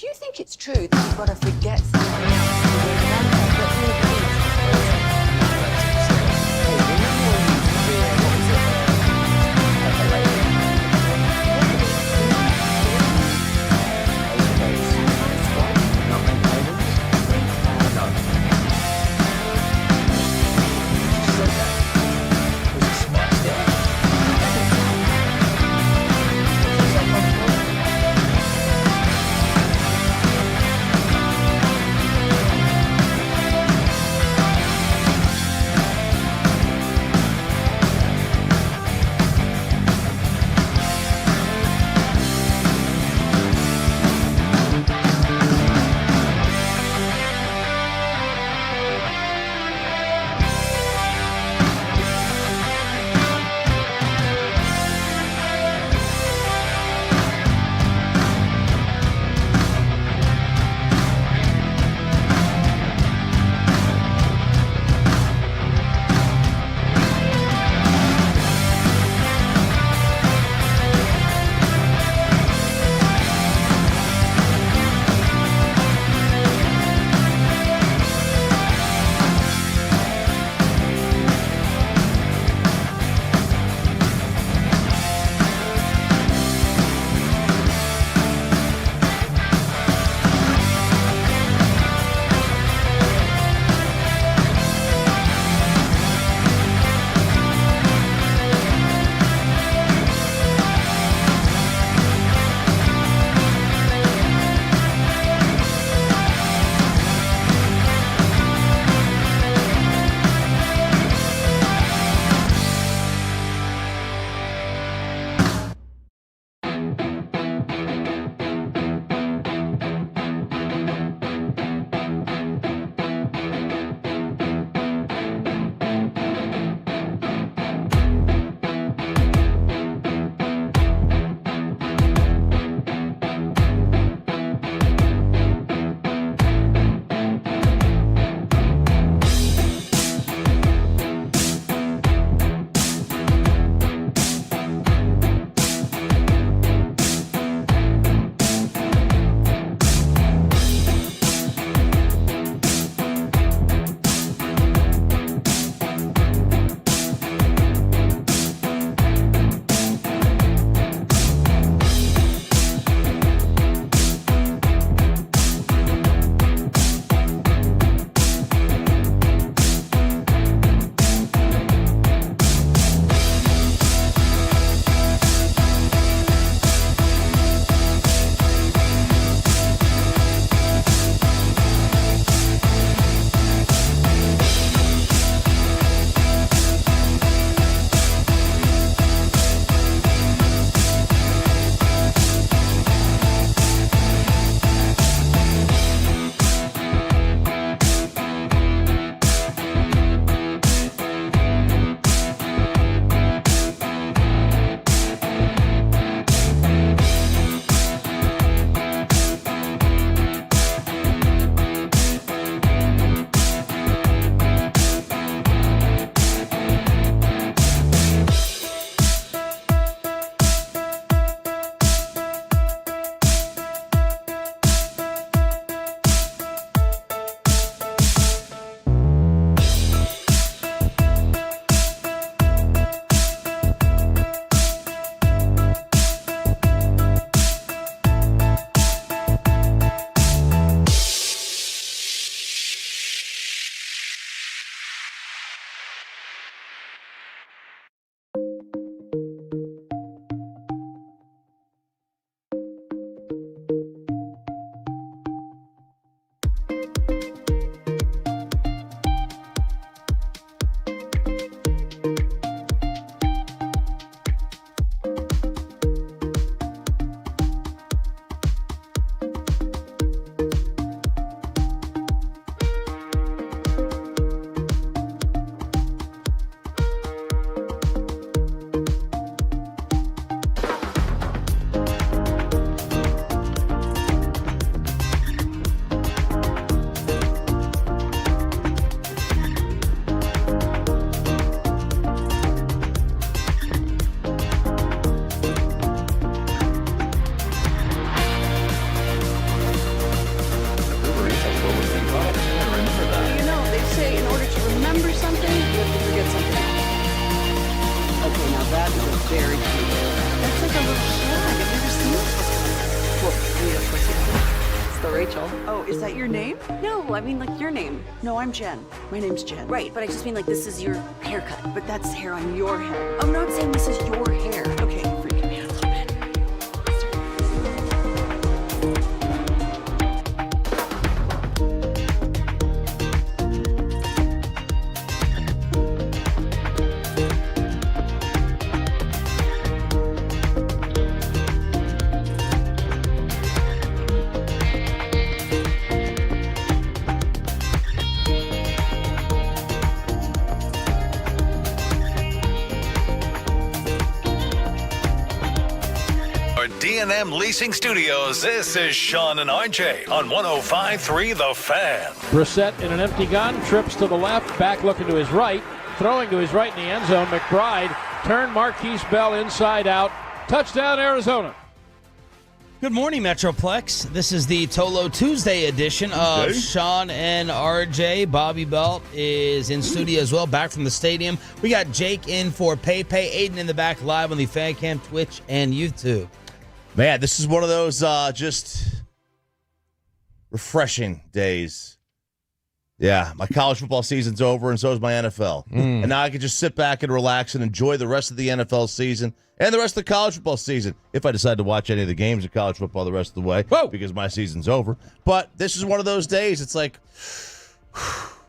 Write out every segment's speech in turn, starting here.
Do you think it's true that you've got to forget someone else to remember that you Rachel. Oh, is that your name? No, I mean like your name. No, I'm Jen. My name's Jen. Right, but I just mean like this is your haircut. But that's hair on your head. I'm not saying this is your hair. Okay, you're freaking me out a little bit. D&M Leasing Studios, this is Sean and RJ on 105.3 The Fan. Brissett in an empty gun, trips to the left, back looking to his right, throwing to his right in the end zone. McBride turned Marquise Bell inside out. Touchdown, Arizona. Good morning, Metroplex. This is the Tolo Tuesday edition of Sean and RJ. Bobby Belt is in studio as well, back from the stadium. We got Jake in for Pay. Aiden in the back live on the Fan Cam, Twitch, and YouTube. Man, this is one of those just refreshing days. Yeah, my college football season's over, and so is my NFL. And now I can just sit back and relax and enjoy the rest of the NFL season and the rest of the college football season, if I decide to watch any of the games of college football the rest of the way, because my season's over. But this is one of those days. It's like,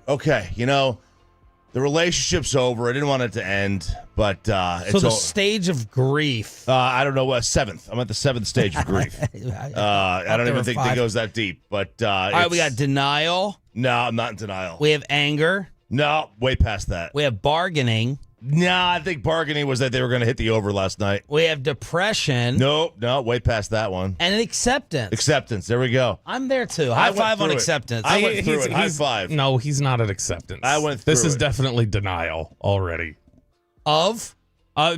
okay, the relationship's over. I didn't want it to end, but it's so the stage of grief. I don't know, seventh. I'm at the seventh stage of grief. I don't even think it goes that deep. But all right, we got denial. No, I'm not in denial. We have anger. No, way past that. We have bargaining. No, I think bargaining was that they were going to hit the over last night. We have depression. No, way past that one. And acceptance. Acceptance. There we go. I'm there too. High five on acceptance. I went through it. High five. No, he's not at acceptance. I went through This is definitely denial already. Of?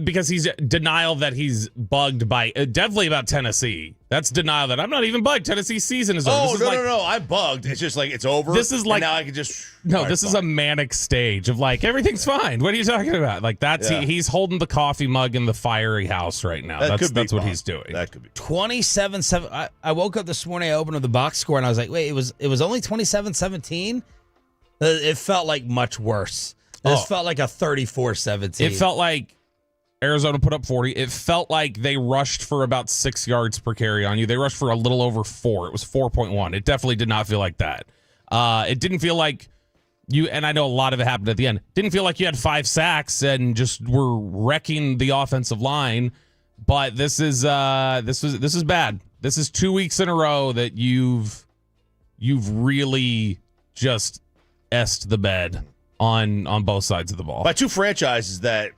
Because he's denial that he's bugged by, definitely about Tennessee. That's denial that I'm not even bugged. Tennessee's season is over. No. I'm bugged. It's just like it's over. This is like, now I can just. No, this is a manic stage of like, everything's fine. What are you talking about? Like that's, he's holding the coffee mug in the fiery house right now. That's what he's doing. That could be 27-7. I woke up this morning, I opened up the box score and I was like, wait, it was only 27-17? It felt like much worse. This felt like a 34-17. It felt like Arizona put up 40. It felt like they rushed for about 6 yards per carry on you. They rushed for a little over 4. It was 4.1. It definitely did not feel like that. It didn't feel like you, and I know a lot of it happened at the end, didn't feel like you had 5 sacks and just were wrecking the offensive line. But this is bad. This is 2 weeks in a row that you've really just essed the bed on both sides of the ball. By two franchises that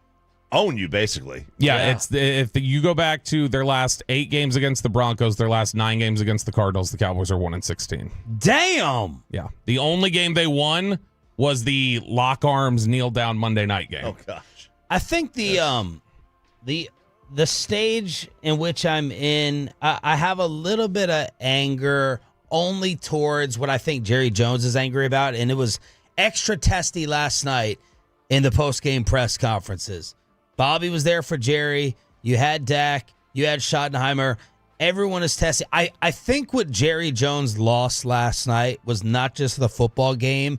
own you, basically. Yeah. If you go back to their last 8 games against the Broncos, their last 9 games against the Cardinals, the Cowboys are 1-16. Damn. Yeah. The only game they won was the lock arms, kneel down Monday night game. Oh gosh. I think the stage in which I'm in, I have a little bit of anger only towards what I think Jerry Jones is angry about, and it was extra testy last night in the post-game press conferences. Bobby was there for Jerry. You had Dak. You had Schottenheimer. Everyone is testing. I think what Jerry Jones lost last night was not just the football game.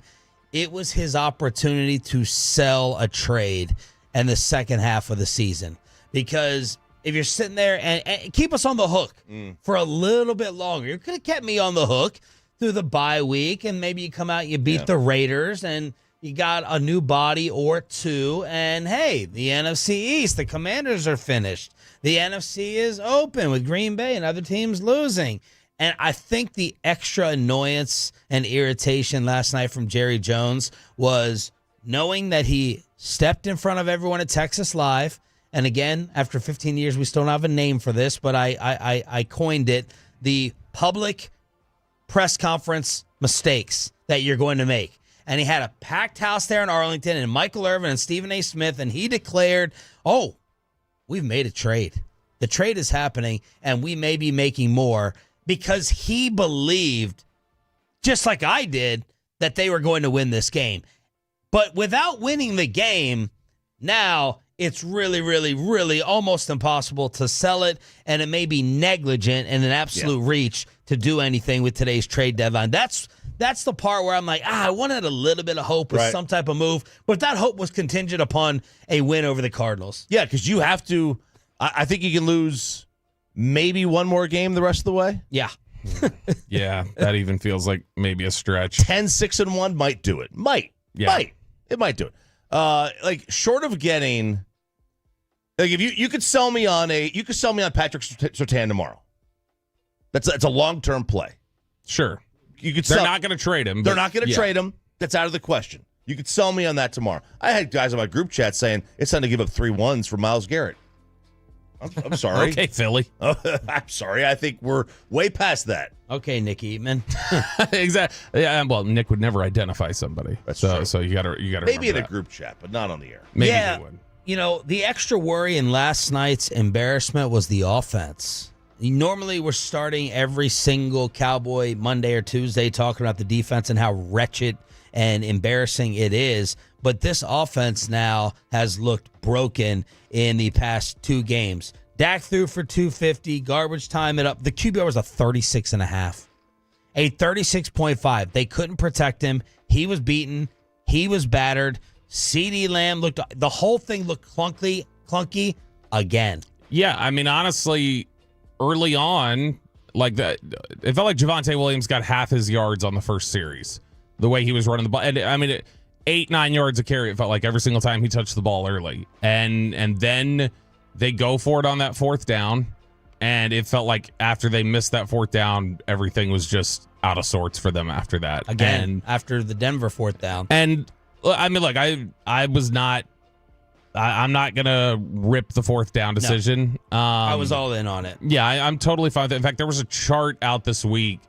It was his opportunity to sell a trade in the second half of the season. Because if you're sitting there and keep us on the hook for a little bit longer, you could have kept me on the hook through the bye week, and maybe you come out, you beat the Raiders, and you got a new body or two, and hey, the NFC East, the Commanders are finished. The NFC is open with Green Bay and other teams losing. And I think the extra annoyance and irritation last night from Jerry Jones was knowing that he stepped in front of everyone at Texas Live. And again, after 15 years, we still don't have a name for this, but I coined it, the public press conference mistakes that you're going to make. And he had a packed house there in Arlington, and Michael Irvin and Stephen A. Smith, and he declared, we've made a trade. The trade is happening, and we may be making more, because he believed, just like I did, that they were going to win this game. But without winning the game, now it's really, really, really almost impossible to sell it, and it may be negligent and an absolute reach to do anything with today's trade deadline. That's the part where I'm like, I wanted a little bit of hope with some type of move, but that hope was contingent upon a win over the Cardinals. Yeah, because you have to. I think you can lose maybe one more game the rest of the way. Yeah. Yeah, that even feels like maybe a stretch. 10-6-1 might do it. Might. It might do it. Like short of getting, like if you could sell me on Patrick Surtain tomorrow. That's a long-term play. Sure. You could. They're not going to trade him. They're not going to trade him. That's out of the question. You could sell me on that tomorrow. I had guys on my group chat saying it's time to give up 3 1s for Myles Garrett. I'm sorry. Okay, Philly. I'm sorry. I think we're way past that. Okay, Nick Eatman. Exactly. Yeah. Well, Nick would never identify somebody. That's true. So you got to maybe in remember a that. group chat, but not on the air. Maybe he would. You know, the extra worry in last night's embarrassment was the offense. Normally, we're starting every single Cowboy Monday or Tuesday talking about the defense and how wretched and embarrassing it is. But this offense now has looked broken in the past 2 games. Dak threw for 250, garbage time it up. The QBR was a 36.5, a 36.5. They couldn't protect him. He was beaten. He was battered. CeeDee Lamb the whole thing looked clunky again. Yeah, I mean, honestly, early on, like that, it felt like Javonte Williams got half his yards on the first series. The way he was running the ball, and I mean, 8-9 yards a carry. It felt like every single time he touched the ball early, and then they go for it on that 4th down, and it felt like after they missed that 4th down, everything was just out of sorts for them after that. Again, after the Denver 4th down. And I mean, look, I'm not going to rip the 4th down decision. No, I was all in on it. Yeah, I'm totally fine with it. In fact, there was a chart out this week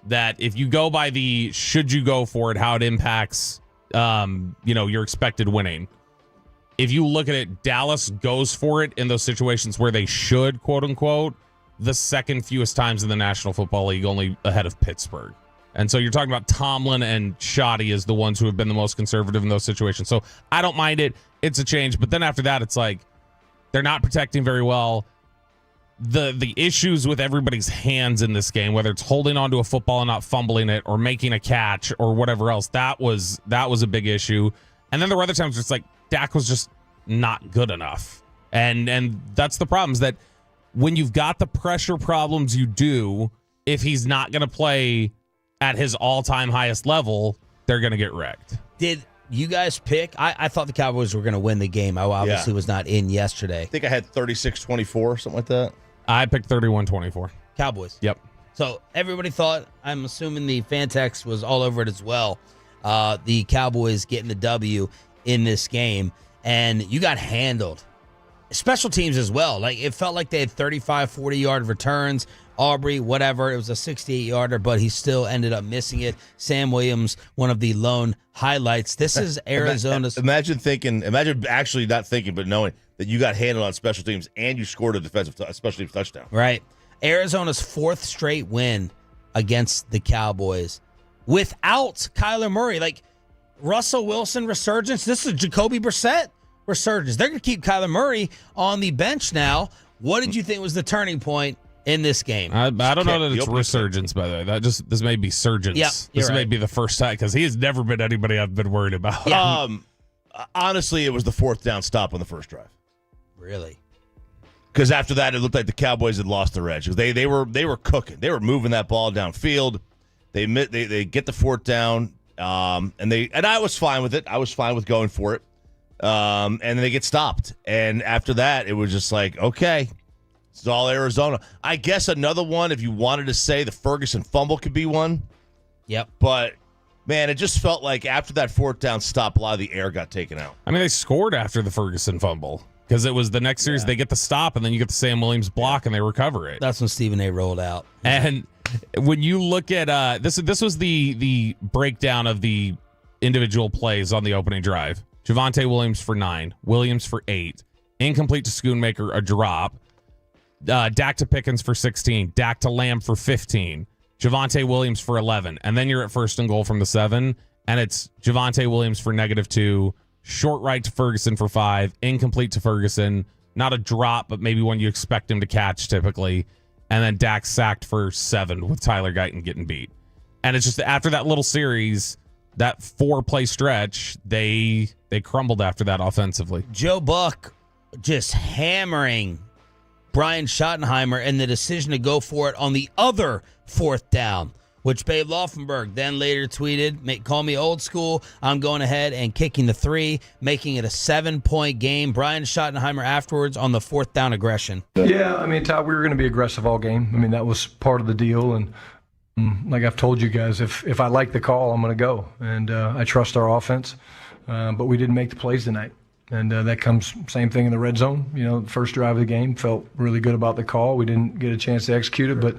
that if you go by the should you go for it, how it impacts, your expected winning. If you look at it, Dallas goes for it in those situations where they should, quote unquote, the second fewest times in the National Football League, only ahead of Pittsburgh. And so you're talking about Tomlin and Shotti as the ones who have been the most conservative in those situations. So I don't mind it. It's a change. But then after that, it's like they're not protecting very well. The issues with everybody's hands in this game, whether it's holding onto a football and not fumbling it or making a catch or whatever else, that was a big issue. And then there were other times where it's like Dak was just not good enough. And that's the problem, is that when you've got the pressure problems you do, if he's not going to play at his all-time highest level, they're going to get wrecked. Did you guys pick? I thought the Cowboys were going to win the game. I obviously was not in yesterday. I think I had 36-24, something like that. I picked 31-24. Cowboys. Yep. So everybody thought, I'm assuming the fan text was all over it as well, the Cowboys getting the W in this game, and you got handled. Special teams as well. Like, it felt like they had 35, 40-yard returns. Aubrey, whatever. It was a 68-yarder, but he still ended up missing it. Sam Williams, one of the lone highlights. This is Arizona's. Imagine actually not thinking, but knowing that you got handled on special teams and you scored a special teams touchdown. Right. Arizona's 4th straight win against the Cowboys without Kyler Murray. Like, Russell Wilson resurgence. This is Jacoby Brissett resurgence. They're going to keep Kyler Murray on the bench now. What did you think was the turning point in this game? I don't know that it's resurgence, by the way. This may be surgence. Yep, this may right. be the first time, because he has never been anybody I've been worried about. Yeah. Honestly, it was the 4th down stop on the first drive. Really? Because after that, it looked like the Cowboys had lost their edge. They were cooking. They were moving that ball downfield. They get the 4th down, and I was fine with it. I was fine with going for it. And then they get stopped. And after that, it was just like, okay, it's all Arizona. I guess another one, if you wanted to say the Ferguson fumble could be one. Yep. But, man, it just felt like after that 4th down stop, a lot of the air got taken out. I mean, they scored after the Ferguson fumble, because it was the next series they get the stop, and then you get the Sam Williams block, and they recover it. That's when Stephen A. rolled out. And when you look at this was the breakdown of the individual plays on the opening drive. Javonte Williams for 9, Williams for 8, incomplete to Schoonmaker, a drop. Dak to Pickens for 16, Dak to Lamb for 15, Javonte Williams for 11, and then you're at 1st and goal from the 7, and it's Javonte Williams for -2, short right to Ferguson for 5, incomplete to Ferguson, not a drop, but maybe one you expect him to catch typically, and then Dak sacked for 7 with Tyler Guyton getting beat. And it's just after that little series, that 4-play stretch, they crumbled after that offensively. Joe Buck just hammering Brian Schottenheimer and the decision to go for it on the other 4th down, which Babe Laufenberg then later tweeted, call me old school, I'm going ahead and kicking the 3, making it a 7-point game. Brian Schottenheimer afterwards on the 4th down aggression. Yeah, I mean, Todd, we were going to be aggressive all game. I mean, that was part of the deal. And like I've told you guys, if I like the call, I'm going to go. And I trust our offense. But we didn't make the plays tonight. And that comes, same thing in the red zone. You know, the first drive of the game, felt really good about the call. We didn't get a chance to execute it, but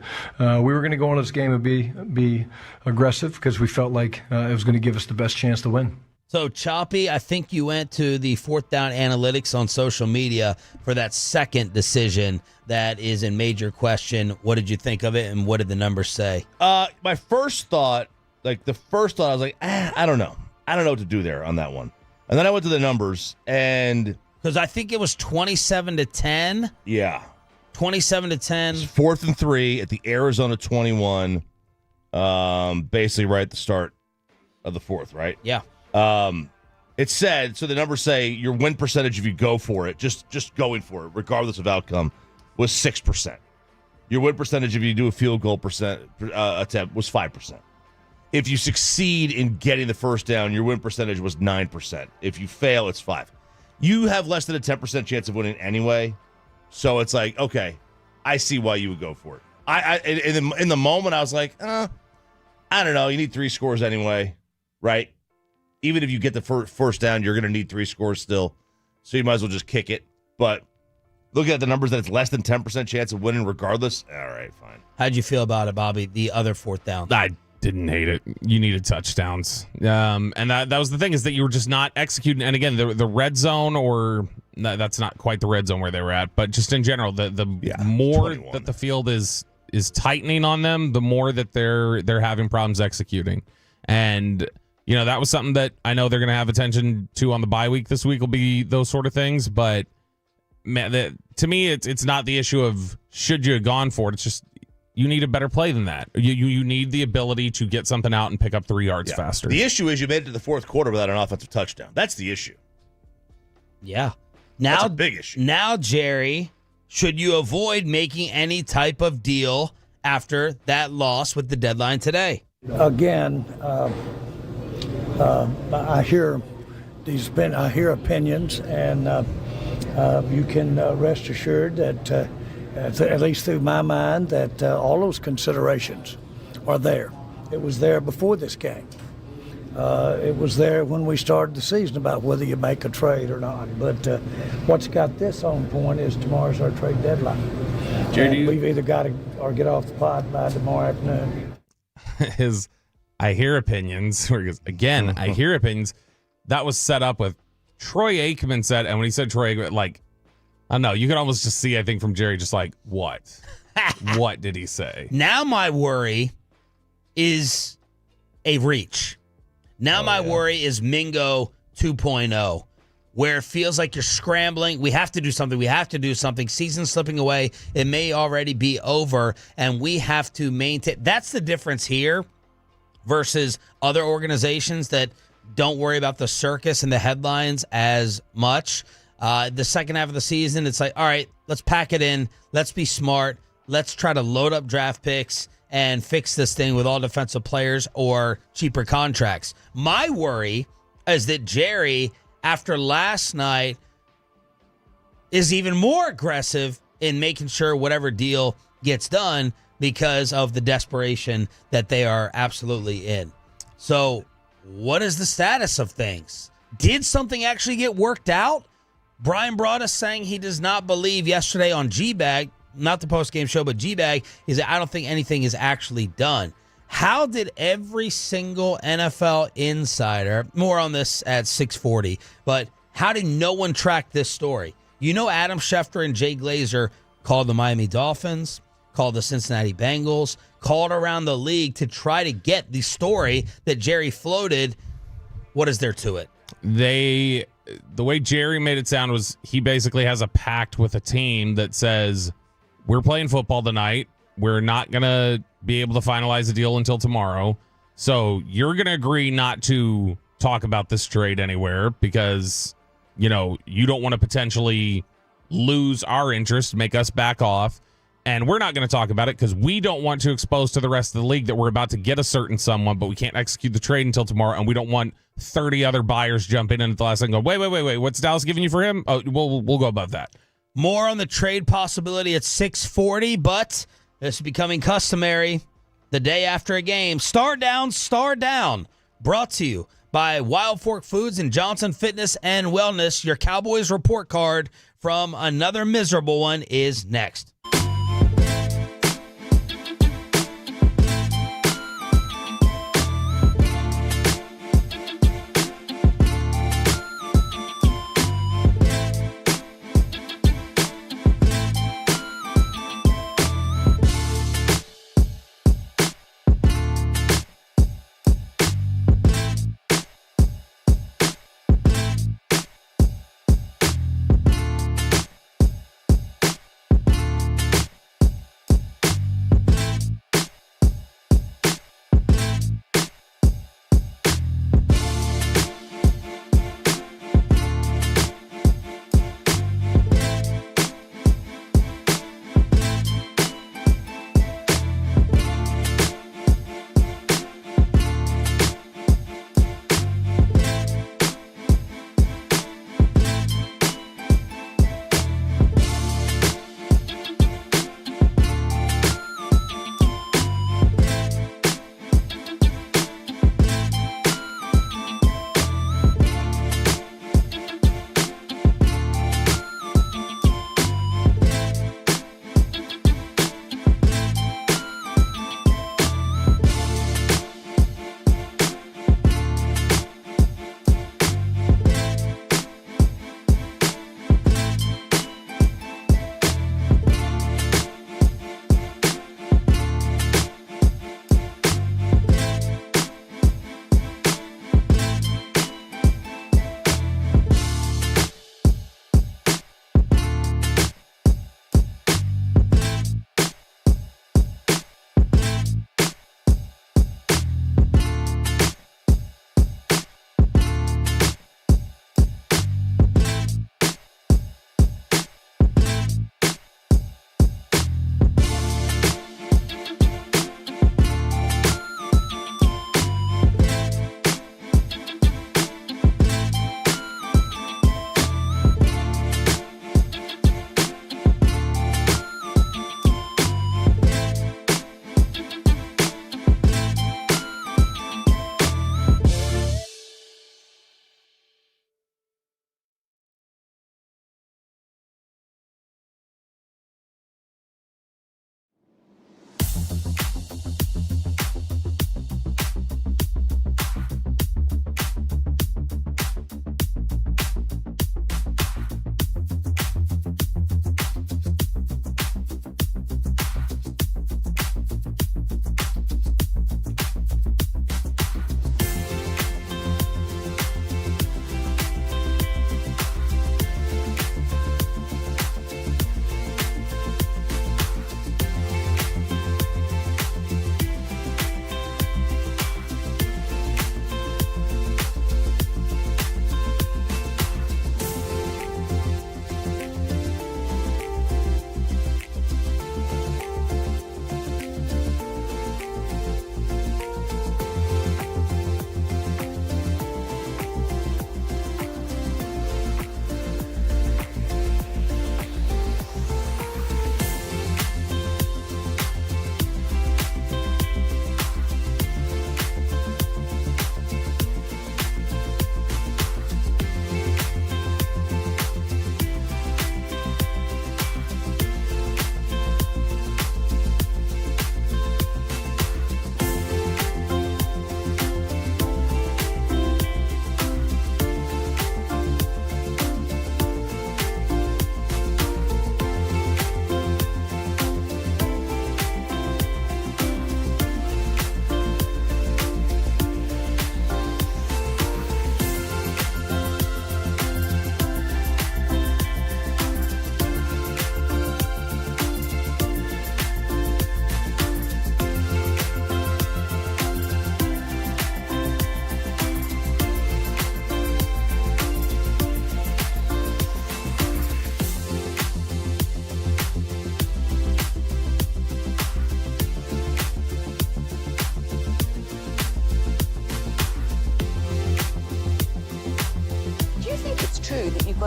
we were going to go into this game and be aggressive because we felt like it was going to give us the best chance to win. So, Choppy, I think you went to the 4th down analytics on social media for that second decision that is in major question. What did you think of it, and what did the numbers say? My first thought, I was like, I don't know. I don't know what to do there on that one. And then I went to the numbers, and because I think it was 27-10. Yeah, 27-10. 4th and 3 at the Arizona 21. Basically, right at the start of the 4th, right? Yeah. It said, so the numbers say your win percentage if you go for it, just going for it, regardless of outcome, was 6%. Your win percentage if you do a field goal attempt was 5%. If you succeed in getting the first down, your win percentage was 9%. If you fail, it's 5%. You have less than a 10% chance of winning anyway. So it's like, okay, I see why you would go for it. In the moment, I was like, I don't know. You need 3 scores anyway, right? Even if you get the first down, you're going to need 3 scores still. So you might as well just kick it. But looking at the numbers that it's less than 10% chance of winning regardless, all right, fine. How'd you feel about it, Bobby, the other 4th down? I didn't hate it. You needed touchdowns. And that was the thing, is that you were just not executing. And again, the red zone, or that's not quite the red zone where they were at, but just in general, the more 21. That the field is tightening on them, the more that they're having problems executing. And you know, that was something that I know they're going to have attention to on the bye week this week, will be those sort of things. But man, to me, it's not the issue of should you have gone for it. It's just you need a better play than that. You need the ability to get something out and pick up 3 yards faster. The issue is you made it to the 4th quarter without an offensive touchdown. That's the issue. Yeah. That's a big issue. Now, Jerry, should you avoid making any type of deal after that loss with the deadline today? Again, I hear opinions, and you can rest assured that, at least through my mind, that all those considerations are there. It was there before this game. It was there when we started the season about whether you make a trade or not. But what's got this on point is tomorrow's our trade deadline. We've either got to or get off the pot by tomorrow afternoon. I hear opinions. Where he goes, again, I hear opinions. That was set up with Troy Aikman said, and when he said Troy Aikman, like, I don't know, you could almost just see, I think, from Jerry, just like, what? What did he say? Now my worry is a reach. Now my worry is Mingo 2.0, where it feels like you're scrambling. We have to do something. Season's slipping away. It may already be over, and we have to maintain. That's the difference here versus other organizations that don't worry about the circus and the headlines as much. The second half of the season, it's like, all right, let's pack it in. Let's be smart. Let's try to load up draft picks and fix this thing with all defensive players or cheaper contracts. My worry is that Jerry, after last night, is even more aggressive in making sure whatever deal gets done because of the desperation that they are absolutely in. So what is the status of things? Did something actually get worked out? Brian Broaddus saying he does not believe yesterday on G-Bag, not the post-game show, but G-Bag, is that I don't think anything is actually done. How did every single NFL insider, more on this at 640, but how did no one track this story? You know, Adam Schefter and Jay Glazer called the Miami Dolphins, called the Cincinnati Bengals, called around the league to try to get the story that Jerry floated. What is there to it? They the way Jerry made it sound was he basically has a pact with a team that says, we're playing football tonight. We're not going to be able to finalize the deal until tomorrow. So you're going to agree not to talk about this trade anywhere because, you don't want to potentially lose our interest, make us back off. And we're not going to talk about it because we don't want to expose to the rest of the league that we're about to get a certain someone, but we can't execute the trade until tomorrow. And we don't want 30 other buyers jumping in at the last second and go, wait. What's Dallas giving you for him? Oh, we'll go above that. More on the trade possibility at 6:40, but this is becoming customary the day after a game. Star down. Brought to you by Wild Fork Foods and Johnson Fitness and Wellness. Your Cowboys report card from another miserable one is next.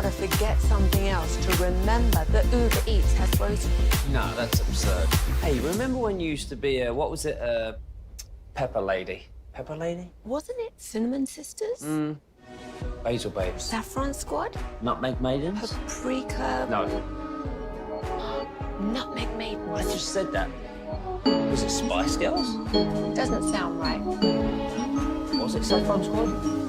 got to forget something else to remember that Uber Eats has frozen. No, that's absurd. Hey, remember when you used to be what was it, Pepper Lady? Pepper Lady? Wasn't it Cinnamon Sisters? Basil Babes. Saffron Squad? Nutmeg Maidens? Paprika? No, Nutmeg Maidens. I just said that. Was it Spice Girls? Doesn't sound right. Was it Saffron Squad?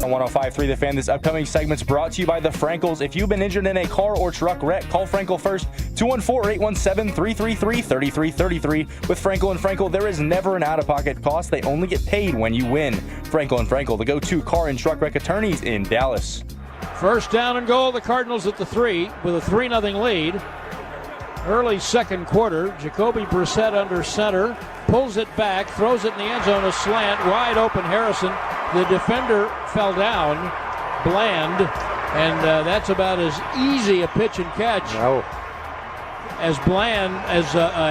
On 105.3 The Fan, this upcoming segment's brought to you by the Frankels. If you've been injured in a car or truck wreck, call Frankel first, 214-817-333-3333. With Frankel and Frankel, there is never an out-of-pocket cost. They only get paid when you win. Frankel and Frankel, the go-to car and truck wreck attorneys in Dallas. First down and goal, the Cardinals at the 3 with a 3-0 lead. Early second quarter, Jacoby Brissett under center, pulls it back, throws it in the end zone, a slant, wide open Harrison. The defender fell down, Bland, and that's about as easy a pitch and catch as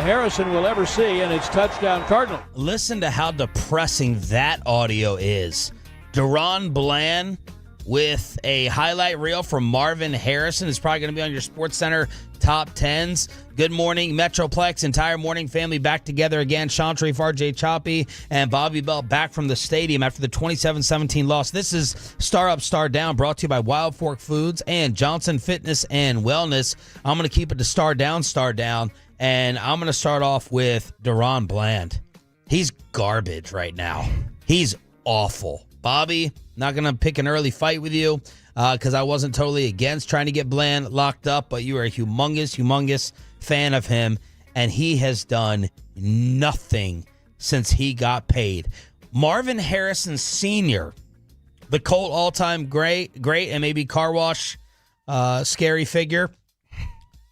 Harrison will ever see, and it's touchdown Cardinal. Listen to how depressing that audio is. Deron Bland with a highlight reel from Marvin Harrison is probably going to be on your SportsCenter top 10s. Good morning, Metroplex. Entire morning family back together again. Sean Sharif, RJ Choppy, and Bobby Bell back from the stadium after the 27-17 loss. This is Star Up, Star Down, brought to you by Wild Fork Foods and Johnson Fitness and Wellness. I'm going to keep it to Star Down, and I'm going to start off with Deron Bland. He's garbage right now. He's awful. Bobby, not going to pick an early fight with you because I wasn't totally against trying to get Bland locked up, but you are a humongous fan of him, and he has done nothing since he got paid. Marvin Harrison Sr., the Colt all-time great, and maybe car wash scary figure,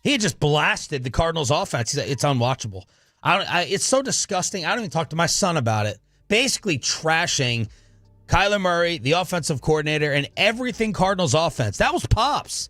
he just blasted the Cardinals' offense. It's unwatchable. It's so disgusting. I don't even talk to my son about it. Basically trashing Kyler Murray, the offensive coordinator, and everything Cardinals offense. That was Pops.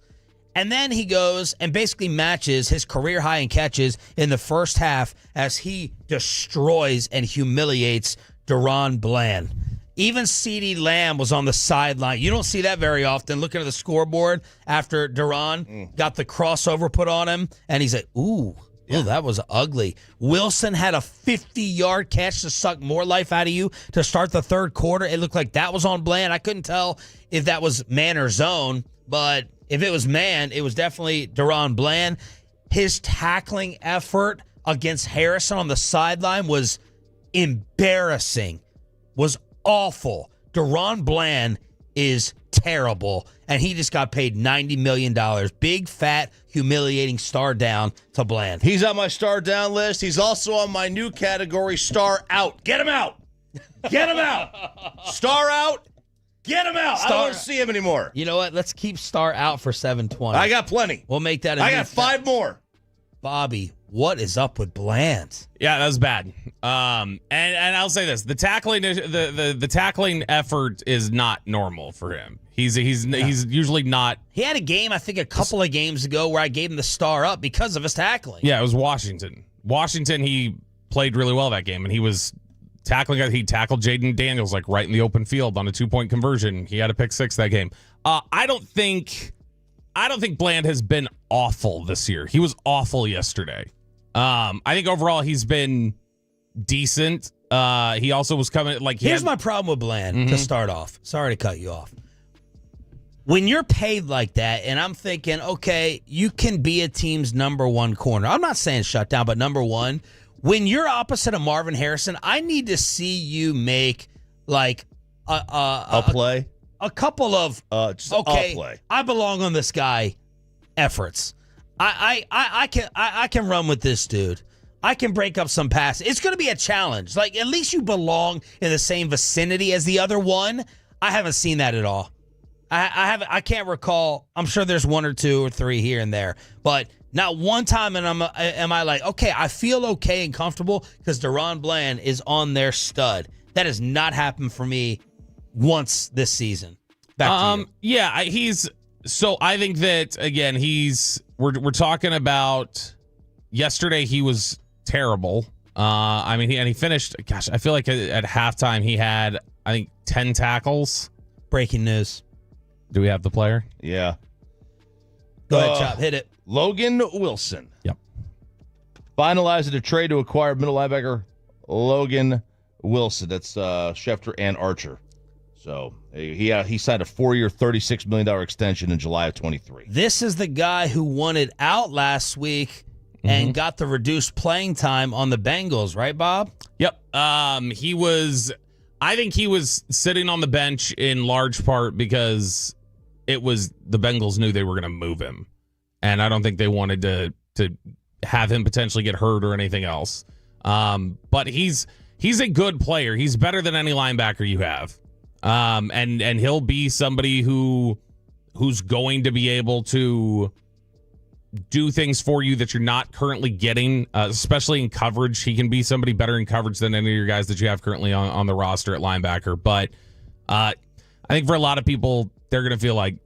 And then he goes and basically matches his career high in catches in the first half as he destroys and humiliates Deron Bland. Even CeeDee Lamb was on the sideline. You don't see that very often. Looking at the scoreboard after Deron got the crossover put on him, and he's like, ooh, that was ugly. Wilson had a 50-yard catch to suck more life out of you to start the third quarter. It looked like that was on Bland. I couldn't tell if that was man or zone, but if it was man, it was definitely Deron Bland. His tackling effort against Harrison on the sideline was embarrassing, was awful. Deron Bland is terrible, and he just got paid $90 million. Big, fat, humiliating star down to Bland. He's on my star down list. He's also on my new category, star out. Get him out. Get him out. Star out. Get him out. I don't want to see him anymore. You know what? Let's keep star out for 720. I got plenty. We'll make that I got 5 more. Bobby, what is up with Bland? Yeah, that was bad. And I'll say this: the tackling effort is not normal for him. He's usually not. He had a game, I think, a couple of games ago where I gave him the star up because of his tackling. Yeah, it was Washington. He played really well that game, and he was tackling. He tackled Jaden Daniels like right in the open field on a 2-point conversion. He had a pick six that game. I don't think Bland has been awful this year. He was awful yesterday. I think overall he's been decent. He also was coming like. Here's my problem with Bland to start off. Sorry to cut you off. When you're paid like that, and I'm thinking, okay, you can be a team's number one corner. I'm not saying shut down, but number one. When you're opposite of Marvin Harrison, I need to see you make like a play. A couple of just a play. I belong on this guy efforts. I can run with this dude. I can break up some passes. It's going to be a challenge. Like, at least you belong in the same vicinity as the other one. I haven't seen that at all. I can't recall. I'm sure there's one or two or three here and there, but not one time am I like, okay, I feel okay and comfortable because Deron Bland is on their stud. That has not happened for me once this season. Back to you. Yeah, I think that again, we're talking about yesterday. He was terrible. He finished. Gosh, I feel like at halftime he had 10 tackles. Breaking news. Do we have the player? Yeah. Go ahead, Chop. Hit it. Logan Wilson. Yep. Finalized a trade to acquire middle linebacker Logan Wilson. That's Schefter and Archer. So he signed a 4-year, $36 million extension in July of 23. This is the guy who wanted out last week and got the reduced playing time on the Bengals, right, Bob? Yep. I think he was sitting on the bench in large part because the Bengals knew they were going to move him. And I don't think they wanted to have him potentially get hurt or anything else. But he's a good player. He's better than any linebacker you have. And he'll be somebody who's going to be able to do things for you that you're not currently getting, especially in coverage. He can be somebody better in coverage than any of your guys that you have currently on the roster at linebacker. But I think for a lot of people, they're going to feel like,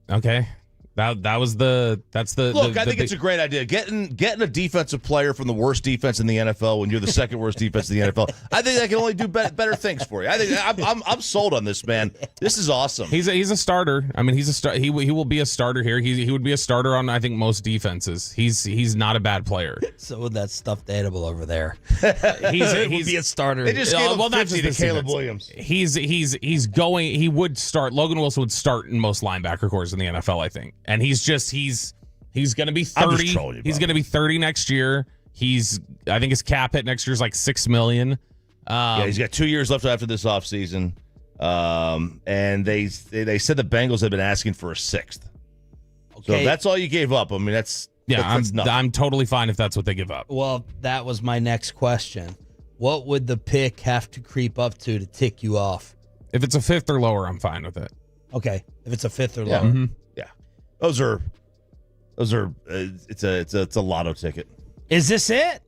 okay, Look, I think it's a great idea. Getting a defensive player from the worst defense in the NFL when you're the second worst defense in the NFL. I think that can only do better things for you. I think I'm sold on this, man. This is awesome. He's a starter. I mean, he will be a starter here. He would be a starter on I think most defenses. He's not a bad player. So with that stuffed animal over there, he'd be a starter. They just gave him 50 to Caleb Williams. He would start. Logan Wilson would start in most linebacker cores in the NFL, I think. And he's going to be 30. He's going to be 30 next year. I think his cap hit next year is like $6 million. He's got 2 years left after this offseason. And they said the Bengals had been asking for a sixth. Okay. So if that's all you gave up, I mean, that's nothing. I'm totally fine if that's what they give up. Well, that was my next question. What would the pick have to creep up to tick you off? If it's a fifth or lower, I'm fine with it. Okay. If it's a fifth or lower. Mm-hmm. Those are it's a lotto ticket. Is this it?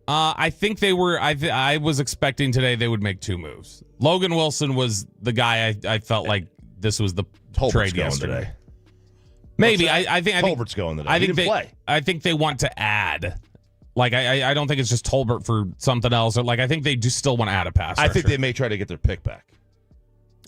I think they were. I was expecting today they would make two moves. Logan Wilson was the guy I felt like this was the trade yesterday. Today. Maybe I think Tolbert's going today. I think they want to add. Like I don't think it's just Tolbert for something else. Or like I think they do still want to add a pass. I think they may try to get their pick back.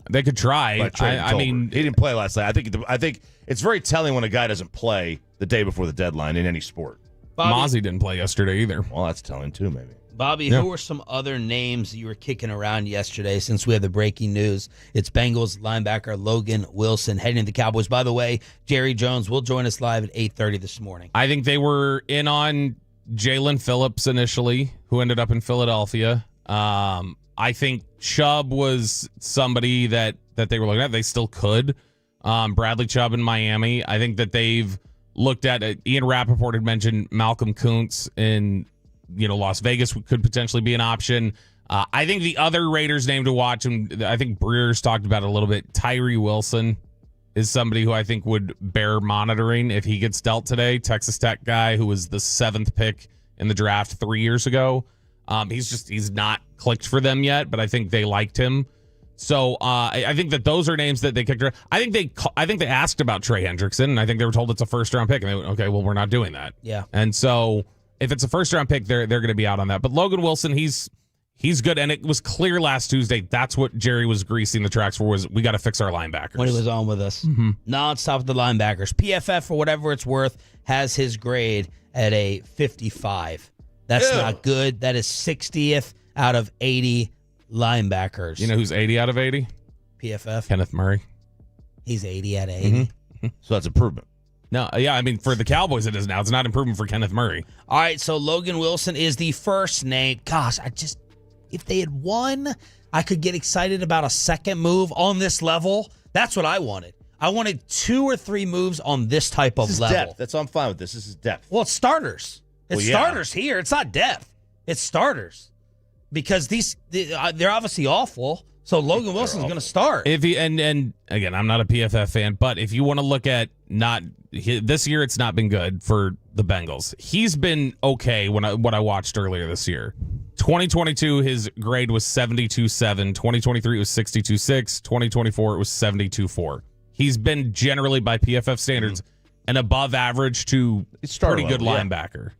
They could try. I mean, he didn't play last night. I think it's very telling when a guy doesn't play the day before the deadline in any sport. Mazy didn't play yesterday either. Well, that's telling too, maybe. Bobby, who were some other names you were kicking around yesterday since we have the breaking news? It's Bengals linebacker Logan Wilson heading to the Cowboys. By the way, Jerry Jones will join us live at 8:30 this morning. I think they were in on Jalen Phillips initially, who ended up in Philadelphia. I think Chubb was somebody that they were looking at. They still could. Bradley Chubb in Miami. I think that they've looked at it. Ian Rappaport had mentioned Malcolm Kuntz in Las Vegas could potentially be an option. I think the other Raiders name to watch, and I think Breer's talked about it a little bit, Tyree Wilson is somebody who I think would bear monitoring if he gets dealt today. Texas Tech guy who was the 7th pick in the draft 3 years ago. He's not clicked for them yet, but I think they liked him. So I think that those are names that they kicked. I think they asked about Trey Hendrickson, and I think they were told it's a first-round pick, and they went, okay, well, we're not doing that. Yeah. And so if it's a first-round pick, they're going to be out on that. But Logan Wilson, he's good, and it was clear last Tuesday that's what Jerry was greasing the tracks for, was we got to fix our linebackers. When he was on with us. Mm-hmm. Non-stop with the linebackers. PFF, for whatever it's worth, has his grade at a 55. That's not good. That is 60th out of 80 linebackers. You know who's 80 out of 80? PFF. Kenneth Murray. He's 80 out of 80. Mm-hmm. So that's improvement. No, yeah, I mean, for the Cowboys it is now. It's not improvement for Kenneth Murray. All right, so Logan Wilson is the first name. Gosh, if they had won, I could get excited about a second move on this level. That's what I wanted. I wanted 2 or 3 moves on this type of level. Depth. That's I'm fine with this. This is depth. Well, it's starters. It's starters here. It's not depth. It's starters. Because they're obviously awful. So Logan Wilson's going to start. If he, and again, I'm not a PFF fan, but if you want to look at this year, it's not been good for the Bengals. He's been okay what I watched earlier this year. 2022, his grade was 72.7. 2023, it was 62.6. 2024, it was 72.4. He's been generally, by PFF standards, an above average to pretty good linebacker.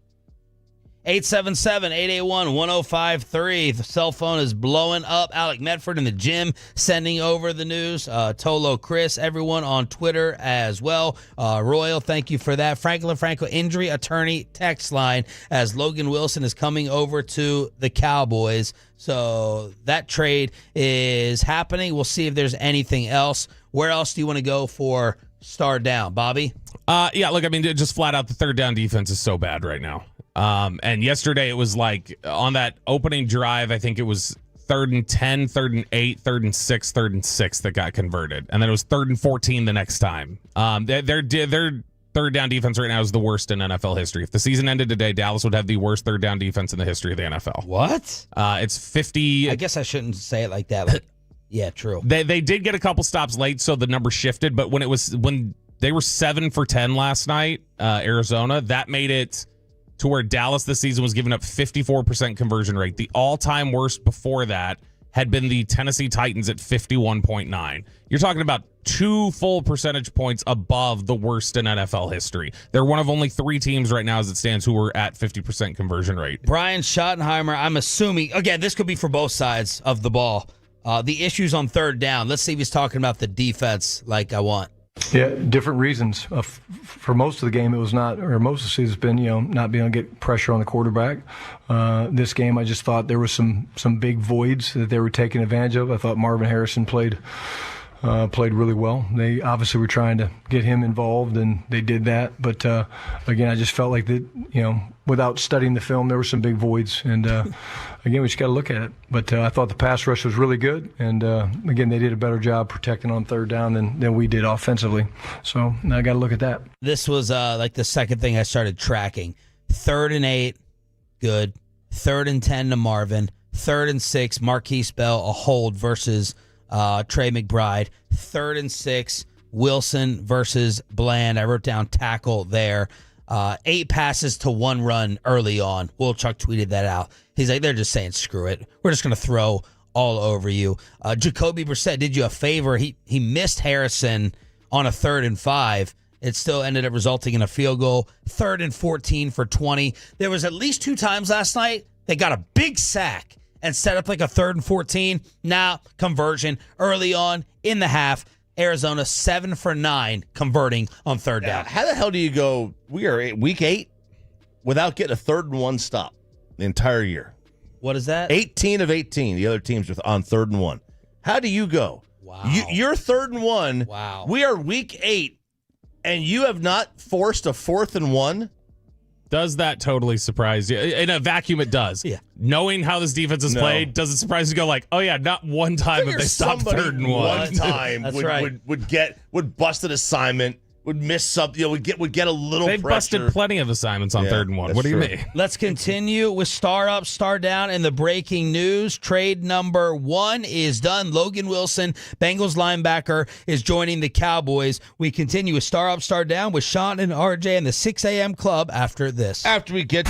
877-881-1053. The cell phone is blowing up. Alec Medford in the gym sending over the news. Tolo Chris, everyone on Twitter as well. Royal, thank you for that. Franklin injury attorney text line as Logan Wilson is coming over to the Cowboys. So that trade is happening. We'll see if there's anything else. Where else do you want to go for star down, Bobby? Yeah, look, I mean, just flat out, the third down defense is so bad right now. And yesterday it was like on that opening drive, I think it was 3rd and 10, 3rd and 8, 3rd and 6, 3rd and 6 that got converted. And then it was 3rd and 14 the next time. Their third down defense right now is the worst in NFL history. If the season ended today, Dallas would have the worst third down defense in the history of the NFL. What? It's 50. I guess I shouldn't say it like that. Yeah, true. They did get a couple stops late, so the number shifted. But when they were 7 for 10 last night, Arizona, that made it to where Dallas this season was giving up 54% conversion rate. The all-time worst before that had been the Tennessee Titans at 51.9. You're talking about 2 full percentage points above the worst in NFL history. They're one of only 3 teams right now as it stands who are at 50% conversion rate. Brian Schottenheimer, I'm assuming, again, this could be for both sides of the ball. The issues on third down. Let's see if he's talking about the defense like I want. Yeah, different reasons. For most of the game, it was not, or most of the season has been, not being able to get pressure on the quarterback. This game, I just thought there was some big voids that they were taking advantage of. I thought Marvin Harrison played really well. They obviously were trying to get him involved, and they did that. But again, I just felt like that, without studying the film, there were some big voids. And again, we just got to look at it. But I thought the pass rush was really good. And again, they did a better job protecting on third down than we did offensively. So now I got to look at that. This was like the second thing I started tracking. 3rd and 8, good. 3rd and 10 to Marvin. 3rd and 6, Marquise Bell, a hold versus Trey McBride. 3rd and 6, Wilson versus Bland. I wrote down tackle there. 8 passes to 1 run early on. Wilchuk tweeted that out. He's like, they're just saying, screw it. We're just going to throw all over you. Jacoby Brissett did you a favor. He missed Harrison on a 3rd and 5. It still ended up resulting in a field goal. 3rd and 14 for 20. There was at least 2 times last night they got a big sack and set up like a 3rd and 14. Now, conversion early on in the half. Arizona 7 for 9 converting on third down. How the hell do you go? We are week 8 without getting a 3rd and 1 stop the entire year. What is that? 18 of 18. The other teams are on 3rd and 1. How do you go? Wow. You're 3rd and 1. Wow. We are week 8, and you have not forced a 4th and 1. Does that totally surprise you? In a vacuum, it does. Yeah. Knowing how this defense is played, does it surprise you to go like, oh yeah, not one time have they stopped 3rd and 1. One time That's right. would bust an assignment, would miss something. Would get a little. They've pressure. busted plenty of assignments on 3rd and 1. What do you mean? Let's continue with star up, star down, and the breaking news. Trade number 1 is done. Logan Wilson, Bengals linebacker, is joining the Cowboys. We continue with star up, star down with Sean and RJ and the 6 a.m. Club after this. After we get.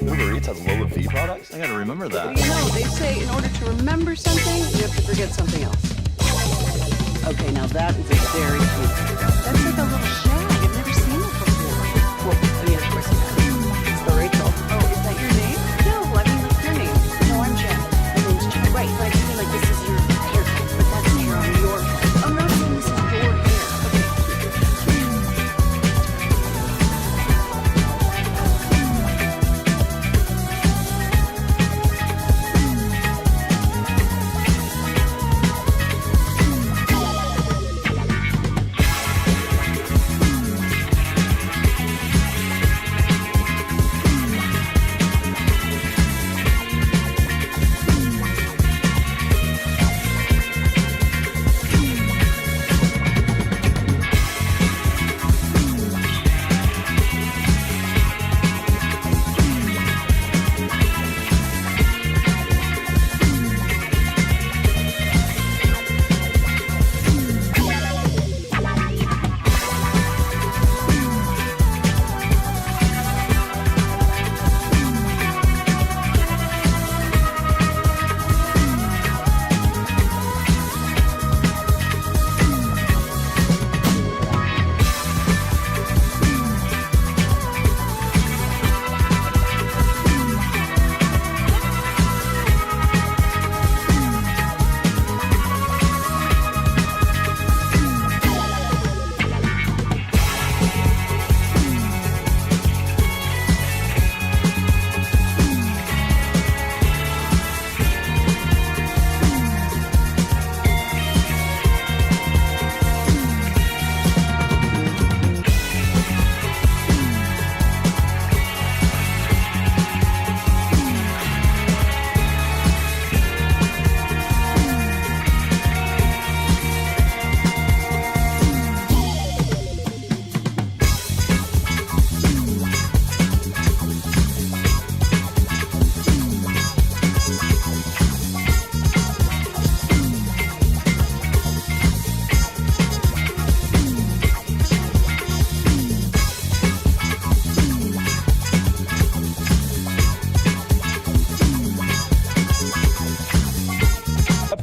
Uber Eats has low-fee products? I gotta remember that. You know, they say in order to remember something, you have to forget something else. Okay, now that is a very cute. That's like a little shag. I've never seen it before. Well, I mean, of course you have. It's the Rachel. Oh, is that your name? No, I mean, like your name. No, I'm Jen. My name's Jen. Right, like, I mean, like, this is your haircut, but that's the hair on your head. I'm not saying this is your hair.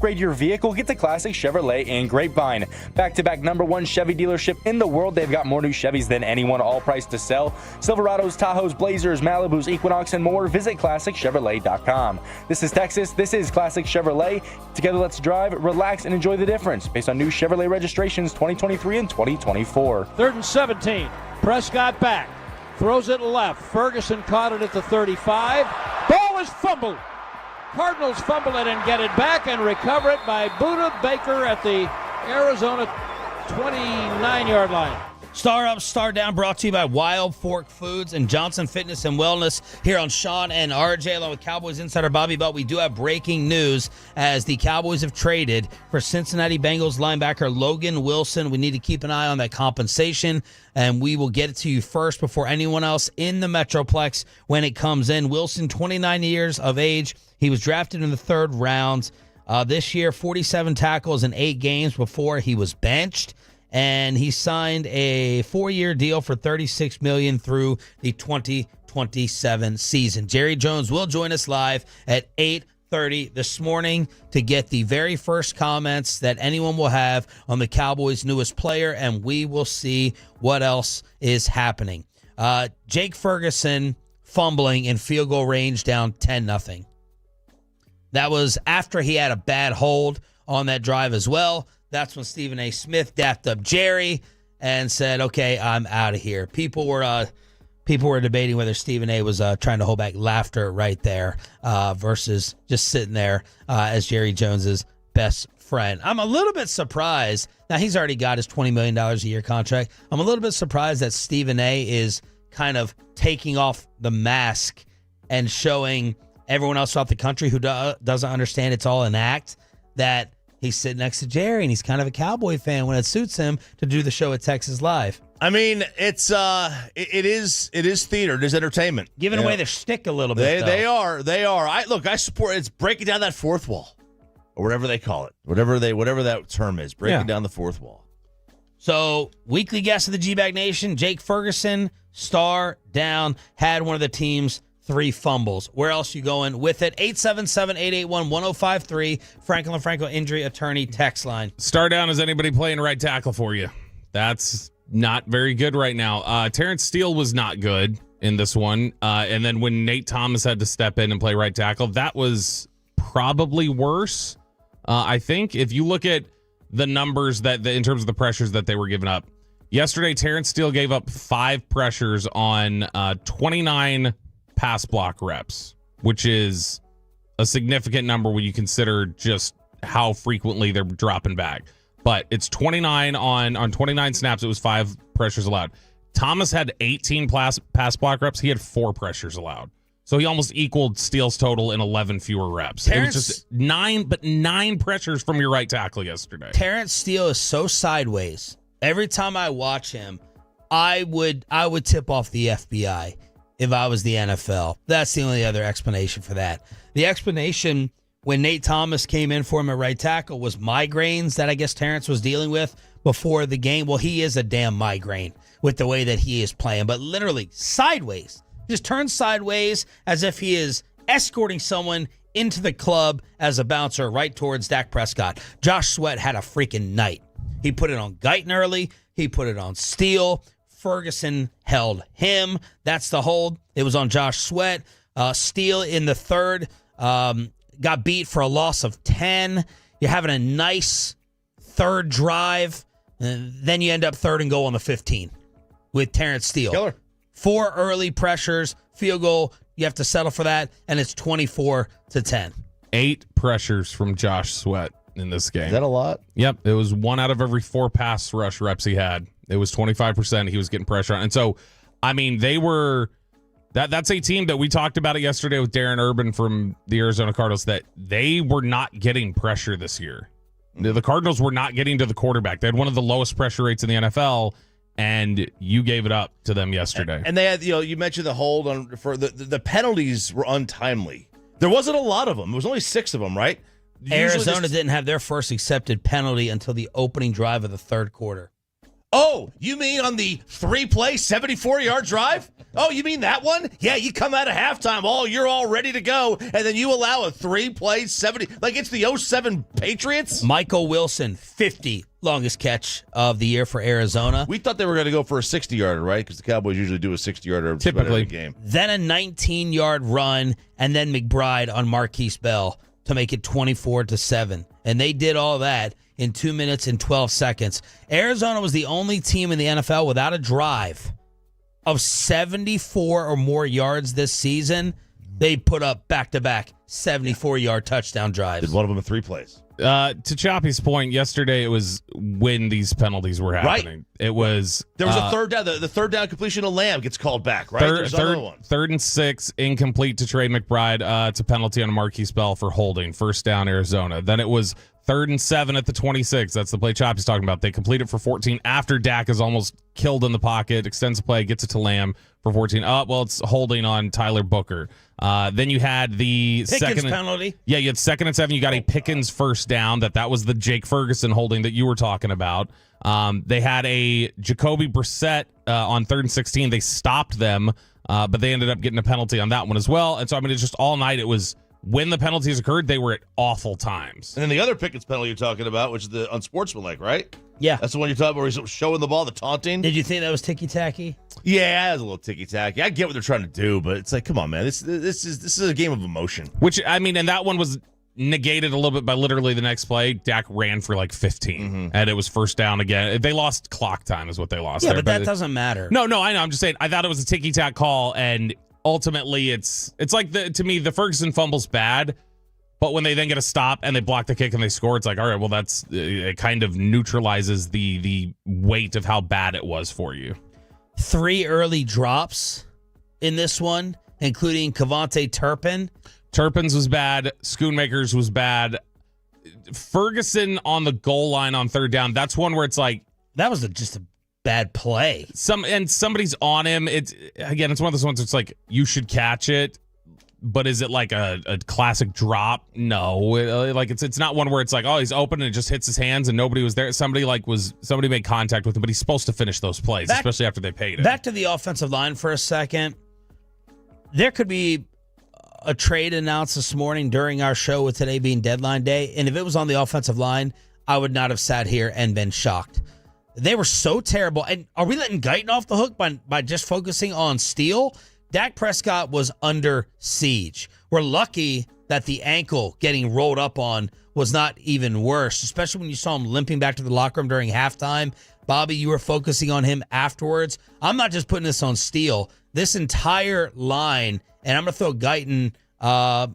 upgrade your vehicle, get to Classic Chevrolet in Grapevine. Back-to-back #1 Chevy dealership in the world. They've got more new Chevys than anyone, all priced to sell. Silverados, Tahoes, Blazers, Malibus, Equinox, and more. Visit ClassicChevrolet.com. This is Texas. This is Classic Chevrolet. Together, let's drive, relax, and enjoy the difference based on new Chevrolet registrations 2023 and 2024. 3rd and 17. Prescott back. Throws it left. Ferguson caught it at the 35. Ball is fumbled. Cardinals fumble it and get it back and recover it by Buda Baker at the Arizona 29-yard line. Star Up, Star Down, brought to you by Wild Fork Foods and Johnson Fitness and Wellness here on Sean and RJ, along with Cowboys insider Bobby Butt. We do have breaking news as the Cowboys have traded for Cincinnati Bengals linebacker Logan Wilson. We need to keep an eye on that compensation, and we will get it to you first before anyone else in the Metroplex when it comes in. Wilson, 29 years of age. He was drafted in the 3rd round. This year, 47 tackles in 8 games before he was benched. And he signed a 4-year deal for $36 million through the 2027 season. Jerry Jones will join us live at 8:30 this morning to get the very first comments that anyone will have on the Cowboys' newest player, and we will see what else is happening. Jake Ferguson fumbling in field goal range, down 10-0. That was after he had a bad hold on that drive as well. That's when Stephen A. Smith dapped up Jerry and said, okay, I'm out of here. People were debating whether Stephen A. was trying to hold back laughter right there versus just sitting there as Jerry Jones's best friend. I'm a little bit surprised. Now, he's already got his $20 million a year contract. I'm a little bit surprised that Stephen A. is kind of taking off the mask and showing everyone else throughout the country who doesn't understand it's all an act that he's sitting next to Jerry, and he's kind of a Cowboy fan when it suits him to do the show at Texas Live. I mean, it is theater, it is entertainment. Giving away their shtick a little bit. They are. I support. It's breaking down that fourth wall, or whatever they call it, whatever that term is, breaking down the fourth wall. So, weekly guest of the G-Bag Nation, Jake Ferguson, star down, had one of the team's 3 fumbles. Where else you going with it? 877-881-1053, Franklin Franco injury attorney text line. Star down, is anybody playing right tackle for you? That's not very good right now. Terrence Steele was not good in this one. And then when Nate Thomas had to step in and play right tackle, that was probably worse. I think if you look at the numbers that in terms of the pressures that they were giving up, yesterday Terrence Steele gave up 5 pressures on 29 pass block reps, which is a significant number when you consider just how frequently they're dropping back. But it's 29 on 29 snaps. It was 5 pressures allowed. Thomas had 18 pass block reps. He had 4 pressures allowed. So he almost equaled Steele's total in 11 fewer reps. It was just 9 pressures from your right tackle yesterday. Terrence Steele is so sideways. Every time I watch him, I would tip off the FBI if I was the NFL. That's the only other explanation for that. The explanation when Nate Thomas came in for him at right tackle was migraines that I guess Terrence was dealing with before the game. Well, he is a damn migraine with the way that he is playing, but literally sideways. Just turns sideways as if he is escorting someone into the club as a bouncer right towards Dak Prescott. Josh Sweat had a freaking night. He put it on Guyton early. He put it on Steele. Ferguson held him. That's the hold. It was on Josh Sweat. Steele in the 3rd got beat for a loss of 10. You're having a nice 3rd drive, and then you end up 3rd and goal on the 15 with Terrence Steele. Killer. 4 early pressures, field goal. You have to settle for that, and it's 24-10. 8 pressures from Josh Sweat in this game. Is that a lot? Yep. It was 1 out of every 4 pass rush reps he had. It was 25% he was getting pressure on. And so, I mean, they were that's a team that we talked about it yesterday with Darren Urban from the Arizona Cardinals, that they were not getting pressure this year. The Cardinals were not getting to the quarterback. They had one of the lowest pressure rates in the NFL, and you gave it up to them yesterday. And they had, you mentioned the hold on for the penalties were untimely. There wasn't a lot of them. It was only 6 of them, right? Arizona didn't have their first accepted penalty until the opening drive of the 3rd quarter. Oh, you mean on the 3-play, 74-yard drive? Oh, you mean that one? Yeah, you come out of halftime, you're all ready to go, and then you allow a 3-play, 70, like it's the 07 Patriots? Michael Wilson, 50, longest catch of the year for Arizona. We thought they were going to go for a 60-yarder, right? Because the Cowboys usually do a 60-yarder typically every game. Then a 19-yard run, and then McBride on Marquise Bell to make it 24-7. And they did all that in 2 minutes and 12 seconds. Arizona was the only team in the NFL without a drive of 74 or more yards this season. They put up back-to-back 74-yard touchdown drives. Did one of them in 3 plays. To Choppy's point, yesterday it was when these penalties were happening. Right. It was there was a third down. The third down completion of Lamb gets called back, right? There's another one. 3rd and 6, incomplete to Trey McBride. It's a penalty on Marquise Bell for holding. First down, Arizona. Then it was 3rd and 7 at the 26. That's the play Choppy's talking about. They complete it for 14 after Dak is almost killed in the pocket. Extends the play, gets it to Lamb for 14. It's holding on Tyler Booker. Then you had the Pickens penalty. Yeah, you had 2nd and 7. You got a Pickens first down. That was the Jake Ferguson holding that you were talking about. They had a Jacoby Brissett on 3rd and 16. They stopped them, but they ended up getting a penalty on that one as well. And so, it's just all night. It was when the penalties occurred, they were at awful times. And then the other Pickens penalty you're talking about, which is the unsportsmanlike, right? Yeah. That's the one you're talking about where he's showing the ball, the taunting. Did you think that was ticky-tacky? Yeah, it was a little ticky-tacky. I get what they're trying to do, but it's like, come on, man. This is a game of emotion. Which, and that one was negated a little bit by literally the next play. Dak ran for like 15, and it was first down again. They lost clock time is what they lost. Yeah, there, but that doesn't matter. No, I know. I'm just saying, I thought it was a ticky-tack call, and ultimately it's like, to me, the Ferguson fumble's bad, but when they then get a stop and they block the kick and they score, it's like, all right, well, it kind of neutralizes the weight of how bad it was for you. 3 early drops in this one, including Kavontae Turpin. Turpin's was bad. Schoonmaker's was bad. Ferguson on the goal line on 3rd down, that's one where it's like, that was just a bad play. Somebody's on him. It's one of those ones that's like, you should catch it. But is it like a classic drop? No. It's not one where it's like, oh, he's open and it just hits his hands and nobody was there. Somebody made contact with him, but he's supposed to finish those plays, especially after they paid him. Back to the offensive line for a second. There could be a trade announced this morning during our show with today being deadline day, and if it was on the offensive line, I would not have sat here and been shocked. They were so terrible. And are we letting Guyton off the hook by just focusing on Steele? Dak Prescott was under siege. We're lucky that the ankle getting rolled up on was not even worse, especially when you saw him limping back to the locker room during halftime. Bobby, you were focusing on him afterwards. I'm not just putting this on Steele. This entire line, and I'm going to throw Guyton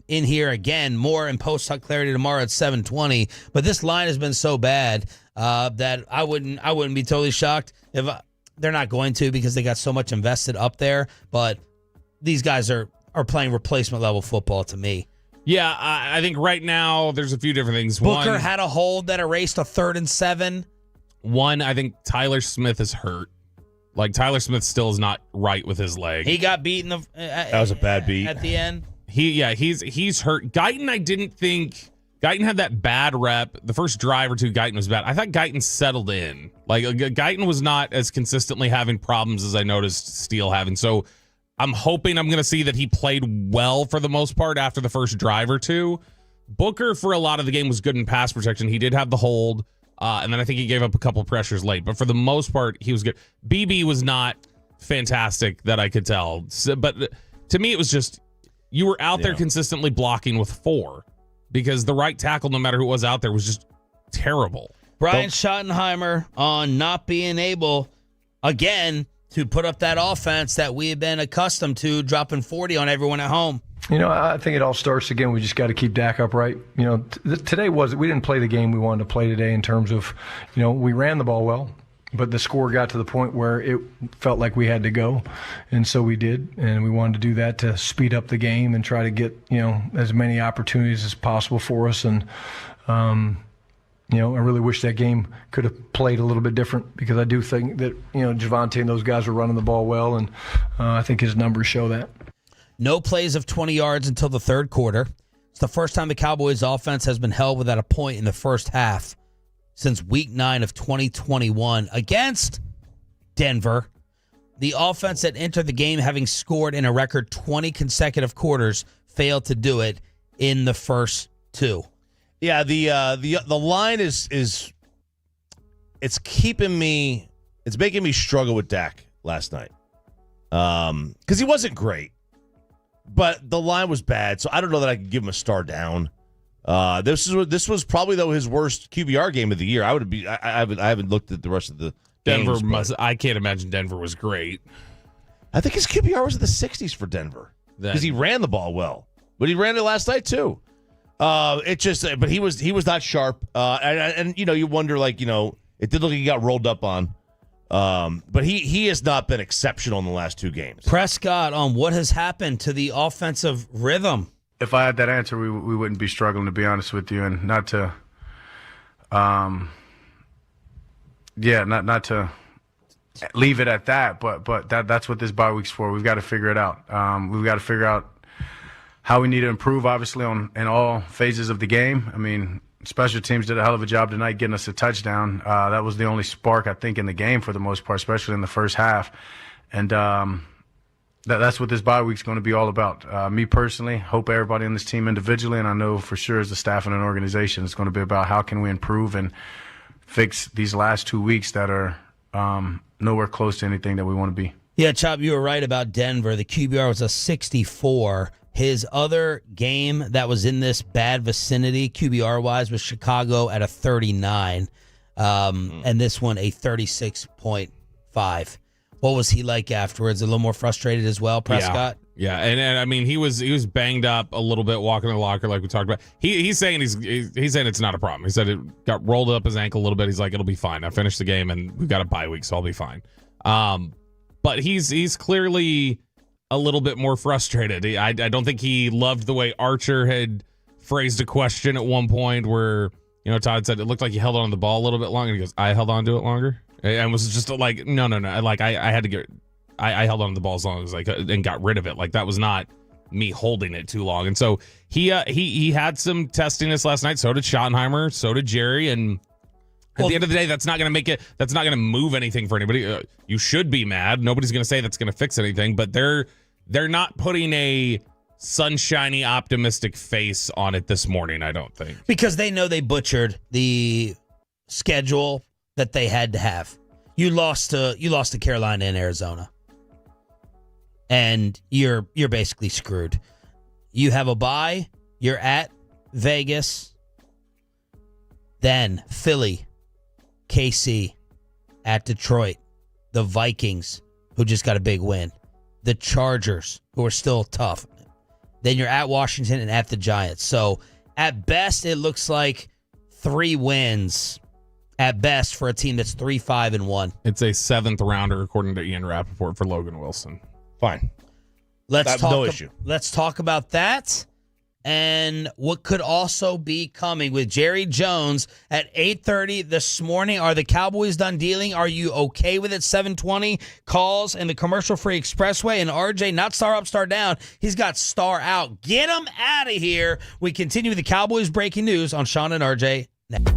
in here again, more in post-huck clarity tomorrow at 7:20. But this line has been so bad that I wouldn't be totally shocked if they're not going to, because they got so much invested up there. But these guys are playing replacement level football to me. Yeah, I think right now there's a few different things. Booker had a hold that erased a 3rd and 7. One, I think Tyler Smith is hurt. Like, Tyler Smith still is not right with his leg. He got beaten. That was a bad beat at the end. He's hurt. Guyton, I didn't think Guyton had that bad rep. The first drive or two, Guyton was bad. I thought Guyton settled in. Like, Guyton was not as consistently having problems as I noticed Steele having. So I'm hoping I'm going to see that he played well for the most part after the first drive or two. Booker, for a lot of the game, was good in pass protection. He did have the hold, and then I think he gave up a couple pressures late. But for the most part, he was good. BB was not fantastic that I could tell. But to me, it was just you were out there consistently blocking with 4, because the right tackle, no matter who was out there, was just terrible. Brian Schottenheimer on not being able, again, to put up that offense that we have been accustomed to, dropping 40 on everyone at home. I think it all starts, again, we just got to keep Dak upright. Today we didn't play the game we wanted to play today in terms of, we ran the ball well, but the score got to the point where it felt like we had to go. And so we did. And we wanted to do that to speed up the game and try to get, as many opportunities as possible for us. And, I really wish that game could have played a little bit different, because I do think that, Javonte and those guys were running the ball well, and I think his numbers show that. No plays of 20 yards until the 3rd quarter. It's the first time the Cowboys offense has been held without a point in the first half since week 9 of 2021 against Denver. The offense that entered the game having scored in a record 20 consecutive quarters failed to do it in the first 2. Yeah, the line is it's making me struggle with Dak last night. Because he wasn't great, but the line was bad, so I don't know that I could give him a star down. This was probably though his worst QBR game of the year. I haven't looked at the rest of the Denver games, I can't imagine Denver was great. I think his QBR was in the 60s for Denver because he ran the ball well, but he ran it last night too. But he was not sharp, and you wonder it did look like he got rolled up on. But he has not been exceptional in the last 2 games. Prescott on what has happened to the offensive rhythm. If I had that answer, we wouldn't be struggling, to be honest with you, and not to, not to leave it at that. But that's what this bye week's for. We've got to figure it out. We've got to figure out how we need to improve, obviously, in all phases of the game. I mean, special teams did a hell of a job tonight getting us a touchdown. That was the only spark, I think, in the game for the most part, especially in the first half. And that's what this bye week's going to be all about. Me personally, hope everybody on this team individually, and I know for sure as the staff and an organization, it's going to be about how can we improve and fix these last 2 weeks that are nowhere close to anything that we want to be. Yeah, Chop, you were right about Denver. The QBR was a 64. His other game that was in this bad vicinity, QBR-wise, was Chicago at a 39, and this one a 36.5. What was he like afterwards? A little more frustrated as well, Prescott? Yeah. And I mean, he was banged up a little bit walking in the locker like we talked about. He's saying he's saying it's not a problem. He said it got rolled up his ankle a little bit. He's like, it'll be fine. I finished the game, and we've got a bye week, so I'll be fine. But he's clearly a little bit more frustrated. I don't think he loved the way Archer had phrased a question at one point where, Todd said it looked like he held on to the ball a little bit longer. And he goes, I held on to it longer. And was just like, no. Like I had to I held on to the ball as long as and got rid of it. Like that was not me holding it too long. And so he had some testiness last night. So did Schottenheimer. So did Jerry. And at the end of the day, that's not going to move anything for anybody. You should be mad. Nobody's going to say that's going to fix anything, but they're not putting a sunshiny, optimistic face on it this morning, I don't think. Because they know they butchered the schedule that they had to have. You lost to Carolina and Arizona. And you're basically screwed. You have a bye, you're at Vegas, then Philly, KC, at Detroit, the Vikings, who just got a big win, the Chargers, who are still tough. Then you're at Washington and at the Giants. So at best, it looks like 3 wins at best for a team that's 3-5-1. It's a 7th rounder, according to Ian Rappaport, for Logan Wilson. Fine. Let's talk about that and what could also be coming with Jerry Jones at 8:30 this morning. Are the Cowboys done dealing? Are you okay with it? 7:20 calls and the commercial-free expressway, and RJ not star up, star down. He's got star out. Get him out of here. We continue with the Cowboys breaking news on Sean and RJ next.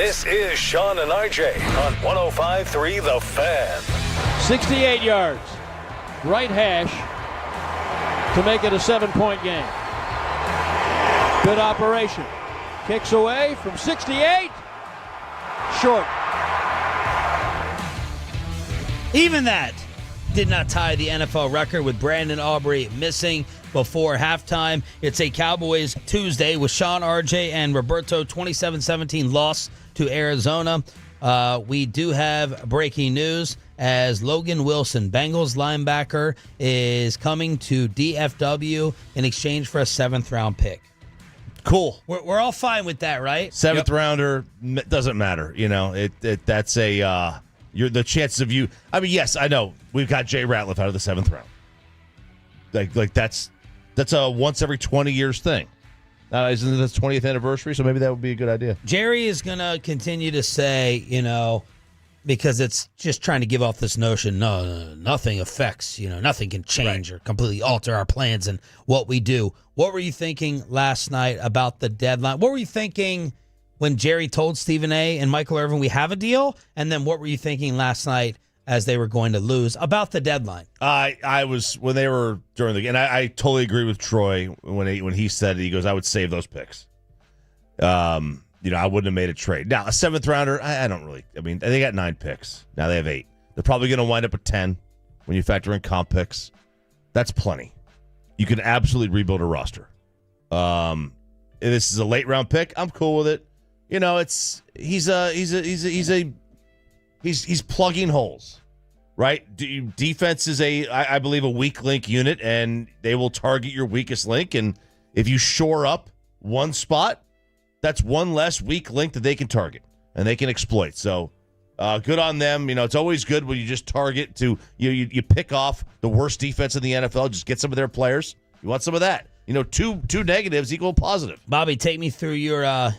This is Sean and RJ on 105.3 The Fan. 68 yards. Right hash to make it a 7-point game. Good operation. Kicks away from 68. Short. Even that did not tie the NFL record with Brandon Aubrey missing before halftime. It's a Cowboys Tuesday with Sean, RJ, and Roberto. 27-17 loss to Arizona. We do have breaking news as Logan Wilson, Bengals linebacker, is coming to DFW in exchange for a 7th-round pick. Cool. We're all fine with that, right? 7th rounder doesn't matter. You know, that's a you're the chances of you. I mean, yes, I know we've got Jay Ratliff out of the 7th round. Like that's a once every 20 years thing. Isn't it the 20th anniversary? So maybe that would be a good idea. Jerry is going to continue to say, because it's just trying to give off this notion, no, nothing affects, nothing can change or completely alter our plans and what we do. What were you thinking last night about the deadline? What were you thinking when Jerry told Stephen A. and Michael Irvin we have a deal? And then what were you thinking last night as they were going to lose about the deadline? I was when they were during the game, and I totally agree with Troy when he said it. He goes, I would save those picks. I wouldn't have made a trade. Now, a 7th rounder, I don't really. I mean, they got 9 picks. Now they have 8. They're probably going to wind up at 10 when you factor in comp picks. That's plenty. You can absolutely rebuild a roster. If this is a late round pick, I'm cool with it. He's plugging holes, right? Defense is I believe a weak link unit, and they will target your weakest link. And if you shore up one spot, that's one less weak link that they can target and they can exploit. So good on them. It's always good when you just target to you pick off the worst defense in the NFL. Just get some of their players. You want some of that. Two negatives equal positive. Bobby, take me through your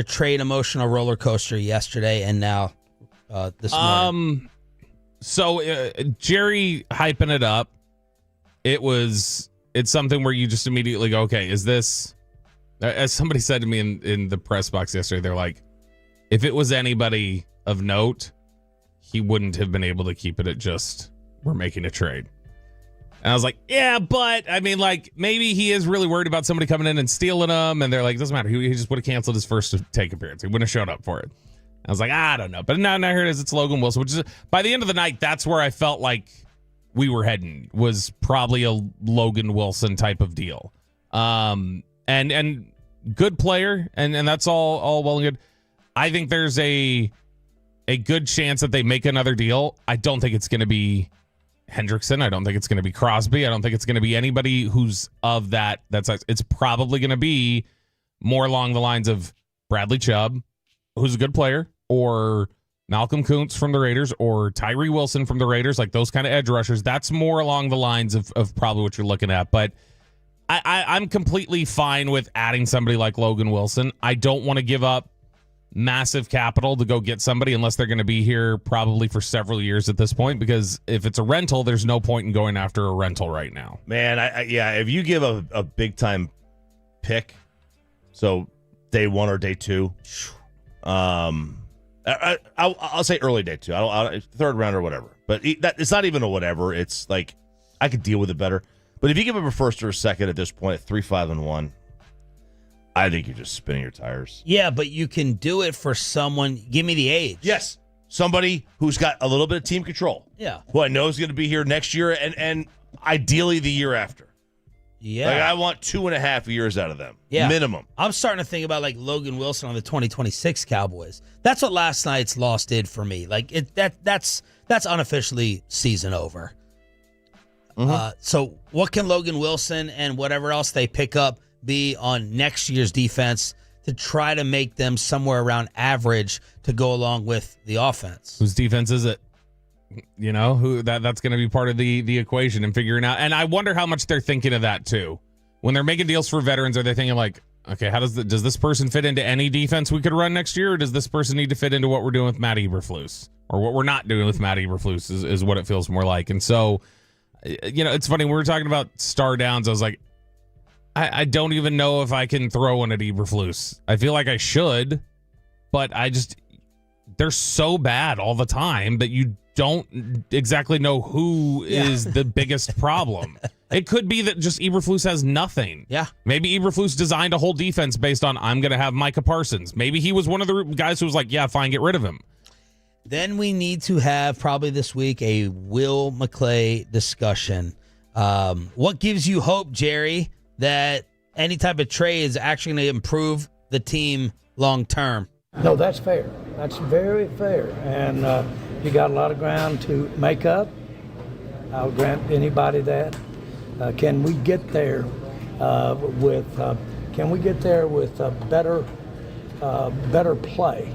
trade emotional roller coaster yesterday and now this morning. So Jerry hyping it up. It's something where you just immediately go, okay, is this, as somebody said to me in the press box yesterday, they're like, if it was anybody of note, he wouldn't have been able to keep it at just, we're making a trade. And I was like, yeah, but I mean, like, maybe he is really worried about somebody coming in and stealing him. And they're like, it doesn't matter. He just would have canceled his first take appearance. He wouldn't have showed up for it. I was like, I don't know. But now here it is. It's Logan Wilson, which is, by the end of the night, that's where I felt like we were heading, was probably a Logan Wilson type of deal. And good player. And that's all well and good. I think there's a good chance that they make another deal. I don't think it's going to be Hendrickson. I don't think it's going to be Crosby. I don't think it's going to be anybody who's of that size. It's probably going to be more along the lines of Bradley Chubb, who's a good player, or Malcolm Kuntz from the Raiders, or Tyree Wilson from the Raiders, like those kind of edge rushers. That's more along the lines of probably what you're looking at. But I'm completely fine with adding somebody like Logan Wilson. I don't want to give up massive capital to go get somebody unless they're going to be here probably for several years at this point, because if it's a rental, there's no point in going after a rental right now. Man, if you give a big time pick, so day one or day two, I'll say early day two, third round or whatever, but it's not even a whatever. It's like I could deal with it better. But if you give him a first or a second at this point at 3-5-1, I think you're just spinning your tires. Yeah, but you can do it for someone. Give me the age. Yes. Somebody who's got a little bit of team control. Yeah. Who I know is going to be here next year and ideally the year after. Yeah. Like I want 2.5 years out of them. Yeah. Minimum. I'm starting to think about like Logan Wilson on the 2026 Cowboys. That's what last night's loss did for me. Like that's unofficially season over. Mm-hmm. So what can Logan Wilson and whatever else they pick up be on next year's defense to try to make them somewhere around average to go along with the offense? Whose defense is it? You know, who that's going to be part of the equation and figuring out. And I wonder how much they're thinking of that too. When they're making deals for veterans, are they thinking like, okay, how does this person fit into any defense we could run next year, or does this person need to fit into what we're doing with Matt Eberflus, or what we're not doing with Matt Eberflus is what it feels more like. And so, you know, it's funny, when we were talking about star downs, I was like, I don't even know if I can throw one at Eberflus. I feel like I should, but they're so bad all the time that you don't exactly know who is the biggest problem. It could be that just Eberflus has nothing. Yeah. Maybe Eberflus designed a whole defense based on, I'm going to have Micah Parsons. Maybe he was one of the guys who was like, yeah, fine, get rid of him. Then we need to have probably this week a Will McClay discussion. What gives you hope, Jerry, that any type of trade is actually going to improve the team long term? No, that's fair. That's very fair. And you got a lot of ground to make up. I'll grant anybody that. Can we get there with better play,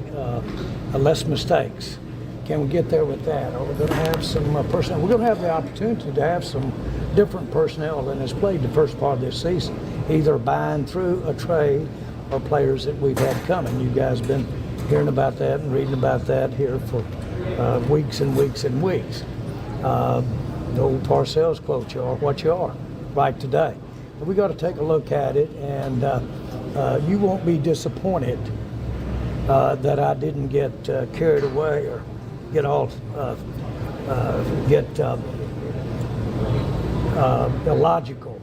less mistakes? Can we get there with that? Are we going to have some personnel? We're going to have the opportunity to have some different personnel than has played the first part of this season, either buying through a trade or players that we've had coming. You guys have been hearing about that and reading about that here for weeks and weeks and weeks. The old Parcells quote, you are what you are, right today. But we got to take a look at it, and you won't be disappointed that I didn't get carried away or get illogical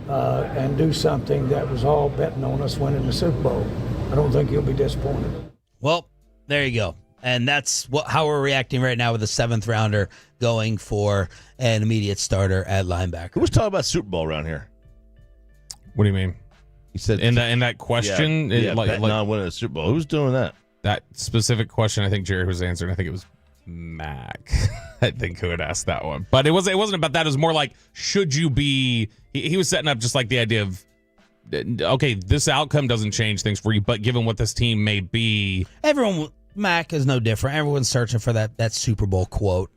and do something that was all betting on us winning the Super Bowl. I don't think you'll be disappointed. Well, there you go. And that's how we're reacting right now with a 7th rounder going for an immediate starter at linebacker. Who was talking about Super Bowl around here? What do you mean? He said in that question, not winning a Super Bowl. Who's doing that? That specific question, I think Jerry was answering. I think it was Mac. I think who had asked that one. But it wasn't about that. It was more like, should you be? He was setting up just like the idea of, okay, this outcome doesn't change things for you, but given what this team may be, Mac is no different. Everyone's searching for that Super Bowl quote.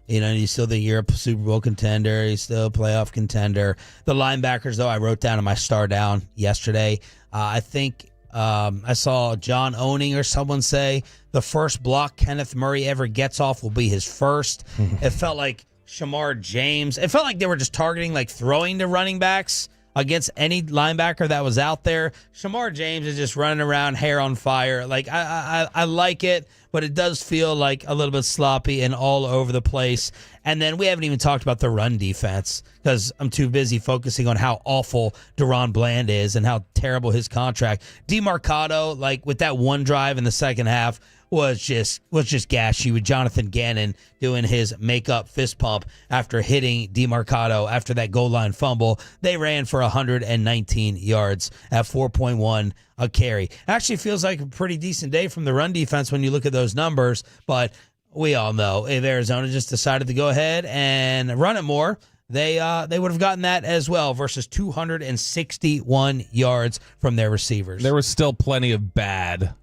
You know, he's still the Europe Super Bowl contender. He's still a playoff contender. The linebackers, though, I wrote down in my star down yesterday. I think I saw John Owning or someone say the first block Kenneth Murray ever gets off will be his first. It felt like Shamar James. It felt like they were just targeting, like throwing to running backs against any linebacker that was out there. Shamar James is just running around, hair on fire. Like I like it, but it does feel like a little bit sloppy and all over the place. And then we haven't even talked about the run defense because I'm too busy focusing on how awful Deron Bland is and how terrible his contract. DeMarcado, like with that one drive in the second half, was just gashy with Jonathan Gannon doing his makeup fist pump after hitting DeMarcado after that goal line fumble. They ran for 119 yards at 4.1 a carry. Actually feels like a pretty decent day from the run defense when you look at those numbers, but we all know if Arizona just decided to go ahead and run it more, they would have gotten that as well versus 261 yards from their receivers. There was still plenty of bad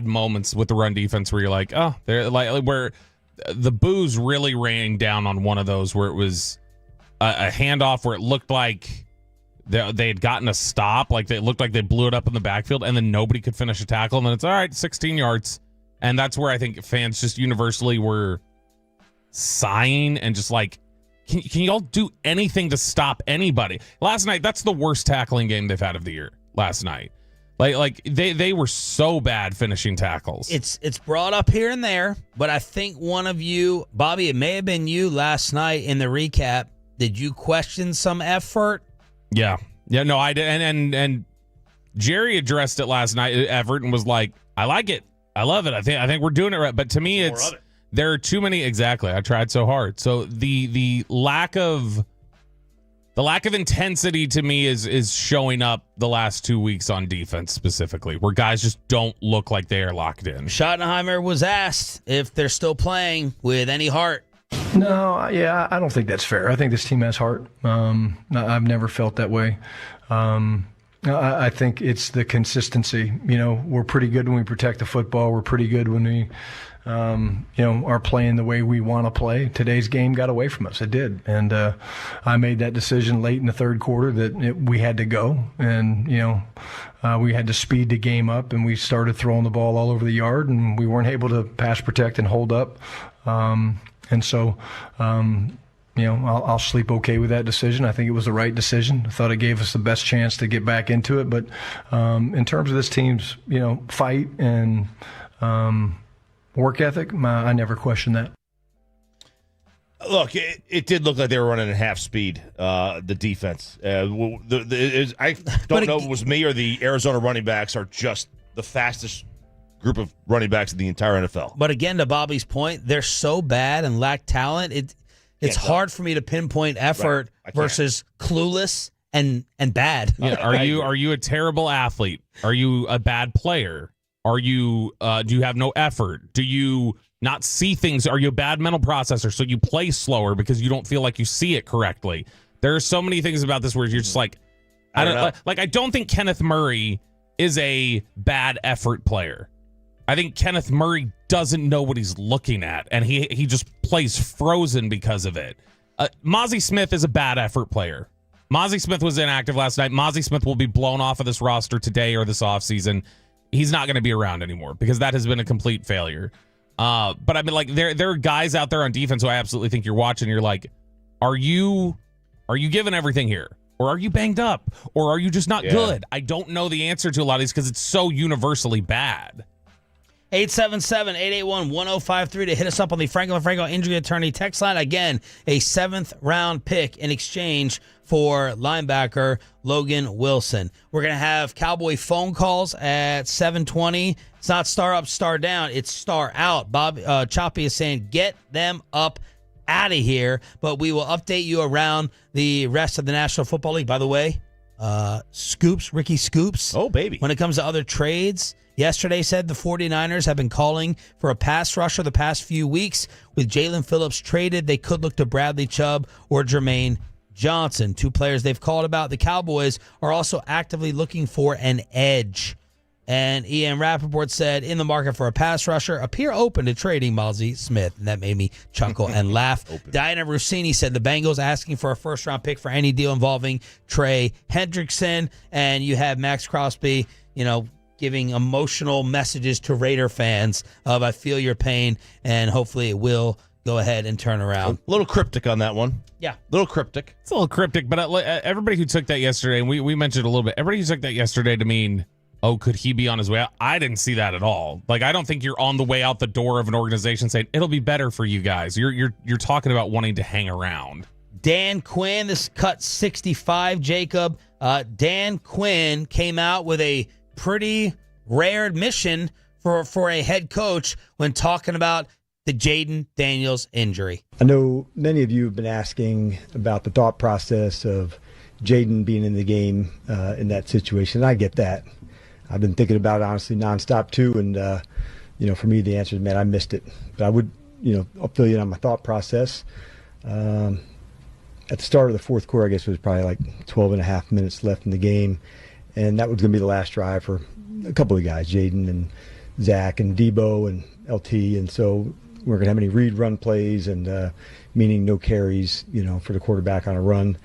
moments with the run defense where you're like, oh, they're like where the boos really raining down on one of those where it was a handoff where it looked like they had gotten a stop, like it looked like they blew it up in the backfield, and then nobody could finish a tackle, and then it's all right, 16 yards, and that's where I think fans just universally were sighing and just like, can y'all do anything to stop anybody? Last night, that's the worst tackling game they've had of the year. Last night, like they were so bad finishing tackles. It's brought up here and there, but I think one of you, Bobby, it may have been you last night in the recap. Did you question some effort? Yeah, no, I did, and Jerry addressed it last night at Everett and was like, I like it, I love it, I think we're doing it right. But to me, it's there are too many. Exactly, I tried so hard. So the lack of intensity to me is showing up the last 2 weeks on defense specifically, where guys just don't look like they are locked in. Schottenheimer was asked if they're still playing with any heart. No, yeah, I don't think that's fair. I think this team has heart. I've never felt that way. I think it's the consistency. We're pretty good when we protect the football. We're pretty good when we, are playing the way we want to play. Today's game got away from us. It did. And I made that decision late in the third quarter that we had to go. And, we had to speed the game up, and we started throwing the ball all over the yard, and we weren't able to pass protect and hold up. And so, I'll sleep okay with that decision. I think it was the right decision. I thought it gave us the best chance to get back into it. But in terms of this team's, fight and work ethic, I never questioned that. Look, it did look like they were running at half speed, the defense. I don't know if it was me or the Arizona running backs are just the fastest group of running backs in the entire NFL. But again, to Bobby's point, they're so bad and lack talent. It's hard for me to pinpoint effort versus clueless and bad. Yeah, are you a terrible athlete? Are you a bad player? Are you do you have no effort? Do you not see things? Are you a bad mental processor? So you play slower because you don't feel like you see it correctly. There are so many things about this where you're just like, I don't think Kenneth Murray is a bad effort player. I think Kenneth Murray doesn't know what he's looking at, and he just plays frozen because of it. Mazy Smith is a bad effort player. Mazy Smith was inactive last night. Mazy Smith will be blown off of this roster today or this offseason. He's not going to be around anymore because that has been a complete failure. But I mean, like, there are guys out there on defense who I absolutely think you're watching. You're like, are you giving everything here? Or are you banged up? Or are you just not good? I don't know the answer to a lot of these because it's so universally bad. 877-881-1053 to hit us up on the Franklin Franco Injury Attorney text line. Again, a 7th-round pick in exchange for linebacker Logan Wilson. We're going to have Cowboy phone calls at 7:20. It's not star up, star down. It's star out. Bob Choppy is saying, get them up out of here. But we will update you around the rest of the National Football League. By the way, Ricky Scoops. Oh, baby. When it comes to other trades, yesterday said the 49ers have been calling for a pass rusher the past few weeks. With Jalen Phillips traded, they could look to Bradley Chubb or Jermaine Johnson, 2 players they've called about. The Cowboys are also actively looking for an edge. And Ian Rappaport said, in the market for a pass rusher, appear open to trading Mazy Smith. And that made me chuckle and laugh. Diana Rossini said the Bengals asking for a first-round pick for any deal involving Trey Hendrickson. And you have Max Crosby, giving emotional messages to Raider fans of I feel your pain, and hopefully it will go ahead and turn around. A little cryptic on that one. Yeah. A little cryptic. It's a little cryptic, but everybody who took that yesterday, and we mentioned it a little bit, everybody who took that yesterday to mean, oh, could he be on his way out? I didn't see that at all. Like, I don't think you're on the way out the door of an organization saying, it'll be better for you guys. You're talking about wanting to hang around. Dan Quinn, this cut 65, Jacob. Dan Quinn came out with a pretty rare admission for a head coach when talking about the Jaden Daniels injury. I know many of you have been asking about the thought process of Jaden being in the game in that situation. I get that. I've been thinking about it, honestly, nonstop too. And, for me, the answer is, man, I missed it. But I would, I'll fill you in on my thought process. At the start of the fourth quarter, I guess it was probably like 12 and a half minutes left in the game. And that was going to be the last drive for a couple of guys, Jaden and Zach and Debo and LT. And so we weren't going to have any read run plays and meaning no carries, for the quarterback on a run.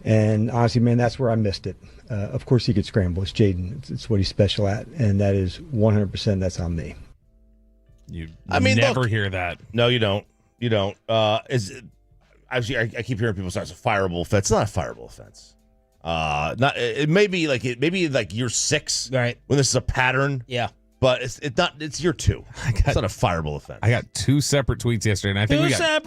And honestly, man, that's where I missed it. Of course he could scramble. It's Jaden. It's what he's special at. And that is 100% that's on me. You never look, hear that. No, you don't. You don't. I keep hearing people say it's a fireable offense. It's not a fireable offense. It may be like year 6, right? When this is a pattern. Yeah. But it's not. It's year 2. It's not a fireable offense. I got 2 separate tweets yesterday, and I think I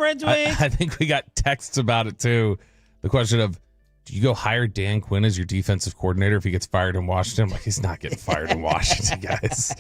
think we got texts about it too. The question of, do you go hire Dan Quinn as your defensive coordinator if he gets fired in Washington? I'm like, he's not getting fired in Washington, guys.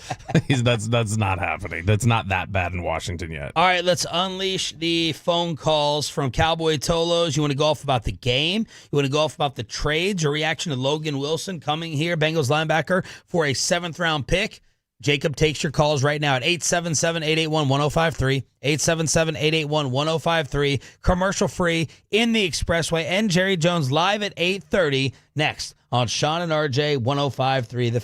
That's not happening. That's not that bad in Washington yet. All right, let's unleash the phone calls from Cowboy Tolos. You want to go off about the game? You want to go off about the trades or reaction to Logan Wilson coming here, Bengals linebacker, for a 7th-round pick? Jacob takes your calls right now at 877-881-1053, 877-881-1053, commercial-free in the Expressway, and Jerry Jones live at 8:30 next on Sean and RJ 105.3 The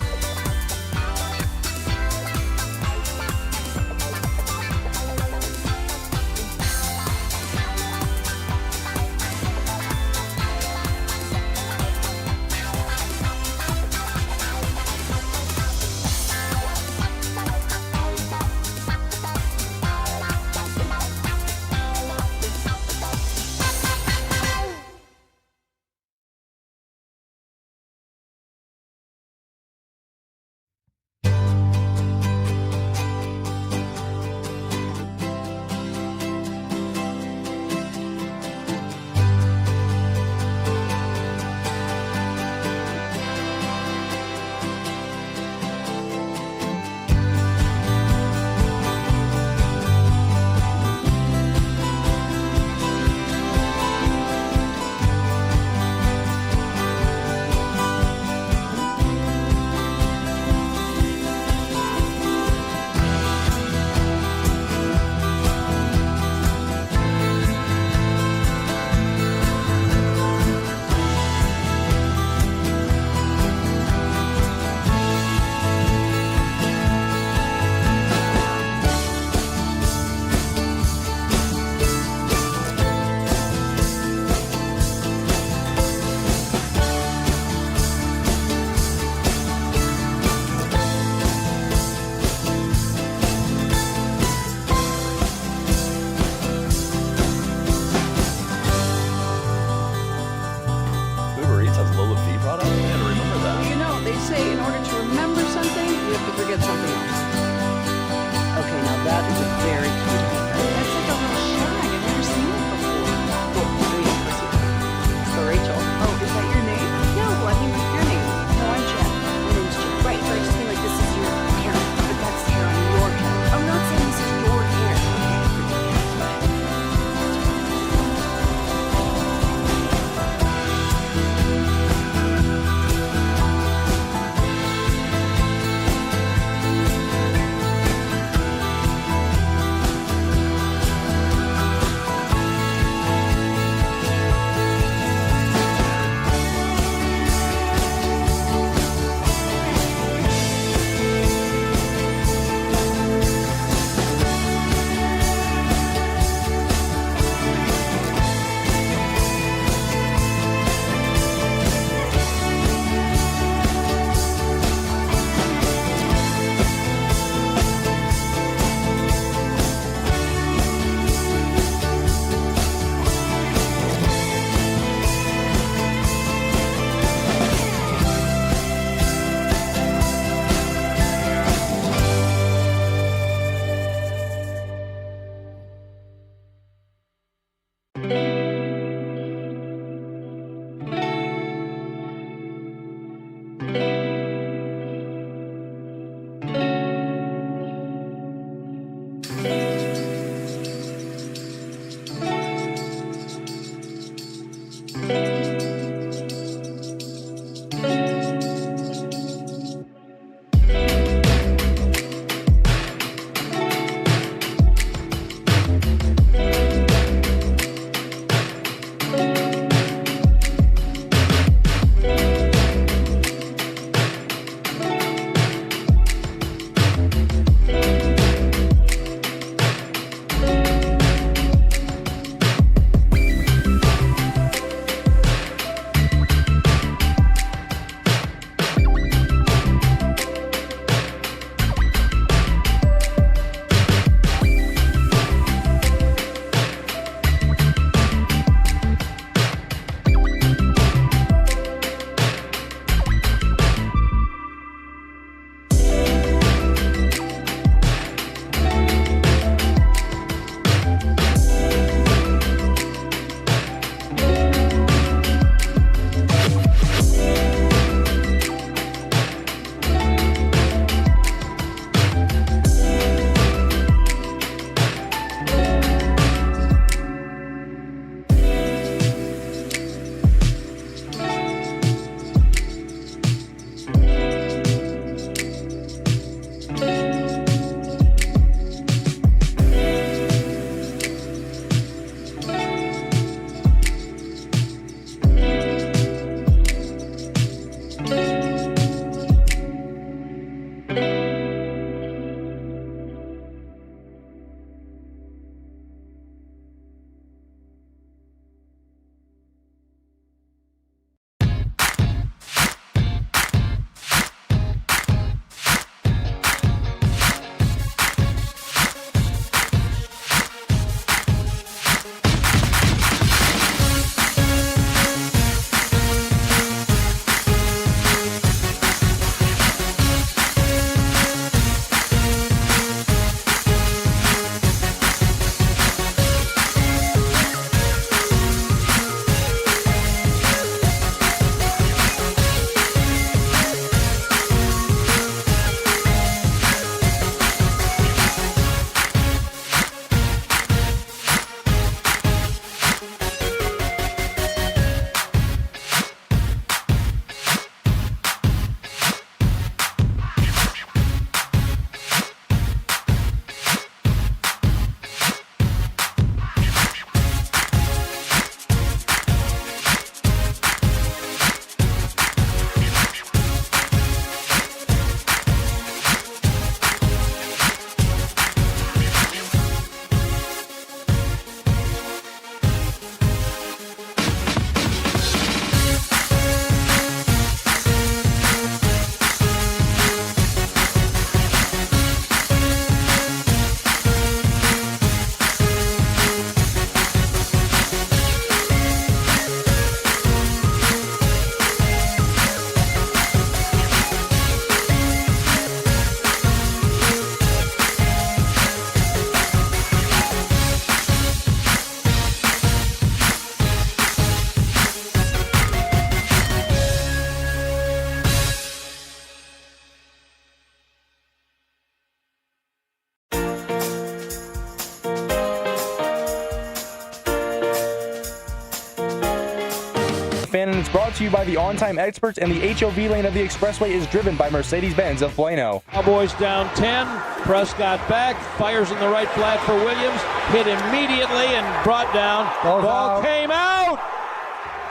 Fan, and it's brought to you by the On-Time Experts, and the HOV lane of the expressway is driven by Mercedes-Benz of Plano. Cowboys down 10. Prescott back, fires in the right flat for Williams, hit immediately and brought down. Ball came out.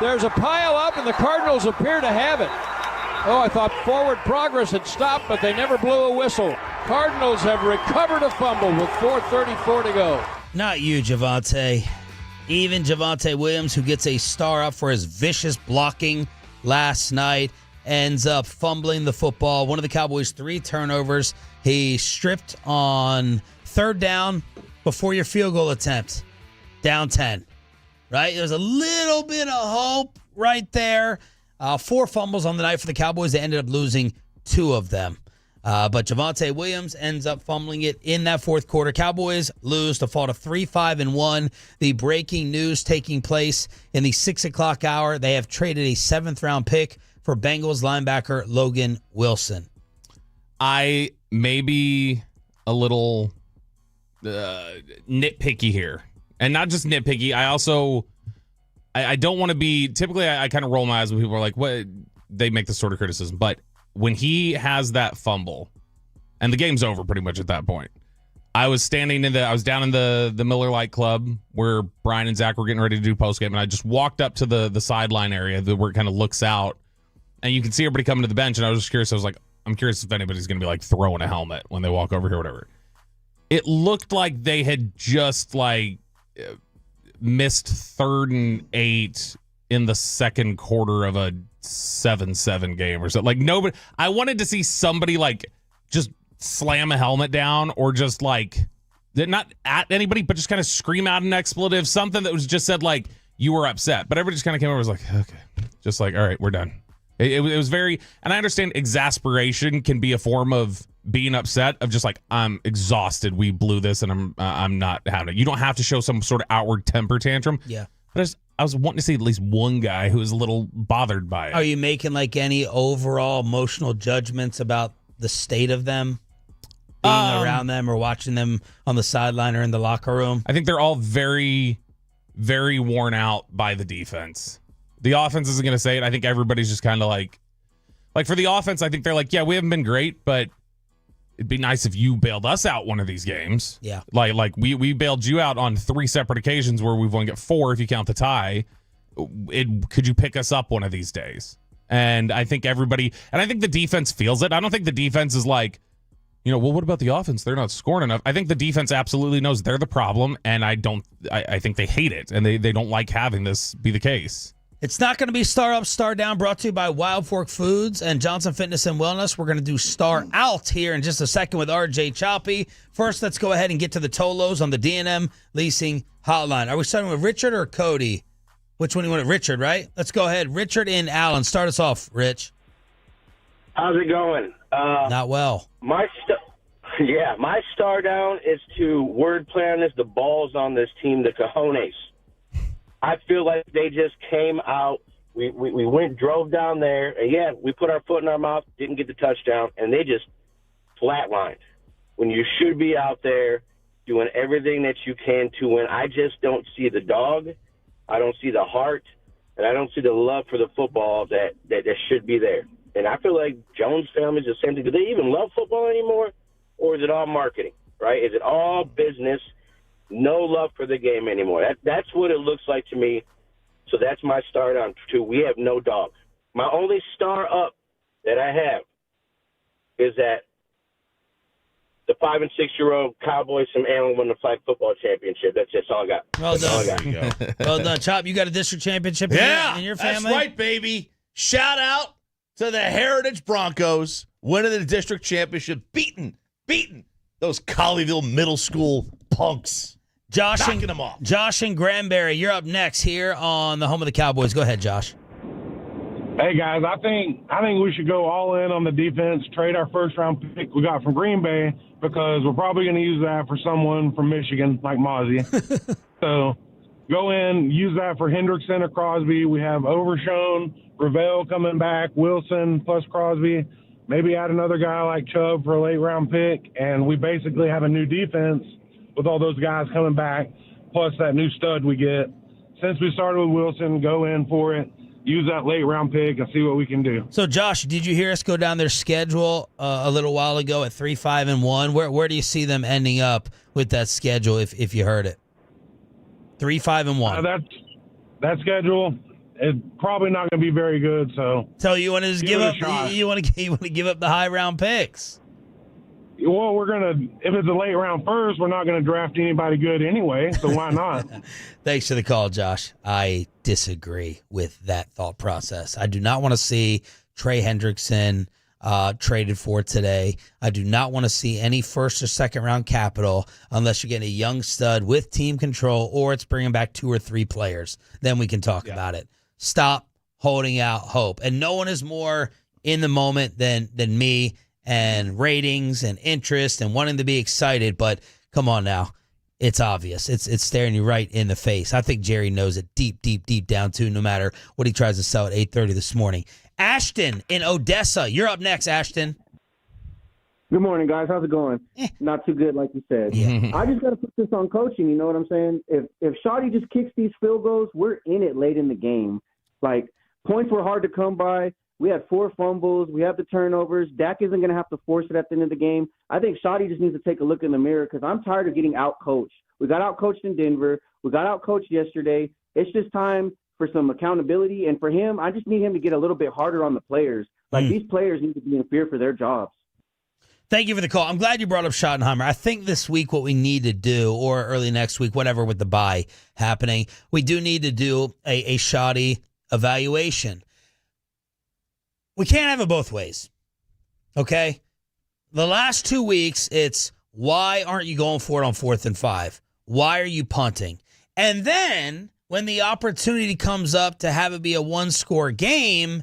There's a pile up, and the Cardinals appear to have it. Oh, I thought forward progress had stopped, but they never blew a whistle. Cardinals have recovered a fumble with 4:34 to go. Not you, Javonte. Even Javonte Williams, who gets a star up for his vicious blocking last night, ends up fumbling the football. One of the Cowboys' 3 turnovers. He stripped on 3rd down before your field goal attempt. Down 10. Right? There's a little bit of hope right there. 4 fumbles on the night for the Cowboys. They ended up losing 2 of them. But Javonte Williams ends up fumbling it in that 4th quarter. Cowboys lose to fall to 3-5-1. The breaking news taking place in the 6 o'clock hour. They have traded a 7th-round pick for Bengals linebacker Logan Wilson. I may be a little nitpicky here. And not just nitpicky. I don't want to be, typically I kind of roll my eyes when people are like, what? They make this sort of criticism. But when he has that fumble, and the game's over pretty much at that point, I was down in the Miller Lite Club where Brian and Zach were getting ready to do postgame, and I just walked up to the sideline area where it kind of looks out, and you can see everybody coming to the bench, and I was just curious. I was like, I'm curious if anybody's going to be like throwing a helmet when they walk over here or whatever. It looked like they had just missed 3rd and 8 in the 2nd quarter of a 7-7 game or something. Like, nobody, I wanted to see somebody just slam a helmet down, or just not at anybody, but just kind of scream out an expletive, something that was just said you were upset. But everybody just kind of came over and was like, okay, just all right, we're done. It was very, and I understand exasperation can be a form of being upset, of just I'm exhausted, we blew this, and I'm not having it. You don't have to show some sort of outward temper tantrum. Yeah. But I was wanting to see at least one guy who was a little bothered by it. Are you making any overall emotional judgments about the state of them, being around them or watching them on the sideline or in the locker room? I think they're all very, very worn out by the defense. The offense isn't going to say it. I think everybody's just kind of like for the offense, I think they're yeah, we haven't been great, but it'd be nice if you bailed us out one of these games. Yeah. Like we bailed you out on 3 separate occasions where we've only got 4 if you count the tie. Could you pick us up one of these days? And I think I think the defense feels it. I don't think the defense is well, what about the offense? They're not scoring enough. I think the defense absolutely knows they're the problem, and I think they hate it, and they don't like having this be the case. It's not going to be Star Up, Star Down, brought to you by Wild Fork Foods and Johnson Fitness and Wellness. We're going to do Star Out here in just a second with RJ Choppy. First, let's go ahead and get to the Tolos on the D&M Leasing Hotline. Are we starting with Richard or Cody? Which one do you want? Richard, right? Let's go ahead. Richard in Allen. Start us off, Rich. How's it going? Not well. My Star Down is to wordplay on this, the balls on this team, the cojones. I feel like they just came out. We drove down there, and we put our foot in our mouth, didn't get the touchdown, and they just flatlined. When you should be out there doing everything that you can to win, I just don't see the dog, I don't see the heart, and I don't see the love for the football that should be there. And I feel like Jones' family's the same thing. Do they even love football anymore, or is it all marketing, right? Is it all business? No love for the game anymore. That's what it looks like to me. So that's my Star Down too. We have no dog. My only Star Up that I have is that the 5- and 6-year-old Cowboys from Allen won the flag football championship. That's just all I got. Well done. Well done, Chop. You got a district championship in your family? That's right, baby. Shout out to the Heritage Broncos winning the district championship, beating those Colleyville Middle School punks. Knocking them off. Josh and Granbury, you're up next here on the home of the Cowboys. Go ahead, Josh. Hey guys, I think we should go all in on the defense, trade our 1st-round pick we got from Green Bay, because we're probably going to use that for someone from Michigan like Mazy. So go in, use that for Hendrickson or Crosby. We have Overshone, Ravel coming back, Wilson plus Crosby. Maybe add another guy like Chubb for a late-round pick, and we basically have a new defense with all those guys coming back, plus that new stud we get. Since we started with Wilson, go in for it. use that late round pick and see what we can do. So, Josh, did you hear us go down their schedule a little while ago at 3-5-1? Where do you see them ending up with that schedule? If you heard it, 3-5-1. That schedule is probably not going to be very good. So you want to just give up? You want to give up the high round picks? Well, if it's a late round first, we're not going to draft anybody good anyway, so why not? Thanks for the call, Josh. I disagree with that thought process. I do not want to see Trey Hendrickson traded for today. I do not want to see any first or second round capital unless you're getting a young stud with team control or it's bringing back 2 or 3 players. Then we can talk about it. Stop holding out hope. And no one is more in the moment than me and ratings and interest and wanting to be excited. But come on now. It's obvious. It's staring you right in the face. I think Jerry knows it deep, deep, deep down, too, no matter what he tries to sell at 8:30 this morning. Ashton in Odessa. You're up next, Ashton. Good morning, guys. How's it going? Not too good, like you said. I just got to put this on coaching. You know what I'm saying? If Shotti just kicks these field goals, we're in it late in the game. Like, points were hard to come by. We had 4 fumbles. We have the turnovers. Dak isn't going to have to force it at the end of the game. I think Shotti just needs to take a look in the mirror because I'm tired of getting out-coached. We got out-coached in Denver. We got out-coached yesterday. It's just time for some accountability. And for him, I just need him to get a little bit harder on the players. Like, these players need to be in fear for their jobs. Thank you for the call. I'm glad you brought up Schottenheimer. I think this week what we need to do, or early next week, whatever with the bye happening, we do need to do a Shotti evaluation. We can't have it both ways, okay? The last 2 weeks, it's why aren't you going for it on 4th and 5? Why are you punting? And then when the opportunity comes up to have it be a 1-score game,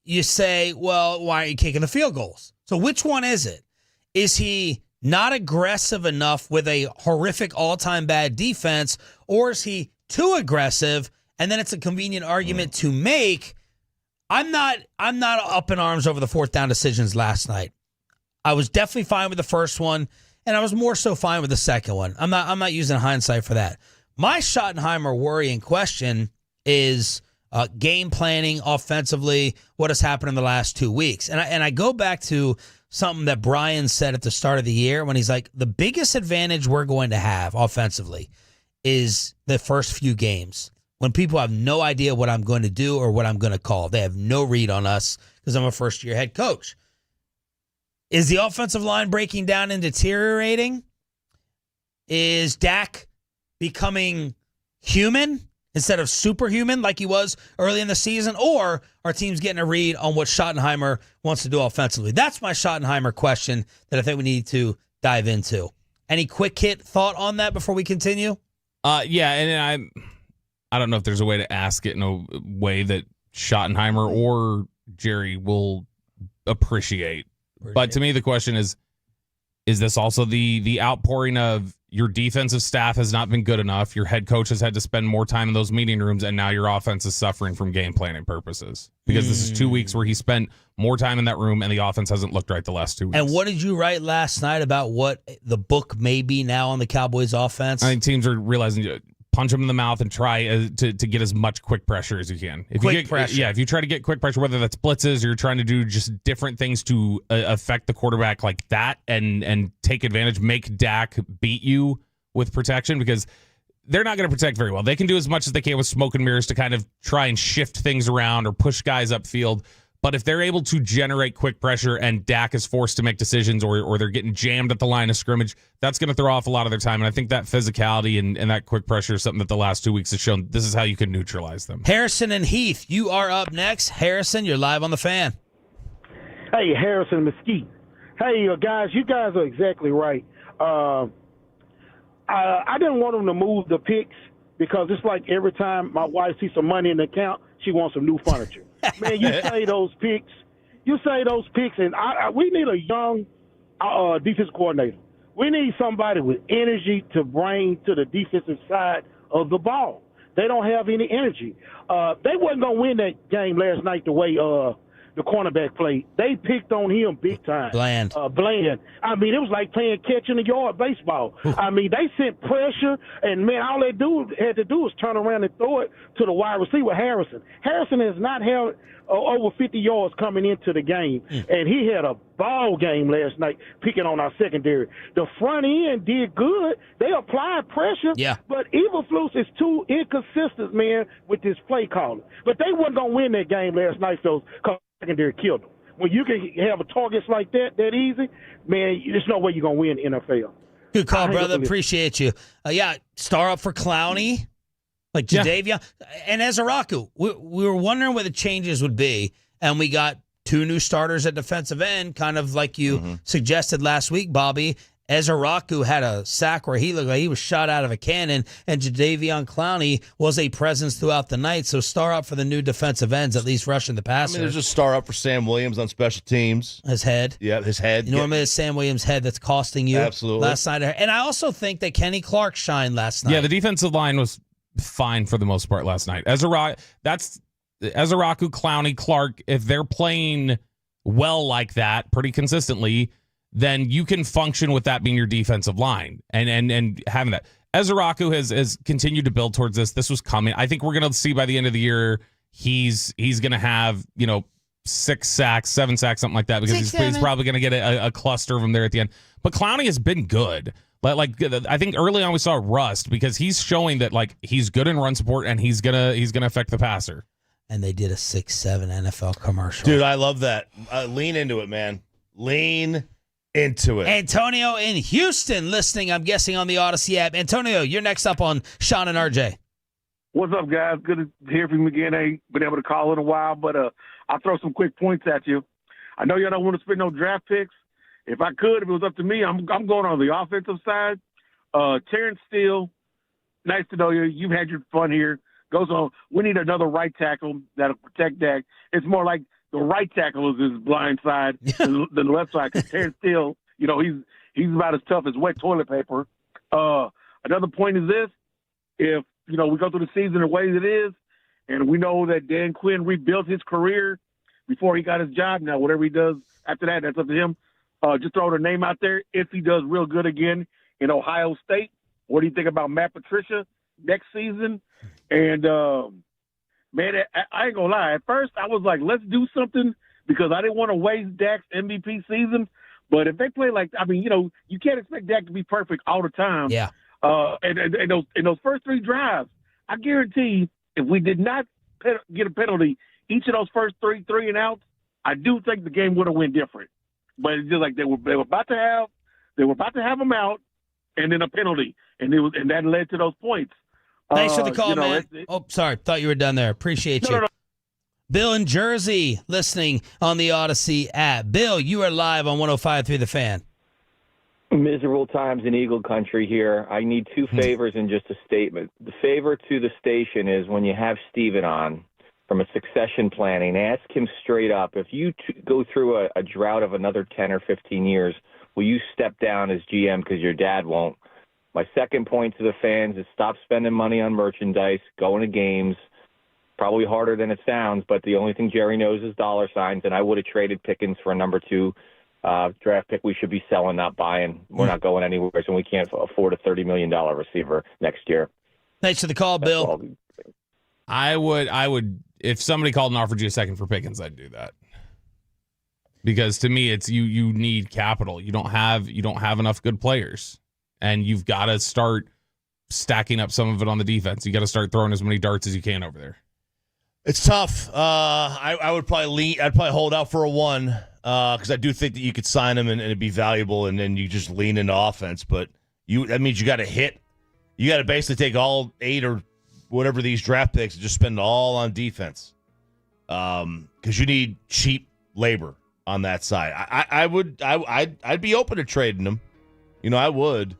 you say, well, why aren't you kicking the field goals? So which one is it? Is he not aggressive enough with a horrific all-time bad defense, or is he too aggressive, and then it's a convenient argument to make? I'm not up in arms over the 4th down decisions last night. I was definitely fine with the first one, and I was more so fine with the second one. I'm not using hindsight for that. My Schottenheimer worry and question is game planning offensively, what has happened in the last 2 weeks. And I go back to something that Brian said at the start of the year when he's like, the biggest advantage we're going to have offensively is the first few games, when people have no idea what I'm going to do or what I'm going to call. They have no read on us because I'm a first-year head coach. Is the offensive line breaking down and deteriorating? Is Dak becoming human instead of superhuman like he was early in the season? Or are teams getting a read on what Schottenheimer wants to do offensively? That's my Schottenheimer question that I think we need to dive into. Any quick hit thought on that before we continue? Yeah, and I don't know if there's a way to ask it in a way that Schottenheimer or Jerry will appreciate. But to me, the question is this also the outpouring of your defensive staff has not been good enough, your head coach has had to spend more time in those meeting rooms, and now your offense is suffering from game planning purposes? Because this is 2 weeks where he spent more time in that room, and the offense hasn't looked right the last 2 weeks. And what did you write last night about what the book may be now on the Cowboys offense? I think teams are realizing punch them in the mouth and try to get as much quick pressure as you can. If you try to get quick pressure, whether that's blitzes or you're trying to do just different things to affect the quarterback like that and take advantage, make Dak beat you with protection, because they're not going to protect very well. They can do as much as they can with smoke and mirrors to kind of try and shift things around or push guys upfield. But if they're able to generate quick pressure and Dak is forced to make decisions or they're getting jammed at the line of scrimmage, that's going to throw off a lot of their time. And I think that physicality and that quick pressure is something that the last 2 weeks has shown. This is how you can neutralize them. Harrison and Heath, you are up next. Harrison, you're live on the Fan. Hey, Harrison Mesquite. Hey, guys, you guys are exactly right. I didn't want them to move the picks because it's like every time my wife sees some money in the account, she wants some new furniture. Man, you say those picks, and we need a young defense coordinator. We need somebody with energy to bring to the defensive side of the ball. They don't have any energy. They wasn't going to win that game last night the way the cornerback played. They picked on him big time. Bland. Bland. I mean, it was like playing catch in the yard baseball. I mean, they sent pressure, and, man, all they had to do was turn around and throw it to the wide receiver, Harrison. Harrison has not held over 50 yards coming into the game, and he had a ball game last night picking on our secondary. The front end did good. They applied pressure, but Eberflus is too inconsistent, man, with this play calling. But they wasn't going to win that game last night, fellas, because the secondary killed them. When you can have targets like that easy, man, there's no way you're going to win in the NFL. Good call, brother. Appreciate you. Star up for Clowney. Like Jadeveon and Ezeraku. We were wondering what the changes would be, and we got two new starters at defensive end, kind of like you suggested last week, Bobby. Ezeraku had a sack where he looked like he was shot out of a cannon, and Jadeveon Clowney was a presence throughout the night. So star up for the new defensive ends, at least rushing the passer. I mean, there's a star up for Sam Williams on special teams. His head. Yeah, his head. Normally it's Sam Williams' head that's costing you. Absolutely. Last night. And I also think that Kenny Clark shined last night. Yeah, the defensive line was fine for the most part last night. Ezeraku, Clowney, Clark, if they're playing well like that pretty consistently, then you can function with that being your defensive line and having that. Ezeraku has continued to build towards this. This was coming. I think we're going to see by the end of the year he's going to have 6 sacks, 7 sacks, something like that, because he's probably going to get a cluster of them there at the end. But Clowney has been good. Like I think early on we saw rust because he's showing that like he's good in run support and he's gonna affect the passer. And they did a 6-7 NFL commercial. Dude, I love that. Lean into it, man. Lean into it. Antonio in Houston listening, I'm guessing, on the Odyssey app. Antonio, you're next up on Sean and RJ. What's up, guys? Good to hear from you again. I ain't been able to call in a while, but I'll throw some quick points at you. I know y'all don't want to spend no draft picks. If I could, if it was up to me, I'm going on the offensive side. Terrence Steele, nice to know you. You've had your fun here. Goes on. We need another right tackle that'll protect Dak. It's more like the right tackle is his blind side than the left side. Because Terrence Steele, he's about as tough as wet toilet paper. Another point is this: if we go through the season the way it is, and we know that Dan Quinn rebuilt his career before he got his job. Now, whatever he does after that, that's up to him. Just throw their name out there. If he does real good again in Ohio State, what do you think about Matt Patricia next season? And, man, I ain't going to lie. At first, I was like, let's do something because I didn't want to waste Dak's MVP season. But if they play you can't expect Dak to be perfect all the time. Yeah. And those first 3 drives, I guarantee if we did not get a penalty each of those first 3 and outs, I do think the game would have went different. But it's just like they were about to have them out, and then a penalty, and that led to those points. Thanks for the call, man. Sorry, thought you were done there. Appreciate you. No. Bill in Jersey listening on the Odyssey app. Bill, you are live on 105.3 The Fan. Miserable times in Eagle Country here. I need 2 favors and just a statement. The favor to the station is when you have Steven on, from a succession planning, ask him straight up, if you go through a drought of another 10 or 15 years, will you step down as GM because your dad won't? My second point to the fans is stop spending money on merchandise, going to games. Probably harder than it sounds, but the only thing Jerry knows is dollar signs, and I would have traded Pickens for a number 2 draft pick. We should be selling, not buying. We're not going anywhere, so we can't afford a $30 million receiver next year. Thanks for the call, Bill. I would, if somebody called and offered you a second for Pickens, I'd do that. Because to me, it's you need capital. You don't have enough good players, and you've got to start stacking up some of it on the defense. You got to start throwing as many darts as you can over there. It's tough. I'd probably hold out for a 1 because I do think that you could sign him and it'd be valuable, and then you just lean into offense. But that means you got to hit. You got to basically take all 8 or whatever these draft picks and just spend it all on defense, because you need cheap labor on that side. I'd be open to trading them, I would,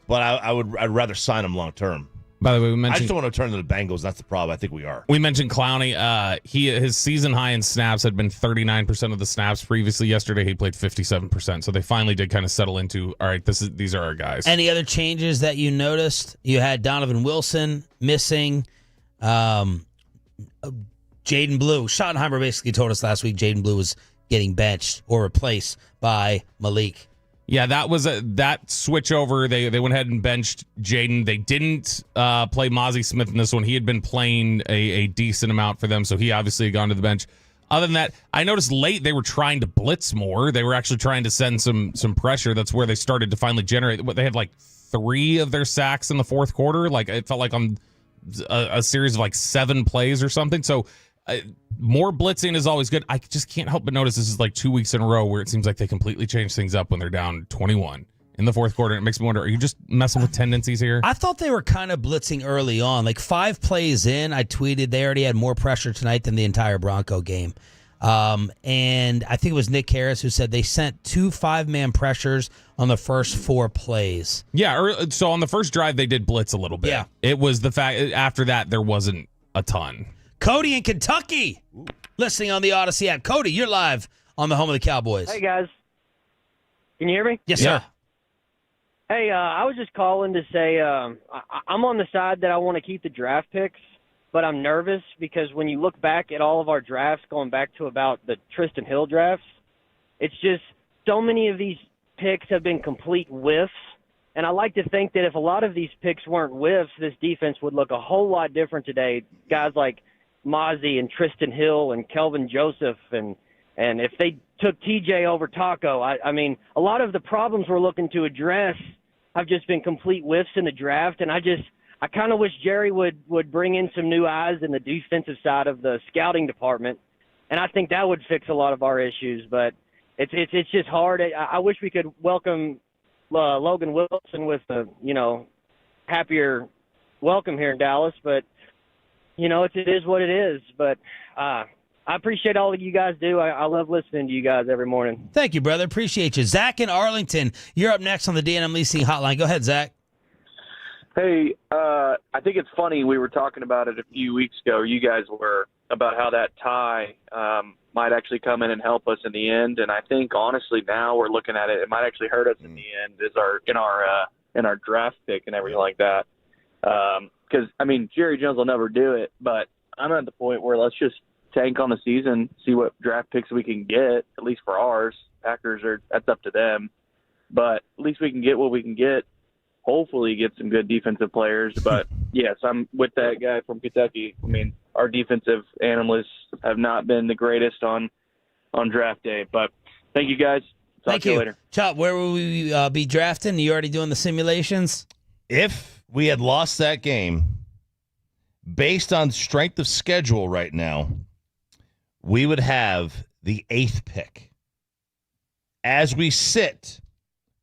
but I'd rather sign them long term. By the way, I just don't want to turn to the Bengals. That's the problem. I think we are. We mentioned Clowney. His season high in snaps had been 39% of the snaps previously. Yesterday, he played 57%. So they finally did kind of settle into, all right, these are our guys. Any other changes that you noticed? You had Donovan Wilson missing. Jaden Blue. Schottenheimer basically told us last week Jaden Blue was getting benched or replaced by Malik. Yeah, that was that switch over. They went ahead and benched Jaden. They didn't play Mazy Smith in this one. He had been playing a decent amount for them, so he obviously had gone to the bench. Other than that, I noticed late they were trying to blitz more. They were actually trying to send some pressure. That's where they started to finally generate. They had like 3 of their sacks in the fourth quarter. Like it felt like on a series of like 7 plays or something. So more blitzing is always good. I just can't help but notice this is like 2 weeks in a row where it seems like they completely change things up when they're down 21 in the fourth quarter. It makes me wonder, are you just messing with tendencies here? I thought they were kind of blitzing early on. Like 5 plays in, I tweeted they already had more pressure tonight than the entire Bronco game. And I think it was Nick Harris who said they sent 2 5-man pressures on the first 4 plays. Yeah, so on the first drive they did blitz a little bit. Yeah. It was the fact after that there wasn't a ton. Cody in Kentucky, listening on the Odyssey app. Cody, you're live on the home of the Cowboys. Hey, guys. Can you hear me? Yes, sir. Hey, I was just calling to say I'm on the side that I want to keep the draft picks, but I'm nervous because when you look back at all of our drafts going back to about the Tristan Hill drafts, it's just so many of these picks have been complete whiffs. And I like to think that if a lot of these picks weren't whiffs, this defense would look a whole lot different today. Guys like Mazy and Tristan Hill and Kelvin Joseph and if they took TJ over Taco, I mean, a lot of the problems we're looking to address have just been complete whiffs in the draft, and I kind of wish Jerry would bring in some new eyes in the defensive side of the scouting department, and I think that would fix a lot of our issues. But it's just hard. I wish we could welcome Logan Wilson with a happier welcome here in Dallas, but it is what it is. But I appreciate all that you guys do. I love listening to you guys every morning. Thank you, brother. Appreciate you. Zach in Arlington, you're up next on the D&M Leasing Hotline. Go ahead, Zach. Hey, I think it's funny. We were talking about it a few weeks ago. You guys were about how that tie might actually come in and help us in the end. And I think honestly now we're looking at it. It might actually hurt us in the end in our draft pick and everything like that. Because I mean Jerry Jones will never do it, but I'm at the point where let's just tank on the season, see what draft picks we can get. At least for ours, Packers that's up to them. But at least we can get what we can get. Hopefully get some good defensive players. But, yes, I'm with that guy from Kentucky. I mean, our defensive analysts have not been the greatest on draft day. But thank you, guys. Talk to you later. Chop, where will we be drafting? You already doing the simulations? If we had lost that game, based on strength of schedule right now, we would have the 8th pick. As we sit,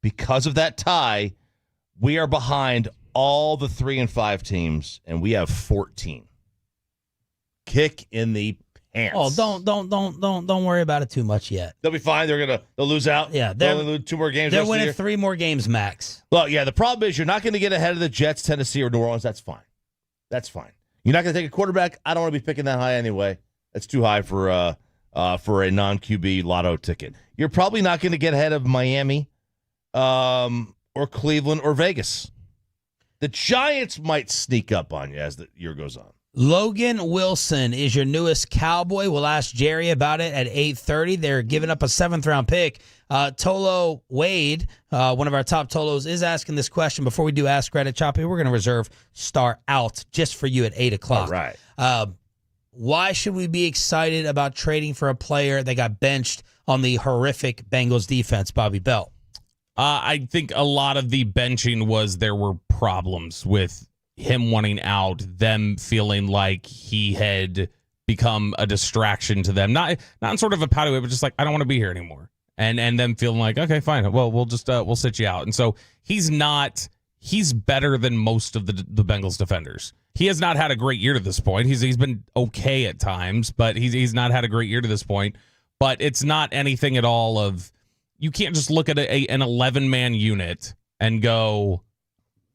because of that tie, we are behind all the 3 and 5 teams, and we have 14. Kick in the pants. Oh, don't worry about it too much yet. They'll be fine. They'll lose out. Yeah, they'll only lose 2 more games. They're winning 3 more games max. Well, yeah. The problem is you're not going to get ahead of the Jets, Tennessee, or New Orleans. That's fine. That's fine. You're not going to take a quarterback. I don't want to be picking that high anyway. That's too high for a non-QB lotto ticket. You're probably not going to get ahead of Miami, or Cleveland, or Vegas. The Giants might sneak up on you as the year goes on. Logan Wilson is your newest Cowboy. We'll ask Jerry about it at 8:30. They're giving up a 7th-round pick. Tolo Wade, one of our top Tolos, is asking this question. Before we do Ask Reddit, Choppy, we're going to reserve Star Out just for you at 8 o'clock. All right. Why should we be excited about trading for a player that got benched on the horrific Bengals defense, Bobby Belt? I think a lot of the benching was there were problems with him wanting out, them feeling like he had become a distraction to them. Not in sort of a pouty way, but just like, I don't want to be here anymore. And them feeling like, okay, fine. Well, we'll just we'll sit you out. And so he's better than most of the Bengals defenders. He has not had a great year to this point. He's been okay at times, but he's not had a great year to this point. But it's not anything at all of, you can't just look at an 11-man unit and go,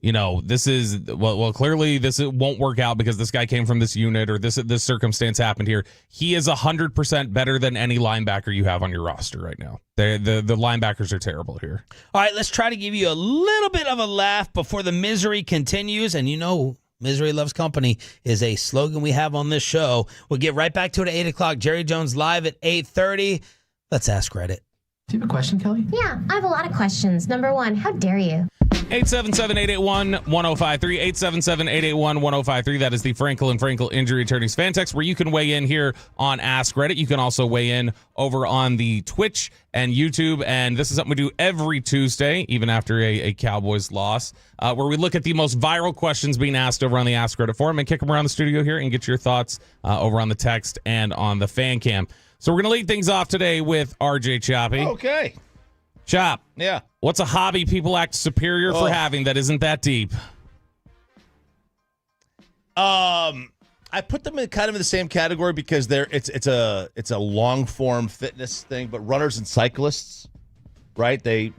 this is, well, clearly this won't work out because this guy came from this unit or this circumstance happened here. He is 100% better than any linebacker you have on your roster right now. The linebackers are terrible here. All right, let's try to give you a little bit of a laugh before the misery continues. And Misery loves company is a slogan we have on this show. We'll get right back to it at 8 o'clock. Jerry Jones live at 8:30. Let's ask Reddit. Do you have a question, Kelly? Yeah, I have a lot of questions. Number one, how dare you? 877-881-1053, 877-881-1053. That is the Frankel and Frankel Injury Attorneys fan text, where you can weigh in here on Ask Reddit. You can also weigh in over on the Twitch and YouTube, and this is something we do every Tuesday, even after a Cowboys loss, where we look at the most viral questions being asked over on the Ask Reddit forum and kick them around the studio here and get your thoughts over on the text and on the fan cam. So we're going to lead things off today with RJ Choppy. Okay. Chop. Yeah. What's a hobby people act superior for having that isn't that deep? I put them in kind of in the same category because it's a long form fitness thing, but runners and cyclists, right? I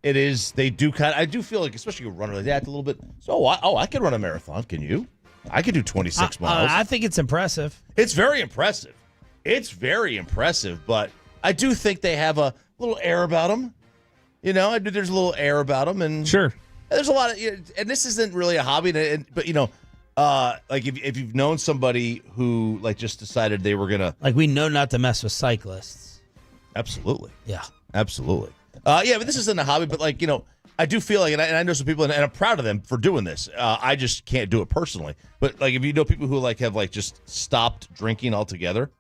do feel like, especially a runner, they act a little bit. So I could run a marathon. Can you? I could do 26 miles. I think it's impressive. It's very impressive. But I do think they have a little air about them. You know, there's a little air about them, and sure, there's a lot of. And this isn't really a hobby, but you know, like if you've known somebody who like just decided they were gonna, like, we know not to mess with cyclists. Absolutely, yeah, absolutely, yeah. But this isn't a hobby, but like, you know, I do feel like, and I know some people, and I'm proud of them for doing this. I just can't do it personally, but like if you know people who like have like just stopped drinking altogether.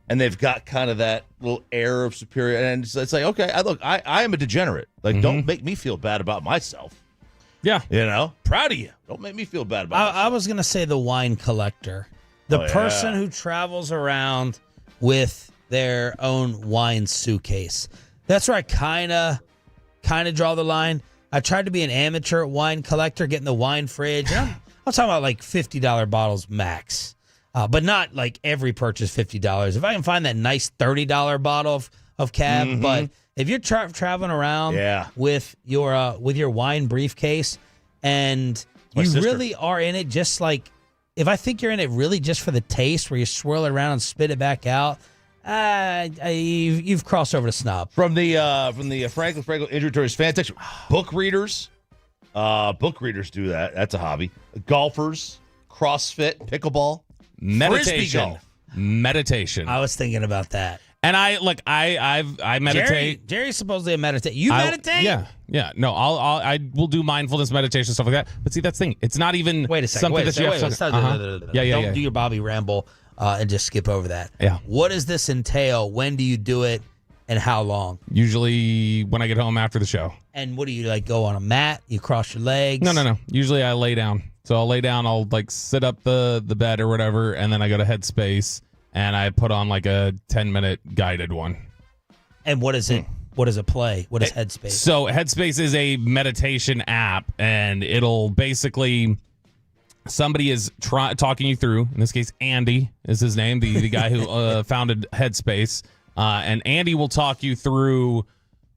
And they've got kind of that little air of superior. And it's like, okay, I am a degenerate. Like, don't make me feel bad about myself. Yeah. You know, proud of you. Don't make me feel bad about myself. I was going to say the wine collector. The person who travels around with their own wine suitcase. That's where I kind of draw the line. I tried to be an amateur wine collector, getting the wine fridge. I'm talking about like $50 bottles max. But not like every purchase $50. If I can find that nice $30 bottle of cab, but if you're traveling around with your wine briefcase and really are in it just like, if I think you're in it really just for the taste, where you swirl it around and spit it back out, you've crossed over to snob. From the Frankel Injury Attorneys fan text, book readers do that. That's a hobby. Golfers, CrossFit, pickleball. Meditation. I was thinking about that. And I meditate. Jerry's supposedly a meditator. You meditate? Yeah. No, I will do mindfulness meditation, stuff like that. But see, that's the thing. It's not even something that you have to. Don't do your Bobby Ramble and just skip over that. Yeah. What does this entail? When do you do it? And how long? Usually when I get home after the show. And what do you like? Go on a mat? You cross your legs? No. Usually I lay down. So I'll lay down, I'll like sit up the bed or whatever, and then I go to Headspace and I put on like a 10-minute guided one. And what is it? What does it play? What is Headspace? So Headspace is a meditation app, and it'll basically, somebody is talking you through, in this case Andy is his name, the guy who founded Headspace, and Andy will talk you through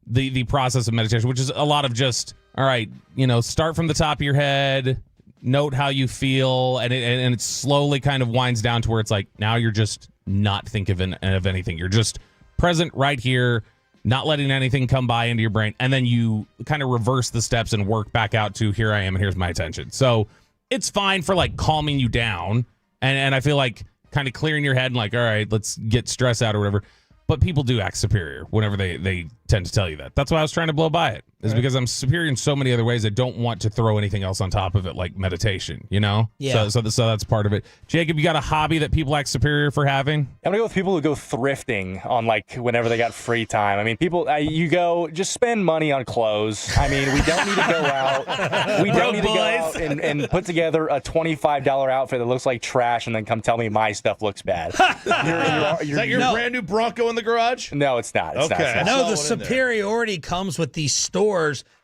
the process of meditation, which is a lot of just, all right, you know, start from the top of your head, note how you feel, and it slowly kind of winds down to where it's like, now you're just not thinking of anything. You're just present right here, not letting anything come by into your brain. And then you kind of reverse the steps and work back out to, here I am and here's my attention. So it's fine for like calming you down. And I feel like kind of clearing your head and like, all right, let's get stress out or whatever. But people do act superior whenever they tend to tell you that. That's why I was trying to blow by it. Is because I'm superior in so many other ways. I don't want to throw anything else on top of it, like meditation, you know? Yeah. So that's part of it. Jacob, you got a hobby that people act superior for having? I'm going to go with people who go thrifting on, like, whenever they got free time. I mean, people, you go, just spend money on clothes. I mean, we don't need to go out. We don't need to go out and put together a $25 outfit that looks like trash and then come tell me my stuff looks bad. Is that your brand new Bronco in the garage? No, it's not. It's not. No, the superiority comes with these stores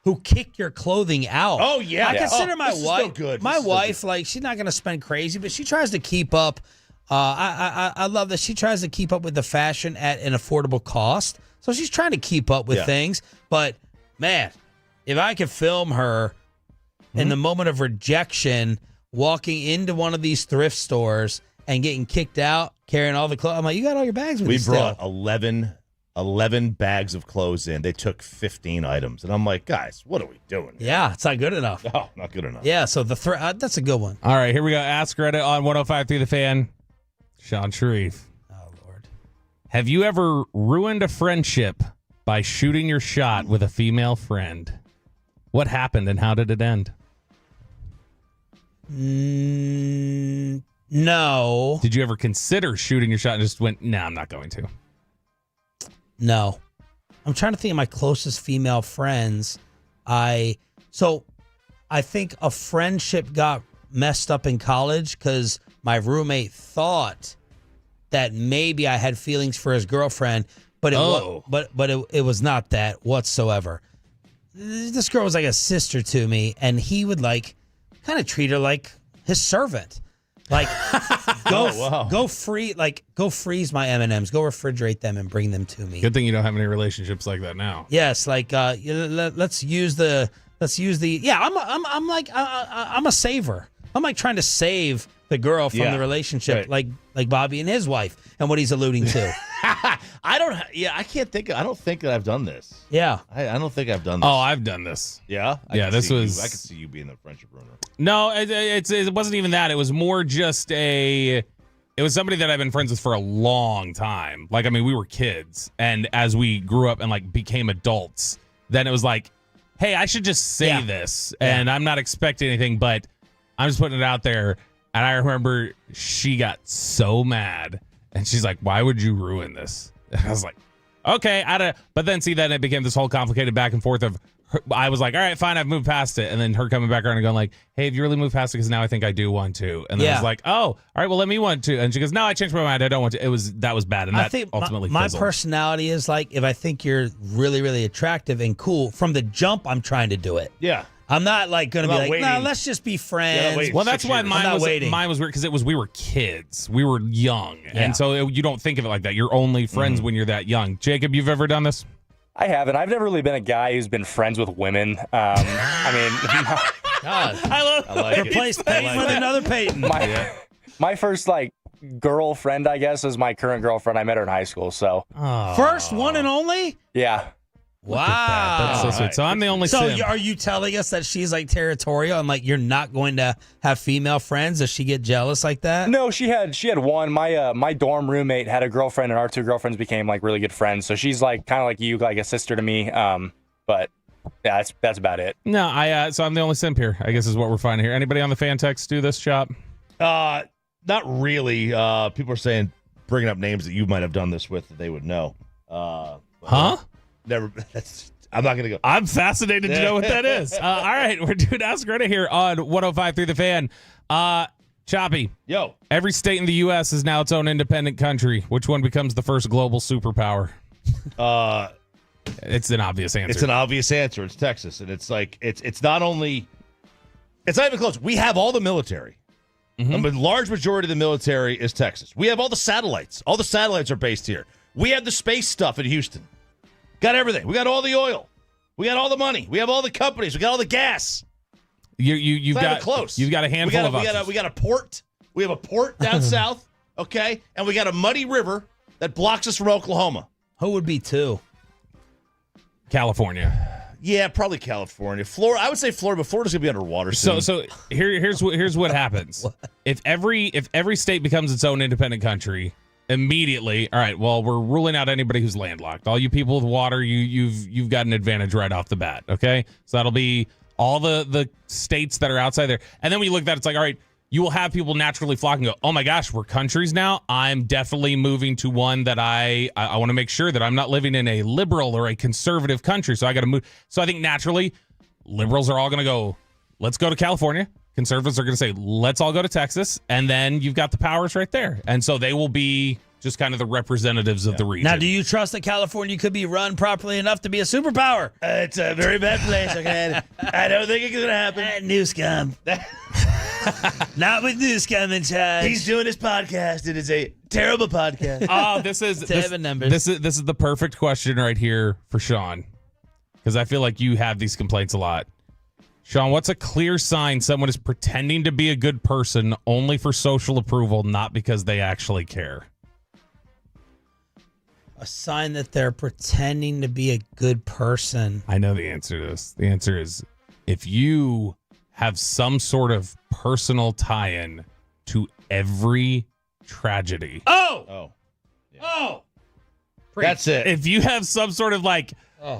who kick your clothing out. Oh, yeah. I consider my this wife. is no good. My wife, like, she's not going to spend crazy, but she tries to keep up. I love that she tries to keep up with the fashion at an affordable cost. So she's trying to keep up with things. But, man, if I could film her in the moment of rejection walking into one of these thrift stores and getting kicked out, carrying all the clothes, I'm like, you got all your bags with you We still. brought 11 11 bags of clothes in. They took 15 items. And I'm like, guys, what are we doing? Yeah, it's not good enough. No, not good enough. Yeah, so that's a good one. All right, here we go. Ask Reddit on 105.3 The Fan. Sean Sharif. Oh, Lord. Have you ever ruined a friendship by shooting your shot with a female friend? What happened and how did it end? No. Did you ever consider shooting your shot and just went, nah, I'm not going to? No. I'm trying to think of my closest female friends. I think a friendship got messed up in college because my roommate thought that maybe I had feelings for his girlfriend, but it was not that whatsoever. This girl was like a sister to me, and he would like kind of treat her like his servant. Like, go freeze my M&Ms, go refrigerate them and bring them to me. Good thing you don't have any relationships like that now. Yes, like let's use the I'm a saver. I'm like trying to save the girl from the relationship, like Bobby and his wife, and what he's alluding to. I don't think that I've done this. Yeah. I don't think I've done this. Oh, I've done this. Yeah? I could see you being the friendship ruiner. No, it wasn't even that. It was more just it was somebody that I've been friends with for a long time. Like, I mean, we were kids, and as we grew up and like became adults, then it was like, hey, I should just say this, and I'm not expecting anything, but I'm just putting it out there. And I remember she got so mad, and she's like, why would you ruin this? And I was like, okay. But then then it became this whole complicated back and forth of I was like, all right, fine, I've moved past it. And then her coming back around and going like, hey, have you really moved past it? Because now I think I do want to. And then I was like, oh, all right, well, let me want to. And she goes, no, I changed my mind. I don't want to. That was bad. And I think ultimately my fizzled. personality is like, if I think you're really, really attractive and cool, from the jump, I'm trying to do it. Yeah. I'm not like going to be like, waiting. no, let's just be friends. Well, that's why mine was weird because we were kids. We were young. Yeah. And so you don't think of it like that. You're only friends when you're that young. Jacob, you've ever done this? I haven't. I've never really been a guy who's been friends with women. I mean, I like replace Peyton with another Peyton. My first girlfriend, I guess, is my current girlfriend. I met her in high school. So first one and only. Yeah. Wow. That's so sweet. So I'm the only So sim. are you telling us that she's like territorial and like you're not going to have female friends? Does she get jealous like that? No, she had one. My dorm roommate had a girlfriend, and our two girlfriends became like really good friends. So she's like kind of like you, like a sister to me. But yeah, that's about it. No, so I'm the only simp here, I guess is what we're finding here. Anybody on the fan text do this, Chop? Not really. People are saying, bringing up names that you might have done this with that they would know. Huh? Never. I'm not gonna go. I'm fascinated to know what that is. All right, we're doing Ask Reddit here on 105.3 The Fan. Choppy. Yo. Every state in the U.S. is now its own independent country. Which one becomes the first global superpower? It's an obvious answer. It's an obvious answer. It's Texas, and it's like it's not only. It's not even close. We have all the military. Mm-hmm. A large majority of the military is Texas. We have all the satellites. All the satellites are based here. We have the space stuff in Houston. Got everything. We got all the oil. We got all the money. We have all the companies. We got all the gas. You've got close. You've got a handful of options. We got a port. We have a port down south. Okay, and we got a muddy river that blocks us from Oklahoma. Who would be two? California. Yeah, probably California. Florida. I would say Florida, but Florida's gonna be underwater soon. So here's what happens. If every state becomes its own independent country, immediately, all right, well, we're ruling out anybody who's landlocked. All you people with water, you've got an advantage right off the bat, okay? So that'll be all the states that are outside there. And then when you look at that, it's like, all right, you will have people naturally flock and go, oh my gosh, we're countries now. I'm definitely moving to one that I want to make sure that I'm not living in a liberal or a conservative country. So I got to move. So I think naturally, liberals are all going to go, let's go to California. Conservatives are going to say, let's all go to Texas. And then you've got the powers right there. And so they will be just kind of the representatives of the region. Now, do you trust that California could be run properly enough to be a superpower? It's a very bad place, okay? I don't think it's going to happen. New scum. Not with new scum in charge. He's doing his podcast. It is a terrible podcast. Oh, this is the perfect question right here for Sean, because I feel like you have these complaints a lot. Sean, what's a clear sign someone is pretending to be a good person only for social approval, not because they actually care? A sign that they're pretending to be a good person. I know the answer to this. The answer is if you have some sort of personal tie-in to every tragedy. Oh. That's it. If you have some sort of like, you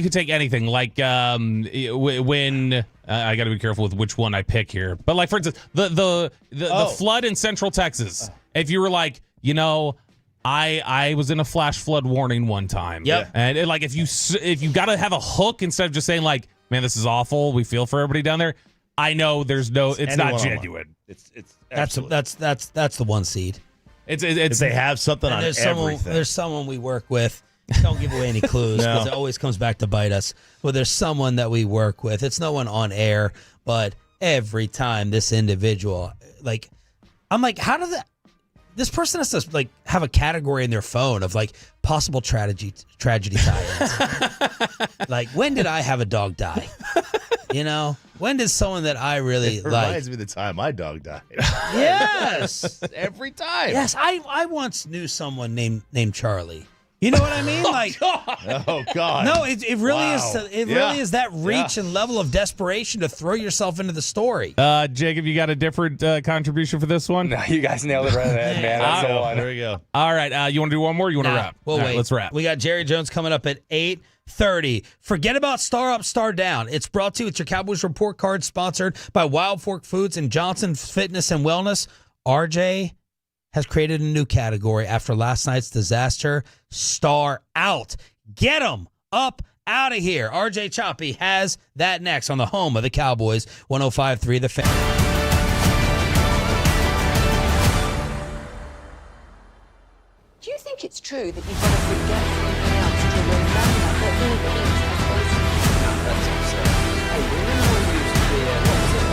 could take anything. Like when I got to be careful with which one I pick here. But like for instance, the flood in Central Texas. If you were like, I was in a flash flood warning one time. Yep. And if you got to have a hook instead of just saying like, man, this is awful. We feel for everybody down there. I know it's not genuine. That's the one seed. It's they have something on everything. There's someone we work with. Don't give away any clues because it always comes back to bite us. Well, there's someone that we work with. It's no one on air, but every time this individual, I'm like, how did this person has to have a category in their phone of possible tragedy tie-ins. Like, when did I have a dog die? When did someone that I really it reminds me of the time my dog died. Yes. Every time. Yes, I once knew someone named Charlie. You know what I mean? Oh God. No, it really is. It really is that reach and level of desperation to throw yourself into the story. Jacob, you got a different contribution for this one? No, you guys nailed it right ahead, man. That's the one. There we go. All right, you want to do one more? Or you want to wrap? Well, All wait. right, let's wrap. We got Jerry Jones coming up at 8:30. Forget about Star Up, Star Down. It's brought to you. It's your Cowboys Report Card, sponsored by Wild Fork Foods and Johnson Fitness and Wellness. RJ has created a new category after last night's disaster. Star Out. Get them up out of here. RJ Choppy has that next on the home of the Cowboys, 105.3 The Fan. Do you think it's true that you've got to forget something else to remember that all things have consequences? No, that's absurd. Hey, remember when we used to be, what was it,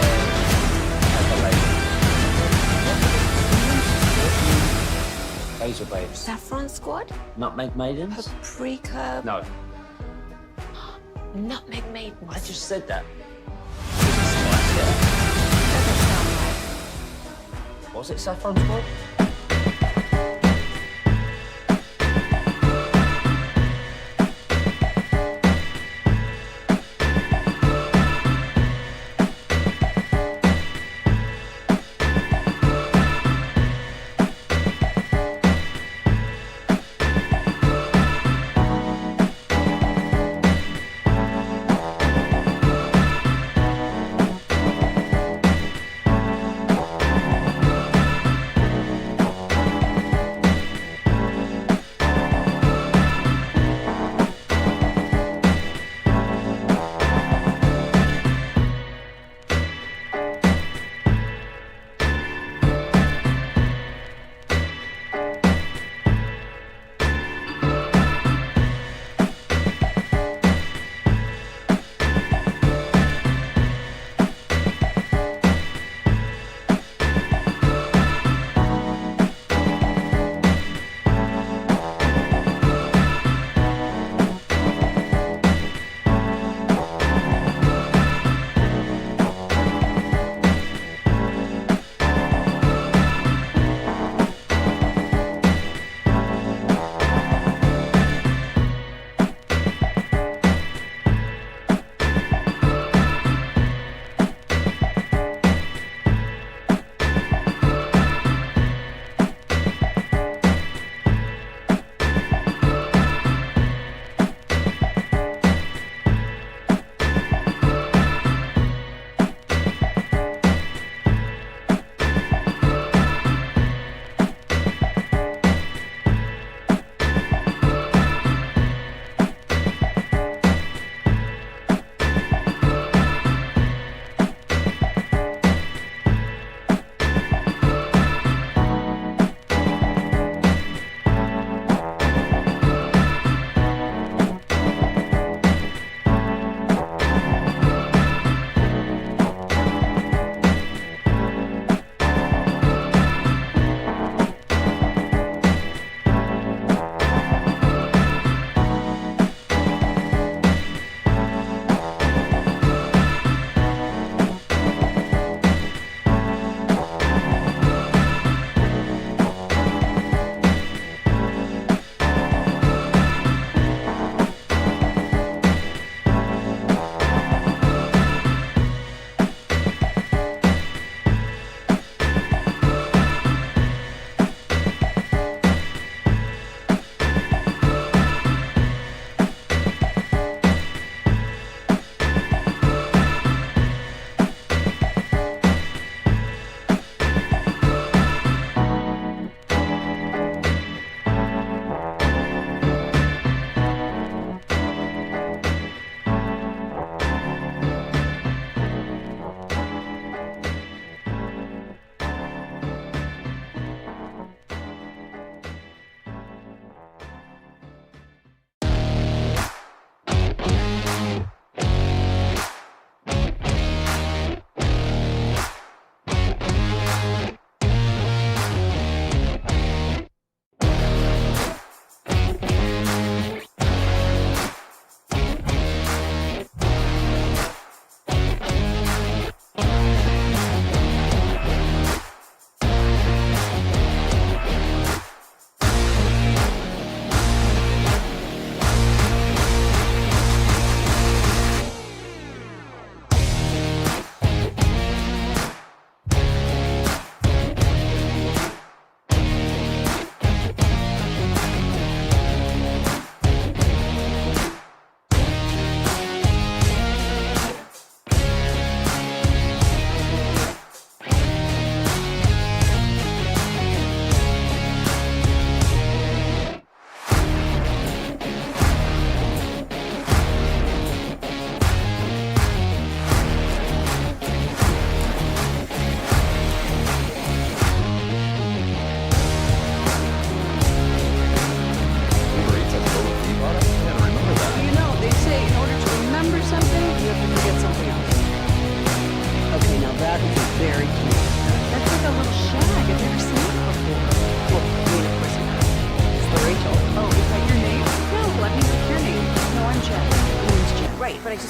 Basil babes. Saffron Squad? Nutmeg maidens? Paprika? No. Nutmeg Maidens? I just said that. Was it Saffron Squad?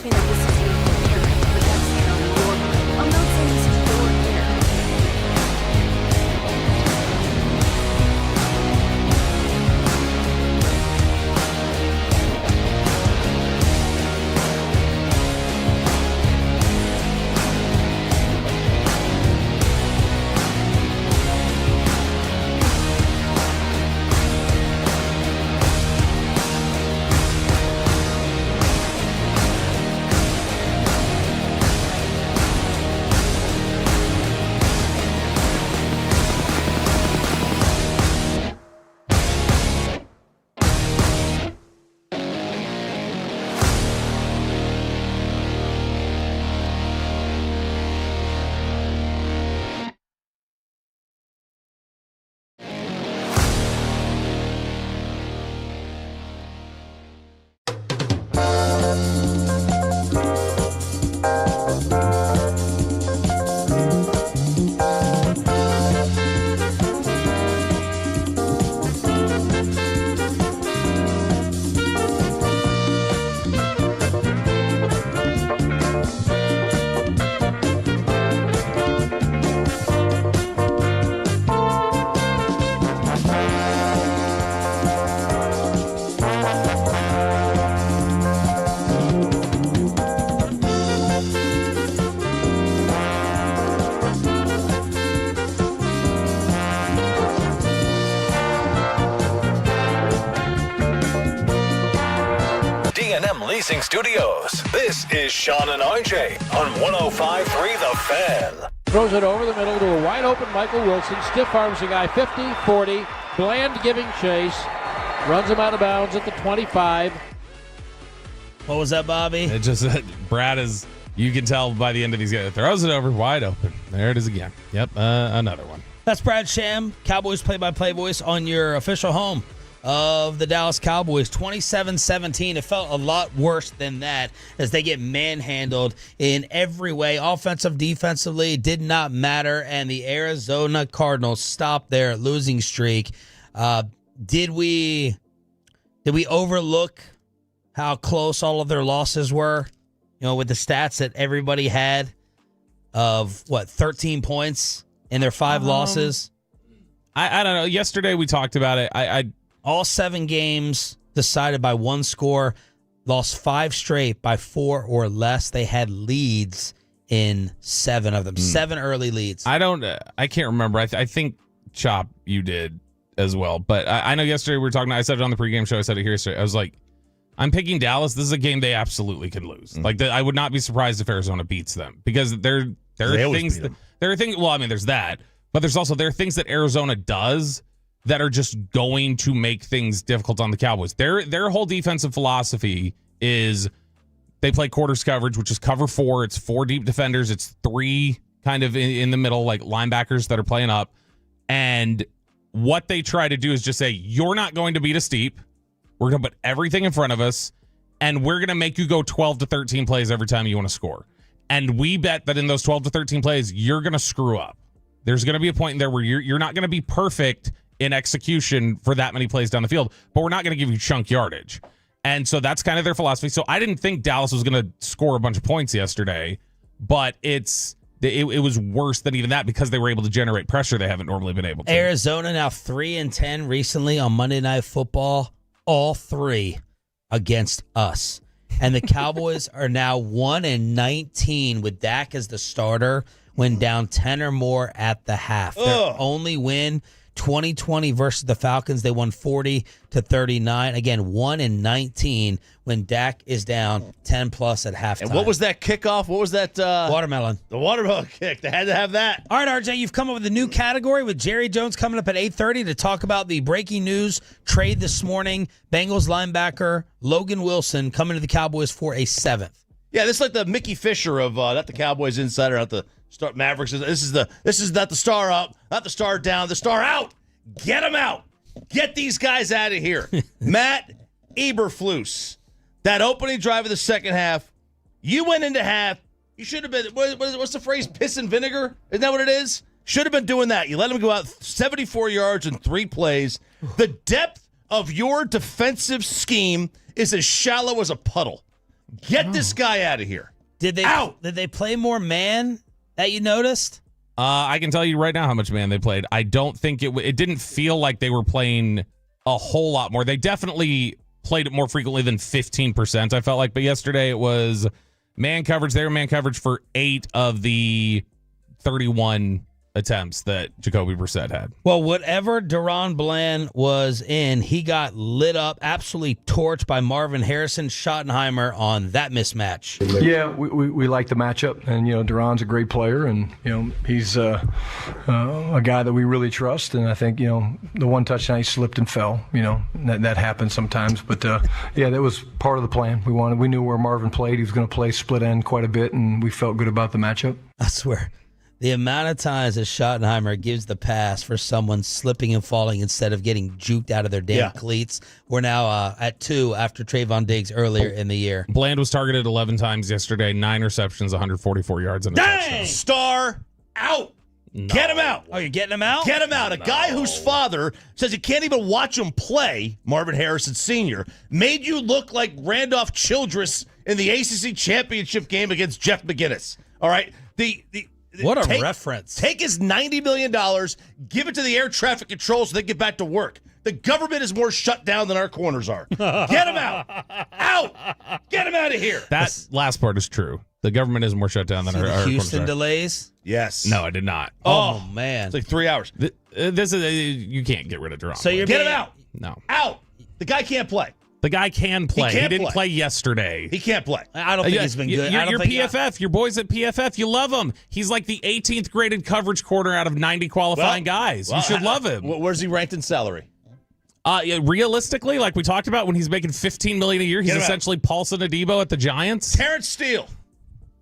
me that this is your hair, but that's, your, I'm not saying this is your hair. Leasing Studios. This is Sean and RJ on 105.3 The Fan. Throws it over the middle to a wide open Michael Wilson. Stiff arms the guy 50, 40. Bland giving chase. Runs him out of bounds at the 25. What was that, Bobby? It just, Brad is, you can tell by the end of these guys, throws it over wide open. There it is again. Yep, another one. That's Brad Sham, Cowboys play-by-play voice on your official home of the Dallas Cowboys. 27-17. It felt a lot worse than that as they get manhandled in every way. Offensive, defensively, did not matter. And the Arizona Cardinals stopped their losing streak. Did we overlook how close all of their losses were? You know, with the stats that everybody had of, 13 points in their 5 losses? I don't know. Yesterday we talked about it. All 7 games decided by 1 score, lost 5 straight by 4 or less. They had leads in 7 of them, 7 early leads. I can't remember. I think, Chop, you did as well. But I know yesterday we were talking, I said it on the pregame show, I said it here yesterday. I was like, I'm picking Dallas. This is a game they absolutely could lose. Like, I would not be surprised if Arizona beats them because there are things well, I mean, there's that, but there are things that Arizona does that are just going to make things difficult on the Cowboys. Their whole defensive philosophy is they play quarters coverage, which is cover 4. It's 4 deep defenders. It's 3 kind of in the middle, like linebackers that are playing up. And what they try to do is just say, you're not going to beat us deep. We're going to put everything in front of us, and we're going to make you go 12 to 13 plays every time you want to score. And we bet that in those 12 to 13 plays, you're going to screw up. There's going to be a point in there where you're not going to be perfect in execution for that many plays down the field, but we're not going to give you chunk yardage. And so that's kind of their philosophy. So I didn't think Dallas was going to score a bunch of points yesterday, but it was worse than even that because they were able to generate pressure they haven't normally been able to. Arizona now 3-10 recently on Monday Night Football, all 3 against us. And the Cowboys are now 1-19 with Dak as the starter when down 10 or more at the half. Their only win 2020 versus the Falcons, they won 40-39. Again, 1-19 when Dak is down 10 plus at halftime. And what was that kickoff? What was that? Watermelon. The watermelon kick. They had to have that. All right, RJ, you've come up with a new category with Jerry Jones coming up at 8:30 to talk about the breaking news trade this morning. Bengals linebacker Logan Wilson coming to the Cowboys for a 7th. Yeah, this is like the Mickey Fisher of not the Cowboys insider, not the Star Mavericks. This is not the star up, not the star down, the star out. Get them out. Get these guys out of here. Matt Eberflus, that opening drive of the second half, you went into half. You should have been, what's the phrase, piss and vinegar? Isn't that what it is? Should have been doing that. You let him go out 74 yards in 3 plays. The depth of your defensive scheme is as shallow as a puddle. Get this guy out of here. Did they play more man that you noticed? I can tell you right now how much man they played. I don't think it didn't feel like they were playing a whole lot more. They definitely played it more frequently than 15%, I felt like. But yesterday it was man coverage. They were man coverage for 8 of the 31 attempts that Jacoby Brissett had. Well, whatever Deron Bland was in, he got lit up, absolutely torched by Marvin Harrison Schottenheimer on that mismatch. Yeah, we like the matchup, and Deron's a great player, and he's a guy that we really trust. And I think the one touchdown he slipped and fell. That happens sometimes, but yeah, that was part of the plan. We knew where Marvin played. He was going to play split end quite a bit, and we felt good about the matchup. I swear. The amount of times that Schottenheimer gives the pass for someone slipping and falling instead of getting juked out of their damn cleats. We're now at 2 after Trayvon Diggs earlier in the year. Bland was targeted 11 times yesterday, 9 receptions, 144 yards, and a touchdown. Star out. No. Get him out. Oh, you're getting him out? Get him out. A guy whose father says you can't even watch him play, Marvin Harrison Sr., made you look like Randolph Childress in the ACC championship game against Jeff McGinnis. All right? What a reference. Take his $90 million, give it to the air traffic control so they get back to work. The government is more shut down than our corners are. Get him out. Out. Get him out of here. That last part is true. The government is more shut down than our Houston corners are. delays? Yes. No, I did not. Oh man. It's like 3 hours. This is you can't get rid of Deron. So you're Get him out. No. Out. The guy can't play. The guy can play. He didn't play yesterday. He can't play. I don't think he's been good. You're PFF. Your boys at PFF. You love him. He's like the 18th graded coverage corner out of 90 qualifying guys. You should love him. Where's he ranked in salary? Realistically, like we talked about, when he's making $15 million a year, he's essentially Paulson Adebo at the Giants. Terrence Steele.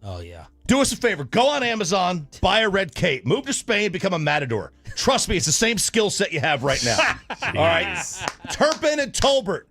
Oh yeah. Do us a favor. Go on Amazon, buy a red cape, move to Spain, become a matador. Trust me, it's the same skill set you have right now. All right. Turpin and Tolbert.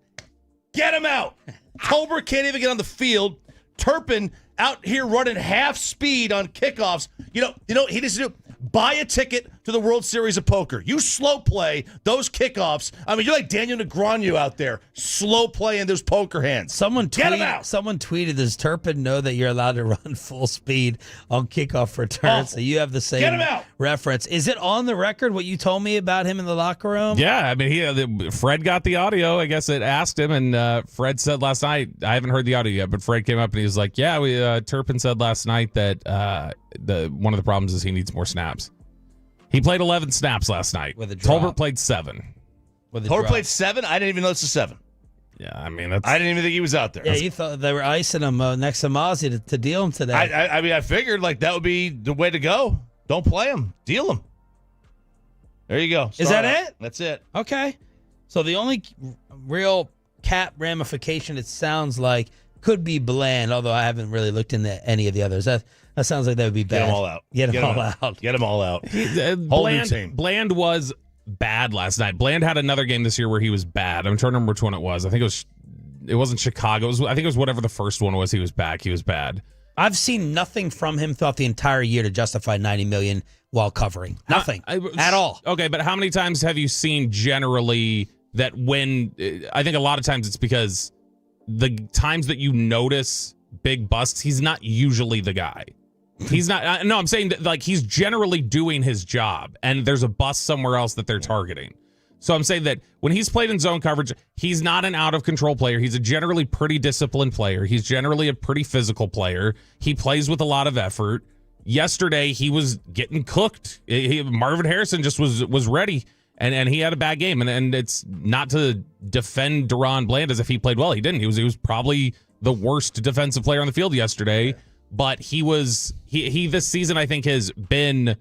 Get him out. Tolbert can't even get on the field. Turpin out here running half speed on kickoffs. You know, he needs to do. Buy a ticket to the World Series of Poker. You slow play those kickoffs. I mean, you're like Daniel Negreanu out there, slow playing those poker hands. Get him out. Someone tweeted, does Turpin know that you're allowed to run full speed on kickoff returns? So you have the same reference. Is it on the record what you told me about him in the locker room? Yeah, I mean, Fred got the audio. I guess it asked him, and Fred said last night, I haven't heard the audio yet, but Fred came up and he was like, yeah, Turpin said last night that one of the problems is he needs more snaps. He played 11 snaps last night. With a drop. Tolbert played 7. Tolbert played 7? I didn't even notice the 7. Yeah, I mean, I didn't even think he was out there. Yeah, you thought they were icing him next to Mazy to deal him today. I mean, I figured like that would be the way to go. Don't play him. Deal him. There you go. Is that it? That's it. Okay. So the only real cap ramification, it sounds like, could be Bland, although I haven't really looked into any of the others. That sounds like that would be bad. Get them all out. Get them all out. Get them all out. Whole new team. Bland was bad last night. Bland had another game this year where he was bad. I'm trying to remember which one it was. I think it wasn't Chicago. I think it was whatever the first one was. He was back. He was bad. I've seen nothing from him throughout the entire year to justify $90 million while covering. Nothing at all. Okay, but how many times have you seen generally that when I think a lot of times it's because the times that you notice big busts, he's not usually the guy. He's not. No, I'm saying that like he's generally doing his job, and there's a bust somewhere else that they're targeting. So I'm saying that when he's played in zone coverage, he's not an out of control player. He's a generally pretty disciplined player. He's generally a pretty physical player. He plays with a lot of effort. Yesterday, he was getting cooked. Marvin Harrison just was ready, and he had a bad game. And it's not to defend Deron Bland as if he played well. He didn't. He was probably the worst defensive player on the field yesterday. Yeah. But he this season, I think, has been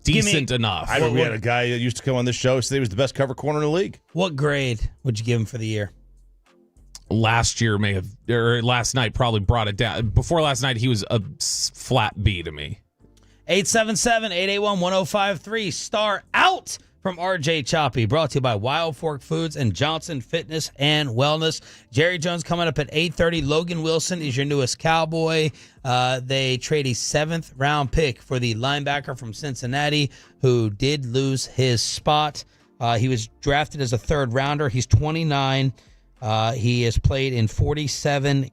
decent enough. I remember we had a guy that used to come on this show say he was the best cover corner in the league. What grade would you give him for the year? Last night probably brought it down. Before last night, he was a flat B to me. 877-881-1053. Star out from RJ Choppy. Brought to you by Wild Fork Foods and Johnson Fitness and Wellness. Jerry Jones coming up at 8:30. Logan Wilson is your newest Cowboy. They trade a 7th round pick for the linebacker from Cincinnati who did lose his spot. He was drafted as a 3rd rounder. He's 29. He has played in 47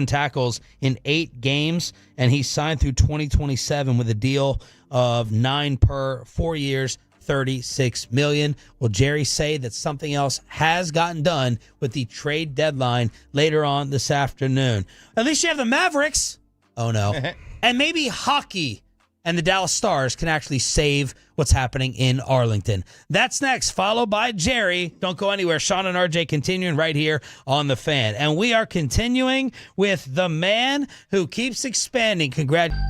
tackles in 8 games, and he's signed through 2027 with a deal of 9 per 4 years, $36 million. Will Jerry say that something else has gotten done with the trade deadline later on this afternoon? At least you have the Mavericks. Oh, no. And maybe hockey and the Dallas Stars can actually save what's happening in Arlington. That's next, followed by Jerry. Don't go anywhere. Sean and RJ continuing right here on The Fan. And we are continuing with the man who keeps expanding. Congratulations.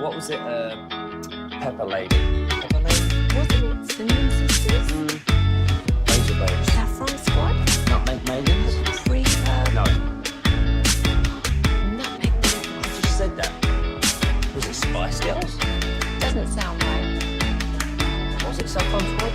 What was it? Pepper Lady. Pepper Lady? Wasn't it Cinnamon Sisters? Those are babes. Saffron Squad? Nutmeg Maidens? No. Nutmeg Maidens. I just said that. Was it Spice Girls? Doesn't sound right. Was it Saffron Squad?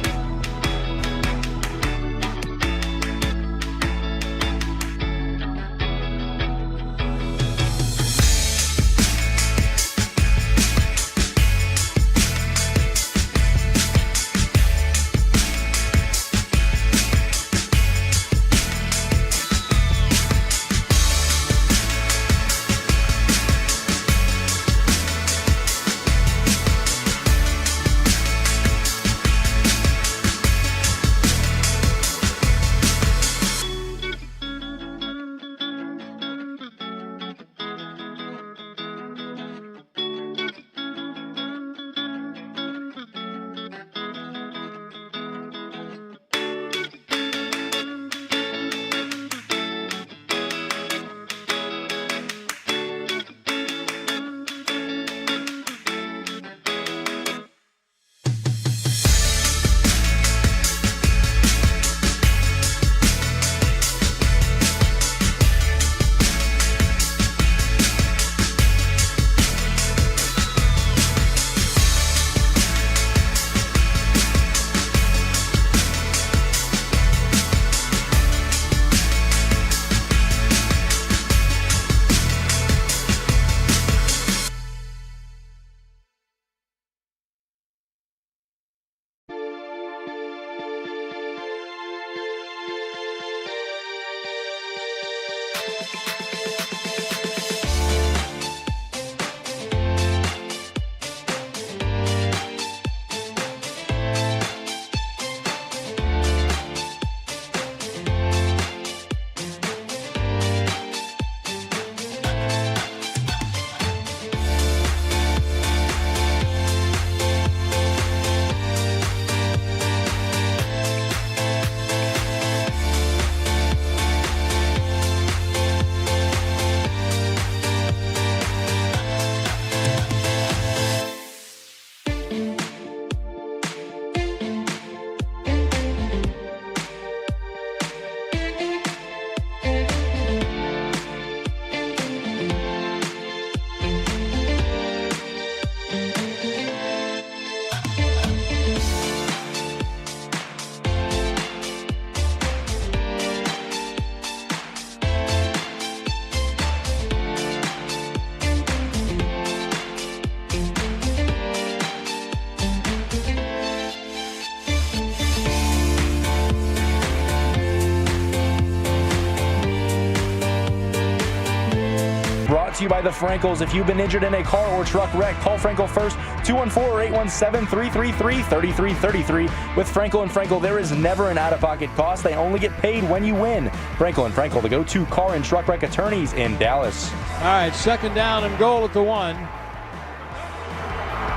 brought to you by the Frankels. If you've been injured in a car or truck wreck, call Frankel first, 214-817-333-3333. With Frankel and Frankel, there is never an out-of-pocket cost. They only get paid when you win. Frankel and Frankel, the go-to car and truck wreck attorneys in Dallas. All right, second down and goal at the 1.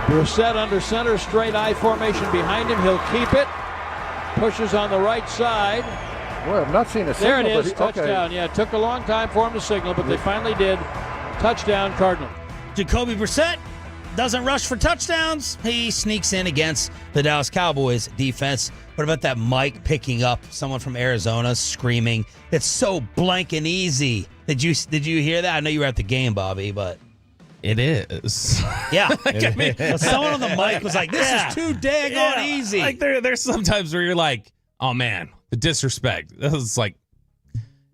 Brissett under center, straight I formation behind him. He'll keep it. Pushes on the right side. Boy, I've not seen a signal. There it is, but touchdown. Yeah, it took a long time for him to signal, but they finally did. Touchdown, Cardinal. Jacoby Brissett doesn't rush for touchdowns. He sneaks in against the Dallas Cowboys defense. What about that mic picking up someone from Arizona screaming? It's so blank and easy. Did you hear that? I know you were at the game, Bobby, but it is. Yeah. Someone on the mic was like, "This is too daggone easy." Like there's sometimes where you're like, "Oh man, the disrespect." It's like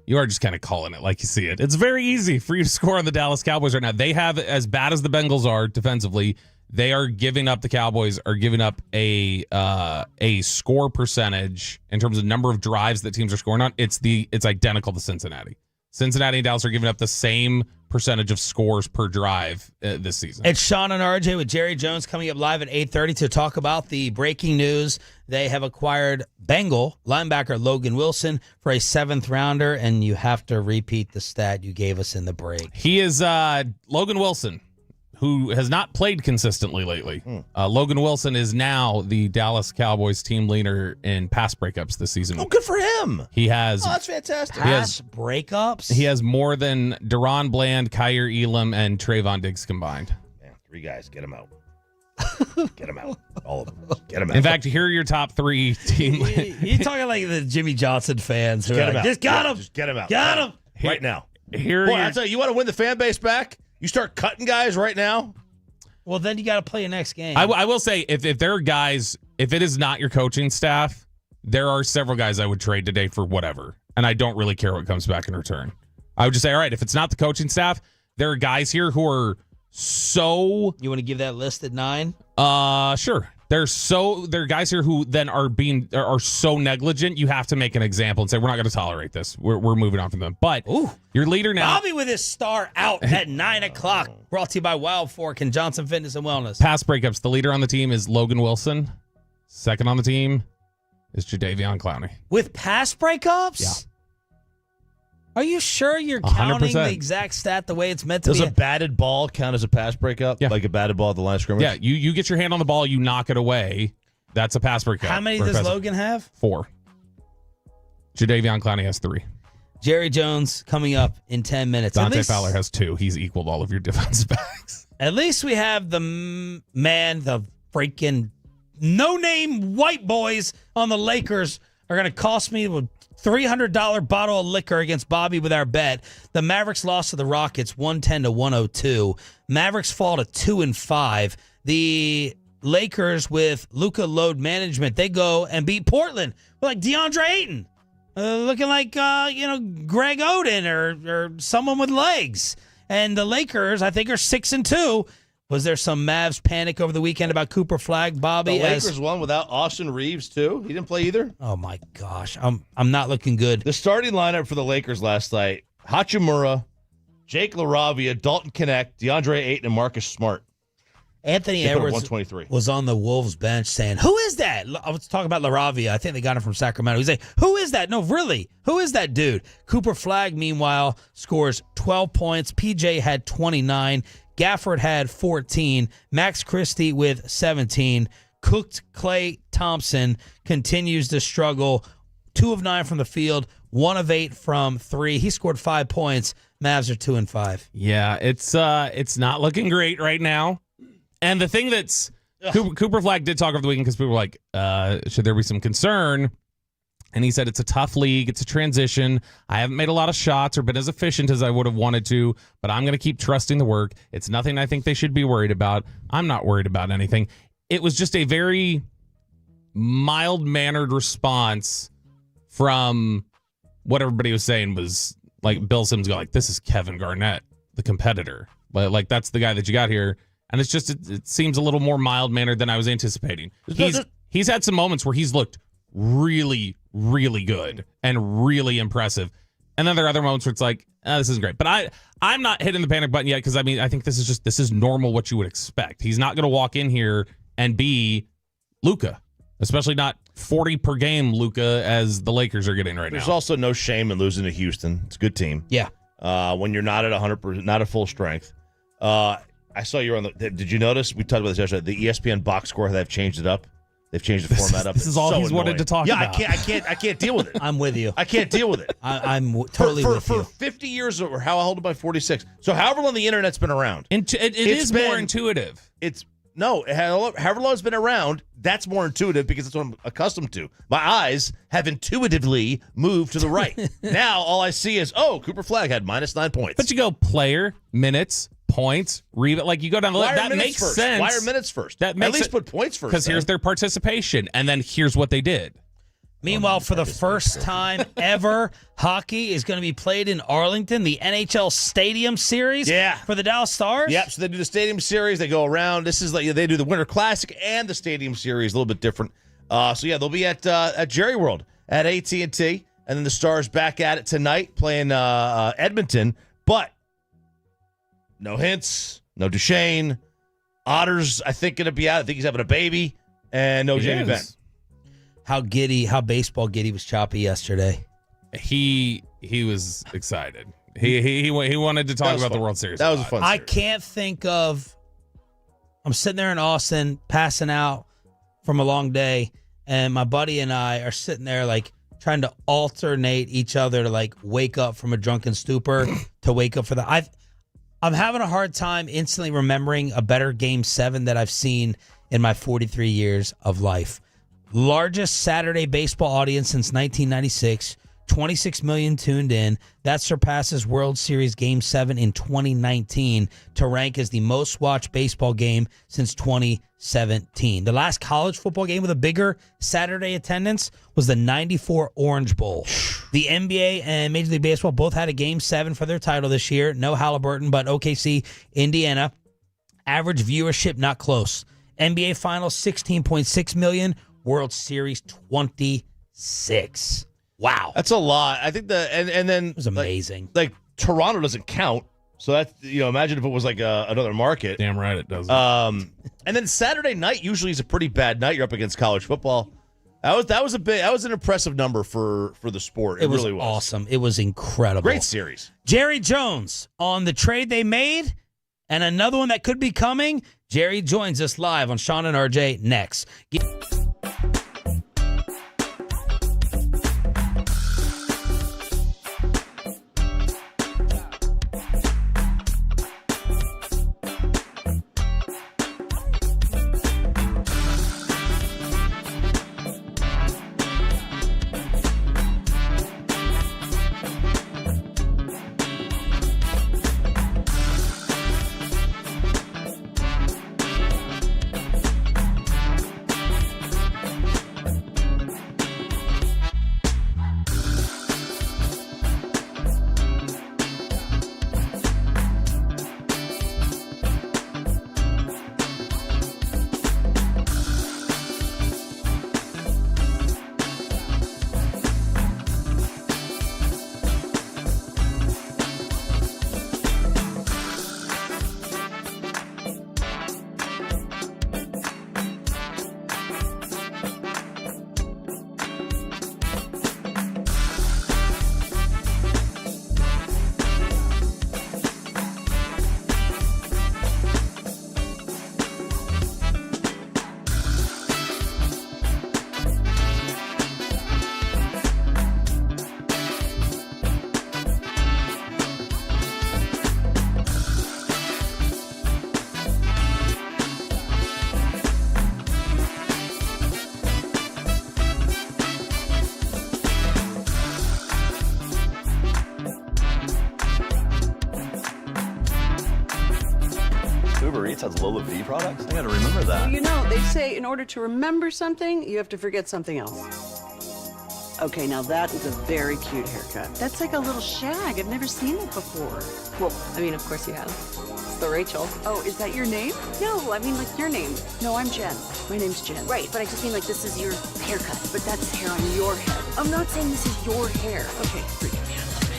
you are just kind of calling it like you see it. It's very easy for you to score on the Dallas Cowboys right now. They have, as bad as the Bengals are defensively, they are giving up. The Cowboys are giving up a score percentage in terms of number of drives that teams are scoring on. It's identical to Cincinnati. Cincinnati and Dallas are giving up the same percentage of scores per drive this season. It's Sean and RJ with Jerry Jones coming up live at 8:30 to talk about the breaking news. They have acquired Bengal linebacker Logan Wilson for a 7th rounder, and you have to repeat the stat you gave us in the break. He is Logan Wilson, who has not played consistently lately. Logan Wilson is now the Dallas Cowboys team leader in pass breakups this season. Oh, good for him. He has. Oh, that's fantastic. Pass breakups? He has more than Deron Bland, Kyer Elam, and Trayvon Diggs combined. Man, 3 guys. Get them out. Get them out. All of them. Get them out. In fact, here are your top 3 team. You're talking like the Jimmy Johnson fans. Who Get are him like, out. Just got him. Just get him out. Got him. Right now. Here Boy, I tell you want to win the fan base back? You start cutting guys right now? Well, then you got to play your next game. I will say, if there are guys, if it is not your coaching staff, there are several guys I would trade today for whatever. And I don't really care what comes back in return. I would just say, all right, if it's not the coaching staff, there are guys here who are so... You want to give that list at 9? Sure. There are guys here who then are so negligent, you have to make an example and say, we're not going to tolerate this. We're moving on from them. But your leader now... Bobby with his star out at 9 o'clock. Brought to you by Wild Fork and Johnson Fitness and Wellness. Pass breakups. The leader on the team is Logan Wilson. Second on the team is Jadeveon Clowney. With pass breakups? Yeah. Are you sure you're counting 100%. the exact stat the way it's meant to Does be? a batted ball count as a pass breakup? Yeah. Like a batted ball at the line of scrimmage? Yeah, you get your hand on the ball, you knock it away. That's a pass breakup. How many does Logan have? 4. Jadeveon Clowney has 3. Jerry Jones coming up in 10 minutes. Dante Fowler has 2. He's equaled all of your defensive backs. At least we have the the freaking no-name white boys on the Lakers are going to cost me a $300 bottle of liquor against Bobby with our bet. The Mavericks lost to the Rockets 110-102. Mavericks fall to 2-5. The Lakers with Luka load management, they go and beat Portland with like DeAndre Ayton. Looking like, Greg Oden or someone with legs. And the Lakers, I think, are 6-2. Was there some Mavs panic over the weekend about Cooper Flag, Bobby? The Lakers won without Austin Reeves, too. He didn't play either. Oh, my gosh. I'm not looking good. The starting lineup for the Lakers last night, Hachimura, Jake LaRavia, Dalton Knecht, DeAndre Ayton, and Marcus Smart. Anthony They put up Edwards 123. was on the Wolves bench saying, who is that? I was talking about LaRavia. I think they got him from Sacramento. He's like, who is that? No, really. Who is that dude? Cooper Flag, meanwhile, scores 12 points. PJ had 29. Gafford had 14. Max Christie with 17. Cooked Klay Thompson continues to struggle. 2 of 9 from the field. 1 of 8 from 3. He scored 5 points. Mavs are 2-5. Yeah, it's not looking great right now. And the thing that's Cooper Flag did talk over the weekend because people were like, should there be some concern? And he said it's a tough league. It's a transition. I haven't made a lot of shots or been as efficient as I would have wanted to, but I'm going to keep trusting the work. It's nothing I think they should be worried about. I'm not worried about anything. It was just a very mild-mannered response from what everybody was saying was like Bill Simmons going like, this is Kevin Garnett, the competitor. Like that's the guy that you got here. And it's just, it seems a little more mild-mannered than I was anticipating. He's had some moments where he's looked really, really good and really impressive. And then there are other moments where it's like, this isn't great. But I'm not hitting the panic button yet because, I mean, I think this is normal what you would expect. He's not going to walk in here and be Luka, especially not 40 per game Luka as the Lakers are getting right now. There's also no shame in losing to Houston. It's a good team. Yeah. When you're not at 100%, not at full strength. I saw you were on the. Did you notice? We talked about this yesterday. The ESPN box score, they've changed it up. They've changed the format up. This is all so he's annoying. wanted to talk about. Yeah, I can't deal with it. I'm with you. I can't deal with it. I'm totally with you. For 50 years, or how old am I? 46. So however long the internet's been around. It is more intuitive. However long it's been around, that's more intuitive because that's what I'm accustomed to. My eyes have intuitively moved to the right. Now all I see is, Cooper Flagg had -9 points. But you go player, minutes, points, rebound. Like you go down the list. That makes sense. Why are minutes first? That makes At least put points first. Because here's their participation, and then here's what they did. Meanwhile, for the first time ever, hockey is going to be played in Arlington, the NHL Stadium Series for the Dallas Stars. Yep, so they do the Stadium Series. They go around. This is like they do the Winter Classic and the Stadium Series, a little bit different. They'll be at Jerry World at AT&T, and then the Stars back at it tonight playing Edmonton. But no Hints, no Duchesne. Otter's, I think, going to be out. I think he's having a baby, and no Jamie Benn. How baseball giddy was Choppy yesterday. He was excited. He wanted to talk about the World Series. That was a fun series. I can't think of. I'm sitting there in Austin, passing out from a long day, and my buddy and I are sitting there like trying to alternate each other to like wake up from a drunken stupor to wake up for the. I'm having a hard time instantly remembering a better Game 7 that I've seen in my 43 years of life. Largest Saturday baseball audience since 1996. 26 million tuned in. That surpasses World Series Game 7 in 2019 to rank as the most watched baseball game since 2017. The last college football game with a bigger Saturday attendance was the 94 Orange Bowl. The NBA and Major League Baseball both had a Game 7 for their title this year. No Halliburton, but OKC, Indiana. Average viewership, not close. NBA Finals, 16.6 million. World Series 26. Wow. That's a lot. I think and then it was amazing. Like Toronto doesn't count. So that's, imagine if it was like another market. Damn right it doesn't. And then Saturday night usually is a pretty bad night. You're up against college football. That was an impressive number for the sport. It really was awesome. It was incredible. Great series. Jerry Jones on the trade they made and another one that could be coming. Jerry joins us live on Sean and RJ next. Has Lola V products? I gotta remember that. Well, they say in order to remember something, you have to forget something else. Okay, now that is a very cute haircut. That's like a little shag. I've never seen it before. Well, I mean, of course you have. It's the Rachel. Oh, is that your name? No, I mean like your name. No, I'm Jen. My name's Jen. Right, but I just mean like this is your haircut. But that's hair on your head. I'm not saying this is your hair. Okay, freak me out a little bit.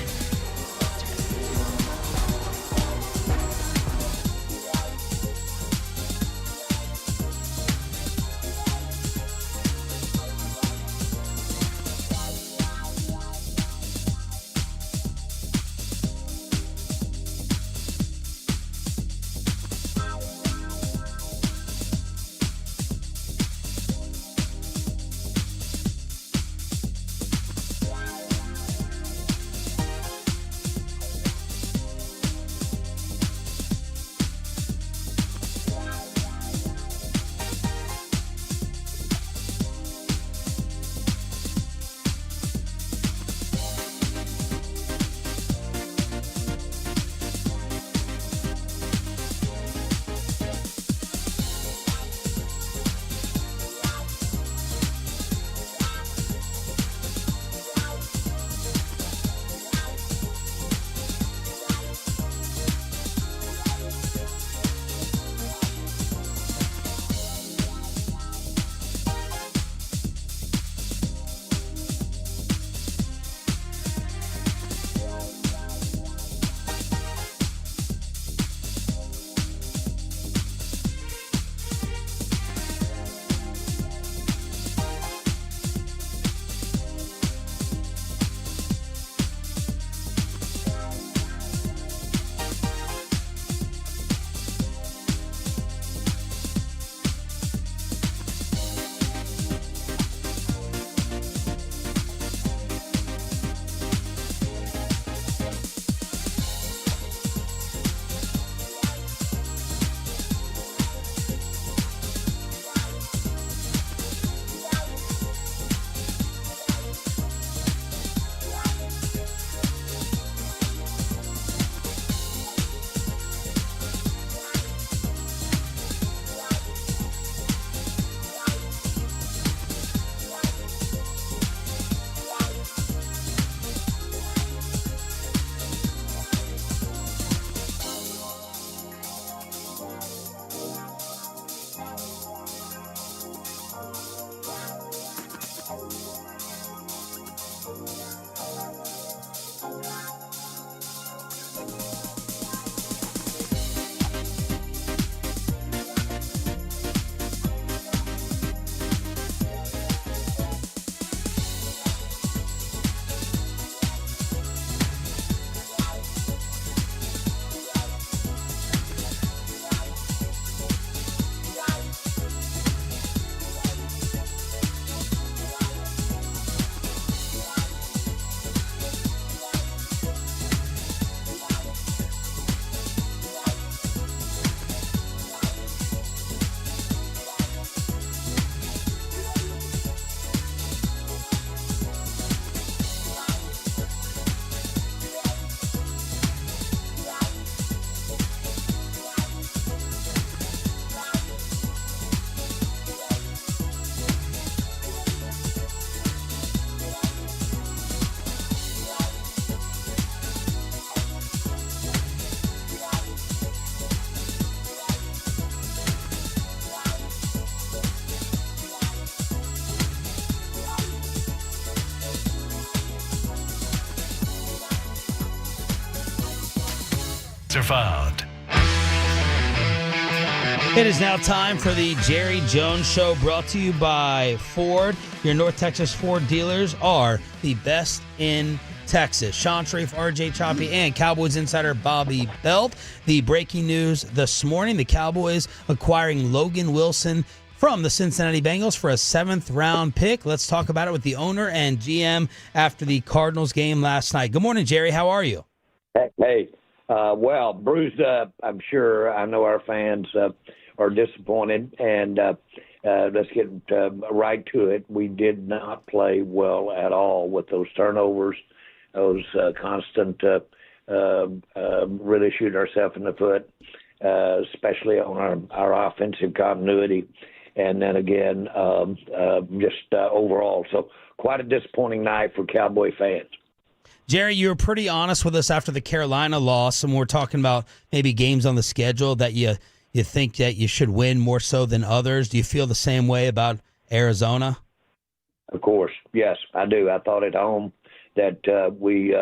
are found. It is now time for the Jerry Jones Show, brought to you by Ford. Your North Texas Ford dealers are the best in Texas. Sean Sharif, RJ Choppy, and Cowboys insider Bobby Belt. The breaking news this morning, the Cowboys acquiring Logan Wilson from the Cincinnati Bengals for a 7th-round pick. Let's talk about it with the owner and GM after the Cardinals game last night. Good morning, Jerry. How are you? Hey, well, bruised up, I'm sure. I know our fans are disappointed, and let's get right to it. We did not play well at all with those turnovers, those constant really shooting ourselves in the foot, especially on our offensive continuity. And then again, just overall. So quite a disappointing night for Cowboy fans. Jerry, you were pretty honest with us after the Carolina loss, and we're talking about maybe games on the schedule that you think that you should win more so than others. Do you feel the same way about Arizona? Of course, yes, I do. I thought at home that we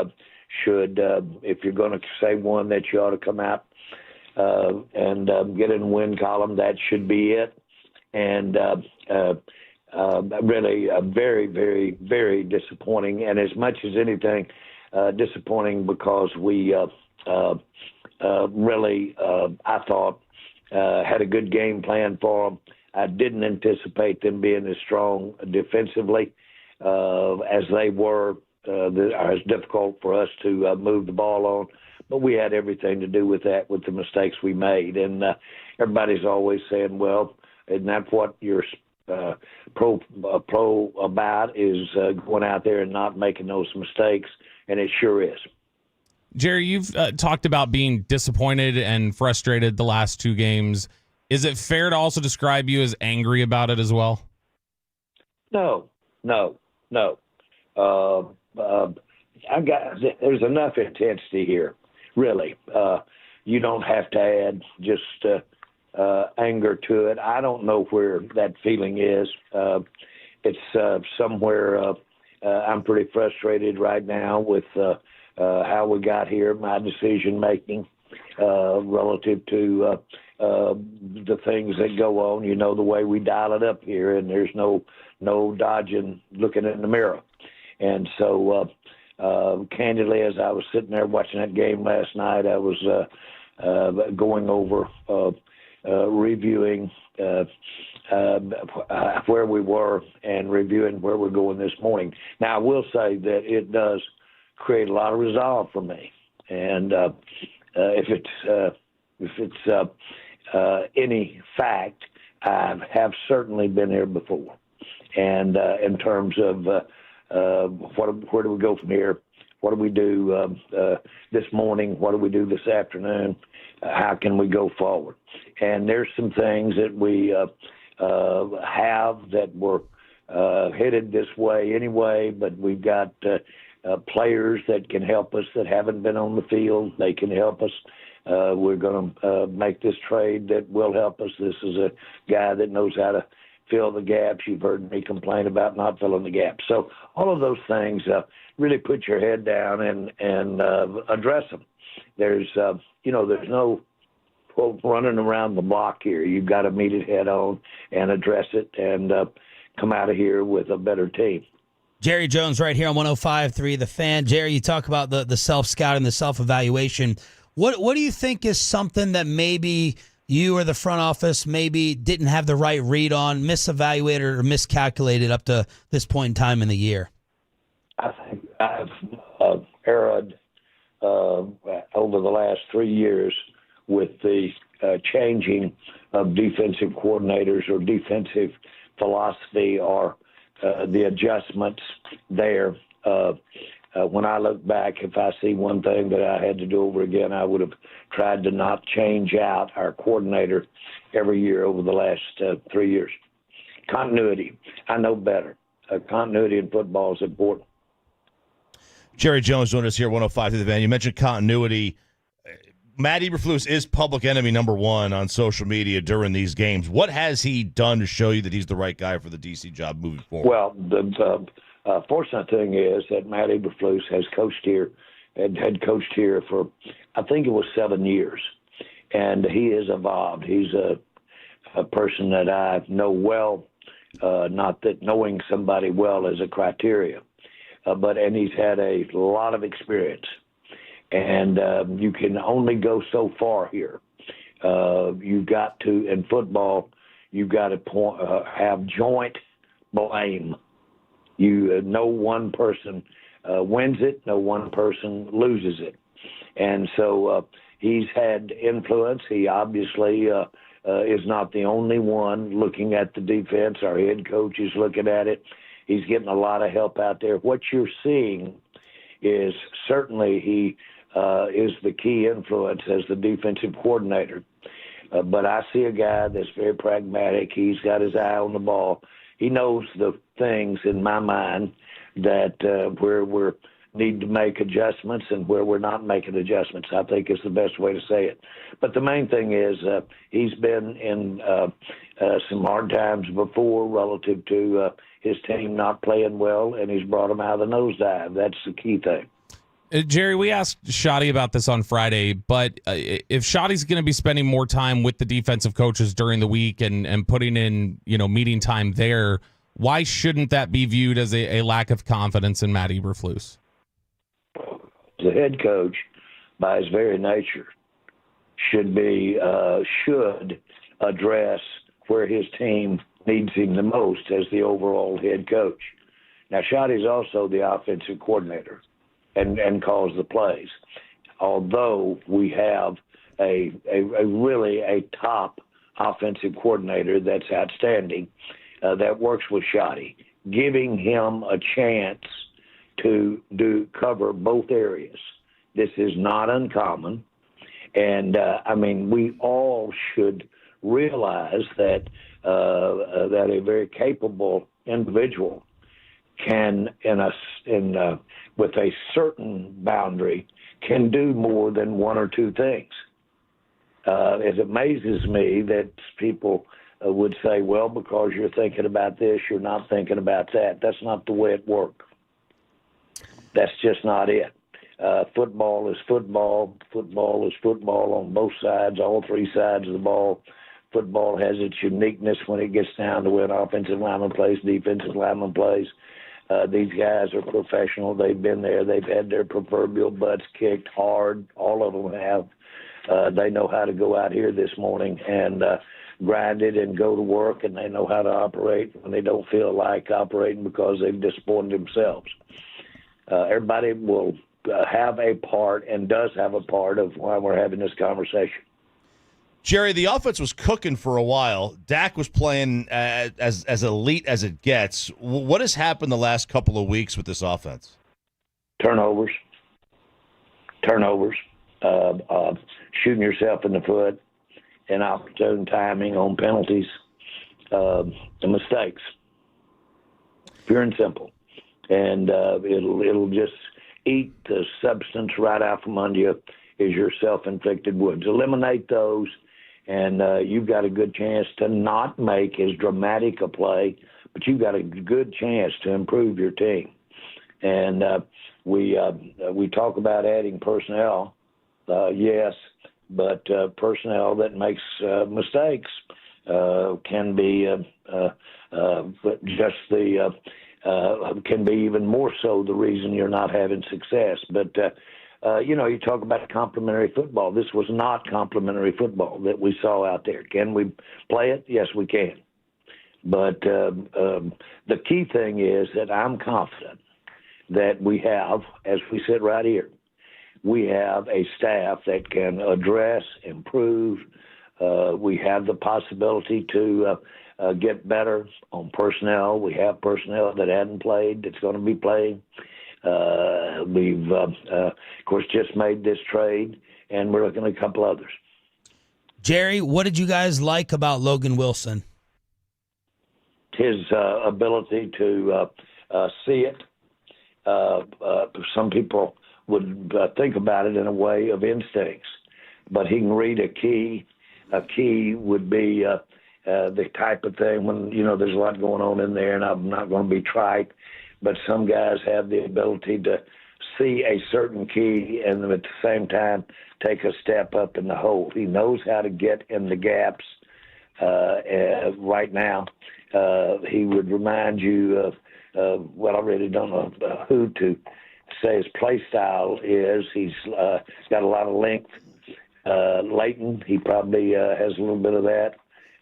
should, if you're going to say one, that you ought to come out and get in the win column. That should be it. And really very, very, very disappointing. And as much as anything, disappointing because we really, I thought, had a good game plan for them. I didn't anticipate them being as strong defensively as they were. It's difficult for us to move the ball on, but we had everything to do with that, with the mistakes we made. And everybody's always saying, well, isn't that what you're pro about, is going out there and not making those mistakes? And it sure is. Jerry, you've talked about being disappointed and frustrated the last 2 games. Is it fair to also describe you as angry about it as well? No. There's enough intensity here, really. You don't have to add just anger to it. I don't know where that feeling is. It's somewhere. I'm pretty frustrated right now with how we got here, my decision making relative to the things that go on. You know, the way we dial it up here, and there's no dodging looking in the mirror. And so, candidly, as I was sitting there watching that game last night, I was going over, reviewing where we were and reviewing where we're going this morning. Now, I will say that it does create a lot of resolve for me, and if it's any fact, I have certainly been here before. And in terms of where do we go from here? What do we do this morning? What do we do this afternoon? How can we go forward? And there's some things that we have that were headed this way anyway, but we've got players that can help us that haven't been on the field. They can help us. We're going to make this trade that will help us. This is a guy that knows how to fill the gaps. You've heard me complain about not filling the gaps. So all of those things, really put your head down and address them. There's no quote running around the block here. You've got to meet it head on and address it and come out of here with a better team. Jerry Jones right here on 105.3 The Fan. Jerry, you talk about the self-scouting, the self-evaluation. What do you think is something that maybe you or the front office maybe didn't have the right read on, misevaluated or miscalculated up to this point in time in the year? I think I've erred over the last 3 years with the changing of defensive coordinators or defensive philosophy or the adjustments there. When I look back, if I see one thing that I had to do over again, I would have tried to not change out our coordinator every year over the last 3 years. Continuity. I know better. Continuity in football is important. Jerry Jones joined us here at 105 The Fan. You mentioned continuity. Matt Eberflus is public enemy number 1 on social media during these games. What has he done to show you that he's the right guy for the DC job moving forward? Well, the fortunate thing is that Matt Eberflus has coached here and had coached here for I think it was 7 years, and he has evolved. He's a person that I know well, not that knowing somebody well is a criteria, and he's had a lot of experience. And you can only go so far here. You've got to, in football, you've got to have joint blame. No one person wins it, no one person loses it. And so he's had influence. He obviously is not the only one looking at the defense. Our head coach is looking at it. He's getting a lot of help out there. What you're seeing is certainly he is the key influence as the defensive coordinator. But I see a guy that's very pragmatic. He's got his eye on the ball. He knows the things in my mind that where we need to make adjustments and where we're not making adjustments, I think is the best way to say it. But the main thing is he's been in some hard times before relative to his team not playing well, and he's brought them out of the nosedive. That's the key thing. Jerry, we asked Shotti about this on Friday, but if Shotti's going to be spending more time with the defensive coaches during the week and putting in, meeting time there, why shouldn't that be viewed as a lack of confidence in Matt Eberflus? The head coach, by his very nature, should address where his team needs him the most as the overall head coach. Now, Shotti's also the offensive coordinator and calls the plays. Although we have a top offensive coordinator that's outstanding, that works with Shotti, giving him a chance to cover both areas. This is not uncommon. And, we all should realize that a very capable individual can, with a certain boundary, can do more than one or two things. It amazes me that people would say, well, because you're thinking about this, you're not thinking about that. That's not the way it works. That's just not it. Football is football. Football is football on both sides, all three sides of the ball. Football has its uniqueness when it gets down to when offensive lineman plays, defensive lineman plays. These guys are professional. They've been there. They've had their proverbial butts kicked hard. All of them have. They know how to go out here this morning and grind it and go to work, and they know how to operate when they don't feel like operating because they've disappointed themselves. Everybody will have a part and does have a part of why we're having this conversation. Jerry, the offense was cooking for a while. Dak was playing as elite as it gets. What has happened the last couple of weeks with this offense? Turnovers, shooting yourself in the foot, inopportune timing on penalties, and mistakes. Pure and simple. And it'll just eat the substance right out from under you is your self-inflicted wounds. Eliminate those, and you've got a good chance to not make as dramatic a play, but you've got a good chance to improve your team. And we talk about adding personnel, yes, but personnel that makes mistakes can be can be even more so the reason you're not having success. But you talk about complementary football. This was not complementary football that we saw out there. Can we play it? Yes, we can. But the key thing is that I'm confident that we have, as we sit right here, we have a staff that can address, improve. We have the possibility to get better on personnel. We have personnel that hadn't played that's going to be playing. We've, of course, just made this trade, and we're looking at a couple others. Jerry, what did you guys like about Logan Wilson? His ability to see it. Some people would think about it in a way of instincts, but he can read a key. A key would be the type of thing when, there's a lot going on in there, and I'm not going to be trite, but some guys have the ability to see a certain key and at the same time take a step up in the hole. He knows how to get in the gaps. Right now, he would remind you of, I really don't know who to say his play style is. He's got a lot of length. Leighton, he probably has a little bit of that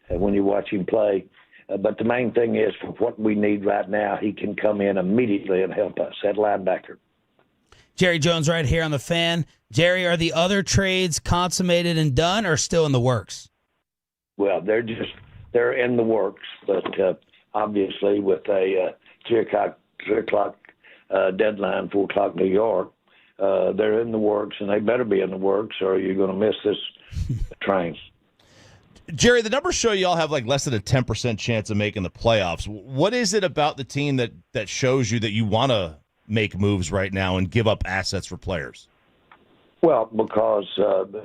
when you watch him play. But the main thing is, for what we need right now, he can come in immediately and help us at linebacker. Jerry Jones right here on the Fan. Jerry, are the other trades consummated and done or still in the works? Well, they're in the works, but obviously with a 3 o'clock deadline, 4 o'clock New York, they're in the works, and they better be in the works, or you're going to miss this train. Jerry, the numbers show y'all have like less than a 10% chance of making the playoffs. What is it about the team that shows you that you want to make moves right now and give up assets for players? Well, because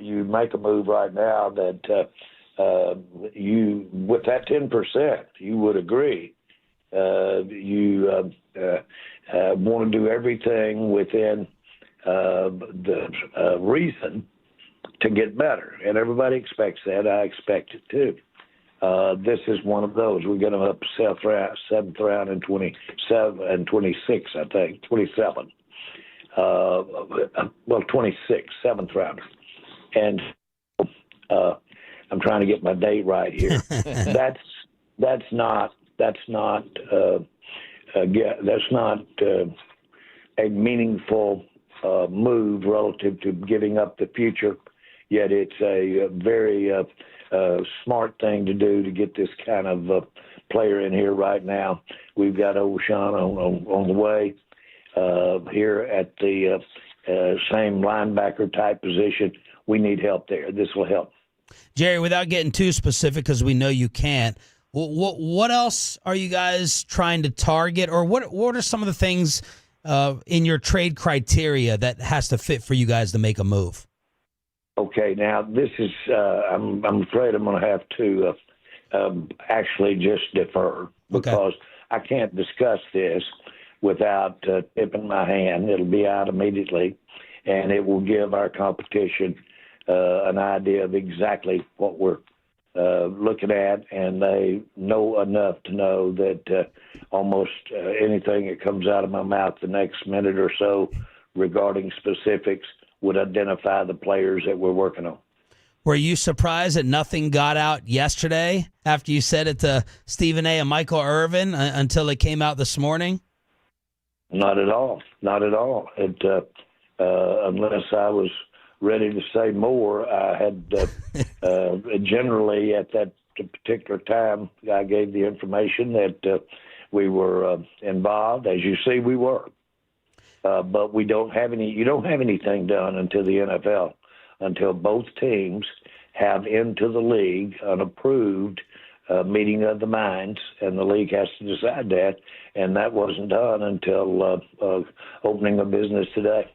you make a move right now that you, with that 10%, you would agree. You want to do everything within the reason to get better, and everybody expects that. I expect it too. This is one of those. We're going to up seventh round in 27 and 26, I think 27. 26, seventh round, and I'm trying to get my date right here. that's not a meaningful move relative to giving up the future. Yet it's a very smart thing to do to get this kind of player in here right now. We've got O'Shawn on the way here at the same linebacker type position. We need help there. This will help. Jerry, without getting too specific, because we know you can't, what else are you guys trying to target, or what are some of the things in your trade criteria that has to fit for you guys to make a move? Okay, now this is I'm afraid I'm going to have to actually just defer, because I can't discuss this without tipping my hand. It'll be out immediately, and it will give our competition an idea of exactly what we're looking at, and they know enough to know that almost anything that comes out of my mouth the next minute or so regarding specifics would identify the players that we're working on. Were you surprised that nothing got out yesterday after you said it to Stephen A. and Michael Irvin until it came out this morning? Not at all. Not at all. Unless I was ready to say more, I had generally at that particular time, I gave the information that we were involved. As you see, we were. But we don't have any. You don't have anything done until the NFL, until both teams have into the league an approved meeting of the minds, and the league has to decide that. And that wasn't done until opening of business today.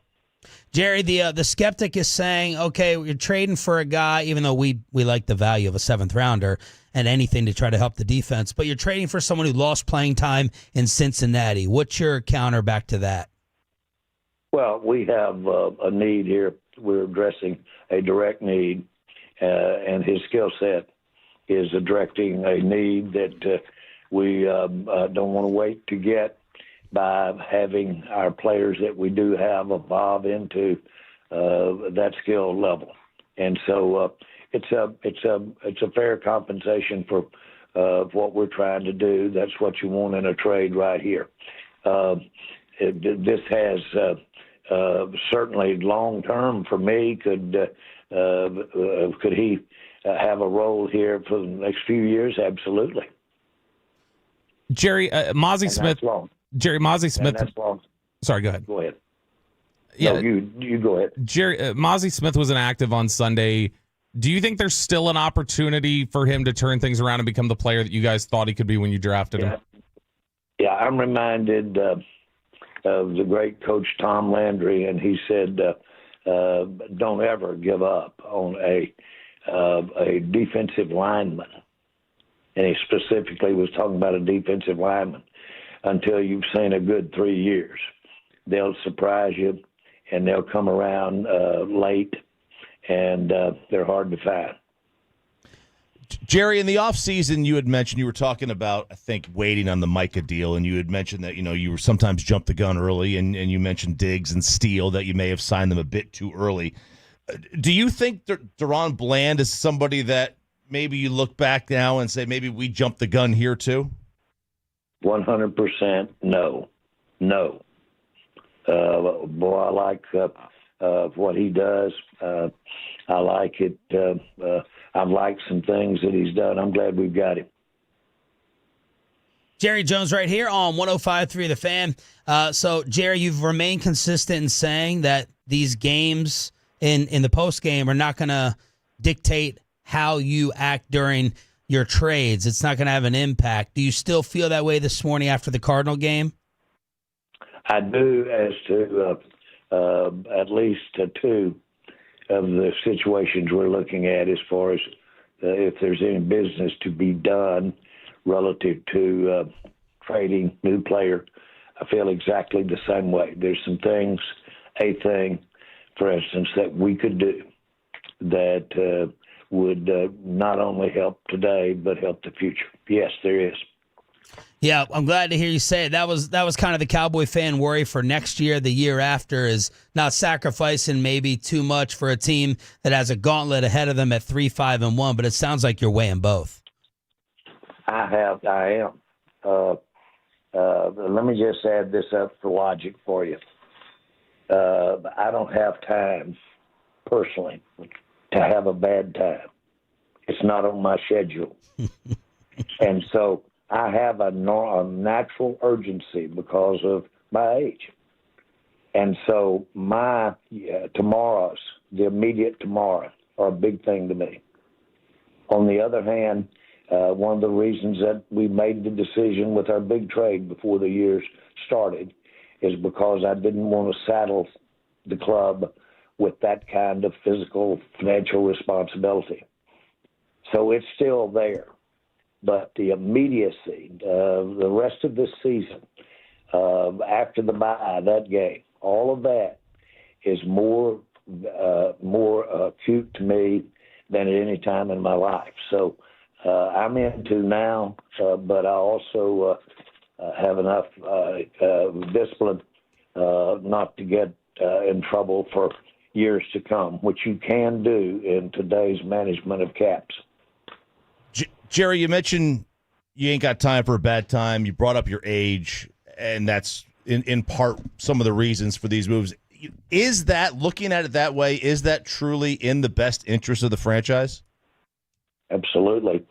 Jerry, the skeptic is saying, okay, you're trading for a guy, even though we like the value of a seventh rounder and anything to try to help the defense, but you're trading for someone who lost playing time in Cincinnati. What's your counter back to that? Well, we have a need here. We're addressing a direct need, and his skill set is addressing a need that we don't want to wait to get by having our players that we do have evolve into that skill level. And so it's a fair compensation for what we're trying to do. That's what you want in a trade right here. This has certainly long term for me. Could he have a role here for the next few years? Absolutely. Jerry, Mazy Smith. Jerry, Mazy Smith. That's long. Sorry, go ahead. Go ahead. Yeah, no, you go ahead. Jerry, Mazy Smith was inactive on Sunday. Do you think there's still an opportunity for him to turn things around and become the player that you guys thought he could be when you drafted him? Yeah, I'm reminded of the great coach Tom Landry, and he said, "Don't ever give up on a defensive lineman." And he specifically was talking about a defensive lineman until you've seen a good 3 years. They'll surprise you, and they'll come around late, and they're hard to find. Jerry, in the offseason, you had mentioned you were talking about, I think, waiting on the Minka deal, and you had mentioned that, you were sometimes jump the gun early, and you mentioned Diggs and Steele, that you may have signed them a bit too early. Do you think Deron Bland is somebody that maybe you look back now and say maybe we jumped the gun here too? 100% no. Boy, I like what he does. I like it. I've liked some things that he's done. I'm glad we've got him. Jerry Jones right here on 105.3 The Fan. So, Jerry, you've remained consistent in saying that these games in the postgame are not going to dictate how you act during your trades. It's not going to have an impact. Do you still feel that way this morning after the Cardinal game? I do, as to at least two of the situations we're looking at as far as if there's any business to be done relative to trading new player. I feel exactly the same way. There's some things, a thing, for instance, that we could do that would not only help today but help the future. Yes, there is. Yeah, I'm glad to hear you say it. That was kind of the Cowboy fan worry for next year, the year after, is not sacrificing maybe too much for a team that has a gauntlet ahead of them at 3-5-1. But it sounds like you're weighing both. I am. Let me just add this up for logic for you. I don't have time, personally, to have a bad time. It's not on my schedule. And so I have a natural urgency because of my age. And so my tomorrows, the immediate tomorrow, are a big thing to me. On the other hand, one of the reasons that we made the decision with our big trade before the year started is because I didn't want to saddle the club with that kind of physical, financial responsibility. So it's still there. But the immediacy, the rest of this season, after the bye, that game, all of that is more acute to me than at any time in my life. So I'm into now, but I also have enough discipline not to get in trouble for years to come, which you can do in today's management of caps. Jerry, you mentioned you ain't got time for a bad time. You brought up your age, and that's in part some of the reasons for these moves. Is that, looking at it that way, is that truly in the best interest of the franchise? Absolutely.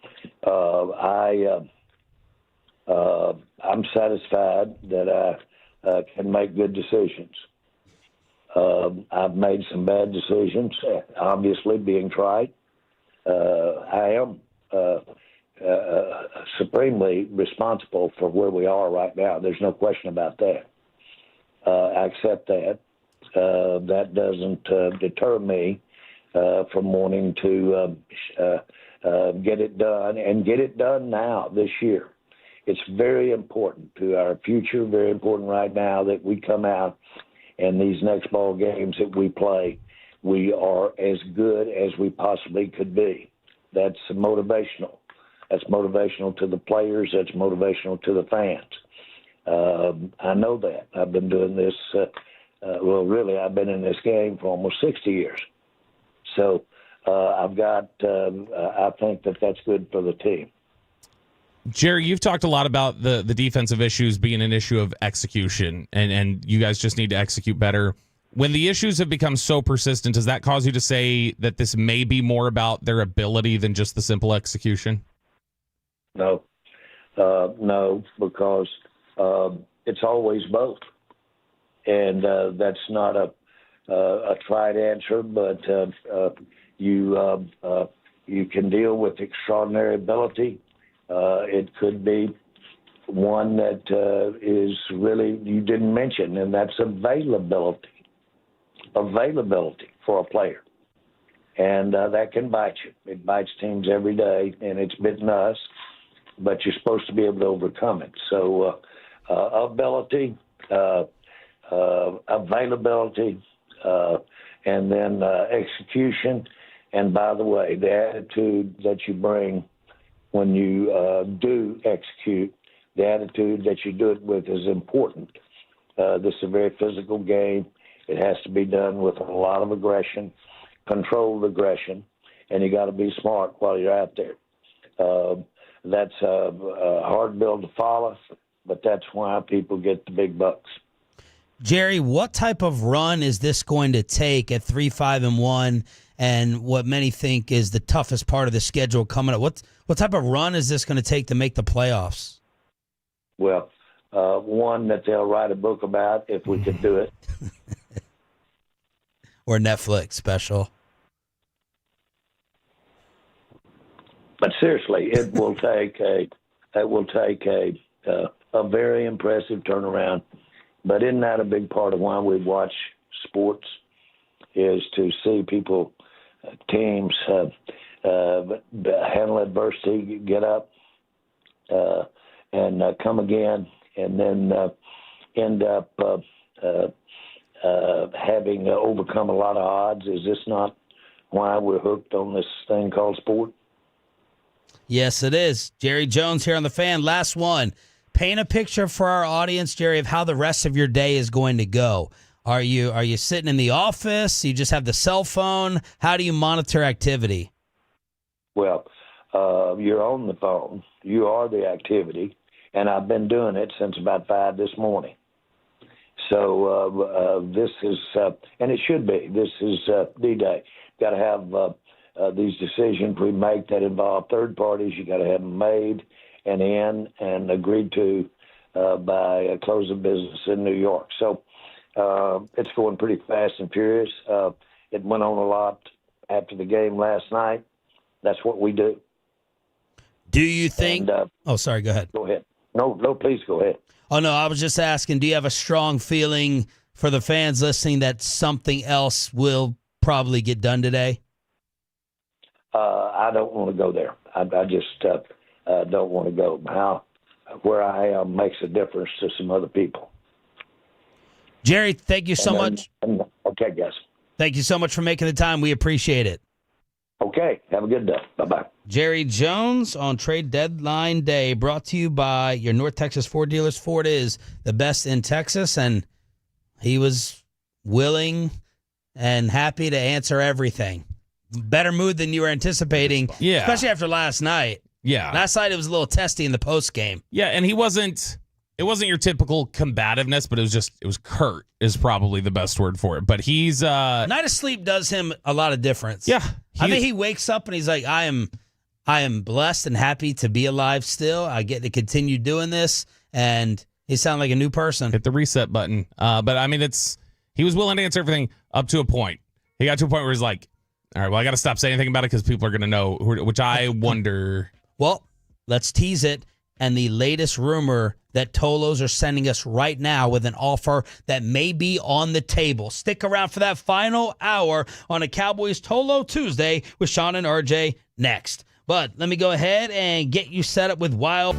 I'm satisfied that I can make good decisions. I've made some bad decisions, obviously being tried. I am supremely responsible for where we are right now. There's no question about that. I accept that. That doesn't deter me from wanting to get it done, and get it done now, this year. It's very important to our future, very important right now that we come out and these next ball games that we play, we are as good as we possibly could be. That's motivational. That's motivational to the players. That's motivational to the fans. I know that. I've been doing this, I've been in this game for almost 60 years. So I think that that's good for the team. Jerry, you've talked a lot about the defensive issues being an issue of execution, and you guys just need to execute better. When the issues have become so persistent, does that cause you to say that this may be more about their ability than just the simple execution? No, because it's always both. And that's not a tried answer, but you can deal with extraordinary ability. It could be one that is really, you didn't mention, and that's availability for a player. And that can bite you. It bites teams every day, and it's bitten us, but you're supposed to be able to overcome it. So ability, availability, and then execution. And by the way, the attitude that you bring when you do execute, the attitude that you do it with is important. This is a very physical game. It has to be done with a lot of aggression, controlled aggression, and you got to be smart while you're out there. That's a hard bill to follow, but that's why people get the big bucks. Jerry, what type of run is this going to take at 3-5-1, and what many think is the toughest part of the schedule coming up? What type of run is this going to take to make the playoffs? Well, one that they'll write a book about if we could do it. Or Netflix special. But seriously, it will take a very impressive turnaround. But isn't that a big part of why we watch sports? Is to see people, teams handle adversity, get up, and come again, and then end up having overcome a lot of odds. Is this not why we're hooked on this thing called sport? Yes, it is. Jerry Jones here on The Fan. Last one. Paint a picture for our audience, Jerry, of how the rest of your day is going to go. Are you sitting in the office? You just have the cell phone? How do you monitor activity? Well, you're on the phone. You are the activity, and I've been doing it since about 5 this morning. So this is, and it should be, this is D-Day. Got to have these decisions we make that involve third parties. You got to have them made and in and agreed to by a close of business in New York. So it's going pretty fast and furious. It went on a lot after the game last night. That's what we do. Do you think? And, sorry. Go ahead. Go ahead. No, please go ahead. Oh, no, I was just asking, do you have a strong feeling for the fans listening that something else will probably get done today? I don't want to go there. I just don't want to go. Where I am makes a difference to some other people. Jerry, thank you so much. Okay, guys. Thank you so much for making the time. We appreciate it. Okay, have a good day. Bye-bye. Jerry Jones on trade deadline day, brought to you by your North Texas Ford dealers. Ford is the best in Texas, and he was willing and happy to answer everything. Better mood than you were anticipating, especially after last night. Yeah. Last night it was a little testy in the post game. Yeah, and it wasn't your typical combativeness, but it was curt is probably the best word for it. But he's night of sleep does him a lot of difference. Yeah. I think he wakes up and he's like, I am blessed and happy to be alive still. I get to continue doing this, and he sounded like a new person. Hit the reset button. But I mean, he was willing to answer everything up to a point. He got to a point where he's like, all right, well, I got to stop saying anything about it because people are going to know, which I wonder. Well, let's tease it. And the latest rumor that Tolos are sending us right now with an offer that may be on the table. Stick around for that final hour on a Cowboys Tolo Tuesday with Sean and RJ next. But let me go ahead and get you set up with Wild.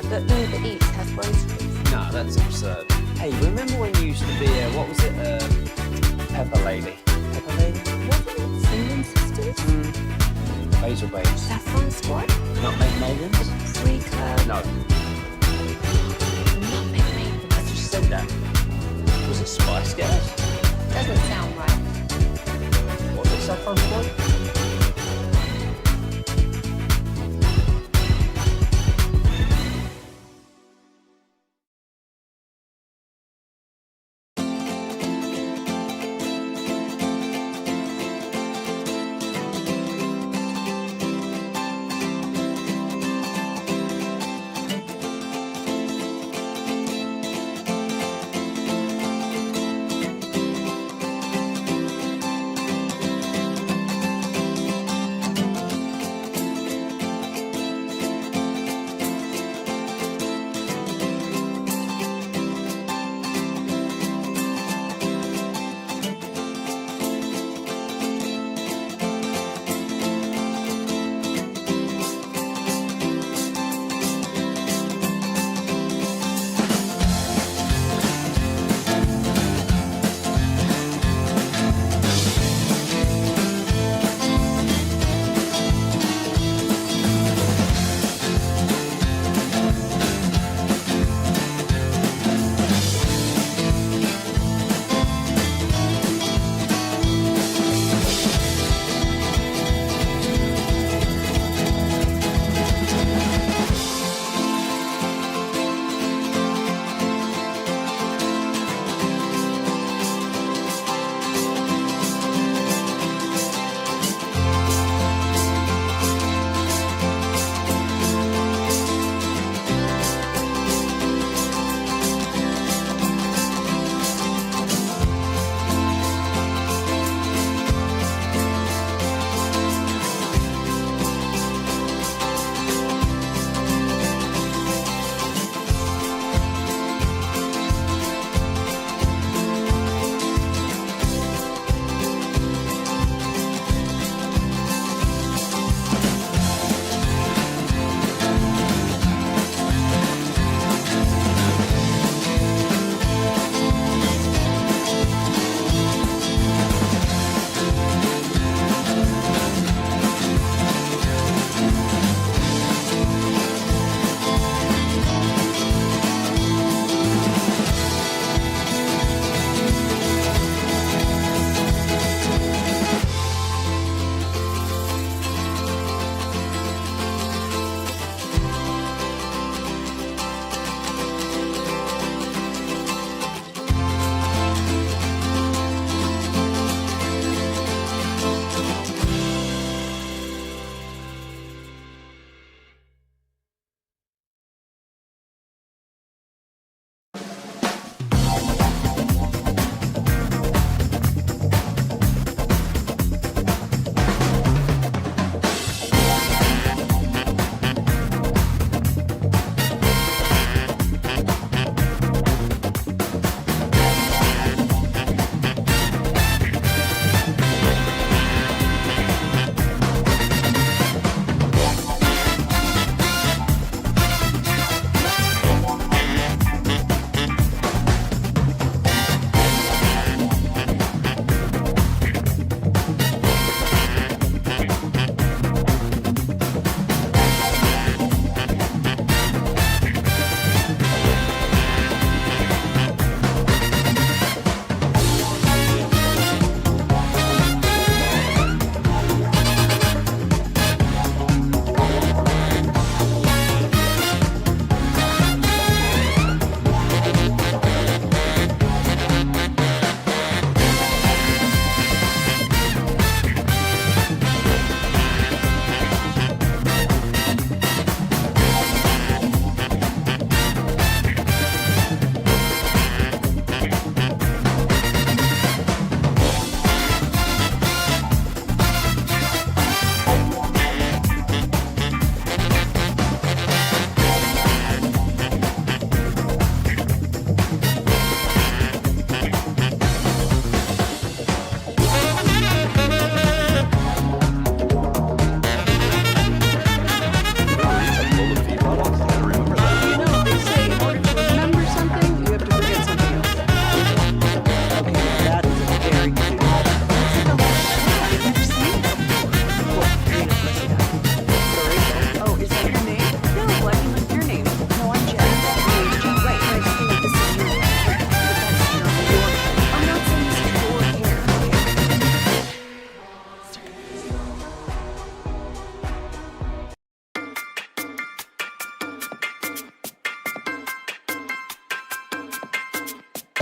Don't eat pepperonis. No, that's absurd. Hey, remember when you used to be, what was it, Pepper Lady? Pepper Lady? Wasn't it Cinnamon Sisters? Basil Babes. Saffron Squad? Nutmeg Maidens? Pre-club? No. Nutmeg Maidens. I just said that. Was it Spice Girls? Doesn't sound right. Was it Saffron Squad?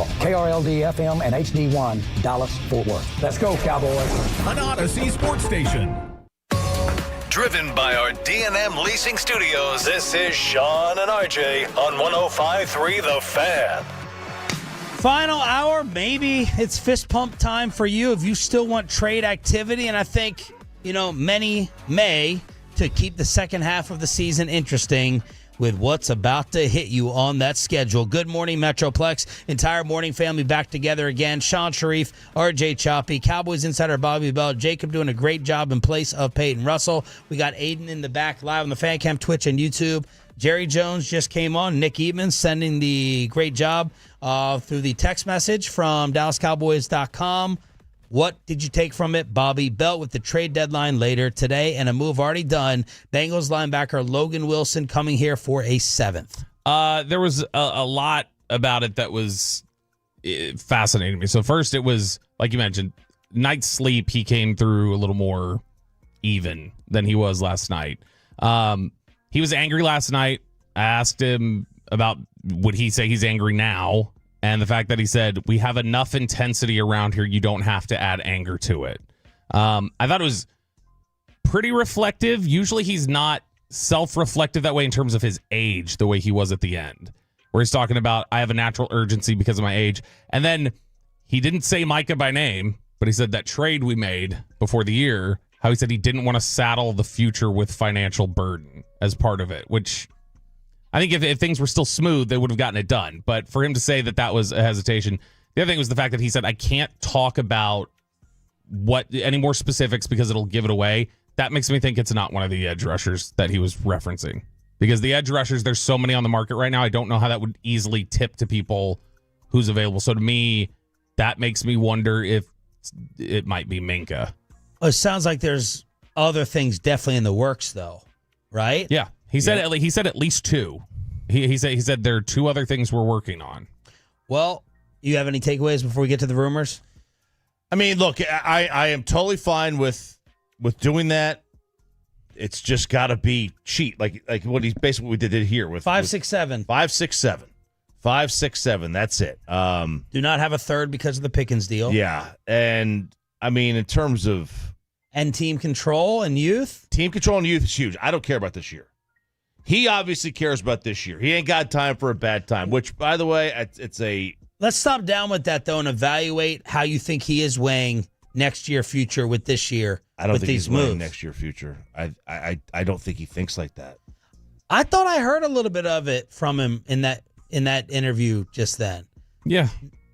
KRLD-FM and HD1, Dallas, Fort Worth. Let's go, Cowboys. An Odyssey sports station. Driven by our D&M Leasing Studios, this is Sean and RJ on 105.3 The Fan. Final hour, maybe it's fist pump time for you if you still want trade activity. And I think, many may to keep the second half of the season interesting with what's about to hit you on that schedule. Good morning, Metroplex. Entire morning family back together again. Sean Sharif, RJ Choppy, Cowboys insider Bobby Bell, Jacob doing a great job in place of Peyton Russell. We got Aiden in the back live on the Fan Cam, Twitch, and YouTube. Jerry Jones just came on. Nick Eatman sending the great job through the text message from DallasCowboys.com. What did you take from it? Bobby Belt with the trade deadline later today and a move already done. Bengals linebacker Logan Wilson coming here for a 7th. There was a lot about it that was fascinating me. So first it was, like you mentioned, night's sleep. He came through a little more even than he was last night. He was angry last night. I asked him about would he say he's angry now? And the fact that he said, we have enough intensity around here, you don't have to add anger to it. I thought it was pretty reflective. Usually he's not self-reflective that way in terms of his age, the way he was at the end, where he's talking about, I have a natural urgency because of my age. And then he didn't say Minka by name, but he said that trade we made before the year, how he said he didn't want to saddle the future with financial burden as part of it, which I think if things were still smooth, they would have gotten it done. But for him to say that was a hesitation, the other thing was the fact that he said, I can't talk about any more specifics because it'll give it away. That makes me think it's not one of the edge rushers that he was referencing. Because the edge rushers, there's so many on the market right now. I don't know how that would easily tip to people who's available. So to me, that makes me wonder if it might be Minka. Well, it sounds like there's other things definitely in the works, though, right? Yeah. He said at least 2. He said there are 2 other things we're working on. Well, you have any takeaways before we get to the rumors? I mean, look, I am totally fine with doing that. It's just got to be cheap, like what we did here with 5-6-7. 5-6-7. 5-6-7. That's it. Do not have a third because of the Pickens deal. Yeah, and I mean in terms of team control and youth. Team control and youth is huge. I don't care about this year. He obviously cares about this year. He ain't got time for a bad time, which, by the way, it's a... Let's stop down with that, though, and evaluate how you think he is weighing next year future with this year. I don't with think these he's moves. weighing next year future. I don't think he thinks like that. I thought I heard a little bit of it from him in that interview just then. Yeah,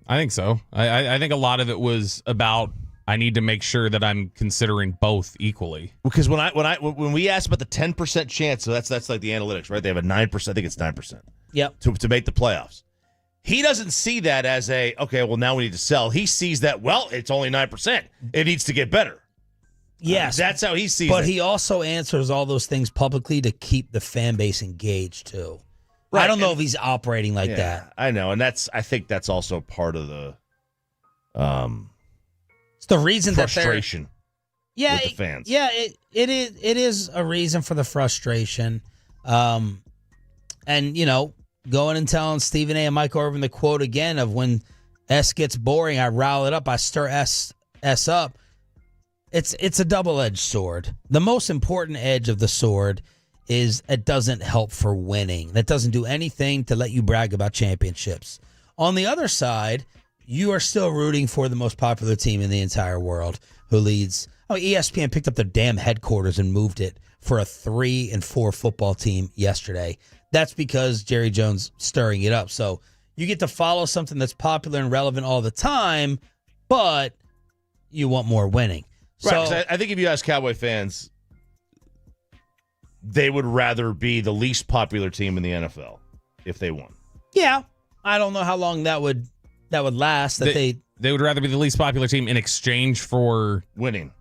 I think so. I think a lot of it was about... I need to make sure that I'm considering both equally. Because when we asked about the 10% chance, so that's like the analytics, right? They have a 9%. I think it's 9%. Yep. To make the playoffs. He doesn't see that as okay, well, now we need to sell. He sees that, well, it's only 9%. It needs to get better. Yes. That's how he sees it. But he also answers all those things publicly to keep the fan base engaged, too. Right. I don't know if he's operating like that. I know, and I think that's also part of the it's the reason frustration. Yeah, with the fans. Yeah, it is a reason for the frustration. And going and telling Stephen A. and Mike Orvin the quote again of when S gets boring, I rile it up, I stir S up. It's a double-edged sword. The most important edge of the sword is it doesn't help for winning. That doesn't do anything to let you brag about championships. On the other side, you are still rooting for the most popular team in the entire world who leads. ESPN picked up their damn headquarters and moved it for a 3-4 football team yesterday. That's because Jerry Jones stirring it up. So you get to follow something that's popular and relevant all the time, but you want more winning. Right, So I think if you ask Cowboy fans, they would rather be the least popular team in the NFL if they won. yeah, I don't know how long that would last. They would rather be the least popular team in exchange for winning.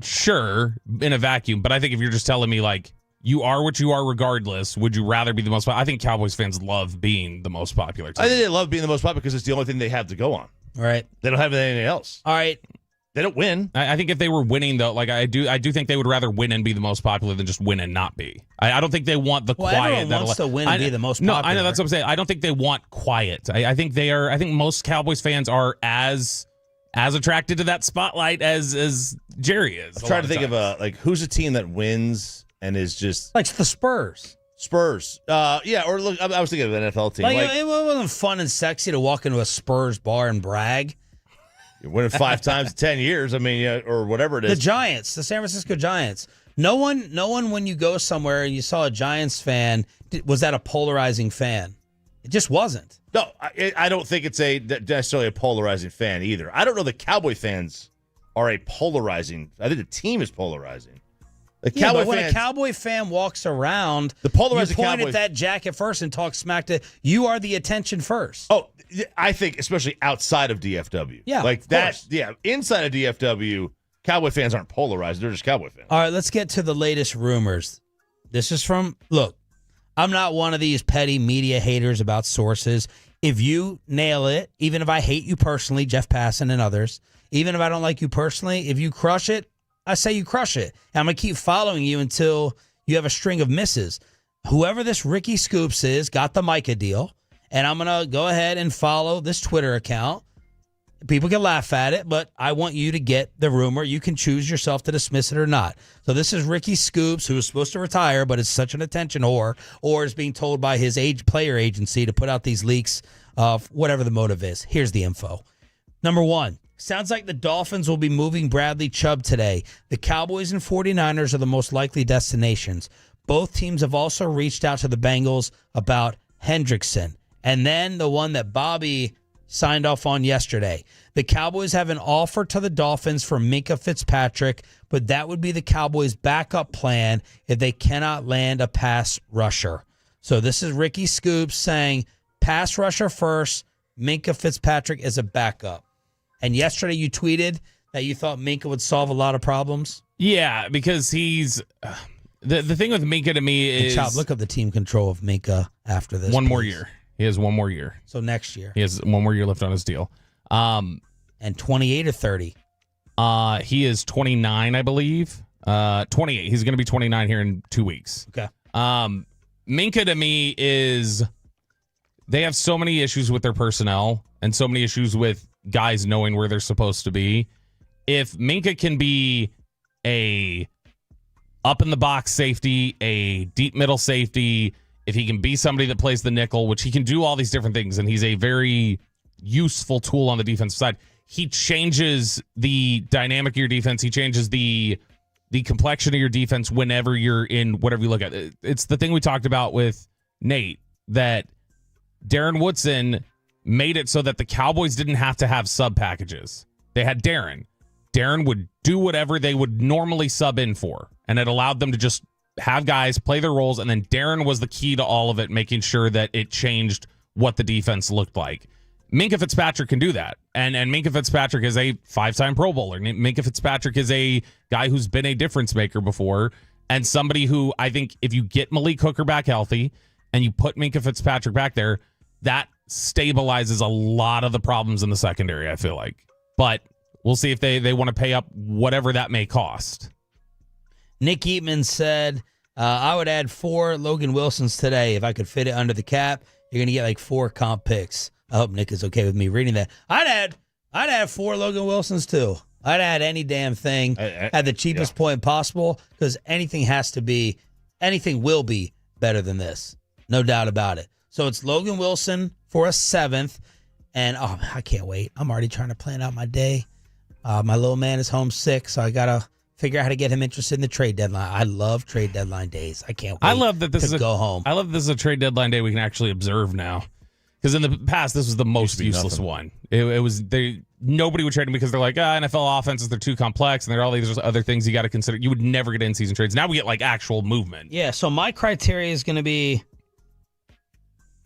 Sure, in a vacuum. But I think if you're just telling me, like, you are what you are regardless, would you rather be the most popular? I think Cowboys fans love being the most popular team. I think they love being the most popular because it's the only thing they have to go on. All right. They don't have anything else. All right. They don't win. I think if they were winning, though, like I do think they would rather win and be the most popular than just win and not be. I don't think they want the quiet. Everyone wants to win and be the most popular. No, I know that's what I'm saying. I don't think they want quiet. I think they are. I think most Cowboys fans are as attracted to that spotlight as Jerry is. I'm trying to think of who's a team that wins and is just like the Spurs. Yeah, or look, I was thinking of an NFL team. It wasn't fun and sexy to walk into a Spurs bar and brag. You're winning 5 times in 10 years. I mean, or whatever it is. The Giants, the San Francisco Giants. No one, when you go somewhere and you saw a Giants fan, was that a polarizing fan? It just wasn't. No, I don't think it's necessarily a polarizing fan either. I don't know that Cowboy fans are a polarizing. I think the team is polarizing. But when a Cowboy fan walks around, the polarizing you point Cowboy at that jacket first and talk smack to you are the attention first. Oh, I think especially outside of DFW. Yeah, like that. Yeah, inside of DFW, Cowboy fans aren't polarized. They're just Cowboy fans. All right, let's get to the latest rumors. This is look, I'm not one of these petty media haters about sources. If you nail it, even if I hate you personally, Jeff Passan and others, even if I don't like you personally, if you crush it, I say you crush it. And I'm going to keep following you until you have a string of misses. Whoever this Ricky Scoops is got the Micah deal, and I'm going to go ahead and follow this Twitter account. People can laugh at it, but I want you to get the rumor. You can choose yourself to dismiss it or not. So this is Ricky Scoops, who is supposed to retire, but is such an attention whore, or is being told by his player agency to put out these leaks of whatever the motive is. Here's the info. Number 1. Sounds like the Dolphins will be moving Bradley Chubb today. The Cowboys and 49ers are the most likely destinations. Both teams have also reached out to the Bengals about Hendrickson. And then the one that Bobby signed off on yesterday. The Cowboys have an offer to the Dolphins for Minka Fitzpatrick, but that would be the Cowboys' backup plan if they cannot land a pass rusher. So this is Ricky Scoops saying pass rusher first, Minka Fitzpatrick is a backup. And yesterday you tweeted that you thought Minka would solve a lot of problems. Yeah, because he's the thing with Minka to me is Chop, look up the team control of Minka after this. One more year. He has one more year. So next year. He has one more year left on his deal. And 28 or 30? He is 29, I believe. 28. He's going to be 29 here in 2 weeks. Okay. Minka to me is they have so many issues with their personnel and so many issues with guys knowing where they're supposed to be. If Minka can be a up in the box safety, a deep middle safety, if he can be somebody that plays the nickel, which he can do all these different things, and he's a very useful tool on the defensive side, he changes the dynamic of your defense. He changes the complexion of your defense whenever you're in whatever you look at. It's the thing we talked about with Nate, that Darren Woodson made it so that the Cowboys didn't have to have sub packages. They had Darren. Darren would do whatever they would normally sub in for, and it allowed them to just have guys play their roles, and then Darren was the key to all of it, making sure that it changed what the defense looked like. Minka Fitzpatrick can do that, and Minka Fitzpatrick is a 5-time Pro Bowler. Minka Fitzpatrick is a guy who's been a difference maker before, and somebody who I think if you get Malik Hooker back healthy and you put Minka Fitzpatrick back there, that stabilizes a lot of the problems in the secondary, I feel like. But we'll see if they want to pay up whatever that may cost. Nick Eatman said, I would add 4 Logan Wilsons today if I could fit it under the cap. You're going to get like 4 comp picks. I hope Nick is okay with me reading that. I'd add 4 Logan Wilsons too. I'd add any damn thing at the cheapest point possible, because anything will be better than this. No doubt about it. So it's Logan Wilson for a 7th. And I can't wait. I'm already trying to plan out my day. My little man is home sick, so I got to figure out how to get him interested in the trade deadline. I love trade deadline days. I can't wait I love that this to go home. I love this is a trade deadline day we can actually observe now. Because in the past, this was the most useless one. It was nobody would trade him because they're like, NFL offenses, they're too complex, and there are all these other things you got to consider. You would never get in-season trades. Now we get like actual movement. Yeah, so my criteria is going to be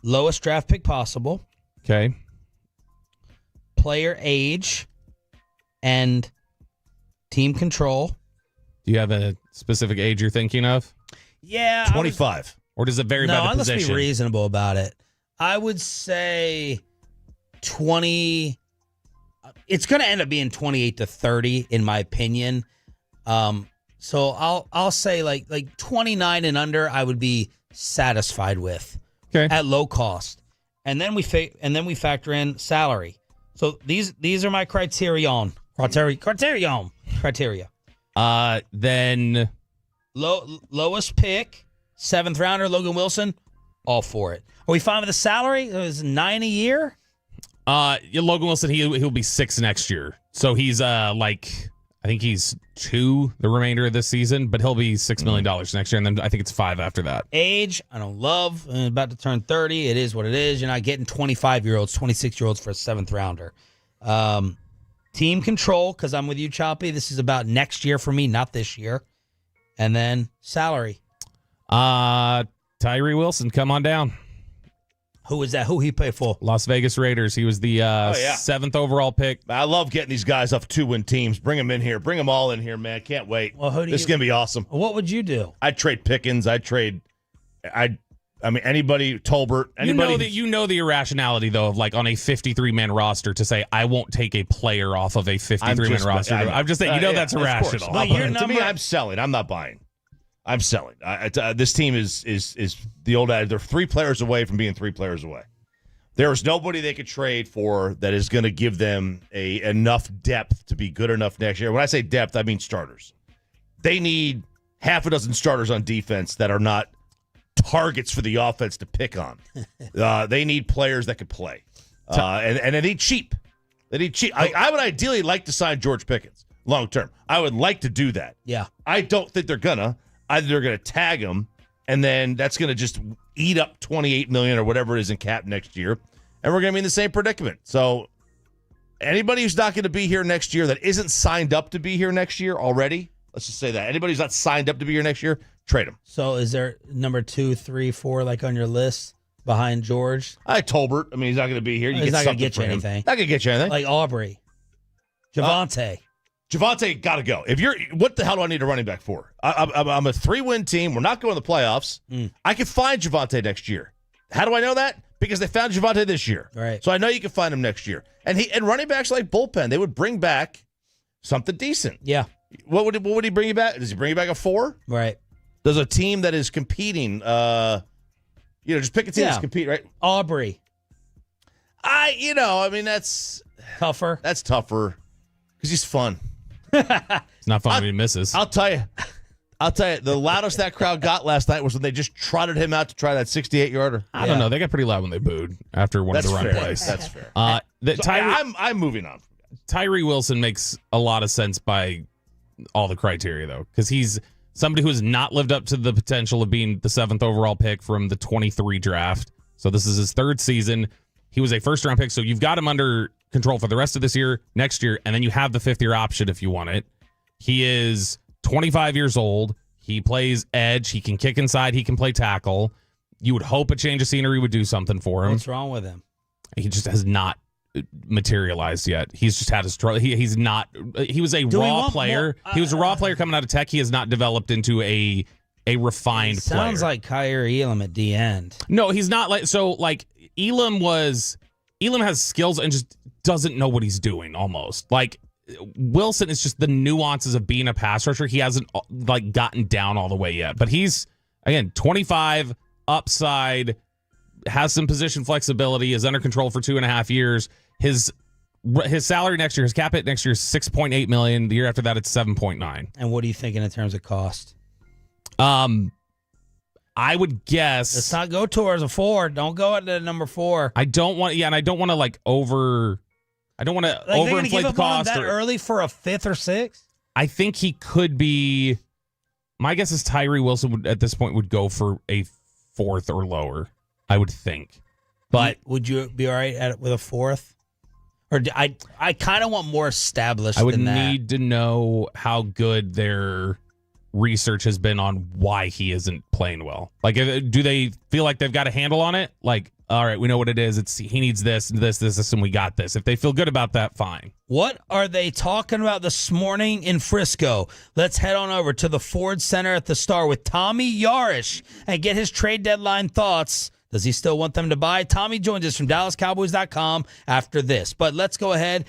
lowest draft pick possible. Okay. Player age and team control. Do you have a specific age you're thinking of? Yeah. 25. Or does it vary by the position? Let's be reasonable about it. I would say 20. it's going to end up being 28-30 in my opinion. So I'll say like 29 and under I would be satisfied with at low cost. And then we factor in salary. So these are my criteria. Then lowest pick, 7th rounder Logan Wilson, all for it. Are we fine with the salary? It was $9 a year. Logan Wilson, he'll be 6 next year. So he's I think he's 2 the remainder of this season, but he'll be $6 million next year, and then I think it's 5 after that. Age, I don't love. I'm about to turn 30. It is what it is. You're not getting 25-year-olds, 26-year-olds for a 7th rounder. Team control, because I'm with you, Choppy. This is about next year for me, not this year. And then salary. Tyree Wilson, come on down. Who is that? Who he play for? Las Vegas Raiders. He was the 7th overall pick. I love getting these guys off 2-win teams. Bring them in here. Bring them all in here, man. Can't wait. Well, this is going to be awesome. What would you do? I'd trade Pickens. I mean, anybody, Tolbert, anybody. You know the irrationality, though, of like on a 53-man roster to say, I won't take a player off of a 53-man roster. I'm just saying, that's irrational. But to me, I'm selling. I'm not buying. I'm selling. This team is the old adage. They're 3 players away from being 3 players away. There is nobody they could trade for that is going to give them enough depth to be good enough next year. When I say depth, I mean starters. They need half a dozen starters on defense that are not targets for the offense to pick on. They need players that could play. And they need cheap. I would ideally like to sign George Pickens long term. I would like to do that. Yeah. I don't think they're gonna. Either they're gonna tag him, and then that's gonna just eat up $28 million or whatever it is in cap next year, and we're gonna be in the same predicament. So anybody who's not gonna be here next year that isn't signed up to be here next year already, let's just say that. Anybody who's not signed up to be here next year, trade him. So is there number 2, 3, 4 like on your list behind George? Tolbert. I mean, he's not going to be here. He's not going to get you anything. Not going to get you anything. Like Aubrey. Javonte. Javonte got to go. What the hell do I need a running back for? I'm a 3-win team. We're not going to the playoffs. I can find Javonte next year. How do I know that? Because they found Javonte this year. Right. So I know you can find him next year. And running backs like bullpen, they would bring back something decent. Yeah. What would he bring you back? Does he bring you back a 4? Right. Does a team that is competing, just pick a team that's competing, right? Aubrey. That's tougher. That's tougher because he's fun. It's not fun when he misses. I'll tell you, the loudest that crowd got last night was when they just trotted him out to try that 68-yarder. I don't know. They got pretty loud when they booed after one of the run plays. That's fair. I'm moving on. Tyree Wilson makes a lot of sense by all the criteria, though, because he's somebody who has not lived up to the potential of being the 7th overall pick from the 23 draft. So this is his 3rd season. He was a first-round pick, so you've got him under control for the rest of this year, next year, and then you have the 5th-year option if you want it. He is 25 years old. He plays edge. He can kick inside. He can play tackle. You would hope a change of scenery would do something for him. What's wrong with him? He just has not materialized yet. He's just had a struggle. He's not. He was a raw player. He was a raw player coming out of Tech. He has not developed into a refined player. Sounds like Kyer Elam at the end. No, he's not like Elam has skills and just doesn't know what he's doing almost. Like Wilson is just the nuances of being a pass rusher. He hasn't gotten down all the way yet. But he's, again, 25, upside, has some position flexibility, is under control for 2.5 years. His salary next year, his cap hit next year is $6.8 million. The year after that, it's 7.9. And what are you thinking in terms of cost? I would guess. Let's not go towards a 4. Don't go at the number 4. I don't want. Yeah, and I don't want to overinflate the cost. That early for a 5th or 6th? I think he could be. My guess is Tyree Wilson at this point would go for a 4th or lower. I would think. But would you be all right with a 4th? Or I kind of want more established. I would than that. need to know how good their research has been on why he isn't playing well. Like, do they feel like they've got a handle on it? Like, all right, we know what it is. He needs this, and we got this. If they feel good about that, fine. What are they talking about this morning in Frisco? Let's head on over to the Ford Center at the Star with Tommy Yarish and get his trade deadline thoughts. Does he still want them to buy? Tommy joins us from DallasCowboys.com after this. But let's go ahead.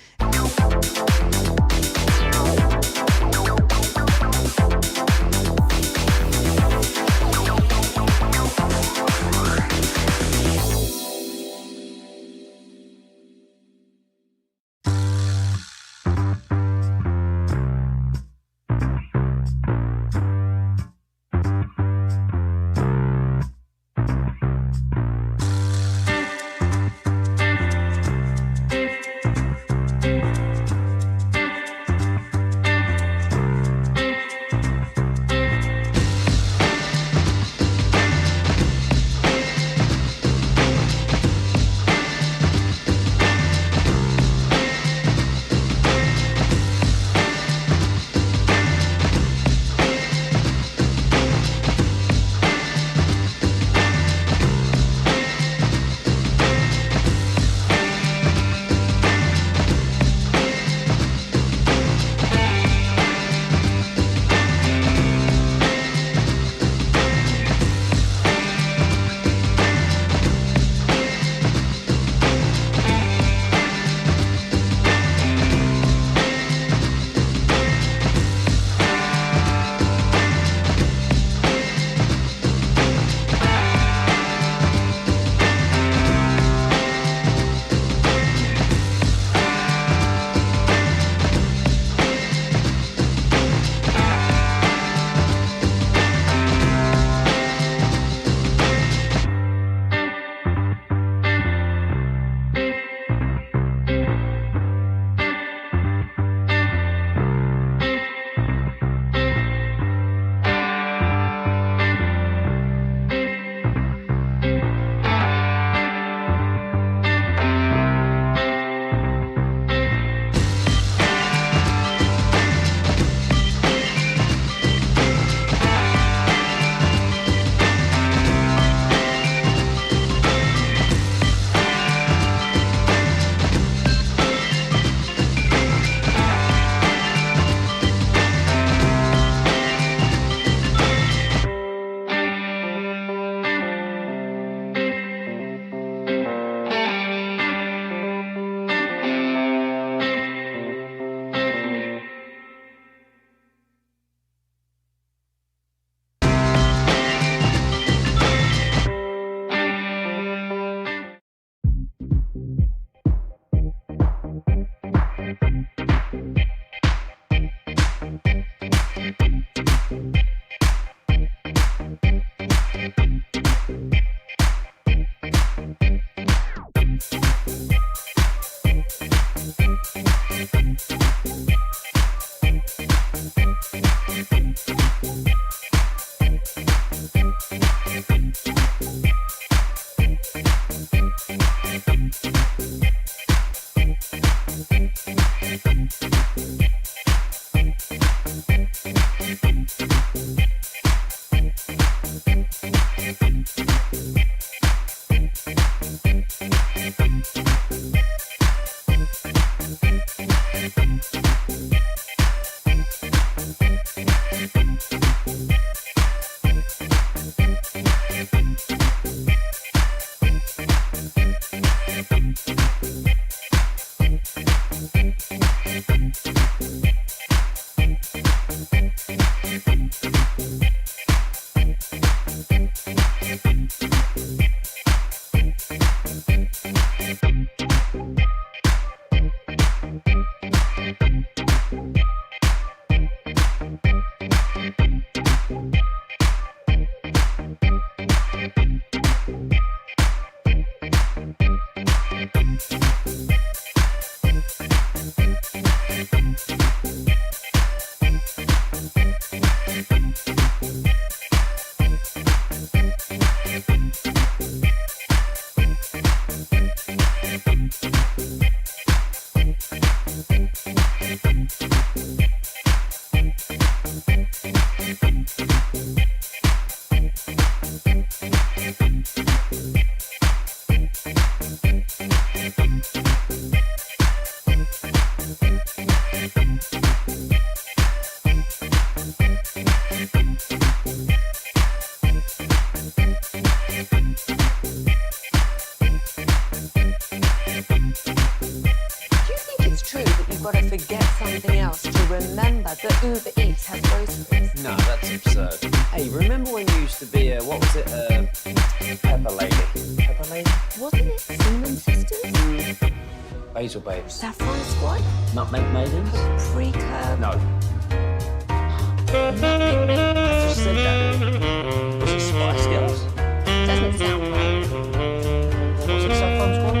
gotta forget something else to remember that Uber Eats has groceries. No, that's absurd. Hey, remember when you used to be what was it, Pepper Lady? Pepper Lady? Wasn't it Seaman Sisters? Basil Babes. Saffron Squad? Nutmeg Maidens? Pre-curb? No. I just said that. Was it Spice Girls? Doesn't sound right. Was it Saffron Squad?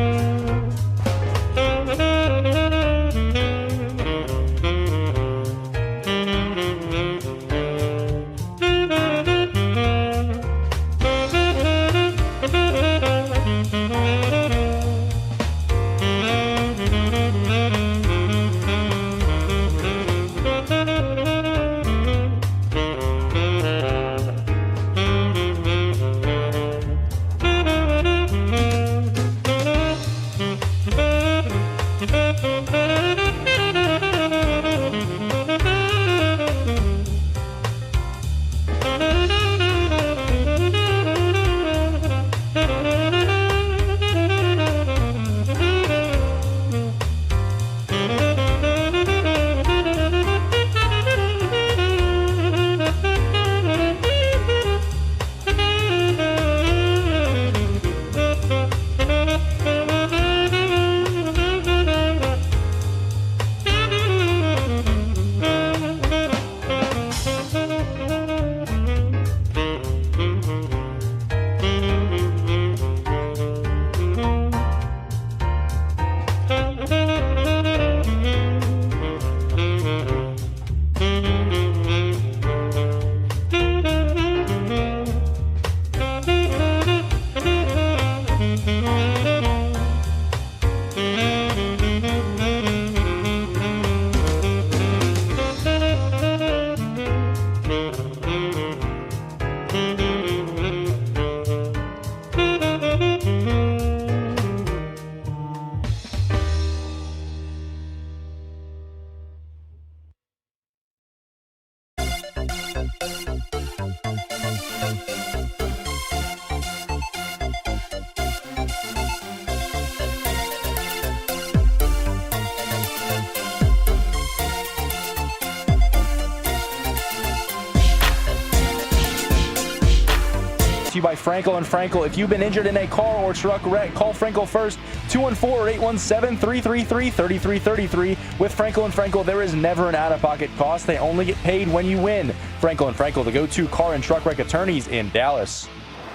You by Frankel and Frankel. If you've been injured in a car or truck wreck, call Frankel first. 214-817-3333-3333. With Frankel and Frankel, there is never an out-of-pocket cost. They only get paid when you win. Frankel and Frankel, the go-to car and truck wreck attorneys in Dallas.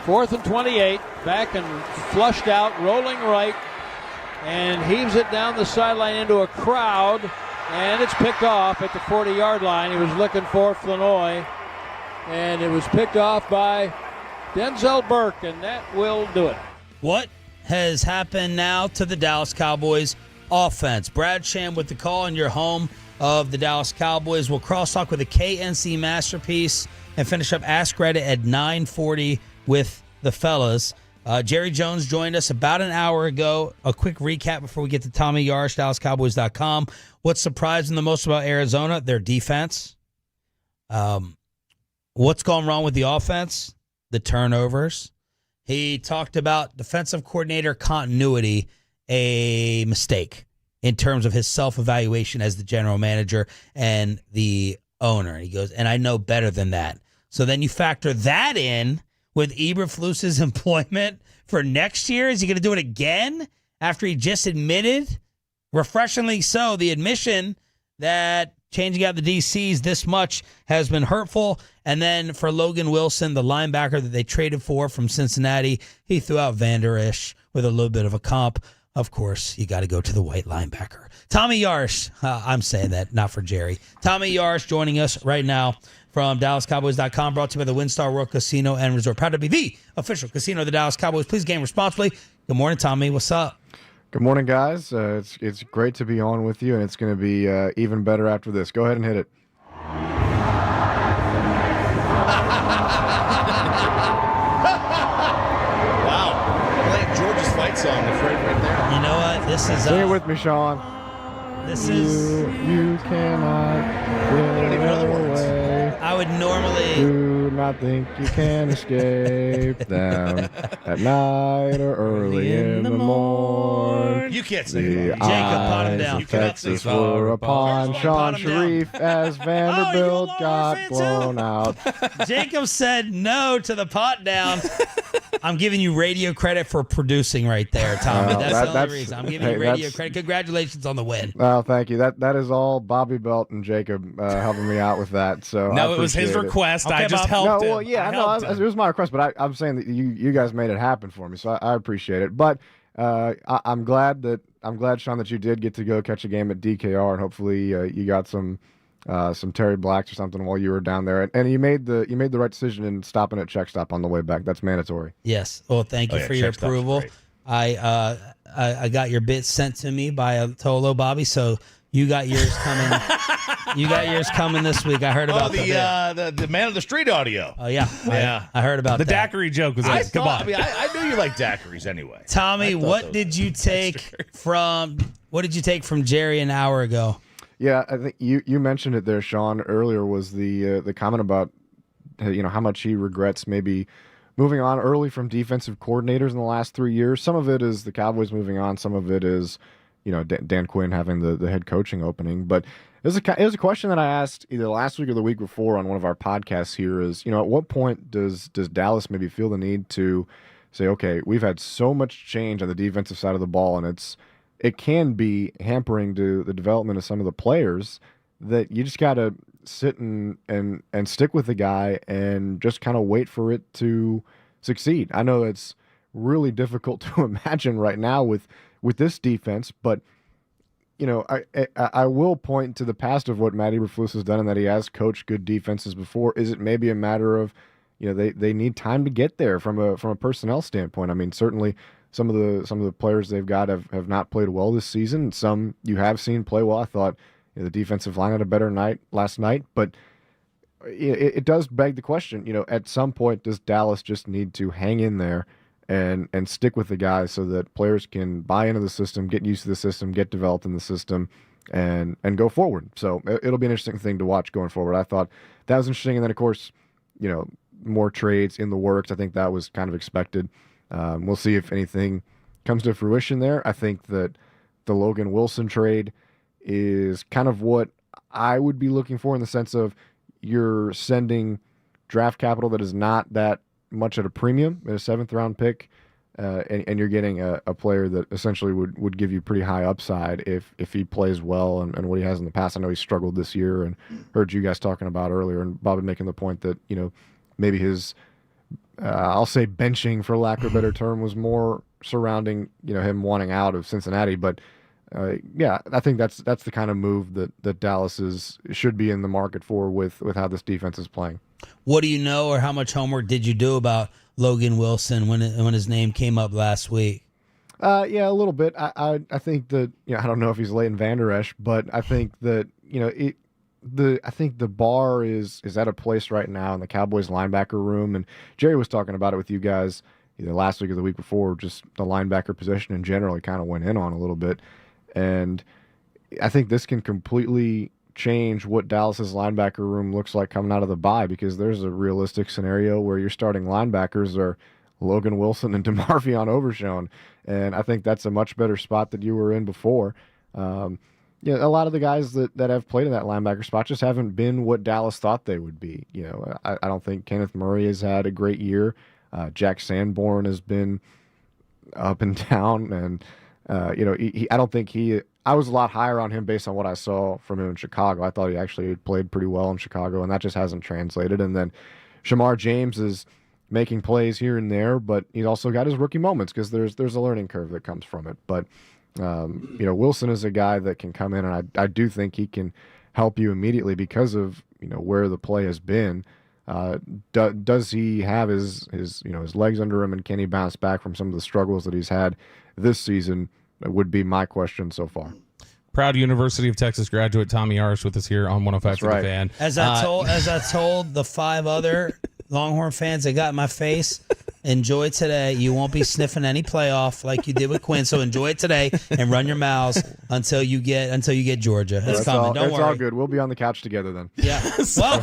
4th and 28. Back and flushed out, rolling right, and heaves it down the sideline into a crowd, and it's picked off at the 40-yard line. He was looking for Flanoy, and it was picked off by Denzel Burke, and that will do it. What has happened now to the Dallas Cowboys offense? Brad Sham with the call in your home of the Dallas Cowboys. We'll crosstalk with a KNC masterpiece and finish up Ask Reddit at 9:40 with the fellas. Jerry Jones joined us about an hour ago. A quick recap before we get to Tommy Yarsh, DallasCowboys.com. What surprised him the most about Arizona? Their defense. What's gone wrong with the offense? The turnovers. He talked about defensive coordinator continuity, a mistake in terms of his self-evaluation as the general manager and the owner. He goes, and I know better than that. So then you factor that in with Eberflus's employment for next year. Is he going to do it again after he just admitted, refreshingly so, the admission that changing out the DCs this much has been hurtful? And then for Logan Wilson, the linebacker that they traded for from Cincinnati, he threw out Vander Esch with a little bit of a comp. Of course, you got to go to the white linebacker. Tommy Yarsh, I'm saying that, not for Jerry. Tommy Yarsh joining us right now from DallasCowboys.com, brought to you by the WinStar World Casino and Resort. Proud to be the official casino of the Dallas Cowboys. Please game responsibly. Good morning, Tommy. What's up? Good morning, guys. It's great to be on with you, and it's going to be even better after this. Go ahead and hit it. Wow. Playing George's fight song right there. You know what? This is... Sing it with me, Sean. This is... You cannot get away. I would normally... Do not think you can escape them at night or early in the morning. you can't say The Jacob, pot him down. eyes of Texas were upon Sean Sharif as Vanderbilt got blown out. Jacob said no to the pot down. I'm giving you radio credit for producing right there, Tommy. That's the only reason. I'm giving you radio credit. Congratulations on the win. Well, thank you. That is all Bobby Belt and Jacob helping me out with that. So No, it was his request. Okay, I just Bob. helped him. Well, yeah, it was my request, but I'm saying that you guys made it happen for me, so I appreciate it. But I'm glad, Sean, that you did get to go catch a game at DKR, and hopefully you got some Terry Blacks or something while you were down there, and you made the right decision in stopping at Check Stop on the way back. That's mandatory. Yes. Well, thank you for your approval. I got your bits sent to me by a Tolo, Bobby. So you got yours coming. You got yours coming this week. I heard about the man of the street audio. Oh yeah, I heard about the that. dackery joke was I come on. I mean, I knew you liked daiquiris anyway. Tommy, what did you take from Jerry an hour ago? Yeah, I think you mentioned it there, Sean. Earlier was the comment about how much he regrets maybe moving on early from defensive coordinators in the last 3 years. Some of it is the Cowboys moving on. Some of it is Dan Quinn having the head coaching opening. But it was a question that I asked either last week or the week before on one of our podcasts here is, at what point does Dallas maybe feel the need to say, okay, we've had so much change on the defensive side of the ball, and it can be hampering to the development of some of the players, that you just got to sit and stick with the guy and just kind of wait for it to succeed. I know it's really difficult to imagine right now with this defense, but I will point to the past of what Matt Eberflus has done, and that he has coached good defenses before. Is it maybe a matter of they need time to get there from a personnel standpoint? I mean, certainly some of the players they've got have not played well this season. Some you have seen play well. I thought the defensive line had a better night last night, but it does beg the question. At some point, does Dallas just need to hang in there and stick with the guys so that players can buy into the system, get used to the system, get developed in the system, and go forward? So it'll be an interesting thing to watch going forward. I thought that was interesting, and then of course, more trades in the works. I think that was kind of expected. We'll see if anything comes to fruition there. I think that the Logan Wilson trade is kind of what I would be looking for, in the sense of you're sending draft capital that is not that much at a premium, at a 7th-round pick, and you're getting a player that essentially would give you pretty high upside if he plays well and what he has in the past. I know he struggled this year, and heard you guys talking about earlier, and Bob making the point that maybe his I'll say benching, for lack of a better term, was more surrounding him wanting out of Cincinnati. But I think that's the kind of move that Dallas should be in the market for with how this defense is playing. What do you know, or how much homework did you do about Logan Wilson when his name came up last week? A little bit. I think that I don't know if he's Leighton Vander Esch, but I think that I think the bar is at a place right now in the Cowboys linebacker room, and Jerry was talking about it with you guys either last week or the week before, just the linebacker position in general. He kind of went in on a little bit, and I think this can completely change what Dallas's linebacker room looks like coming out of the bye, because there's a realistic scenario where your starting linebackers are Logan Wilson and DeMarvion Overshown, and I think that's a much better spot that you were in before. A lot of the guys that have played in that linebacker spot just haven't been what Dallas thought they would be. I don't think Kenneth Murray has had a great year. Jack Sanborn has been up and down, and I don't think I was a lot higher on him based on what I saw from him in Chicago. I thought he actually played pretty well in Chicago, and that just hasn't translated. And then Shamar James is making plays here and there, but he's also got his rookie moments, because there's a learning curve that comes from it. But Wilson is a guy that can come in, and I do think he can help you immediately because of where the play has been. Does he have his legs under him, and can he bounce back from some of the struggles that he's had this season? Would be my question so far. Proud University of Texas graduate Tommy Arish with us here on 105 to the Fan. As I told the 5 other Longhorn fans that got in my face, enjoy today. You won't be sniffing any playoff like you did with Quinn. So enjoy it today and run your mouths until you get Georgia. It's coming. Don't worry. It's all good. We'll be on the couch together then. Yeah. Well,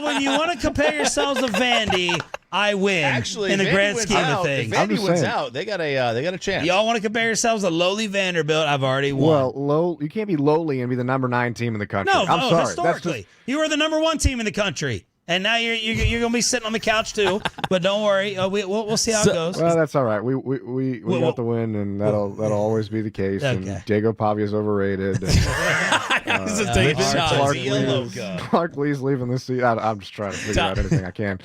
when you want to compare yourselves to Vandy, I win. Actually, in the Vandy grand wins scheme out. of things. If Vandy wins out, they got a chance. Y'all want to compare yourselves to lowly Vanderbilt? I've already won. Well, you can't be lowly and be the number 9 team in the country. No, I'm sorry. historically, you were the number 1 team in the country, and now you're going to be sitting on the couch too. But don't worry, we'll see how it goes. Well, that's all right. We got the win, and that'll always be the case. Okay. And Diego Pavia's overrated. And, Clark Lee's leaving this seat. I'm just trying to figure out anything I can.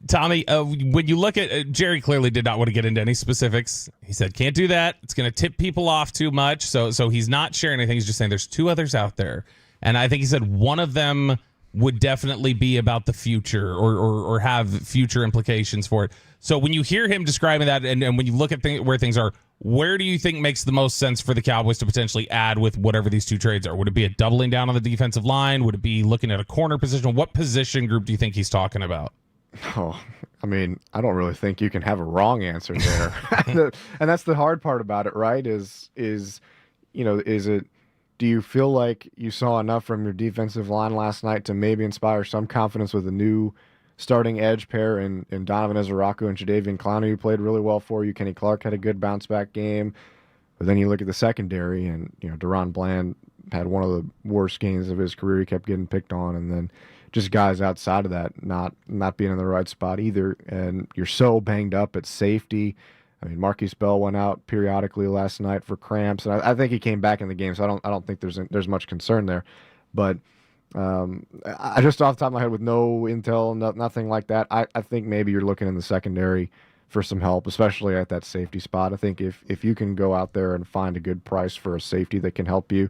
Tommy, when you look at Jerry, clearly did not want to get into any specifics. He said can't do that. It's going to tip people off too much. So he's not sharing anything. He's just saying there's 2 others out there, and I think he said one of them would definitely be about the future or have future implications for it. So when you hear him describing that, and when you look at where things are, where do you think makes the most sense for the Cowboys to potentially add with whatever these 2 trades are? Would it be a doubling down on the defensive line? Would it be looking at a corner position? What position group do you think he's talking about? Oh, I mean, I don't really think you can have a wrong answer there. And that's the hard part about it, right? Is it, do you feel like you saw enough from your defensive line last night to maybe inspire some confidence with a new starting edge pair in Donovan Ezeraku and Jadeveon Clowney, who played really well for you? Kenny Clark had a good bounce back game. But then you look at the secondary, and Deron Bland had one of the worst games of his career. He kept getting picked on, and then just guys outside of that not being in the right spot either. And you're so banged up at safety. I mean, Marquise Bell went out periodically last night for cramps, and I think he came back in the game, so I don't think there's much concern there. But I just off the top of my head, with no intel, nothing like that, I think maybe you're looking in the secondary for some help, especially at that safety spot. I think if you can go out there and find a good price for a safety that can help you,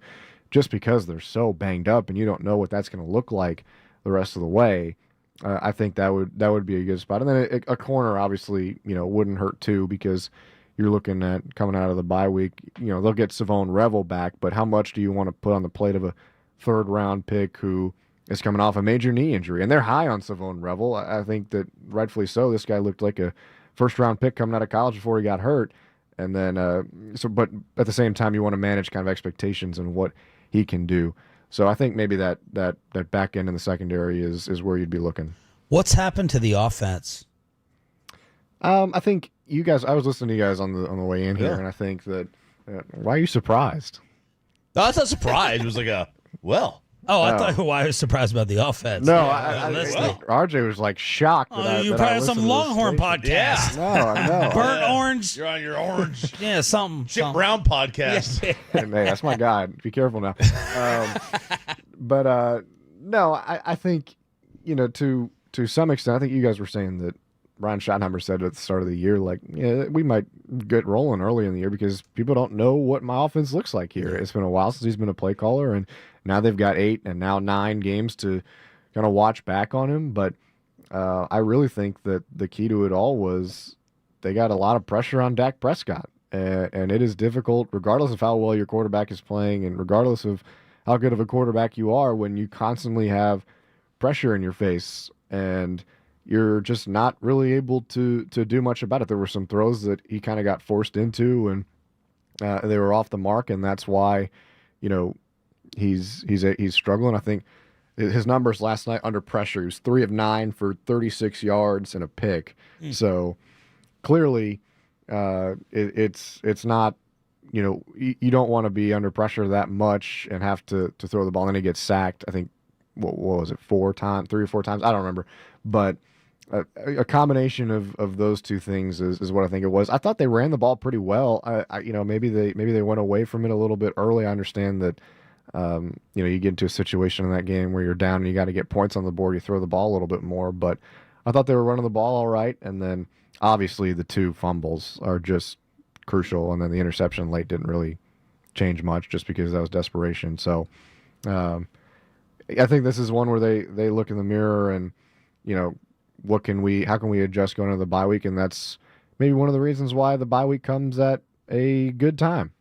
just because they're so banged up and you don't know what that's going to look like the rest of the way, I think that would be a good spot. And then a corner obviously wouldn't hurt too, because you're looking at coming out of the bye week. They'll get Savone Revel back, but how much do you want to put on the plate of a 3rd round pick who is coming off a major knee injury? And they're high on Savone Revel. I think that rightfully so. This guy looked like a 1st round pick coming out of college before he got hurt. And then but at the same time, you want to manage kind of expectations and what he can do. So I think maybe that back end in the secondary is where you'd be looking. What's happened to the offense? I think you guys. I was listening to you guys on the way in here, and I think that. Why are you surprised? No, that's not surprised. It was like I thought why I was surprised about the offense. No, RJ was like shocked. You probably have some Longhorn podcast. Yeah. No. Burnt orange. You're on your orange. Yeah, something. Chip Brown podcast. Hey, that's my guy. Be careful now. No, I think to some extent, I think you guys were saying that Brian Schottenheimer said at the start of the year, like, we might get rolling early in the year because people don't know what my offense looks like here. It's been a while since he's been a play caller, and now they've got 8 and now 9 games to kind of watch back on him. But I really think that the key to it all was they got a lot of pressure on Dak Prescott, and it is difficult, regardless of how well your quarterback is playing and regardless of how good of a quarterback you are, when you constantly have pressure in your face and you're just not really able to do much about it. There were some throws that he kind of got forced into, and they were off the mark, and that's why, he's struggling. I think his numbers last night under pressure, he was 3 of 9 for 36 yards and a pick. So clearly, it's not. You don't want to be under pressure that much and have to throw the ball, and then he gets sacked. I think what was it, 3 or 4 times? I don't remember, but. A combination of those 2 things is what I think it was. I thought they ran the ball pretty well. Maybe they went away from it a little bit early. I understand that you get into a situation in that game where you're down and you got to get points on the board. You throw the ball a little bit more, but I thought they were running the ball all right. And then obviously the 2 fumbles are just crucial, and then the interception late didn't really change much just because that was desperation. So I think this is one where they look in the mirror and how can we adjust going into the bye week? And that's maybe one of the reasons why the bye week comes at a good time.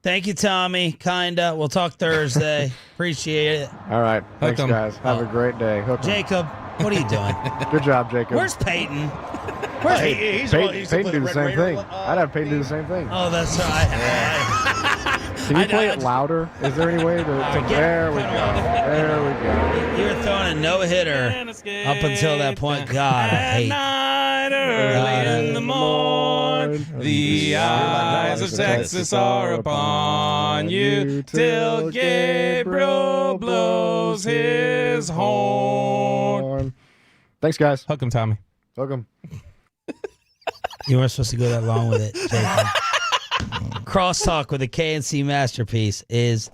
Thank you, Tommy. Kinda. We'll talk Thursday. Appreciate it. All right. Thanks, guys. Have a great day. Jacob, what are you doing? Good job, Jacob. Where's Peyton? Peyton do the same thing. I'd have Peyton do the same thing. Oh, that's right. Can you play it louder? Is there any way to there we go. There we go. You were throwing a no-hitter up until that point. God, I hate night, early in the morn, the eyes of Texas are upon you till Gabriel blows his horn. Thanks, guys. Hook 'em, Tommy. Hook 'em. You weren't supposed to go that long with it, Jacob. Crosstalk with a KNC masterpiece is...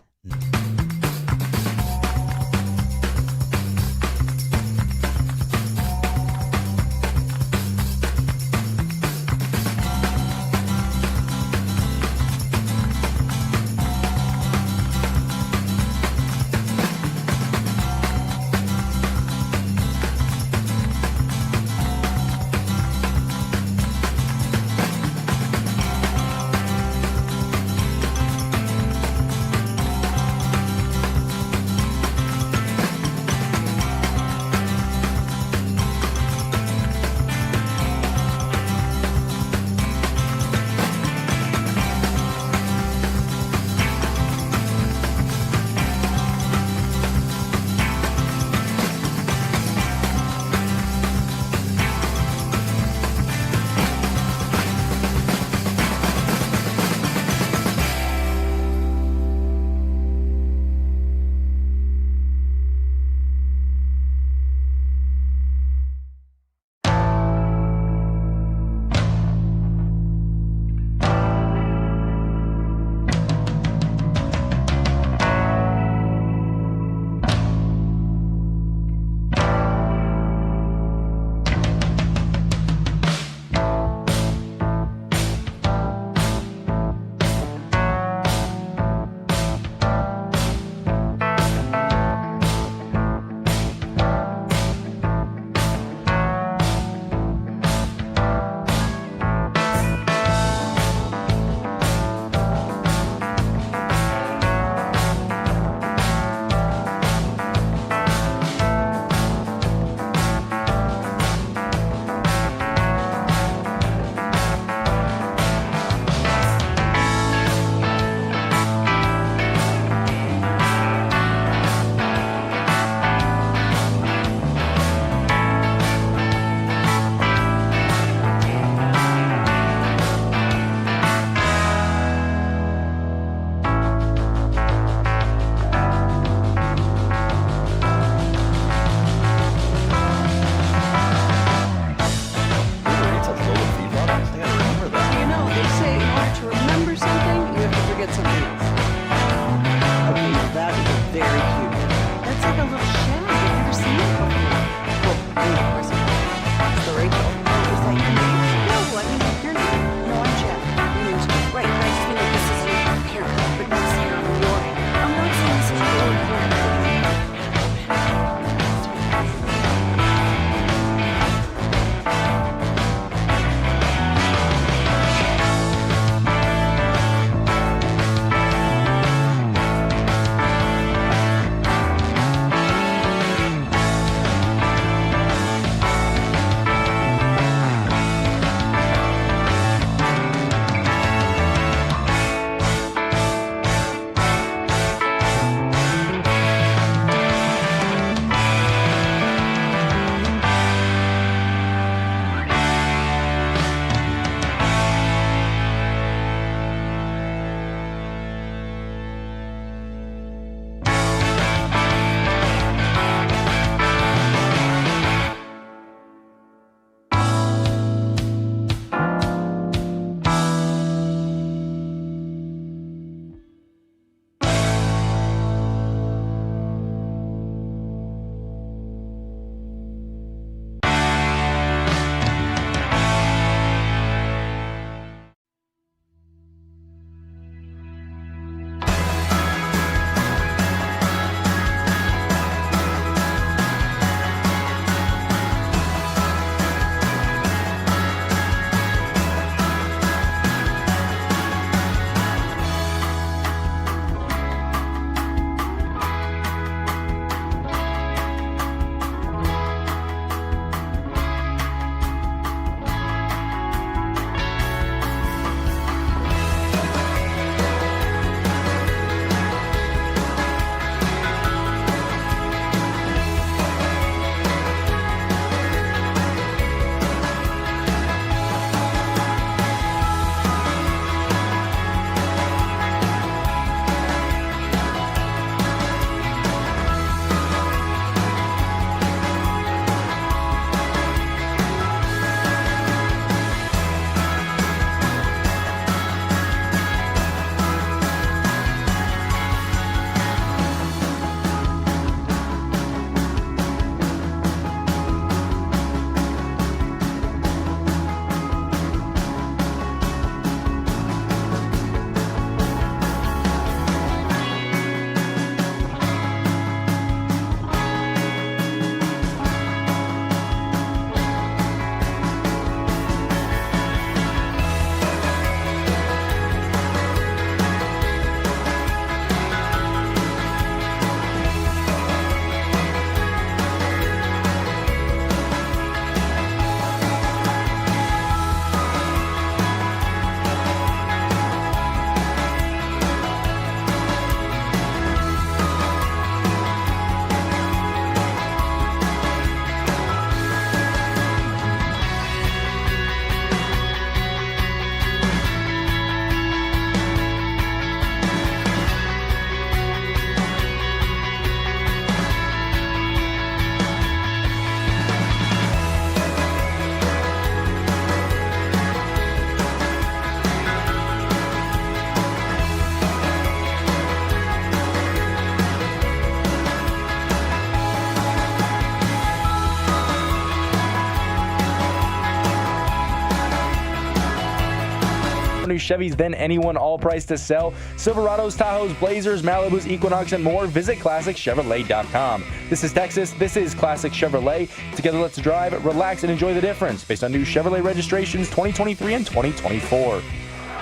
new Chevys than anyone, all priced to sell. Silverados, Tahoes, Blazers, Malibus, Equinox, and more. Visit ClassicChevrolet.com. This is Texas. This is Classic Chevrolet. Together, let's drive, relax, and enjoy the difference based on new Chevrolet registrations 2023 and 2024.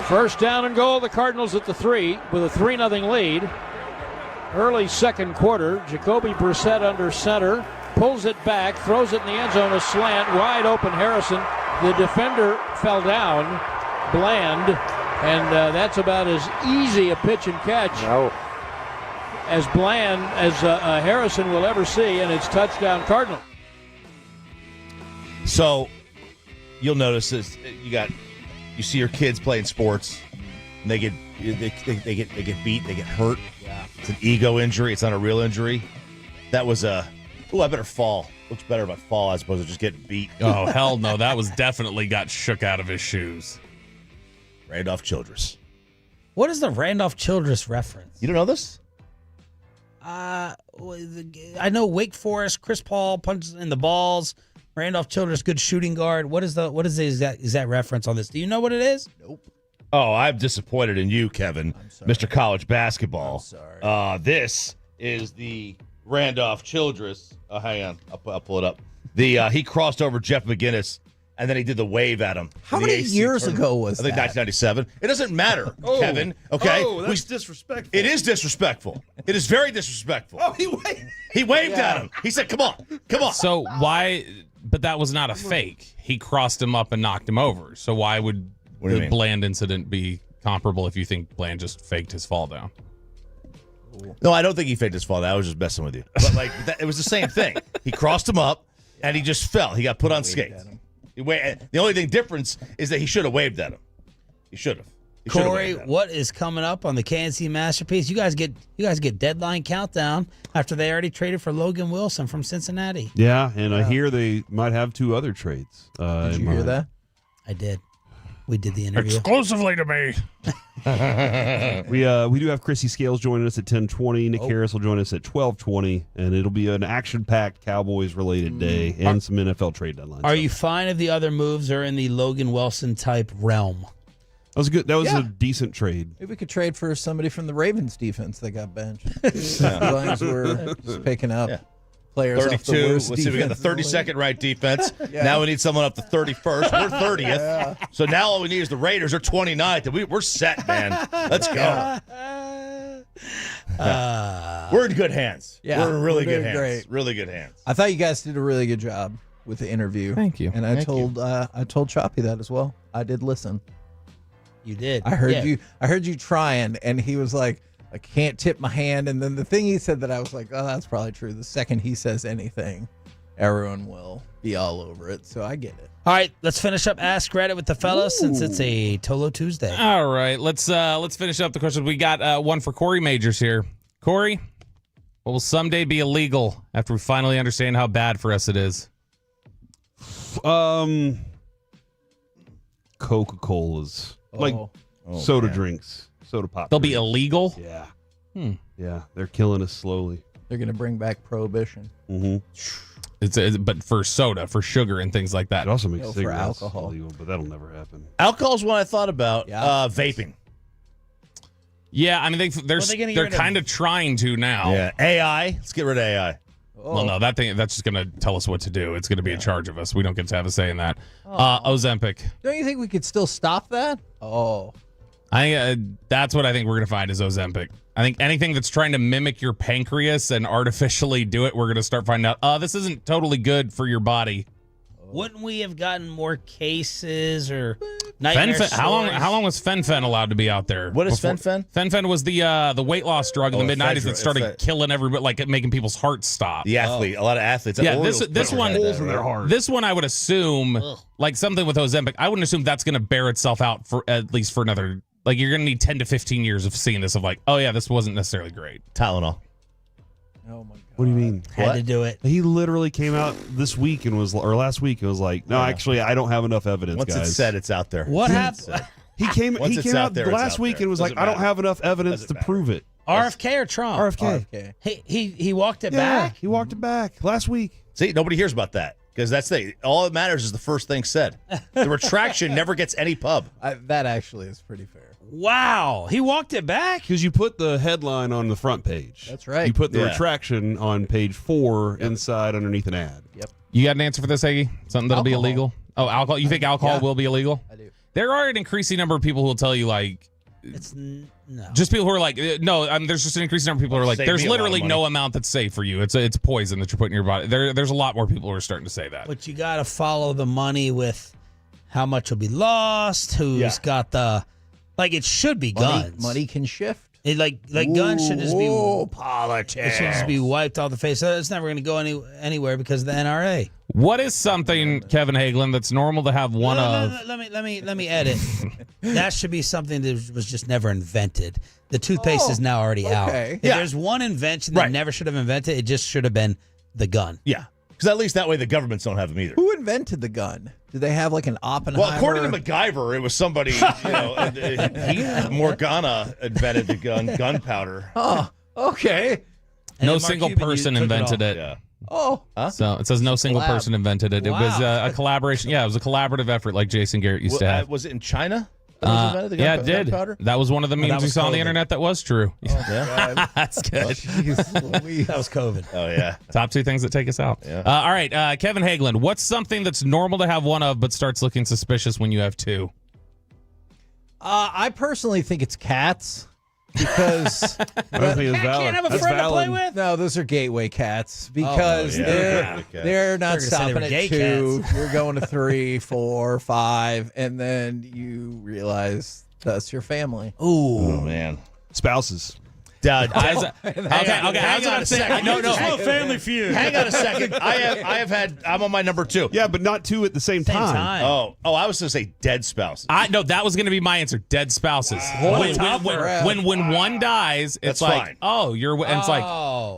First down and goal, the Cardinals at the 3 with a 3-0 lead. Early second quarter, Jacoby Brissett under center, pulls it back, throws it in the end zone, a slant, wide open Harrison. The defender fell down, Bland, and that's about as easy a pitch and catch as Harrison will ever see, and it's touchdown Cardinal. So you'll notice this: you see your kids playing sports, and they get beat, they get hurt. Yeah. It's an ego injury. It's not a real injury. That was I better fall. Looks better if I fall as opposed to just getting beat. Oh, hell no. That was definitely got shook out of his shoes. Randolph Childress. What is the Randolph Childress reference? You don't know this? I know Wake Forest, Chris Paul punches in the balls. Randolph Childress, good shooting guard. What is the exact reference on this? Do you know what it is? Nope. Oh, I'm disappointed in you, Kevin, Mr. College Basketball. I'm sorry. This is the Randolph Childress. Oh, hang on. I'll pull it up. He crossed over Jeff McGinnis, and then he did the wave at him. How many years ago was that? I think 1997. It doesn't matter, Kevin. Okay? Oh, that's disrespectful. It is disrespectful. It is very disrespectful. Oh, he waved. He waved at him. He said, come on. So why... But that was not a fake. He crossed him up and knocked him over. So why would the Bland incident be comparable if you think Bland just faked his fall down? No, I don't think he faked his fall down. I was just messing with you. But it was the same thing. He crossed him up, and he just fell. He got put on skates. The only difference is that he should have waved at him. He should have. Corey, what is coming up on the KNC Masterpiece? You guys get deadline countdown after they already traded for Logan Wilson from Cincinnati. Yeah, and I hear they might have 2 other trades. Did you hear that? I did. We did the interview exclusively to me. We do have Christy Scales joining us at 10:20. Nick Harris will join us at 12:20, and it'll be an action-packed Cowboys-related day and some NFL trade deadlines. Are you fine if the other moves are in the Logan Wilson type realm? That was good. That was a decent trade. Maybe we could trade for somebody from the Ravens defense that got benched. As long as we're just picking up players 32. off the worst Let's see, we got the 32nd right defense. Now we need someone up to 31st. We're 30th. Yeah. So now all we need is the Raiders are 29th. And we're set, man. Let's go. We're in good hands. Yeah, we're in really good hands. Great. Really good hands. I thought you guys did a really good job with the interview. Thank you. And I told Shotti that as well. I did listen. You did. I heard you trying, and he was like, I can't tip my hand. And then the thing he said that I was like, oh, that's probably true. The second he says anything, everyone will be all over it. So I get it. All right, let's finish up Ask Reddit with the fellas since it's a Tolo Tuesday. All right, let's finish up the questions. We got one for Corey Majors here. Corey, what will someday be illegal after we finally understand how bad for us it is? Coca-Colas. Soda drinks, soda pop. They'll be illegal? Yeah. Yeah, they're killing us slowly. They're going to bring back prohibition. Mm-hmm. But for soda, for sugar and things like that. It also makes cigarettes for alcohol illegal, but that'll never happen. Alcohol is one I thought about. Vaping. Yeah, I mean they're kind of trying to now. Yeah, AI. Let's get rid of AI. Well, no, that's just going to tell us what to do. It's going to be in charge of us. We don't get to have a say in that. Ozempic. Don't you think we could still stop that? Oh. That's what I think we're going to find is Ozempic. I think anything that's trying to mimic your pancreas and artificially do it, we're going to start finding out, this isn't totally good for your body. Wouldn't we have gotten more cases or nightmare stories? How long was Fen-Phen allowed to be out there? What is Fen-Phen? Fen-Phen was the weight loss drug in the mid-90s that started killing everybody, like making people's hearts stop. The athlete, a lot of athletes. Yeah, this one, holes in their heart. This one I would assume, like something with Ozempic, I wouldn't assume that's going to bear itself out for at least for another, like you're going to need 10 to 15 years of seeing this of like, oh yeah, this wasn't necessarily great. Tylenol. Oh my God. What do you mean? Had to do it. He literally came out this week or last week and was like, no, actually, I don't have enough evidence, Once guys. it's said, it's out there. What happened? He came out last week and was like, I don't have enough evidence to prove it. RFK or Trump? RFK. He walked it Yeah, back? he walked it back last week. See, nobody hears about that. Because all that matters is the first thing said. The retraction never gets any pub. That actually is pretty fair. Wow. He walked it back? Because you put the headline on the front page. That's right. You put the retraction on page 4 inside underneath an ad. Yep. You got an answer for this, Hagee? Something that'll be illegal? Oh, alcohol. You think alcohol will be illegal? I do. There are an increasing number of people who will tell you, like, no. Just people who are like, no, there's just an increasing number of people who are like, Save there's me a lot of literally money. no amount that's safe for you. It's poison that you're putting in your body. There's a lot more people who are starting to say that. But you got to follow the money with how much will be lost, who's got the, like, it should be guns. Money can shift. It, like guns should just be politics. It should just be wiped off the face. It's never going to go anywhere because of the NRA. What is something, Kevin Hagelin, that's normal to have one of? Let me edit. That should be something that was just never invented. The toothpaste is now already out. If there's one invention that never should have invented, it just should have been the gun. Yeah. Because at least that way the governments don't have them either. Who invented the gun? Did they have like an Oppenheimer? Well, according to MacGyver, it was somebody, Morgana invented the gunpowder. Oh, okay. No single person invented it. Yeah. Oh. So it says no single person invented it. It was a collaboration. Yeah, it was a collaborative effort like Jason Garrett used to have. Was it in China? Yeah, it did. Gunpowder? That was one of the memes we saw on the internet that was true. Yeah. That's good. That was COVID. Oh, yeah. Top 2 things that take us out. Yeah. All right, Kevin Hagelin, what's something that's normal to have one of but starts looking suspicious when you have 2? I personally think it's cats. Because I don't think it's valid. Can't have a That's friend to play valid. with. No, those are gateway cats because they're not stopping at 2. You're going to 3, 4, 5, and then you realize that's your family. Ooh, Oh, man. Spouses. Dad, I was about to say, Family Feud. Hang on a second. I'm on my number 2. Yeah, but not 2 at the same time. Oh, I was going to say dead spouses. No, that was going to be my answer. Dead spouses. When one dies, it's That's like, fine. oh, and it's like,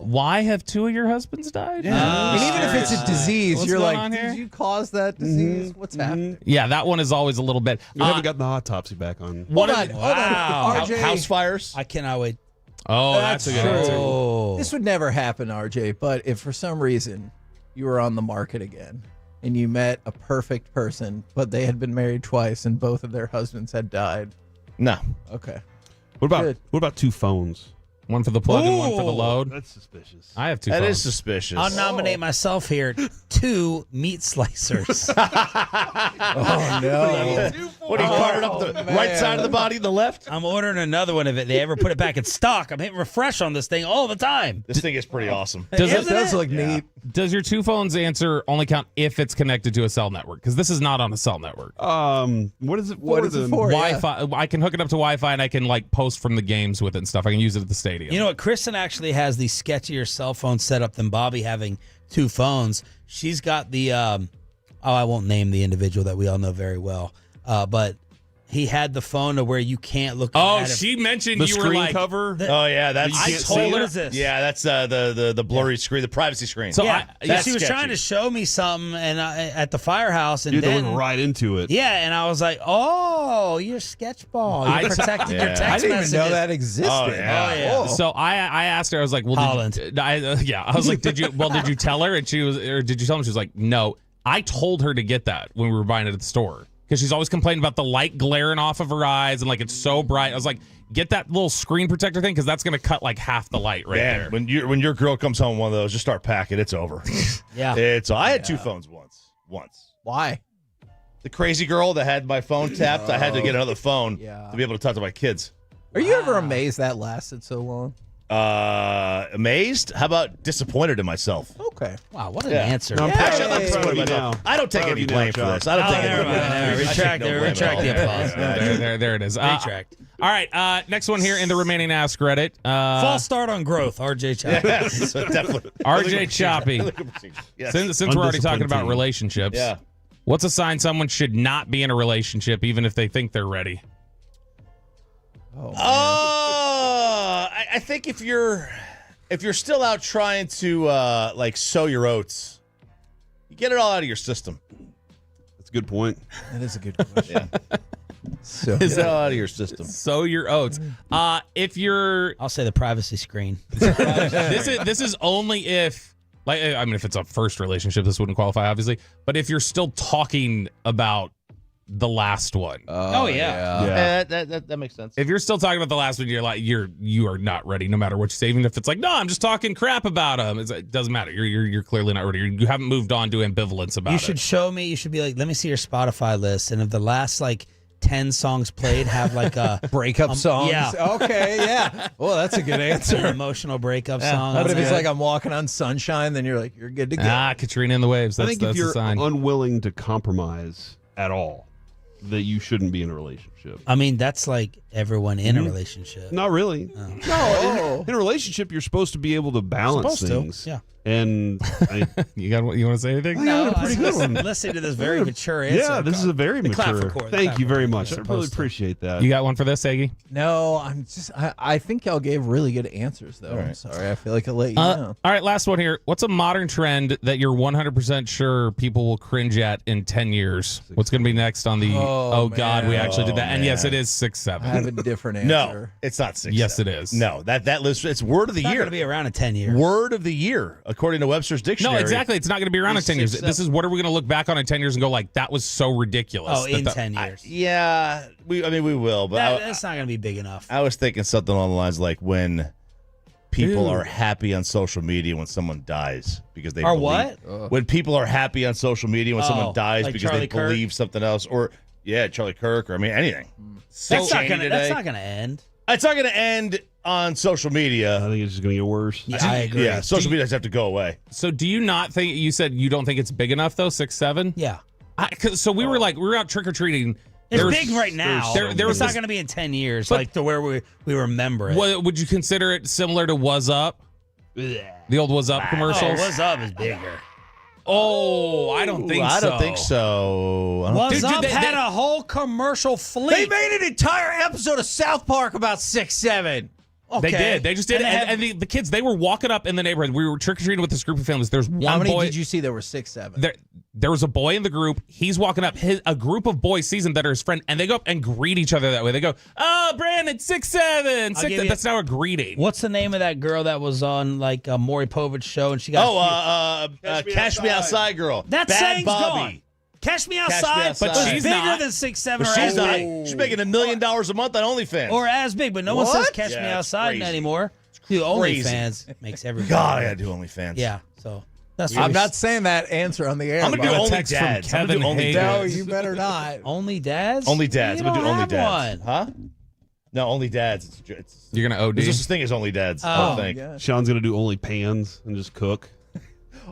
why have 2 of your husbands died? And even if it's a disease, What's you're going like, on here? did you cause that disease? What's happening? Yeah, that one is always a little bit. We haven't gotten the autopsy back on. Hold on. RJ. House fires? I cannot wait. Oh, that's a good answer. Oh. This would never happen, RJ, but if for some reason you were on the market again and you met a perfect person, but they had been married twice and both of their husbands had died. No. Okay. What about 2 phones? One for the plug and one for the load. That's suspicious. I have 2 That phones. is suspicious. I'll nominate myself here. 2 meat slicers. Oh, no. What are you carving up the right side of the body, the left? I'm ordering another one if they ever put it back in stock. I'm hitting refresh on this thing all the time. This thing is pretty awesome. It does look neat. Does your 2 phones answer only count if it's connected to a cell network? Because this is not on a cell network. What is it for? What is it for? Wi-Fi. I can hook it up to Wi-Fi and I can like post from the games with it and stuff. I can use it at the stadium. You know what? Kristen actually has the sketchier cell phone setup than Bobby having 2 phones. She's got the, I won't name the individual that we all know very well, but he had the phone to where you can't look at it. She mentioned The you were screen like, cover? Oh, yeah. That's I told her this. Yeah, that's the blurry screen, the privacy screen. So Yeah, that's she was sketchy. trying to show me something and at the firehouse, and You had to then look right into it. yeah, and I was like, "Oh, you're sketchball. You protected your Yeah. text I didn't even know messages." that existed. Oh, yeah. So I asked her, I was like, well, Holland. I was like, did you tell her? And did you tell me? She was like, no. I told her to get that when we were buying it at the store because she's always complaining about the light glaring off of her eyes and like it's so bright. I was like, get that little screen protector thing because that's going to cut like half the light right there. When your girl comes home with one of those, just start packing. It's over. Yeah. I had 2 phones once. Why? The crazy girl that had my phone tapped, I had to get another phone to be able to talk to my kids. Are you ever amazed that lasted so long? Amazed? How about disappointed in myself? Okay. Wow, what an answer. No, I'm Actually, I'm proud disappointed of in you myself. now. I don't take Proud any of you blame now, for Josh. this. I don't take any never blame. mind. Retract the applause. There it is. Retract. All right, next one here in the remaining Ask Reddit. False start on growth, RJ Choppy. Yes, definitely. RJ Choppy. Yes. Since we're already talking about Undisciplined team. relationships, Yeah. what's a sign someone should not be in a relationship even if they think they're ready? I think if you're still out trying to like sow your oats, you get it all out of your system. That's a good point. That is a good question. So Get it all out of your system. Sow your oats. If you're I'll say the privacy screen. this is only if Like, I mean, if it's a first relationship, this wouldn't qualify, obviously. But if you're still talking about the last one. That makes sense. If you're still talking about the last one, you are not ready, no matter what you say. Even if it's like, no, I'm just talking crap about him. It doesn't matter. You're clearly not ready. You haven't moved on to ambivalence about it. You should show me. You should be like, let me see your Spotify list, and if the last 10 songs played have a breakup songs. Yeah. Okay. Yeah. Well, that's a good answer. An emotional breakup song. But if it's like I'm walking on sunshine, then you're like, you're good to go. Katrina and the Waves. I think if you're a sign. unwilling to compromise at all, that you shouldn't be in a relationship. I mean, that's like everyone in a relationship. Not really. Oh. No, in a relationship, you're supposed to be able to balance things. Yeah. And you want to say anything? No, pretty good one. Listen to this very mature answer. Yeah, this is a very Clap mature. for Corey. Thank you very much. I really appreciate that. You got one for this, Aggie? No, I think y'all gave really good answers, though. I'm sorry. I feel like I let you know. All right, last one here. What's a modern trend that you're 100% sure people will cringe at in 10 years? What's going to be next on the, God, we actually did that. And yes, it is 6'7". I have a different answer. No, it's not 6'7". Yes, it is. No, that list, it's word of the It's not year. going to be around in 10 years. Word of the year, according to Webster's Dictionary. No, exactly. It's not going to be around in 10 years. This is what are we going to look back on in 10 years and go like, that was so ridiculous. Oh, in 10 years. We will, but That's not going to be big enough. I was thinking something along the lines like when people are happy on social media when someone dies because they Or believe. what? When people are happy on social media when someone dies like because Charlie they Kirk? believe something else, or Charlie Kirk, or anything. That's not going to end. It's not going to end on social media. I think it's just going to get worse. Yeah, I agree. Yeah, social media does have to go away. So do you not think, you said you don't think it's big enough though, 6'7"? Yeah. So we were out trick-or-treating. It's big right now. It's not going to be in 10 years, to where we remember it. Would you consider it similar to Was Up? The old Was Up commercials? Was Up is bigger. Oh, I don't think so. I don't think so. Was Up had a whole commercial fleet. They made an entire episode of South Park about 6'7". Okay. They did. They just did. And the kids, they were walking up in the neighborhood. We were trick-or-treating with this group of families. There's one boy. How many did you see that were 6'7"? There was a boy in the group. He's walking up. A group of boys sees him that are his friend, and they go up and greet each other that way. They go, "Oh, Brandon, 6'7". That's now a greeting. What's the name of that girl that was on Maury Povich's show and she got? Catch Me Outside girl. That Bad saying's Bobby. gone. Catch Me Outside, but she's bigger than 6'7". But she's not. She's making $1 million a month on OnlyFans. Or as big, but no one says Catch Me Outside anymore. Dude, OnlyFans makes everything. God, I gotta do OnlyFans. Yeah, so that's. I'm not saying that answer on the air. I'm gonna do Only Dads. I'm gonna do Only No, Dads. you better not. Only Dads? Only Dads. I'm gonna do Only Dads. One. Huh? No, Only Dads. It's You're gonna OD. There's just a thing as Only Dads. I think. Sean's going to do only pans and just cook.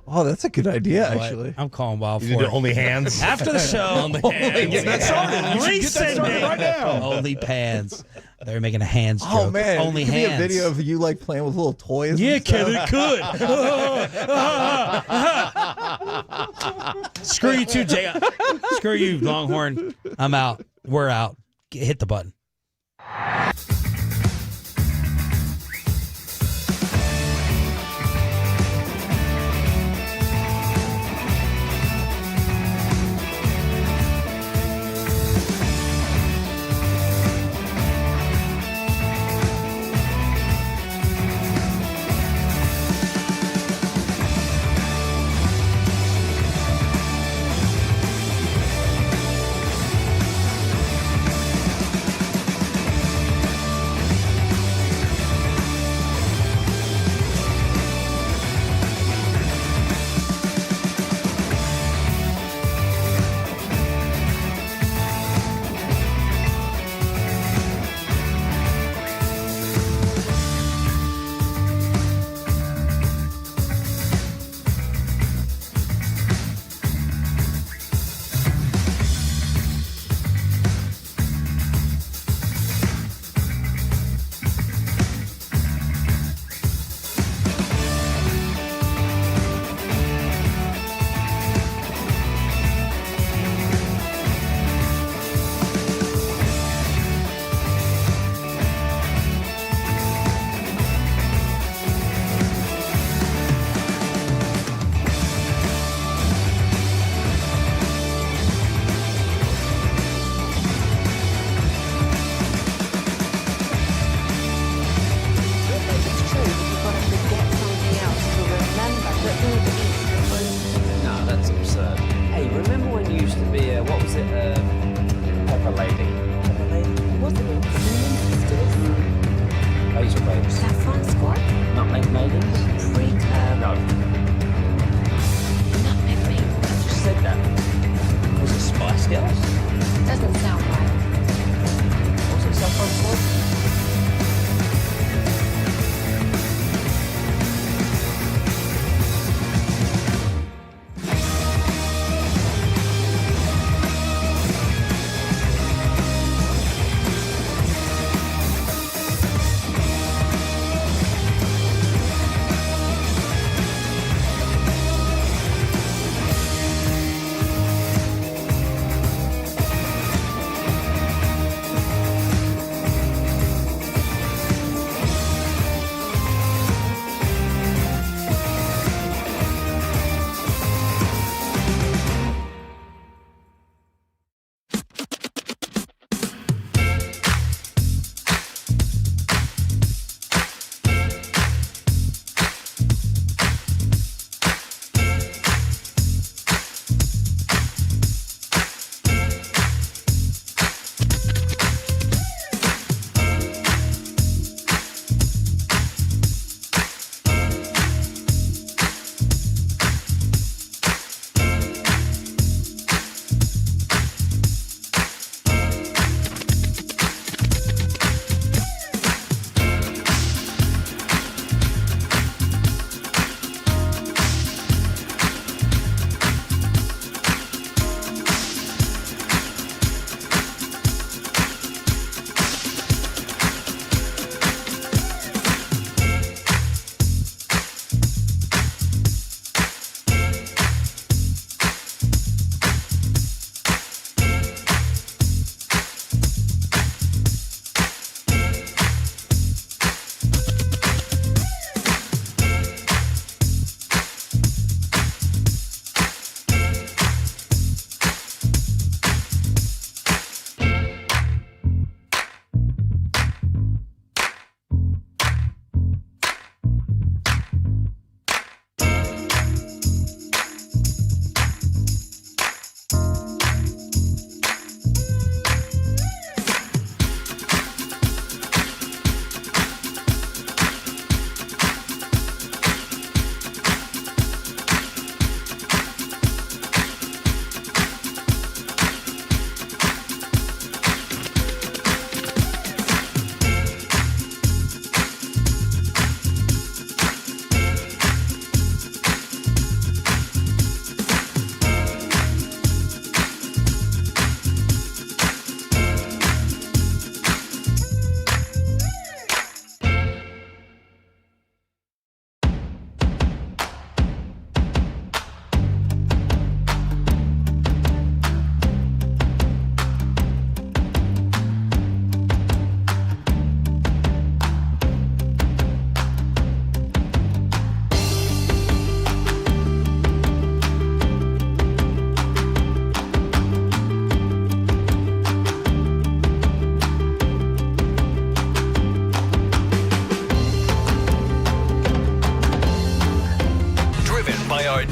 Oh, that's a good idea, actually. I'm calling wild You for do it. Only Hands. After the show, Get that started. You should get that started right now. Only Pans. They're making a hands joke. Oh man, Only it could hands. be a video of you playing with little toys. Yeah, and stuff. kid, it could. Screw you too, Jay. Screw you, Longhorn. I'm out. We're out. Hit the button. Toasties? Basil babes. Saffron squash? Nutmeg maidens. Pre-club? No. Nutmeg I maidens? just said that. Was it Spice Girls? Doesn't sound right. Was it Saffron Squad?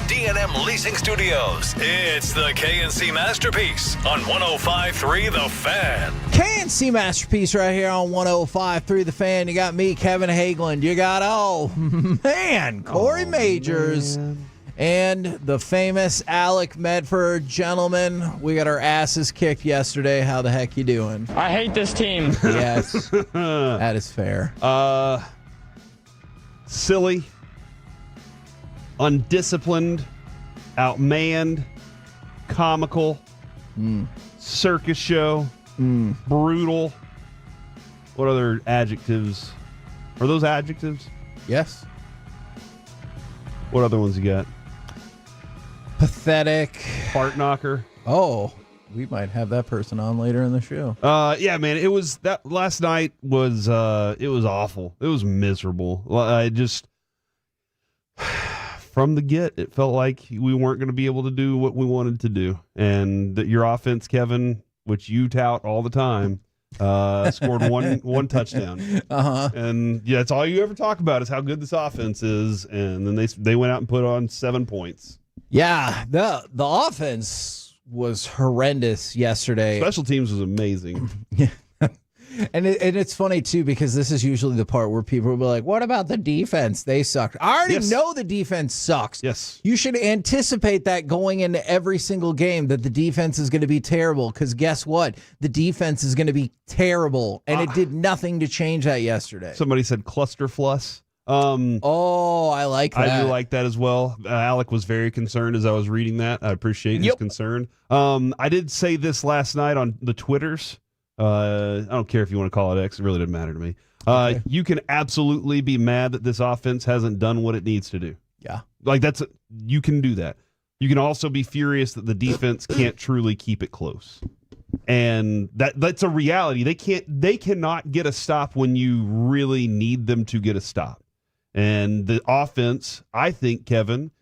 D&M Leasing Studios. It's the KNC Masterpiece on 105.3 The Fan. KNC Masterpiece right here on 105.3 The Fan. You got me, Kevin Hageland. You got, Corey Majors. Man. And the famous Alec Medford. Gentlemen, we got our asses kicked yesterday. How the heck you doing? I hate this team. Yes, that is fair. Silly, undisciplined, outmanned, comical, circus show, brutal. What other adjectives? Are those adjectives? Yes. What other ones you got? Pathetic. Fart knocker. Oh, we might have that person on later in the show. Yeah, man. It was that last night was it was awful. It was miserable. I just from the get, it felt like we weren't going to be able to do what we wanted to do, and that your offense, Kevin, which you tout all the time, scored one touchdown. And yeah, that's all you ever talk about is how good this offense is, and then they went out and put on 7 points. Yeah, the offense was horrendous yesterday. Special teams was amazing. And it's funny, too, because this is usually the part where people will be like, what about the defense? They suck. I already know the defense sucks. Yes. You should anticipate that going into every single game, that the defense is going to be terrible, because guess what? The defense is going to be terrible, and it did nothing to change that yesterday. Somebody said cluster fluss. I like that. I do like that as well. Alec was very concerned as I was reading that. I appreciate his concern. I did say this last night on the Twitters. I don't care if you want to call it X. It really doesn't matter to me. Okay. You can absolutely be mad that this offense hasn't done what it needs to do. Yeah. Like you can do that. You can also be furious that the defense can't truly keep it close. And that's a reality. They cannot get a stop when you really need them to get a stop. And the offense, I think, Kevin,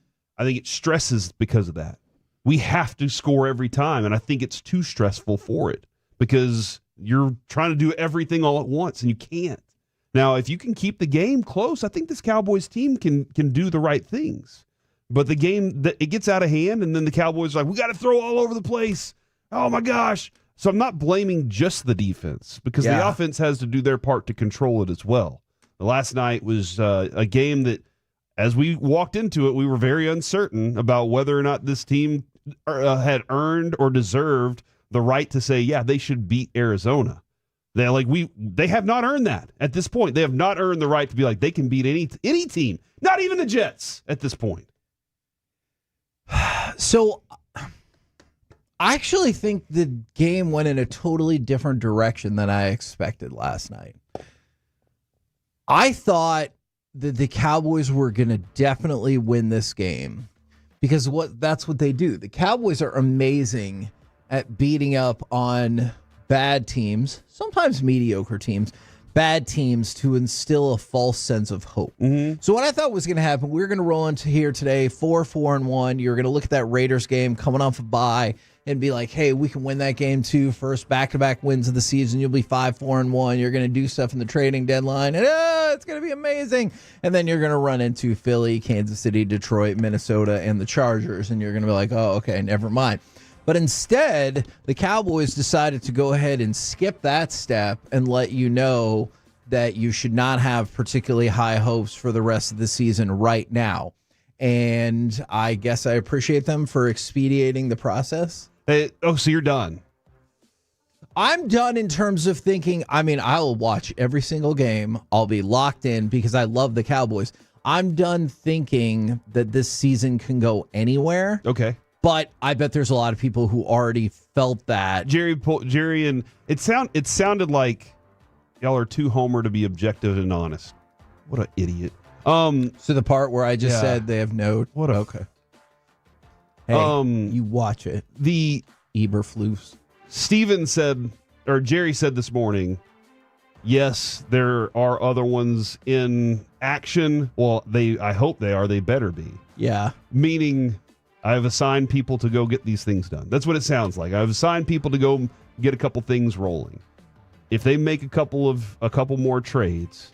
it stresses because of that. We have to score every time, and I think it's too stressful for it because you're trying to do everything all at once, and you can't. Now, if you can keep the game close, I think this Cowboys team can do the right things. But the game, it gets out of hand, and then the Cowboys are like, we got to throw all over the place. Oh, my gosh. So I'm not blaming just the defense because the offense has to do their part to control it as well. Last night was a game that, as we walked into it, we were very uncertain about whether or not this team had earned or deserved the right to say, yeah, they should beat Arizona. They have not earned that at this point. They have not earned the right to be like they can beat any team, not even the Jets at this point. So I actually think the game went in a totally different direction than I expected last night. I thought that the Cowboys were going to definitely win this game because that's what they do. The Cowboys are amazing at beating up on bad teams, sometimes mediocre teams, bad teams to instill a false sense of hope. Mm-hmm. So what I thought was going to happen, we were going to roll into here today 4-4-1. You're going to look at that Raiders game coming off a bye and be like, hey, we can win that game too. First back-to-back wins of the season. You'll be 5-4-1. You're going to do stuff in the trading deadline, and it's going to be amazing. And then you're going to run into Philly, Kansas City, Detroit, Minnesota, and the Chargers, and you're going to be like, oh, okay, never mind. But instead, the Cowboys decided to go ahead and skip that step and let you know that you should not have particularly high hopes for the rest of the season right now. And I guess I appreciate them for expediting the process. So you're done? I'm done in terms of thinking, I'll watch every single game. I'll be locked in because I love the Cowboys. I'm done thinking that this season can go anywhere. Okay. But I bet there's a lot of people who already felt that. Jerry, and it sounded like y'all are too homer to be objective and honest. What an idiot. So the part where I just said they have no. What? Okay. Hey, you watch it. The Eberflus. Steven said, or Jerry said this morning, yes, there are other ones in action. Well, I hope they are. They better be. Yeah. Meaning, I've assigned people to go get these things done. That's what it sounds like. I've assigned people to go get a couple things rolling. If they make a couple more trades,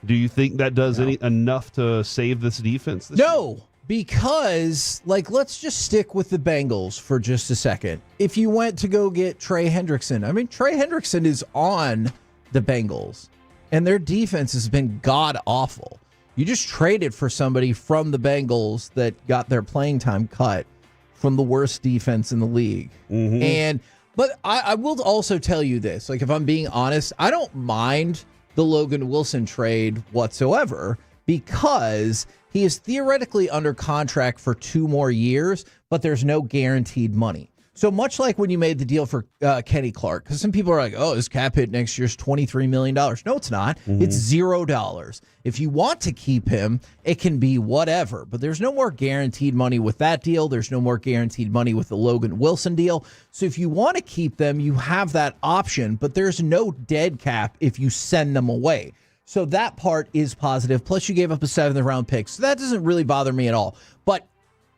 do you think that does enough to save this defense? No, because let's just stick with the Bengals for just a second. If you went to go get Trey Hendrickson, Trey Hendrickson is on the Bengals, and their defense has been god awful. You just traded for somebody from the Bengals that got their playing time cut from the worst defense in the league. Mm-hmm. But I will also tell you this, if I'm being honest, I don't mind the Logan Wilson trade whatsoever because he is theoretically under contract for 2 more years, but there's no guaranteed money. So much like when you made the deal for Kenny Clark, because some people are like, oh, his cap hit next year is $23 million. No, it's not. Mm-hmm. It's $0. If you want to keep him, it can be whatever. But there's no more guaranteed money with that deal. There's no more guaranteed money with the Logan Wilson deal. So if you want to keep them, you have that option. But there's no dead cap if you send them away. So that part is positive. Plus, you gave up a 7th round pick. So that doesn't really bother me at all. But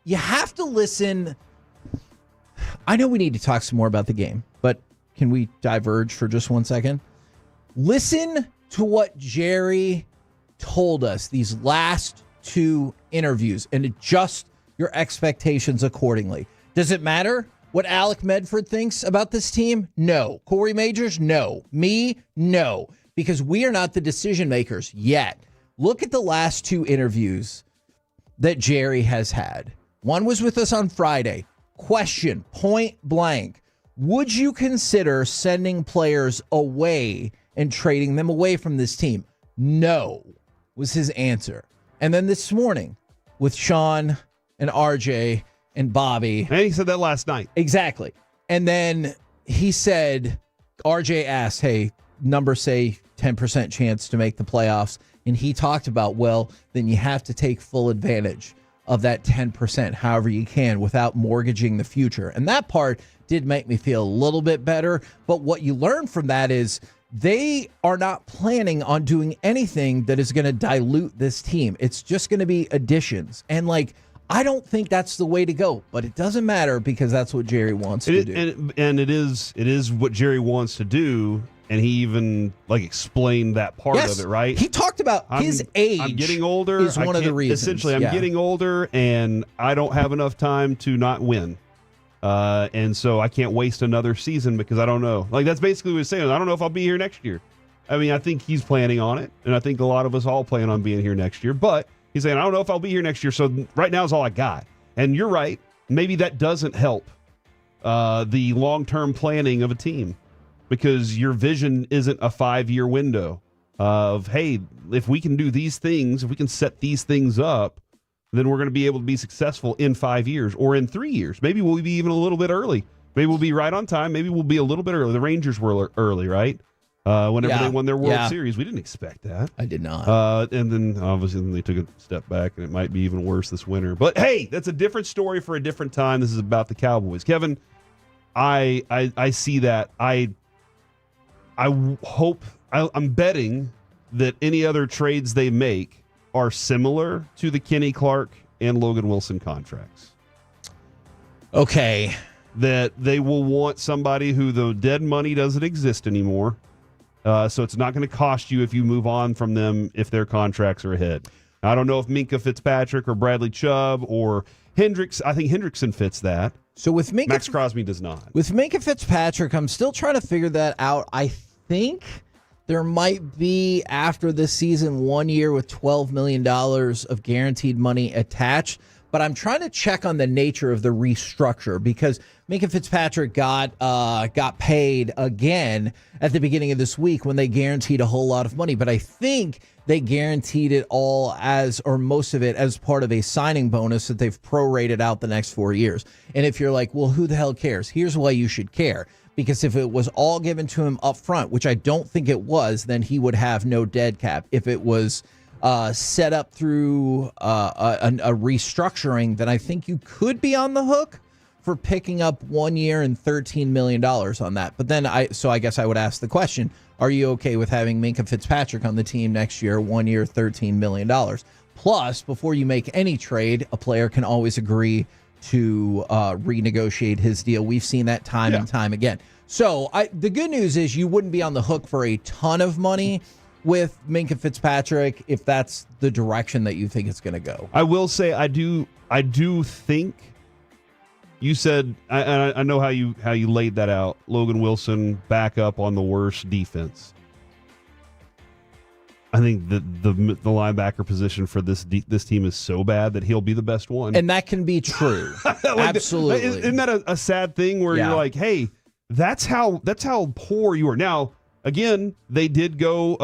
you have to listen. I know we need to talk some more about the game, but can we diverge for just 1 second? Listen to what Jerry told us these last 2 interviews and adjust your expectations accordingly. Does it matter What Alec Medford thinks about this team? No. Corey Majors? No. Me? No. Because we are not the decision makers yet. Look at the last 2 interviews that Jerry has had. One was with us on Friday. Question, point blank. Would you consider sending players away and trading them away from this team? No, was his answer. And then this morning with Sean and RJ and Bobby. And he said that last night. Exactly. And then he said, RJ asked, hey, numbers say 10% chance to make the playoffs. And he talked about, well, then you have to take full advantage of that 10% however you can without mortgaging the future. And that part did make me feel a little bit better. But what you learn from that is they are not planning on doing anything that is going to dilute this team. It's just going to be additions. And I don't think that's the way to go, but it doesn't matter because that's what Jerry wants to do. And it is what Jerry wants to do. And he even explained that part of it, right? He talked about his age. I'm getting older. Is one of the reasons. Essentially, I'm getting older, and I don't have enough time to not win. And so I can't waste another season because I don't know. That's basically what he's saying. I don't know if I'll be here next year. I mean, I think he's planning on it, and I think a lot of us all plan on being here next year. But he's saying, I don't know if I'll be here next year, so right now is all I got. And you're right. Maybe that doesn't help the long-term planning of a team. Because your vision isn't a 5-year window of, hey, if we can do these things, if we can set these things up, then we're going to be able to be successful in 5 years or in 3 years. Maybe we'll be even a little bit early. Maybe we'll be right on time. Maybe we'll be a little bit early. The Rangers were early, right? Whenever they won their World Series. We didn't expect that. I did not. And then, obviously, they took a step back, and it might be even worse this winter. But, hey, that's a different story for a different time. This is about the Cowboys. Kevin, I see that. I'm betting that any other trades they make are similar to the Kenny Clark and Logan Wilson contracts. Okay. That they will want somebody who the dead money doesn't exist anymore. So it's not going to cost you if you move on from them if their contracts are ahead. I don't know if Minka Fitzpatrick or Bradley Chubb or Hendricks. I think Hendrickson fits that. So with Minka, Max Crosby does not. With Minka Fitzpatrick, I'm still trying to figure that out. I think there might be, after this season, 1 year with $12 million of guaranteed money attached. But I'm trying to check on the nature of the restructure because Minka Fitzpatrick got paid again at the beginning of this week when they guaranteed a whole lot of money. But I think they guaranteed it all or most of it as part of a signing bonus that they've prorated out the next 4 years. And if you're like, well, who the hell cares? Here's why you should care. Because if it was all given to him up front, which I don't think it was, then he would have no dead cap. If it was set up through a restructuring, then I think you could be on the hook for picking up 1 year and $13 million on that. But then I guess I would ask the question, are you okay with having Minka Fitzpatrick on the team next year, 1 year, $13 million? Plus, before you make any trade, a player can always agree to renegotiate his deal. We've seen that time and time again. So the good news is you wouldn't be on the hook for a ton of money with Minka Fitzpatrick if that's the direction that you think it's going to go. I will say I do think you said I know how you laid that out. Logan Wilson back up on the worst defense. I think the linebacker position for this team is so bad that he'll be the best one. And that can be true. Absolutely. Isn't that a sad thing where you're like, hey, that's how poor you are. Now, again, they did go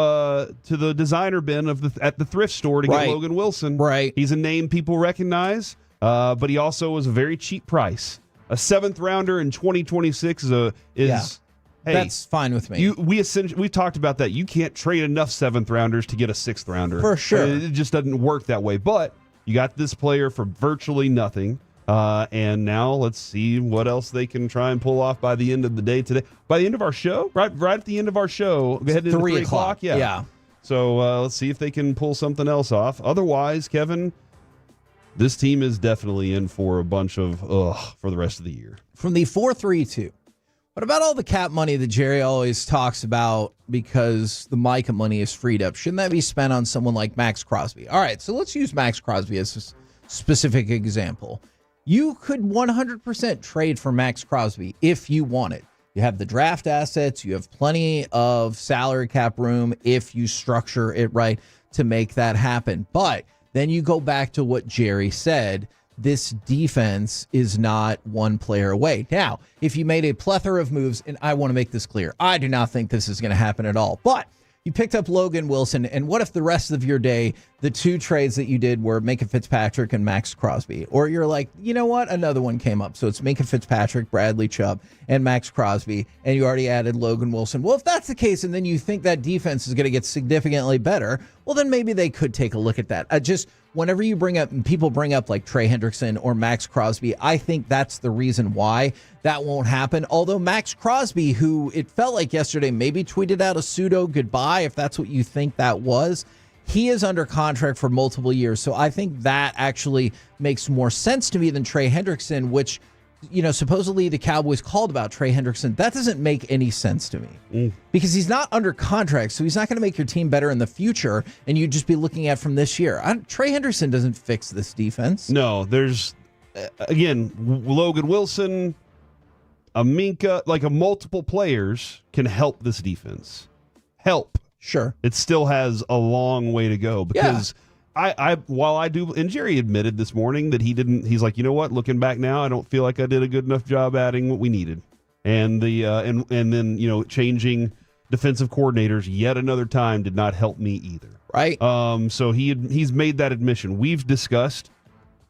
to the designer bin at the thrift store to get Logan Wilson. Right. He's a name people recognize, but he also was a very cheap price. A 7th rounder in 2026 is hey, that's fine with me. We've talked about that. You can't trade enough 7th rounders to get a 6th rounder. For sure. It just doesn't work that way. But you got this player for virtually nothing. And now let's see what else they can try and pull off by the end of the day today. By the end of our show, right at the end of our show, go ahead into 3 o'clock. Yeah. So let's see if they can pull something else off. Otherwise, Kevin, this team is definitely in for a bunch of for the rest of the year. From the 4-3-2. What about all the cap money that Jerry always talks about because the Micah money is freed up? Shouldn't that be spent on someone like Max Crosby? All right, so let's use Max Crosby as a specific example. You could 100% trade for Max Crosby if you wanted. You have the draft assets. You have plenty of salary cap room if you structure it right to make that happen. But then you go back to what Jerry said. This defense is not one player away. Now, if you made a plethora of moves, and I want to make this clear, I do not think this is going to happen at all. But you picked up Logan Wilson, and what if the rest of your day, the two trades that you did were Minka Fitzpatrick and Max Crosby? Or you're like, you know what? Another one came up. So it's Minka Fitzpatrick, Bradley Chubb, and Max Crosby, and you already added Logan Wilson. Well, if that's the case, and then you think that defense is going to get significantly better, well, then maybe they could take a look at that. Whenever you bring up, people bring up like Trey Hendrickson or Max Crosby, I think that's the reason why that won't happen. Although Max Crosby, who it felt like yesterday maybe tweeted out a pseudo goodbye, if that's what you think that was, he is under contract for multiple years. So I think that actually makes more sense to me than Trey Hendrickson, which, supposedly the Cowboys called about Trey Hendrickson. That doesn't make any sense to me because he's not under contract. So he's not going to make your team better in the future. And you'd just be looking at from this year. Trey Hendrickson doesn't fix this defense. No, there's, again, Logan Wilson, a Minka, like multiple players can help this defense. Help. Sure. It still has a long way to go because while I do, and Jerry admitted this morning that he's like, you know what, looking back now, I don't feel like I did a good enough job adding what we needed. And and then, changing defensive coordinators yet another time did not help me either. Right. So he's made that admission. We've discussed,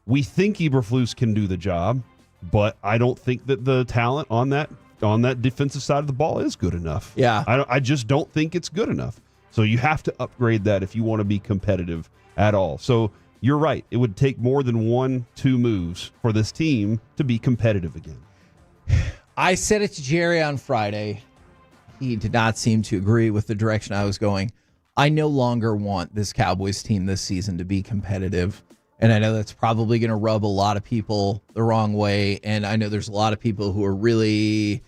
we think Eberflus can do the job, but I don't think that the talent on that defensive side of the ball is good enough. Yeah. I just don't think it's good enough. So you have to upgrade that if you want to be competitive at all. So you're right. It would take more than 1-2 moves for this team to be competitive again. I said it to Jerry on Friday. He did not seem to agree with the direction I was going. I no longer want this Cowboys team this season to be competitive. And I know that's probably going to rub a lot of people the wrong way. And I know there's a lot of people who are really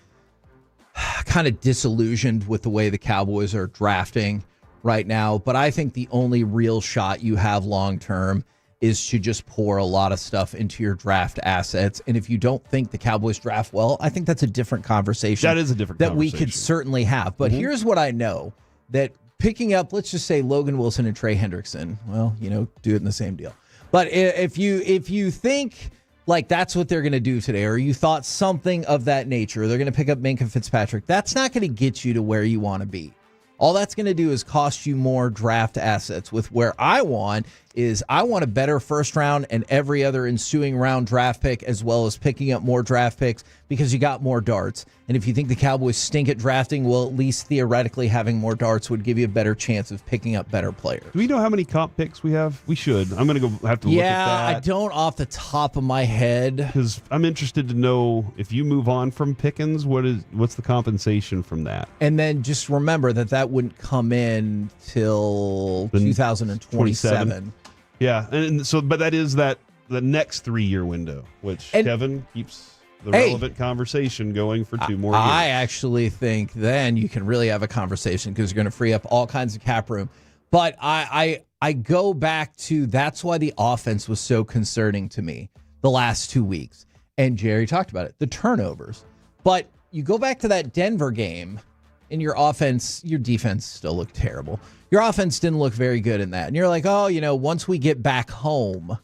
kind of disillusioned with the way the Cowboys are drafting right now. But I think the only real shot you have long term is to just pour a lot of stuff into your draft assets. And if you don't think the Cowboys draft well, I think that's a different conversation. That is a different that we could certainly have. But here's what I know, that picking up, let's just say Logan Wilson and Trey Hendrickson, well, do it in the same deal. But if you think like that's what they're going to do today, or you thought something of that nature, they're going to pick up Minka Fitzpatrick, that's not going to get you to where you want to be. All that's going to do is cost you more draft assets. With where I want a better first round and every other ensuing round draft pick, as well as picking up more draft picks because you got more darts. And if you think the Cowboys stink at drafting, well, at least theoretically having more darts would give you a better chance of picking up better players. Do we know how many comp picks we have? We should. I'm going to go have to look at that. Yeah, I don't off the top of my head. Because I'm interested to know if you move on from Pickens, what's the compensation from that? And then just remember that wouldn't come in till 2027. Yeah, and so, but that is the next 3-year window, which Kevin keeps the relevant conversation going for 2 more years. I actually think then you can really have a conversation because you're going to free up all kinds of cap room. But I go back to, that's why the offense was so concerning to me the last 2 weeks. And Jerry talked about it, the turnovers. But you go back to that Denver game, and your defense still looked terrible. Your offense didn't look very good in that. And you're like, once we get back home,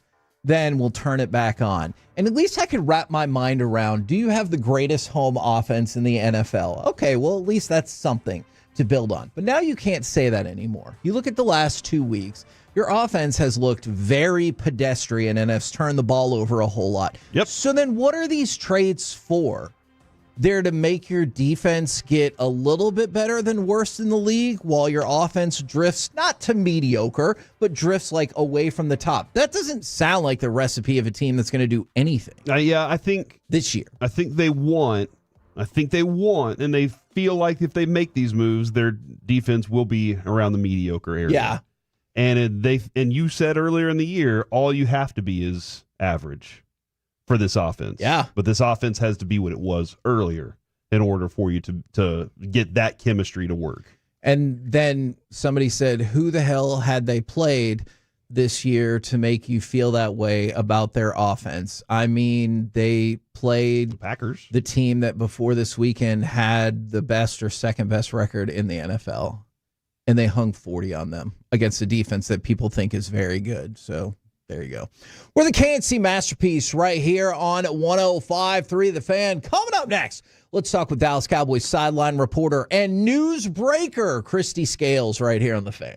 then we'll turn it back on. And at least I could wrap my mind around, do you have the greatest home offense in the NFL? Okay, well, at least that's something to build on. But now you can't say that anymore. You look at the last 2 weeks, your offense has looked very pedestrian and has turned the ball over a whole lot. Yep. So then what are these trades for? They're to make your defense get a little bit better than worst in the league while your offense drifts, not to mediocre, but drifts like away from the top. That doesn't sound like the recipe of a team that's going to do anything. I think this year. I think they want, and they feel like if they make these moves, their defense will be around the mediocre area. Yeah. And you said earlier in the year, all you have to be is average for this offense. Yeah. But this offense has to be what it was earlier in order for you to get that chemistry to work. And then somebody said, who the hell had they played this year to make you feel that way about their offense. I mean, they played Packers, the team that before this weekend had the best or second best record in the NFL, and they hung 40 on them against a defense that people think is very good. So there you go. We're the KNC Masterpiece right here on 105.3 The Fan. Coming up next, let's talk with Dallas Cowboys sideline reporter and newsbreaker Christy Scales right here on The Fan.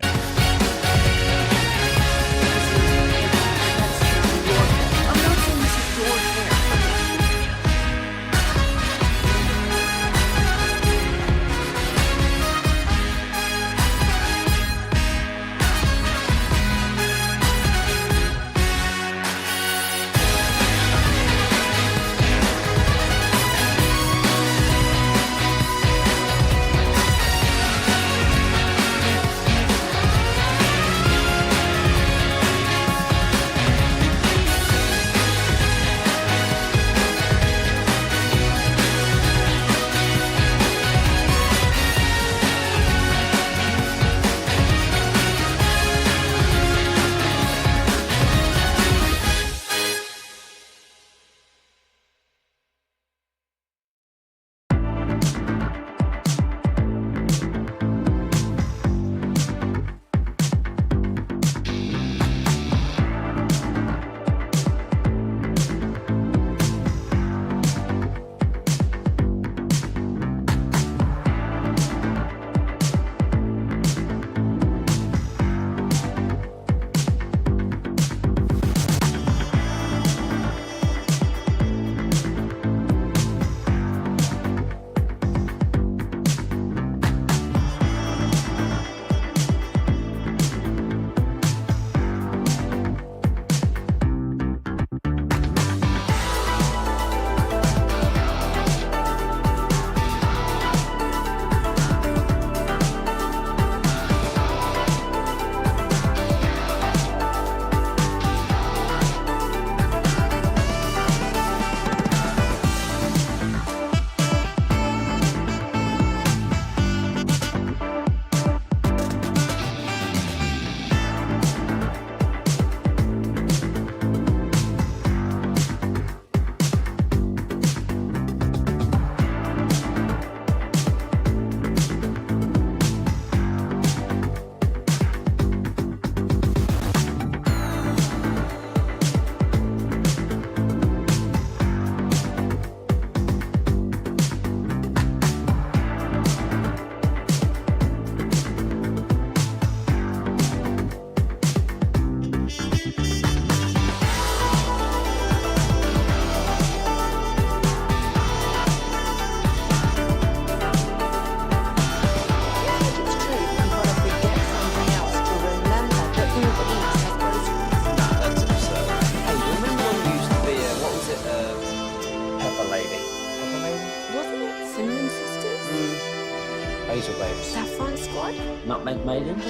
Saffron Squad? Nutmeg Maidens?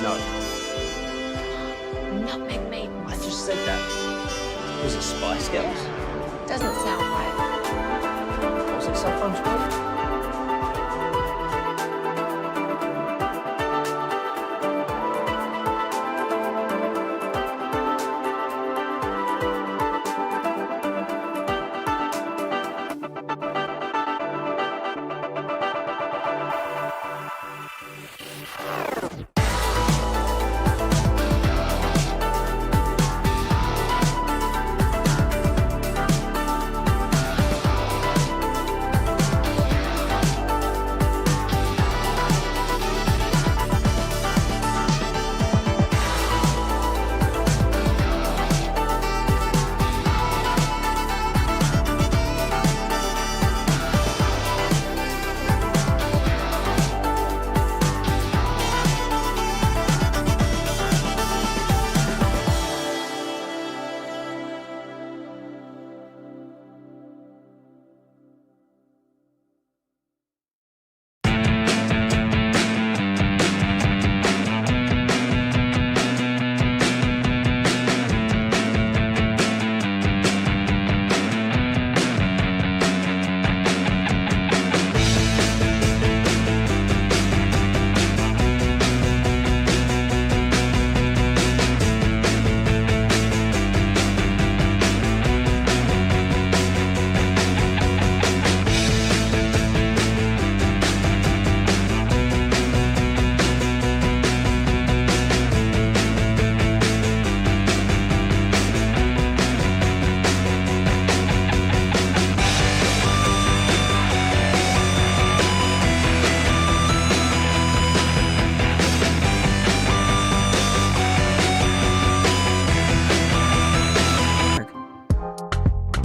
No. Nutmeg Maidens. I just said that. Was it Spice Girls? Doesn't sound right. Was it Saffron Squad?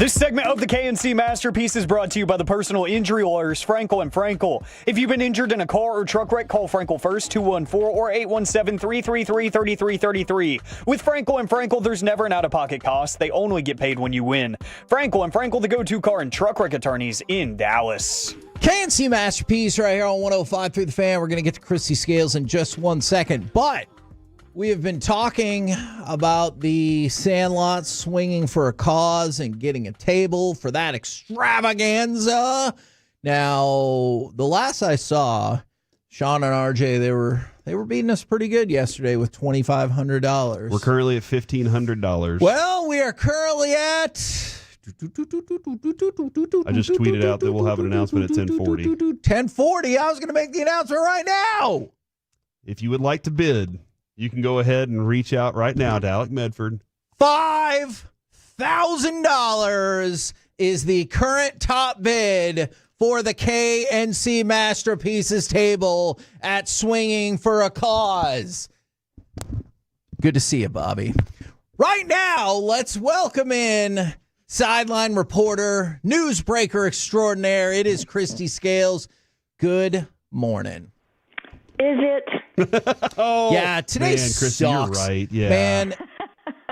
This segment of the KNC Masterpiece is brought to you by the personal injury lawyers, Frankel and Frankel. If you've been injured in a car or truck wreck, call Frankel first, 214 or 817-333-3333. With Frankel and Frankel, there's never an out-of-pocket cost. They only get paid when you win. Frankel and Frankel, the go-to car and truck wreck attorneys in Dallas. KNC Masterpiece right here on 105 through the fan. We're going to get to Christy Scales in just 1 second, but we have been talking about the Sandlot swinging for a cause and getting a table for that extravaganza. Now, the last I saw, Sean and RJ, they were beating us pretty good yesterday with $2,500. We're currently at $1,500. Well, we are currently at... I just tweeted out that we'll have an announcement at 10:40. 10:40. I was going to make the announcement right now. If you would like to bid, you can go ahead and reach out right now to Alec Medford. $5,000 is the current top bid for the KNC Masterpieces table at Swinging for a Cause. Good to see you, Bobby. Right now, let's welcome in sideline reporter, newsbreaker extraordinaire. It is Christy Scales. Good morning. Is it? Oh, yeah, today man, Christy, sucks. You're right. Yeah, man.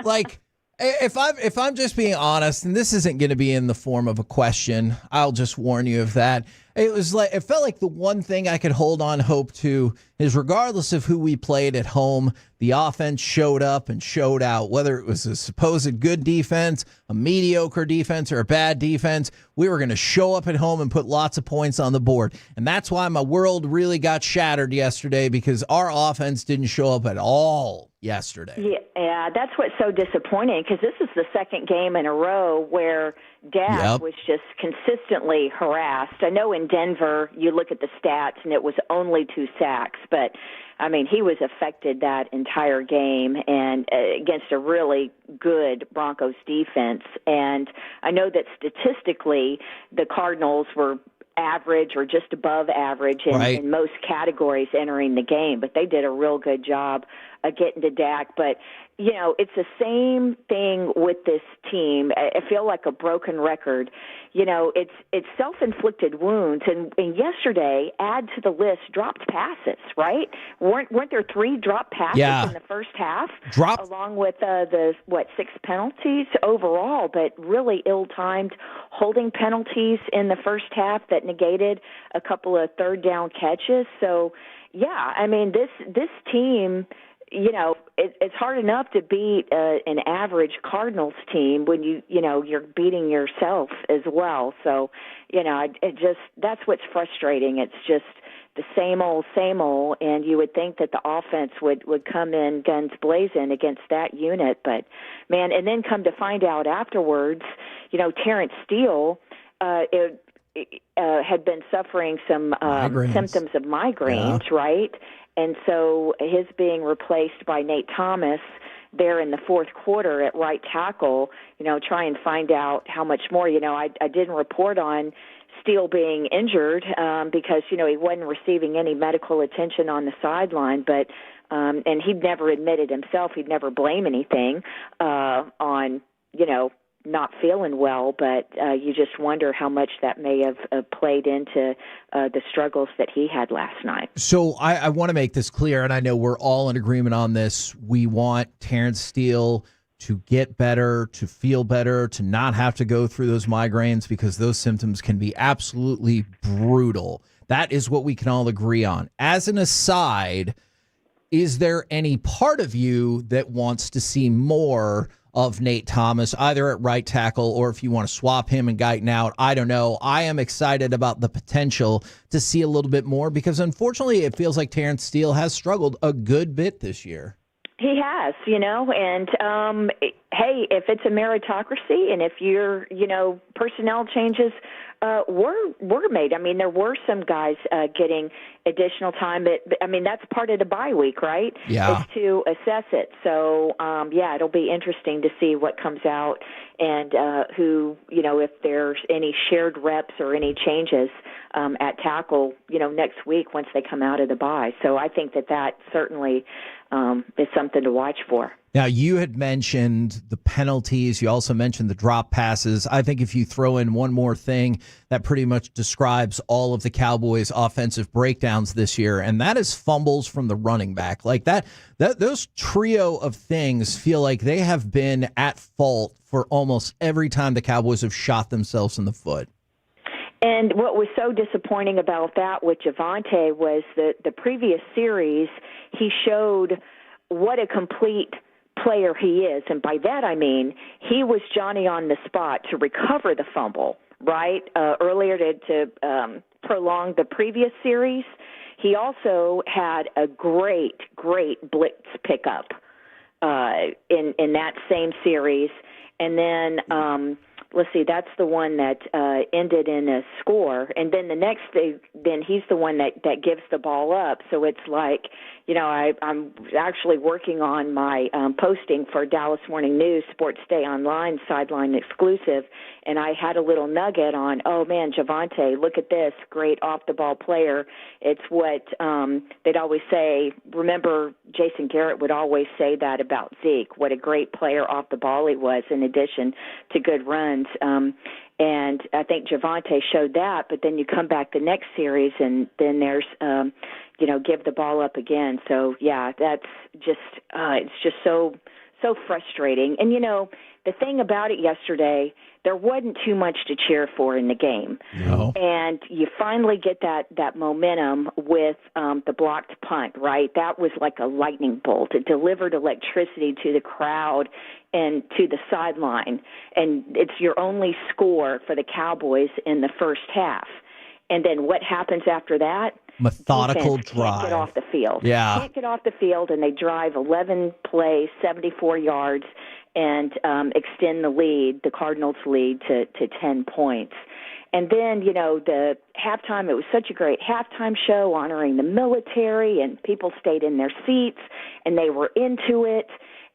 Like, if I'm just being honest, and this isn't going to be in the form of a question, I'll just warn you of that. It felt like the one thing I could hold on hope to is, regardless of who we played at home, the offense showed up and showed out. Whether it was a supposed good defense, a mediocre defense, or a bad defense, we were going to show up at home and put lots of points on the board. And that's why my world really got shattered yesterday, because our offense didn't show up at all yesterday. Yeah, that's what's so disappointing, because this is the second game in a row where Dak was just consistently harassed. I know in Denver, you look at the stats, and it was only 2 sacks, but I mean, he was affected that entire game, and against a really good Broncos defense. And I know that statistically, the Cardinals were average or just above average in most categories entering the game, but they did a real good job of getting to Dak. But you know, it's the same thing with this team. I feel like a broken record. You know, it's self-inflicted wounds. And yesterday, add to the list, dropped passes, right? Weren't there 3 dropped passes in the first half? Along with the 6 penalties overall, but really ill-timed holding penalties in the first half that negated a couple of third down catches. So, yeah, I mean, this team, you know, it's hard enough to beat an average Cardinals team when you're beating yourself as well. So, you know, that's what's frustrating. It's just the same old, and you would think that the offense would come in guns blazing against that unit. But, man, and then come to find out afterwards, you know, Terrence Steele had been suffering some symptoms of migraines, right? And so his being replaced by Nate Thomas there in the fourth quarter at right tackle, you know, try and find out how much more. You know, I didn't report on Steele being injured because, you know, he wasn't receiving any medical attention on the sideline, but and he'd never admitted himself, he'd never blame anything on, you know, not feeling well, but you just wonder how much that may have played into the struggles that he had last night. So I want to make this clear, and I know we're all in agreement on this. We want Terrence Steele to get better, to feel better, to not have to go through those migraines, because those symptoms can be absolutely brutal. That is what we can all agree on. As an aside, is there any part of you that wants to see more of Nate Thomas, either at right tackle or if you want to swap him and Guyton out? I don't know. I am excited about the potential to see a little bit more, because unfortunately it feels like Terrence Steele has struggled a good bit this year. He has, you know, and hey, if it's a meritocracy and if your, you know, personnel changes were made. I mean, there were some guys getting additional time. I mean, that's part of the bye week, right? Yeah. Is to assess it. So, yeah, it'll be interesting to see what comes out and who, you know, if there's any shared reps or any changes at tackle, you know, next week once they come out of the bye. So I think that certainly is something to watch for. Now, you had mentioned the penalties. You also mentioned the drop passes. I think if you throw in one more thing that pretty much describes all of the Cowboys' offensive breakdowns this year, and that is fumbles from the running back. Like those trio of things feel like they have been at fault for almost every time the Cowboys have shot themselves in the foot. And what was so disappointing about that with Javonte was that the previous series, he showed what a complete player he is. And by that I mean he was Johnny on the spot to recover the fumble, right? Earlier to prolong the previous series. He also had a great blitz pickup in that same series. And then let's see, that's the one that ended in a score. And then the next day, then he's the one that gives the ball up. So it's like, you know, I'm actually working on my posting for Dallas Morning News Sports Day Online sideline exclusive, and I had a little nugget on, oh man, Javonte, look at this, great off-the-ball player. It's what they'd always say. Remember, Jason Garrett would always say that about Zeke, what a great player off the ball he was, in addition to good runs. And I think Javonte showed that, but then you come back the next series, and then there's, give the ball up again. So, yeah, that's just it's just so frustrating. And, the thing about it yesterday, there wasn't too much to cheer for in the game. No. And you finally get that momentum with the blocked punt, right? That was like a lightning bolt. It delivered electricity to the crowd and to the sideline. And it's your only score for the Cowboys in the first half. And then what happens after that? Methodical Defense drive. Can't get off the field. Yeah. Can't get off the field, and they drive 11 plays, 74 yards, and extend the lead, the Cardinals' lead, to 10 points. And then, the halftime, it was such a great halftime show honoring the military, and people stayed in their seats, and they were into it.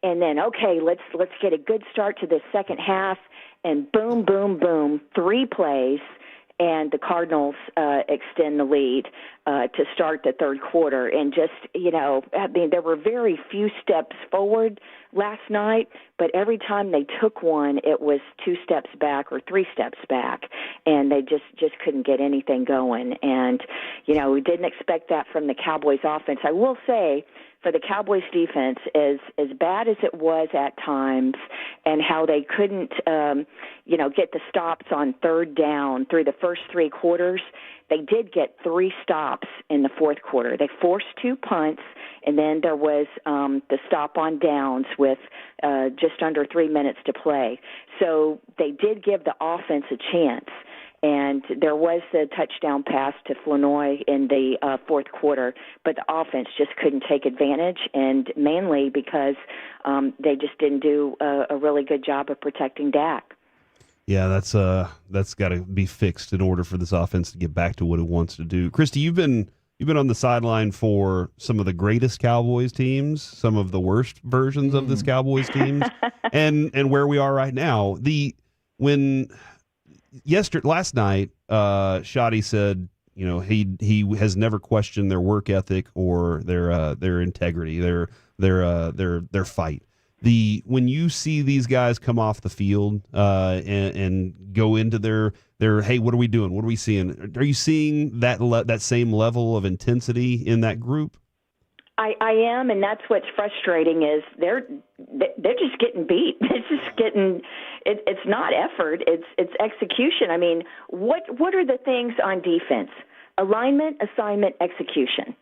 And then, okay, let's get a good start to this second half, and boom, boom, boom, 3 plays, and the Cardinals extend the lead to start the third quarter. And just, there were very few steps forward last night, but every time they took one, it was 2 steps back or 3 steps back, and they just couldn't get anything going. And, we didn't expect that from the Cowboys offense. I will say, for the Cowboys defense, as bad as it was at times, and how they couldn't, get the stops on third down through the first 3 quarters, they did get 3 stops in the fourth quarter. They forced 2 punts, and then there was the stop on downs with just under 3 minutes to play. So they did give the offense a chance. And there was the touchdown pass to Flournoy in the fourth quarter, but the offense just couldn't take advantage, and mainly because they just didn't do a really good job of protecting Dak. Yeah, that's got to be fixed in order for this offense to get back to what it wants to do. Christy, you've been on the sideline for some of the greatest Cowboys teams, some of the worst versions of this Cowboys teams, and where we are right now. Last night, Shotti said, he has never questioned their work ethic or their integrity, their fight. When you see these guys come off the field and go into their hey, what are we doing? What are we seeing? Are you seeing that same level of intensity in that group? I am, and that's what's frustrating is they're just getting beat. It's just getting. It's not effort. It's execution. I mean, what are the things on defense? Alignment, assignment, execution.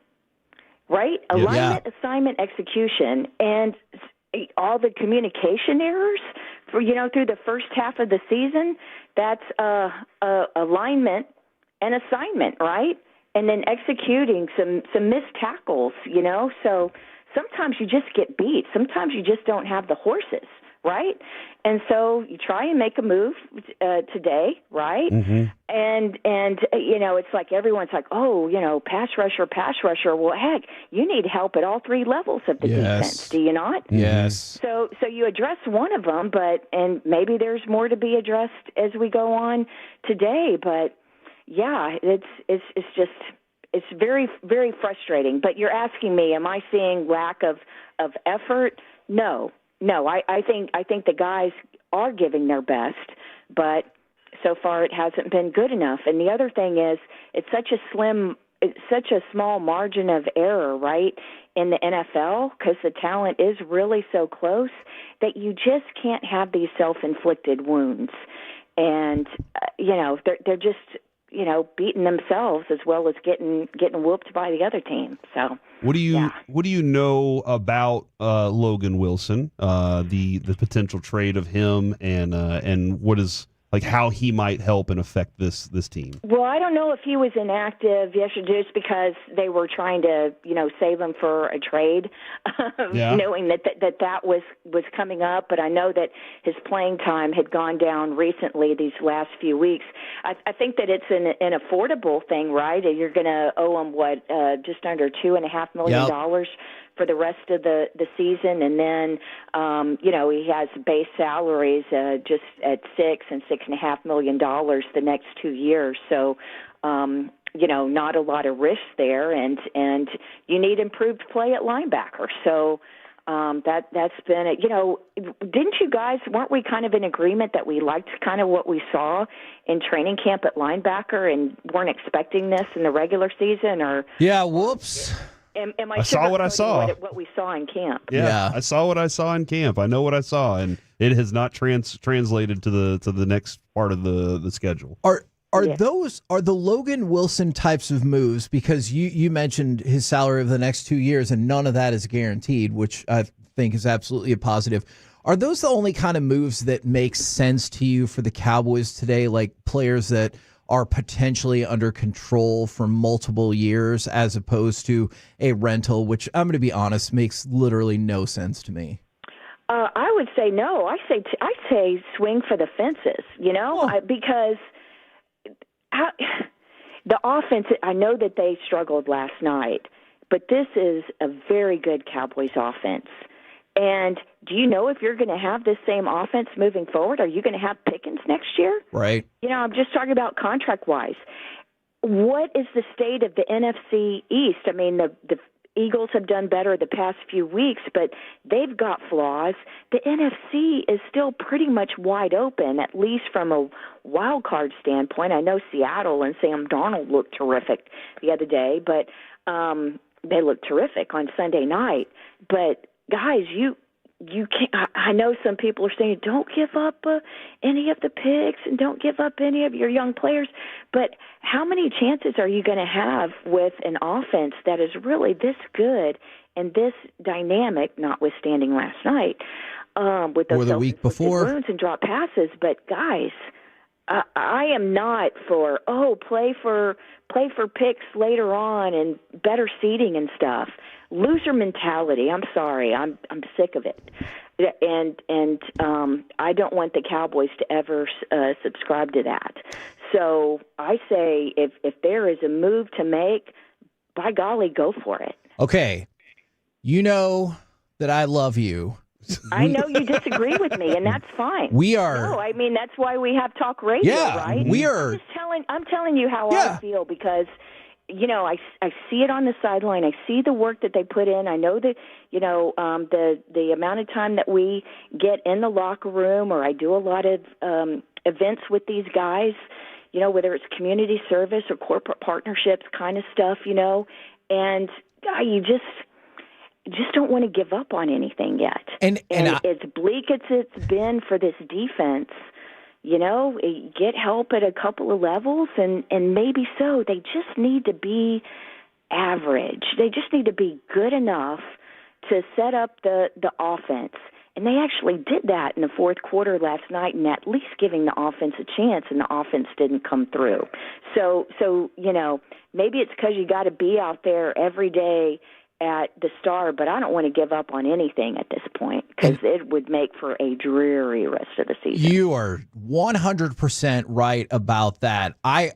Right? Alignment, assignment, execution, and all the communication errors for through the first half of the season. That's alignment and assignment, right? And then executing some missed tackles, So sometimes you just get beat. Sometimes you just don't have the horses, right? And so you try and make a move today, right? Mm-hmm. And it's like everyone's like, pass rusher. Well, heck, you need help at all 3 levels of the defense, do you not? Yes. So you address one of them, and maybe there's more to be addressed as we go on today, but. Yeah, it's very, very frustrating. But you're asking me, am I seeing lack of effort? No, No, I think the guys are giving their best, but so far it hasn't been good enough. And the other thing is, it's such a small margin of error, right, in the NFL, because the talent is really so close that you just can't have these self-inflicted wounds. And they're just beating themselves as well as getting whooped by the other team. So what do you know about Logan Wilson, the potential trade of him, and what is like how he might help and affect this team? Well, I don't know if he was inactive yesterday just because they were trying to, save him for a trade, knowing that was coming up. But I know that his playing time had gone down recently these last few weeks. I think that it's an affordable thing, right? You're going to owe him, just under $2.5 million for the rest of the season, and then he has base salaries just at $6 and $6.5 million the next 2 years. So not a lot of risk there, and you need improved play at linebacker. So that's been it. Didn't you guys, weren't we kind of in agreement that we liked kind of what we saw in training camp at linebacker and weren't expecting this in the regular season? Or yeah, whoops. I saw what I saw. What we saw in camp. Yeah, I saw what I saw in camp. I know what I saw, and it has not translated to the next part of the schedule. Are the Logan Wilson types of moves, because you mentioned his salary of the next 2 years, and none of that is guaranteed, which I think is absolutely a positive. Are those the only kind of moves that make sense to you for the Cowboys today, like players that are potentially under control for multiple years as opposed to a rental, which I'm going to be honest, makes literally no sense to me? I would say no. I say swing for the fences, because the offense, I know that they struggled last night, but this is a very good Cowboys offense. And do you know if you're going to have this same offense moving forward? Are you going to have Pickens next year? Right. I'm just talking about contract-wise. What is the state of the NFC East? I mean, the Eagles have done better the past few weeks, but they've got flaws. The NFC is still pretty much wide open, at least from a wild card standpoint. I know Seattle and Sam Darnold looked terrific the other day, but they looked terrific on Sunday night. But guys, you can't. I know some people are saying don't give up any of the picks and don't give up any of your young players, but how many chances are you going to have with an offense that is really this good and this dynamic, notwithstanding last night, with those or the week before wounds and drop passes? But guys, I am not for play for picks later on and better seeding and stuff. Loser mentality. I'm sorry. I'm sick of it, and I don't want the Cowboys to ever subscribe to that. So I say if there is a move to make, by golly, go for it. Okay, you know that I love you. I know you disagree with me, and that's fine. We are. No, I mean that's why we have talk radio, right? We are. I'm telling you how I feel because. I see it on the sideline. I see the work that they put in. I know that, the amount of time that we get in the locker room, or I do a lot of events with these guys, whether it's community service or corporate partnerships kind of stuff, and you just don't want to give up on anything yet. And as bleak as it's been for this defense, get help at a couple of levels, and maybe so. They just need to be average. They just need to be good enough to set up the offense. And they actually did that in the fourth quarter last night, and at least giving the offense a chance, and the offense didn't come through. So maybe it's because you got to be out there every day at the Star, but I don't want to give up on anything at this point because it would make for a dreary rest of the season. You are 100% right about that. I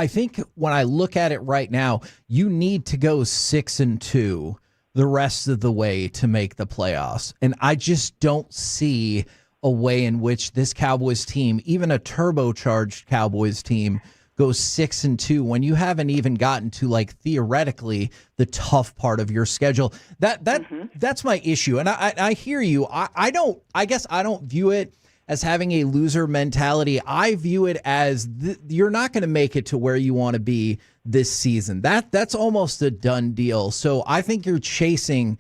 think when I look at it right now, you need to go 6-2 the rest of the way to make the playoffs. And I just don't see a way in which this Cowboys team, even a turbocharged Cowboys team, goes 6-2 when you haven't even gotten to, like, theoretically the tough part of your schedule. That's my issue. And I hear you. I guess I don't view it as having a loser mentality. I view it as you're not going to make it to where you want to be this season. That's almost a done deal. So I think you're chasing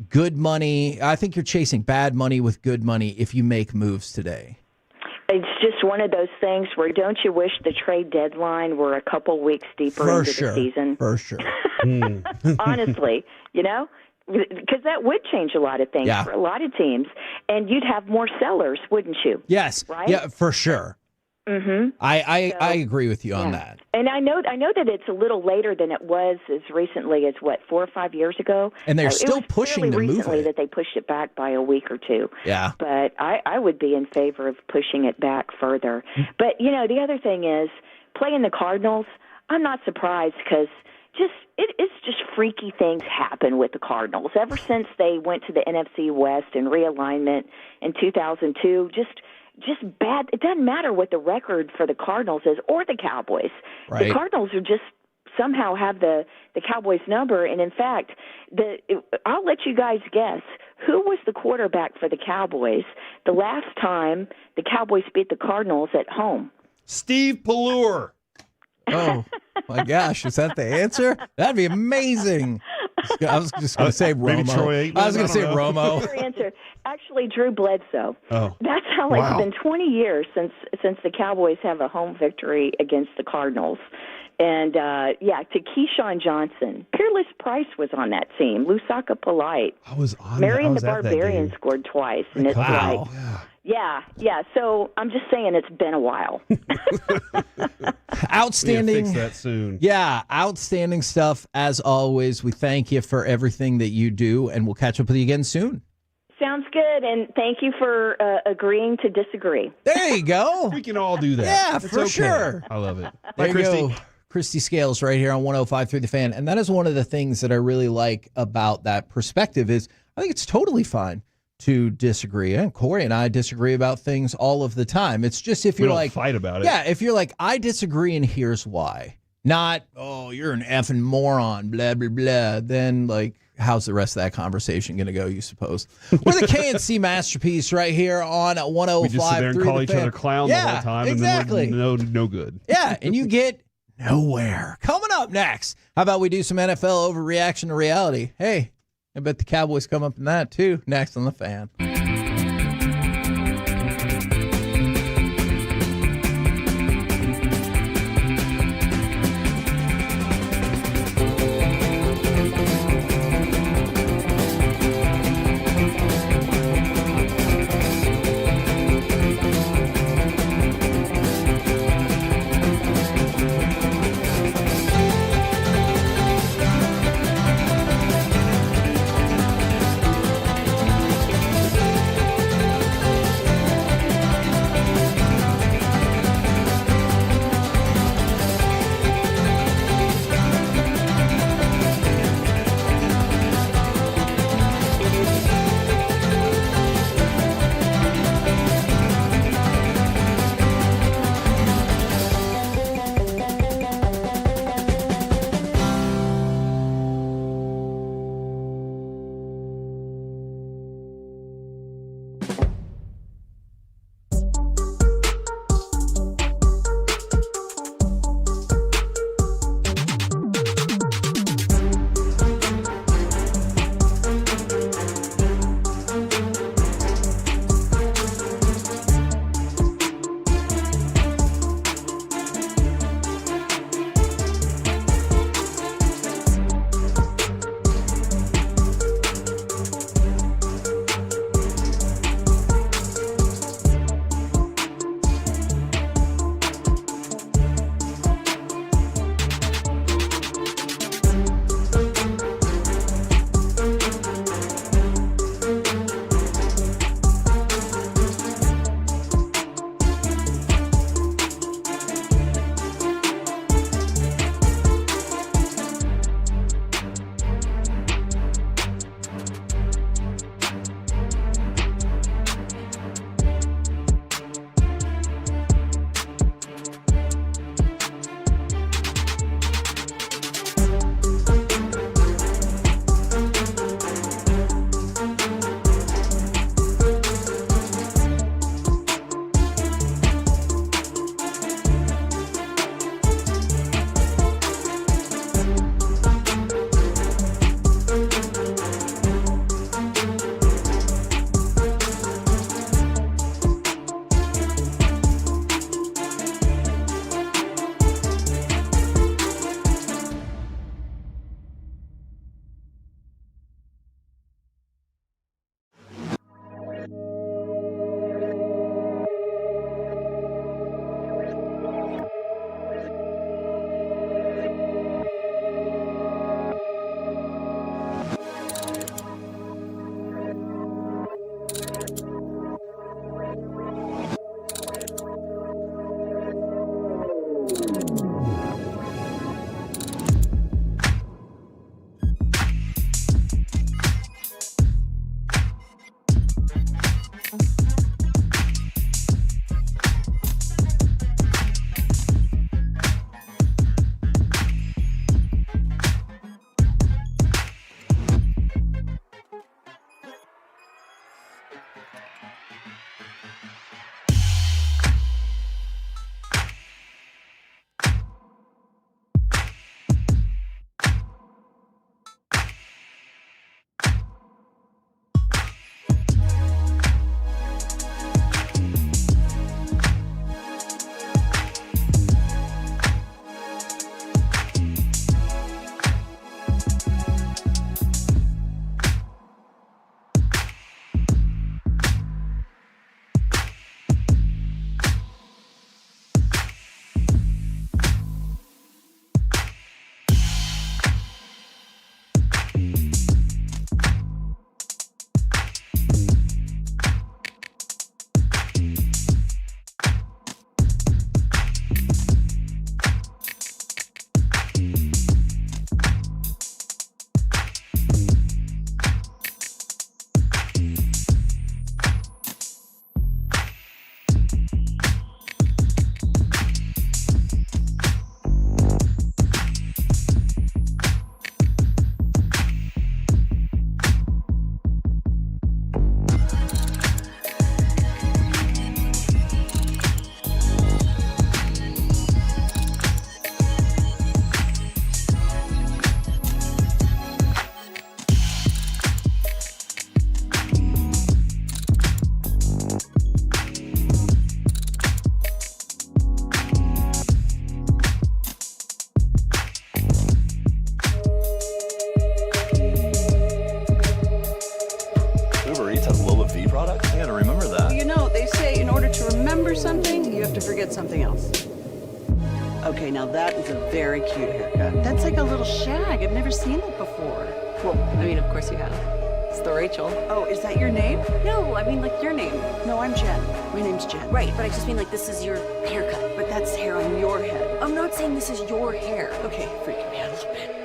good money. I think you're chasing bad money with good money if you make moves today. It's just one of those things where don't you wish the trade deadline were a couple weeks deeper into the season? For sure. Honestly, because that would change a lot of things for a lot of teams, and you'd have more sellers, wouldn't you? Yes. Right? Yeah, for sure. Mm-hmm. I agree with you on that. And I know that it's a little later than it was as recently as 4 or 5 years ago. And they're still pushing to move it. Recently that they pushed it back by a week or two. Yeah. But I would be in favor of pushing it back further. But the other thing is playing the Cardinals. I'm not surprised because it's just freaky things happen with the Cardinals ever since they went to the NFC West and realignment in 2002. Just bad. It doesn't matter what the record for the Cardinals is or the Cowboys. Right. The Cardinals are just somehow have the Cowboys number. And in fact, I'll let you guys guess who was the quarterback for the Cowboys the last time the Cowboys beat the Cardinals at home. Steve Pallure. Oh my gosh, is that the answer? That'd be amazing. I was just going to say Romo. Maybe Troy Aikman, I was going to say know. Romo. Your answer. Actually, Drew Bledsoe. Oh. That's how it's been 20 years since the Cowboys have a home victory against the Cardinals. And, to Keyshawn Johnson. Peerless Price was on that team. Lusaka Polite. I was on Marion that. the Barbarian scored twice. And it's Wow. Yeah. So I'm just saying it's been a while. Outstanding. Fix that soon. Yeah, outstanding stuff as always. We thank you for everything that you do, and we'll catch up with you again soon. Sounds good, and thank you for agreeing to disagree. There you go. We can all do that. Yeah, It's for okay. sure. I love it. There Bye, you Christy. go. Christy Scales right here on 105.3 The Fan. And that is one of the things that I really like about that perspective is I think it's totally fine to disagree. And Corey and I disagree about things all of the time. It's just if We you're don't like, fight about it. yeah, if you're like, I disagree and here's why. Not, oh, you're an effing moron, blah, blah, blah. Then, like, how's the rest of that conversation going to go, you suppose? We're the KNC Masterpiece right here on 105.3 We just sit there and call The each Fan. other clown Yeah, the whole time. exactly. And then we're no good. Yeah, and you get nowhere. Coming up next, how about we do some NFL overreaction to reality? Hey, I bet the Cowboys come up in that too. Next on The Fan. Uber Eats has low fee products? I gotta remember that. Well, you know, they say in order to remember something, you have to forget something else. Okay, now that is a very cute haircut. That's like a little shag. I've never seen it before. Well, I mean, of course you have. It's the Rachel. Oh, is that your name? No, I mean, like your name. No, I'm Jen. My name's Jen. Right, but I just mean like this is your haircut. But that's hair on your head. I'm not saying this is your hair. Okay, freaking me out a little bit.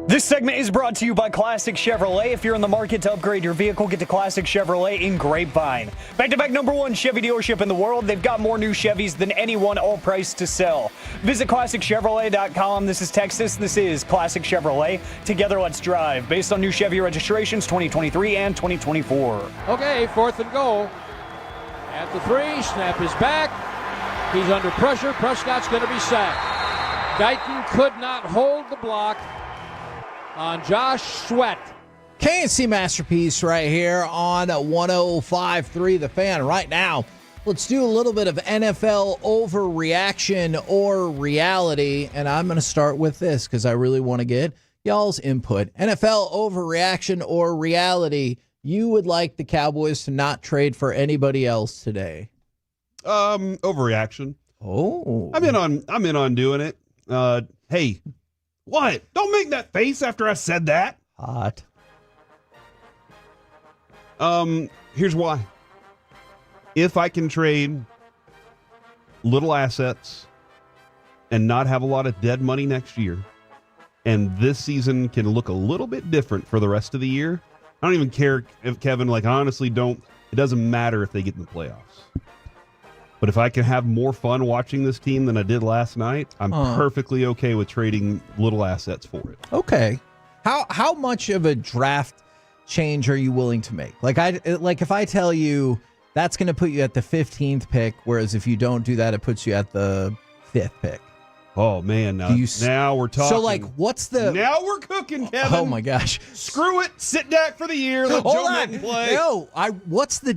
This segment is brought to you by Classic Chevrolet. If you're in the market to upgrade your vehicle, get to Classic Chevrolet in Grapevine. Back-to-back #1 Chevy dealership in the world. They've got more new Chevys than anyone, all priced to sell. Visit ClassicChevrolet.com. This is Texas. This is Classic Chevrolet. Together, let's drive. Based on new Chevy registrations 2023 and 2024. Okay, 4th and goal. At the 3, snap is back. He's under pressure. Prescott's going to be sacked. Guyton could not hold the block on Josh Sweat. KNC Masterpiece right here on 105.3 The Fan. Right now, let's do a little bit of NFL overreaction or reality. And I'm going to start with this because I really want to get y'all's input. NFL overreaction or reality. You would like the Cowboys to not trade for anybody else today? Overreaction. Oh. I'm in on doing it. Hey, what? Don't make that face after I said that. Hot. Here's why. If I can trade little assets and not have a lot of dead money next year, and this season can look a little bit different for the rest of the year, I don't even care if Kevin, like, I honestly don't. It doesn't matter if they get in the playoffs. But if I can have more fun watching this team than I did last night, I'm perfectly okay with trading little assets for it. Okay. How much of a draft change are you willing to make? Like if I tell you that's going to put you at the 15th pick, whereas if you don't do that, it puts you at the 5th pick. Oh man, now we're talking. So like, what's the? Now we're cooking, Kevin. Oh my gosh! Screw it. Sit Dak for the year. Let Joe Mixon play. No, what's the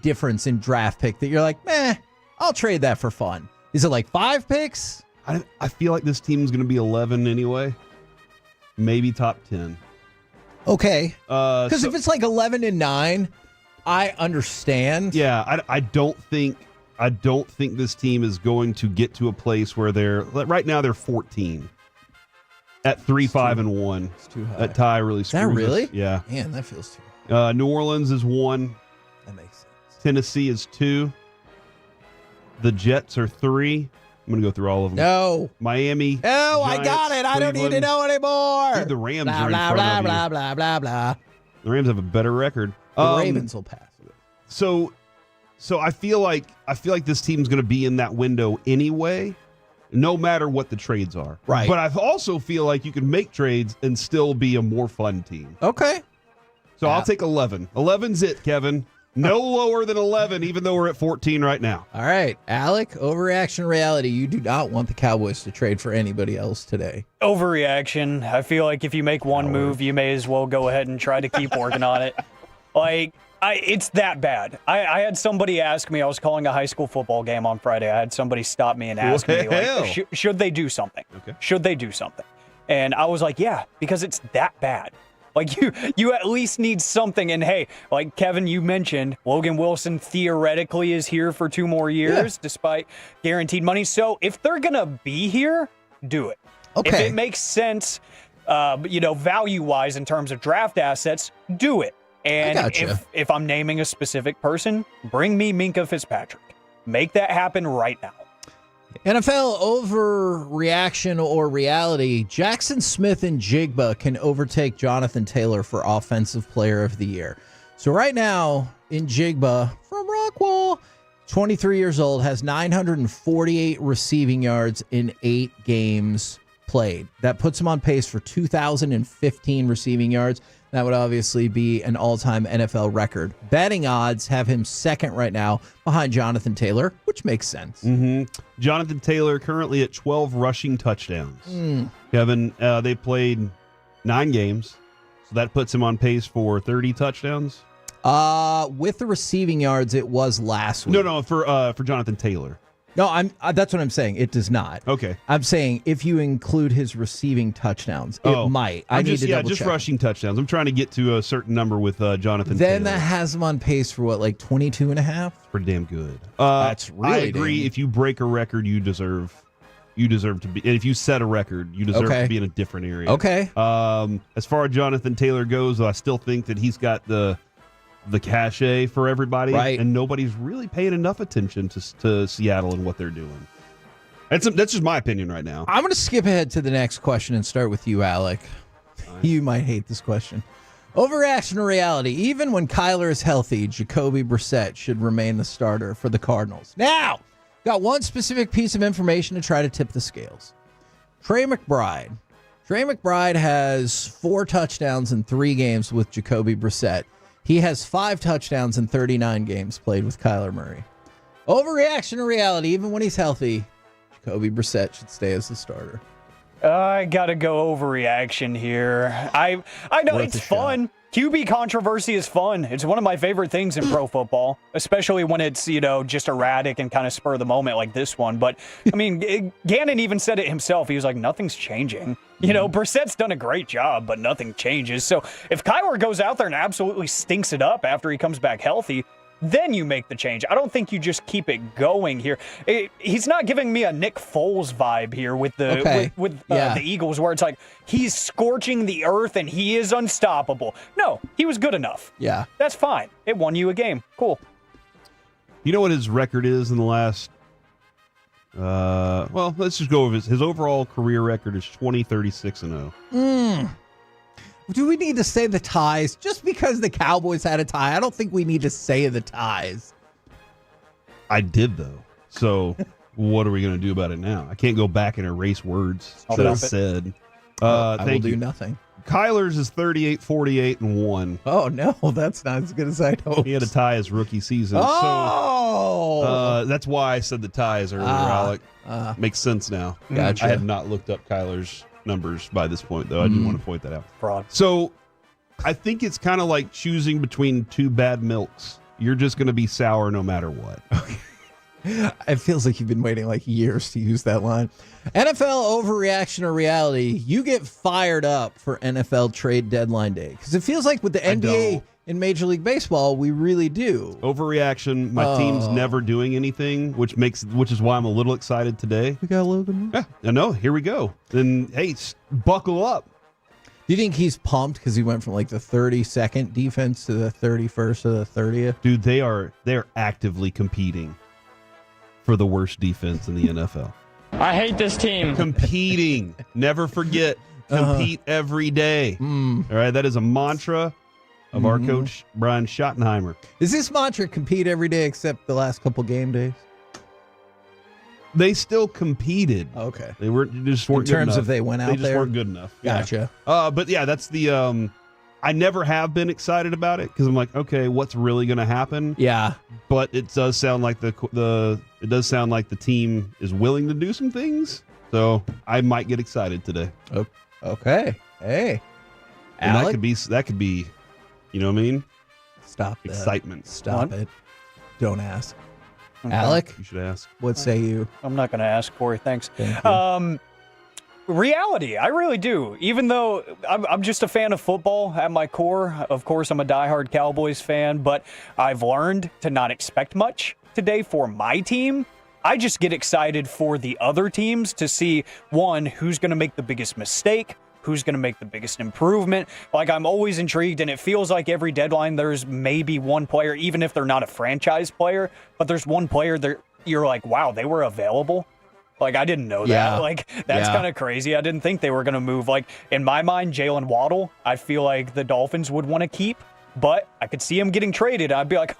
difference in draft pick that you're like, meh, I'll trade that for fun? Is it like 5 picks? I feel like this team's going to be 11 anyway. Maybe top 10. Okay. Because if it's like 11 and 9, I understand. Yeah, I don't think this team is going to get to a place where right now they're 14 at 3-5-1. It's too high. That tie really screws That really? us. Yeah. Man, that feels too high. New Orleans is 1. That makes sense. Tennessee is 2. The Jets are 3. I'm going to go through all of them. No. Miami. Oh, Giants, I got it. I don't need to Cleveland. know anymore. Dude, the Rams blah, are in blah, front blah, of blah, you. blah, blah, blah. The Rams have a better record. The Ravens will pass. So I feel like this team's going to be in that window anyway, no matter what the trades are. Right. But I also feel like you can make trades and still be a more fun team. Okay. So I'll take 11. 11's it, Kevin. No lower than 11, even though we're at 14 right now. All right, Alec, overreaction reality. You do not want the Cowboys to trade for anybody else today. Overreaction. I feel like if you make one move, you may as well go ahead and try to keep working on it. Like, it's that bad. I had somebody ask me, I was calling a high school football game on Friday. I had somebody stop me and ask me, like, should they do something? Okay. Should they do something? And I was like, yeah, because it's that bad. Like, you at least need something. And, hey, like Kevin, you mentioned, Logan Wilson theoretically is here for 2 more years, despite guaranteed money. So if they're going to be here, do it. Okay. If it makes sense, value-wise in terms of draft assets, do it. And if I'm naming a specific person, bring me Minka Fitzpatrick. Make that happen right now. NFL overreaction or reality. Jackson Smith and Jigba can overtake Jonathan Taylor for Offensive Player of the Year. So right now, in Jigba from Rockwall, 23 years old, has 948 receiving yards in 8 games played. That puts him on pace for 2,015 receiving yards. That would obviously be an all-time NFL record. Betting odds have him second right now behind Jonathan Taylor, which makes sense. Mm-hmm. Jonathan Taylor currently at 12 rushing touchdowns. Kevin, they played 9 games, so that puts him on pace for 30 touchdowns. With the receiving yards, it was last week. No, for Jonathan Taylor. No, that's what I'm saying. It does not. Okay. I'm saying if you include his receiving touchdowns, it might. I need to double just check. rushing touchdowns. I'm trying to get to a certain number with Jonathan Then Taylor. that has him on pace for what, like 22 and a half? Pretty damn good. That's really I agree. If you break a record, you deserve to be. And if you set a record, you deserve to be in a different area. Okay. As far as Jonathan Taylor goes, I still think that he's got the cachet for everybody, right? And nobody's really paying enough attention to Seattle and what they're doing. That's just my opinion right now. I'm going to skip ahead to the next question and start with you, Alec. You might hate this question. Overreaction or reality? Even when Kyler is healthy, Jacoby Brissett should remain the starter for the Cardinals. Now, got one specific piece of information to try to tip the scales. Trey McBride has 4 touchdowns in 3 games with Jacoby Brissett. He has 5 touchdowns in 39 games played with Kyler Murray. Overreaction or reality? Even when he's healthy, Jacoby Brissett should stay as the starter. I gotta go overreaction here. I know it's fun. QB controversy is fun. It's one of my favorite things in pro football, especially when it's, just erratic and kind of spur of the moment like this one. But, I mean, Gannon even said it himself. He was like, nothing's changing. Brissett's done a great job, but nothing changes. So if Kyler goes out there and absolutely stinks it up after he comes back healthy, then you make the change. I don't think you just keep it going here. He's not giving me a Nick Foles vibe here with the the Eagles, where it's like he's scorching the earth and he is unstoppable. No, he was good enough. Yeah, that's fine. It won you a game. Cool. You know what his record is in the last? Let's just go over his overall career record is 20-36-0. Do we need to say the ties? Just because the Cowboys had a tie, I don't think we need to say the ties. I did, though. So what are we going to do about it now? I can't go back and erase words that I said. I will do nothing. Kyler's is 38-48-1. Oh, no, that's not as good as I hoped. He had a tie his rookie season. Oh! So, that's why I said the ties earlier, Alec. Makes sense now. Gotcha. I had not looked up Kyler's numbers by this point, though. I didn't want to point that out. Fraud. So I think it's kind of like choosing between 2 bad milks. You're just going to be sour no matter what. Okay. It feels like you've been waiting like years to use that line. NFL overreaction or reality? You get fired up for NFL trade deadline day because it feels like with the NBA in Major League Baseball, we really do. Overreaction. My team's never doing anything, which is why I'm a little excited today. We got Logan. Yeah, I know. Here we go. Then hey, buckle up. Do you think he's pumped because he went from like the 32nd defense to the 31st or the 30th? Dude, they're actively competing for the worst defense in the NFL. I hate this team. Competing. Never forget. Compete every day. All right, that is a mantra of our coach, Brian Schottenheimer. Is this mantra compete every day except the last couple game days? They still competed. Okay. They just weren't in good terms enough. of they went out there? They just weren't good enough. Gotcha. Yeah. But yeah, that's the I never have been excited about it because I'm like, okay, what's really going to happen? Yeah. But it does sound like the team is willing to do some things. So I might get excited today. Oh, okay. Hey. And Alec? that could be, you know what I mean? Stop that. Excitement. Stop it. Don't ask. Okay. Alec? You should ask. What say you? I'm not going to ask, Corey. Thanks. Thank you. Reality, I really do. Even though I'm just a fan of football at my core. Of course, I'm a diehard Cowboys fan, but I've learned to not expect much today for my team. I just get excited for the other teams to see, one, who's going to make the biggest mistake, who's going to make the biggest improvement. Like, I'm always intrigued, and it feels like every deadline there's maybe one player, even if they're not a franchise player, but there's one player that you're like, wow, they were available. Like, I didn't know that. Like, that's kind of crazy. I didn't think they were going to move. Like, in my mind, Jalen Waddle, I feel like the Dolphins would want to keep, but I could see him getting traded. I'd be like,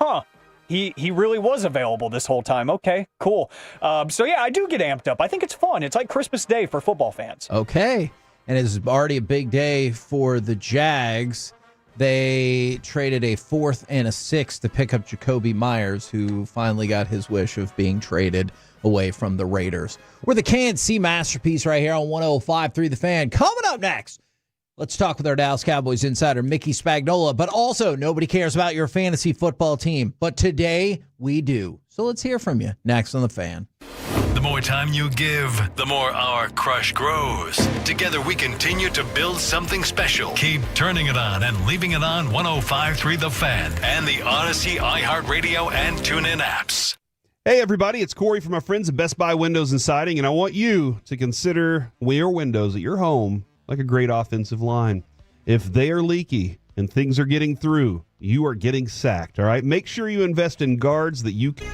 he really was available this whole time. Okay, cool. So, yeah, I do get amped up. I think it's fun. It's like Christmas Day for football fans. Okay. And it's already a big day for the Jags. They traded a 4th and a 6th to pick up Jacoby Myers, who finally got his wish of being traded away from the Raiders. We're the K&C Masterpiece right here on 105.3 The Fan. Coming up next, let's talk with our Dallas Cowboys insider, Mickey Spagnola. But also, nobody cares about your fantasy football team. But today, we do. So let's hear from you next on The Fan. The more time you give, the more our crush grows. Together we continue to build something special. Keep turning it on and leaving it on 105.3 The Fan and the Odyssey, iHeartRadio, and TuneIn apps. Hey, everybody, it's Corey from our friends at Best Buy Windows and Siding, and I want you to consider your windows at your home like a great offensive line. If they are leaky and things are getting through, you are getting sacked, all right? Make sure you invest in guards that you can.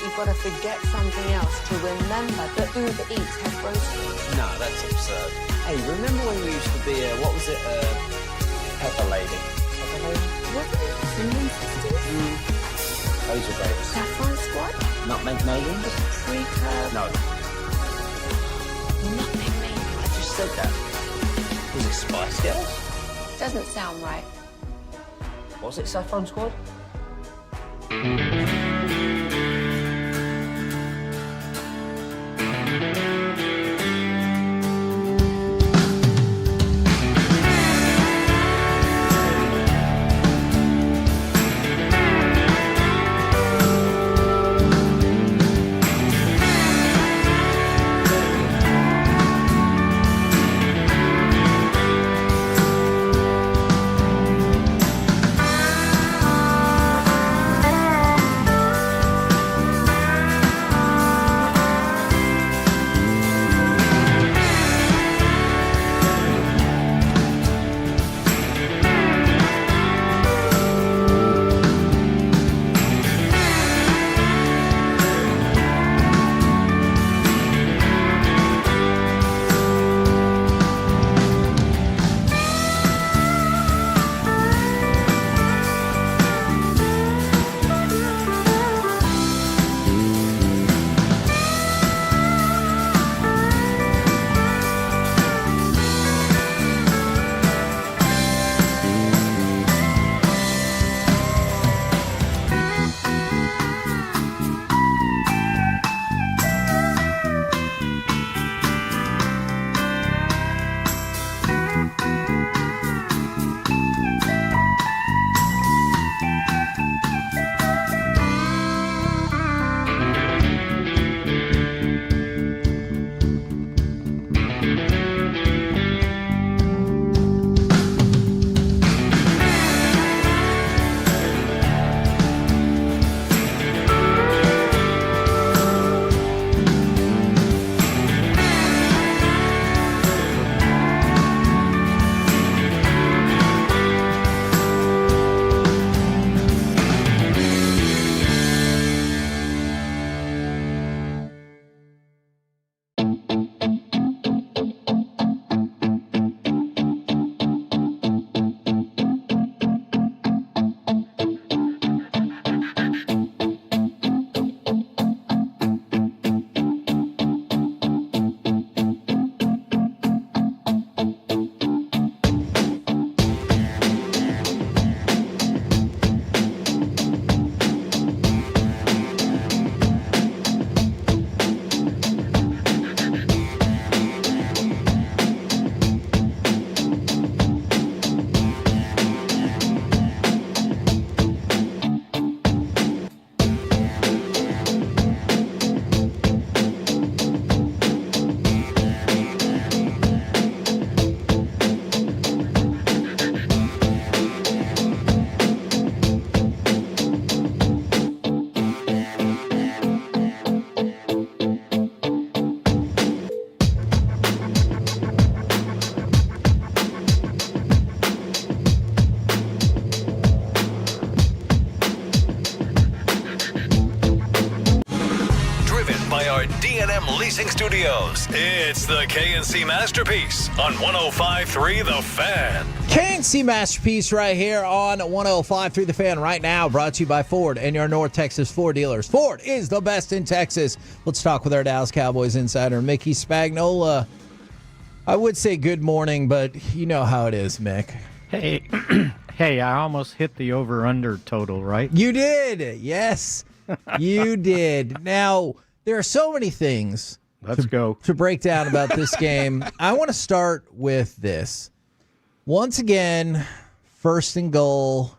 You've got to forget something else to remember that Uber Eats has groceries. No, that's absurd. Hey, remember when you used to be what was it, Pepper Lady? Pepper Lady? What were you? Cinnamon Sisters? Those are great. Saffron Squad? Nutmeg Maidens? Pre-curb? No. Nutmeg Maidens. I just said that. Was it Spice Girls? Doesn't sound right. Was it Saffron Squad? Studios. It's the KNC Masterpiece on 105.3 The Fan. KNC Masterpiece right here on 105.3 The Fan right now, brought to you by Ford and your North Texas Ford dealers. Ford is the best in Texas. Let's talk with our Dallas Cowboys insider, Mickey Spagnola. I would say good morning, but you know how it is, Mick. Hey, hey, I almost hit the over-under total, right? You did. Yes, you did. Now, there are so many things to break down about this game. I want to start with this. Once again, first and goal,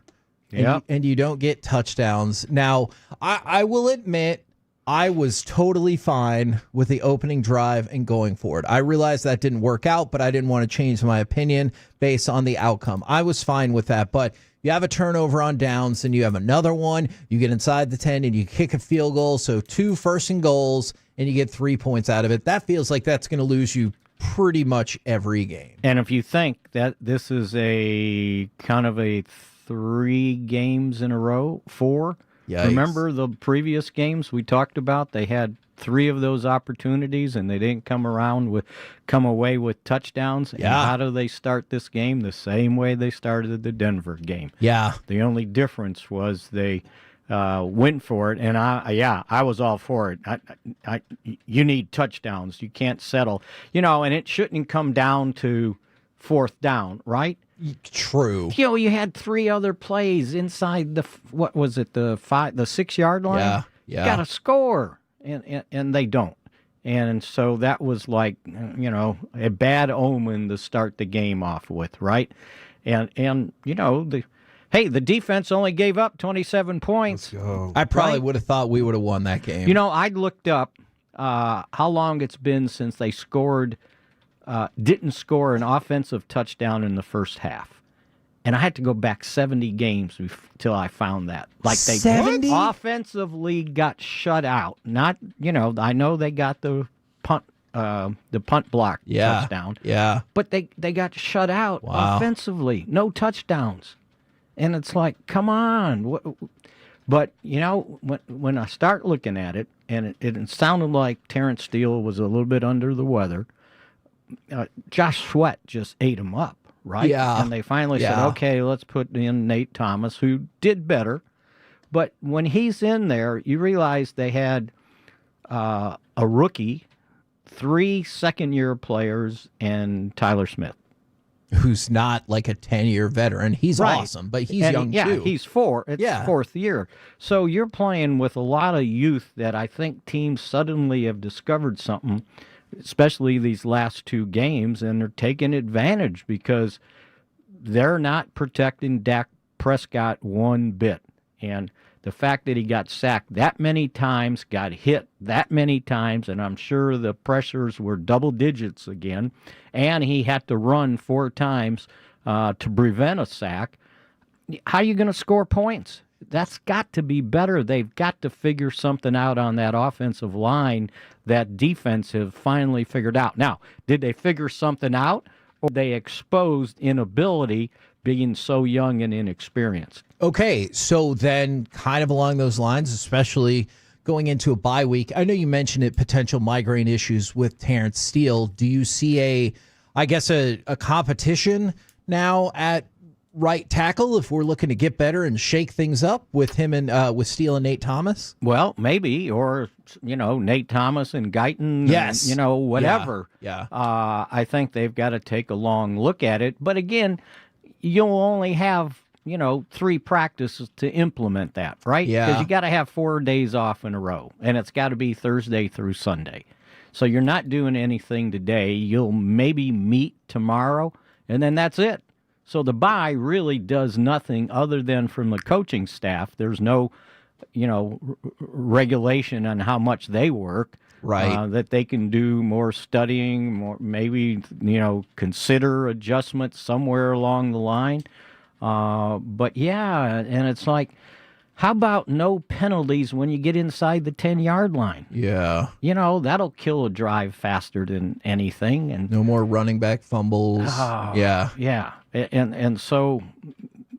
and you don't get touchdowns. Now, I will admit, I was totally fine with the opening drive and going for it. I realized that didn't work out, but I didn't want to change my opinion based on the outcome. I was fine with that, but you have a turnover on downs, and you have another one. You get inside the 10, and you kick a field goal, so 2 first and goals, and you get 3 points out of it. That feels like that's going to lose you pretty much every game. And if you think that this is a kind of a 3 games in a row, 4, Yikes. Remember the previous games we talked about? They had 3 of those opportunities, and they didn't come away with touchdowns. And how do they start this game? The same way they started the Denver game. Yeah. The only difference was they went for it, and I was all for it. You need touchdowns. You can't settle. And it shouldn't come down to 4th down, right? True. You had 3 other plays inside the 6-yard line. Yeah. You got to score, and they don't. And so that was like, a bad omen to start the game off with, right? And the defense only gave up 27 points. Let's go. I probably would have thought we would have won that game. I looked up how long it's been since they didn't score an offensive touchdown in the first half. And I had to go back 70 games till I found that. Like they 70? Offensively got shut out. Not, I know they got the punt block touchdown. Yeah. But they got shut out offensively. No touchdowns. And it's like, come on. But, when I start looking at it, and it sounded like Terrence Steele was a little bit under the weather, Josh Sweat just ate him up, right? Yeah. And they finally said, okay, let's put in Nate Thomas, who did better. But when he's in there, you realize they had a rookie, 3 second-year players, and Tyler Smith. Who's not like a 10-year veteran. He's awesome, but he's young too. Yeah, he's 4. It's 4th year. So you're playing with a lot of youth that I think teams suddenly have discovered something, especially these last 2 games, and they're taking advantage because they're not protecting Dak Prescott one bit. And the fact that he got sacked that many times, got hit that many times, and I'm sure the pressures were double digits again, and he had to run 4 times to prevent a sack, how are you going to score points? That's got to be better. They've got to figure something out on that offensive line that defense have finally figured out. Now, did they figure something out, or they exposed inability being so young and inexperienced? Okay, so then kind of along those lines, especially going into a bye week, I know you mentioned it, potential migraine issues with Terrence Steele. Do you see a competition now at right tackle if we're looking to get better and shake things up with him and with Steele and Nate Thomas? Well, maybe, or Nate Thomas and Guyton. Yes, whatever. Yeah. I think they've got to take a long look at it. But again, you'll only have 3 practices to implement that, right? Yeah. Because you got to have 4 days off in a row, and it's got to be Thursday through Sunday. So you're not doing anything today. You'll maybe meet tomorrow, and then that's it. So the bye really does nothing other than from the coaching staff. There's no, regulation on how much they work. Right. That they can do more studying, more maybe, consider adjustments somewhere along the line. But yeah, and it's like, how about no penalties when you get inside the 10-yard line? Yeah. That'll kill a drive faster than anything. And no more running back fumbles. Yeah. Yeah. And so,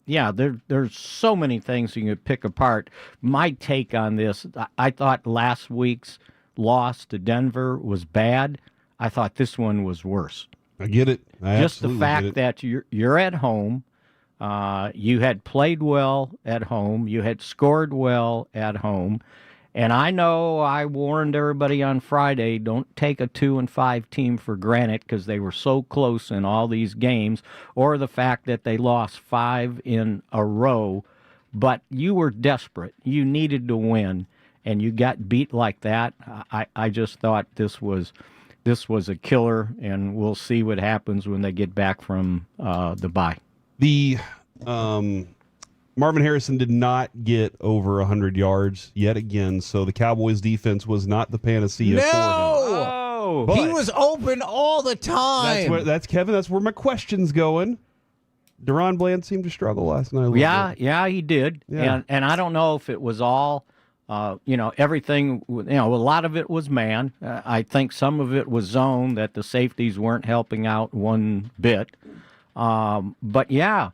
yeah, there's so many things you can pick apart. My take on this, I thought last week's loss to Denver was bad, I thought this one was worse. I get it. Just the fact that you're at home, you had played well at home, you had scored well at home, and I know I warned everybody on Friday, don't take a 2-5 team for granted because they were so close in all these games, or the fact that they lost 5 in a row, but you were desperate. You needed to win, and you got beat like that. I just thought this was a killer, and we'll see what happens when they get back from the bye. The Marvin Harrison did not get over 100 yards yet again, so the Cowboys' defense was not the panacea for him. No, he was open all the time. That's Kevin. That's where my question's going. Deron Bland seemed to struggle last night. Yeah, he did. Yeah. And I don't know if it was all, everything. A lot of it was man. I think some of it was zone that the safeties weren't helping out one bit. But yeah.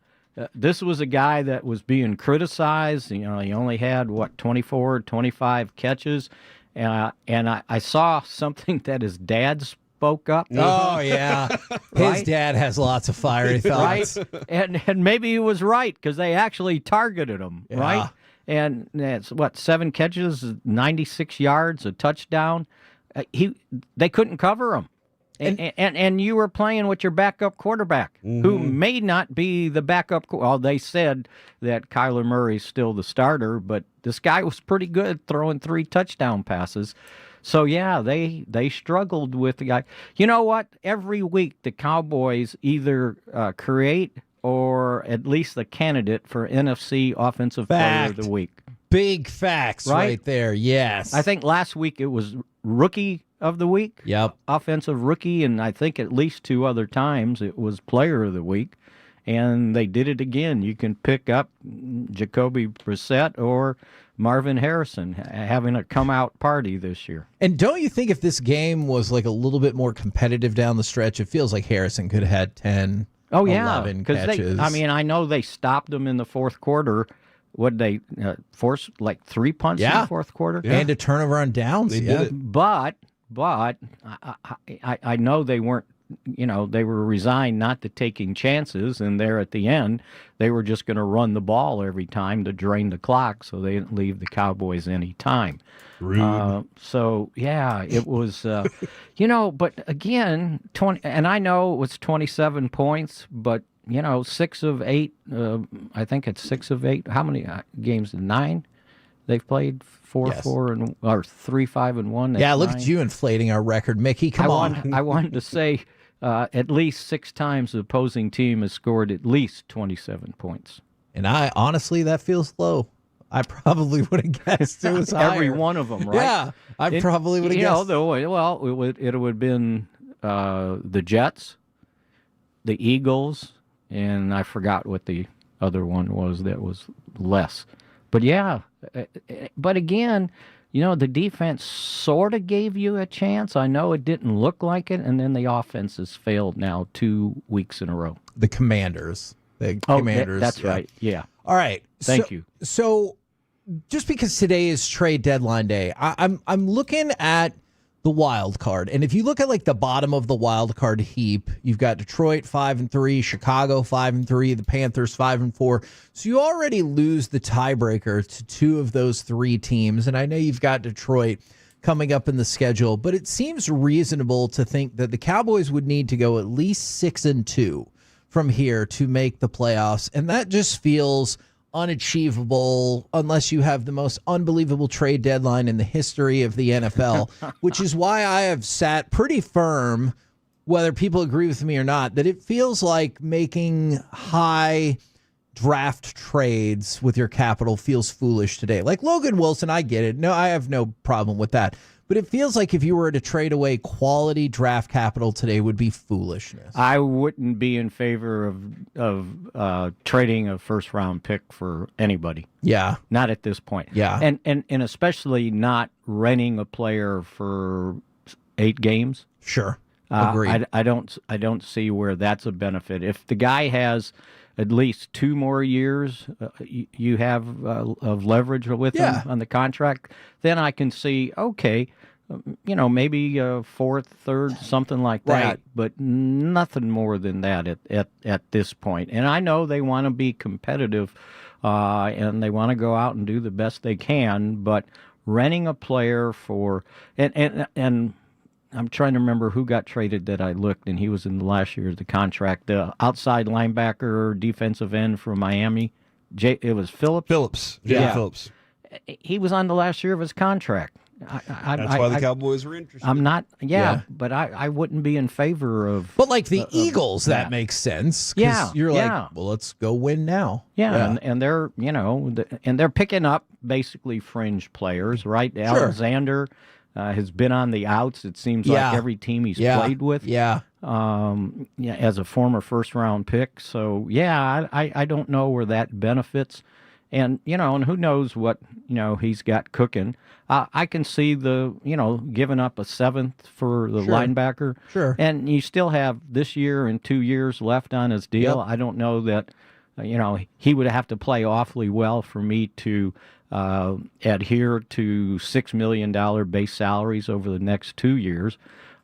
This was a guy that was being criticized. He only had, 24, 25 catches. And I saw something that his dad spoke up. Oh, yeah. His dad has lots of fiery thoughts. Right? And maybe he was right because they actually targeted him, right? And it's, 7 catches, 96 yards, a touchdown. They couldn't cover him. And you were playing with your backup quarterback, who may not be the backup. Well, they said that Kyler Murray's still the starter, but this guy was pretty good throwing 3 touchdown passes. So, yeah, they struggled with the guy. You know what? Every week the Cowboys either create or at least the candidate for NFC Offensive Player of the Week. Big facts right there, yes. I think last week it was Rookie of the Week. Yep. Offensive Rookie, and I think at least 2 other times it was Player of the Week. And they did it again. You can pick up Jacoby Brissett or Marvin Harrison having a come-out party this year. And don't you think if this game was like a little bit more competitive down the stretch, it feels like Harrison could have had 10, 11 catches. I know they stopped them in the fourth quarter. Would they force like 3 punts in the fourth quarter? Yeah. And a turnover on downs. They did it. But I know they weren't, they were resigned not to taking chances, and there at the end, they were just going to run the ball every time to drain the clock so they didn't leave the Cowboys any time. So, yeah, it was, but again, 20, and I know it was 27 points, but, 6 of 8, I think it's 6 of 8. How many games? 9? They've played 4-4 or 3-5-1. Yeah, look at you inflating our record, Mickey. Come on. I wanted to say at least 6 times the opposing team has scored at least 27 points. And honestly, that feels low. I probably would have guessed it was higher. Every one of them, right? Yeah, I probably would have guessed. It would have been the Jets, the Eagles, and I forgot what the other one was that was less. But yeah, but again, the defense sort of gave you a chance. I know it didn't look like it, and then the offense has failed now 2 weeks in a row. The Commanders. That's right. Yeah. All right. Thank you. So, just because today is trade deadline day, I'm looking at the wild card, and if you look at like the bottom of the wild card heap, you've got Detroit 5-3, Chicago 5-3, the Panthers 5-4. So you already lose the tiebreaker to 2 of those 3 teams, and I know you've got Detroit coming up in the schedule, but it seems reasonable to think that the Cowboys would need to go at least 6-2 from here to make the playoffs, and that just feels unachievable unless you have the most unbelievable trade deadline in the history of the NFL, which is why I have sat pretty firm, whether people agree with me or not, that it feels like making high draft trades with your capital feels foolish today. Like Logan Wilson, I get it. No, I have no problem with that. But it feels like if you were to trade away quality draft capital today would be foolishness. I wouldn't be in favor of trading a first-round pick for anybody. Yeah. Not at this point. Yeah. And especially not renting a player for 8 games. Sure. Agreed. I don't see where that's a benefit. If the guy has at least 2 more years you have of leverage with him on the contract, then I can see, okay, maybe fourth, third, something like that, Right. but nothing more than that at this point. And I know they want to be competitive, and they want to go out and do the best they can, but renting a player for and I'm trying to remember who got traded that I looked, and he was in the last year of the contract. The outside linebacker, defensive end from Miami, it was Phillips. Jacob Phillips. He was on the last year of his contract. That's why the Cowboys were interested. I'm not, but I wouldn't be in favor of. But like the Eagles, that makes sense. 'Cause Yeah, you're yeah. like, well, let's go win now. Yeah, and they're and they're picking up basically fringe players, right? Sure. Alexander has been on the outs. It seems like every team he's played with. Yeah. As a former first round pick. So I don't know where that benefits. And, and who knows what, he's got cooking. I can see giving up a seventh for the linebacker. Sure. And you still have this year and 2 years left on his deal. Yep. I don't know that, he would have to play awfully well for me to adhere to $6 million base salaries over the next 2 years.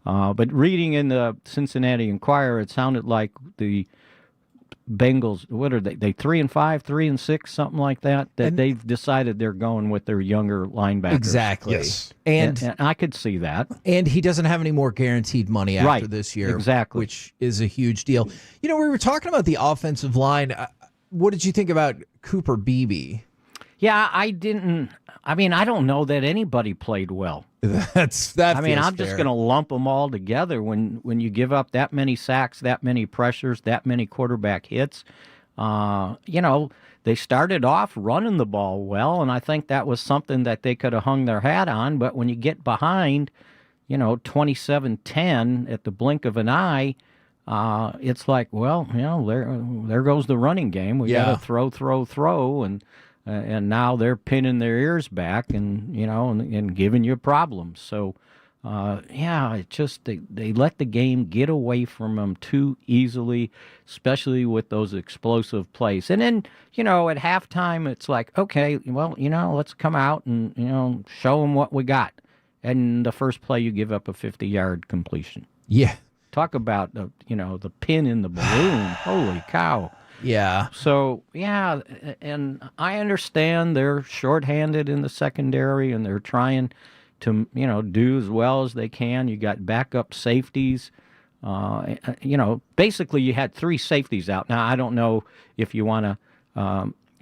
But reading in the Cincinnati Enquirer, it sounded like the Bengals, what are they? They 3-5, 3-6, something like that. That they've decided they're going with their younger linebackers. Exactly. Yes. And I could see that. And he doesn't have any more guaranteed money after Right, this year. exactly. Which is a huge deal. We were talking about the offensive line. What did you think about Cooper Beebe? Yeah, I don't know that anybody played well. That I'm just going to lump them all together. When you give up that many sacks, that many pressures, that many quarterback hits, they started off running the ball well, and I think that was something that they could have hung their hat on. But when you get behind, 27-10 at the blink of an eye, it's like, well, there goes the running game. We got to throw, and now they're pinning their ears back and giving you problems. So, it just they let the game get away from them too easily, especially with those explosive plays. And then, at halftime, it's like, okay, well, let's come out and, show them what we got. And the first play, you give up a 50-yard completion. Yeah. Talk about, the pin in the balloon. Holy cow. Yeah. So, and I understand they're shorthanded in the secondary and they're trying to, do as well as they can. You got backup safeties. Basically you had 3 safeties out. Now, I don't know if you want to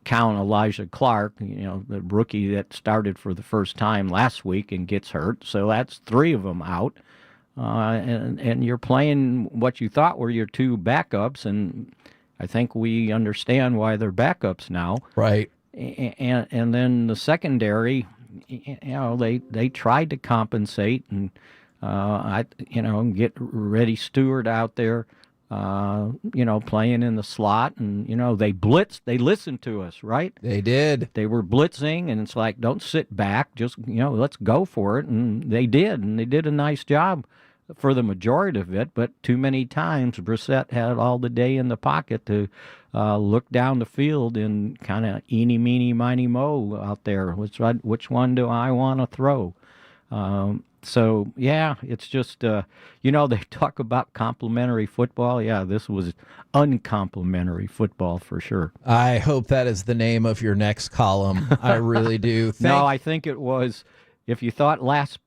count Elijah Clark, the rookie that started for the first time last week and gets hurt. So that's 3 of them out. And you're playing what you thought were your 2 backups, and I think we understand why they're backups now. Right. And then the secondary, they tried to compensate and get Reddy Stewart out there, playing in the slot, and they blitzed. They listened to us, right? They did. They were blitzing, and it's like, don't sit back, just let's go for it, and they did a nice job for the majority of it, but too many times Brissett had all the day in the pocket to look down the field and kind of eeny, meeny, miny, mo out there. Which one do I want to throw? So, it's just, they talk about complimentary football. Yeah, this was uncomplimentary football for sure. I hope that is the name of your next column. I really do. No, I think it was, if you thought last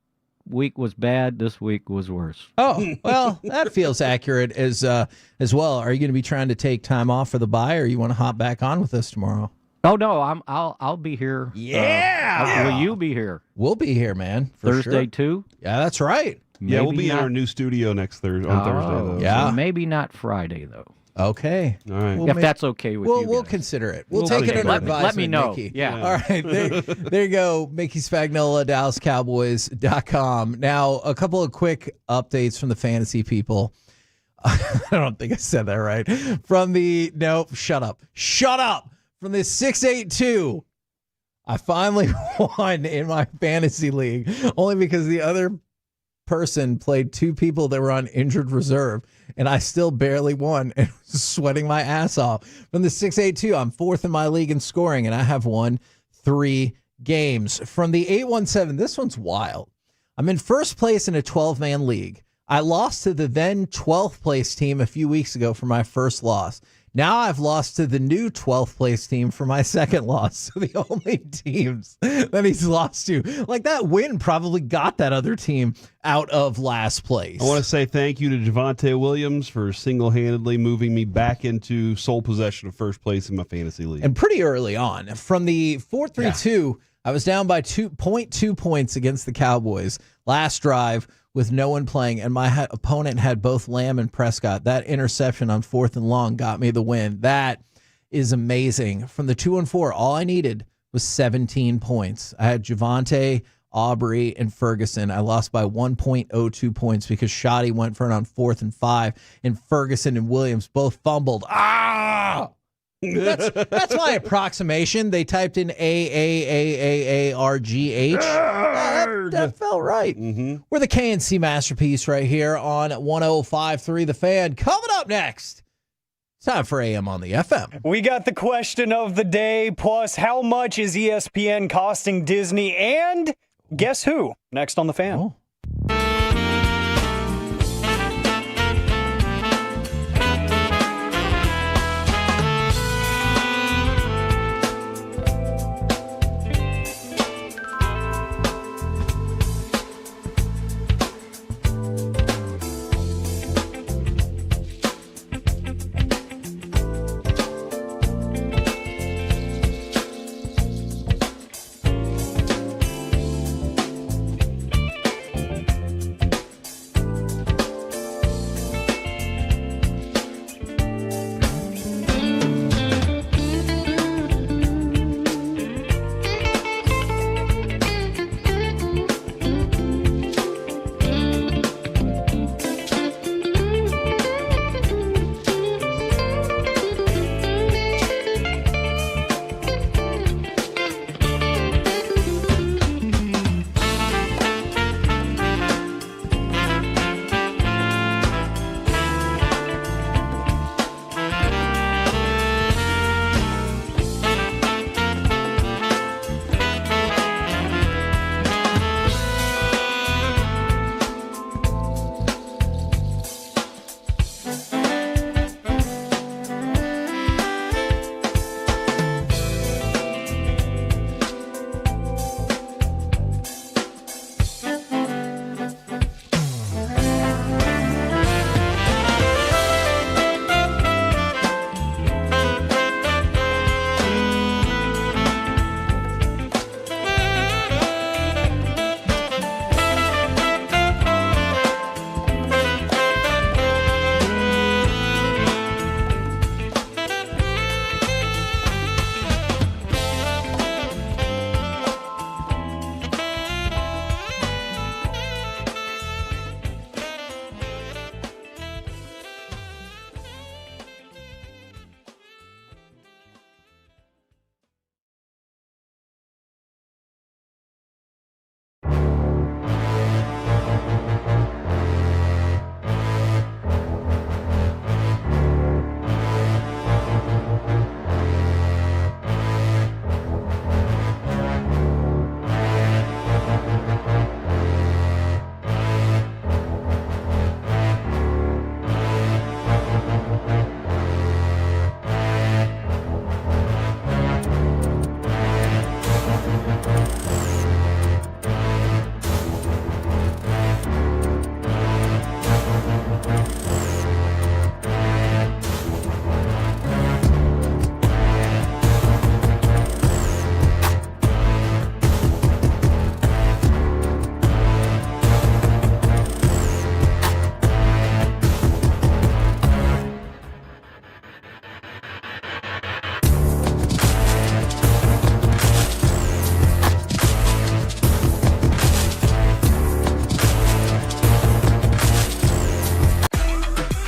week was bad, this week was worse. Oh, well, that feels accurate as well. Are you going to be trying to take time off for the bye, or you want to hop back on with us tomorrow? Oh no, I'll be here. Yeah. Will you be here? We'll be here, man. For Thursday sure. too? Yeah, that's right. Yeah, we'll be in our new studio next Thursday. On Thursday, though. Yeah. So maybe not Friday though. Okay. All right. If that's okay with you. We'll guys. consider it. We'll take it under advisement. Let me know. Mickey. Yeah. All right. There you go. Mickey Spagnola, DallasCowboys.com. Now, a couple of quick updates from the fantasy people. I don't think I said that right. Shut up. From the 682, I finally won in my fantasy league, only because the other person played 2 people that were on injured reserve, and I still barely won and was sweating my ass off. From the 682, I'm 4th in my league in scoring, and I have won 3 games. From the 817, this one's wild. I'm in first place in a 12-man league. I lost to the then 12th place team a few weeks ago for my first loss. Now I've lost to the new 12th place team for my second loss. So the only teams that he's lost to, like that win probably got that other team out of last place. I want to say thank you to Javonte Williams for single-handedly moving me back into sole possession of first place in my fantasy league. And pretty early on. From the 4-3-2, I was down by 2.2 points against the Cowboys last drive with no one playing, and my opponent had both Lamb and Prescott. That interception on 4th and long got me the win. That is amazing. From the 2-4, all I needed was 17 points. I had Javonte, Aubrey, and Ferguson. I lost by 1.02 points because Shotti went for it on 4th and 5, and Ferguson and Williams both fumbled. That's my approximation. They typed in AAAAARGH. That felt right. We're the KNC Masterpiece right here on 105.3 The Fan. Coming up next, it's time for AM on the FM. We got the question of the day, plus how much is ESPN costing Disney, and guess who? Next on The Fan. Oh.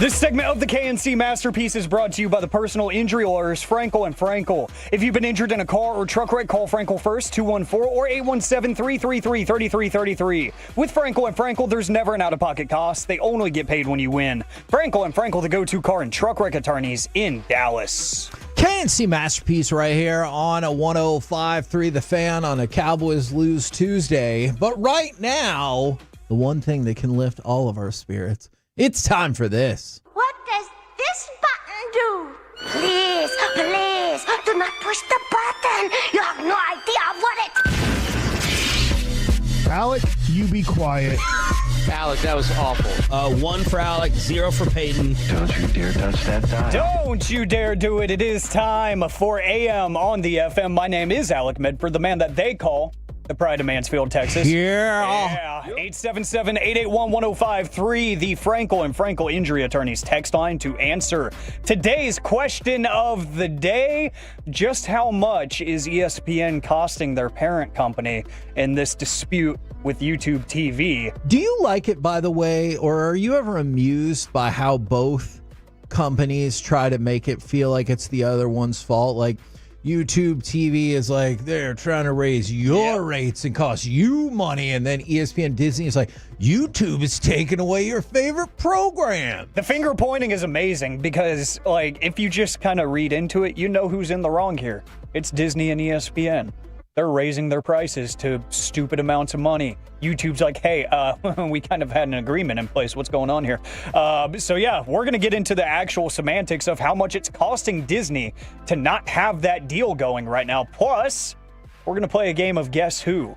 This segment of the KNC Masterpiece is brought to you by the personal injury lawyers Frankel & Frankel. If you've been injured in a car or truck wreck, call Frankel first, 214 or 817-333-3333. With Frankel & Frankel, there's never an out-of-pocket cost. They only get paid when you win. Frankel & Frankel, the go-to car and truck wreck attorneys in Dallas. KNC Masterpiece right here on a 105.3 The Fan on a Cowboys Lose Tuesday. But right now, the one thing that can lift all of our spirits, it's time for this. What does this button do? Please, please, do not push the button. You have no idea what it... Alec, you be quiet. Alec, that was awful. 1 for Alec, 0 for Peyton. Don't you dare touch that dial. Don't you dare do it. It is time for AM on the FM. My name is Alec Medford, the man that they call the Pride of Mansfield, Texas. Yeah. 877-881-1053, the Frankel and Frankel Injury Attorneys text line to answer today's question of the day. Just how much is ESPN costing their parent company in this dispute with YouTube TV? Do you like it, by the way, or are you ever amused by how both companies try to make it feel like it's the other one's fault? Like, YouTube TV is like, they're trying to raise your rates and cost you money. And then ESPN Disney is like, YouTube is taking away your favorite program. The finger pointing is amazing because, like, if you just kind of read into it, you know who's in the wrong here. It's Disney and ESPN. They're raising their prices to stupid amounts of money. YouTube's like, hey, we kind of had an agreement in place. What's going on here? So yeah, we're going to get into the actual semantics of how much it's costing Disney to not have that deal going right now. Plus, we're going to play a game of Guess Who.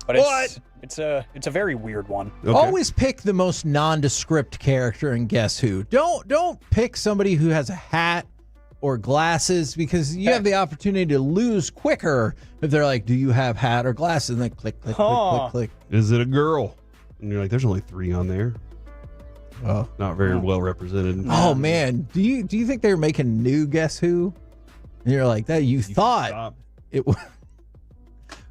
But it's a very weird one. Okay. Always pick the most nondescript character in Guess Who. Don't pick somebody who has a hat or glasses, because you have the opportunity to lose quicker if they're like, do you have hat or glasses? And then click, click, click, click. Is it a girl? And you're like, there's only 3 on there. Oh, not very well represented. Oh man, do you think they were making new Guess Who? And you're like, that you thought it was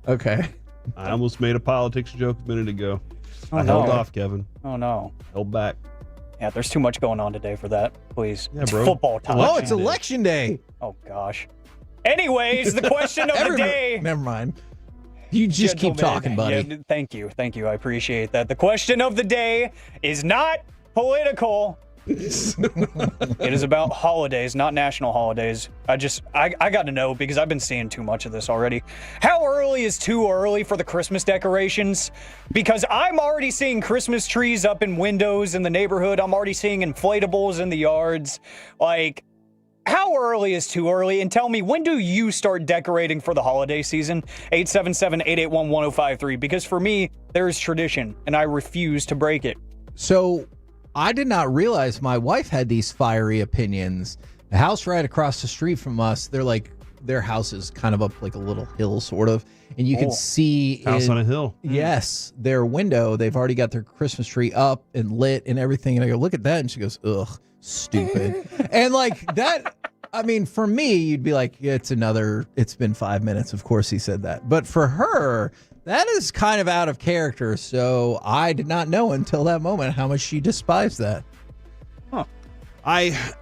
okay. I almost made a politics joke a minute ago. Oh, I held off, Kevin. Oh no. Held back. Yeah, there's too much going on today for that. Please. Yeah, it's bro. Football time. Oh, it's election day. Oh gosh. Anyways, the question of the day. Never mind. You just keep talking, buddy. Yeah, thank you. I appreciate that. The question of the day is not political. It is about holidays, not national holidays. I got to know because I've been seeing too much of this already. How early is too early for the Christmas decorations? Because I'm already seeing Christmas trees up in windows in the neighborhood. I'm already seeing inflatables in the yards. Like, how early is too early? And tell me, when do you start decorating for the holiday season? 877-881-1053. Because for me, there is tradition, and I refuse to break it. So I did not realize my wife had these fiery opinions. The house right across the street from us, their house is kind of up like a little hill, sort of. And you can see House on a hill. Yes, their window, they've already got their Christmas tree up and lit and everything. And I go, look at that. And she goes, ugh, stupid. And like that, I mean, for me, you'd be like, it's been 5 minutes. Of course he said that. But for her, that is kind of out of character. So I did not know until that moment how much she despised that. Huh.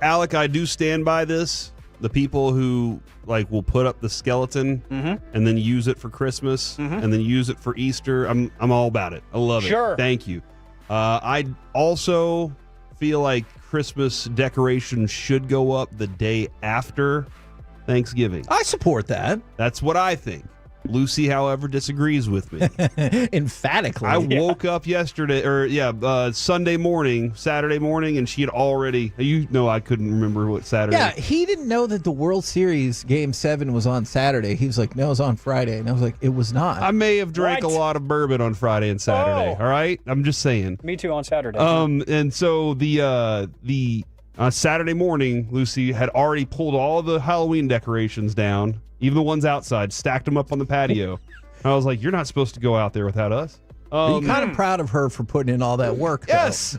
Alec, I do stand by this. The people who will put up the skeleton and then use it for Christmas and then use it for Easter. I'm all about it. I love it. Thank you. I also feel like Christmas decorations should go up the day after Thanksgiving. I support that. That's what I think. Lucy, however, disagrees with me. Emphatically. I woke up Saturday morning, and she had already, I couldn't remember what Saturday. Yeah, he didn't know that the World Series Game 7 was on Saturday. He was like, no, it was on Friday. And I was like, it was not. I may have drank a lot of bourbon on Friday and Saturday, all right? I'm just saying. Me too on Saturday. And so the Saturday morning, Lucy had already pulled all the Halloween decorations down, even the ones outside, stacked them up on the patio. I was like, you're not supposed to go out there without us. Are you kind of proud of her for putting in all that work? Yes.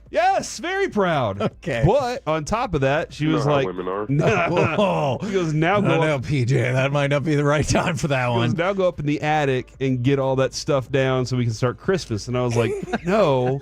Yes, very proud. Okay. But on top of that, she was like, women are. He goes, now go up. No, PJ, that might not be the right time for that one. Goes, now go up in the attic and get all that stuff down so we can start Christmas. And I was like, no.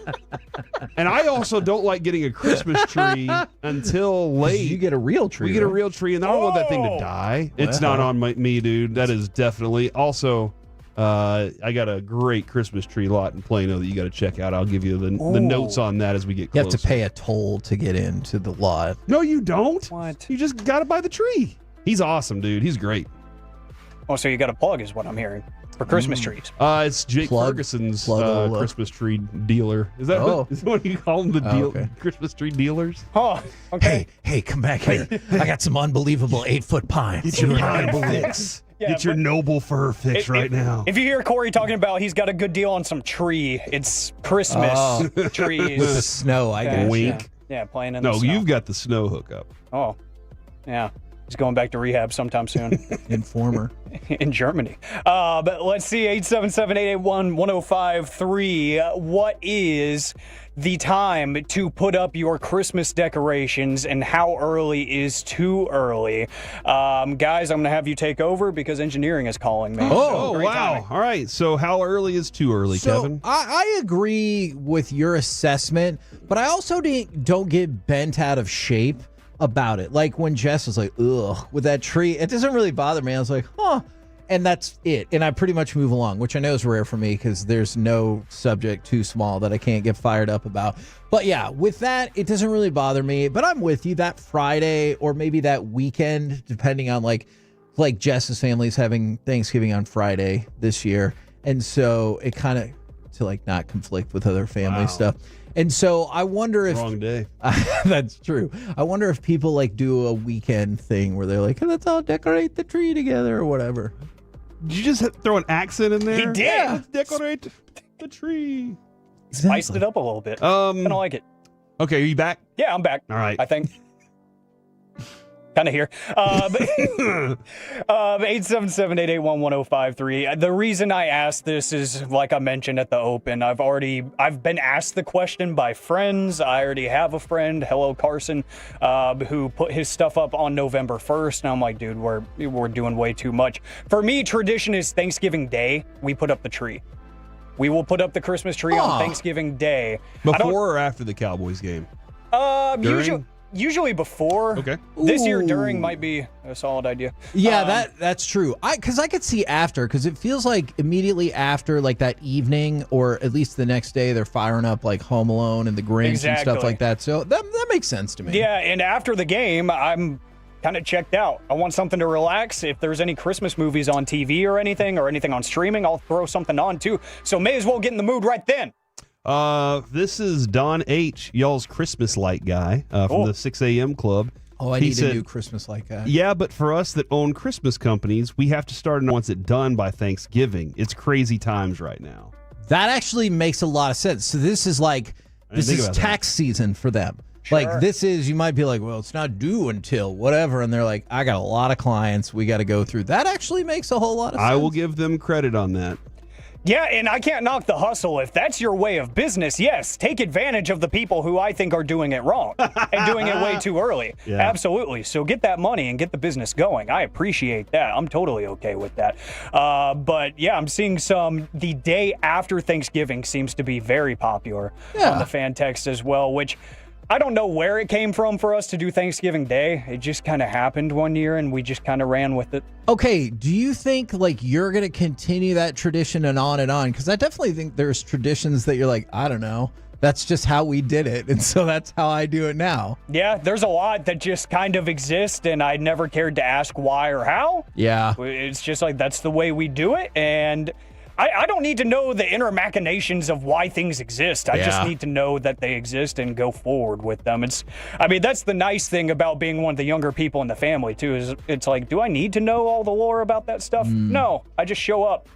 And I also don't like getting a Christmas tree until late. You get a real tree. We get a real tree, and I don't want that thing to die. It's not on me, dude. That is definitely. Also, I got a great Christmas tree lot in Plano that you got to check out. I'll give you the notes on that as we get closer. You have to pay a toll to get into the lot. No, you don't. What? You just got to buy the tree. He's awesome, dude. He's great. Oh, so you got a plug is what I'm hearing for Christmas trees. It's Jake Ferguson's Christmas tree dealer. Is that what you call them? The Christmas tree dealers? Oh, okay. Hey, come back here. I got some unbelievable 8-foot pines. Get your pine fix. Get your noble fir fix right now. If you hear Corey talking about he's got a good deal on some tree, it's Christmas trees. With the snow, I guess. Wink. Yeah, playing in the snow. No, you've got the snow hookup. Oh, yeah. He's going back to rehab sometime soon. Informer. In Germany. But let's see, 877-881-1053. What is the time to put up your Christmas decorations, and how early is too early? Guys, I'm going to have you take over because engineering is calling me. Oh, Great wow. timing. All right. So how early is too early, Kevin? I agree with your assessment, but I also don't get bent out of shape about it. Like when Jess was like, ugh, with that tree, it doesn't really bother me. I was like, huh. And that's it. And I pretty much move along, which I know is rare for me because there's no subject too small that I can't get fired up about. But yeah, with that, it doesn't really bother me. But I'm with you that Friday or maybe that weekend, depending on like Jess's family's having Thanksgiving on Friday this year. And so it kind of to like not conflict with other family stuff. And so I wonder if wrong day. That's true. I wonder if people like do a weekend thing where they're like, hey, let's all decorate the tree together or whatever. Did you just throw an accent in there? He did. Yeah. Let's decorate the tree. Spiced it up a little bit. I don't like it. Okay, are you back? Yeah, I'm back. All right. I think. Kind of here. 877-881-1053. The reason I asked this is, like I mentioned at the open, I've been asked the question by friends. I already have a friend, hello Carson, who put his stuff up on November 1st. And I'm like, dude, we're doing way too much. For me, tradition is Thanksgiving Day, we put up the tree. We will put up the Christmas tree on Thanksgiving Day. Before or after the Cowboys game? Usually before. Okay. This year during might be a solid idea. Yeah, that's true. Because I could see after, because it feels like immediately after, like that evening, or at least the next day, they're firing up like Home Alone and The Grinch and stuff like that. So that makes sense to me. Yeah, and after the game, I'm kind of checked out. I want something to relax. If there's any Christmas movies on TV or anything on streaming, I'll throw something on too. So may as well get in the mood right then. This is Don H., y'all's Christmas light guy from the 6 a.m. club. Oh, I need a new Christmas light guy. Yeah, but for us that own Christmas companies, we have to start and want it done by Thanksgiving. It's crazy times right now. That actually makes a lot of sense. So this is tax season for them. Sure. Like this is, you might be like, well, it's not due until whatever. And they're like, I got a lot of clients we got to go through. That actually makes a whole lot of sense. I will give them credit on that. Yeah, and I can't knock the hustle. If that's your way of business, yes, take advantage of the people who I think are doing it wrong and doing it way too early. Yeah. Absolutely. So get that money and get the business going. I appreciate that. I'm totally okay with that. But yeah, I'm seeing the day after Thanksgiving seems to be very popular on the fan text as well, which I don't know where it came from for us to do Thanksgiving Day. It just kind of happened one year, and we just kind of ran with it. Okay, do you think like you're going to continue that tradition and on? Because I definitely think there's traditions that you're like, I don't know. That's just how we did it, and so that's how I do it now. Yeah, there's a lot that just kind of exist, and I never cared to ask why or how. Yeah. It's just like that's the way we do it, and I don't need to know the inner machinations of why things exist. I just need to know that they exist and go forward with them. That's the nice thing about being one of the younger people in the family, too, is it's like, do I need to know all the lore about that stuff? No, I just show up,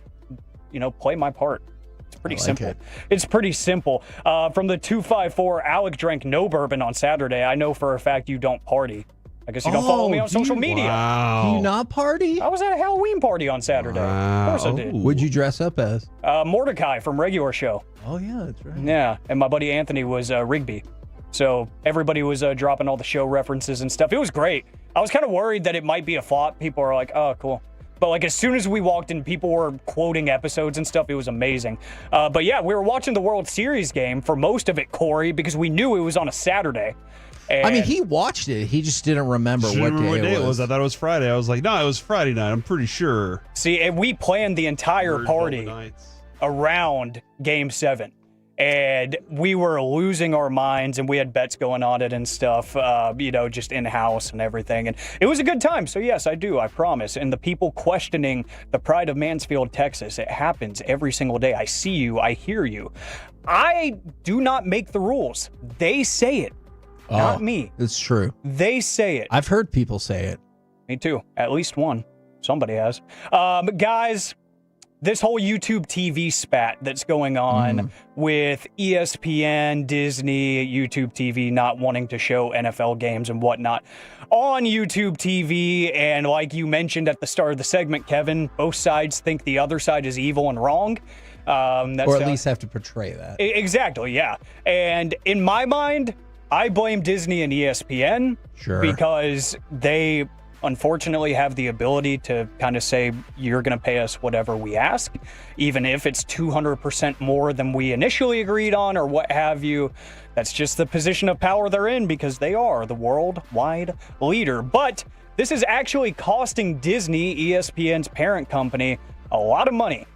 play my part. It's pretty simple. It's pretty simple. From the 254, Alec drank no bourbon on Saturday. I know for a fact you don't party. I guess you don't follow me on social media. Wow. Do you not party? I was at a Halloween party on Saturday. Wow. Of course I did. What'd you dress up as? Mordecai from Regular Show. Oh, yeah, that's right. Yeah, and my buddy Anthony was Rigby. So everybody was dropping all the show references and stuff. It was great. I was kind of worried that it might be a flop. People are like, oh, cool. But like as soon as we walked in, people were quoting episodes and stuff. It was amazing. But yeah, we were watching the World Series game for most of it, Corey, because we knew it was on a Saturday. I mean, he watched it. He just didn't remember what day it was. I thought it was Friday. I was like, no, it was Friday night. I'm pretty sure. See, and we planned the entire party around Game 7. And we were losing our minds, and we had bets going on it and stuff, just in-house and everything. And it was a good time. So, yes, I do. I promise. And the people questioning the pride of Mansfield, Texas, it happens every single day. I see you. I hear you. I do not make the rules. They say it, not me. It's true. They say it. I've heard people say it. Me too. At least one. Somebody has. Guys, this whole YouTube TV spat that's going on with ESPN, Disney, YouTube TV not wanting to show NFL games and whatnot on YouTube TV. And like you mentioned at the start of the segment, Kevin, both sides think the other side is evil and wrong. Or at least have to portray that. Exactly, yeah. And in my mind, I blame Disney and ESPN because they unfortunately have the ability to kind of say, you're going to pay us whatever we ask, even if it's 200% more than we initially agreed on or what have you. That's just the position of power they're in because they are the worldwide leader. But this is actually costing Disney, ESPN's parent company, a lot of money.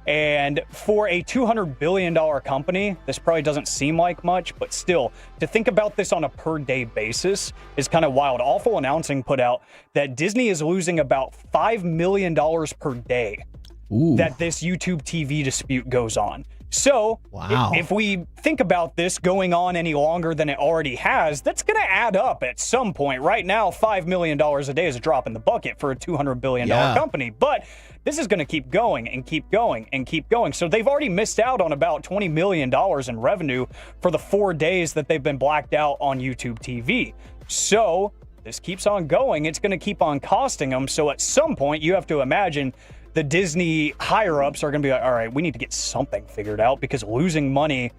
And for a $200 billion company, this probably doesn't seem like much, but still, to think about this on a per-day basis is kind of wild. Awful Announcing put out that Disney is losing about $5 million per day that this YouTube TV dispute goes on. So if we think about this going on any longer than it already has, that's going to add up at some point. Right now, $5 million a day is a drop in the bucket for a $200 billion company. But this is going to keep going and keep going and keep going. So they've already missed out on about $20 million in revenue for the 4 days that they've been blacked out on YouTube TV. So this keeps on going. It's going to keep on costing them. So at some point, you have to imagine the Disney higher-ups are going to be like, all right, we need to get something figured out because losing money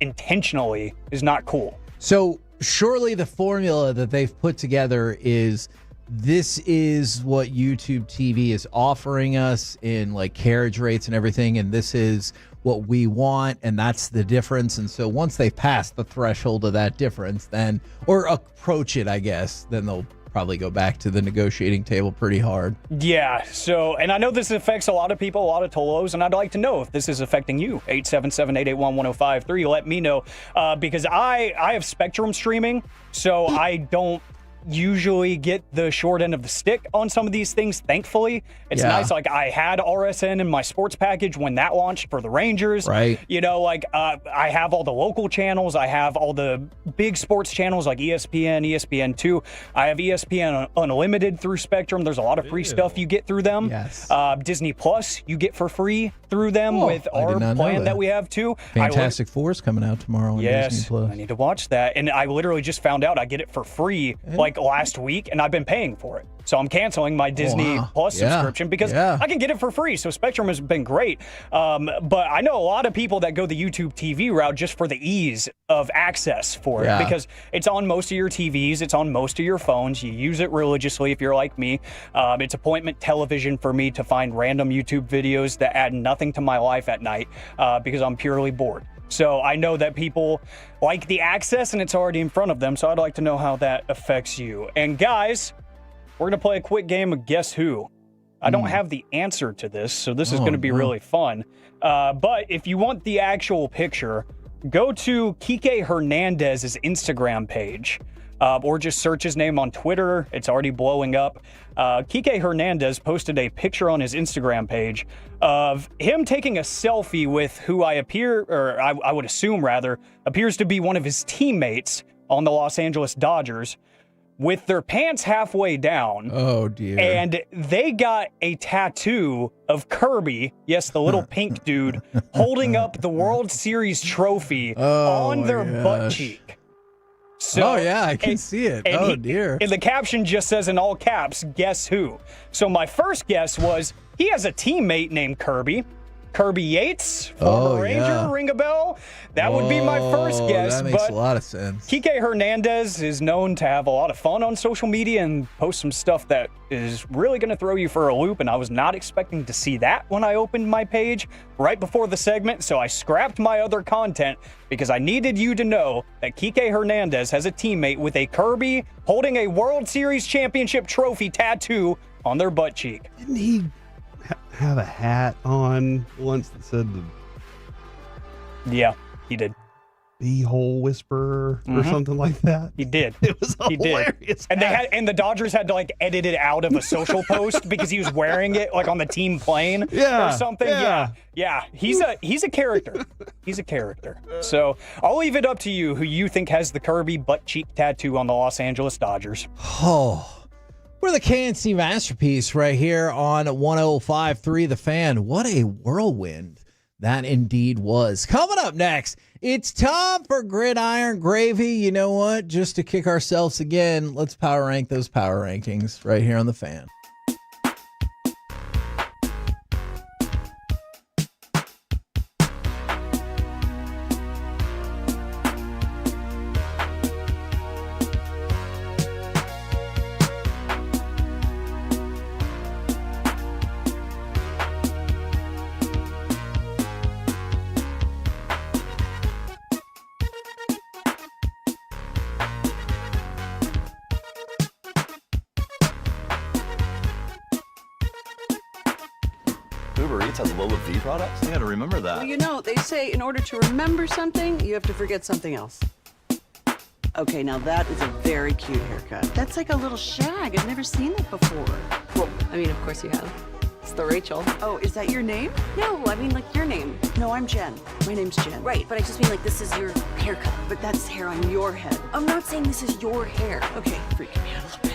intentionally is not cool. So surely the formula that they've put together is this is what YouTube TV is offering us in like carriage rates and everything, and this is what we want, and that's the difference. And so once they pass the threshold of that difference, then, or approach it, I guess, then they'll probably go back to the negotiating table pretty hard. Yeah, so, and I know this affects a lot of people, a lot of Tolos, and I'd like to know if this is affecting you. 877-881-1053. Let me know, because I have Spectrum streaming, so I don't usually get the short end of the stick on some of these things. Thankfully, it's nice. Like I had RSN in my sports package when that launched for the Rangers. Right. You know, like I have all the local channels. I have all the big sports channels like ESPN, ESPN2. I have ESPN Unlimited through Spectrum. There's a lot of free stuff you get through them. Yes. Disney Plus you get for free through them with our plan that we have too. Fantastic Four's coming out tomorrow on Disney Plus. I need to watch that. And I literally just found out I get it for free like last week, and I've been paying for it. So I'm canceling my Disney Plus subscription because I can get it for free. So Spectrum has been great. But I know a lot of people that go the YouTube TV route just for the ease of access for it because it's on most of your TVs. It's on most of your phones. You use it religiously if you're like me. It's appointment television for me to find random YouTube videos that add nothing to my life at night because I'm purely bored. So I know that people like the access and it's already in front of them. So I'd like to know how that affects you. And guys, we're going to play a quick game of Guess Who. I don't have the answer to this, so this is going to be really fun. But if you want the actual picture, go to Kike Hernandez's Instagram page. Or just search his name on Twitter. It's already blowing up. Kike Hernandez posted a picture on his Instagram page of him taking a selfie with who I would assume rather, appears to be one of his teammates on the Los Angeles Dodgers with their pants halfway down. Oh, dear. And they got a tattoo of Kirby, yes, the little pink dude, holding up the World Series trophy on their butt cheek. So, I can see it. Dear. And the caption just says in all caps, Guess Who? So my first guess was he has a teammate named Kirby. Kirby Yates, former Ranger, ring a bell? That would be my first guess. That makes but a lot of sense. Kike Hernandez is known to have a lot of fun on social media and post some stuff that is really going to throw you for a loop, and I was not expecting to see that when I opened my page right before the segment, so I scrapped my other content because I needed you to know that Kike Hernandez has a teammate with a Kirby holding a World Series championship trophy tattoo on their butt cheek. Didn't he have a hat on once that said the Yeah, he did. Beehole Whisperer or something like that? He did. It was hilarious. And the Dodgers had to like edit it out of a social post because he was wearing it like on the team plane or something. Yeah. He's a character. He's a character. So I'll leave it up to you who you think has the Kirby butt cheek tattoo on the Los Angeles Dodgers. Oh, we're the KNC masterpiece right here on 105.3 The Fan. What a whirlwind that indeed was. Coming up next, it's time for Gridiron Gravy. You know what? Just to kick ourselves again, let's power rank those power rankings right here on The Fan. Uber Eats has Lola V products? I gotta remember that. Well, you know, they say in order to remember something, you have to forget something else. Okay, now that is a very cute haircut. That's like a little shag. I've never seen it before. Well, I mean, of course you have. It's the Rachel. Oh, is that your name? No, I mean, like, your name. No, I'm Jen. My name's Jen. Right, but I just mean, like, this is your haircut. But that's hair on your head. I'm not saying this is your hair. Okay, freaking me out a little bit.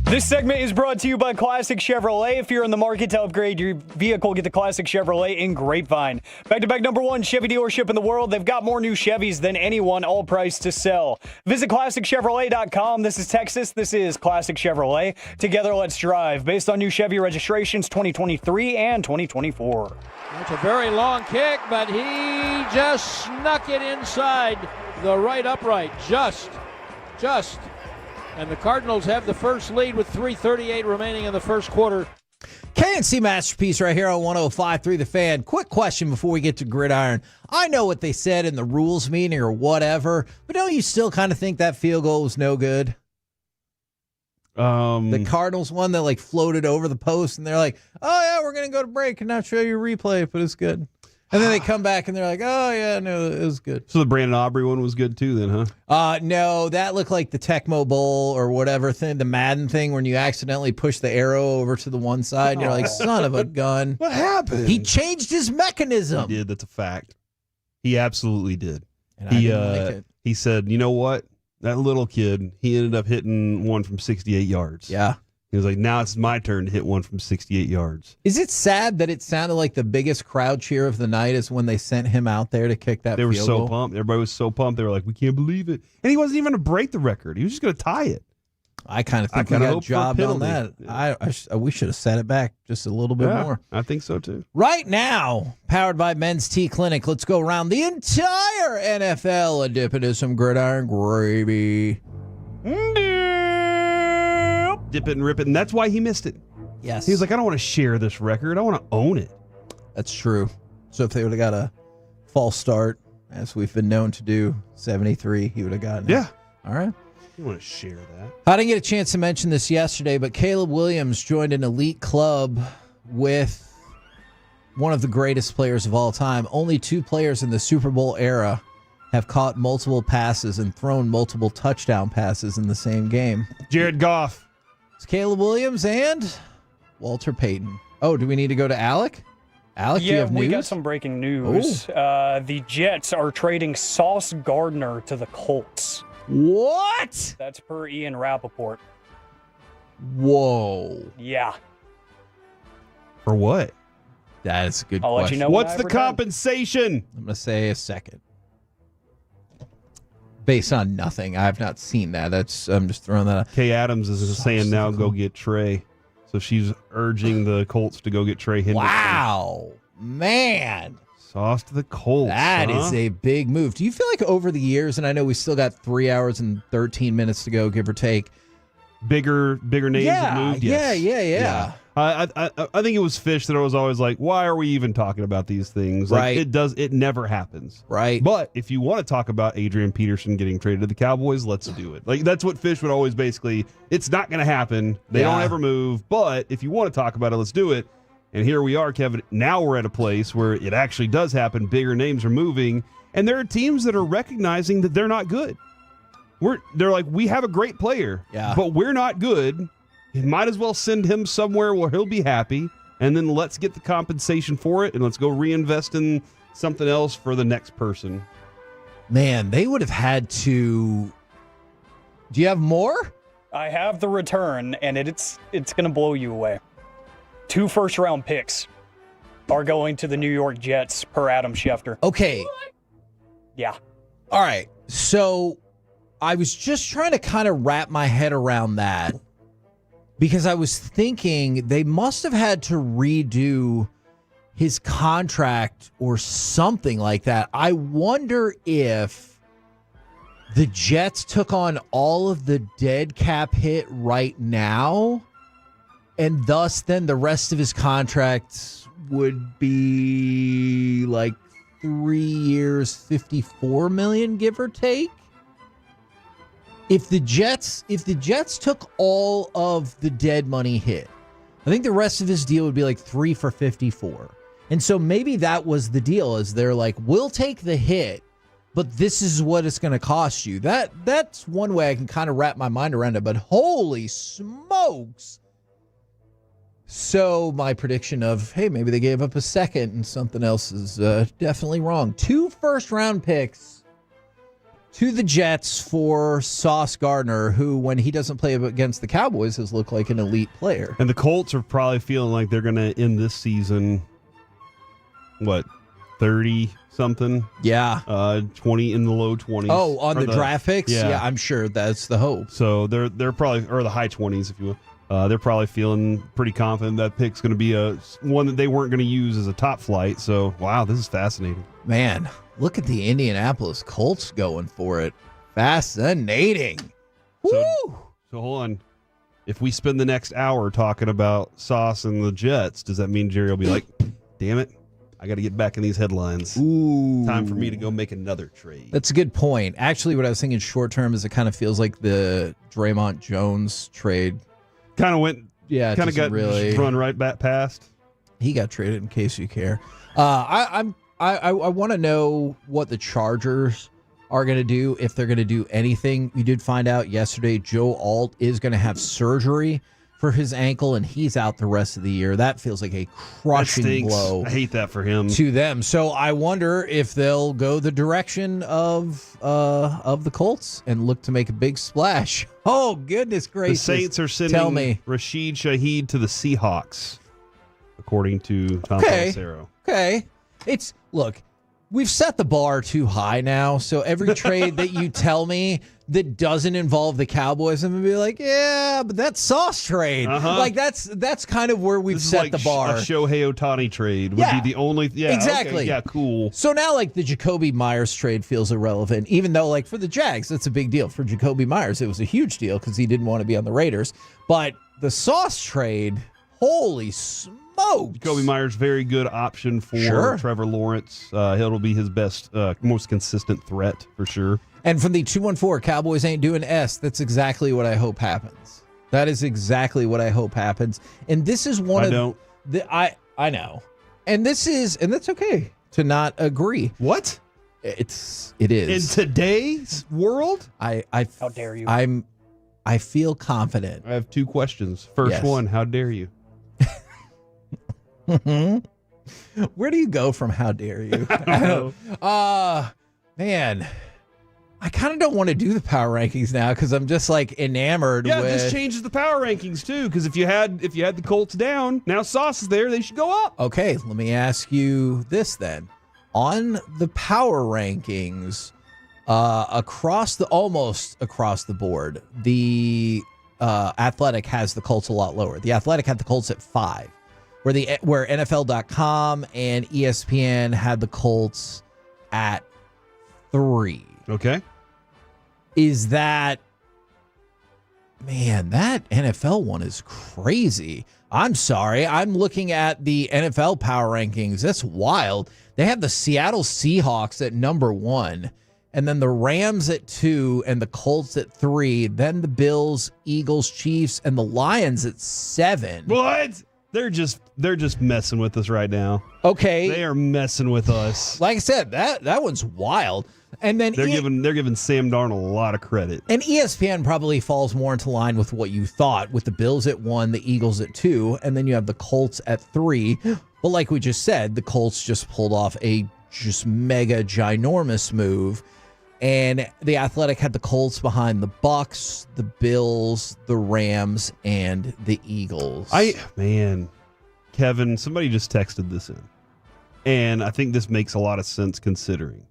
This segment is brought to you by Classic Chevrolet. If you're in the market to upgrade your vehicle, get the Classic Chevrolet in Grapevine. Back-to-back #1 Chevy dealership in the world. They've got more new Chevys than anyone, all priced to sell. Visit ClassicChevrolet.com. This is Texas. This is Classic Chevrolet. Together, let's drive. Based on new Chevy registrations 2023 and 2024. It's a very long kick, but he just snuck it inside the right upright. Just. And the Cardinals have the first lead with 3:38 remaining in the first quarter. KNC Masterpiece right here on 105.3 The Fan. Quick question before we get to Gridiron. I know what they said in the rules meeting or whatever, but don't you still kind of think that field goal was no good? The Cardinals one that like floated over the post, and they're like, oh, yeah, we're going to go to break and not show you a replay, but it's good. And then they come back and they're like, oh, yeah, no, it was good. So the Brandon Aubrey one was good too then, huh? No, that looked like the Tecmo Bowl or whatever thing, the Madden thing when you accidentally push the arrow over to the one side and you're like, son of a gun. What happened? He changed his mechanism. He did, that's a fact. He absolutely did. And I didn't like it. He said, you know what? That little kid, he ended up hitting one from 68 yards. Yeah. He was like, now it's my turn to hit one from 68 yards. Is it sad that it sounded like the biggest crowd cheer of the night is when they sent him out there to kick that field goal? They were so pumped. Everybody was so pumped. They were like, we can't believe it. And he wasn't even going to break the record. He was just going to tie it. I kind of think we got jobbed on that. Yeah. We should have set it back just a little bit more. I think so, too. Right now, powered by Men's Tea Clinic, let's go around the entire NFL and dip into some gridiron gravy. Dip it and rip it, and that's why he missed it. Yes. He was like, I don't want to share this record. I want to own it. That's true. So if they would have got a false start, as we've been known to do, 73, he would have gotten it. All right. You want to share that. I didn't get a chance to mention this yesterday, but Caleb Williams joined an elite club with one of the greatest players of all time. Only two players in the Super Bowl era have caught multiple passes and thrown multiple touchdown passes in the same game. Jared Goff. It's Caleb Williams and Walter Payton. Oh, do we need to go to Alec? Alec, do you have news? We got some breaking news. The Jets are trading Sauce Gardner to the Colts. What? That's per Ian Rappaport. Whoa. Yeah. For what? That is a good I'll question. let you know. What's the compensation? I'm going to say a second. Based on nothing. I have not seen that. I'm just throwing that out. Kay Adams is saying now go get Trey. So she's urging the Colts to go get Trey Hendrickson. Wow. Man. Sauce to the Colts. That is a big move. Do you feel like over the years, and I know we still got 3 hours and 13 minutes to go, give or take, bigger names have moved? Yes. Yeah. I think it was Fish that I was always like, why are we even talking about these things? Like, Right. it never happens. Right. But if you want to talk about Adrian Peterson getting traded to the Cowboys, let's do it. Like, that's what Fish would always basically, it's not going to happen. They don't ever move. But if you want to talk about it, let's do it. And here we are, Kevin. Now we're at a place where it actually does happen. Bigger names are moving. And there are teams that are recognizing that they're not good. They're like, we have a great player, but we're not good. You might as well send him somewhere where he'll be happy, and then let's get the compensation for it, and let's go reinvest in something else for the next person. Man, they would have had to. Do you have more? I have the return, and it's going to blow you away. 2 first-round picks are going to the New York Jets per Adam Schefter. Okay. Yeah. All right. So I was just trying to kind of wrap my head around that because I was thinking they must have had to redo his contract or something like that. I wonder if the Jets took on all of the dead cap hit right now, and thus then the rest of his contract would be like 3 years, $54 million, give or take. If the Jets took all of the dead money hit, I think the rest of his deal would be like 3 for $54. And so maybe that was the deal, is they're like, we'll take the hit, but this is what it's going to cost you. That's one way I can kind of wrap my mind around it, but holy smokes. So my prediction of, hey, maybe they gave up a second and something else is definitely wrong. 2 first-round picks to the Jets for Sauce Gardner, who, when he doesn't play against the Cowboys, has looked like an elite player. And the Colts are probably feeling like they're going to end this season, 30-something? Yeah. 20 in the low 20s. Oh, on the draft picks? Yeah. I'm sure that's the hope. So they're probably, or the high 20s, if you will. They're probably feeling pretty confident that pick's going to be one that they weren't going to use as a top flight. So, wow, this is fascinating. Man, look at the Indianapolis Colts going for it. Fascinating. So hold on. If we spend the next hour talking about Sauce and the Jets, does that mean Jerry will be like, damn it, I got to get back in these headlines. Ooh. Time for me to go make another trade. That's a good point. Actually, what I was thinking short term is it kind of feels like the Draymond Jones trade. Kind of went, kind of got really run right back past. He got traded, in case you care. I want to know what the Chargers are going to do, if they're going to do anything. We did find out yesterday Joe Alt is going to have surgery for his ankle, and he's out the rest of the year. That feels like a crushing blow. I hate that for him. To them. So I wonder if they'll go the direction of the Colts and look to make a big splash. Oh, goodness gracious. The Saints are sending Rashid Shaheed to the Seahawks, according to Tom Pelissero. Okay. Look, we've set the bar too high now, so every trade that you tell me that doesn't involve the Cowboys, I'm going to be like, yeah, but that's Sauce trade. Like, that's kind of where we've set the bar. A Shohei Ohtani trade would be the only... Yeah, exactly. Okay, yeah, cool. So now, like, the Jacoby Myers trade feels irrelevant, even though, like, for the Jags, that's a big deal. For Jacoby Myers, it was a huge deal because he didn't want to be on the Raiders. But the Sauce trade, holy smokes. Jacoby Myers, very good option for Trevor Lawrence. He'll be his best, most consistent threat for sure. And from the 214, Cowboys ain't doing S. That's exactly what I hope happens. That is exactly what I hope happens. And this is one I know. And that's okay to not agree. What? It is. In today's world? How dare you? I feel confident. I have 2 questions. First one, how dare you? Where do you go from how dare you? I don't know. Man, I kind of don't want to do the power rankings now because I'm just like enamored with... this changes the power rankings too, because if you had the Colts down, now Sauce is there, they should go up. Okay, let me ask you this then. On the power rankings, almost across the board, the Athletic has the Colts a lot lower. The Athletic had the Colts at 5. where NFL.com and ESPN had the Colts at 3. Okay. Is that, man, that NFL one is crazy. I'm sorry. I'm looking at the NFL power rankings. That's wild. They have the Seattle Seahawks at number 1, and then the Rams at 2, and the Colts at 3, then the Bills, Eagles, Chiefs, and the Lions at 7. What? They're just messing with us right now. Okay. They are messing with us. Like I said, that one's wild. And then they're giving Sam Darnold a lot of credit. And ESPN probably falls more into line with what you thought, with the Bills at 1, the Eagles at 2, and then you have the Colts at 3. But like we just said, the Colts just pulled off a just mega ginormous move. And the Athletic had the Colts behind the Bucks, the Bills, the Rams, and the Eagles. Kevin, somebody just texted this in. And I think this makes a lot of sense considering.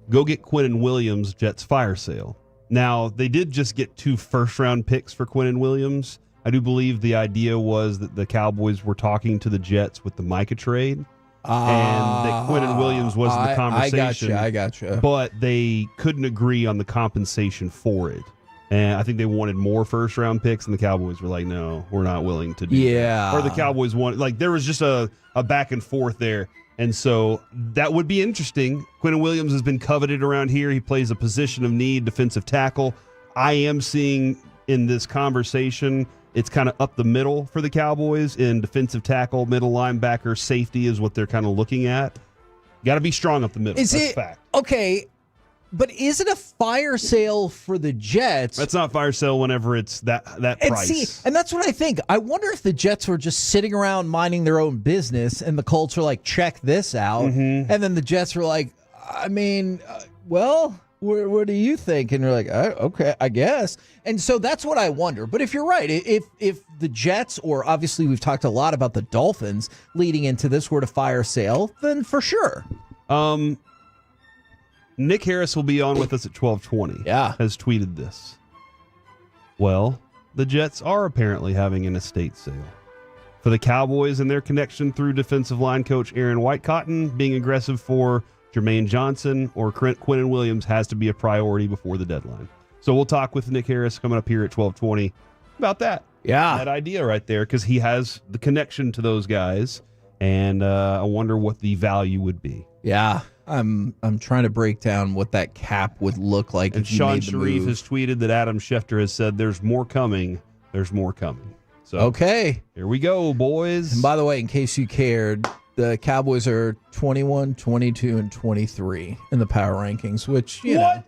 Go get Quinnen Williams, Jets fire sale. Now, they did just get 2 first-round picks for Quinnen Williams. I do believe the idea was that the Cowboys were talking to the Jets with the Micah trade. And that Quinnen Williams wasn't the conversation. I gotcha. But they couldn't agree on the compensation for it. And I think they wanted more first-round picks, and the Cowboys were like, no, we're not willing to do that. Or the Cowboys wanted, like, there was just a back and forth there. And so that would be interesting. Quinnen Williams has been coveted around here. He plays a position of need, defensive tackle. I am seeing in this conversation, it's kind of up the middle for the Cowboys in defensive tackle, middle linebacker, safety is what they're kind of looking at. Got to be strong up the middle. That's a fact. Okay, but is it a fire sale for the Jets? That's not fire sale whenever it's that price. And that's what I think. I wonder if the Jets were just sitting around minding their own business, and the Colts are like, check this out. Mm-hmm. And then the Jets were like, what do you think? And you're like, okay, I guess. And so that's what I wonder. But if you're right, if the Jets, or obviously we've talked a lot about the Dolphins leading into this, were to fire sale, then for sure. Nick Harris will be on with us at 12:20. Yeah. Has tweeted this. Well, the Jets are apparently having an estate sale. For the Cowboys and their connection through defensive line coach Aaron Whitecotton, being aggressive for Jermaine Johnson or Quinnen Williams has to be a priority before the deadline. So we'll talk with Nick Harris coming up here at 12:20 about that. Yeah. That idea right there, because he has the connection to those guys, and I wonder what the value would be. Yeah. I'm trying to break down what that cap would look like. And if you Sean made the Sharif move. has tweeted that Adam Schefter has said there's more coming. There's more coming. So Okay. Here we go, boys. And by the way, in case you cared, the Cowboys are 21, 22, and 23 in the power rankings, which, you know.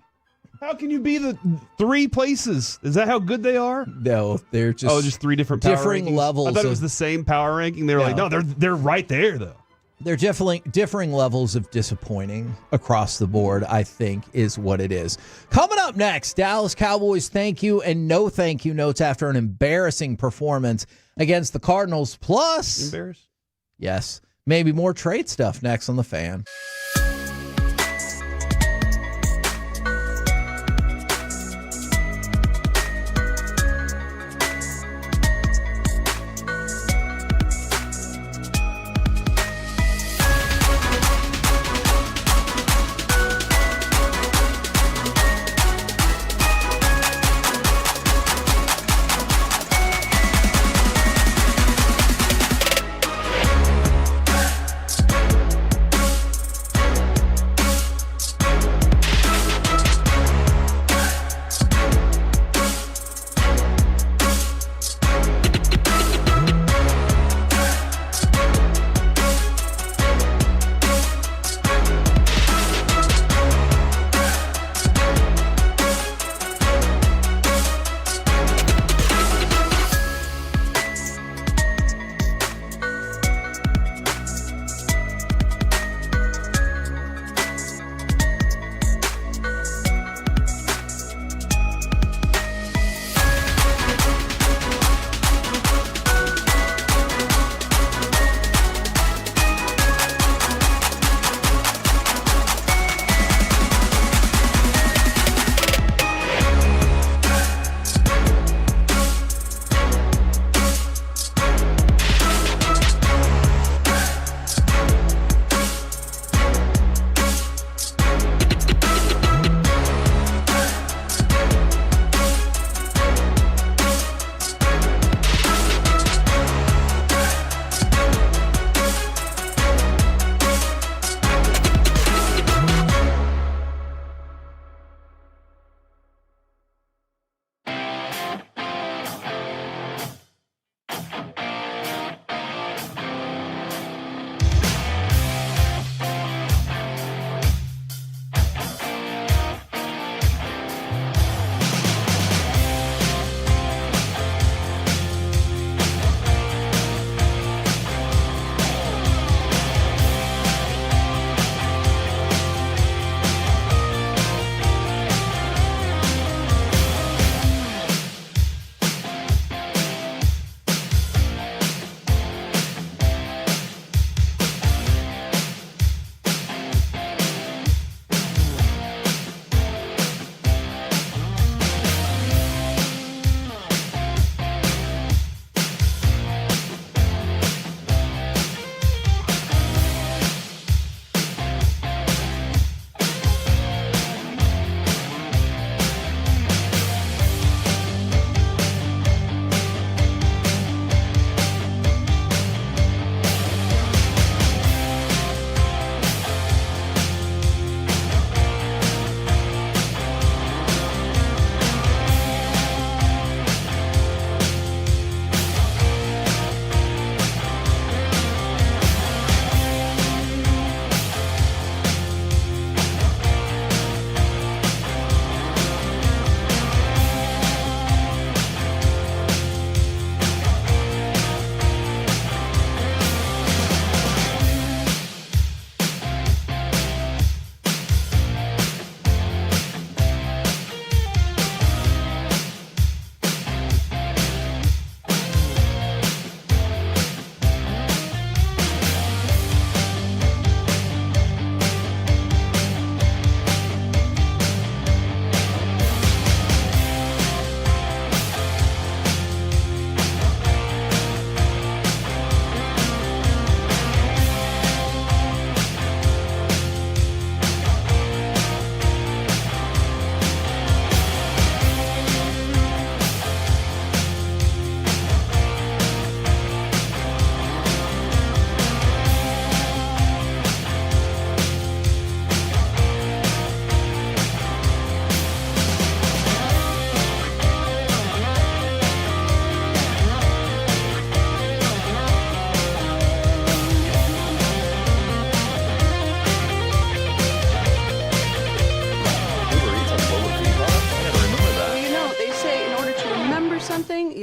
How can you be the 3 places? Is that how good they are? No, they're just just 3 different power differing rankings? levels. I thought it was the same power ranking. They were like, no, they're right there though. They're definitely differing levels of disappointing across the board, I think, is what it is. Coming up next, Dallas Cowboys thank you and no thank you notes after an embarrassing performance against the Cardinals. Plus, embarrassed? Yes, maybe more trade stuff next on The Fan.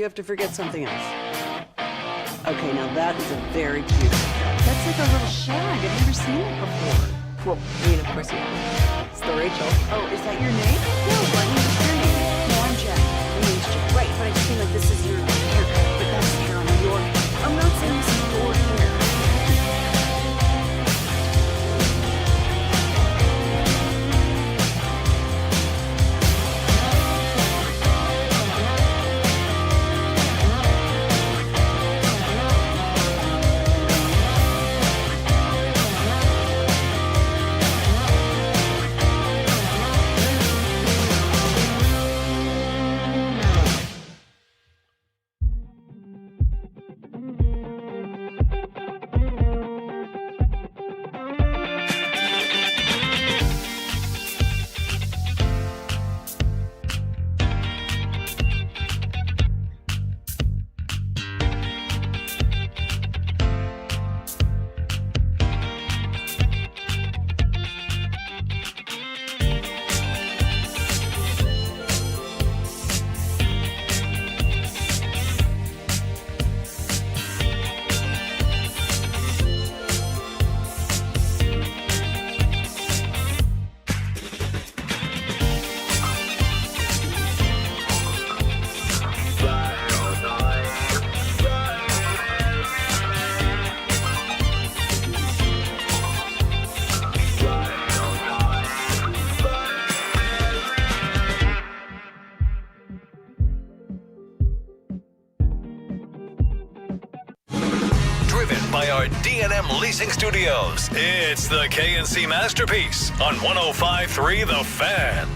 have to forget something else. Okay, now that is a very cute pickup. That's like a little shag. I've never seen it before. Well, I mean, of course you have. It's the Rachel. Oh, is that your name? No, I mean, it's your name. No, I'm Jack. My name's Jack. Right, but I just mean like this is your haircut. But that's hair on your head. I'm not saying this is your hair. By our D&M Leasing Studios, it's the KNC Masterpiece on 105.3 The Fan.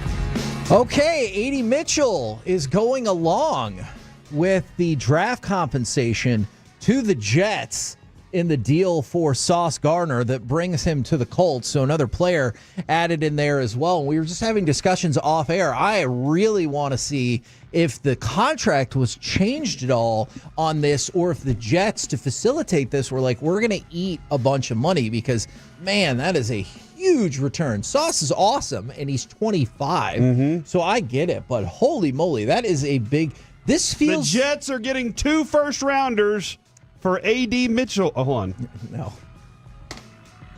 Okay, AD Mitchell is going along with the draft compensation to the Jets in the deal for Sauce Gardner that brings him to the Colts. So another player added in there as well. And we were just having discussions off air. I really want to see if the contract was changed at all on this, or if the Jets, to facilitate this, were like, we're going to eat a bunch of money, because, man, that is a huge return. Sauce is awesome, and he's 25. So I get it, but holy moly, that is a big... This feels... The Jets are getting 2 first-rounders for A.D. Mitchell. Oh, hold on. No.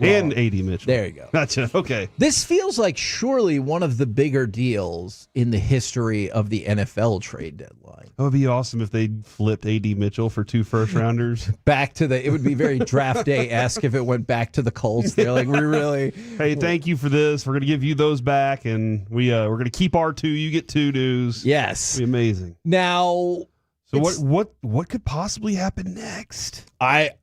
And A.D. Mitchell. There you go. Gotcha. Okay. This feels like surely one of the bigger deals in the history of the NFL trade deadline. That would be awesome if they flipped A.D. Mitchell for 2 first-rounders. Back to the... It would be very draft day-esque if it went back to the Colts. They're like, we really... Hey, thank you for this. We're going to give you those back, and we're going to keep our 2. You get 2 dues. Yes. It'd be amazing. Now... So what could possibly happen next?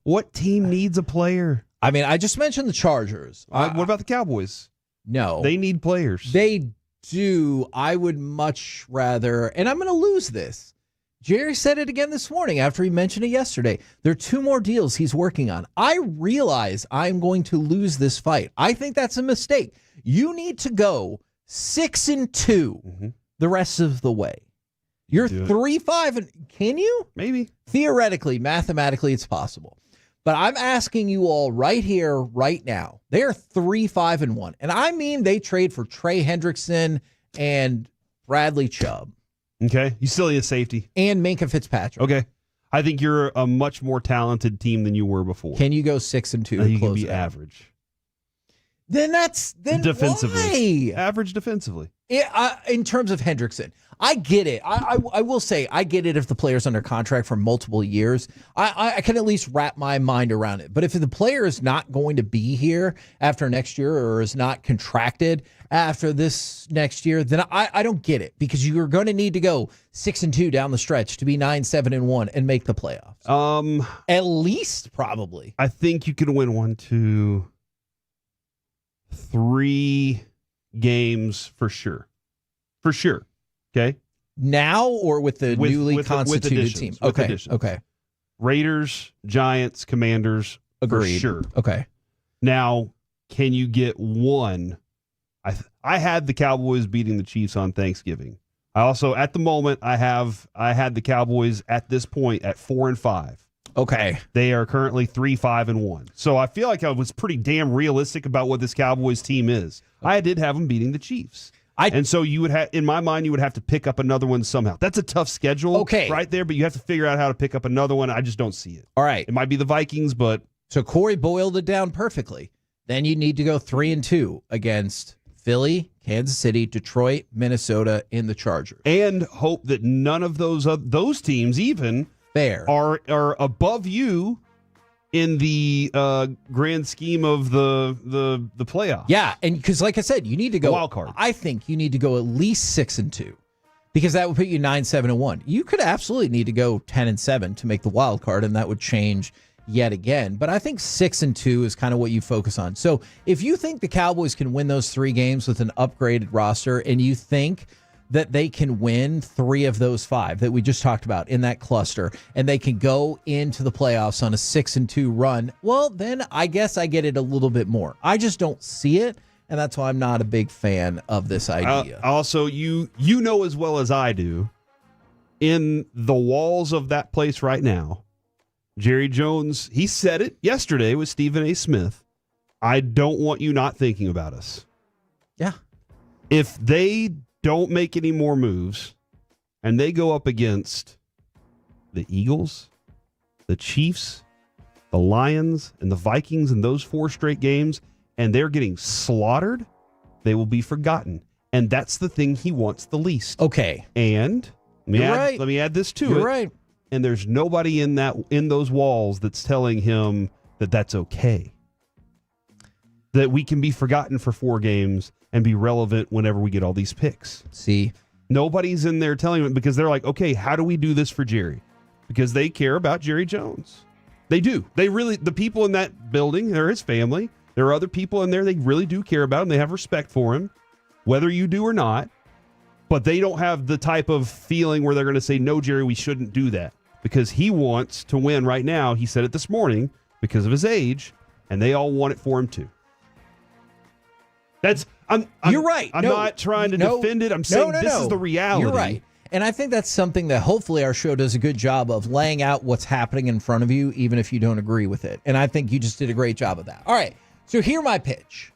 What team needs a player? I mean, I just mentioned the Chargers. What about the Cowboys? No. They need players. They do. I would much rather, and I'm going to lose this. Jerry said it again this morning after he mentioned it yesterday. There are 2 more deals he's working on. I realize I'm going to lose this fight. I think that's a mistake. You need to go 6-2 the rest of the way. You're 3-5, and can you? Maybe. Theoretically, mathematically, it's possible. But I'm asking you all right here, right now. They are 3-5-1. And I mean they trade for Trey Hendrickson and Bradley Chubb. Okay. You still need a safety. And Minka Fitzpatrick. Okay. I think you're a much more talented team than you were before. Can you go 6-2? You can be average. Then defensively. Why? Average defensively. In terms of Hendrickson, I get it. I will say I get it if the player's under contract for multiple years. I can at least wrap my mind around it. But if the player is not going to be here after next year, or is not contracted after this next year, then I don't get it, because you're going to need to go 6-2 down the stretch to be 9-7-1 and make the playoffs. At least, probably. I think you can win 1, 2, 3 games for sure. For sure. Okay. Now, or with the newly constituted team? Okay. Okay. Raiders, Giants, Commanders. Agreed. For sure. Okay. Now, can you get 1? I had the Cowboys beating the Chiefs on Thanksgiving. I also, at the moment, I had the Cowboys at this point at 4-5. Okay. They are currently 3-5-1. So I feel like I was pretty damn realistic about what this Cowboys team is. I did have them beating the Chiefs. And so you would have, in my mind, you would have to pick up another one somehow. That's a tough schedule right there, but you have to figure out how to pick up another one. I just don't see it. All right. It might be the Vikings, but. So Corey boiled it down perfectly. Then you need to go 3-2 against Philly, Kansas City, Detroit, Minnesota, and the Chargers. And hope that none of those teams even are above you in the grand scheme of the playoffs. Yeah, and because like I said, you need to go wild card. I think you need to go at least 6-2 because that would put you 9-7-1. You could absolutely need to go 10-7 to make the wild card, and that would change yet again. But I think 6-2 is kind of what you focus on. So if you think the Cowboys can win those 3 games with an upgraded roster, and you think that they can win 3 of those 5 that we just talked about in that cluster, and they can go into the playoffs on a 6-2 run, well, then I guess I get it a little bit more. I just don't see it, and that's why I'm not a big fan of this idea. Also, you know as well as I do, in the walls of that place right now, Jerry Jones, he said it yesterday with Stephen A. Smith, I don't want you not thinking about us. Yeah. If they don't make any more moves, and they go up against the Eagles, the Chiefs, the Lions, and the Vikings in those 4 straight games, and they're getting slaughtered, they will be forgotten. And that's the thing he wants the least. Okay. And let me add this to it. You're right. And there's nobody in those walls that's telling him that that's okay. That we can be forgotten for 4 games and be relevant whenever we get all these picks. See, nobody's in there telling him, because they're like, okay, how do we do this for Jerry? Because they care about Jerry Jones. They do. They really, the people in that building, they're his family. There are other people in there they really do care about him. They have respect for him, whether you do or not. But they don't have the type of feeling where they're going to say, no, Jerry, we shouldn't do that. Because he wants to win right now. He said it this morning because of his age, and they all want it for him too. You're right. I'm not trying to defend it. I'm saying this is the reality. You're right. And I think that's something that hopefully our show does a good job of laying out what's happening in front of you, even if you don't agree with it. And I think you just did a great job of that. All right. So here's my pitch.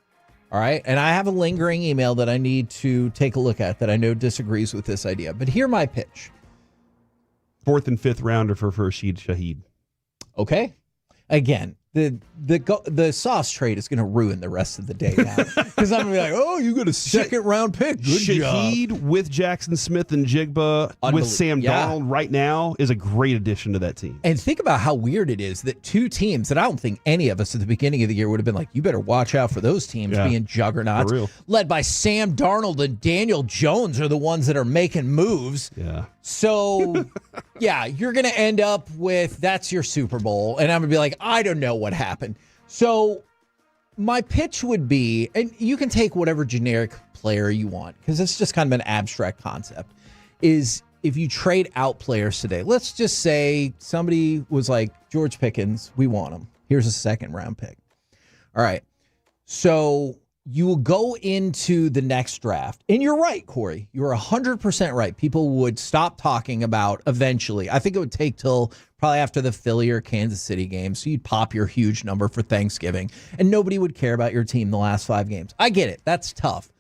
All right. And I have a lingering email that I need to take a look at that I know disagrees with this idea. But here's my pitch. 4th and 5th rounder for Rashid Shaheed. Okay. Again, the sauce trade is going to ruin the rest of the day now. Because I'm going to be like, oh, you got a 2nd round pick. Good Shaheed job. With Jackson Smith and Jigba with Sam Darnold right now is a great addition to that team. And think about how weird it is that 2 teams that I don't think any of us at the beginning of the year would have been like, you better watch out for those teams being juggernauts. Led by Sam Darnold and Daniel Jones are the ones that are making moves. Yeah. So, yeah, you're going to end up with that's your Super Bowl. And I'm going to be like, I don't know what happened. So my pitch would be, and you can take whatever generic player you want because it's just kind of an abstract concept, is if you trade out players today, let's just say somebody was like, George Pickens, we want him. Here's a 2nd round pick. All right. So you will go into the next draft. And you're right, Corey. You're 100% right. People would stop talking about eventually. I think it would take till probably after the Philly or Kansas City game. So you'd pop your huge number for Thanksgiving. And nobody would care about your team the last 5 games. I get it. That's tough.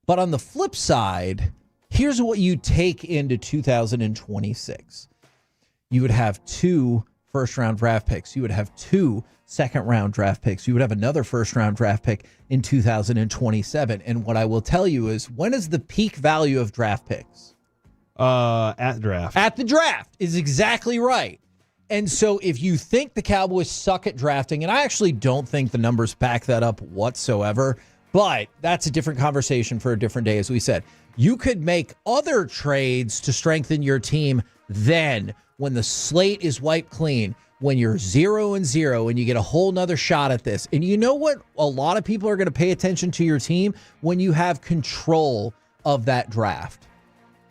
But on the flip side, here's what you take into 2026. You would have 2 first-round draft picks. You would have 2 second-round draft picks. You would have another first-round draft pick in 2027. And what I will tell you is, when is the peak value of draft picks? At draft. At the draft is exactly right. And so if you think the Cowboys suck at drafting, and I actually don't think the numbers back that up whatsoever, but that's a different conversation for a different day, as we said. You could make other trades to strengthen your team then when the slate is wiped clean, when you're 0-0 and you get a whole nother shot at this. And you know what? A lot of people are going to pay attention to your team when you have control of that draft.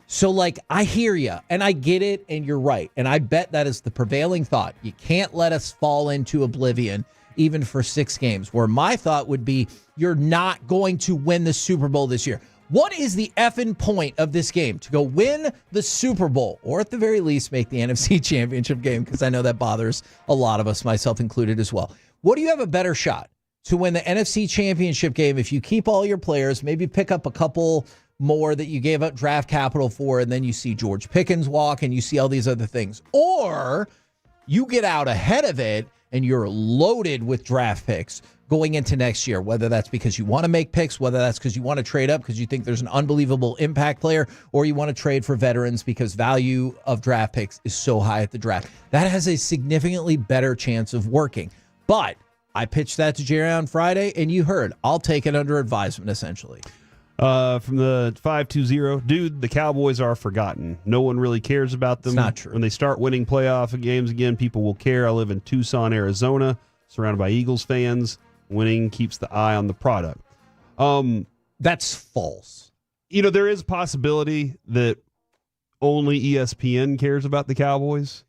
So, like, I hear you, and I get it, and you're right. And I bet that is the prevailing thought. You can't let us fall into oblivion, even for 6 games, where my thought would be, you're not going to win the Super Bowl this year. What is the effing point of this game? To go win the Super Bowl, or at the very least make the NFC Championship game, because I know that bothers a lot of us, myself included as well. What do you have a better shot to win the NFC Championship game if you keep all your players, maybe pick up a couple more that you gave up draft capital for, and then you see George Pickens walk and you see all these other things. Or you get out ahead of it and you're loaded with draft picks going into next year, whether that's because you want to make picks, whether that's because you want to trade up because you think there's an unbelievable impact player, or you want to trade for veterans because value of draft picks is so high at the draft. That has a significantly better chance of working. But I pitched that to Jerry on Friday, and you heard, I'll take it under advisement, essentially. From the 520, dude, the Cowboys are forgotten. No one really cares about them. It's not true. When they start winning playoff games again, people will care. I live in Tucson, Arizona, surrounded by Eagles fans. Winning keeps the eye on the product. That's false. There is a possibility that only ESPN cares about the Cowboys.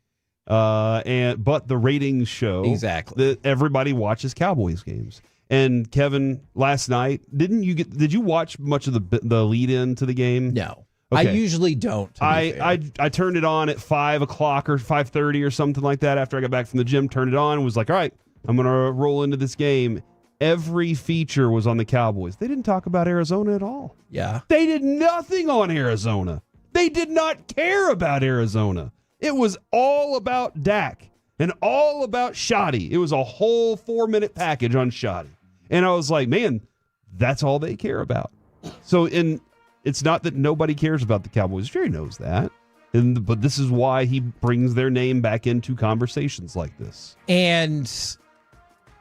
But the ratings show exactly that everybody watches Cowboys games. And Kevin, last night, did you watch much of the lead in to the game? No. Okay. I usually don't. I turned it on at 5 o'clock or 5:30 or something like that after I got back from the gym, turned it on and was like, all right, I'm going to roll into this game. Every feature was on the Cowboys. They didn't talk about Arizona at all. Yeah. They did nothing on Arizona. They did not care about Arizona. It was all about Dak and all about Shotti. It was a whole 4-minute package on Shotti. And I was like, man, that's all they care about. So it's not that nobody cares about the Cowboys. Jerry knows that. But this is why he brings their name back into conversations like this. And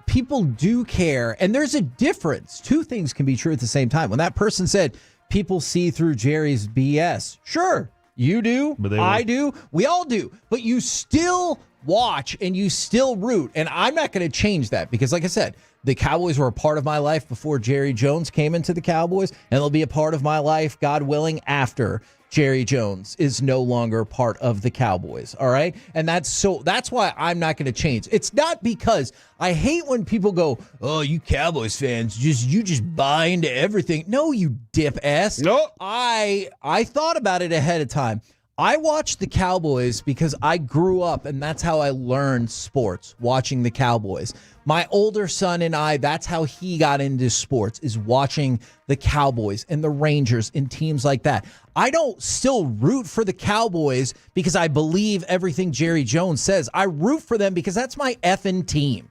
people do care. And there's a difference. Two things can be true at the same time. When that person said, people see through Jerry's BS. Sure, you do. I do. We all do. But you still watch and you still root. And I'm not going to change that because, like I said, the Cowboys were a part of my life before Jerry Jones came into the Cowboys, and they'll be a part of my life, God willing, after Jerry Jones is no longer part of the Cowboys. All right. And that's why I'm not going to change. It's not because I hate when people go, oh, you Cowboys fans, you just buy into everything. No, you dip ass. Nope. I thought about it ahead of time. I watched the Cowboys because I grew up, and that's how I learned sports, watching the Cowboys. My older son and I, that's how he got into sports, is watching the Cowboys and the Rangers and teams like that. I don't still root for the Cowboys because I believe everything Jerry Jones says. I root for them because that's my effing team.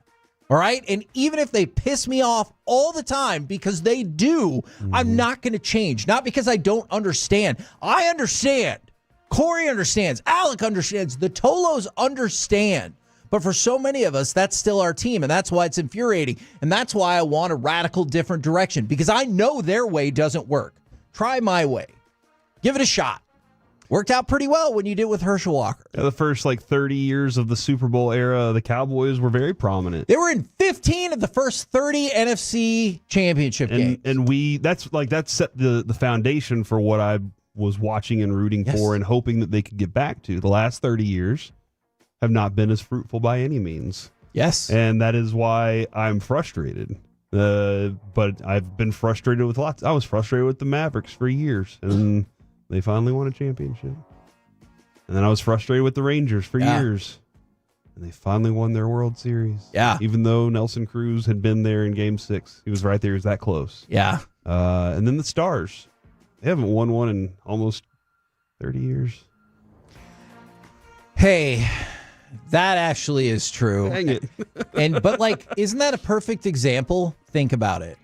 All right? And even if they piss me off all the time, because they do, I'm not going to change. Not because I don't understand. I understand. Corey understands. Alec understands. The Tolos understand. But for so many of us, that's still our team, and that's why it's infuriating. And that's why I want a radical different direction, because I know their way doesn't work. Try my way. Give it a shot. Worked out pretty well when you did with Herschel Walker. Yeah, the first 30 years of the Super Bowl era, the Cowboys were very prominent. They were in 15 of the first 30 NFC championship games. And that set the foundation for what I was watching and rooting for and hoping that they could get back to. The last 30 years have not been as fruitful by any means. Yes. And that is why I'm frustrated. But I've been frustrated with lots. I was frustrated with the Mavericks for years, and they finally won a championship. And then I was frustrated with the Rangers for years, and they finally won their World Series. Yeah. Even though Nelson Cruz had been there in Game 6. He was right there. He was that close. Yeah. And then the Stars. They haven't won one in almost 30 years. Hey, that actually is true. Dang it. But isn't that a perfect example? Think about it.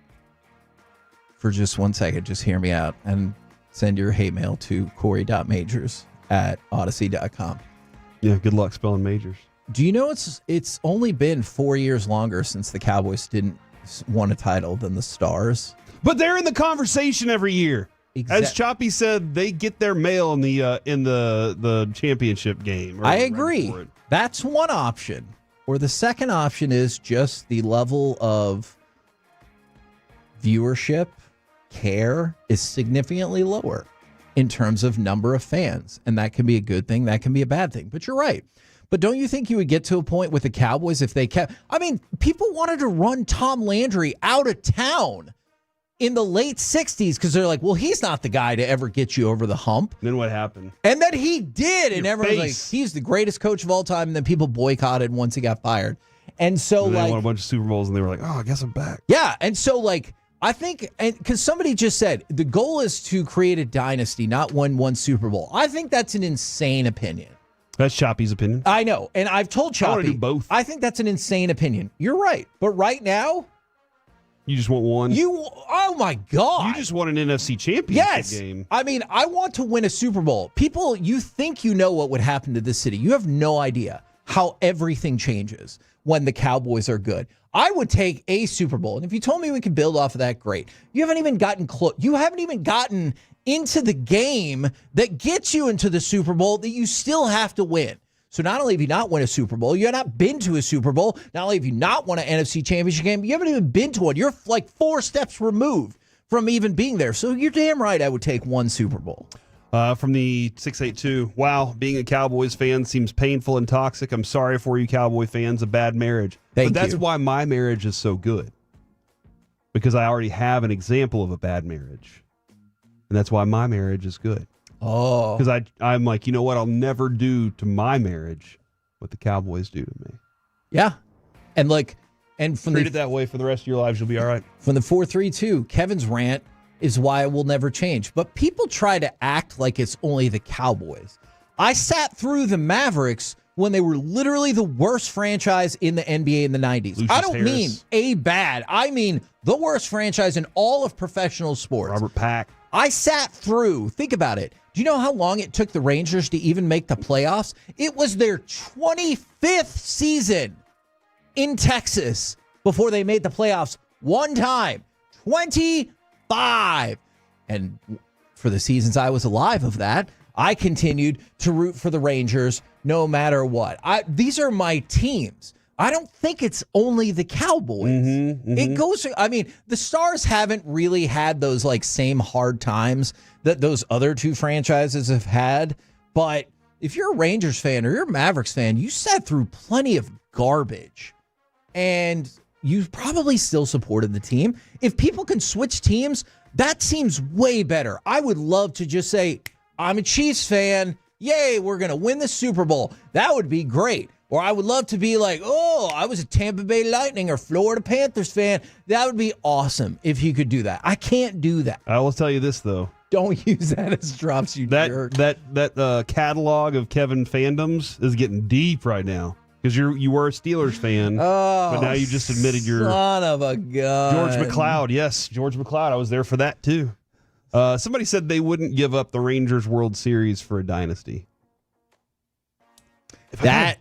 For just 1 second, just hear me out and send your hate mail to corey.majors@odyssey.com. Yeah, good luck spelling majors. Do you know it's only been 4 years longer since the Cowboys didn't won a title than the Stars? But they're in the conversation every year. As Choppy said, they get their mail in the championship game. I agree. That's one option. Or the second option is just the level of viewership, care is significantly lower in terms of number of fans. And that can be a good thing. That can be a bad thing. But you're right. But don't you think you would get to a point with the Cowboys if they kept... I mean, people wanted to run Tom Landry out of town in the late 60s because they're like, well, he's not the guy to ever get you over the hump. Then what happened? And then he did. And everyone's like, he's the greatest coach of all time. And then people boycotted once he got fired. And so, they won a bunch of Super Bowls and they were like, oh, I guess I'm back. Yeah. And so, I think, because somebody just said the goal is to create a dynasty, not win one Super Bowl. I think that's an insane opinion. That's Choppy's opinion. I know, and I've told Choppy. I want to do both. I think that's an insane opinion. You're right, but right now, you just want one. Oh my God! You just want an NFC Championship game. I mean, I want to win a Super Bowl. People, you think you know what would happen to this city. You have no idea how everything changes when the Cowboys are good. I would take a Super Bowl. And if you told me we could build off of that, great. You haven't even gotten close. You haven't even gotten into the game that gets you into the Super Bowl that you still have to win. So not only have you not won a Super Bowl, you have not been to a Super Bowl. Not only have you not won an NFC Championship game, you haven't even been to one. You're like 4 steps removed from even being there. So you're damn right I would take one Super Bowl. From the 682, wow, being a Cowboys fan seems painful and toxic. I'm sorry for you Cowboy fans, a bad marriage. But that's why my marriage is so good. Because I already have an example of a bad marriage. And that's why my marriage is good. Oh. Because I'm like, you know what? I'll never do to my marriage what the Cowboys do to me. Yeah. And from treat it that way for the rest of your lives, you'll be all right. From the 432, Kevin's rant is why it will never change. But people try to act like it's only the Cowboys. I sat through the Mavericks when they were literally the worst franchise in the NBA in the 90s. I don't mean a bad. I mean the worst franchise in all of professional sports. Robert Pack. I sat through, think about it. Do you know how long it took the Rangers to even make the playoffs? It was their 25th season in Texas before they made the playoffs one time. 25. And for the seasons I was alive of that, I continued to root for the Rangers no matter what. These are my teams. I don't think it's only the Cowboys. It goes, I mean, the Stars haven't really had those like same hard times that those other two franchises have had. But if you're a Rangers fan or you're a Mavericks fan, you sat through plenty of garbage and you probably still supported the team. If people can switch teams, that seems way better. I would love to just say, I'm a Chiefs fan. Yay, we're going to win the Super Bowl. That would be great. Or I would love to be like, oh, I was a Tampa Bay Lightning or Florida Panthers fan. That would be awesome if you could do that. I can't do that. I will tell you this, though. Don't use that as drops, you jerk. That catalog of Kevin fandoms is getting deep right now. Because you were a Steelers fan, but now you just admitted you're son of a gun. George McLeod. Yes, George McLeod. I was there for that, too. Somebody said they wouldn't give up the Rangers World Series for a dynasty. If I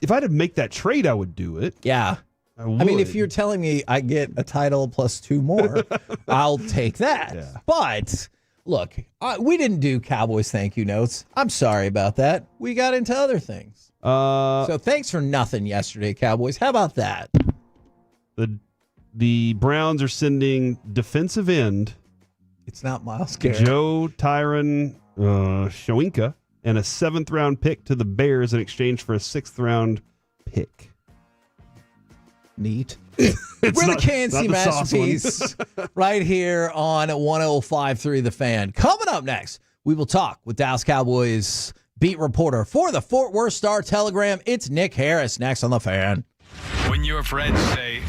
had to make that trade, I would do it. Yeah. I mean, if you're telling me I get a title plus 2 more, I'll take that. Yeah. But look, we didn't do Cowboys thank you notes. I'm sorry about that. We got into other things. So thanks for nothing yesterday, Cowboys. How about that? The Browns are sending defensive end. It's not Myles Garrett. Joe Tyron Shoinka and a 7th round pick to the Bears in exchange for a 6th round pick. Neat. We're the Kansas masterpiece right here on 105.3 The Fan. Coming up next, we will talk with Dallas Cowboys beat reporter for the Fort Worth Star-Telegram. It's Nick Harris next on The Fan. When your friends say...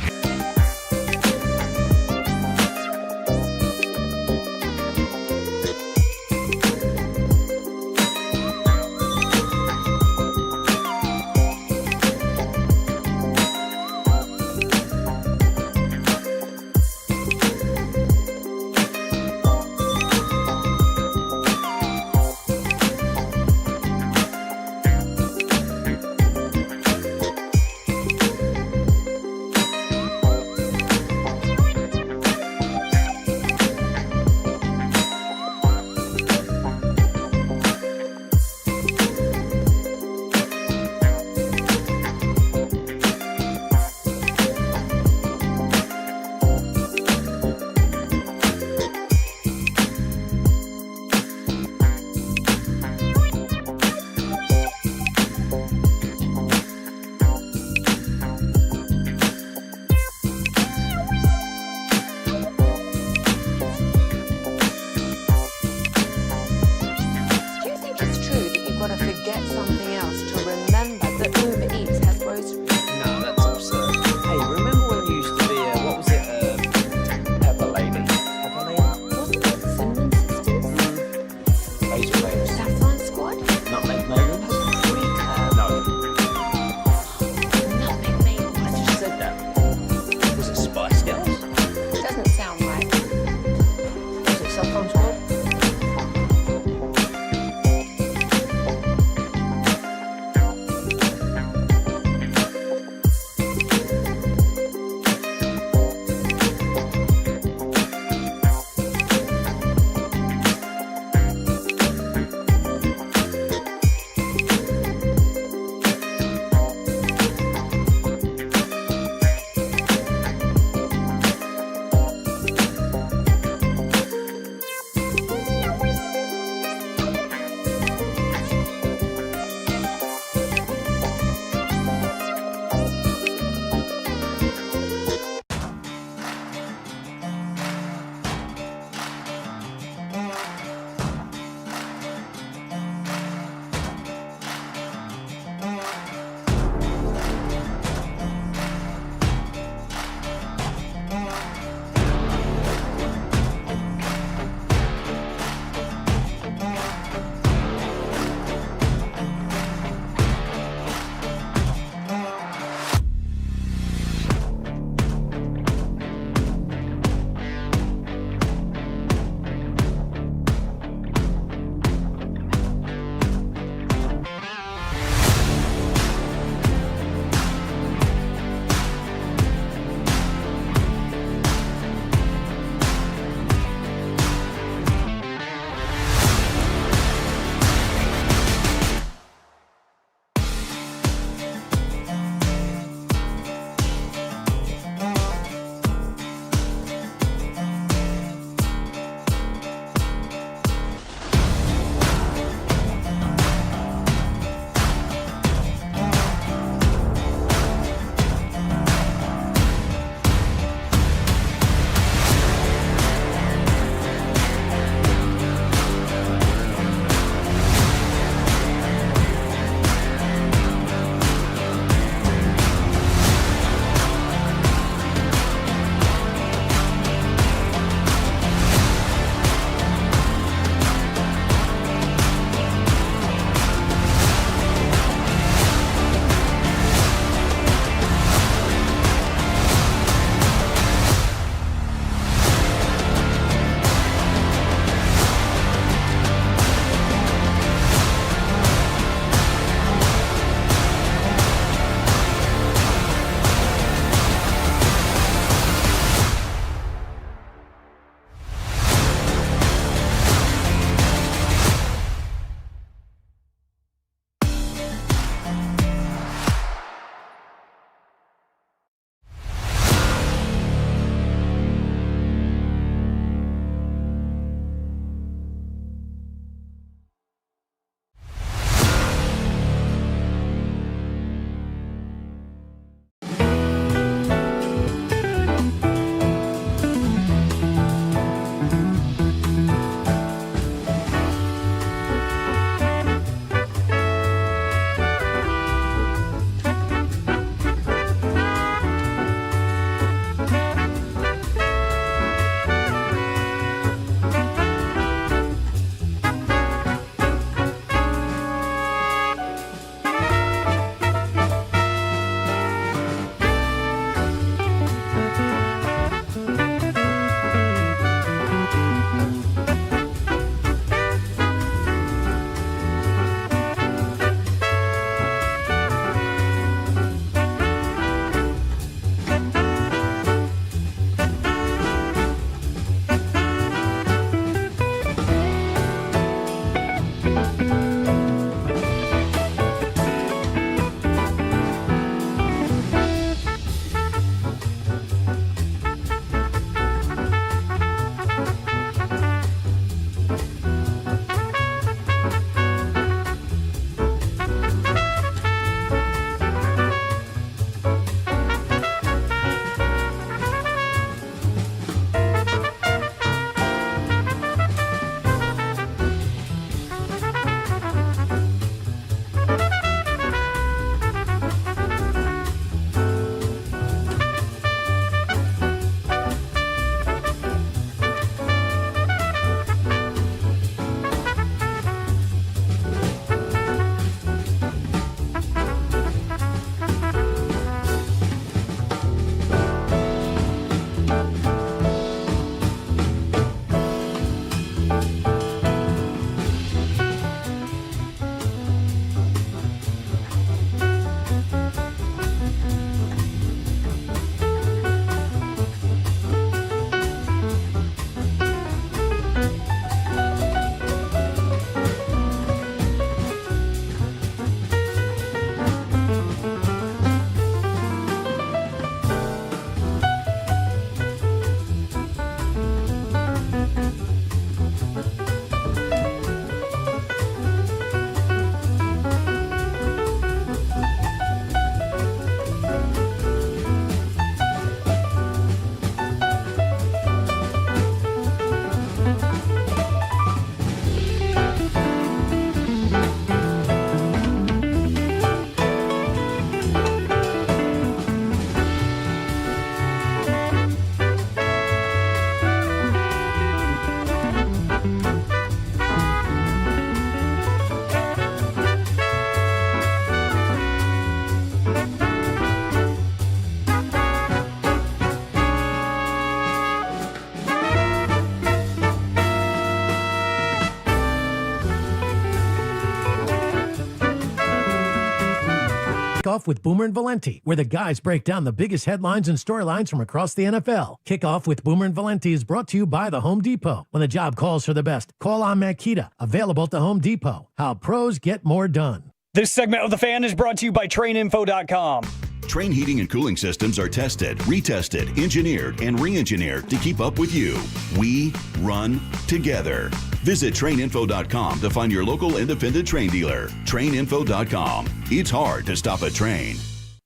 Kickoff with Boomer and Valenti, where the guys break down the biggest headlines and storylines from across the NFL. Kickoff with Boomer and Valenti is brought to you by the Home Depot. When the job calls for the best, call on Makita. Available at the Home Depot. How pros get more done. This segment of The Fan is brought to you by TrainInfo.com. Trane heating and cooling systems are tested, retested, engineered, and re-engineered to keep up with you. We run together. Visit TrainInfo.com to find your local independent Trane dealer. TrainInfo.com. It's hard to stop a train.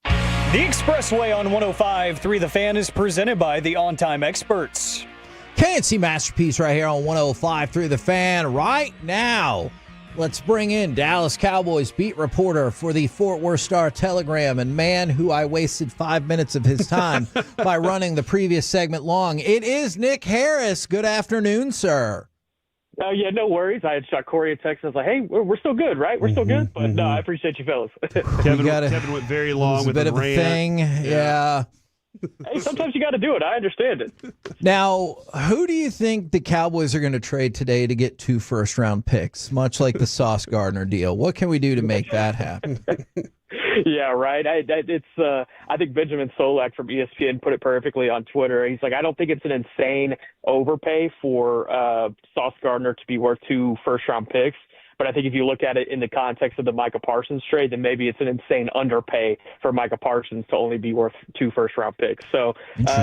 The Expressway on 105.3 The Fan is presented by the On Time Experts. KNC Masterpiece right here on 105.3 The Fan right now. Let's bring in Dallas Cowboys beat reporter for the Fort Worth Star-Telegram and man who I wasted 5 minutes of his time by running the previous segment long. It is Nick Harris. Good afternoon, sir. Yeah, no worries. I had shot Corey a text. I was like, hey, we're still good, right? We're still good? But no, I appreciate you fellas. Kevin went very long with a bit the of a rant. thing. Yeah. Hey, sometimes you got to do it. I understand it. Now, who do you think the Cowboys are going to trade today to get 2 first-round picks, much like the Sauce Gardner deal? What can we do to make that happen? Yeah, right. I think Benjamin Solak from ESPN put it perfectly on Twitter. He's like, I don't think it's an insane overpay for Sauce Gardner to be worth 2 first-round picks. But I think if you look at it in the context of the Micah Parsons trade, then maybe it's an insane underpay for Micah Parsons to only be worth 2 first-round picks. So,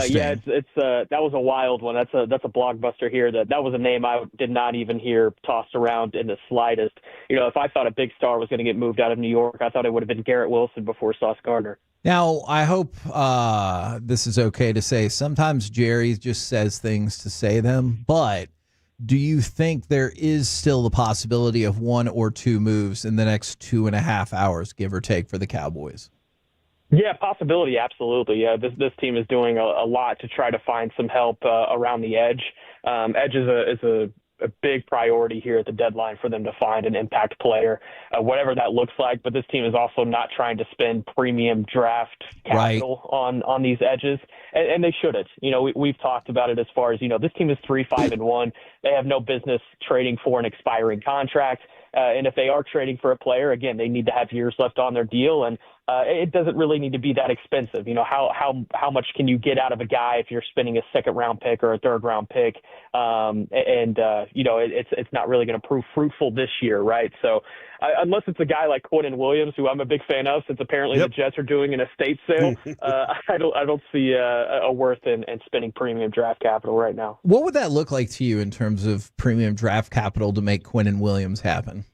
yeah, it's that was a wild one. That's a blockbuster here. That was a name I did not even hear tossed around in the slightest. You know, if I thought a big star was going to get moved out of New York, I thought it would have been Garrett Wilson before Sauce Gardner. Now, I hope this is okay to say. Sometimes Jerry just says things to say them, but do you think there is still the possibility of 1 or 2 moves in the next 2.5 hours, give or take, for the Cowboys? Yeah, possibility, absolutely. Yeah, this team is doing a lot to try to find some help around the edge. Edge is a big priority here at the deadline for them to find an impact player, whatever that looks like. But this team is also not trying to spend premium draft capital on these edges, and they shouldn't. You know, we've talked about it as far as, you know, this team is 3-5-1. They have no business trading for an expiring contract. And if they are trading for a player, again, they need to have years left on their deal, and it doesn't really need to be that expensive. You know, how much can you get out of a guy if you're spending a 2nd-round pick or a 3rd-round pick? You know, it's not really going to prove fruitful this year, right? So unless it's a guy like Quinnen Williams, who I'm a big fan of, since apparently the Jets are doing an estate sale, I don't see a worth in spending premium draft capital right now. What would that look like to you in terms of premium draft capital to make Quinnen Williams happen?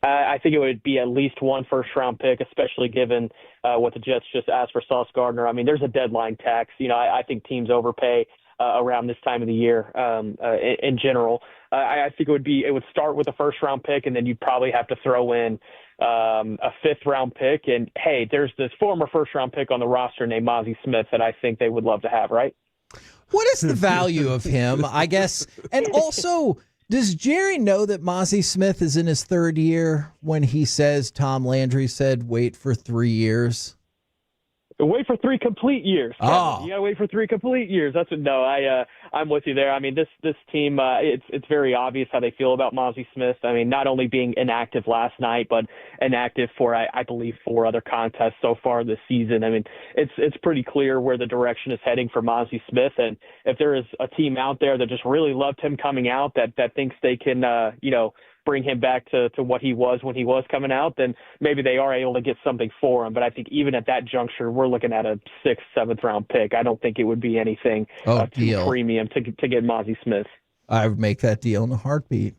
I think it would be at least 1 first-round pick, especially given what the Jets just asked for Sauce Gardner. I mean, there's a deadline tax. You know, I think teams overpay around this time of the year in general. I think it would start with a first-round pick, and then you'd probably have to throw in a 5th-round pick. And, hey, there's this former first-round pick on the roster named Mazy Smith that I think they would love to have, right? What is the value of him, I guess? And also, does Jerry know that Mazy Smith is in his 3rd year when he says Tom Landry said wait for 3 years? Wait for 3 complete years. Oh. You got to wait for 3 complete years. That's what. No, I'm with you there. I mean, this team, it's very obvious how they feel about Mazy Smith. I mean, not only being inactive last night, but inactive for I believe 4 other contests so far this season. I mean, it's pretty clear where the direction is heading for Mazy Smith. And if there is a team out there that just really loved him coming out, that thinks they can, bring him back to what he was when he was coming out, then maybe they are able to get something for him. But I think even at that juncture, we're looking at a 6th, 7th-round pick. I don't think it would be anything too premium to get Mazy Smith. I would make that deal in a heartbeat.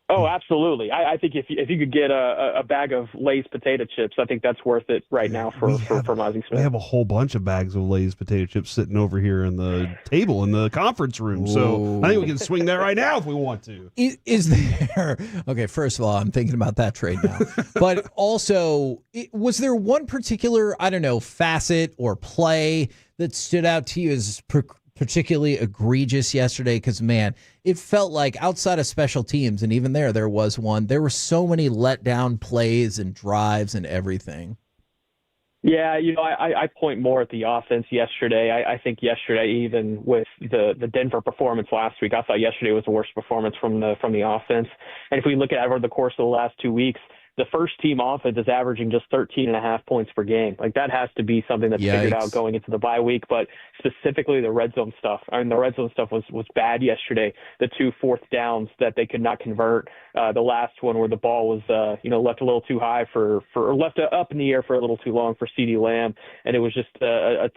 Oh, absolutely. I think if you could get a bag of Lay's potato chips, I think that's worth it right now for Mazy Smith. We have a whole bunch of bags of Lay's potato chips sitting over here in the table in the conference room. So I think we can swing that right now if we want to. Is there... Okay, first of all, I'm thinking about that trade now. But also, was there one particular, I don't know, facet or play that stood out to you as particularly egregious yesterday? Because, man, it felt like outside of special teams, and even there was one, there were so many letdown plays and drives and everything. Yeah, I point more at the offense yesterday. I think yesterday, even with the Denver performance last week, I thought yesterday was the worst performance from the offense. And if we look at it over the course of the last 2 weeks, the first team offense is averaging just 13.5 points per game. Like, that has to be something that's figured out going into the bye week. But specifically the red zone stuff. I mean, the red zone stuff was bad yesterday. The 2 fourth downs that they could not convert. The last one where the ball was, left a little too high or left up in the air for a little too long for CeeDee Lamb. And it was just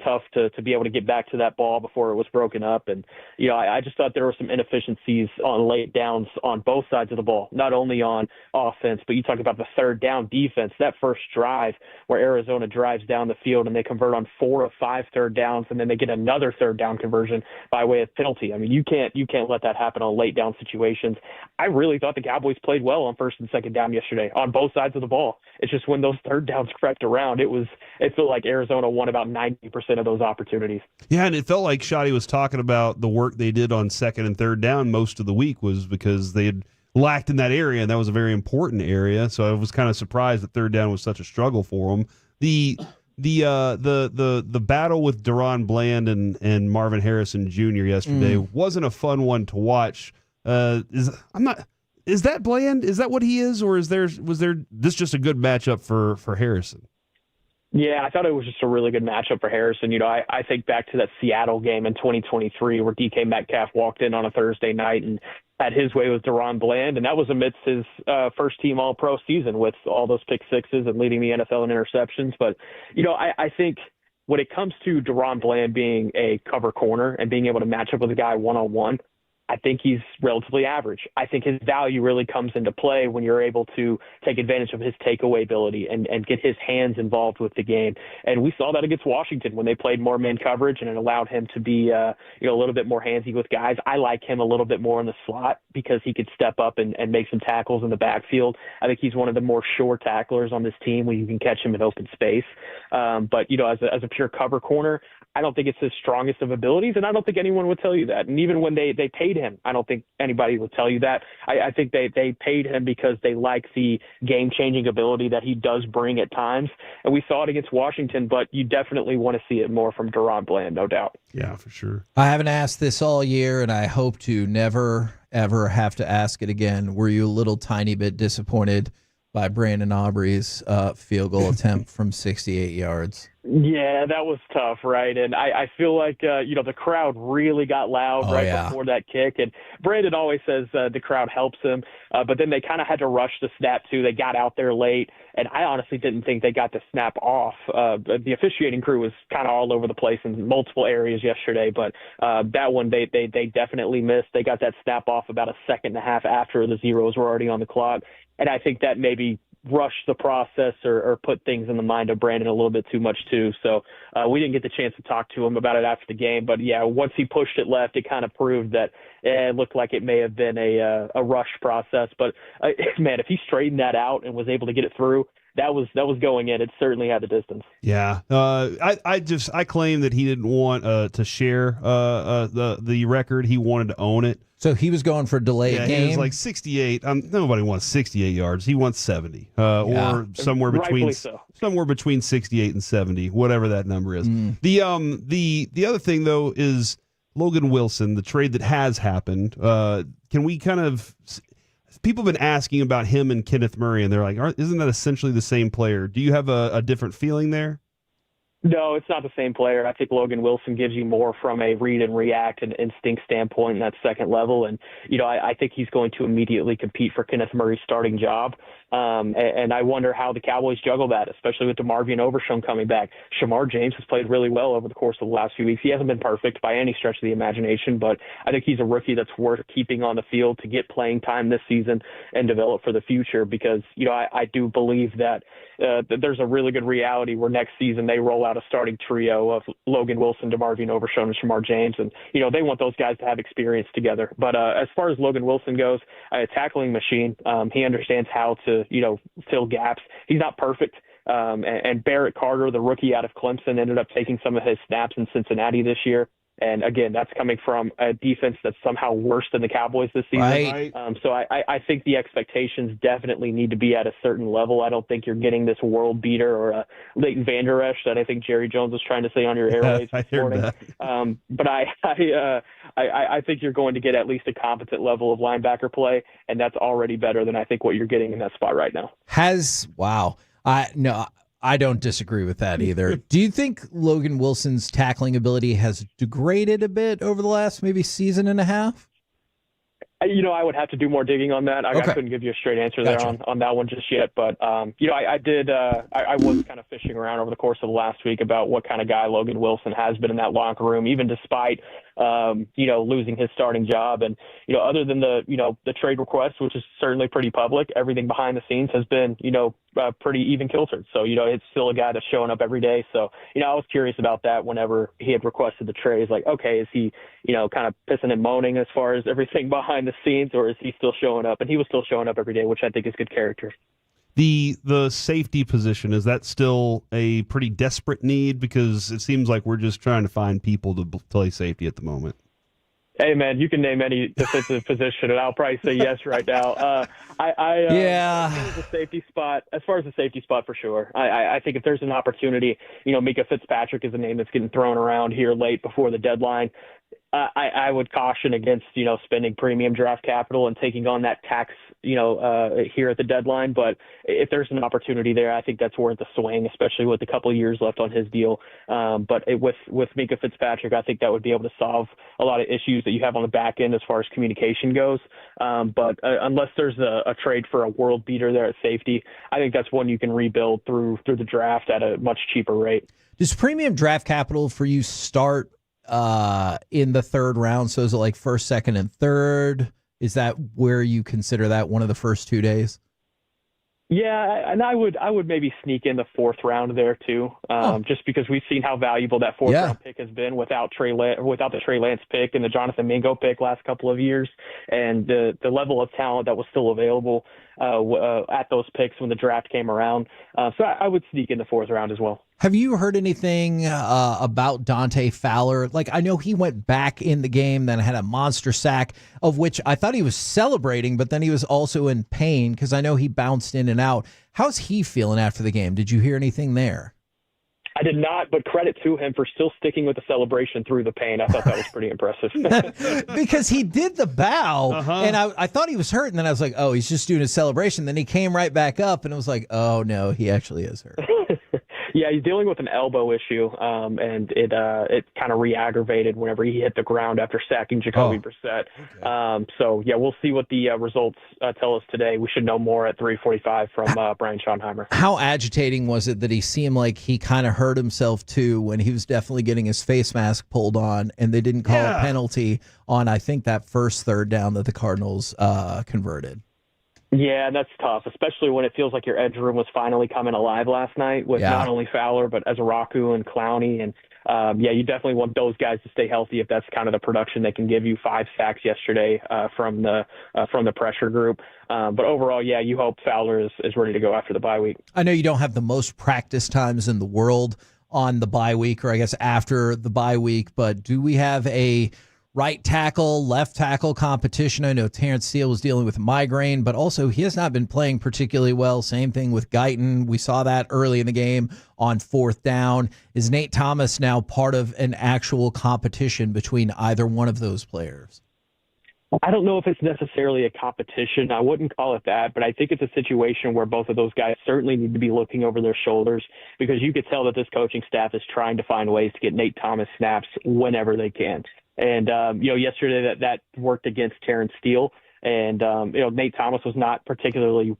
tough to be able to get back to that ball before it was broken up. And, I just thought there were some inefficiencies on late downs on both sides of the ball, not only on offense, but you talk about the third down defense. That first drive where Arizona drives down the field and they convert on 4 of 5 third downs, and then they get another third down conversion by way of penalty. I mean, you can't let that happen on late down situations. I really thought the Cowboys played well on first and second down yesterday on both sides of the ball. It's just when those third downs crept around, it felt like Arizona won about 90% of those opportunities. Yeah, and it felt like Shotti was talking about the work they did on second and third down most of the week was because they had lacked in that area, and that was a very important area. So I was kind of surprised that third down was such a struggle for them. The battle with Deron Bland and Marvin Harrison Jr. yesterday wasn't a fun one to watch. Is that Bland? Is that what he is, or was this just a good matchup for Harrison? Yeah, I thought it was just a really good matchup for Harrison. I think back to that Seattle game in 2023 where DK Metcalf walked in on a Thursday night and had his way with Deron Bland, and that was amidst his first-team All-Pro season with all those pick sixes and leading the NFL in interceptions. But, I think when it comes to Deron Bland being a cover corner and being able to match up with a guy one-on-one, I think he's relatively average. I think his value really comes into play when you're able to take advantage of his takeaway ability and get his hands involved with the game. And we saw that against Washington when they played more man coverage, and it allowed him to be a little bit more handsy with guys. I like him a little bit more in the slot because he could step up and make some tackles in the backfield. I think he's one of the more sure tacklers on this team where you can catch him in open space. But as a pure cover corner, I don't think it's his strongest of abilities, and I don't think anyone would tell you that. And even when they paid him, I don't think anybody would tell you that. I think they paid him because they like the game-changing ability that he does bring at times. And we saw it against Washington, but you definitely want to see it more from Deron Bland, no doubt. Yeah, for sure. I haven't asked this all year, and I hope to never, ever have to ask it again. Were you a little tiny bit disappointed by Brandon Aubrey's field goal attempt from 68 yards? Yeah, that was tough, right? And I feel like, the crowd really got loud before that kick. And Brandon always says the crowd helps him, but then they kind of had to rush the snap, too. They got out there late, and I honestly didn't think they got the snap off. The officiating crew was kind of all over the place in multiple areas yesterday, but that one they definitely missed. They got that snap off about a second and a half after the zeros were already on the clock. And I think that maybe rushed the process or put things in the mind of Brandon a little bit too much too. So we didn't get the chance to talk to him about it after the game. But yeah, once he pushed it left, it kind of proved that it looked like it may have been a rush process. But man, if he straightened that out and was able to get it through, that was going in. It certainly had the distance. Yeah, I claim that he didn't want to share the record. He wanted to own it. So he was going for delayed game. He was like 68. Nobody wants 68 yards. He wants 70, or somewhere between 68 and 70, whatever that number is. The other thing though is Logan Wilson, the trade that has happened. Can we kind of? People have been asking about him and Kenneth Murray, and they're like, "Isn't that essentially the same player?" Do you have a different feeling there? No, it's not the same player. I think Logan Wilson gives you more from a read and react and instinct standpoint in that second level. And, I think he's going to immediately compete for Kenneth Murray's starting job. And I wonder how the Cowboys juggle that, especially with DeMarvion Overshown coming back. Shamar James has played really well over the course of the last few weeks. He hasn't been perfect by any stretch of the imagination, but I think he's a rookie that's worth keeping on the field to get playing time this season and develop for the future because, I do believe that there's a really good reality where next season they roll out a starting trio of Logan Wilson, DeMarvion Overshown, and Shamar James. And, they want those guys to have experience together. But as far as Logan Wilson goes, a tackling machine, he understands how to, fill gaps. He's not perfect. And Barrett Carter, the rookie out of Clemson, ended up taking some of his snaps in Cincinnati this year. And again, that's coming from a defense that's somehow worse than the Cowboys this season. Right. So I think the expectations definitely need to be at a certain level. I don't think you're getting this world beater or a Leighton Vander Esch that I think Jerry Jones was trying to say on your airways this morning. But I think you're going to get at least a competent level of linebacker play, and that's already better than I think what you're getting in that spot right now. I don't disagree with that either. Do you think Logan Wilson's tackling ability has degraded a bit over the last maybe season and a half? I would have to do more digging on that. I couldn't give you a straight answer there on that one just yet. But, I was kind of fishing around over the course of the last week about what kind of guy Logan Wilson has been in that locker room, even despite, losing his starting job. And, other than the trade request, which is certainly pretty public, everything behind the scenes has been, pretty even kiltered. So, it's still a guy that's showing up every day. So, I was curious about that whenever he had requested the trade. It's like, okay, is he, kind of pissing and moaning as far as everything behind the scenes, or is he still showing up? And he was still showing up every day, which I think is good character. The safety position, is that still a pretty desperate need? Because it seems like we're just trying to find people to play safety at the moment. Hey, man, you can name any defensive position, and I'll probably say yes right now. As far as the safety spot, for sure. I think if there's an opportunity, Minka Fitzpatrick is a name that's getting thrown around here late before the deadline. I would caution against, spending premium draft capital and taking on that tax, here at the deadline. But if there's an opportunity there, I think that's worth a swing, especially with a couple of years left on his deal. With Minka Fitzpatrick, I think that would be able to solve a lot of issues that you have on the back end as far as communication goes. Unless there's a trade for a world beater there at safety, I think that's one you can rebuild through the draft at a much cheaper rate. Does premium draft capital for you start in the third round? So is it like first, second, and third? Is that where you consider that one of the first 2 days? Yeah, and I would maybe sneak in the fourth round there too, just because we've seen how valuable that fourth round pick has been without the Trey Lance pick and the Jonathan Mingo pick last couple of years, and the level of talent that was still available at those picks when the draft came around. So I would sneak in the fourth round as well. Have you heard anything about Dante Fowler? Like, I know he went back in the game, then had a monster sack, of which I thought he was celebrating, but then he was also in pain because I know he bounced in and out. How's he feeling after the game? Did you hear anything there? I did not, but credit to him for still sticking with the celebration through the pain. I thought that was pretty impressive. Because he did the bow, and I thought he was hurt, and then I was like, oh, he's just doing a celebration. Then he came right back up, and it was like, oh, no, he actually is hurt. Yeah, he's dealing with an elbow issue, and it kind of re-aggravated whenever he hit the ground after sacking Jacoby Brissett. Okay. So, we'll see what the results tell us today. We should know more at 3:45 from Brian Schottenheimer. How agitating was it that he seemed like he kind of hurt himself, too, when he was definitely getting his face mask pulled on, and they didn't call a penalty on, I think, that first third down that the Cardinals converted? Yeah, that's tough, especially when it feels like your edge room was finally coming alive last night with not only Fowler, but Ezeraku and Clowney. And, you definitely want those guys to stay healthy if that's kind of the production they can give you. 5 sacks yesterday from the pressure group. But overall, you hope Fowler is ready to go after the bye week. I know you don't have the most practice times in the world on the bye week, or I guess after the bye week, but do we have a right tackle, left tackle competition? I know Terrence Steele was dealing with a migraine, but also he has not been playing particularly well. Same thing with Guyton. We saw that early in the game on fourth down. Is Nate Thomas now part of an actual competition between either one of those players? I don't know if it's necessarily a competition. I wouldn't call it that, but I think it's a situation where both of those guys certainly need to be looking over their shoulders, because you could tell that this coaching staff is trying to find ways to get Nate Thomas snaps whenever they can. And, yesterday that worked against Terrence Steele. And, Nate Thomas was not particularly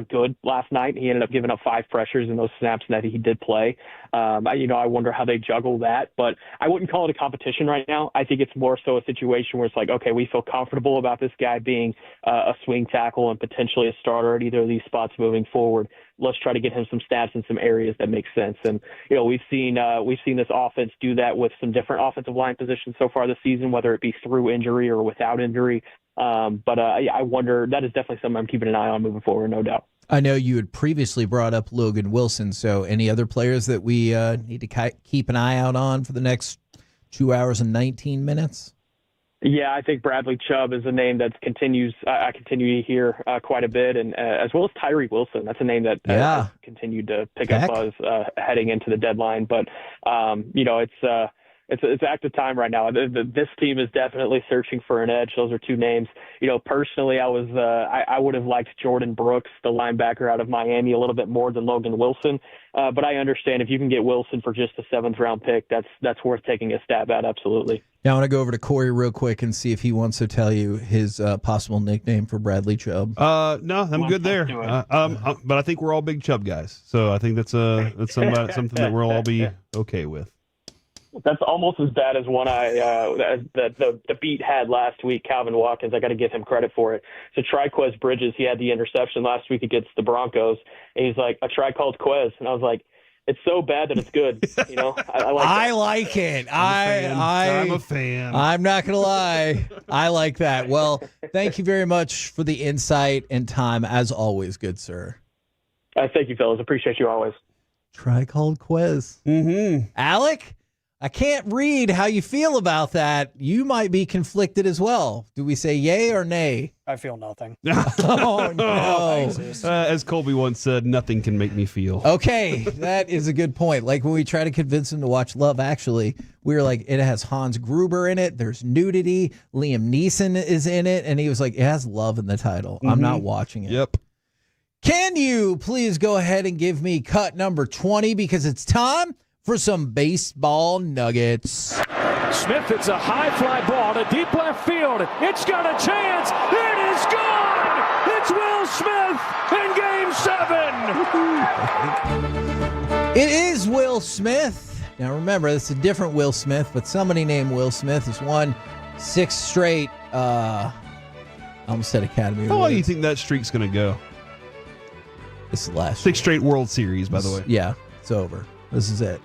good last night. He ended up giving up 5 pressures in those snaps that he did play. I wonder how they juggle that. But I wouldn't call it a competition right now. I think it's more so a situation where it's like, okay, we feel comfortable about this guy being a swing tackle and potentially a starter at either of these spots moving forward. Let's try to get him some stats in some areas that make sense. And, we've seen this offense do that with some different offensive line positions so far this season, whether it be through injury or without injury. I wonder, that is definitely something I'm keeping an eye on moving forward, no doubt. I know you had previously brought up Logan Wilson. So any other players that we need to keep an eye out on for the next 2 hours and 19 minutes? Yeah, I think Bradley Chubb is a name that I continue to hear quite a bit, and as well as Tyree Wilson. That's a name that has continued to pick up buzz heading into the deadline. But it's active time right now. This team is definitely searching for an edge. Those are two names. Personally, I would have liked Jordan Brooks, the linebacker out of Miami, a little bit more than Logan Wilson. But I understand if you can get Wilson for just a 7th round pick, that's worth taking a stab at. Absolutely. Now I want to go over to Corey real quick and see if he wants to tell you his possible nickname for Bradley Chubb. No, I'm good there. But I think we're all big Chubb guys, so I think that's something that we'll all be okay with. That's almost as bad as one the beat had last week, Calvin Watkins. I got to give him credit for it. So Triquez Bridges, he had the interception last week against the Broncos, and he's like, a try called Quez, and I was like, it's so bad that it's good. I like it. I'm a fan. I'm not gonna lie. I like that. Well, thank you very much for the insight and time, as always, good sir. Thank you, fellas. Appreciate you always. Try called Quez. Alec, I can't read how you feel about that. You might be conflicted as well. Do we say yay or nay? I feel nothing. Oh, no. As Colby once said, nothing can make me feel. Okay, that is a good point. Like when we try to convince him to watch Love Actually, we were like, it has Hans Gruber in it. There's nudity. Liam Neeson is in it. And he was like, it has love in the title. I'm not watching it. Yep. Can you please go ahead and give me cut number 20 because it's time for some baseball nuggets. Smith hits a high fly ball to deep left field. It's got a chance. It is gone. It's Will Smith in Game 7. It is Will Smith. Now remember, it's a different Will Smith, but somebody named Will Smith has won 6 straight. I almost said Academy Awards. How long do you think that streak's going to go? This is the last 6 straight World Series, by the way. Yeah, it's over. This is it.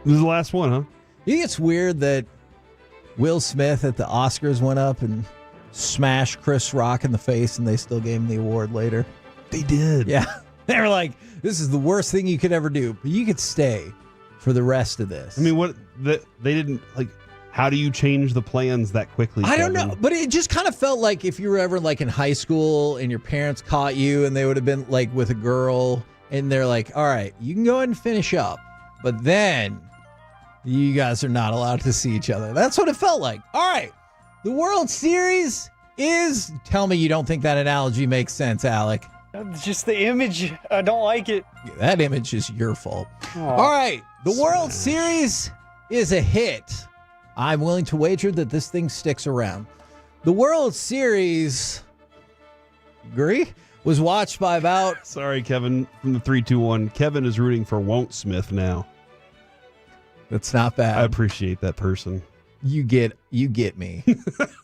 This is the last one, huh? You think it's weird that Will Smith at the Oscars went up and smashed Chris Rock in the face and they still gave him the award later? They did. Yeah. They were like, this is the worst thing you could ever do, but you could stay for the rest of this. I mean, they didn't, like, how do you change the plans that quickly? I don't know, but it just kind of felt like if you were ever like in high school and your parents caught you and they would have been like with a girl and they're like, all right, you can go ahead and finish up, but then you guys are not allowed to see each other. That's what it felt like. All right. The World Series is... Tell me you don't think that analogy makes sense, Alec. Just the image. I don't like it. That image is your fault. All right. The World Series is a hit. I'm willing to wager that this thing sticks around. The World Series... Agree? Was watched by about... Sorry, Kevin, from the 3-2-1. Kevin is rooting for Won't Smith now. That's not bad. I appreciate that person. You get me.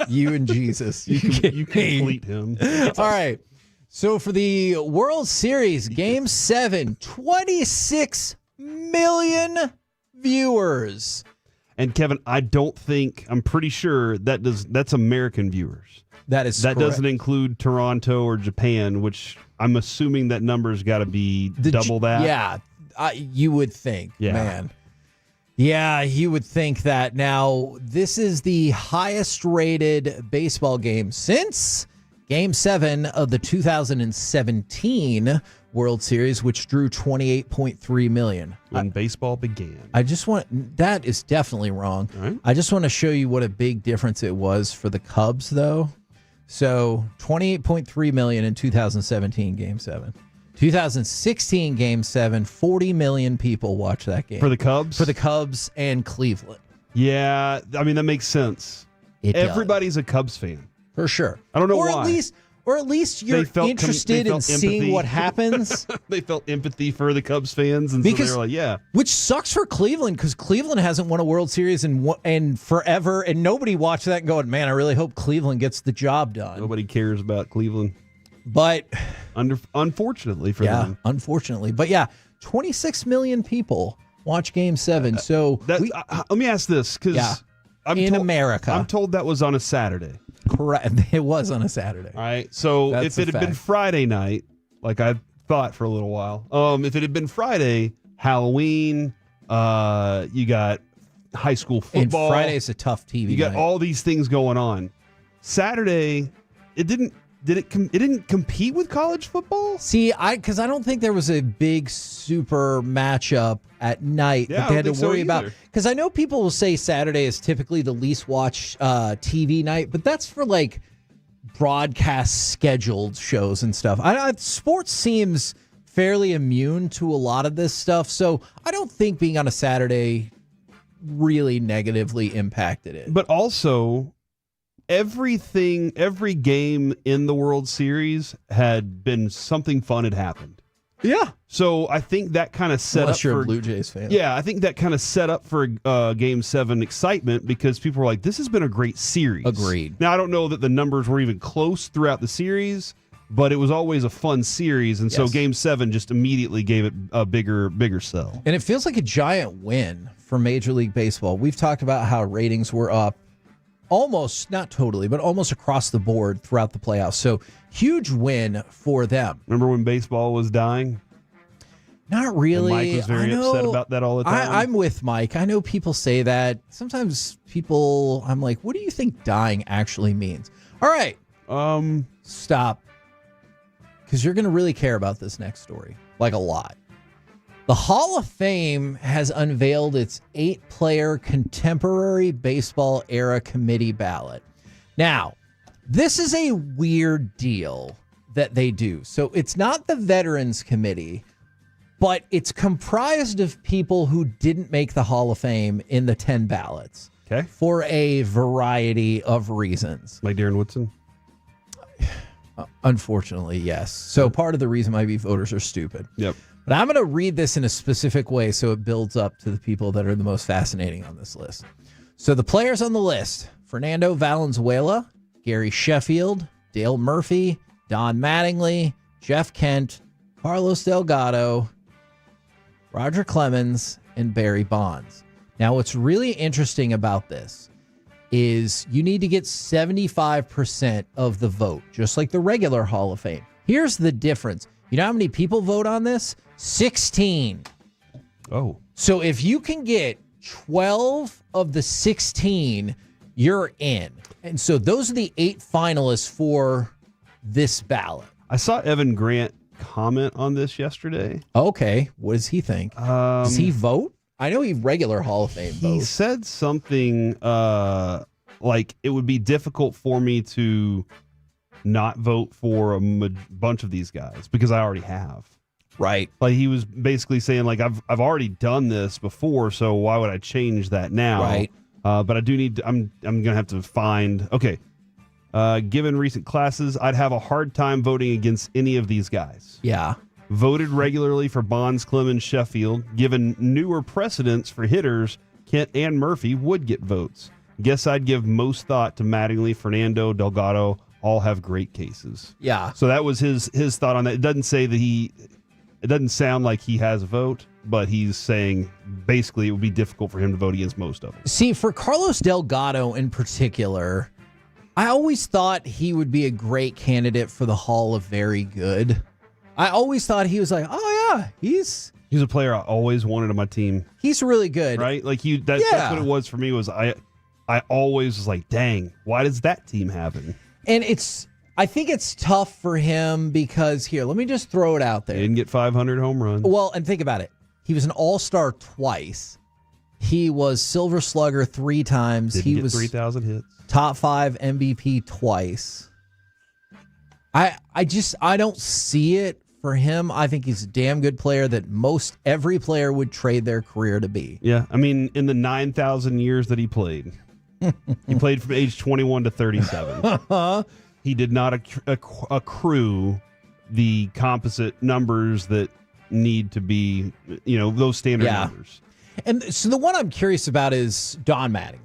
You and Jesus. You complete him. All right. So for the World Series, Game 7, 26 million viewers. And Kevin, I'm pretty sure that's American viewers. That correct. Doesn't include Toronto or Japan, which I'm assuming that number's got to be double that. Yeah, you would think, man. Yeah, you would think that. Now, this is the highest rated baseball game since Game 7 of the 2017 World Series, which drew 28.3 million. When baseball began. That is definitely wrong. Right. I just want to show you what a big difference it was for the Cubs, though. So 28.3 million in 2017 Game 7. 2016 Game 7, 40 million people watched that game. For the Cubs? For the Cubs and Cleveland. Yeah, I mean, that makes sense. Everybody's a Cubs fan. For sure. I don't know why. Or at least you're interested in seeing what happens. They felt empathy for the Cubs fans, and so they were like, yeah. Which sucks for Cleveland, because Cleveland hasn't won a World Series in forever, and nobody watched that going, man, I really hope Cleveland gets the job done. Nobody cares about Cleveland. But unfortunately for them. Yeah, unfortunately. But yeah, 26 million people watch Game 7. So let me ask this, because America. I'm told that was on a Saturday. Correct. It was on a Saturday. All right. So if it had been Friday night, like I thought for a little while, if it had been Friday, Halloween, you got high school And football. Friday's a tough TV You got night. all these things going on. Saturday, it didn't compete with college football? See, because I don't think there was a big super matchup at night Yeah, that they I had don't to think so worry about. either. Because I know people will say Saturday is typically the least watched TV night, but that's for like broadcast scheduled shows and stuff. Sports seems fairly immune to a lot of this stuff, so I don't think being on a Saturday really negatively impacted it. But also, every game in the World Series had been something fun had happened. Yeah. So I think that kind of set Unless up you're for a Blue Jays fan. Yeah, I think that kind of set up for Game 7 excitement because people were like, this has been a great series. Agreed. Now, I don't know that the numbers were even close throughout the series, but it was always a fun series, and so Yes. Game 7 just immediately gave it a bigger sell. And it feels like a giant win for Major League Baseball. We've talked about how ratings were up almost, not totally, but almost across the board throughout the playoffs. So huge win for them. Remember when baseball was dying? Not really. And Mike was very upset about that all the time. I'm with Mike. I know people say that. Sometimes I'm like, what do you think dying actually means? All right. Stop. Because you're going to really care about this next story. Like a lot. The Hall of Fame has unveiled its 8-player contemporary baseball era committee ballot. Now, this is a weird deal that they do. So it's not the Veterans Committee, but it's comprised of people who didn't make the Hall of Fame in the 10 ballots. Okay. For a variety of reasons. Like Darren Woodson? Unfortunately, yes. So part of the reason might be voters are stupid. Yep. But I'm going to read this in a specific way so it builds up to the people that are the most fascinating on this list. So the players on the list: Fernando Valenzuela, Gary Sheffield, Dale Murphy, Don Mattingly, Jeff Kent, Carlos Delgado, Roger Clemens, and Barry Bonds. Now, what's really interesting about this is you need to get 75% of the vote, just like the regular Hall of Fame. Here's the difference. You know how many people vote on this? 16. Oh. So if you can get 12 of the 16, you're in. And so those are the 8 finalists for this ballot. I saw Evan Grant comment on this yesterday. Okay. What does he think? Does he vote? I know he regular Hall of Fame votes. He said something like it would be difficult for me to not vote for a bunch of these guys because I already have. Right. Like he was basically saying like I've already done this before, so why would I change that now? Right. But I do need to, I'm gonna have to find given recent classes, I'd have a hard time voting against any of these guys. Yeah. Voted regularly for Bonds, Clemens, Sheffield. Given newer precedents for hitters, Kent and Murphy would get votes. Guess I'd give most thought to Mattingly, Fernando, Delgado. All have great cases. Yeah. So that was his thought on that. It doesn't say that it doesn't sound like he has a vote, but he's saying basically it would be difficult for him to vote against most of them. See, for Carlos Delgado in particular, I always thought he would be a great candidate for the Hall of Very Good. I always thought he was like, oh yeah, he's a player I always wanted on my team. He's really good. Right? Like that's what it was for me was I always was like, dang, why does that team have him? And I think it's tough for him because here, let me just throw it out there. He didn't get 500 home runs. Well, and think about it. He was an all-star twice. He was Silver Slugger 3 times. Didn't he was 3,000 hits. Top 5 MVP twice. I don't see it for him. I think he's a damn good player that most every player would trade their career to be. Yeah, I mean, in the 9,000 years that he played, he played from age 21 to 37. He did not accrue the composite numbers that need to be, those standard numbers. And so the one I'm curious about is Don Mattingly,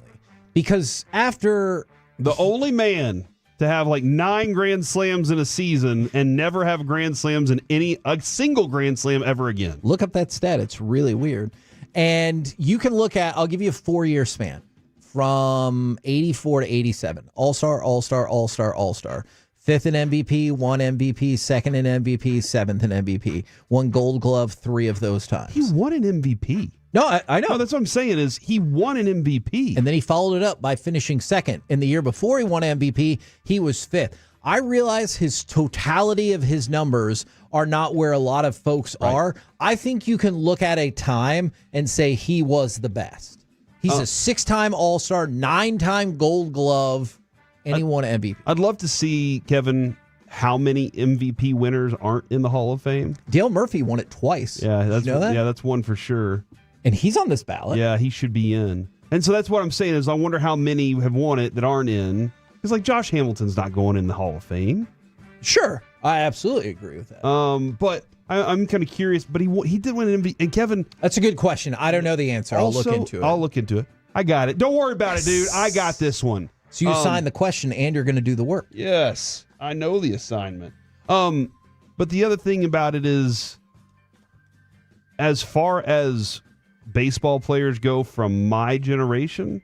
because after the only man to have like 9 Grand Slams in a season and never have Grand Slams in a single Grand Slam ever again. Look up that stat. It's really weird. And you can look at, I'll give you a 4-year span from 84 to 87. All-star, all-star, all-star, all-star. 5th in MVP, 1 MVP, 2nd in MVP, 7th in MVP. 1 Gold Glove 3 of those times. He won an MVP. No, I know. No, that's what I'm saying is he won an MVP. And then he followed it up by finishing second. In the year before he won MVP, he was fifth. I realize his totality of his numbers are not where a lot of folks are. I think you can look at a time and say he was the best. He's a 6-time All-Star, 9-time Gold Glove, and he won MVP. I'd love to see, Kevin, how many MVP winners aren't in the Hall of Fame. Dale Murphy won it twice. Yeah, Did you know that? Yeah, that's one for sure. And he's on this ballot. Yeah, he should be in. And so that's what I'm saying is I wonder how many have won it that aren't in. Because like Josh Hamilton's not going in the Hall of Fame. Sure, I absolutely agree with that. But I'm kind of curious. But he did win an MVP. And Kevin, that's a good question. I don't know the answer. I'll look into it. I'll look into it. I got it. Don't worry about it, dude. I got this one. So you assigned the question, and you're going to do the work. Yes, I know the assignment. But the other thing about it is, as far as baseball players go from my generation,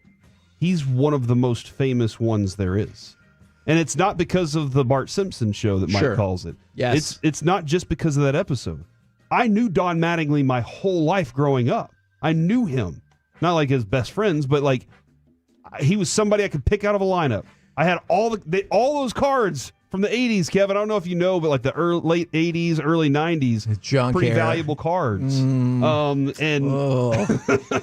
he's one of the most famous ones there is. And it's not because of the Bart Simpson show that Mike calls it. Yes. It's not just because of that episode. I knew Don Mattingly my whole life growing up. I knew him. Not like his best friends, but like he was somebody I could pick out of a lineup. I had all those cards from the 80s, Kevin. I don't know if you know, but like the late 80s, early 90s. Junk pretty era. valuable cards.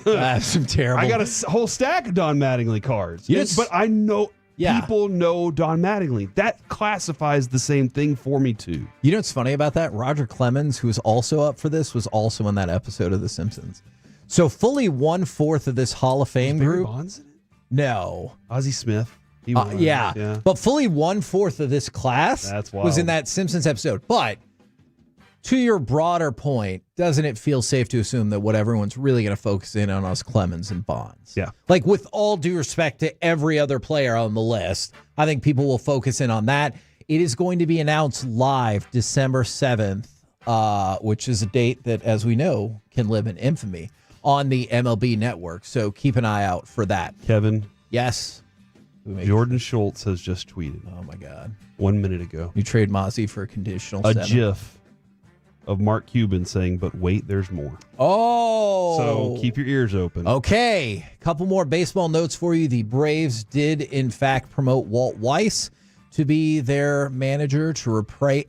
That's some terrible. I got a whole stack of Don Mattingly cards. Yes. But I know people know Don Mattingly. That classifies the same thing for me, too. You know what's funny about that? Roger Clemens, who was also up for this, was also in that episode of The Simpsons. So fully 1/4 of this Hall of Fame group. Bonds in it? No. Ozzie Smith. He won. Yeah. But fully 1/4 of this class was in that Simpsons episode. But to your broader point, doesn't it feel safe to assume that what everyone's really going to focus in on is Clemens and Bonds? Yeah. Like, with all due respect to every other player on the list, I think people will focus in on that. It is going to be announced live December 7th, which is a date that, as we know, can live in infamy on the MLB network. So keep an eye out for that. Kevin. Yes. Jordan Schultz has just tweeted. Oh, my God. 1 minute ago. You trade Mazy for a conditional A 7. GIF of Mark Cuban saying, "But wait, there's more." Oh. So keep your ears open. Okay. Couple more baseball notes for you. The Braves did, in fact, promote Walt Weiss to be their manager to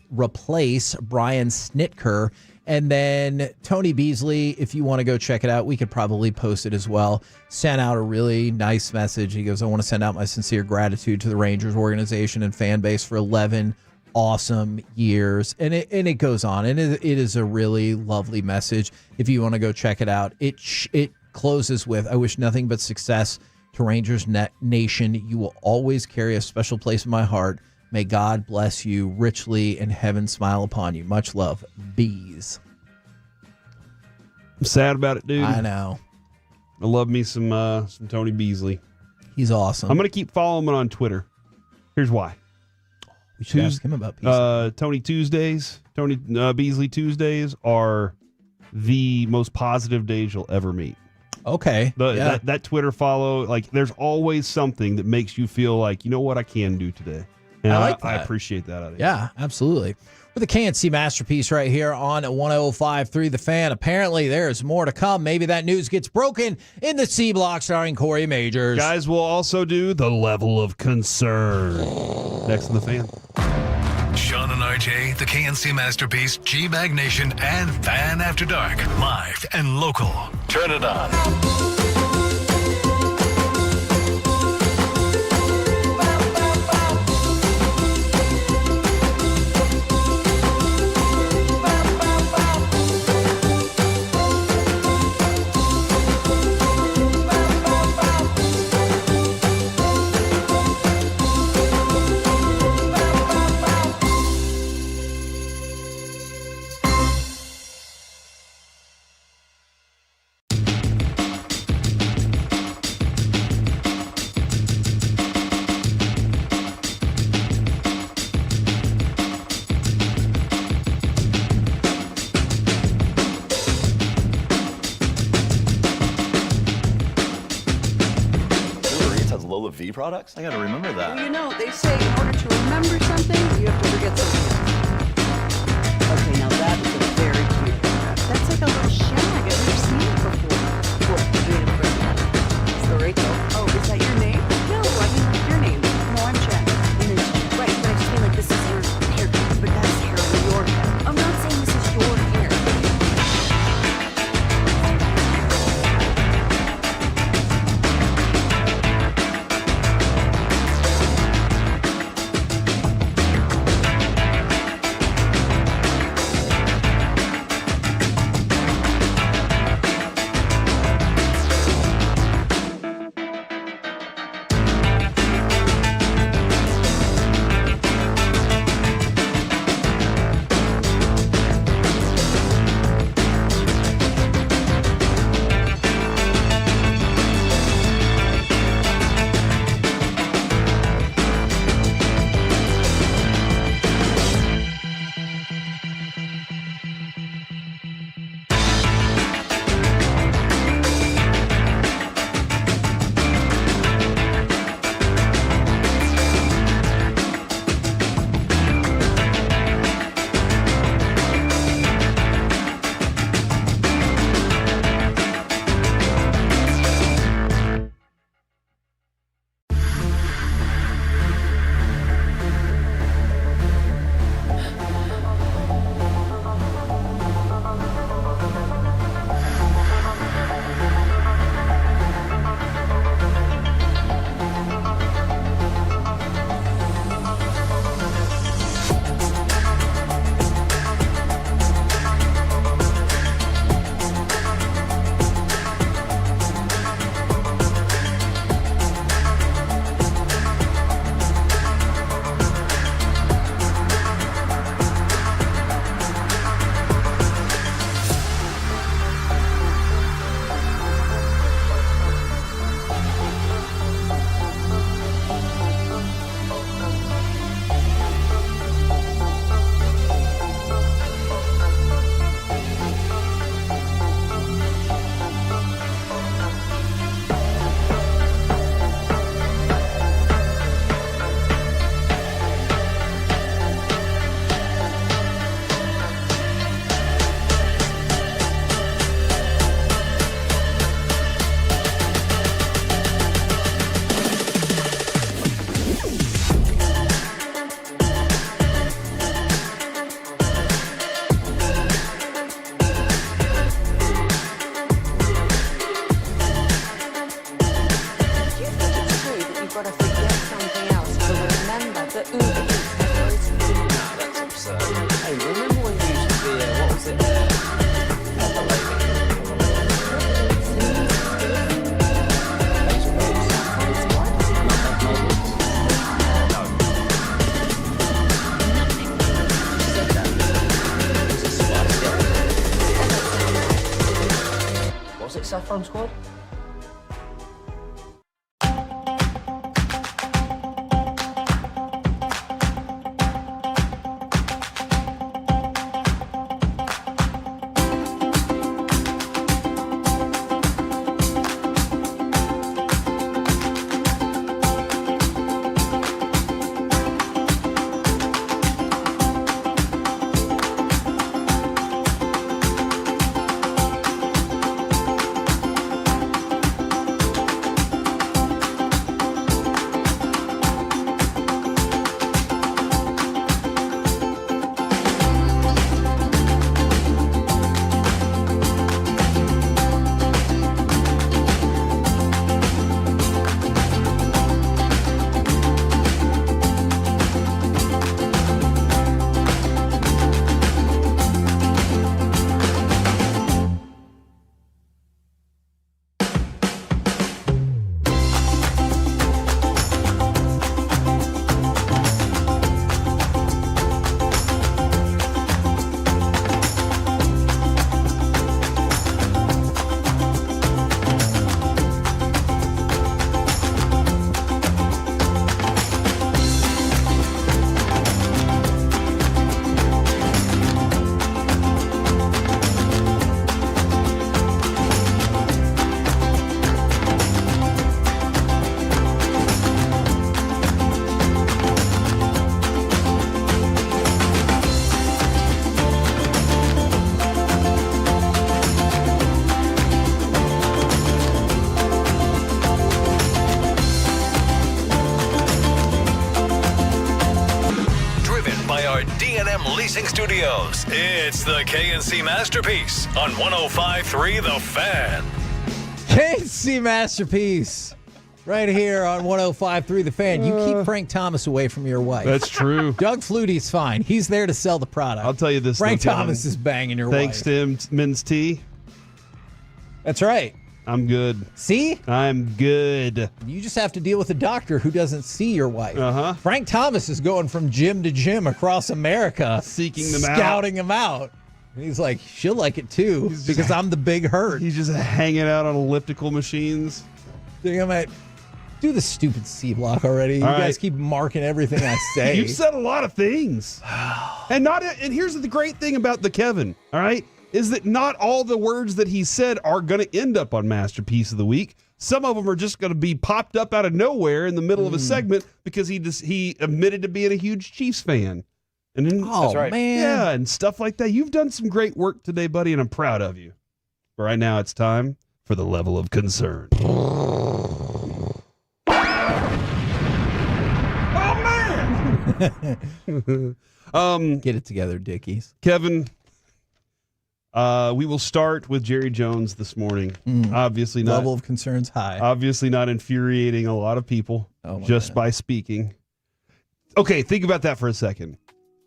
replace Brian Snitker. And then Tony Beasley, if you want to go check it out, we could probably post it as well, sent out a really nice message. He goes, "I want to send out my sincere gratitude to the Rangers organization and fan base for 11 awesome years." And it goes on. And it is a really lovely message. If you want to go check it out, it closes with, "I wish nothing but success to Rangers Nation. You will always carry a special place in my heart. May God bless you richly and heaven smile upon you. Much love, Bees." I'm sad about it, dude. I know. I love me some Tony Beasley. He's awesome. I'm going to keep following him on Twitter. Here's why. We should ask him about Beasley. Tony Beasley Tuesdays are the most positive days you'll ever meet. Okay. That Twitter follow, like, there's always something that makes you feel like, you know what, I can do today. And I like that. I appreciate that out of you. Yeah, absolutely. With a KNC masterpiece right here on 105.3 The Fan. Apparently, there's more to come. Maybe that news gets broken in the C Block starring Corey Majors. Guys, we'll also do the level of concern next in The Fan. Sean and RJ, the KNC Masterpiece, G-Bag Nation, and Fan After Dark. Live and local. Turn it on. V products? I gotta remember that. Well, you know, they say in order to remember something, you have to forget something else. Okay, now that is a very cute paragraph. That's like a little shag. I've never seen it before. Saffron Squad? Leasing Studios. It's the KNC Masterpiece on 105.3 The Fan. KNC Masterpiece right here on 105.3 The Fan. You keep Frank Thomas away from your wife. That's true. Doug Flutie's fine. He's there to sell the product. I'll tell you this. Frank though, Kevin, Thomas is banging your thanks wife. to him, men's tea. That's right. I'm good. See? I'm good. You just have to deal with a doctor who doesn't see your wife. Uh-huh. Frank Thomas is going from gym to gym across America. Seeking them out. Scouting them out. And he's like, she'll like it too because I'm the big hurt. He's just hanging out on elliptical machines. Think I might do the stupid C block already. All you guys right. keep marking everything I say. You've said a lot of things. And here's the great thing about the Kevin, all right, is that not all the words that he said are going to end up on Masterpiece of the Week. Some of them are just going to be popped up out of nowhere in the middle of a segment because he admitted to being a huge Chiefs fan. And then, That's right. Man. Yeah, and stuff like that. You've done some great work today, buddy, and I'm proud of you. But right now, it's time for the level of concern. Oh, man! Get it together, Dickies. Kevin, we will start with Jerry Jones this morning. Obviously not. Level of concern's high. Obviously not infuriating a lot of people just by speaking. Okay, think about that for a second.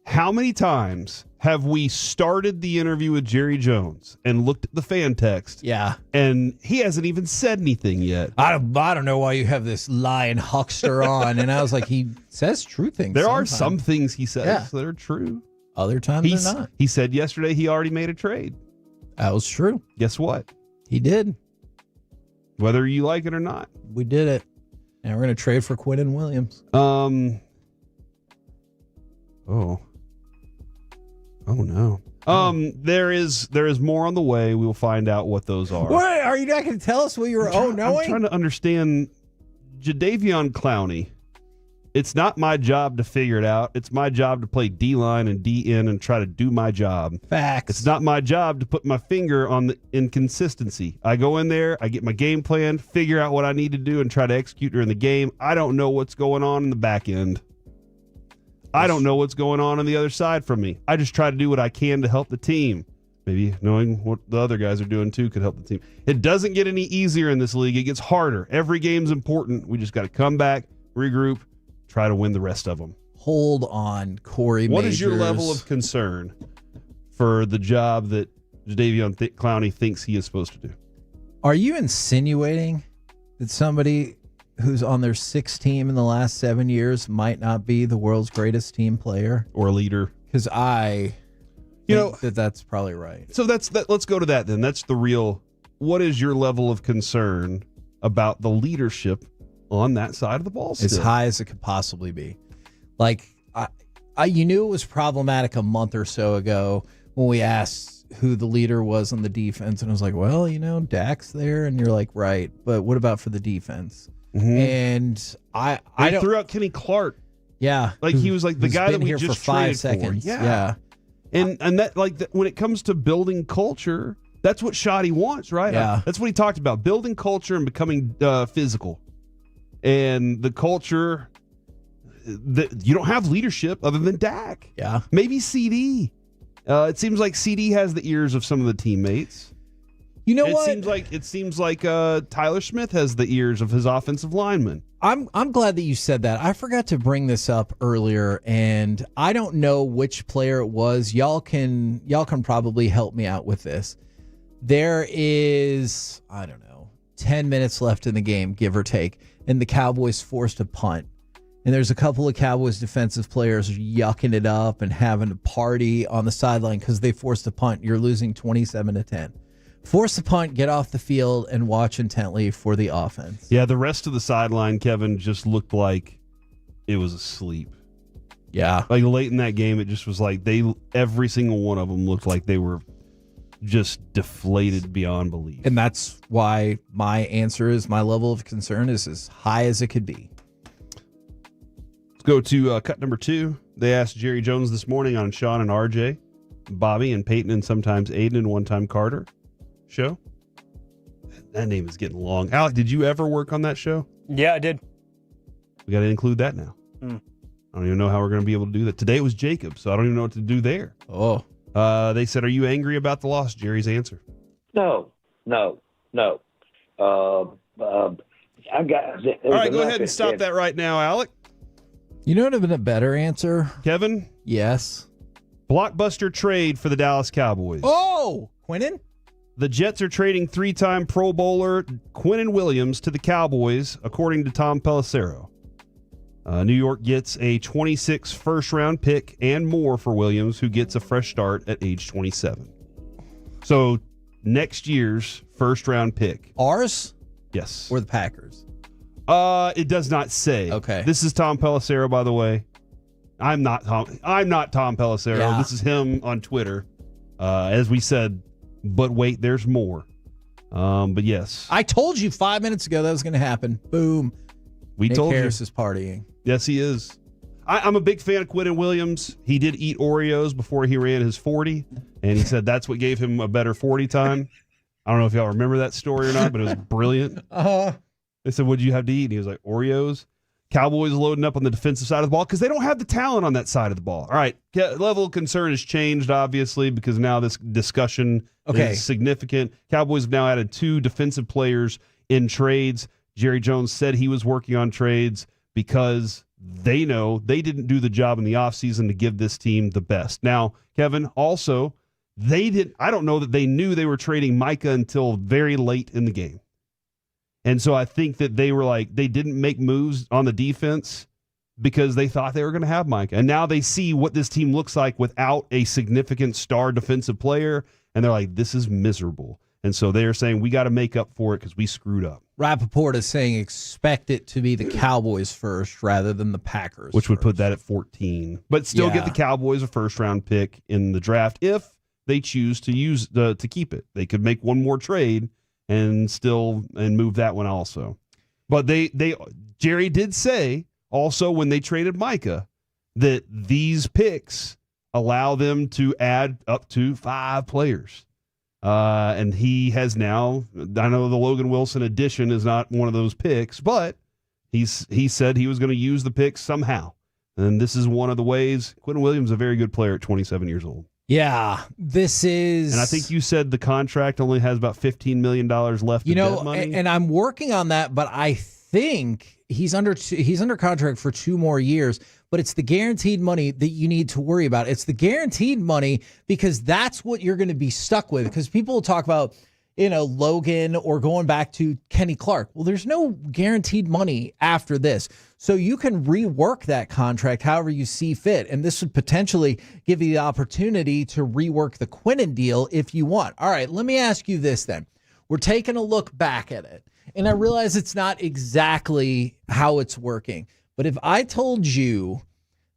How many times have we started the interview with Jerry Jones and looked at the fan text? Yeah. And he hasn't even said anything yet. I don't know why you have this lying huckster on. And I was like, he says true things. There are sometimes. some things he says that are true. Other times they're not. He said yesterday he already made a trade. That was true. Guess what? He did. Whether you like it or not. We did it. And we're going to trade for Quinnen Williams. Oh no. There is more on the way. We will find out what those are. What? Are you not going to tell us what you were knowing? I'm trying to understand Jadeveon Clowney. It's not my job to figure it out. It's my job to play D-line and D-in and try to do my job. Facts. It's not my job to put my finger on the inconsistency. I go in there, I get my game plan, figure out what I need to do, and try to execute during the game. I don't know what's going on in the back end. I don't know what's going on the other side from me. I just try to do what I can to help the team. Maybe knowing what the other guys are doing too could help the team. It doesn't get any easier in this league. It gets harder. Every game's important. We just got to come back, regroup, try to win the rest of them. Hold on, Corey What Majors. is your level of concern for the job that Jadeveon Clowney thinks he is supposed to do? Are you insinuating that somebody who's on their sixth team in the last 7 years might not be the world's greatest team player or leader? Because I think that's probably right. So let's go to that then. That's the real what is your level of concern about the leadership on that side of the ball still? As high as it could possibly be. Like, you knew it was problematic a month or so ago when we asked who the leader was on the defense, and I was like, well, Dak's there, and you're like, right, but what about for the defense? Mm-hmm. And I threw out Kenny Clark. Yeah, like he was like the guy that we here just for 5 traded seconds. for. Yeah. And that when it comes to building culture, that's what Shotti wants, right? Yeah. That's what he talked about, building culture and becoming physical. And the culture, you don't have leadership other than Dak. Yeah. Maybe CD. It seems like CD has the ears of some of the teammates. You know it what? It seems like Tyler Smith has the ears of his offensive linemen. I'm glad that you said that. I forgot to bring this up earlier, and I don't know which player it was. Y'all can probably help me out with this. There is, I don't know, 10 minutes left in the game, give or take, and the Cowboys forced a punt. And there's a couple of Cowboys defensive players yucking it up and having a party on the sideline because they forced a punt. You're losing 27-10. Force the punt, get off the field, and watch intently for the offense. Yeah, the rest of the sideline, Kevin, just looked like it was asleep. Yeah. Like late in that game, it just was like every single one of them looked like they were just deflated beyond belief. And that's why my answer is my level of concern is as high as it could be. Let's go to cut number 2. They asked Jerry Jones this morning on Sean and RJ, Bobby and Peyton, and sometimes Aiden and one-time Carter show. That name is getting long. Alec, did you ever work on that show? Yeah, I did. We got to include that now. I don't even know how we're going to be able to do that. Today it was Jacob, so I don't even know what to do there. Oh. They said, are you angry about the loss? Jerry's answer. No. I got. All right, go ahead and stop that right now, Alec. You know what would have been a better answer? Kevin? Yes. Blockbuster trade for the Dallas Cowboys. Oh, Quinnen? The Jets are trading 3-time Pro Bowler Quinnen Williams to the Cowboys, according to Tom Pelissero. New York gets a 26 first-round pick and more for Williams, who gets a fresh start at age 27. So next year's first-round pick. Ours? Yes. Or the Packers? It does not say. Okay. This is Tom Pelissero, by the way. I'm not Tom Pelissero. Yeah. This is him on Twitter. As we said, but wait, there's more. But yes. I told you 5 minutes ago that was going to happen. Boom. We told you. Nick Harris is partying. Yes, he is. I'm a big fan of Quinnen Williams. He did eat Oreos before he ran his 40, and he said that's what gave him a better 40 time. I don't know if y'all remember that story or not, but it was brilliant. They said, what'd you have to eat? And he was like, Oreos. Cowboys loading up on the defensive side of the ball because they don't have the talent on that side of the ball. All right, level of concern has changed, obviously, because now this discussion is significant. Cowboys have now added 2 defensive players in trades. Jerry Jones said he was working on trades because they know they didn't do the job in the offseason to give this team the best. Now, Kevin, also, I don't know that they knew they were trading Minka until very late in the game. And so I think that they didn't make moves on the defense because they thought they were going to have Minka. And now they see what this team looks like without a significant star defensive player, and they're like, this is miserable. And so they're saying, we got to make up for it because we screwed up. Rappaport is saying expect it to be the Cowboys first rather than the Packers. Which would put that at 14. But still get the Cowboys a first-round pick in the draft if they choose to keep it. They could make one more trade and move that one also. But Jerry did say also when they traded Minka that these picks allow them to add up to 5 players. And he has now, I know the Logan Wilson addition is not one of those picks, but he said he was going to use the picks somehow. And this is one of the ways. Quinnen Williams is a very good player at 27 years old. Yeah, this is... And I think you said the contract only has about $15 million left in dead money. And I'm working on that, but I think he's under contract for 2 more years, but it's the guaranteed money that you need to worry about. It's the guaranteed money because that's what you're going to be stuck with, because people will talk about, Logan or going back to Kenny Clark. Well, there's no guaranteed money after this. So you can rework that contract however you see fit. And this would potentially give you the opportunity to rework the Quinnen deal if you want. All right, let me ask you this then. we're taking a look back at it. And I realize it's not exactly how it's working. But if I told you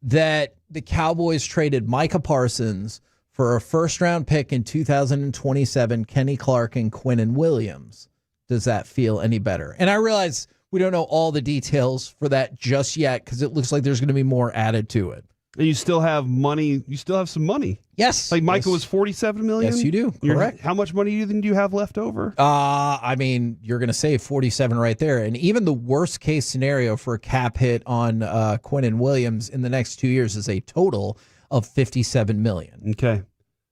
that the Cowboys traded Micah Parsons for a first-round pick in 2027, Kenny Clark and Quinnen Williams, does that feel any better? And I realize we don't know all the details for that just yet because it looks like there's going to be more added to it. And you still have money. You still have some money. Yes. Like Micah was $47 million? Yes, you do. Correct. How much money do you have left over? I mean, you're going to save 47 right there. And even the worst case scenario for a cap hit on Quinnen Williams in the next 2 years is a total of $57 million. Okay.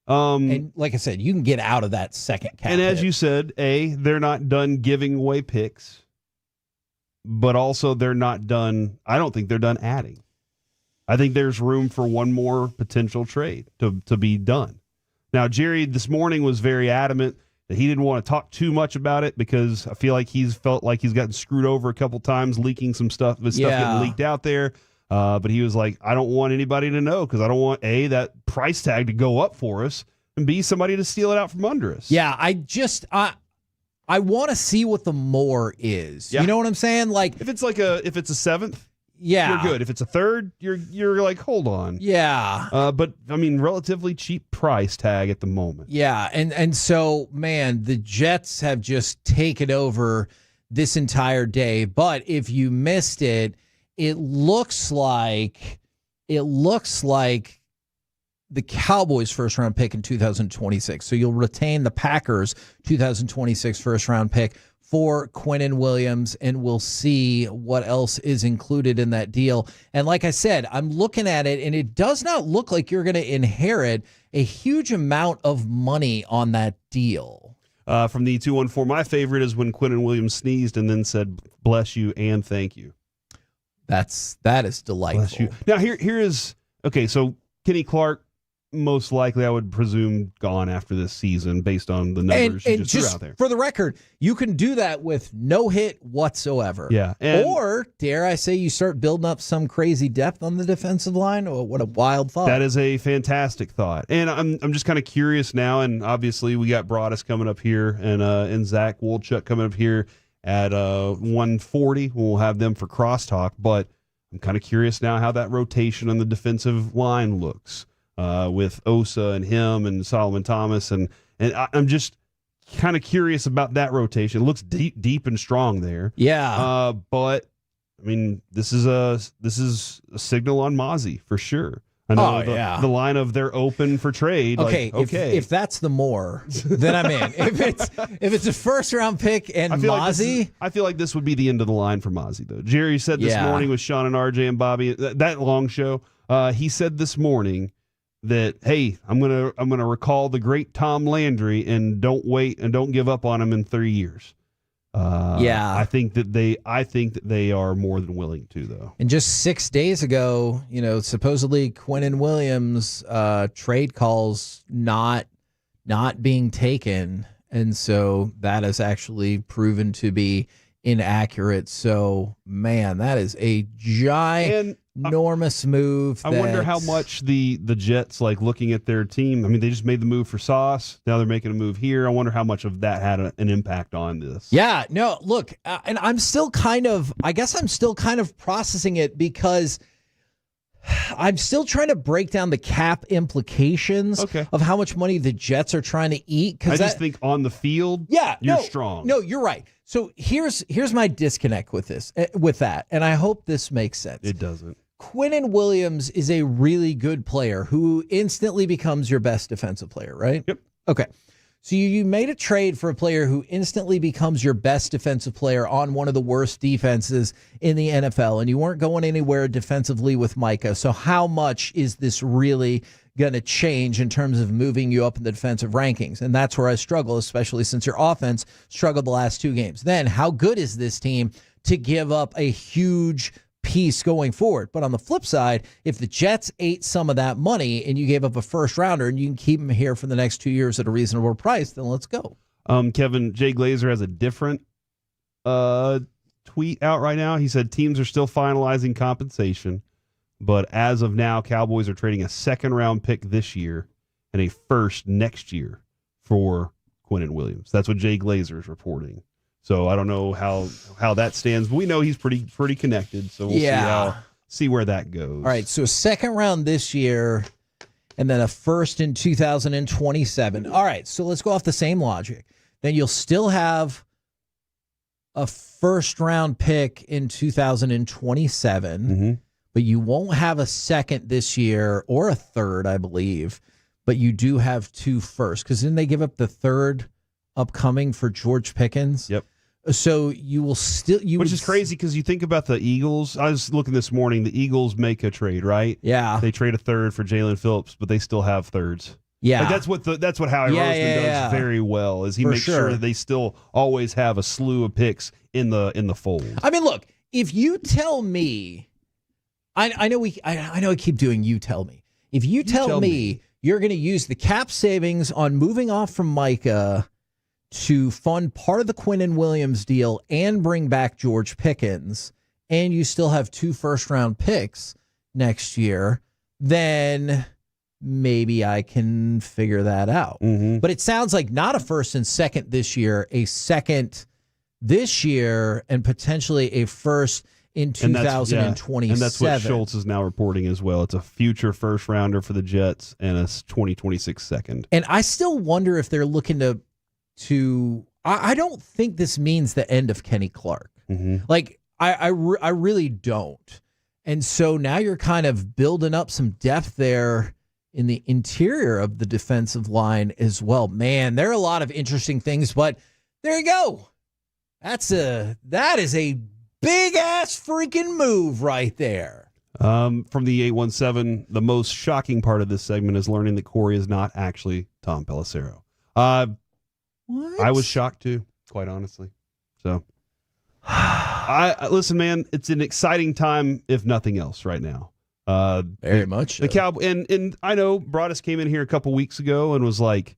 And like I said, you can get out of that second cap And as hit. you said, they're not done giving away picks, but also they're not done. I don't think they're done adding. I think there's room for one more potential trade to be done. Now, Jerry this morning was very adamant that he didn't want to talk too much about it because I feel like he's felt like he's gotten screwed over a couple times, leaking some stuff, getting leaked out there. But he was like, I don't want anybody to know because I don't want, A, that price tag to go up for us, and B, somebody to steal it out from under us. Yeah, I want to see what the more is. Yeah. You know what I'm saying? Like if it's a seventh, yeah, you're good. If it's a third, you're like, hold on. Yeah. But I mean, relatively cheap price tag at the moment. Yeah, and so, man, the Jets have just taken over this entire day. But if you missed it, it looks like the Cowboys' first-round pick in 2026. So you'll retain the Packers' 2026 first-round pick for Quinnen Williams, and we'll see what else is included in that deal. And like I said, I'm looking at it, and it does not look like you're going to inherit a huge amount of money on that deal. From the 214, my favorite is when Quinnen Williams sneezed and then said, bless you and thank you. That is delightful. Bless you. Now, here is, okay, so Kenny Clark, most likely, I would presume, gone after this season based on the numbers you just threw out there. For the record, you can do that with no hit whatsoever. Yeah. Or, dare I say, you start building up some crazy depth on the defensive line? Oh, what a wild thought. That is a fantastic thought. And I'm just kind of curious now, and obviously we got Broadus coming up here and Zach Wolchuk coming up here at 1:40. We'll have them for crosstalk, but I'm kind of curious now how that rotation on the defensive line looks. With Osa and him and Solomon Thomas, and I'm just kind of curious about that rotation. It looks deep and strong there. Yeah. But I mean, this is a signal on Mazy for sure. I know the line of they're open for trade. Okay, like, okay. If that's the more, then I'm in. if it's a first round pick and Mazy, I feel like this would be the end of the line for Mazy though. Jerry said this morning with Sean and RJ and Bobby that long show. He said this morning that, hey, I'm gonna recall the great Tom Landry and don't wait and don't give up on him in 3 years. I think that they are more than willing to, though. And just 6 days ago, supposedly Quinnen Williams trade calls not being taken, and so that has actually proven to be inaccurate. So, man, that is a ginormous move. I wonder how much the Jets, like, looking at their team. I mean, they just made the move for Sauce. Now they're making a move here. I wonder how much of that had an impact on this. Yeah, no, look, and I'm still kind of processing it because I'm still trying to break down the cap implications of how much money the Jets are trying to eat. I just think on the field, you're strong. No, you're right. So here's my disconnect with that, and I hope this makes sense. It doesn't. Quinnen Williams is a really good player who instantly becomes your best defensive player, right? Yep. Okay. So you made a trade for a player who instantly becomes your best defensive player on one of the worst defenses in the NFL, and you weren't going anywhere defensively with Micah. So how much is this really going to change in terms of moving you up in the defensive rankings? And that's where I struggle, especially since your offense struggled the last 2 games. Then how good is this team to give up a huge piece going forward? But on the flip side, if the Jets ate some of that money and you gave up a first rounder and you can keep him here for the next 2 years at a reasonable price, then let's go. Kevin, Jay Glazer has a different tweet out right now. He said teams are still finalizing compensation, but as of now, Cowboys are trading a second-round pick this year and a first next year for Quinnen Williams. That's what Jay Glazer is reporting. So I don't know how that stands, but we know he's pretty connected. So we'll see where that goes. All right, so a second round this year, and then a first in 2027. All right, so let's go off the same logic. Then you'll still have a first round pick in 2027, but you won't have a second this year or a third, I believe. But you do have 2 firsts, because then they give up the third upcoming for George Pickens. Yep. So you will still which is crazy because you think about the Eagles. I was looking this morning. The Eagles make a trade, right? Yeah. They trade a third for Jalen Phillips, but they still have thirds. Yeah. Like that's what Howie Roseman does very well. Is he makes sure that they still always have a slew of picks in the fold. I mean, look, if you tell me, I know I keep doing you tell me. If you tell me you're going to use the cap savings on moving off from Micah to fund part of the Quinnen Williams deal and bring back George Pickens, and you still have 2 first-round picks next year, then maybe I can figure that out. But it sounds like not a first and second this year, a second this year, and potentially a first in 2027. And that's what Schultz is now reporting as well. It's a future first rounder for the Jets and a 2026 second. And I still wonder if they're looking to I don't think this means the end of Kenny Clark. Like I really don't. And so now you're kind of building up some depth there in the interior of the defensive line as well. Man, there are a lot of interesting things, but there you go. That is a big ass freaking move right there. From the 817, the most shocking part of this segment is learning that Corey is not actually Tom Pelissero. What? I was shocked too, quite honestly. So, listen, man, it's an exciting time, if nothing else, right now. Very much. The Cowboy, and I know Broadus came in here a couple weeks ago and was like,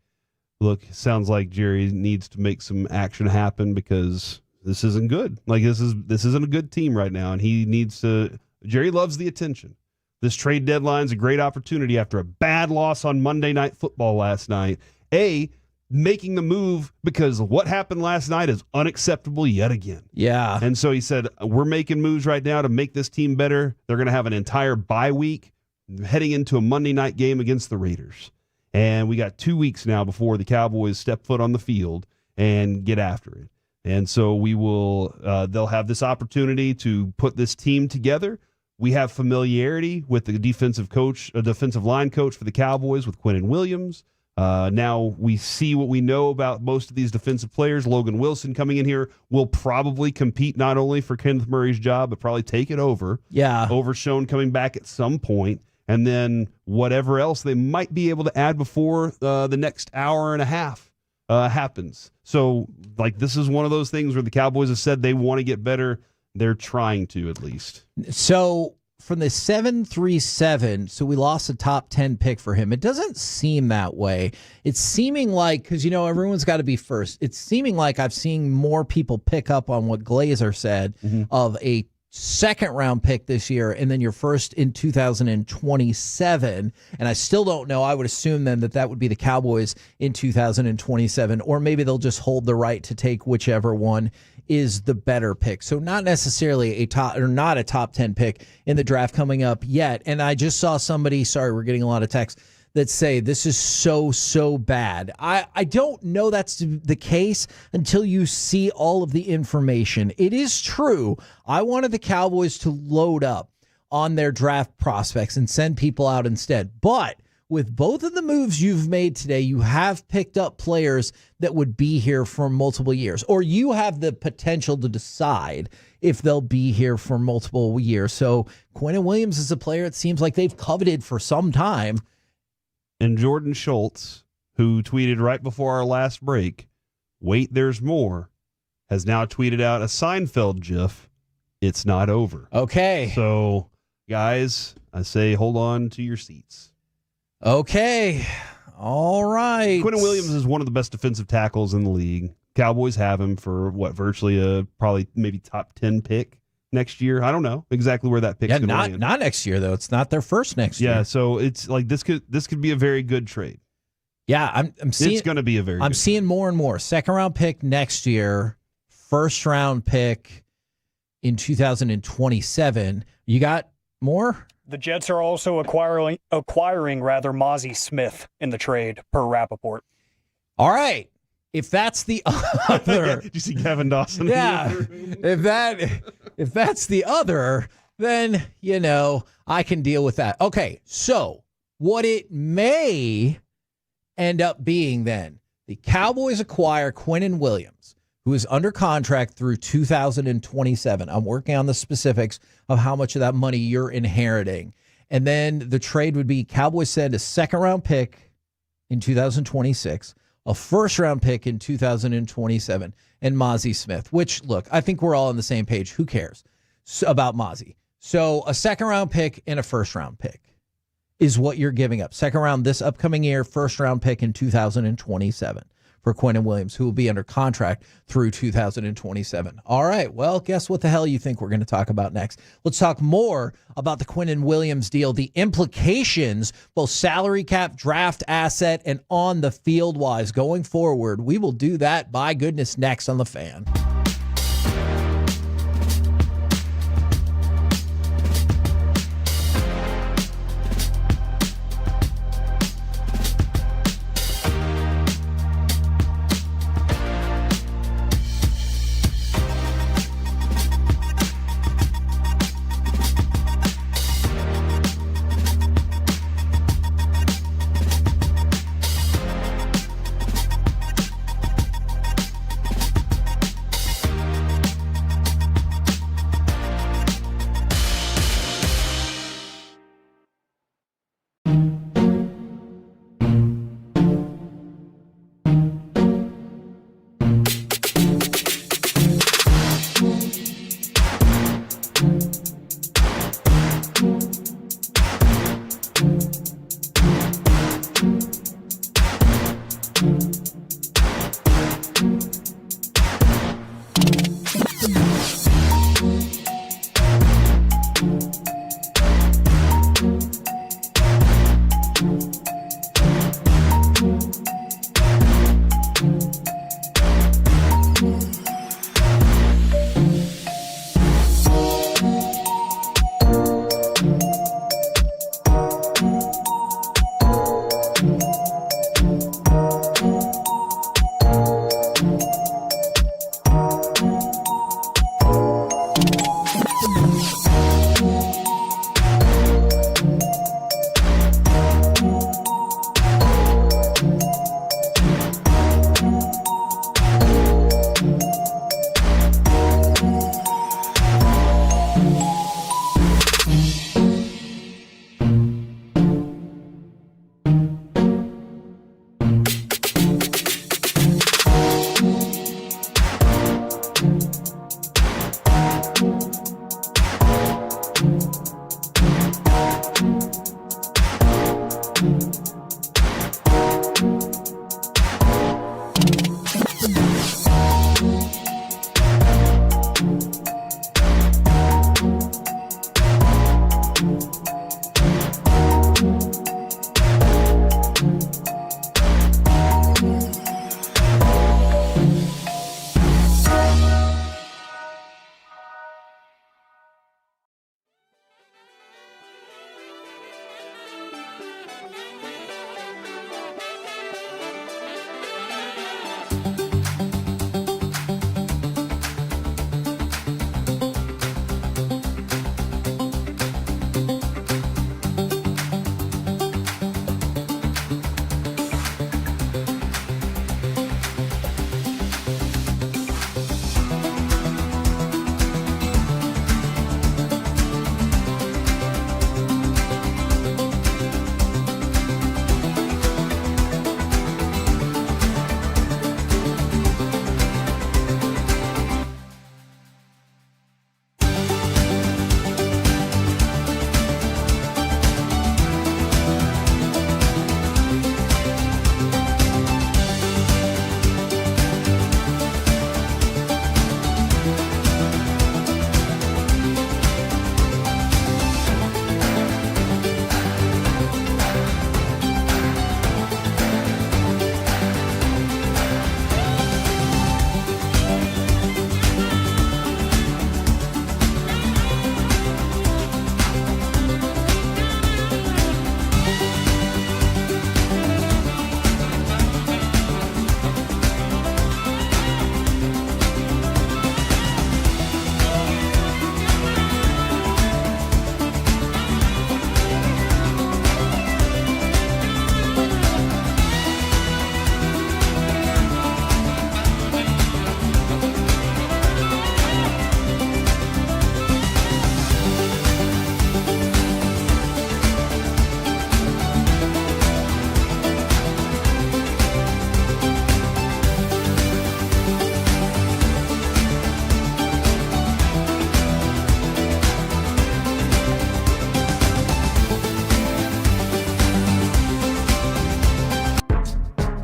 "Look, sounds like Jerry needs to make some action happen because this isn't good. Like this isn't a good team right now, and he needs to." Jerry loves the attention. This trade deadline's a great opportunity after a bad loss on Monday Night Football last night. Making the move because what happened last night is unacceptable yet again. Yeah. And so he said, we're making moves right now to make this team better. They're going to have an entire bye week heading into a Monday night game against the Raiders. And we got 2 weeks now before the Cowboys step foot on the field and get after it. And so they'll have this opportunity to put this team together. We have familiarity with the defensive line coach for the Cowboys with Quinnen Williams. Now we see what we know about most of these defensive players. Logan Wilson coming in here will probably compete not only for Kenneth Murray's job, but probably take it over. Yeah. Overshown coming back at some point, and then whatever else they might be able to add before the next hour and a half happens. So, this is one of those things where the Cowboys have said they want to get better. They're trying to, at least. So from the 737, so we lost a top 10 pick for him. It doesn't seem that way. It's seeming like, because, everyone's got to be first. It's seeming like I've seen more people pick up on what Glazer said of a second round pick this year and then your first in 2027. And I still don't know. I would assume then that would be the Cowboys in 2027, or maybe they'll just hold the right to take whichever one is the better pick. So not necessarily not a top 10 pick in the draft coming up yet. And I just saw somebody, sorry, we're getting a lot of texts that say this is so bad. I don't know that's the case until you see all of the information. It is true. I wanted the Cowboys to load up on their draft prospects and send people out instead. But with both of the moves you've made today, you have picked up players that would be here for multiple years, or you have the potential to decide if they'll be here for multiple years. So Quinnen Williams is a player it seems like they've coveted for some time. And Jordan Schultz, who tweeted right before our last break, "Wait, there's more," has now tweeted out a Seinfeld gif. It's not over. Okay. So, guys, I say hold on to your seats. Okay. All right. Quinnen Williams is one of the best defensive tackles in the league. Cowboys have him for virtually probably maybe top 10 pick next year. I don't know exactly where that pick's going to land. Not next year though. It's not their first next year. Yeah, so it's like this could be a very good trade. Yeah, I'm seeing it's going to be a very. I'm good seeing more and more. Second round pick next year, first round pick in 2027. You got more? The Jets are also acquiring Mazy Smith in the trade, per Rappaport. All right. If that's the other, Did you see Kevin Dawson? yeah. If that's the other, then I can deal with that. Okay, so what it may end up being then, the Cowboys acquire Quinnen Williams, who is under contract through 2027. I'm working on the specifics of how much of that money you're inheriting. And then the trade would be Cowboys send a second-round pick in 2026, a first-round pick in 2027, and Mazy Smith, which, look, I think we're all on the same page. Who cares about Mazy? So a second-round pick and a first-round pick is what you're giving up. Second round this upcoming year, first-round pick in 2027 for Quinnen Williams, who will be under contract through 2027. All right, well, guess what the hell you think we're going to talk about next? Let's talk more about the Quinnen Williams deal, the implications, both salary cap, draft asset, and on the field wise going forward. We will do that, by goodness, next on The Fan.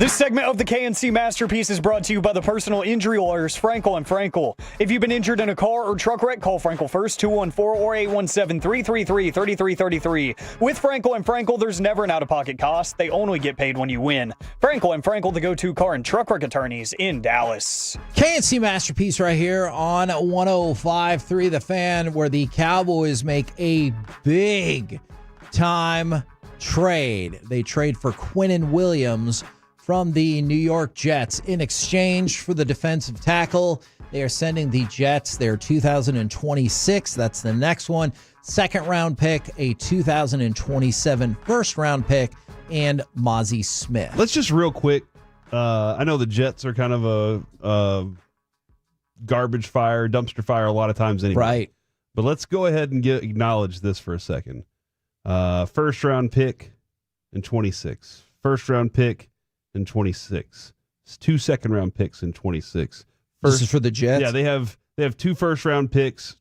This segment of the KNC Masterpiece is brought to you by the personal injury lawyers Frankel & Frankel. If you've been injured in a car or truck wreck, call Frankel first, 214 or 817-333-3333. With Frankel & Frankel, there's never an out-of-pocket cost. They only get paid when you win. Frankel & Frankel, the go-to car and truck wreck attorneys in Dallas. KNC Masterpiece right here on 105.3 The Fan, where the Cowboys make a big-time trade. They trade for Quinnen Williams from the New York Jets. In exchange for the defensive tackle, they are sending the Jets their 2026, that's the next one, second-round pick, a 2027 first-round pick, and Mazy Smith. Let's just real quick, I know the Jets are kind of a garbage fire, dumpster fire a lot of times anyway. Right. But let's go ahead and acknowledge this for a second. First-round pick in 26. First-round pick in 26. It's 2 second-round picks in 26. This is for the Jets? Yeah, they have 2 first-round picks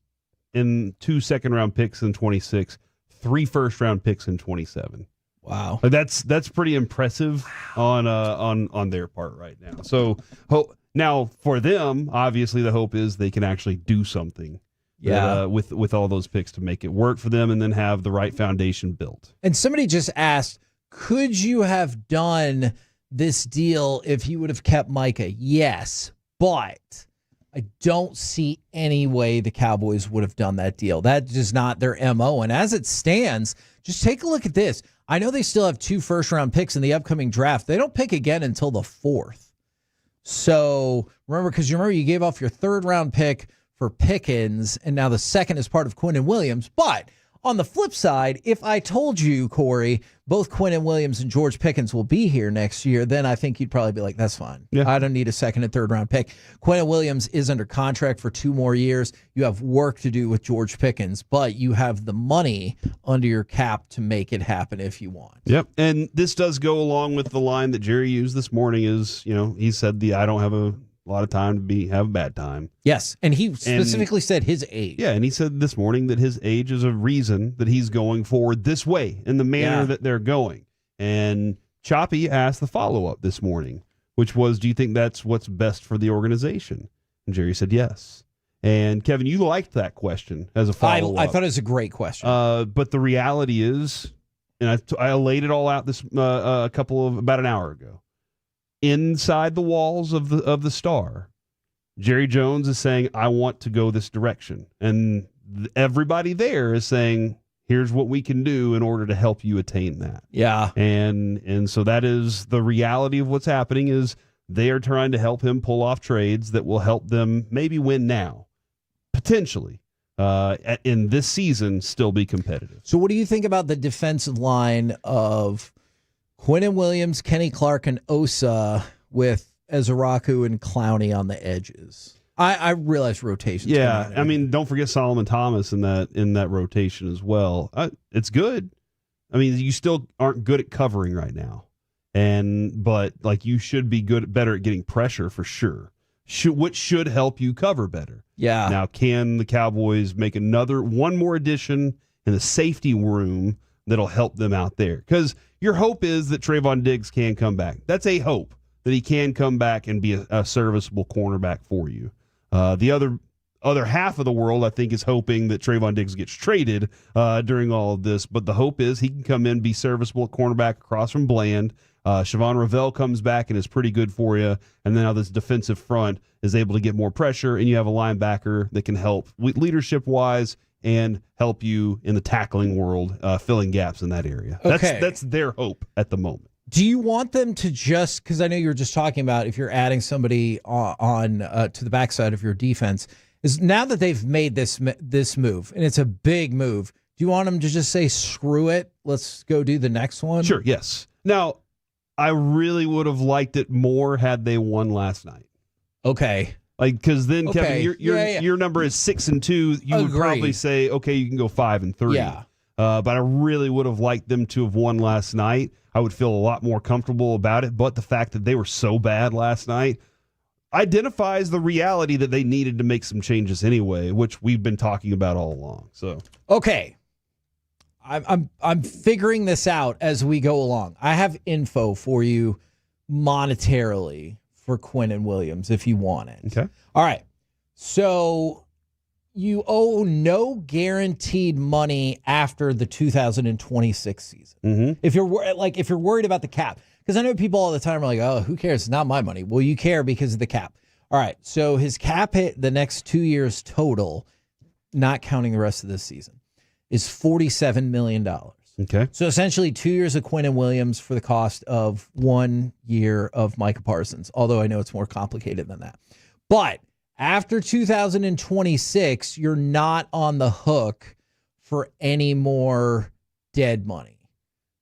and 2 second-round picks in 26, 3 first-round picks in 27. Wow. That's pretty impressive on their part right now. So now for them, obviously the hope is they can actually do something. Yeah. With all those picks to make it work for them and then have the right foundation built. And somebody just asked, could you have done this deal if you would have kept Minka? Yes, but I don't see any way the Cowboys would have done that deal. That is not their MO. And as it stands, just take a look at this. I know they still have 2 first-round picks in the upcoming draft. They don't pick again until the 4th. So remember, because you gave off your 3rd-round pick for Pickens, and now the second is part of Quinnen Williams. But on the flip side, if I told you, Corey, both Quinnen Williams and George Pickens will be here next year, then I think you'd probably be like, that's fine. Yeah. I don't need a 2nd and 3rd round pick. Quinnen Williams is under contract for 2 more years. You have work to do with George Pickens, but you have the money under your cap to make it happen if you want. Yep. And this does go along with the line that Jerry used this morning is, he said I don't have a lot of time to have a bad time. Yes, and he specifically said his age. Yeah, and he said this morning that his age is a reason that he's going forward this way, in the manner that they're going. And Choppy asked the follow-up this morning, which was, do you think that's what's best for the organization? And Jerry said yes. And Kevin, you liked that question as a follow-up. I thought it was a great question. But the reality is, and I laid it all out this about an hour ago. Inside the walls of the Star, Jerry Jones is saying, I want to go this direction. And everybody there is saying, here's what we can do in order to help you attain that. Yeah. And so that is the reality of what's happening is they are trying to help him pull off trades that will help them maybe win now, potentially, in this season, still be competitive. So what do you think about the defensive line of Quinnen Williams, Kenny Clark, and Osa with Ezeraku and Clowney on the edges? I realize rotations. Yeah, I mean, don't forget Solomon Thomas in that rotation as well. It's good. I mean, you still aren't good at covering right now, but you should be better at getting pressure for sure. Which should help you cover better. Yeah. Now, can the Cowboys make one more addition in the safety room that'll help them out there? Because your hope is that Trayvon Diggs can come back. That's a hope, that he can come back and be a serviceable cornerback for you. The other half of the world, I think, is hoping that Trayvon Diggs gets traded during all of this. But the hope is he can come in, be serviceable at cornerback across from Bland. Siobhan Ravel comes back and is pretty good for you. And then now this defensive front is able to get more pressure, and you have a linebacker that can help leadership-wise and help you in the tackling world, filling gaps in that area. Okay. That's their hope at the moment. Do you want them to just, because I know you were just talking about if you're adding somebody on to the backside of your defense, is now that they've made this move, and it's a big move, do you want them to just say, screw it, let's go do the next one? Sure, yes. Now, I really would have liked it more had they won last night. Okay. Because then, Kevin, your number is 6-2. You would probably say, okay, you can go 5-3. Yeah. But I really would have liked them to have won last night. I would feel a lot more comfortable about it. But the fact that they were so bad last night identifies the reality that they needed to make some changes anyway, which we've been talking about all along. So okay. I'm figuring this out as we go along. I have info for you monetarily for Quinnen Williams if you want it. Okay. All right. So you owe no guaranteed money after the 2026 season. Mm-hmm. If you're worried about the cap, because I know people all the time are like, "Oh, who cares? It's not my money." Well, you care because of the cap. All right. So his cap hit the next 2 years total, not counting the rest of this season, is $47 million. Okay. So essentially 2 years of Quinnen Williams for the cost of 1 year of Micah Parsons, although I know it's more complicated than that. But after 2026, you're not on the hook for any more dead money.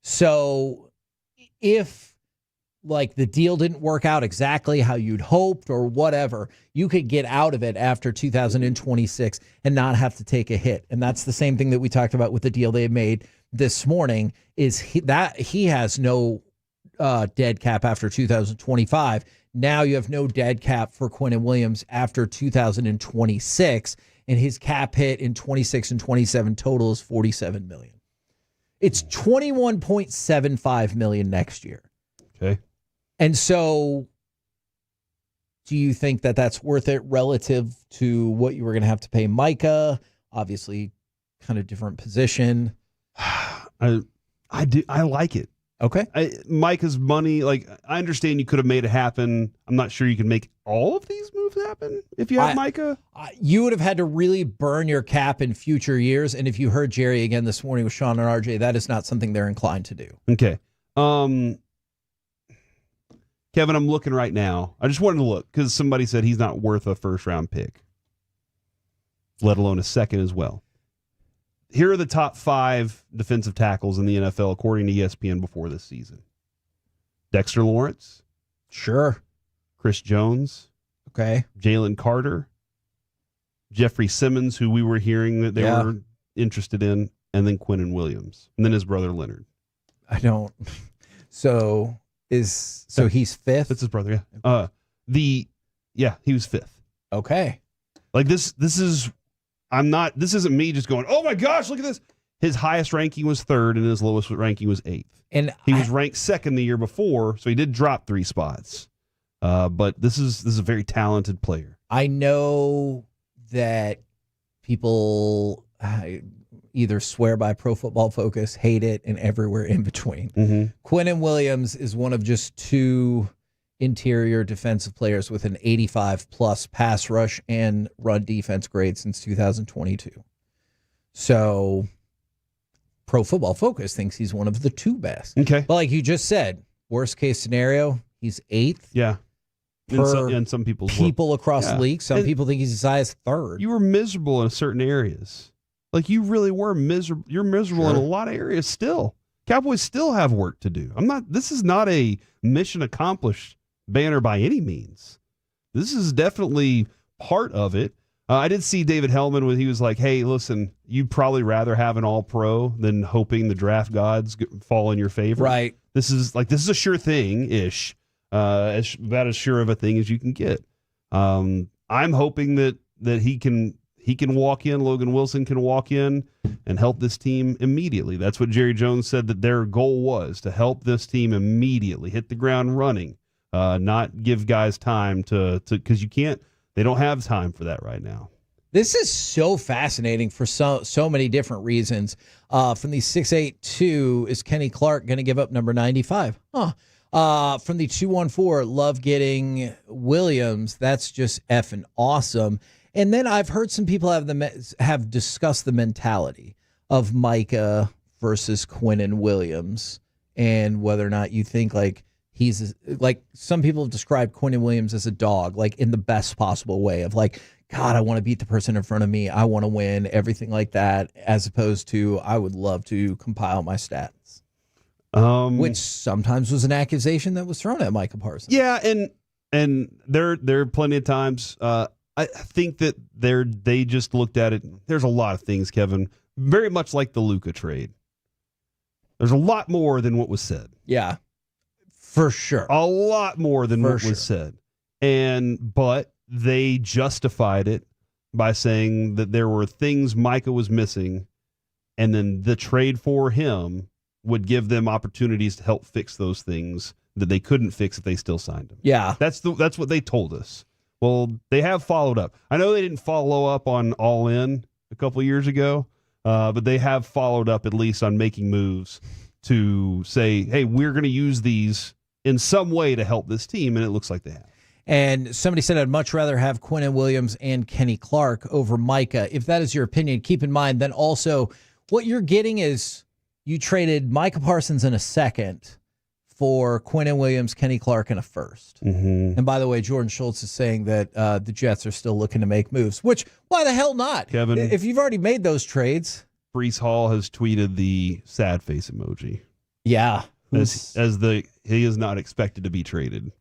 So if the deal didn't work out exactly how you'd hoped or whatever, you could get out of it after 2026 and not have to take a hit. And that's the same thing that we talked about with the deal they made this morning, is he has no dead cap after 2025. Now you have no dead cap for Quinnen Williams after 2026, and his cap hit in 26 and 27 total is $47 million. It's $21.75 million next year. Okay. And so do you think that that's worth it relative to what you were going to have to pay Micah? Obviously, kind of different position. I do. I like it. Okay. Micah's money, I understand you could have made it happen. I'm not sure you can make all of these moves happen if you have Micah. You would have had to really burn your cap in future years. And if you heard Jerry again this morning with Sean and RJ, that is not something they're inclined to do. Okay. Kevin, I'm looking right now. I just wanted to look because somebody said he's not worth a first-round pick, let alone a second as well. Here are the top 5 defensive tackles in the NFL, according to ESPN, before this season. Dexter Lawrence. Sure. Chris Jones. Okay. Jalen Carter. Jeffrey Simmons, who we were hearing that they were interested in, and then Quinnen Williams. And then his brother Leonard. I don't. So he's 5th? That's his brother, yeah. He was 5th. Okay. This isn't me just going, oh my gosh, look at this. His highest ranking was 3rd and his lowest ranking was 8th. And he was ranked 2nd the year before, so he did drop 3 spots. But this is a very talented player. I know that people either swear by Pro Football Focus, hate it, and everywhere in between. Mm-hmm. Quinnen Williams is one of just 2 interior defensive players with an 85+ pass rush and run defense grade since 2022. So Pro Football Focus thinks he's one of the 2 best. Okay. But like you just said, worst case scenario, he's 8th. Yeah. And some people across the league. Some people think he's as high as 3rd. You were miserable in certain areas. You really were miserable. You're miserable in a lot of areas still. Cowboys still have work to do. This is not a mission accomplished banner by any means. This is definitely part of it. I did see David Hellman when he was like, hey, listen, you'd probably rather have an all-pro than hoping the draft gods fall in your favor. Right. This is a sure thing-ish, about as sure of a thing as you can get. I'm hoping that he can walk in, Logan Wilson can walk in and help this team immediately. That's what Jerry Jones said that their goal was, to help this team immediately, hit the ground running. Not give guys time to because they don't have time for that right now. This is so fascinating for so many different reasons. From the 682, is Kenny Clark going to give up number 95? From the 214, love getting Williams. That's just effing awesome. And then I've heard some people have discussed the mentality of Micah versus Quinnen Williams and whether or not you think he's some people have described Quinnen Williams as a dog, in the best possible way of God, I want to beat the person in front of me. I want to win, everything like that, as opposed to I would love to compile my stats. Which sometimes was an accusation that was thrown at Micah Parsons. Yeah, and there are plenty of times. I think that they just looked at it. There's a lot of things, Kevin, very much like the Luka trade. There's a lot more than what was said. Yeah, for sure. A lot more than what was said. But they justified it by saying that there were things Micah was missing, and then the trade for him would give them opportunities to help fix those things that they couldn't fix if they still signed him. Yeah. That's what they told us. Well, they have followed up. I know they didn't follow up on All In a couple of years ago, but they have followed up at least on making moves to say, hey, we're going to use these in some way to help this team, and it looks like they have. And somebody said, I'd much rather have Quinnen Williams and Kenny Clark over Micah. If that is your opinion, keep in mind then also what you're getting is you traded Micah Parsons in a second for Quinnen Williams, Kenny Clark, and a first. Mm-hmm. And by the way, Jordan Schultz is saying that the Jets are still looking to make moves, which why the hell not? Kevin, if you've already made those trades. Brees Hall has tweeted the sad face emoji. Yeah. He is not expected to be traded.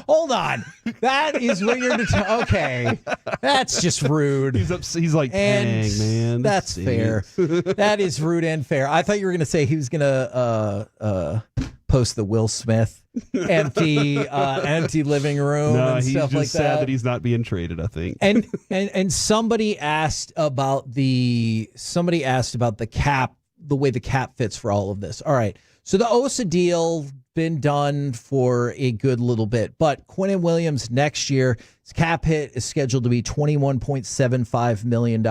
Hold on. That is what you're okay. That's just rude. He's like, dang, man. That's fair. That is rude and fair. I thought you were going to say he was going to post the Will Smith empty living room and stuff like that. He's just sad that he's not being traded, I think. And somebody asked about the cap, the way the cap fits for all of this. All right. So the Osa deal been done for a good little bit, but Quinnen Williams next year, his cap hit is scheduled to be $21.75 million,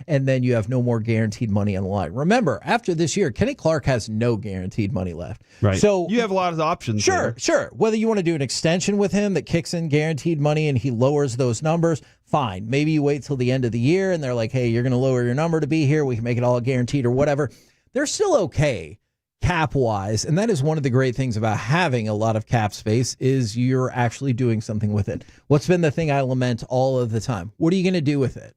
and then you have no more guaranteed money on the line. Remember, after this year, Kenny Clark has no guaranteed money left. Right. So you have a lot of options. Sure. Whether you want to do an extension with him that kicks in guaranteed money and he lowers those numbers, fine. Maybe you wait till the end of the year and they're like, hey, you're going to lower your number to be here. We can make it all guaranteed or whatever. They're still okay cap-wise, and that is one of the great things about having a lot of cap space is you're actually doing something with it. What's been the thing I lament all of the time? What are you going to do with it?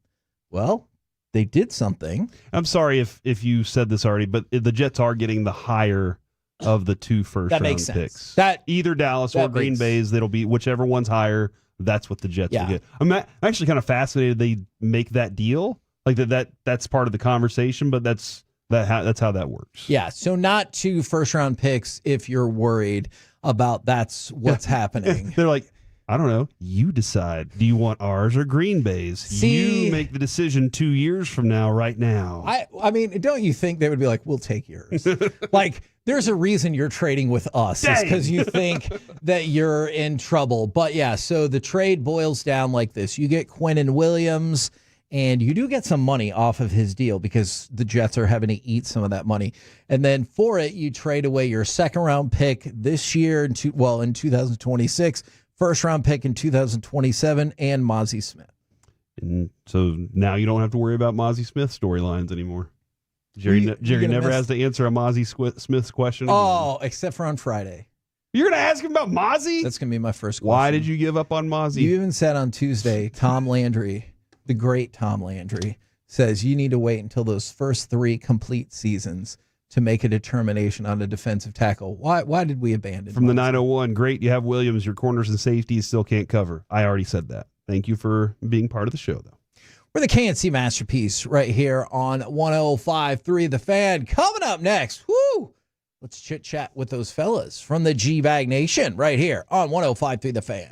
Well, they did something. I'm sorry if you said this already, but the Jets are getting the higher of the two first-round picks. That either Dallas or Green Bay's, that'll be whichever one's higher. That's what the Jets will get. I'm actually kind of fascinated they make that deal, like that's part of the conversation, but that's how that works. Yeah, so not two first-round picks if you're worried about that's what's happening. They're like, I don't know. You decide. Do you want ours or Green Bay's? You make the decision 2 years from now, right now. I mean, don't you think they would be like, we'll take yours? Like, there's a reason you're trading with us. It's because you think that you're in trouble. But yeah, so the trade boils down like this. You get Quinnen Williams, and you do get some money off of his deal because the Jets are having to eat some of that money. And then for it, you trade away your second-round pick this year, in 2026, first-round pick in 2027, and Mazy Smith. And so now you don't have to worry about Mazy Smith storylines anymore. Jerry never has to answer a Mazy Smith's question again. Oh, except for on Friday. You're going to ask him about Mazy? That's going to be my first question. Why did you give up on Mazy? You even said on Tuesday, Tom Landry, the great Tom Landry, says you need to wait until those first 3 complete seasons to make a determination on a defensive tackle. Why did we abandon From the 901, great, you have Williams, your corners and safeties still can't cover. I already said that. Thank you for being part of the show, though. We're the KNC Masterpiece right here on 105.3 The Fan. Coming up next, let's chit-chat with those fellas from the G-Bag Nation right here on 105.3 The Fan.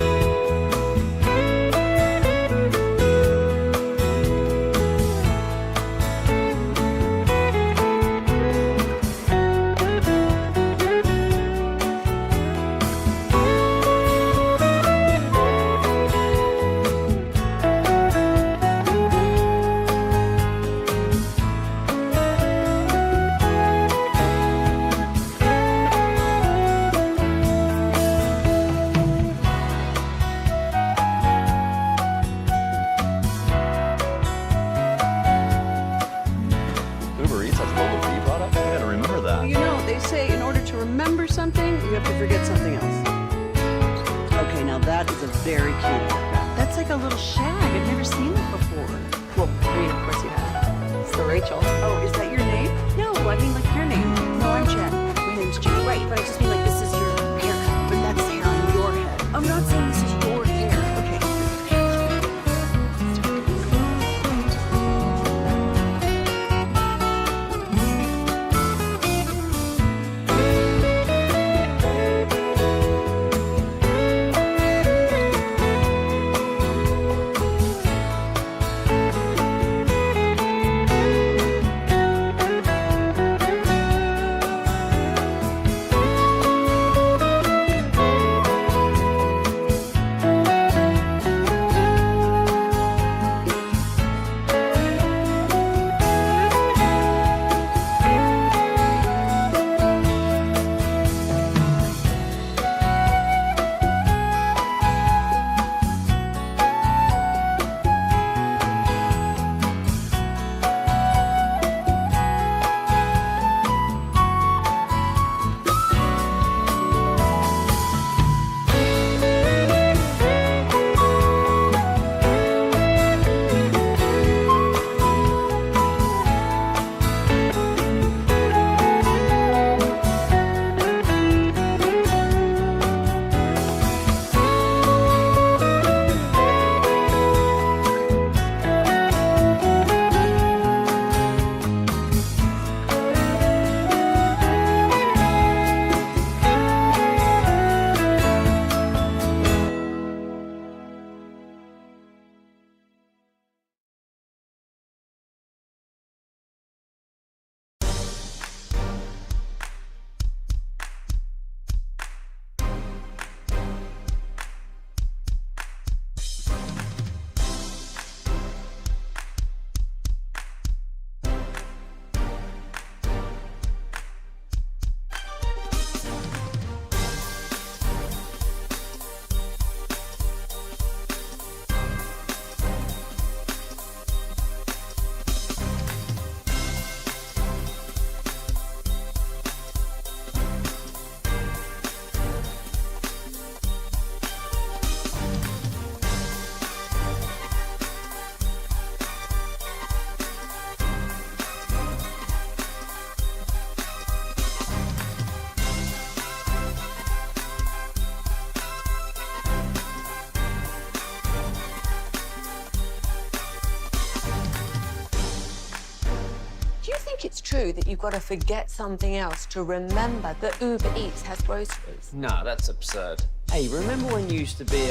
think it's true that you've got to forget something else to remember that Uber Eats has groceries? No, that's absurd. Hey, remember when you used to be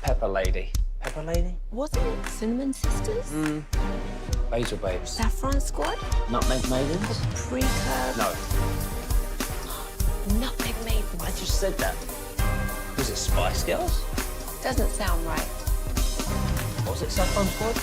Pepper Lady? Pepper Lady? Wasn't it Cinnamon Sisters? Basil Babes. Saffron Squad? Nutmeg Maidens? Pre-curve? No. Nutmeg Maidens. I just said that. Was it Spice Girls? Doesn't sound right. Was it Saffron Squad?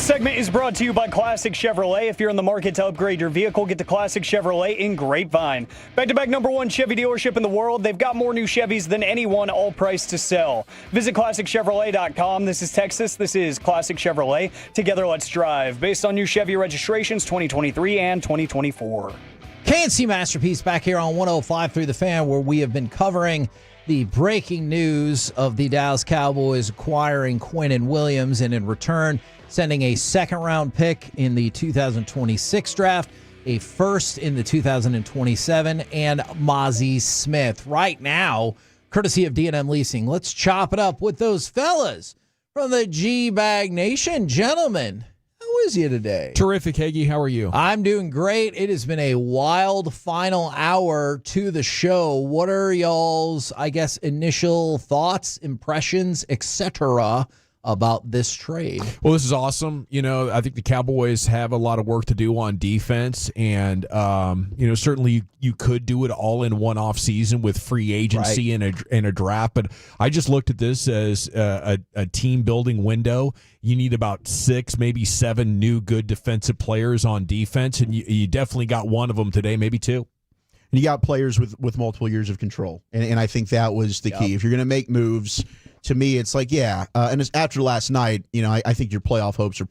Segment is brought to you by Classic Chevrolet. If you're in the market to upgrade your vehicle, get to Classic Chevrolet in Grapevine. Back-to-back #1 Chevy dealership in the world. They've got more new Chevys than anyone, all priced to sell. Visit ClassicChevrolet.com. This is Texas. This is Classic Chevrolet. Together, let's drive. Based on new Chevy registrations 2023 and 2024. KNC Masterpiece back here on 105.3 The Fan, where we have been covering the breaking news of the Dallas Cowboys acquiring Quinnen Williams, and in return, sending a second-round pick in the 2026 draft, a first in the 2027, and Mazy Smith. Right now, courtesy of D&M Leasing, let's chop it up with those fellas from the G-Bag Nation. Gentlemen, how is you today? Terrific, Hagee. How are you? I'm doing great. It has been a wild final hour to the show. What are y'all's, I guess, initial thoughts, impressions, etc. about this trade. Well, this is awesome. I think the Cowboys have a lot of work to do on defense, and certainly you could do it all in one off season with free agency and a draft. But I just looked at this as a team building window. You need about 6, maybe 7 new good defensive players on defense, and you definitely got one of them today, maybe 2. And you got players with multiple years of control, and I think that was the key. If you're going to make moves, to me, it's like, and it's after last night, I think your playoff hopes are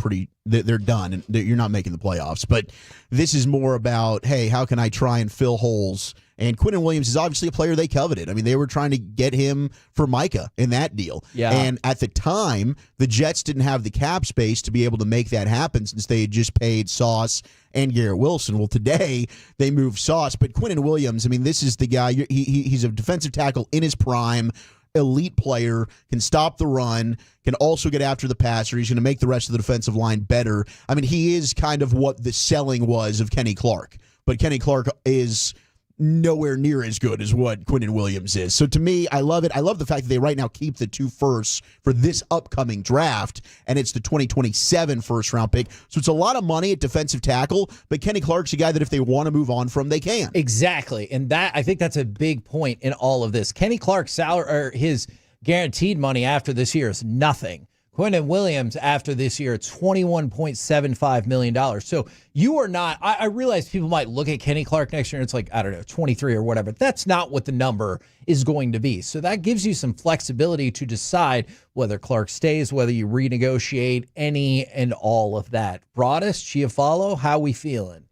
they're done, and you're not making the playoffs. But this is more about, hey, how can I try and fill holes? And Quinnen Williams is obviously a player they coveted. I mean, they were trying to get him for Minka in that deal. Yeah. And at the time, the Jets didn't have the cap space to be able to make that happen since they had just paid Sauce and Garrett Wilson. Well, today they moved Sauce, but Quinnen Williams, I mean, this is the guy. He's a defensive tackle in his prime. Elite player, can stop the run, can also get after the passer. He's going to make the rest of the defensive line better. I mean, he is kind of what the selling was of Kenny Clark, but Kenny Clark is nowhere near as good as what Quinnen Williams is. So to me, I love it. I love the fact that they right now keep the 2 firsts for this upcoming draft, and it's the 2027 first-round pick. So it's a lot of money at defensive tackle, but Kenny Clark's a guy that if they want to move on from, they can. Exactly, and I think that's a big point in all of this. Kenny Clark's salary, or his guaranteed money after this year, is nothing. Quinnen Williams after this year, $21.75 million. So you are not, I realize people might look at Kenny Clark next year and it's like, I don't know, 23 or whatever. That's not what the number is going to be. So that gives you some flexibility to decide whether Clark stays, whether you renegotiate any and all of that. Broadus, Chiafalo, how we feeling?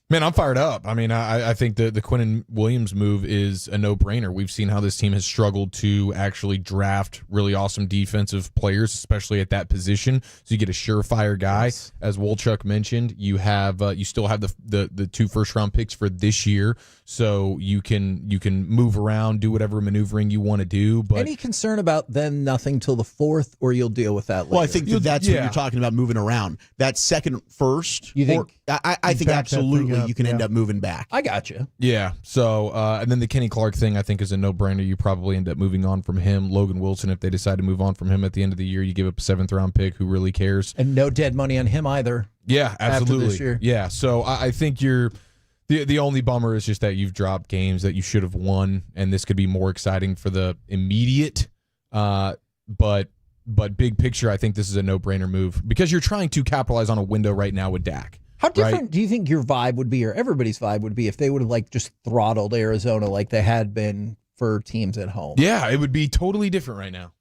Man, I'm fired up. I mean, I think the Quinnen Williams move is a no-brainer. We've seen how this team has struggled to actually draft really awesome defensive players, especially at that position. So you get a surefire guy. Yes. As Wolchuk mentioned, you have you still have the 2 first-round picks for this year, so you can move around, do whatever maneuvering you want to do. But any concern about then nothing till the 4th, or you'll deal with that later? Well, I think that's what you're talking about, moving around. That second first, you think? I think absolutely you can end up moving back. I got you. Yeah. So, and then the Kenny Clark thing, I think, is a no-brainer. You probably end up moving on from him. Logan Wilson, if they decide to move on from him at the end of the year, you give up a 7th-round pick. Who really cares? And no dead money on him either. Yeah, absolutely. After this year. Yeah. So I think you're the only bummer is just that you've dropped games that you should have won, and this could be more exciting for the immediate. But big picture, I think this is a no-brainer move because you're trying to capitalize on a window right now with Dak. How different do you think your vibe would be, or everybody's vibe would be, if they would have like just throttled Arizona like they had been for teams at home? Yeah, it would be totally different right now.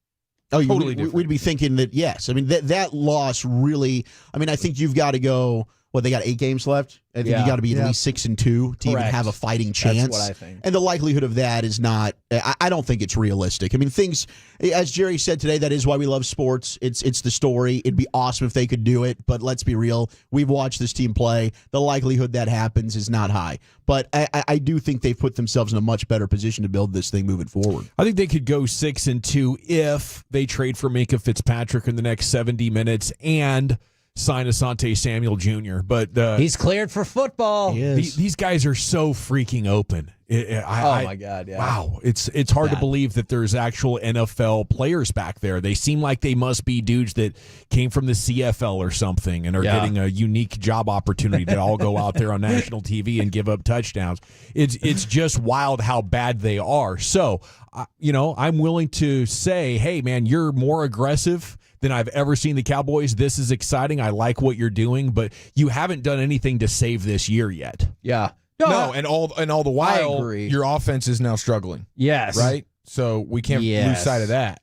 Oh, totally different. We'd be thinking that, yes. I mean, that loss really, I mean, I think you've got to go, they got 8 games left? I think you got to be at least 6-2 to even have a fighting chance. That's what I think. And the likelihood of that is not, I don't think it's realistic. I mean, things, as Jerry said today, that is why we love sports. It's the story. It'd be awesome if they could do it, but let's be real. We've watched this team play. The likelihood that happens is not high. But I do think they've put themselves in a much better position to build this thing moving forward. I think they could go 6-2 if they trade for Minka Fitzpatrick in the next 70 minutes and sign Asante Samuel Jr. But he's cleared for football. These guys are so freaking open. My God! Yeah. Wow, it's hard to believe that there's actual NFL players back there. They seem like they must be dudes that came from the CFL or something and are getting a unique job opportunity to all go out there on national TV and give up touchdowns. It's just wild how bad they are. So, I'm willing to say, hey, man, you're more aggressive than I've ever seen the Cowboys. This is exciting. I like what you're doing, but you haven't done anything to save this year yet. Yeah. No, and all the while, your offense is now struggling. Yes. Right? So we can't lose sight of that.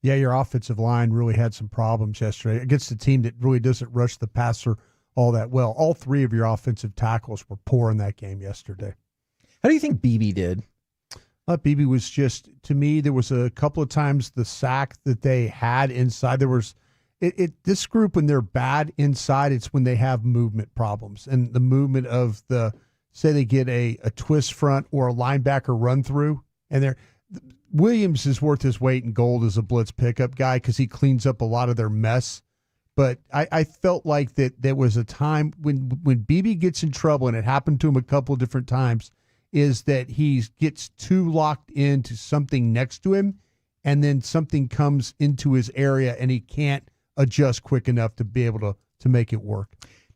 Yeah, your offensive line really had some problems yesterday against a team that really doesn't rush the passer all that well. All 3 of your offensive tackles were poor in that game yesterday. How do you think BB did? BB was just, to me, there was a couple of times the sack that they had inside. There was this group, when they're bad inside, it's when they have movement problems. And the movement of say they get a twist front or a linebacker run through, and Williams is worth his weight in gold as a blitz pickup guy because he cleans up a lot of their mess. But I felt like that there was a time when BB gets in trouble, and it happened to him a couple of different times, is that he gets too locked into something next to him, and then something comes into his area and he can't adjust quick enough to be able to make it work.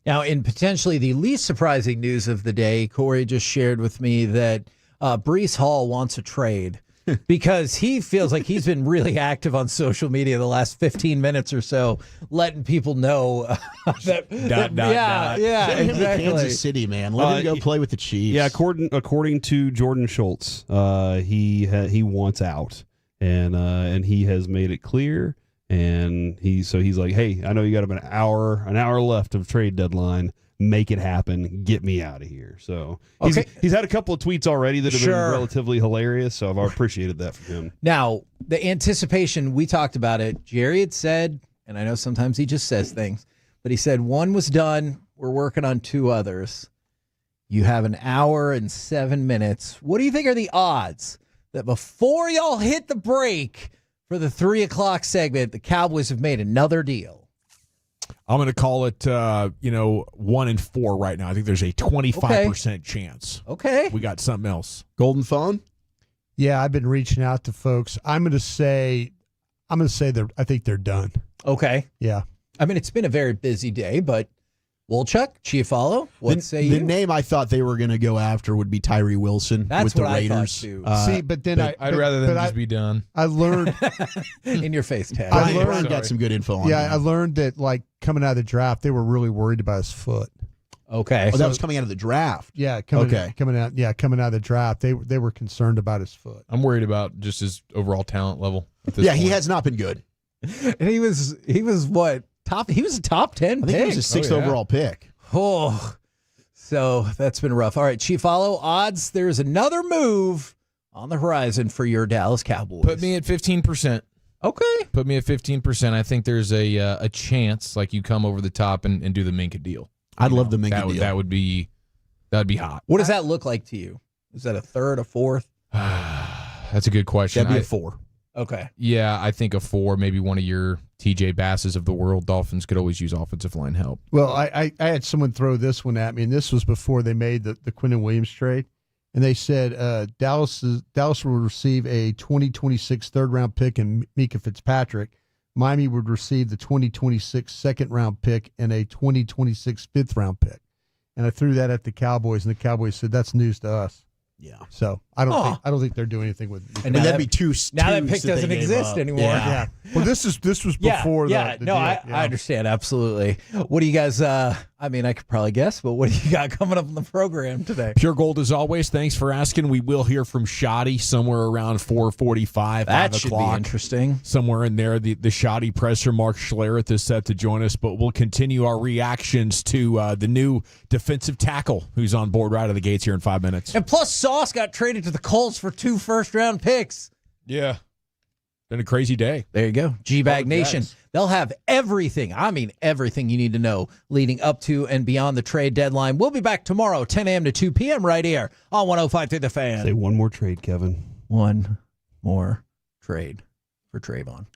Now, in potentially the least surprising news of the day, Corey just shared with me that Breece Hall wants a trade because he feels like he's been really active on social media the last 15 minutes or so, letting people know that. Yeah, Send him to exactly. Kansas City, man. Let him go play with the Chiefs. Yeah, according to Jordan Schultz, he wants out, and he has made it clear. And he's like, hey, I know you got about an hour left of trade deadline. Make it happen. Get me out of here. So he's had a couple of tweets already that have been relatively hilarious. So I've appreciated that from him. Now, the anticipation, we talked about it. Jerry had said, and I know sometimes he just says things, but he said one was done. We're working on 2 others. You have an hour and 7 minutes. What do you think are the odds that before y'all hit the break for the 3 o'clock segment, the Cowboys have made another deal? I'm going to call it, 1 and 4 right now. I think there's a 25% chance. Okay. We got something else. Golden phone? Yeah, I've been reaching out to folks. I'm going to say I think they're done. Okay. Yeah. I mean, it's been a very busy day, but Wolchuk, Chiafalo, what say you? The name I thought they were going to go after would be Tyree Wilson with the Raiders. I thought too. See, but then I'd rather than just be done. I learned in your face, Ted. Brian got some good info on that. I learned that coming out of the draft, they were really worried about his foot. Okay. Oh, that was coming out of the draft. Yeah, coming out of the draft, they were concerned about his foot. I'm worried about just his overall talent level. Yeah, he has not been good. And he was what? He was a top 10 I think pick. he was a 6th overall pick. Oh, so that's been rough. All right, Chiafalo, odds there's another move on the horizon for your Dallas Cowboys. Put me at 15%. Okay. Put me at 15%. I think there's a chance like you come over the top and do the Minka deal. I'd love the Minka deal. That'd be hot. What does that look like to you? Is that a 3rd, a 4th? That's a good question. That'd be a 4. Okay. Yeah, I think a 4, maybe one of your TJ Basses of the world. Dolphins could always use offensive line help. Well, I had someone throw this one at me, and this was before they made the Quinnen Williams trade. And they said Dallas will receive a 2026 third-round pick and Minka Fitzpatrick. Miami would receive the 2026 second-round pick and a 2026 fifth-round pick. And I threw that at the Cowboys, and the Cowboys said, that's news to us. Yeah. So I don't think they're doing anything with it. And that'd be two. Now that pick doesn't exist anymore. Yeah. Well, this was before the deal. I understand absolutely. What do you guys? I mean, I could probably guess, but what do you got coming up on the program today? Pure Gold as always. Thanks for asking. We will hear from Shotti somewhere around 4:45. That should be interesting. Somewhere in there, the Shotti presser. Mark Schlereth is set to join us, but we'll continue our reactions to the new defensive tackle who's on board right out of the gates here in 5 minutes. And plus, Sauce got traded to the Colts for 2 first-round picks. Yeah. Been a crazy day. There you go. G-Bag Nation. They'll have everything, I mean everything you need to know leading up to and beyond the trade deadline. We'll be back tomorrow, 10 a.m. to 2 p.m. right here on 105.3 The Fan. Say one more trade, Kevin. One more trade for Trayvon.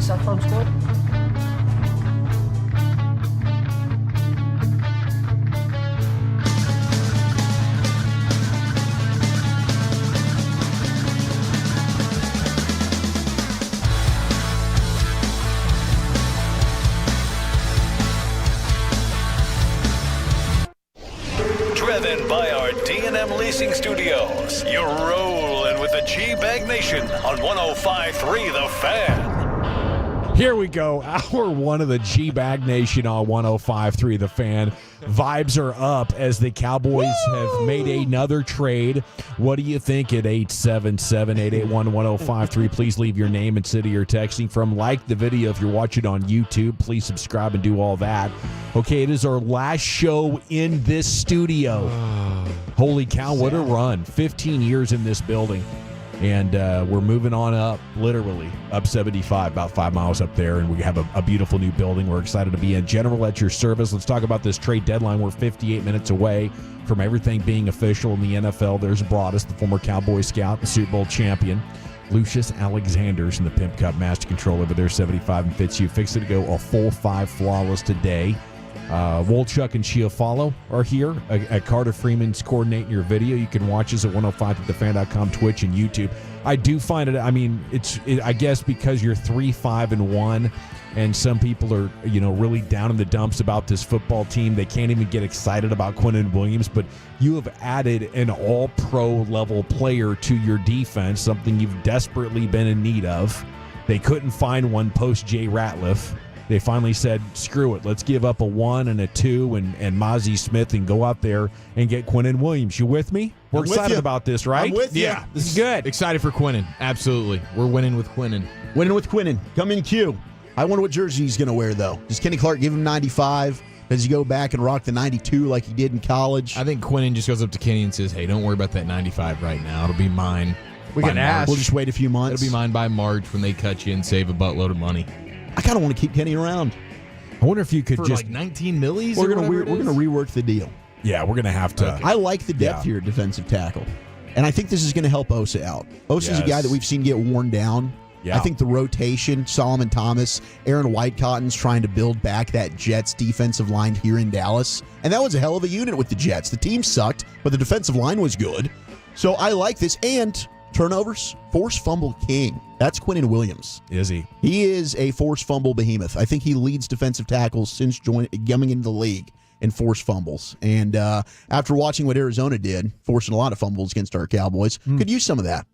Saffron Squad? Driven by our D&M Leasing Studios, you're rolling with the G-Bag Nation on 105.3 The Fan. Here we go. Hour one of the G-Bag Nation on 105.3 The Fan. Vibes are up as the Cowboys have made another trade. What do you think at 877-881-1053? Please leave your name and city you're texting from. Like the video if you're watching on YouTube. Please subscribe and do all that. Okay, it is our last show in this studio. Holy cow, what a run. 15 years in this building. And we're moving on up, literally, up 75, about 5 miles up there, and we have a beautiful new building we're excited to be in. General at your service. Let's talk about this trade deadline. We're 58 minutes away from everything being official in the NFL. There's Broadus, the former Cowboy scout, the Super Bowl champion. Lucius Alexander's in the Pimp Cup Master Control over there, 75 and Fitzhugh. Fixed it to go a full 5 flawless today. Wolchuk and Chiafalo are here. At Carter Freeman's coordinating your video. You can watch us at 105thefan.com, Twitch, and YouTube. I do find it, I guess because you're 3-5-1, and some people are, really down in the dumps about this football team. They can't even get excited about Quinnen Williams, but you have added an all-pro level player to your defense, something you've desperately been in need of. They couldn't find one post Jay Ratliff. They finally said, screw it. Let's give up a 1 and a 2 and Mazy Smith and go out there and get Quinnen Williams. You with me? We're excited about this, right? I'm with you. Yeah, this is good. Excited for Quinnen. Absolutely. We're winning with Quinnen. Winning with Quinnen. Come in Q. I wonder what jersey he's going to wear, though. Does Kenny Clark give him 95? Does he go back and rock the 92 like he did in college? I think Quinnen just goes up to Kenny and says, hey, don't worry about that 95 right now. It'll be mine. We can ask. We'll just wait a few months. It'll be mine by March when they cut you and save a buttload of money. I kind of want to keep Kenny around. I wonder if you could for just like 19 millis. We're gonna rework the deal. Yeah, we're gonna have to. I like the depth here at defensive tackle, and I think this is going to help Osa out. Osa's a guy that we've seen get worn down. Yeah. I think the rotation, Solomon Thomas, Aaron Whitecotton's trying to build back that Jets defensive line here in Dallas, and that was a hell of a unit with the Jets. The team sucked, but the defensive line was good. So I like this. And turnovers, forced fumble king. That's Quinnen Williams. Is he? He is a forced fumble behemoth. I think he leads defensive tackles since coming into the league in forced fumbles. And after watching what Arizona did, forcing a lot of fumbles against our Cowboys, could use some of that.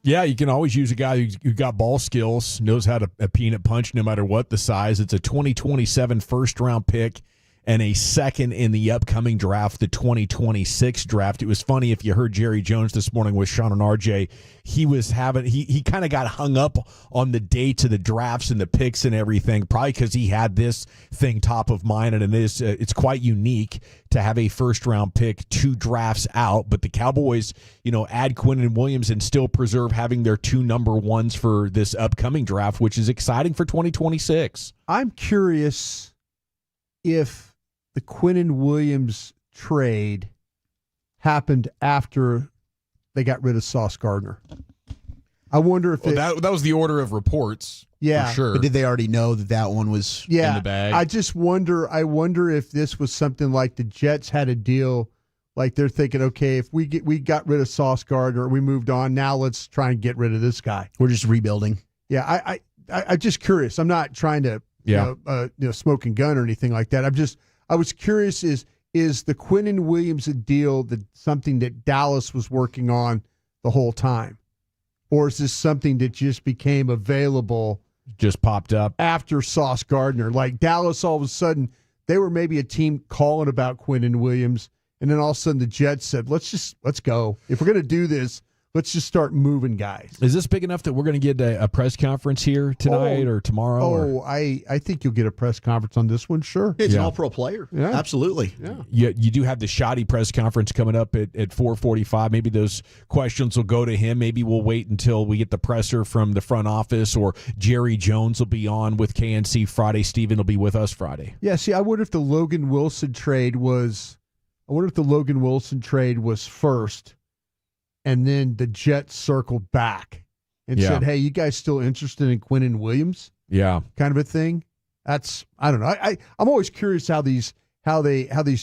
Yeah, you can always use a guy who got ball skills, knows how to peanut punch no matter what the size. It's a 2027 first-round pick and a second in the upcoming draft, the 2026 draft. It was funny, if you heard Jerry Jones this morning with Sean and RJ, he kind of got hung up on the dates of the drafts and the picks and everything, probably because he had this thing top of mind, and it's quite unique to have a first-round pick 2 drafts out. But the Cowboys, add Quinnen Williams and still preserve having their 2 number 1s for this upcoming draft, which is exciting for 2026. I'm curious if the Quinnen Williams trade happened after they got rid of Sauce Gardner. I wonder if that was the order of reports. Yeah, for sure. But did they already know that one was in the bag? I just wonder. I wonder if this was something like the Jets had a deal, like they're thinking, okay, if we got rid of Sauce Gardner, we moved on. Now let's try and get rid of this guy. We're just rebuilding. Yeah, I'm just curious. I'm not trying to smoke and gun or anything like that. I was curious, is the Quinnen Williams a deal that something that Dallas was working on the whole time? Or is this something that just became available? Just popped up after Sauce Gardner. Like Dallas, all of a sudden, they were maybe a team calling about Quinnen Williams, and then all of a sudden the Jets said, let's go. If we're going to do this, let's just start moving guys. Is this big enough that we're going to get a press conference here tonight or tomorrow? I think you'll get a press conference on this one, sure. It's an all-pro player. Yeah. Absolutely. Yeah. You do have the Shotti press conference coming up at 4:45. Maybe those questions will go to him. Maybe we'll wait until we get the presser from the front office, or Jerry Jones will be on with KNC Friday. Steven will be with us Friday. Yeah, see, I wonder if the Logan Wilson trade was first, and then the Jets circled back and said, hey, you guys still interested in Quinnen Williams? Yeah. Kind of a thing. That's, I don't know. I'm always curious how these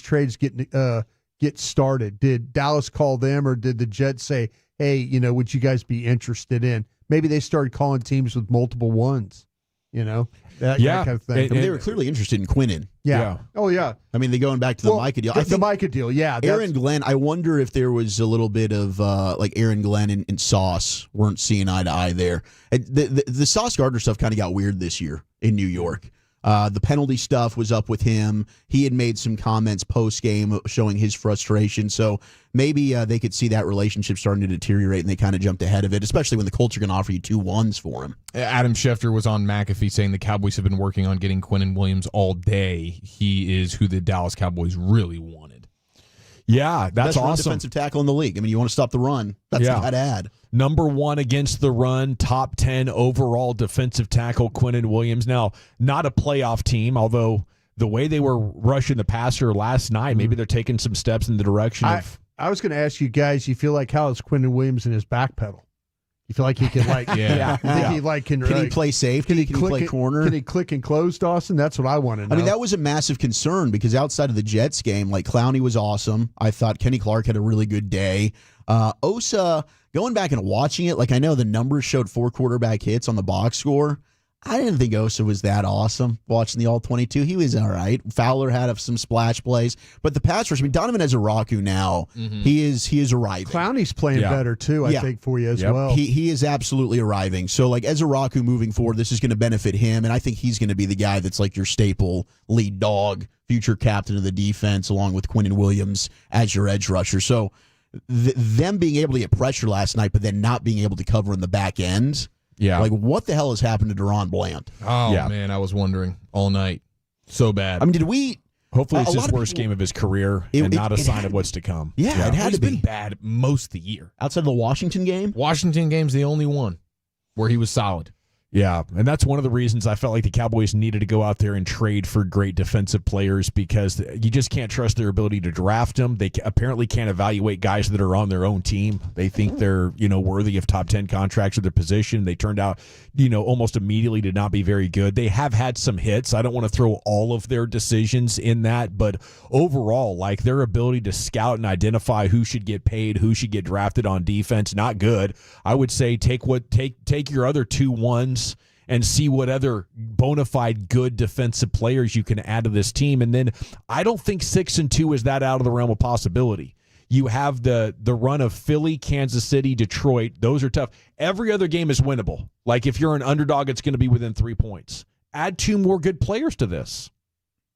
trades get started. Did Dallas call them, or did the Jets say, hey, would you guys be interested in? Maybe they started calling teams with multiple ones, that kind of thing. They were clearly interested in Quinnen. Yeah. Oh, yeah. I mean, they're going back to the Micah deal. The Micah deal, yeah. Aaron Glenn, I wonder if there was a little bit of like Aaron Glenn and Sauce weren't seeing eye to eye there. The Sauce Gardner stuff kind of got weird this year in New York. The penalty stuff was up with him. He had made some comments post-game showing his frustration. So maybe they could see that relationship starting to deteriorate, and they kind of jumped ahead of it, especially when the Colts are going to offer you 2 1s for him. Adam Schefter was on McAfee saying the Cowboys have been working on getting Quinnen Williams all day. He is who the Dallas Cowboys really wanted. Yeah, that's best awesome. Defensive tackle in the league. I mean, you want to stop the run. That's what I'd add. Number 1 against the run, top 10 overall defensive tackle, Quinnen Williams. Now, not a playoff team, although the way they were rushing the passer last night, maybe they're taking some steps in the direction of. I was going to ask you guys, you feel like how is Quinnen Williams in his back pedal? You feel like he can You think can he play safe? Can he play corner? Can he click and close, Dawson? That's what I want to know. I mean, that was a massive concern because outside of the Jets game, like Clowney was awesome. I thought Kenny Clark had a really good day. Osa, going back and watching it, like I know the numbers showed 4 quarterback hits on the box score. I didn't think Osa was that awesome watching the All-22. He was all right. Fowler had some splash plays. But the pass rush, I mean, Donovan Ezeraku now, he is arriving. Clowney's playing better, too, I think, for you as well. He is absolutely arriving. So, like, Ezeraku moving forward, this is going to benefit him, and I think he's going to be the guy that's like your staple lead dog, future captain of the defense, along with Quinnen Williams as your edge rusher. So, them being able to get pressure last night, but then not being able to cover in the back end. Yeah. Like, what the hell has happened to Deron Bland? Oh, man, I was wondering all night. So bad. I mean, hopefully it's his worst game of his career and not a sign of what's to come. Yeah, it had to be. He's been bad most of the year. Outside of the Washington game? Washington game's the only one where he was solid. Yeah, and that's one of the reasons I felt like the Cowboys needed to go out there and trade for great defensive players because you just can't trust their ability to draft them. They apparently can't evaluate guys that are on their own team. They think they're, worthy of top 10 contracts at their position. They turned out, almost immediately to not be very good. They have had some hits. I don't want to throw all of their decisions in that, but overall, like their ability to scout and identify who should get paid, who should get drafted on defense, not good. I would say take your other 2-1s and see what other bona fide good defensive players you can add to this team. And then I don't think 6-2 is that out of the realm of possibility. You have the run of Philly, Kansas City, Detroit. Those are tough. Every other game is winnable. Like if you're an underdog, it's going to be within 3 points. Add 2 more good players to this.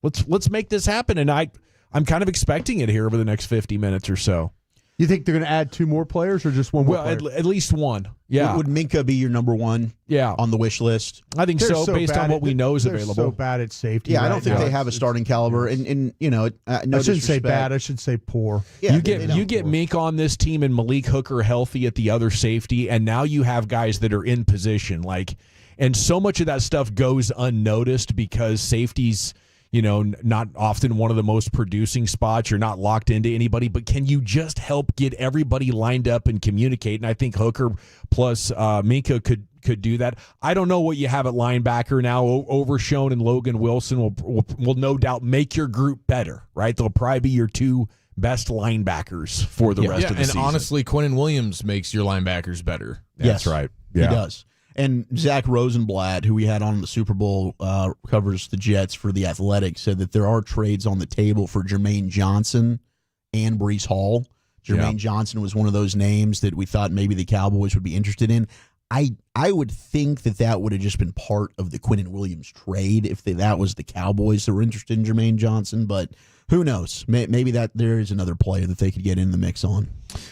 Let's make this happen. And I'm kind of expecting it here over the next 50 minutes or so. You think they're going to add 2 more players or just one more player? At least one. Yeah. Would Minka be your number one on the wish list? I think so, based on what we know is available. They're so bad at safety. Yeah, I don't think they have a starting caliber. And no I shouldn't say bad. I should say poor. Yeah, you get Minka on this team and Malik Hooker healthy at the other safety, and now you have guys that are in position. And so much of that stuff goes unnoticed because safeties – not often one of the most producing spots. You're not locked into anybody, but can you just help get everybody lined up and communicate? And I think Hooker plus Minka could do that. I don't know what you have at linebacker now. Overshown and Logan Wilson will no doubt make your group better, right? They'll probably be your 2 best linebackers for the rest of the season. And honestly, Quinnen Williams makes your linebackers better. That's right. Yeah. He does. And Zach Rosenblatt, who we had on the Super Bowl, covers the Jets for The Athletic, said that there are trades on the table for Jermaine Johnson and Breece Hall. Jermaine Johnson was one of those names that we thought maybe the Cowboys would be interested in. I would think that would have just been part of the Quinnen Williams trade if that was the Cowboys that were interested in Jermaine Johnson, but who knows? Maybe that there is another player that they could get in the mix on.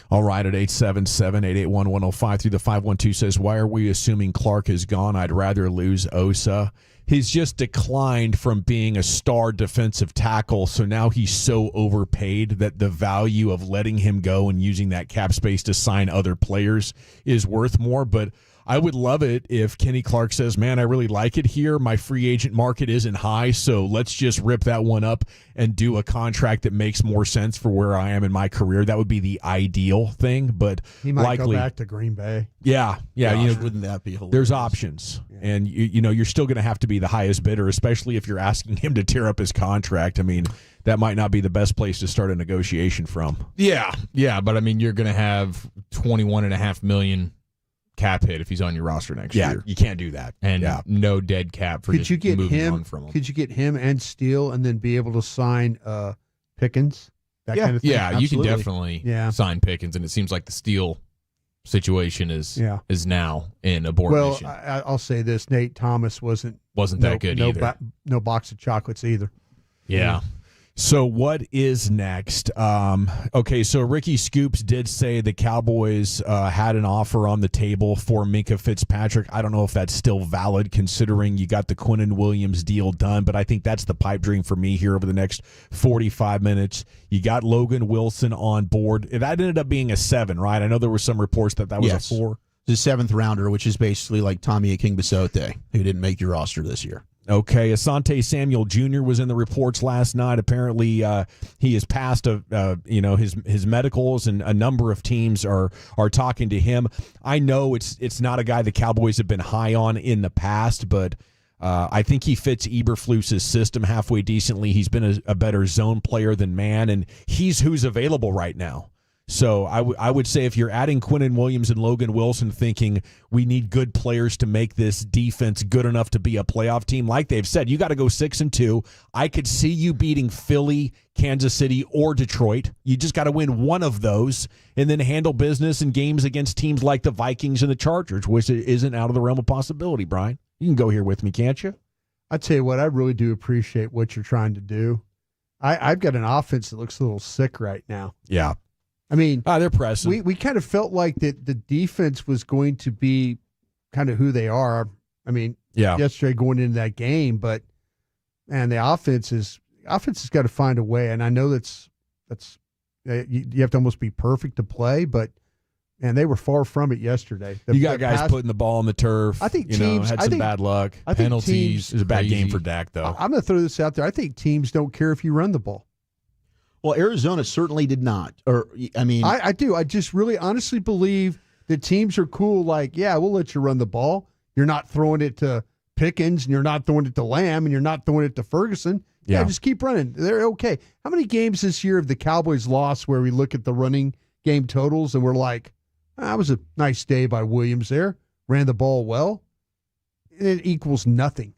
All right, at 877-881-105 through the 512 says, why are we assuming Clark is gone? I'd rather lose Osa. He's just declined from being a star defensive tackle, so now he's so overpaid that the value of letting him go and using that cap space to sign other players is worth more. But I would love it if Kenny Clark says, man, I really like it here. My free agent market isn't high, so let's just rip that one up and do a contract that makes more sense for where I am in my career. That would be the ideal thing, but he might go back to Green Bay. Yeah. Gosh, wouldn't that be hilarious? There's options, and you're still going to have to be the highest bidder, especially if you're asking him to tear up his contract. I mean, that might not be the best place to start a negotiation from. Yeah, but I mean, you're going to have $21.5 million cap hit if he's on your roster next year. You can't do that. And no dead cap for just moving on from him. Could you get him and Steele and then be able to sign Pickens? That kind of thing? Yeah, you can definitely sign Pickens, and it seems like the Steele situation is now in a board mission. Well, I'll say this. Nate Thomas wasn't that good either. No box of chocolates either. Yeah. So what is next? Okay, so Ricky Scoops did say the Cowboys had an offer on the table for Minka Fitzpatrick. I don't know if that's still valid considering you got the Quinnen Williams deal done, but I think that's the pipe dream for me here over the next 45 minutes. You got Logan Wilson on board. That ended up being a 7, right? I know there were some reports that was a 4. The 7th rounder, which is basically like Tommy Akingbissote, who didn't make your roster this year. Okay, Asante Samuel Jr. was in the reports last night. Apparently, he has passed his medicals, and a number of teams are talking to him. I know it's not a guy the Cowboys have been high on in the past, but I think he fits Eberflus's system halfway decently. He's been a better zone player than man, and he's who's available right now. So I would say if you're adding Quinnen Williams and Logan Wilson thinking we need good players to make this defense good enough to be a playoff team, like they've said, you got to go 6-2. I could see you beating Philly, Kansas City, or Detroit. You just got to win one of those and then handle business in games against teams like the Vikings and the Chargers, which isn't out of the realm of possibility, Brian. You can go here with me, can't you? I tell you what, I really do appreciate what you're trying to do. I've got an offense that looks a little sick right now. Yeah. I mean, they're pressing. We kind of felt like that the defense was going to be kind of who they are. I mean, yesterday going into that game, but man, the offense has got to find a way. And I know that's you have to almost be perfect to play, but man, they were far from it yesterday. You got guys putting the ball on the turf. I think teams had some bad luck. Penalties is a bad game for Dak, though. I'm going to throw this out there. I think teams don't care if you run the ball. Well, Arizona certainly did not. I do. I just really honestly believe that teams are cool. Like, yeah, we'll let you run the ball. You're not throwing it to Pickens, and you're not throwing it to Lamb, and you're not throwing it to Ferguson. Yeah, just keep running. They're okay. How many games this year have the Cowboys lost where we look at the running game totals and we're like, that was a nice day by Williams there. Ran the ball well. And it equals nothing.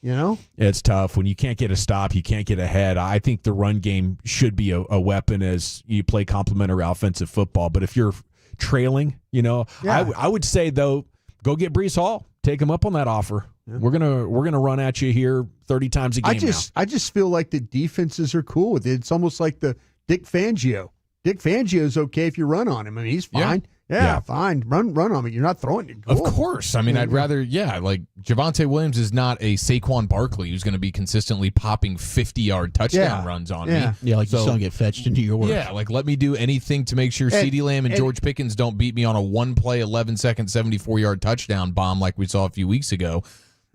You know? It's tough. When you can't get a stop, you can't get ahead. I think the run game should be a weapon as you play complementary offensive football. But if you're trailing, I would say, though, go get Breece Hall. Take him up on that offer. Yeah. We're gonna run at you here 30 times a game I just feel like the defenses are cool with it. It's almost like the Dick Fangio. Dick Fangio's okay if you run on him. I mean, he's fine. Yeah, fine. Run on me. You're not throwing it. Of course. I mean, I'd rather, like Javonte Williams is not a Saquon Barkley who's going to be consistently popping 50-yard touchdown runs on me. Yeah, like you still get fetched into your work. Yeah, like let me do anything to make sure CeeDee Lamb and George Pickens don't beat me on a one-play, 11-second, 74-yard touchdown bomb like we saw a few weeks ago.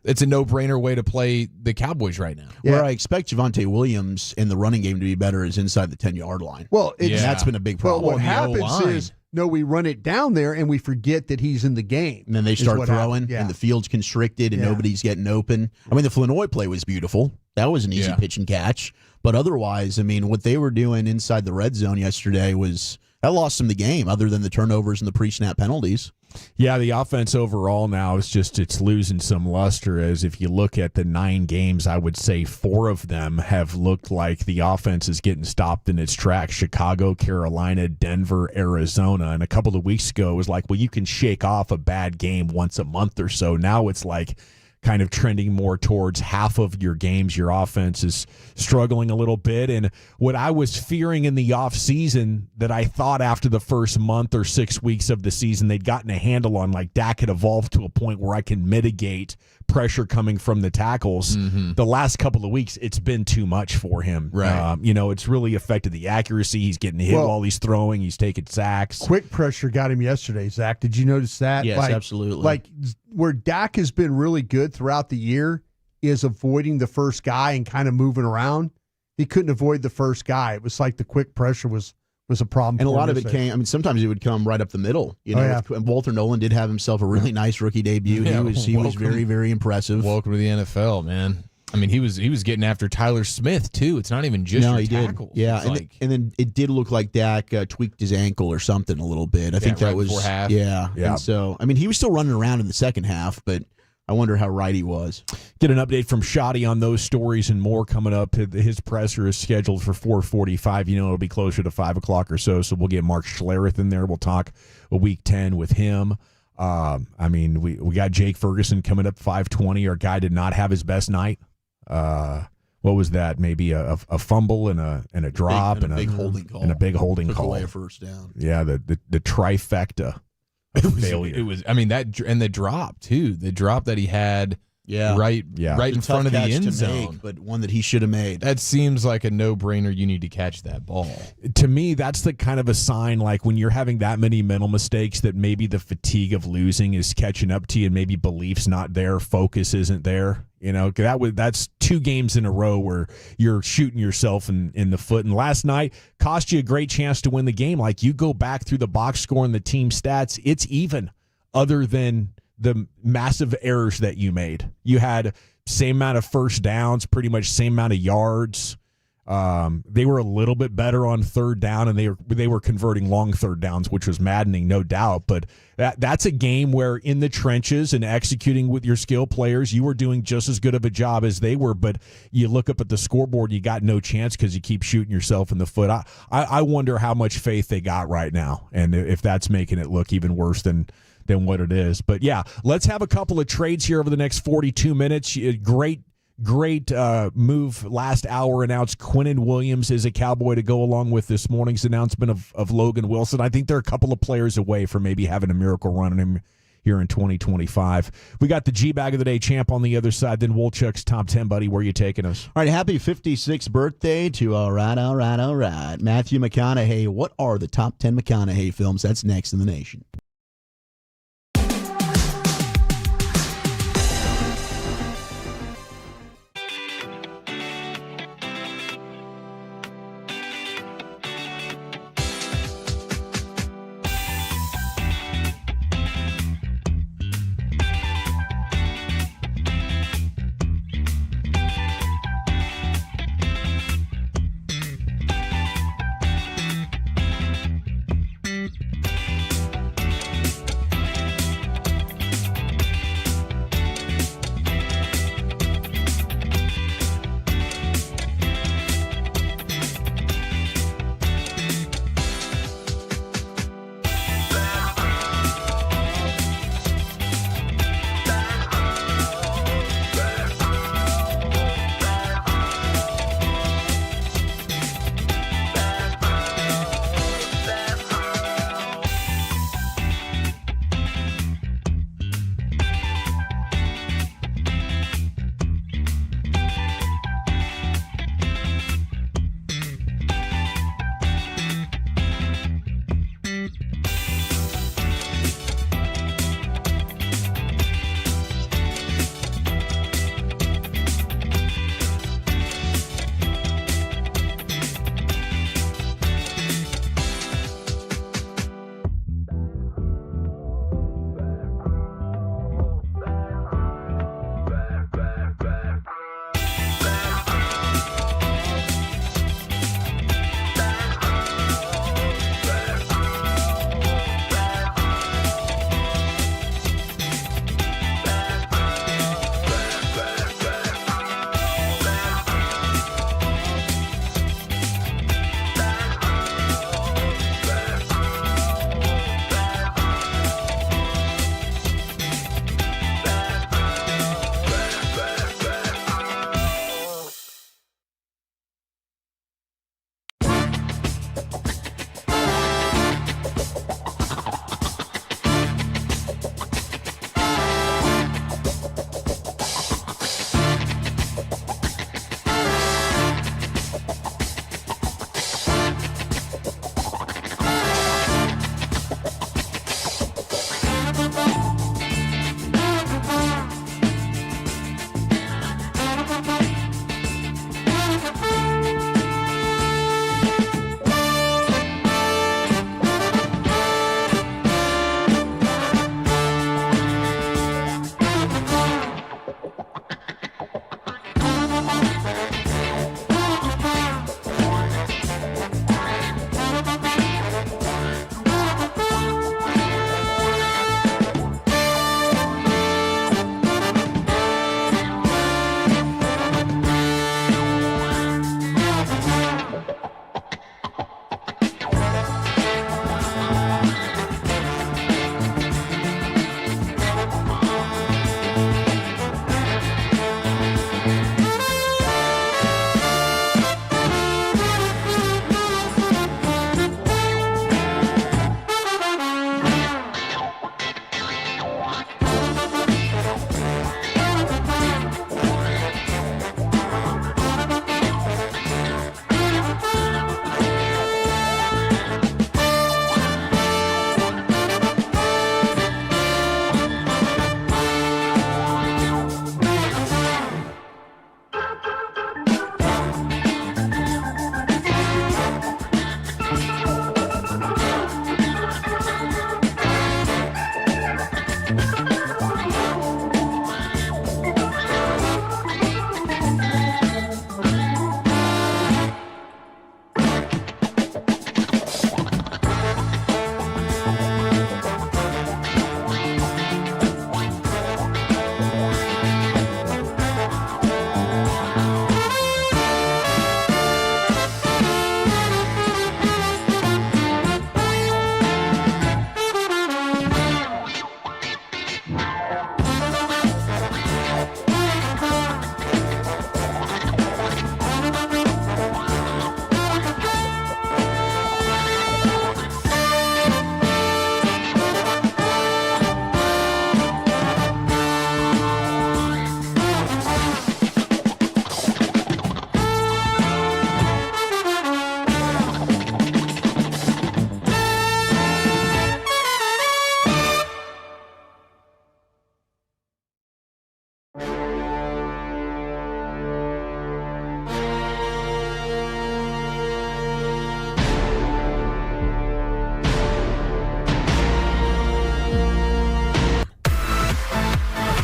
It's a no-brainer way to play the Cowboys right now. Yeah. Where I expect Javonte Williams in the running game to be better is inside the 10-yard line. Well, that's been a big problem. Well, what happens is, we run it down there and we forget that he's in the game. And then they start throwing, and the field's constricted, and nobody's getting open. I mean, the Flanoy play was beautiful. That was an easy pitch and catch. But otherwise, I mean, what they were doing inside the red zone yesterday that lost them the game, other than the turnovers and the pre-snap penalties. Yeah, the offense overall now it's losing some luster, as if you look at the 9 games, I would say 4 of them have looked like the offense is getting stopped in its tracks. Chicago, Carolina, Denver, Arizona. And a couple of weeks ago, it was like, well, you can shake off a bad game once a month or so. Now it's like kind of trending more towards half of your games. Your offense is struggling a little bit. And what I was fearing in the offseason that I thought after the first month or 6 weeks of the season they'd gotten a handle on, like Dak had evolved to a point where I can mitigate pressure coming from the tackles. Mm-hmm. The last couple of weeks, it's been too much for him. Right. It's really affected the accuracy. He's getting hit while he's throwing. He's taking sacks. Quick pressure got him yesterday, Zach. Did you notice that? Yes, absolutely. Like where Dak has been really good throughout the year is avoiding the first guy and kind of moving around. He couldn't avoid the first guy. It was like the quick pressure was a problem. And a lot of it came, sometimes it would come right up the middle. Walter Nolan did have himself a really nice rookie debut. Yeah, he was very, very impressive. Welcome to the NFL, man. I mean, he was getting after Tyler Smith, too. It's not even just your tackles. Yeah, and then it did look like Dak tweaked his ankle or something a little bit. I think that was before half. Yeah. And so, I mean, he was still running around in the second half, but I wonder how right he was. Get an update from Shotti on those stories and more coming up. His presser is scheduled for 4:45. It'll be closer to 5 o'clock or so. So we'll get Mark Schlereth in there. We'll talk a Week 10 with him. We got Jake Ferguson coming up 5:20. Our guy did not have his best night. What was that? Maybe a fumble and a drop and a big holding call. And a big holding Took call. away a first down. Yeah, the trifecta. It was failure. It was. I mean, that and the drop too. The drop that he had right in front of the end zone. But one that he should have made. That seems like a no-brainer. You need to catch that ball. To me, that's the kind of a sign, like when you're having that many mental mistakes, that maybe the fatigue of losing is catching up to you, and maybe belief's not there, focus isn't there. That's 2 games in a row where you're shooting yourself in the foot. And last night cost you a great chance to win the game. Like, you go back through the box score and the team stats, it's even, other than the massive errors that you made. You had same amount of first downs, pretty much same amount of yards. They were a little bit better on third down, and they were converting long third downs, which was maddening, no doubt. But that's a game where in the trenches and executing with your skill players, you were doing just as good of a job as they were. But you look up at the scoreboard, you got no chance because you keep shooting yourself in the foot. I wonder how much faith they got right now, and if that's making it look even worse than what it is. But yeah, let's have a couple of trades here over the next 42 minutes. Great move last hour. Announced Quinnen Williams is a Cowboy to go along with this morning's announcement of Logan Wilson. I think they're a couple of players away from maybe having a miracle run on him here in 2025. We got the G-Bag of the Day champ on the other side, then Wolchuk's Top 10, buddy. Where are you taking us? All right, happy 56th birthday to all right, Matthew McConaughey. What are the top 10 McConaughey films? That's next in the nation.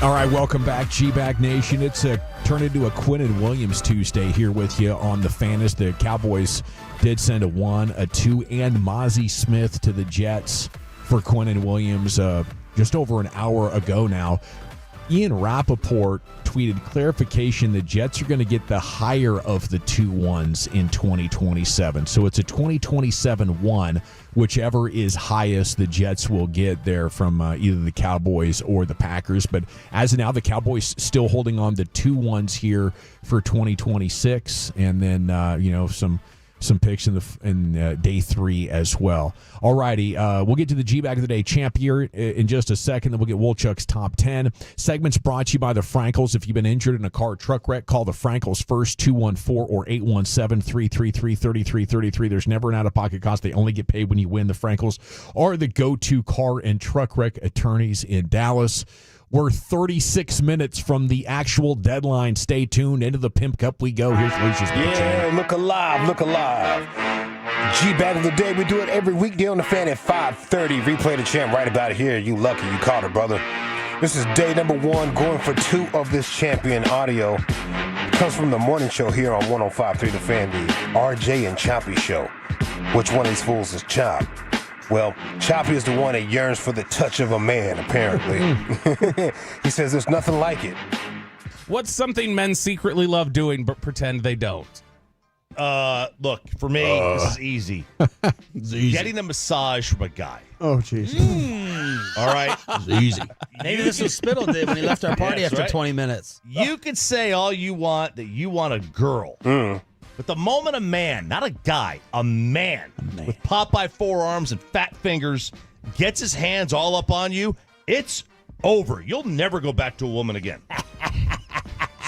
All right, welcome back, G-Bag Nation. It's turned into a Quinnen Williams Tuesday here with you on the fan as the Cowboys did send a 1, a 2, and Mazy Smith to the Jets for Quinnen Williams just over an hour ago now. Ian Rappaport tweeted clarification the Jets are going to get the higher of the 2 1s in 2027. So it's a 2027 1, whichever is highest the Jets will get there from either the Cowboys or the Packers. But as of now, the Cowboys still holding on to 2 1s here for 2026. And then, some picks in day 3 as well. All righty, we'll get to the G-Bag of the Day champ here in just a second. Then we'll get Wolchuk's top 10. Segments brought to you by the Frankels. If you've been injured in a car or truck wreck, call the Frankels first, 214 or 817-333-3333. There's never an out-of-pocket cost. They only get paid when you win. The Frankels are the go-to car and truck wreck attorneys in Dallas. We're 36 minutes from the actual deadline. Stay tuned. Into the Pimp Cup we go. Here's Lucius. Yeah, look alive, look alive. G-Bag of the Day, we do it every weekday on the fan at 5:30. Replay the champ right about here. You lucky, you caught it, brother. This is day number 1, going for 2 of this champion audio. It comes from the morning show here on 105.3 The Fan, the RJ and Choppy show. Which one of these fools is Chop? Well, Choppy is the one that yearns for the touch of a man, apparently. He says there's nothing like it. What's something men secretly love doing but pretend they don't? Look, for me, this is easy. Getting a massage from a guy. Oh, jeez. All right? It's easy. Maybe this was Spittle did when he left our party after 20 minutes. You could say all you want that you want a girl. But the moment a man, not a guy, a man with Popeye forearms and fat fingers gets his hands all up on you, it's over. You'll never go back to a woman again.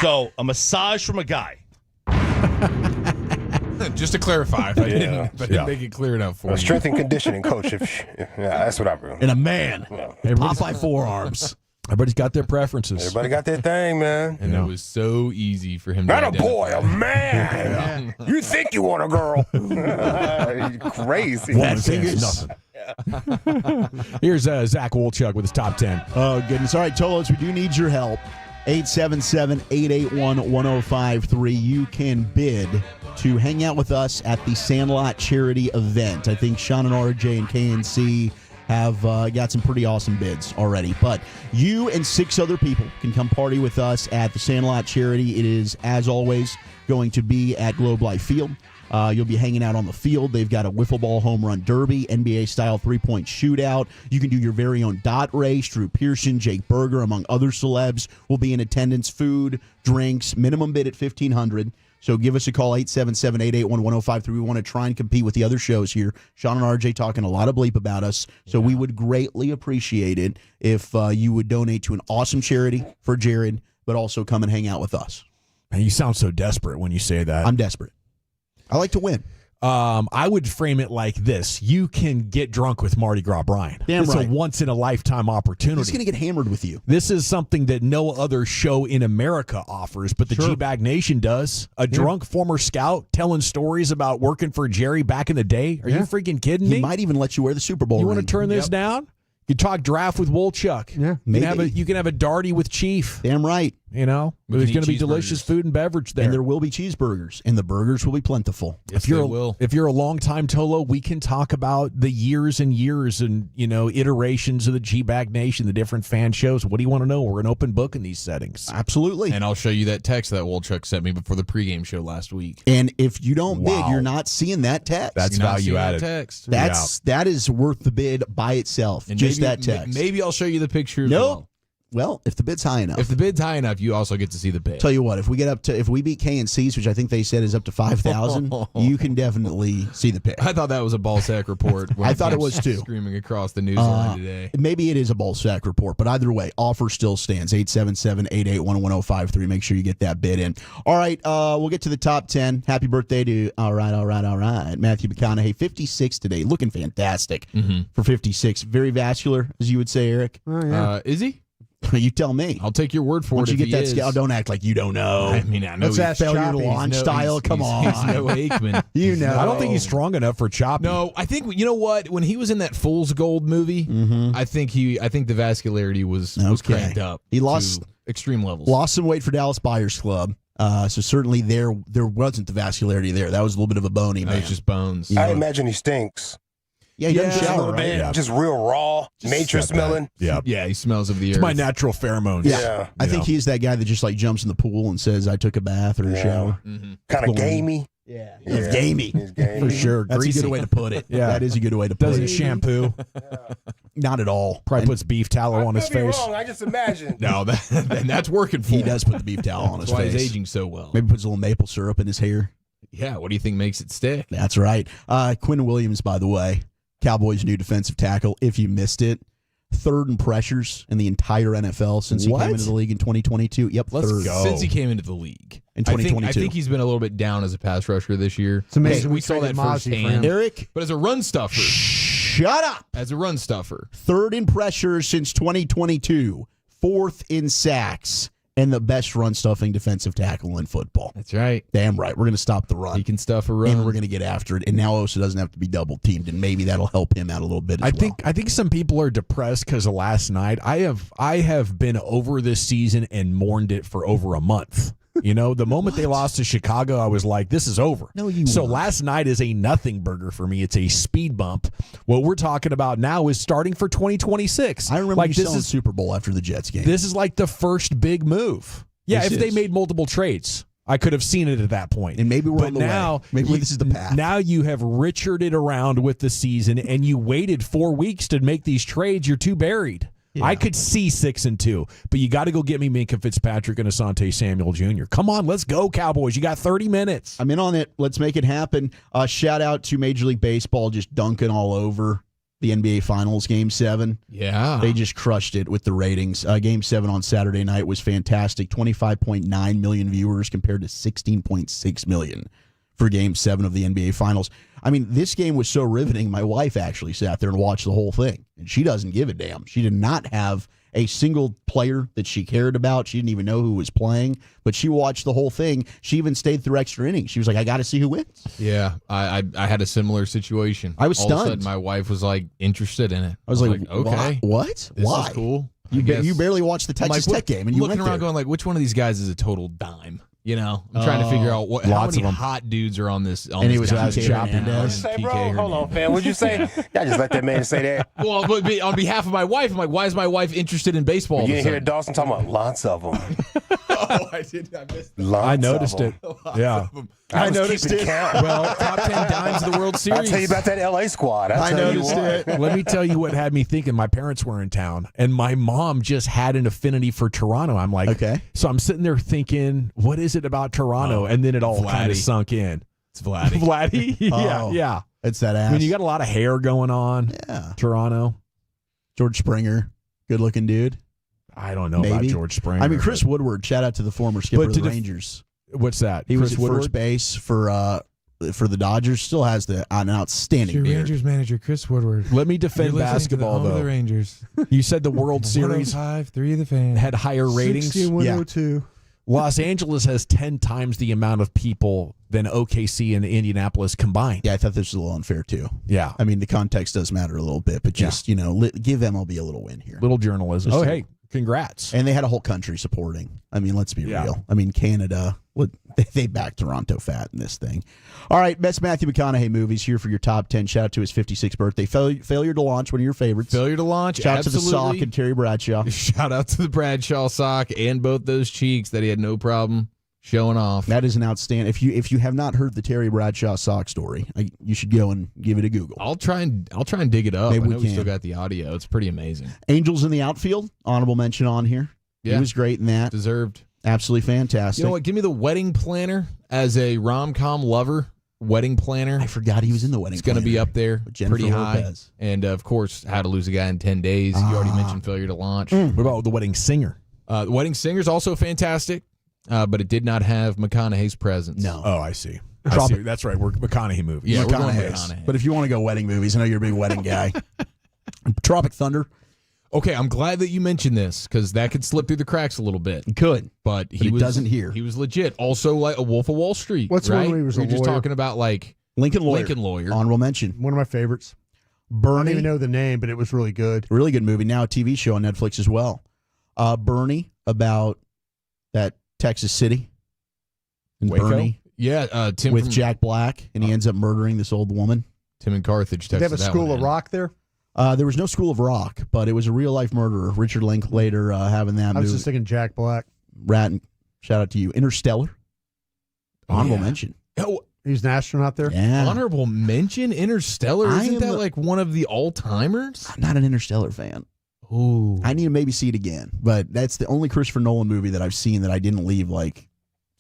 So, a massage from a guy. Just to clarify, if I didn't make it clear enough for you. Strength and conditioning coach. That's what I bring. And a man. Popeye forearms. Everybody's got their preferences. Everybody got their thing, man. And it was so easy for him Not to a boy, a man. You think you want a girl. Crazy. That fingers. Nothing. Here's Zach Wolchuk with his top 10. Oh, goodness. All right, Tolos, we do need your help. 877-881-1053. You can bid to hang out with us at the Sandlot Charity event. I think Sean and RJ and KNC have got some pretty awesome bids already. But you and 6 other people can come party with us at the Sandlot Charity. It is, as always, going to be at Globe Life Field. You'll be hanging out on the field. They've got a wiffle ball home run derby, NBA-style 3-point shootout. You can do your very own dot race. Drew Pearson, Jake Berger, among other celebs will be in attendance. Food, drinks, minimum bid at $1,500. So give us a call, 877-881-1053. We want to try and compete with the other shows here. Sean and RJ talking a lot of bleep about us, so we would greatly appreciate it if you would donate to an awesome charity for Jared, but also come and hang out with us. Man, you sound so desperate when you say that. I'm desperate. I like to win. I would frame it like this. You can get drunk with Mardi Gras Brian. It's a once-in-a-lifetime opportunity. He's going to get hammered with you. This is something that no other show in America offers, but the G-Bag Nation does. A drunk former scout telling stories about working for Jerry back in the day. Are you freaking kidding me? He might even let you wear the Super Bowl You ring. want to turn this down? You talk draft with Wolchuk. Yeah, maybe. You can have a darty with Chief. Damn right. You know, there's going to be delicious food and beverage there. And there will be cheeseburgers, and the burgers will be plentiful. If you're a long-time Tolo, we can talk about the years and years and, iterations of the G-Bag Nation, the different fan shows. What do you want to know? We're an open book in these settings. Absolutely. And I'll show you that text that Wolchuk sent me before the pregame show last week. And if you don't bid, you're not seeing that text. That's value added. Text. That is worth the bid by itself. And just maybe, that text. Maybe I'll show you the picture as Nope. well. Well, if the bid's high enough. If the bid's high enough, you also get to see the bid. Tell you what, if we beat KNC's, which I think they said is up to 5,000, you can definitely see the pick. I thought that was a ball sack report. I thought it was too. Screaming across the news line today. Maybe it is a ball sack report, but either way, offer still stands. 877-881-1053. Make sure you get that bid in. All right, we'll get to the top 10. Happy birthday to all right. Matthew McConaughey, 56 today, looking fantastic for 56. Very vascular, as you would say, Eric. Oh, yeah. Is he? You tell me. I'll take your word for Once it. you if get he that is. scale, don't act like you don't know. I mean, I know Let's he's ask failure Choppy. to launch no- style. Come on. He's no Aikman. You know. I don't think he's strong enough for Choppy. No, I think you know what? When he was in that Fool's Gold movie, I think the vascularity was cranked up. He lost to extreme levels. Lost some weight for Dallas Buyers Club. So certainly there wasn't the vascularity there. That was a little bit of a bony man. It was just bones. I imagine he stinks. Yeah, he doesn't Just a shower, little right? bit, Yeah. just real raw, nature smelling. Yeah. Yeah, he smells of the It's earth. my natural pheromones. Yeah. I think he's that guy that just like jumps in the pool and says, I took a bath or a shower. Kind of gamey. Yeah. He's gamey. He's gamey. For sure. That's Greasy. a good way to put it. Yeah. That is a good way to put Doesn't it. shampoo. Not at all. Probably And puts beef tallow on his Could be face. wrong. I just imagine. No, that's working for he him. does put the beef towel on his That's why face. he's aging so well. Maybe puts a little maple syrup in his hair. Yeah, what do you think makes it stick? That's right. Quinnen Williams, by the way, Cowboys' new defensive tackle. If you missed it, third in pressures in the entire NFL since he came into the league in 2022. Yep, third. Since he came into the league. In 2022. I think he's been a little bit down as a pass rusher this year. It's amazing. We saw that traded Mazy for firsthand. him. Eric, But as a run stuffer. shut up. As a run stuffer. Third in pressures since 2022. Fourth in sacks. And the best run stuffing defensive tackle in football. That's right. Damn right. We're going to stop the run. He can stuff a run. And we're going to get after it. And now Osa doesn't have to be double teamed. And maybe that'll help him out a little bit as well. I think some people are depressed because of last night. I have been over this season and mourned it for over a month. You know, the moment they lost to Chicago, I was like, this is over. No, you So weren't. last night is a nothing burger for me. It's a speed bump. What we're talking about now is starting for 2026. I remember like you this selling is Super Bowl after the Jets game. This is like the first big move. Yeah, This if they is. made multiple trades, I could have seen it at that point. And maybe we're but on the now, way. Maybe this is the path. Now you have Richarded around with the season, and you waited 4 weeks to make these trades. You're too buried. Yeah. I could see 6-2, but you got to go get me Minka Fitzpatrick and Asante Samuel Jr. Come on, let's go, Cowboys. You got 30 minutes. I'm in on it. Let's make it happen. Shout out to Major League Baseball just dunking all over the NBA Finals Game 7. Yeah. They just crushed it with the ratings. Game 7 on Saturday night was fantastic. 25.9 million viewers compared to 16.6 million for Game 7 of the NBA Finals. I mean, this game was so riveting, my wife actually sat there and watched the whole thing. And she doesn't give a damn. She did not have a single player that she cared about. She didn't even know who was playing, but she watched the whole thing. She even stayed through extra innings. She was like, I got to see who wins. Yeah, I had a similar situation. I was All of a stunned. sudden, my wife was like interested in it. I was like, okay, what? this Why? is cool. You barely watched the I'm Texas like, Tech game, and you looking went around there. going like, which one of these guys is a total dime? You know, I'm trying to figure out how Lots many of 'em. hot dudes are on this. On And this he was team. asking Choppy What'd you say, bro? Hold on, fam. What'd you say? Y'all just let that man say that. Well, but on behalf of my wife, I'm like, why is my wife interested in baseball? You didn't hear Dawson talking about lots of them. Oh, I did. I missed that. Lots I noticed of it. 'em. Yeah. I was noticed keeping it. count. Well, top 10 dimes of the World Series. I'll tell you about that LA squad. I Tell you noticed what. it. Let me tell you what had me thinking. My parents were in town, and my mom just had an affinity for Toronto. I'm like, Okay. So I'm sitting there thinking, what is it about Toronto? And then it all kind Vladdy. of sunk in. It's Vladdy. Vladdy? Yeah, Oh. yeah. It's that ass. I mean, you got a lot of hair going on. Yeah. Toronto. George Springer, good-looking dude. I don't know Maybe. about George Springer. I mean, Chris Woodward, shout out to the former skipper But of to the def- Rangers. What's that? He was Chris at Woodward? first base for the Dodgers. Still has an outstanding beard. manager, Chris Woodward. Let me defend basketball, though. Rangers. You said the World Series 105.3 the fan. had higher ratings. 6102. Los Angeles has 10 times the amount of people than OKC and Indianapolis combined. Yeah, I thought this was a little unfair, too. Yeah. I mean, the context does matter a little bit, but just, give MLB a little win here. Little journalism. Just Oh, a- hey, congrats. And they had a whole country supporting. I mean, let's be Yeah. real. I mean, Canada, they backed Toronto fat in this thing. All right, best Matthew McConaughey movies here for your top 10. Shout out to his 56th birthday. Failure to Launch, one of your favorites. Failure to Launch. Shout out to the absolutely. Sock and Terry Bradshaw. Shout out to the Bradshaw sock and both those cheeks that he had no problem showing off. That is an outstanding. If you have not heard the Terry Bradshaw sock story, you should go and give it a Google. I'll try and dig it up. Maybe I we know we can. still got the audio. It's pretty amazing. Angels in the Outfield, honorable mention on here. Yeah. He was great in that. Deserved. Absolutely fantastic. You know what? Give me the Wedding Planner as a rom-com lover. Wedding Planner. I forgot he was in the Wedding It's going to be Planner up there with Jennifer pretty high. Lopez. And, of course, How to Lose a Guy in 10 Days. You already mentioned Failure to Launch. What about The Wedding Singer? The Wedding Singer is also fantastic, but it did not have McConaughey's presence. No. Oh, I see. That's right. We're McConaughey movies. Yeah, we're going McConaughey's. McConaughey. But if you want to go wedding movies, I know you're a big wedding guy. Tropic Thunder. Okay, I'm glad that you mentioned this because that could slip through the cracks a little bit. It could, but he doesn't here. He was legit. Also, like a Wolf of Wall Street. What's right? one where he was We're a just lawyer? talking about like Lincoln Lawyer. Lincoln Lawyer. Honorable mention. One of my favorites. I Bernie. don't even know the name, but it was really good. Really good movie. Now a TV show on Netflix as well. Bernie, about that Texas City. And Waco? Bernie. Yeah, Tim with from- Jack Black, and he ends up murdering this old woman. Tim in Carthage, Did Texas. they have a School of Rock there? There was no School of Rock, but it was a real life murderer. Richard Linklater having that I was movie. just thinking Jack Black. Ratton, shout out to you. Interstellar. Honorable mention. Oh, he's an astronaut there. Yeah. Honorable mention, Interstellar. I Isn't am that a- like one of the all timers? I'm not an Interstellar fan. Ooh, I need to maybe see it again, but that's the only Christopher Nolan movie that I've seen that I didn't leave like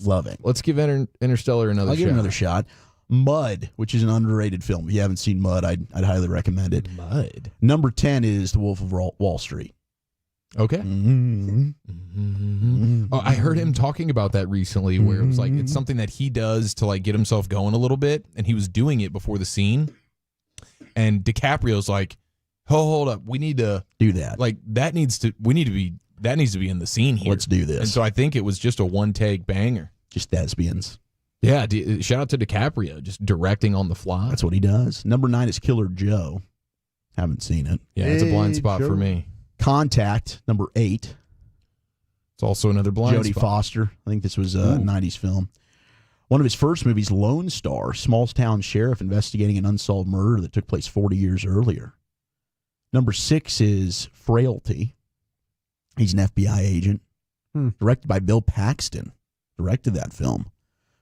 loving. let's give Interstellar another I'll shot. give it another shot. Mud, which is an underrated film. If you haven't seen Mud, I'd highly recommend it. Mud. Number 10 is The Wolf of Wall Street. Okay. Mm-hmm. Oh, I heard him talking about that recently, where it was like it's something that he does to like get himself going a little bit, and he was doing it before the scene. And DiCaprio's like, "Oh, hold up, we need to do that. Like that needs to be in the scene here. Let's do this." And so I think it was just a one take banger, just thespians. Yeah, shout out to DiCaprio, just directing on the fly. That's what he does. Number 9 is Killer Joe. Haven't seen it. Yeah, it's a blind spot for me. Contact, number 8. It's also another blind Jodie spot. Foster. I think this was a 90s film. One of his first movies, Lone Star, small town sheriff investigating an unsolved murder that took place 40 years earlier. Number 6 is Frailty. He's an FBI agent. Directed by Bill Paxton. Directed that film.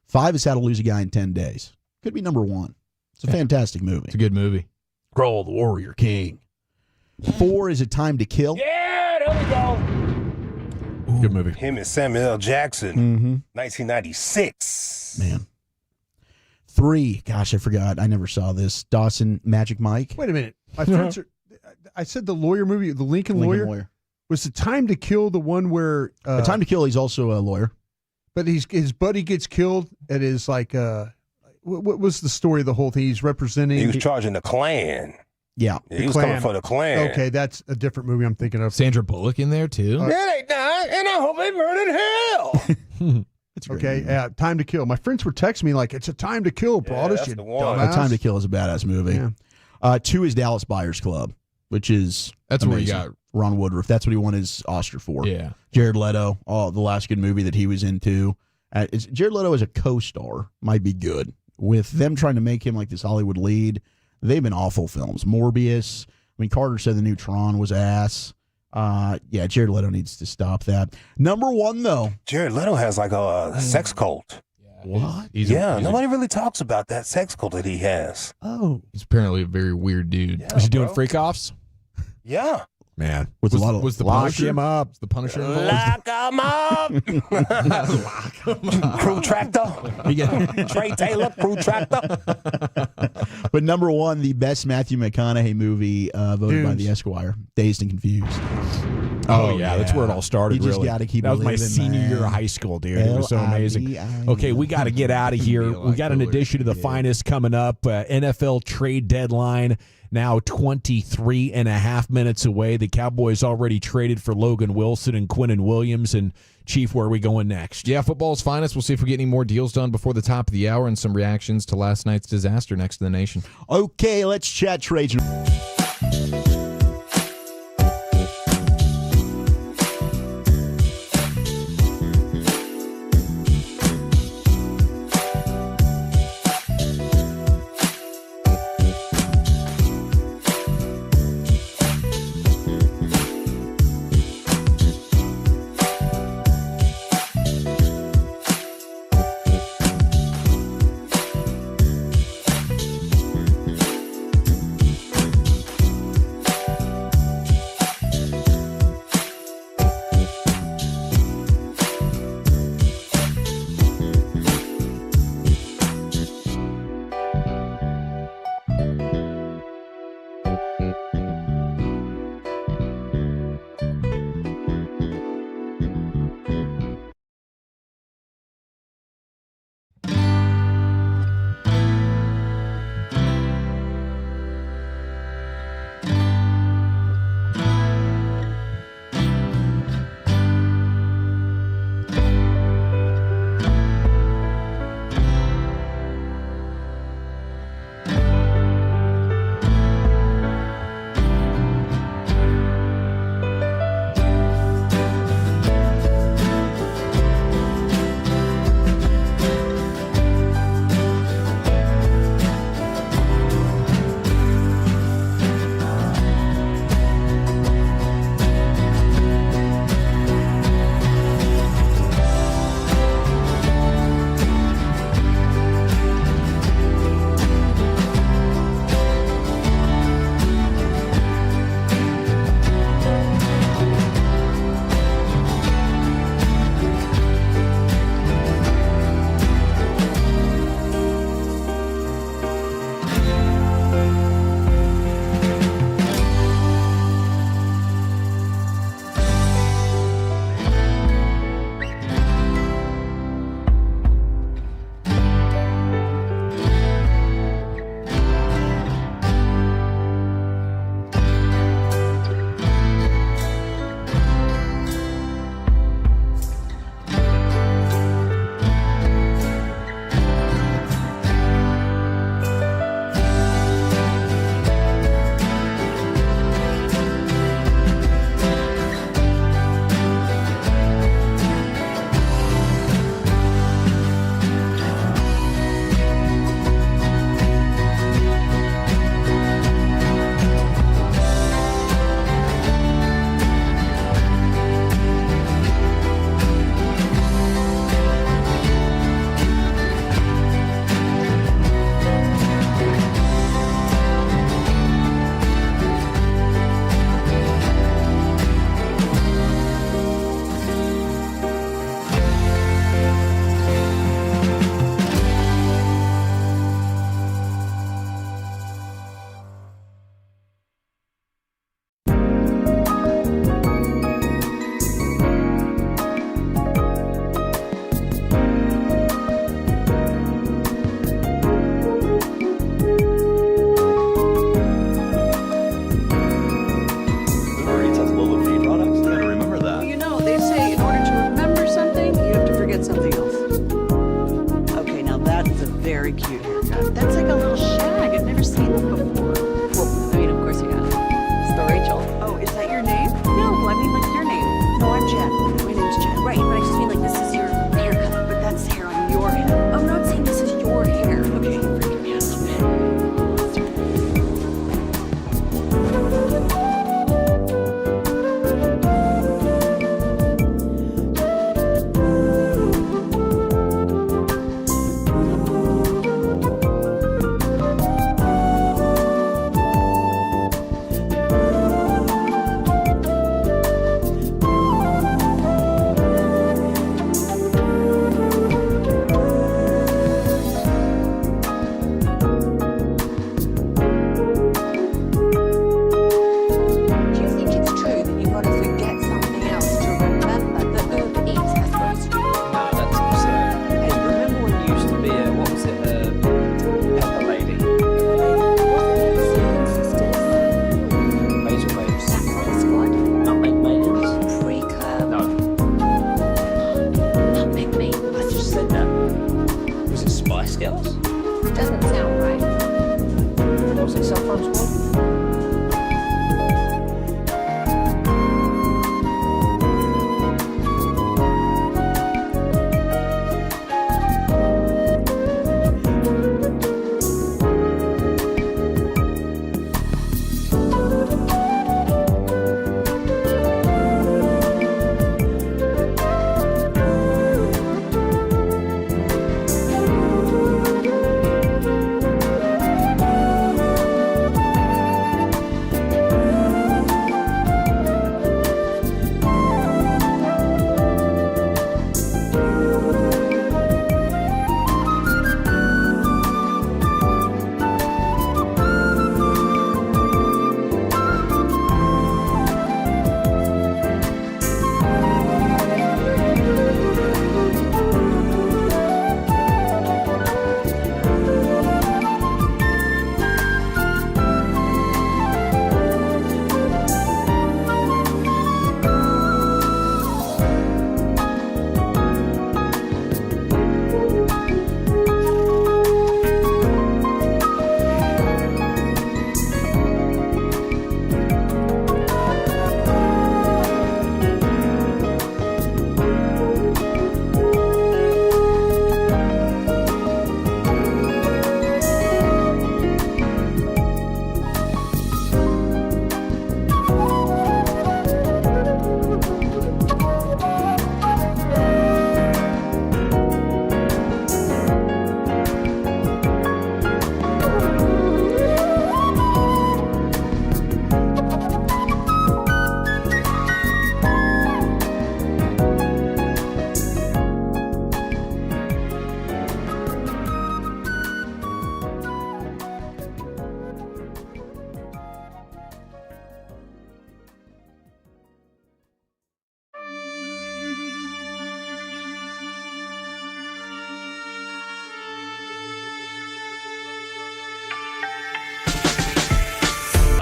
5 is How to Lose a Guy in 10 Days. Could be number 1. It's a fantastic movie. It's a good movie. Grohl, the Warrior King. 4 is A Time to Kill. Yeah, there we go. Good movie. Him and Samuel L. Jackson, 1996. Man. 3, gosh, I forgot. I never saw this. Dawson, Magic Mike. Wait a minute. My friends are. I said the lawyer movie, the Lincoln Lawyer. Was The Time to Kill the one where? The Time to Kill. He's also a lawyer. But his buddy gets killed. It is like what was the story of the whole thing? He's representing. He was charging the Klan. Yeah, he was coming for the Klan. Okay, that's a different movie I'm thinking of. Sandra Bullock in there too. Yeah, they died, and I hope they burn in hell. Okay, Time to Kill. My friends were texting me like, "It's A Time to Kill, Broadus." that's You the one. A dumbass. Time to Kill is a badass movie. 2 is Dallas Buyers Club, which is That's where he amazing. got Ron Woodruff. That's what he won his Oscar for. Yeah. Jared Leto. Oh, the last good movie that he was into. Jared Leto as a co-star might be good. With them trying to make him like this Hollywood lead, they've been awful films. Morbius. I mean, Carter said the new Tron was ass. Yeah, Jared Leto needs to stop that. Number 1, though. Jared Leto has like a sex cult. What? Nobody really talks about that sex cult that he has. Oh. He's apparently a very weird dude. Oh, Was he doing freak offs? Yeah. Man, with a lot of was the lock Punisher him up. Was the Punisher involved? Lock him up. Crew Tractor. Trey Taylor, Crew Tractor. But number 1, the best Matthew McConaughey movie voted by the Esquire, Dazed and Confused. Oh, yeah, that's where it all started. You just really. got to keep that was my believing, senior man. year of high school, dude. It was so amazing. Okay, we got to get out of here. We got an edition of the finest coming up. NFL trade deadline now 23 and a half minutes away. The Cowboys already traded for Logan Wilson and Quinnen Williams. And Chief, where are we going next? Yeah, football's finest. We'll see if we get any more deals done before the top of the hour and some reactions to last night's disaster next to the nation. Okay, let's chat trades. mean like your name. No, I'm Jen. My name's Jen. Right, but I just mean like this is your haircut. But that's hair on your head. I'm not saying this is your hair. Okay, you're freaking me out a little bit. Do you think it's true that you've got to forget something else to remember that Uber Eats has roasted? No, that's absurd. Hey, remember when you used to be a, what was it, pepper lady? Basil babes. Squad? Nutmeg maidens? Pre-club? No. Nutmeg mate? I just said that. Was it Spice Girls? Doesn't sound right. Was it Cell Phone Squad?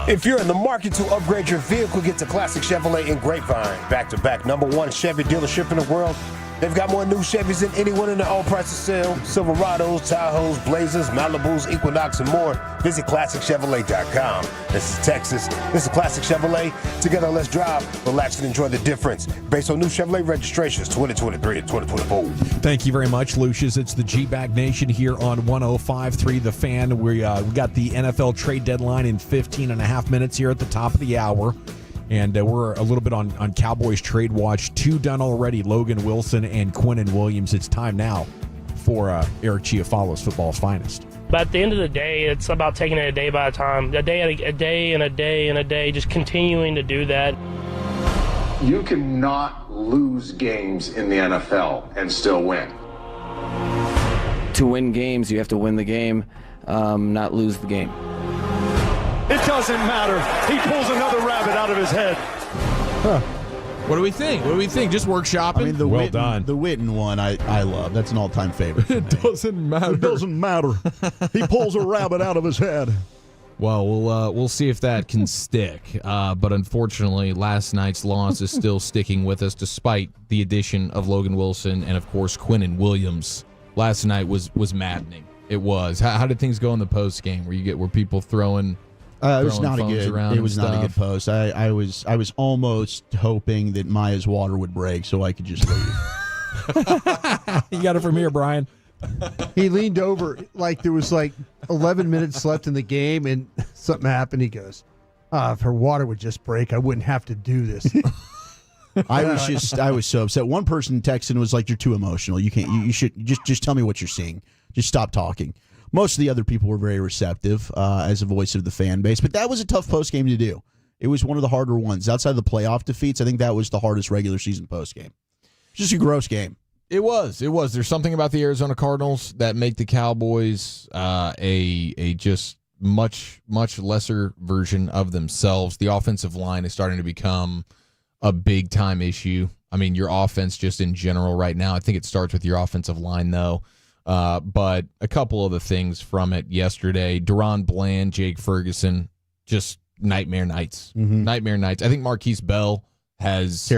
If you're in the market to upgrade your vehicle, get to Classic Chevrolet in Grapevine. Back-to-back #1 Chevy dealership in the world. They've got more new Chevys than anyone in the all-price of sale. Silverados, Tahoes, Blazers, Malibus, Equinox, and more. Visit ClassicChevrolet.com. This is Texas. This is Classic Chevrolet. Together, let's drive, relax, and enjoy the difference. Based on new Chevrolet registrations, 2023 and 2024. Thank you very much, Lucius. It's the G-Bag Nation here on 105.3 The Fan. We got the NFL trade deadline in 15 and a half minutes here at the top of the hour. And we're a little bit on Cowboys Trade Watch. 2 done already, Logan Wilson and Quinnen Williams. It's time now for Eric Chiafalo's Football's Finest. But at the end of the day, it's about taking it a day by a time, a day and a day, just continuing to do that. You cannot lose games in the NFL and still win. To win games, you have to win the game, not lose the game. It doesn't matter. He pulls another rabbit out of his head. Huh. What do we think? Just workshopping? I mean, the Witten one I love. That's an all-time favorite. It doesn't matter. It doesn't matter. He pulls a rabbit out of his head. Well, we'll see if that can stick. But unfortunately, last night's loss is still sticking with us, despite the addition of Logan Wilson and, of course, Quinnen Williams. Last night was maddening. It was. How did things go in the post game? Were people throwing It was not a phones good. around It was and not a good stuff. post. I was almost hoping that Maya's water would break so I could just leave. You got it from here, Brian. He leaned over like there was like 11 minutes left in the game, and something happened. He goes, if her water would just break, I wouldn't have to do this. I was so upset. One person texted and was like, "You're too emotional. You can't. You should just tell me what you're seeing. Just stop talking." Most of the other people were very receptive as a voice of the fan base, but that was a tough post game to do. It was one of the harder ones outside of the playoff defeats. I think that was the hardest regular season post game. Just a gross game. It was. There's something about the Arizona Cardinals that make the Cowboys a just much lesser version of themselves. The offensive line is starting to become a big time issue. I mean, your offense just in general right now. I think it starts with your offensive line though. But a couple of the things from it yesterday: Deron Bland, Jake Ferguson, just nightmare nights. Nightmare nights. I think Marquise Bell has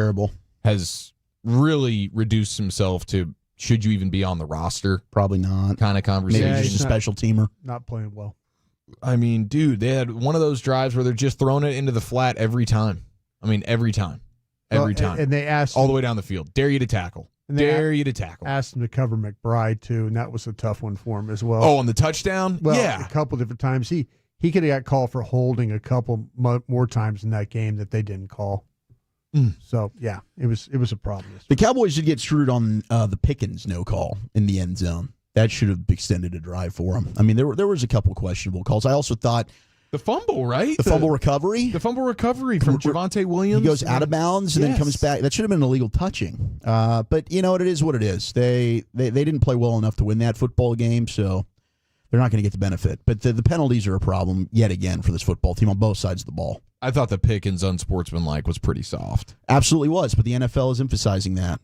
really reduced himself to should you even be on the roster? Probably not. Kind of conversation. Maybe just a special teamer. Not playing well. I mean, dude, they had one of those drives where they're just throwing it into the flat every time. I mean, every time. And they asked all the way down the field. Dare you to tackle. Dare you to tackle. Asked him to cover McBride too, and that was a tough one for him as well. Oh, on the touchdown? Well, yeah. a couple different times. He could have got called for holding a couple more times in that game that they didn't call. So yeah, it was a problem. The Cowboys did get screwed on the Pickens no call in the end zone. That should have extended a drive for them. I mean, there was a couple questionable calls. I also thought the fumble, right? The fumble recovery. The fumble recovery from Javonte Williams. He goes out of bounds and then comes back. That should have been illegal touching. But you know what? It is what it is. They didn't play well enough to win that football game, so they're not going to get the benefit. But the penalties are a problem yet again for this football team on both sides of the ball. I thought the Pickens unsportsmanlike was pretty soft. Absolutely was, but the NFL is emphasizing that.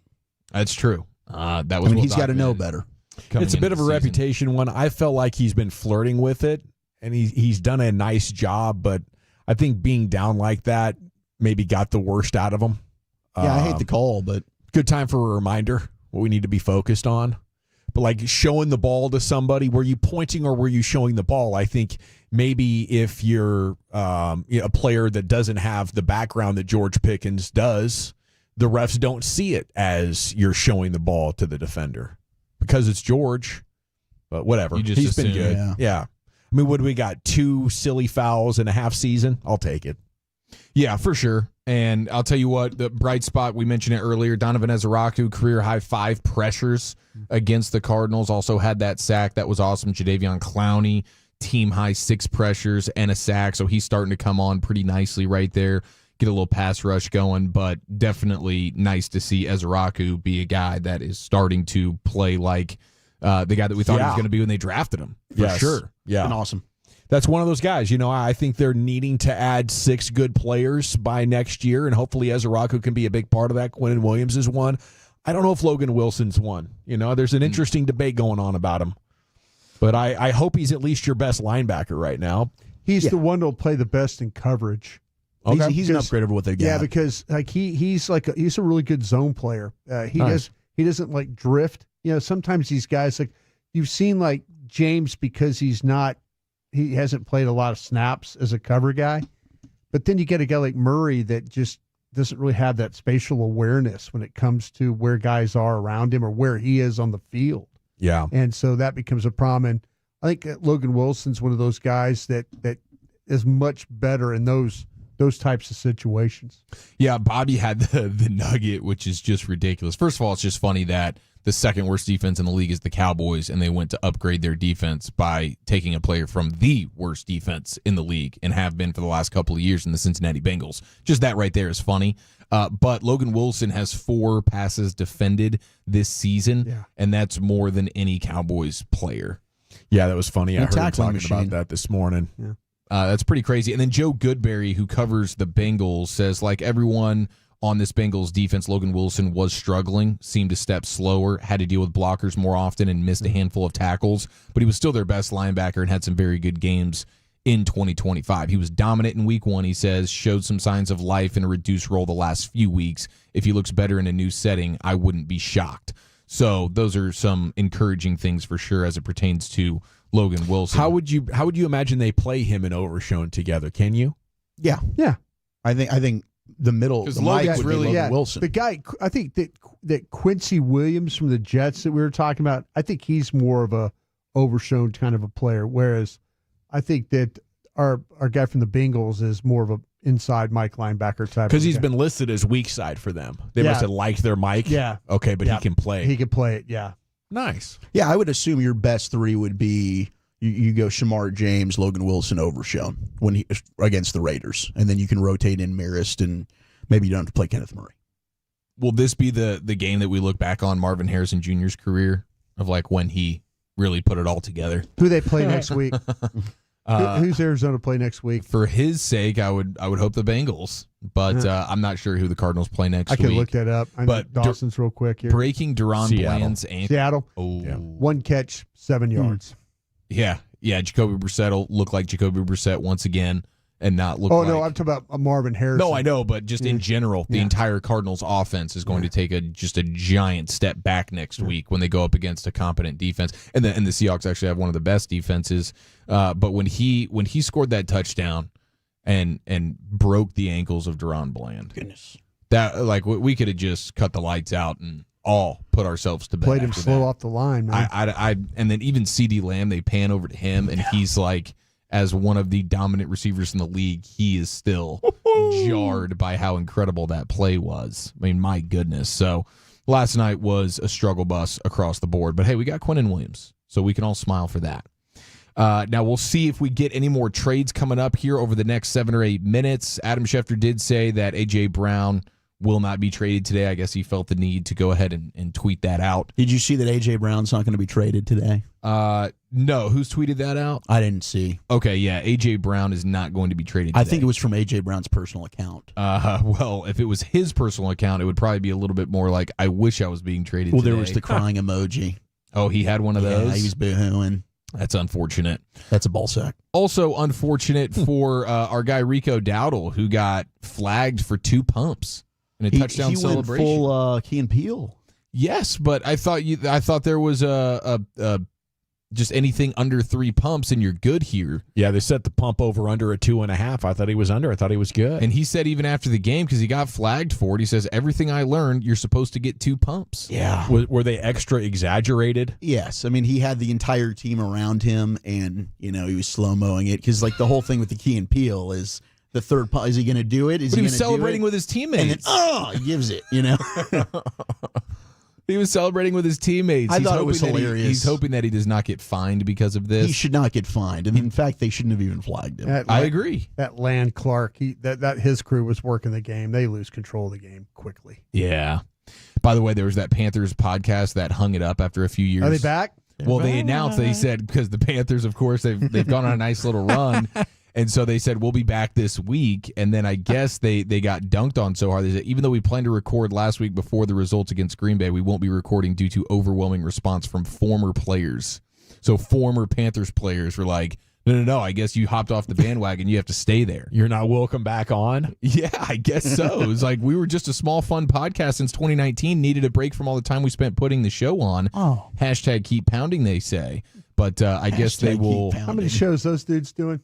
That's true. That was. He's got to know better. It's a bit of a reputation one. I felt like he's been flirting with it, and he's done a nice job, but I think being down like that maybe got the worst out of him. Yeah, I hate the call, but good time for a reminder what we need to be focused on. But like showing the ball to somebody, were you pointing or were you showing the ball? I think maybe if you're a player that doesn't have the background that George Pickens does, the refs don't see it as you're showing the ball to the defender because it's George. But whatever, he's been good. Yeah. I mean, what do we got? 2 silly fouls in a half season? I'll take it. Yeah, for sure. And I'll tell you what, the bright spot, we mentioned it earlier, Donovan Ezeraku, career-high 5 pressures against the Cardinals, also had that sack. That was awesome. Jadeveon Clowney, team-high 6 pressures and a sack, so he's starting to come on pretty nicely right there, get a little pass rush going, but definitely nice to see Ezeraku be a guy that is starting to play like the guy that we thought he was going to be when they drafted him, for sure. Yeah. And awesome. That's one of those guys. You know, I think they're needing to add 6 good players by next year, and hopefully Ezeraku can be a big part of that. Quinnen Williams is one. I don't know if Logan Wilson's one. You know, there's an interesting debate going on about him. But I hope he's at least your best linebacker right now. He's the one that'll play the best in coverage. Okay. He's an upgrade over what they got. Yeah, because like he's a really good zone player. He doesn't like drift. You know, sometimes these guys, like you've seen like James, because he hasn't played a lot of snaps as a cover guy. But then you get a guy like Murray that just doesn't really have that spatial awareness when it comes to where guys are around him or where he is on the field. Yeah. And so that becomes a problem. And I think Logan Wilson's one of those guys that is much better in those types of situations. Yeah, Bobby had the nugget, which is just ridiculous. First of all, it's just funny that the second worst defense in the league is the Cowboys, and they went to upgrade their defense by taking a player from the worst defense in the league and have been for the last couple of years in the Cincinnati Bengals. Just that right there is funny. But Logan Wilson has 4 passes defended this season, and that's more than any Cowboys player. Yeah, that was funny. I heard him talking machine. about that this morning. Yeah. That's pretty crazy. And then Joe Goodberry, who covers the Bengals, says, like everyone on this Bengals defense, Logan Wilson was struggling, seemed to step slower, had to deal with blockers more often, and missed a handful of tackles. But he was still their best linebacker and had some very good games in 2025. He was dominant in week 1, he says, showed some signs of life in a reduced role the last few weeks. If he looks better in a new setting, I wouldn't be shocked. So those are some encouraging things for sure as it pertains to Logan Wilson. How would you imagine they play him and Overshown together? Can you? Yeah. I think the middle, the Mike would be Logan Wilson. The guy, I think that Quincy Williams from the Jets that we were talking about, I think he's more of a Overshown kind of a player, whereas I think that our guy from the Bengals is more of a inside Mike linebacker type. Because he's been listed as weak side for them. They must have liked their Mike. Yeah. Okay, but he can play. He can play it, yeah. Nice. Yeah, I would assume your best three would be you go Shamar James, Logan Wilson, Overshown when he against the Raiders, and then you can rotate in Marist, and maybe you don't have to play Kenneth Murray. Will this be the game that we look back on Marvin Harrison Jr.'s career of like when he really put it all together? Who they play next week? Who's Arizona play next week? For his sake, I would hope the Bengals, but I'm not sure who the Cardinals play next week. I can look that up. I know Dawson's real quick here. Breaking Deron Bland's ankle. Seattle. Oh. Yeah. 1 catch, 7 yards. Yeah. Jacoby Brissett will look like Jacoby Brissett once again and not look like... no, I'm talking about Marvin Harrison. No, I know, but just in general, the entire Cardinals offense is going to take just a giant step back next week when they go up against a competent defense. And the Seahawks actually have one of the best defenses. But when he scored that touchdown and broke the ankles of Deron Bland, goodness, that like we could have just cut the lights out and all put ourselves to bed. Played him slow off the line, man. And then even CeeDee Lamb, they pan over to him, and he's like, as one of the dominant receivers in the league, he is still jarred by how incredible that play was. I mean, my goodness. So last night was a struggle bus across the board. But hey, we got Quinnen Williams, so we can all smile for that. Now we'll see if we get any more trades coming up here over the next 7 or 8 minutes. Adam Schefter did say that A.J. Brown will not be traded today. I guess he felt the need to go ahead and tweet that out. Did you see that A.J. Brown's not going to be traded today? No. Who's tweeted that out? I didn't see. Okay, yeah. A.J. Brown is not going to be traded today. I think it was from A.J. Brown's personal account. Well, if it was his personal account, it would probably be a little bit more like, I wish I was being traded today. There was the crying emoji. Oh, he had one of those? Yeah, he was boo-hooing. That's unfortunate. That's a ball sack. Also unfortunate for our guy Rico Dowdle, who got flagged for 2 pumps in a touchdown celebration. He went full Key and Peele. Yes, but I thought there was a just anything under 3 pumps and you're good here. Yeah, they set the pump over under a 2.5. I thought he was under. I thought he was good. And he said even after the game, because he got flagged for it, he says, everything I learned, you're supposed to get 2 pumps. Yeah. Were they extra exaggerated? Yes. I mean, he had the entire team around him, and, he was slow-moing it. Because, the whole thing with the Key and Peele is the third pump. Is he going to do it? But he was celebrating with his teammates. And then, he gives it, He was celebrating with his teammates. I thought it was hilarious. He's hoping that he does not get fined because of this. He should not get fined. And in fact, they shouldn't have even flagged him. I agree. That Land Clark, that his crew was working the game. They lose control of the game quickly. Yeah. By the way, there was that Panthers podcast that hung it up after a few years. Are they back? Well, they announced, they said, because the Panthers, of course, they've gone on a nice little run. And so they said, we'll be back this week. And then I guess they got dunked on so hard. They said, even though we planned to record last week before the results against Green Bay, we won't be recording due to overwhelming response from former players. So former Panthers players were like, no, I guess you hopped off the bandwagon. You have to stay there. You're not welcome back on? Yeah, I guess so. It was like we were just a small, fun podcast since 2019, needed a break from all the time we spent putting the show on. Oh. Hashtag keep pounding, they say. But I guess they will. How many shows those dudes doing?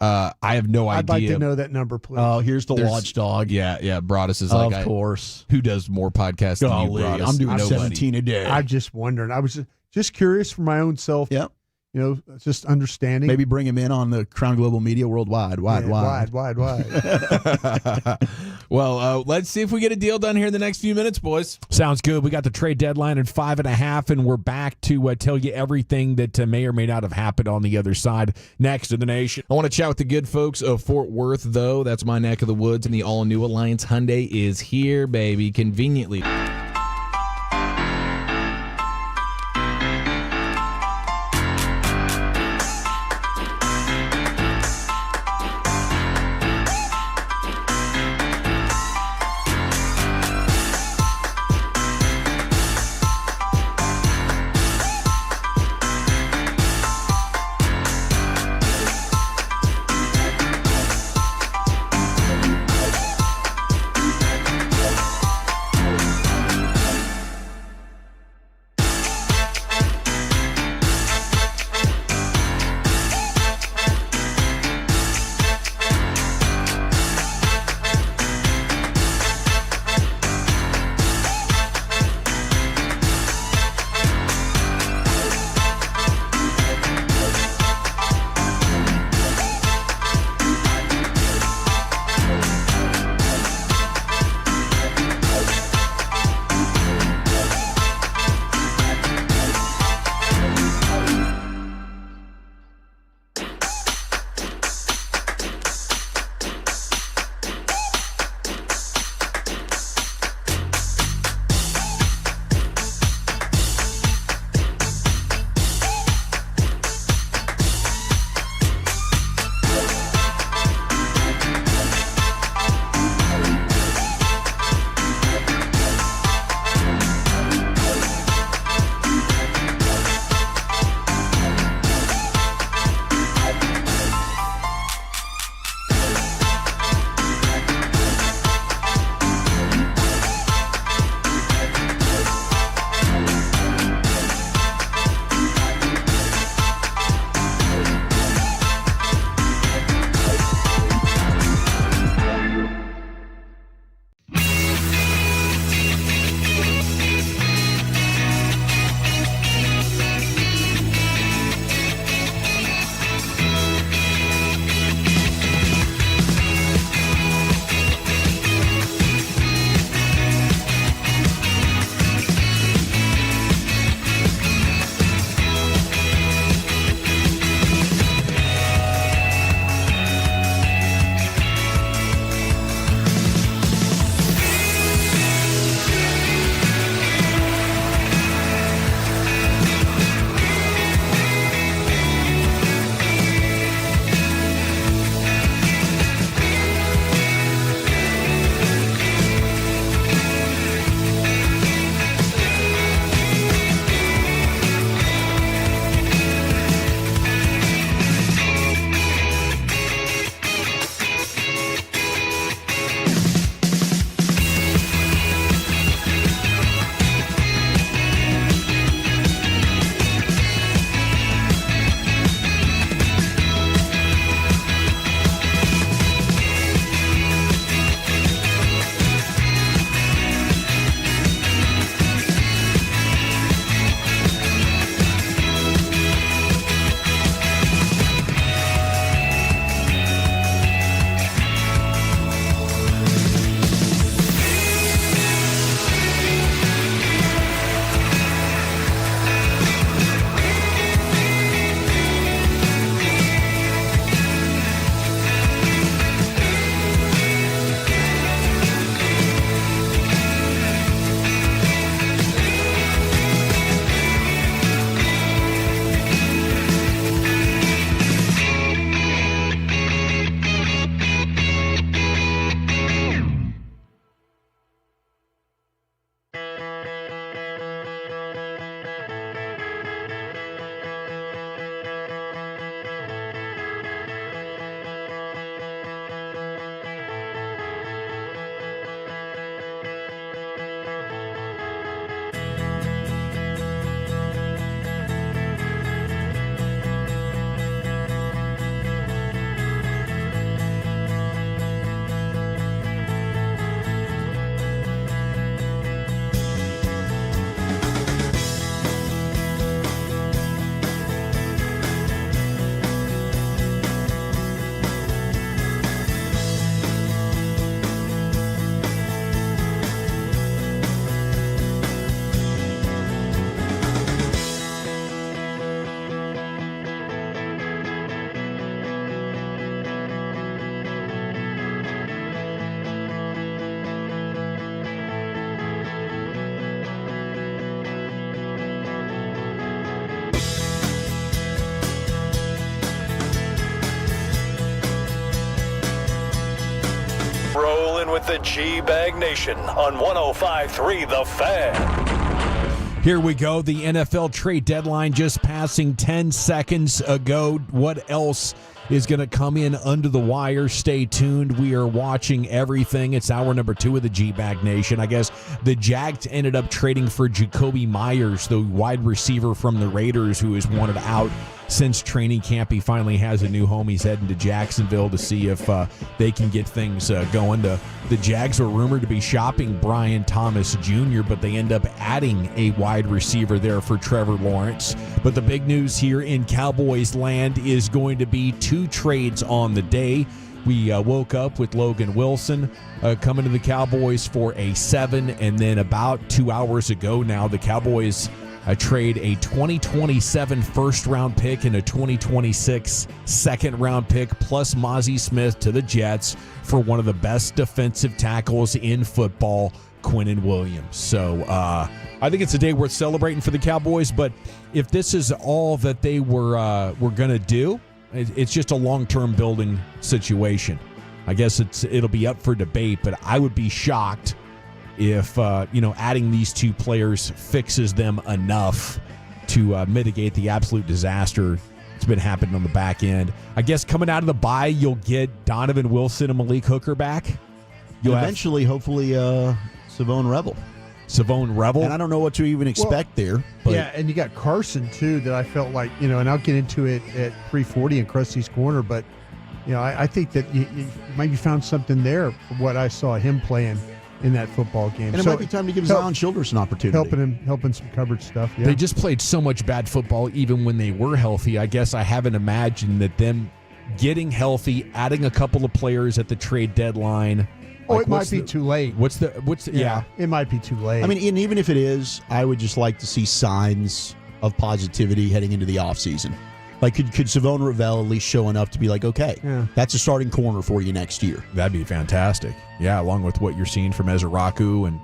I have no idea. I'd like to know that number, please. Oh, here's the watchdog. Yeah. Broadus is like, of course. Who does more podcasts than you, Broadus? I'm doing Nobody. 17 a day. I'm just wondering. I was just curious for my own self. Yep. Just understanding. Maybe bring him in on the Crown Global Media Worldwide. Wide. Well, let's see if we get a deal done here in the next few minutes, boys. Sounds good. We got the trade deadline at 5.5, and we're back to tell you everything that may or may not have happened on the other side. Next in the nation. I want to chat with the good folks of Fort Worth, though. That's my neck of the woods, and the all-new Alliance Hyundai is here, baby, conveniently. with the G-Bag Nation on 105.3 The Fan. Here we go. The NFL trade deadline just passing 10 seconds ago. What else is going to come in under the wire? Stay tuned. We are watching everything. It's hour number 2 of the G-Bag Nation. I guess the Jags ended up trading for Jacoby Myers, the wide receiver from the Raiders who has wanted out since training camp. He finally has a new home. He's heading to Jacksonville to see if they can get things going. The Jags were rumored to be shopping Brian Thomas Jr., but they end up adding a wide receiver there for Trevor Lawrence. But the big news here in Cowboys land is going to be 2 trades on the day. We woke up with Logan Wilson coming to the Cowboys for a 7, and then about 2 hours ago now, the Cowboys trade a 2027 first-round pick and a 2026 second-round pick plus Mazy Smith to the Jets for one of the best defensive tackles in football, Quinnen Williams. So I think it's a day worth celebrating for the Cowboys, but if this is all that they were going to do, it's just a long-term building situation. I guess it'll be up for debate, but I would be shocked if adding these 2 players fixes them enough to mitigate the absolute disaster that's been happening on the back end. I guess coming out of the bye, you'll get Donovan Wilson and Malik Hooker back. You'll eventually, hopefully, Savone Rebel. Savone Rebel? And I don't know what to even expect there. But yeah, and you got Carson, too, that I felt like, and I'll get into it at 340 in Krusty's Corner, but, I think that you maybe found something there from what I saw him playing in that football game. And it might be time to give Zion Childress an opportunity. Helping some coverage stuff. Yeah. They just played so much bad football even when they were healthy. I guess I haven't imagined that them getting healthy, adding a couple of players at the trade deadline. It might be too late. Yeah. It might be too late. I mean, and even if it is, I would just like to see signs of positivity heading into the offseason. Like, could Savone Rebel at least show enough to be like, okay, that's a starting corner for you next year? That'd be fantastic. Yeah, along with what you're seeing from Ezra Raku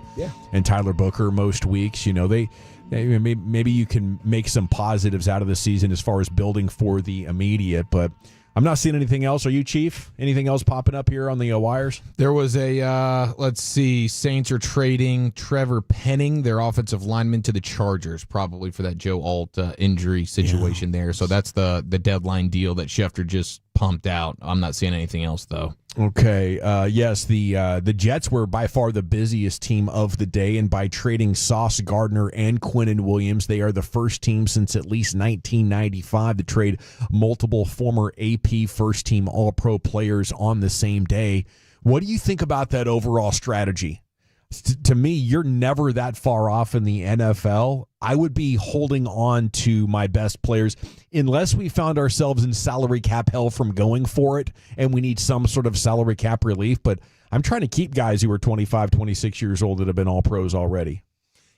and Tyler Booker most weeks. Maybe you can make some positives out of the season as far as building for the immediate, but I'm not seeing anything else. Are you, Chief? Anything else popping up here on the wires? There was Saints are trading Trevor Penning, their offensive lineman, to the Chargers, probably for that Joe Alt injury situation there. So that's the deadline deal that Schefter just pumped out. I'm not seeing anything else, though. Okay. Yes, the Jets were by far the busiest team of the day, and by trading Sauce Gardner and Quinnen Williams, they are the first team since at least 1995 to trade multiple former AP first-team All-Pro players on the same day. What do you think about that overall strategy? To me, you're never that far off in the NFL. I would be holding on to my best players unless we found ourselves in salary cap hell from going for it and we need some sort of salary cap relief. But I'm trying to keep guys who are 25, 26 years old that have been all pros already.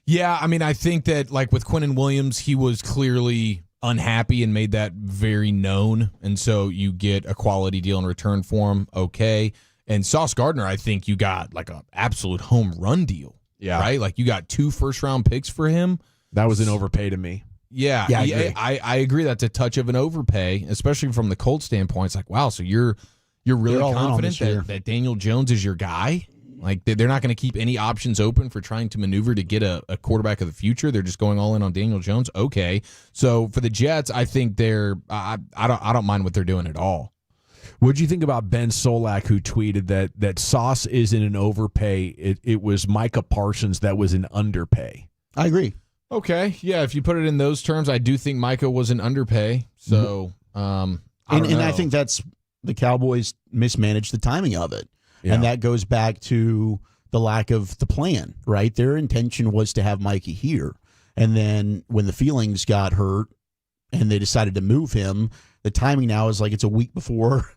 Yeah, I mean, I think that like with Quinnen Williams, he was clearly unhappy and made that very known. And so you get a quality deal in return for him. Okay. And Sauce Gardner, I think you got like an absolute home run deal. Yeah. Right? Like you got 2 first-round picks for him. That was an overpay to me. Yeah. I agree. That's a touch of an overpay, especially from the Colts standpoint. It's like, wow, so you're really confident that Daniel Jones is your guy? Like they're not going to keep any options open for trying to maneuver to get a quarterback of the future. They're just going all in on Daniel Jones. Okay. So for the Jets, I think I don't mind what they're doing at all. What do you think about Ben Solak, who tweeted that Sauce isn't an overpay? It was Micah Parsons that was an underpay. I agree. Okay, yeah, if you put it in those terms, I do think Micah was an underpay. So, I think that's the Cowboys mismanaged the timing of it. Yeah. And that goes back to the lack of the plan, right? Their intention was to have Mikey here. And then when the feelings got hurt and they decided to move him, the timing now is like it's a week before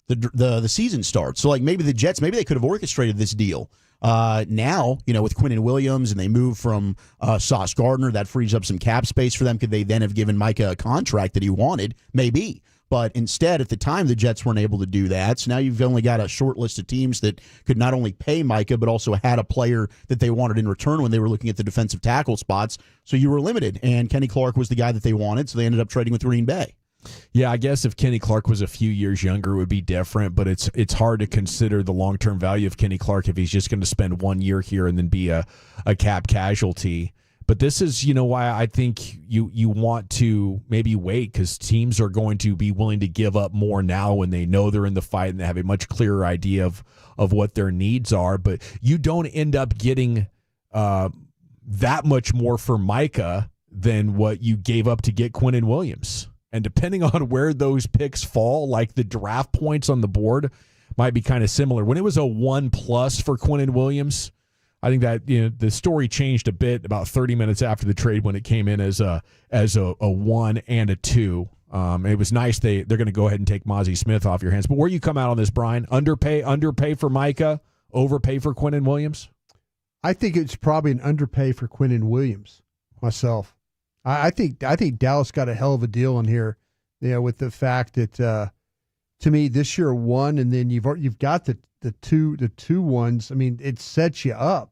the season starts. So like maybe the Jets, maybe they could have orchestrated this deal. Now, with Quinnen Williams and they move from Sauce Gardner, that frees up some cap space for them. Could they then have given Micah a contract that he wanted? Maybe. But instead, at the time, the Jets weren't able to do that. So now you've only got a short list of teams that could not only pay Micah, but also had a player that they wanted in return when they were looking at the defensive tackle spots. So you were limited. And Kenny Clark was the guy that they wanted, so they ended up trading with Green Bay. Yeah, I guess if Kenny Clark was a few years younger, it would be different, but it's hard to consider the long-term value of Kenny Clark if he's just going to spend 1 year here and then be a cap casualty. But this is, why I think you want to maybe wait, because teams are going to be willing to give up more now when they know they're in the fight and they have a much clearer idea of what their needs are. But you don't end up getting that much more for Minka than what you gave up to get Quinnen Williams. And depending on where those picks fall, like the draft points on the board might be kind of similar. When it was a 1+ for Quinnen Williams, I think that the story changed a bit about 30 minutes after the trade when it came in as a 1 and a 2. It was nice they're going to go ahead and take Mazy Smith off your hands. But where you come out on this, Brian? Underpay for Minka, overpay for Quinnen Williams? I think it's probably an underpay for Quinnen Williams myself. I think Dallas got a hell of a deal in here, with the fact that to me this year 1, and then you've got the two ones. I mean, it sets you up.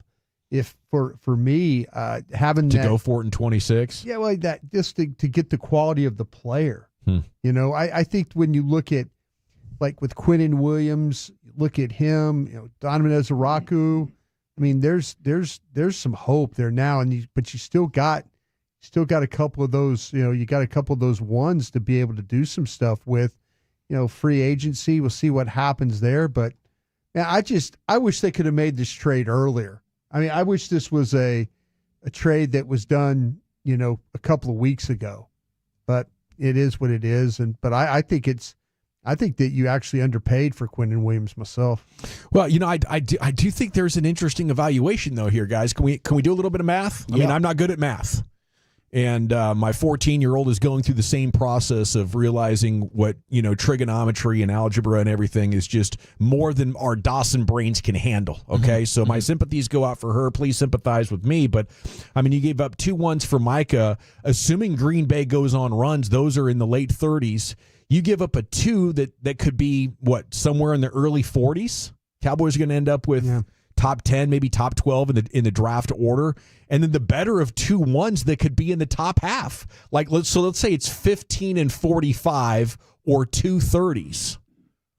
If for me having to go for it in 26. Yeah, well, that just to get the quality of the player. I think when you look at like with Quinnen Williams, look at him, Donovan Ezaraku. I mean, there's some hope there now, but you still got a couple of those, you got a couple of those ones to be able to do some stuff with, free agency. We'll see what happens there. But I wish they could have made this trade earlier. I mean, I wish this was a trade that was done, a couple of weeks ago, but it is what it is. But I think that you actually underpaid for Quinnen Williams myself. Well, I do think there's an interesting evaluation though here, guys. Can we do a little bit of math? I mean, I'm not good at math. And my 14-year-old is going through the same process of realizing what, trigonometry and algebra and everything is just more than our Dawson brains can handle. Okay. So my sympathies go out for her. Please sympathize with me. But I mean, you gave up 2 1s for Minka, assuming Green Bay goes on runs. Those are in the late 30s. You give up a 2 that could be somewhere in the early 40s. Cowboys are going to end up with top 10, maybe top 12 in the draft order. And then the better of 2 1s that could be in the top half. Let's say it's 15 and 45 or 2 30s.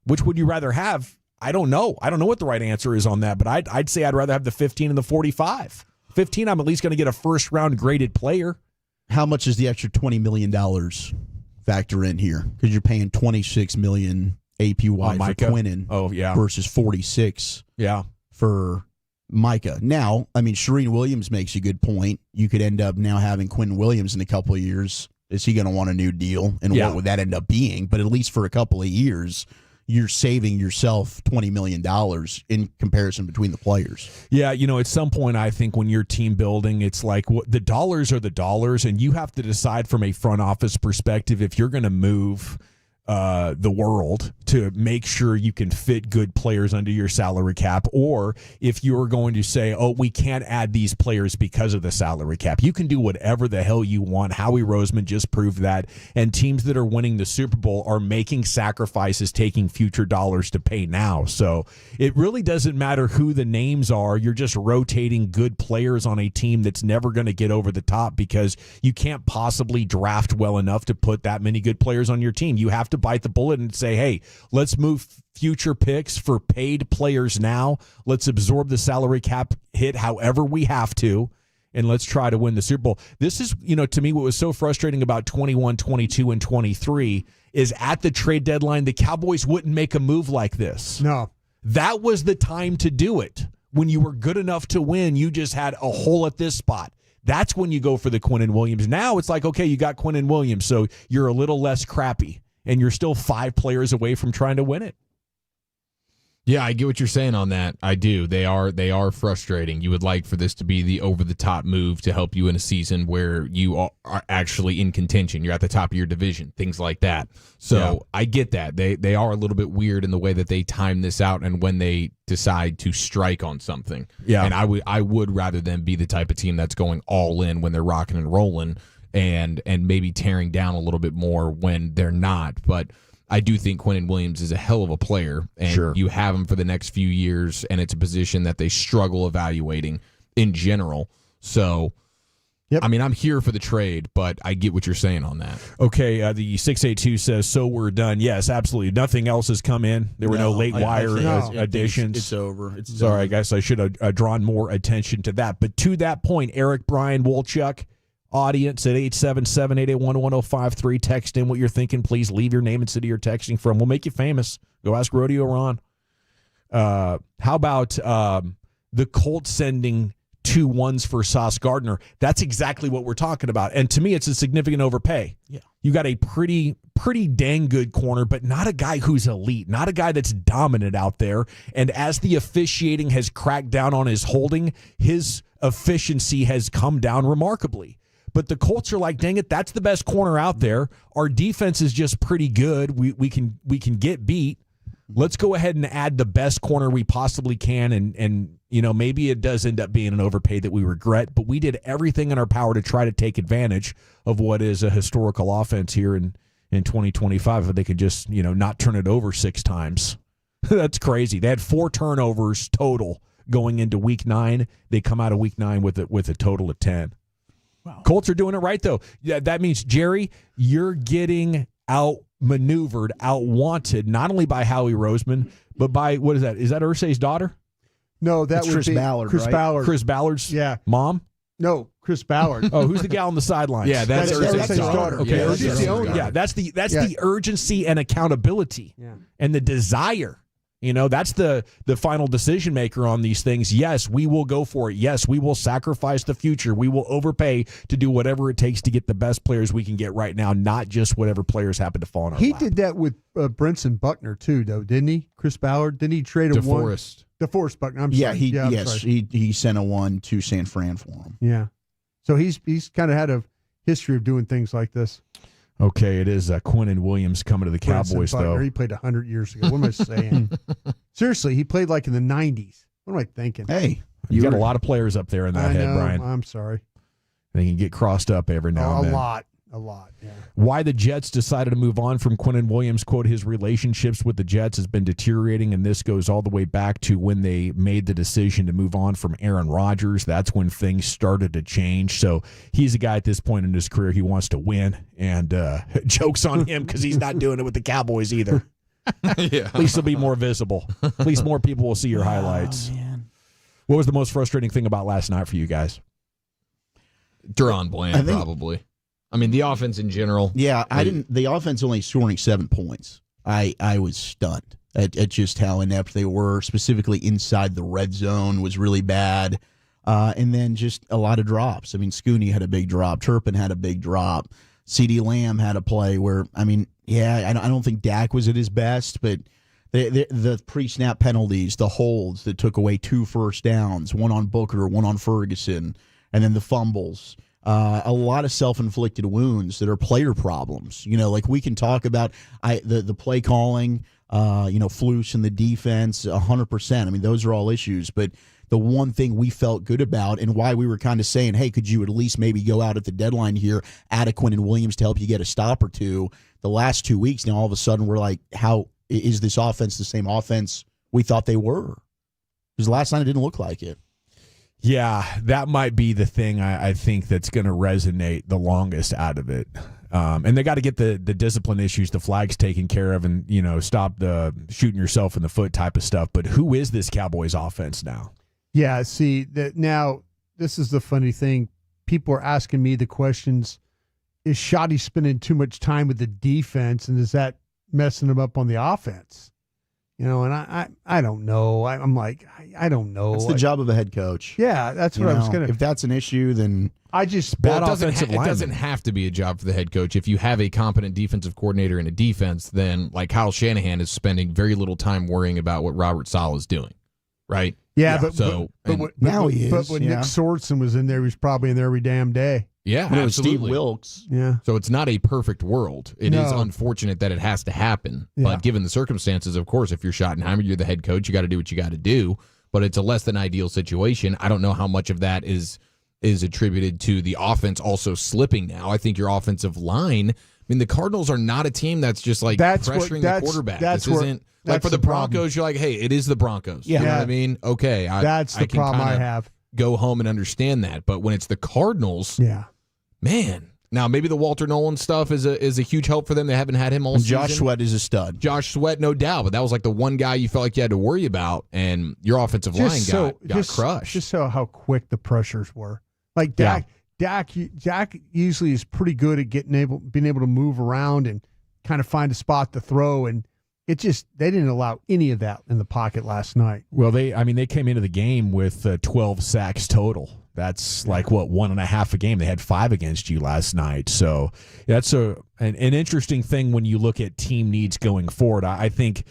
Which would you rather have? I don't know. I don't know what the right answer is on that, but I'd say I'd rather have the 15 and the 45. 15, I'm at least going to get a first round graded player. How much is the extra $20 million factor in here? Because you're paying $26 million APY for Quinnen. Oh, yeah. Versus 46 for Minka. Now, I mean, Shereen Williams makes a good point. You could end up now having Quinnen Williams in a couple of years. Is he going to want a new deal? And what would that end up being? But at least for a couple of years, you're saving yourself $20 million in comparison between the players. Yeah, at some point, I think when you're team building, it's like the dollars are the dollars, and you have to decide from a front office perspective if you're going to move the world to make sure you can fit good players under your salary cap, or if you're going to say, we can't add these players because of the salary cap. You can do whatever the hell you want. Howie Roseman just proved that, and teams that are winning the Super Bowl are making sacrifices, taking future dollars to pay now. So it really doesn't matter who the names are. You're just rotating good players on a team that's never going to get over the top because you can't possibly draft well enough to put that many good players on your team. You have to bite the bullet and say, hey, let's move future picks for paid players now. Let's absorb the salary cap hit however we have to, and let's try to win the Super Bowl. This is, to me, what was so frustrating about 21, 22, and 23 is at the trade deadline, the Cowboys wouldn't make a move like this. No. That was the time to do it. When you were good enough to win, you just had a hole at this spot. That's when you go for the Quinnen Williams. Now it's like, okay, you got Quinnen Williams, so you're a little less crappy. And you're still 5 players away from trying to win it. Yeah, I get what you're saying on that. I do. They are frustrating. You would like for this to be the over-the-top move to help you in a season where you are actually in contention. You're at the top of your division, things like that. So I get that. They are a little bit weird in the way that they time this out and when they decide to strike on something. Yeah. And I would rather them be the type of team that's going all in when they're rocking and rolling and maybe tearing down a little bit more when they're not. But I do think Quinnen Williams is a hell of a player, and you have him for the next few years, and it's a position that they struggle evaluating in general. So I mean, I'm here for the trade, but I get what you're saying on that. Okay, the 682 says, so we're done. Yes, absolutely. Nothing else has come in. There were no late wire additions. It's over. It's Sorry, done. I guess I should have drawn more attention to that. But to that point, Eric, Brian, Wolchuk, audience at 877-881-1053. Text in what you're thinking. Please leave your name and city you're texting from. We'll make you famous. Go ask Rodeo Ron. How about the Colts sending 2 ones for Sauce Gardner? That's exactly what we're talking about. And to me, it's a significant overpay. Yeah. You got a pretty dang good corner, but not a guy who's elite, not a guy that's dominant out there. And as the officiating has cracked down on his holding, his efficiency has come down remarkably. But the Colts are like, dang it, that's the best corner out there. Our defense is just pretty good. We can get beat. Let's go ahead and add the best corner we possibly can, and maybe it does end up being an overpay that we regret, but we did everything in our power to try to take advantage of what is a historical offense here in 2025. If they could just, not turn it over 6 times. That's crazy. They had 4 turnovers total going into week 9. They come out of week 9 with a total of 10. Wow. Colts are doing it right, though. Yeah, that means, Jerry, you're getting outmaneuvered, outwanted, not only by Howie Roseman, but by, what is that? Is that Irsay's daughter? No, that would Chris be Ballard, Chris right? Ballard. Chris Ballard's mom? No, Chris Ballard. Oh, who's the gal on the sidelines? Yeah, that's Irsay's daughter. Okay, Yeah, Irsay's the owner. Yeah, that's the urgency and accountability and the desire. That's the final decision maker on these things. Yes, we will go for it. Yes, we will sacrifice the future. We will overpay to do whatever it takes to get the best players we can get right now, not just whatever players happen to fall in our He lap. did that with Brinson Buckner too, though, didn't he? Chris Ballard, didn't he trade a DeForest. DeForest Buckner. I'm Yeah, sorry. he sent a 1 to San Fran for him. Yeah, so he's kind of had a history of doing things like this. Okay, it is Quinnen Williams coming to the Cowboys, though. He played 100 years ago. What am I saying? Seriously, he played like in the 90s. What am I thinking? Hey, you got a lot of players up there in that head, Brian. I'm sorry. They can get crossed up every now and then. A lot, yeah. Why the Jets decided to move on from Quinnen Williams, quote, his relationships with the Jets has been deteriorating, and this goes all the way back to when they made the decision to move on from Aaron Rodgers. That's when things started to change. So he's a guy at this point in his career, he wants to win, and joke's on him because he's not doing it with the Cowboys either. Yeah. At least he'll be more visible. At least more people will see your highlights. Man. What was the most frustrating thing about last night for you guys? Deron Bland, probably. I mean, the offense in general. Yeah, the offense only scoring 7 points. I was stunned at just how inept they were, specifically inside the red zone was really bad. And then just a lot of drops. I mean, Scooney had a big drop. Turpin had a big drop. CeeDee Lamb had a play where, I don't think Dak was at his best, but the pre-snap penalties, the holds that took away 2 first downs, 1 on Booker, 1 on Ferguson, and then the fumbles. A lot of self-inflicted wounds that are player problems. Like we can talk about the play calling, Flus and the defense, 100%. I mean, those are all issues. But the one thing we felt good about and why we were kind of saying, hey, could you at least maybe go out at the deadline here, add a Quinnen Williams to help you get a stop or 2, the last 2 weeks, now all of a sudden we're like, how is this offense the same offense we thought they were? Because last night it didn't look like it. Yeah, that might be the thing I think that's going to resonate the longest out of it. And they got to get the discipline issues, the flags taken care of, and stop the shooting yourself in the foot type of stuff. But who is this Cowboys offense now? Yeah, see, now this is the funny thing. People are asking me the questions, is Shotti spending too much time with the defense, and is that messing him up on the offense? And I don't know. I'm like, I don't know. It's the job of a head coach. Yeah, that's what I was going to. If that's an issue, then I just it doesn't have to be a job for the head coach. If you have a competent defensive coordinator and a defense, then like Kyle Shanahan is spending very little time worrying about what Robert Saleh is doing, right? Yeah, but now he is. But when Nick Swartzen was in there, he was probably in there every damn day. Yeah, absolutely. Steve Wilkes. Yeah. So it's not a perfect world. It is unfortunate that it has to happen. Yeah. But given the circumstances, of course, if you're Schottenheimer, you're the head coach, you got to do what you got to do. But it's a less than ideal situation. I don't know how much of that is attributed to the offense also slipping now. I think your offensive line, I mean, the Cardinals are not a team that's just like pressuring the quarterback. This isn't like for the Broncos, you're like, hey, it is the Broncos. Yeah. You know what I mean? Okay. That's the problem I have. go home and understand that. But when it's the Cardinals, man. Now, maybe the Walter Nolan stuff is a huge help for them. They haven't had him all season. Josh Sweat is a stud. Josh Sweat, no doubt. But that was like the one guy you felt like you had to worry about, and your offensive line got crushed. Just so how quick the pressures were. Like Dak usually is pretty good at being able to move around and kind of find a spot to throw, and they didn't allow any of that in the pocket last night. Well, they came into the game with 12 sacks total. That's like 1.5 a game. They had 5 against you last night. So that's an interesting thing when you look at team needs going forward. I think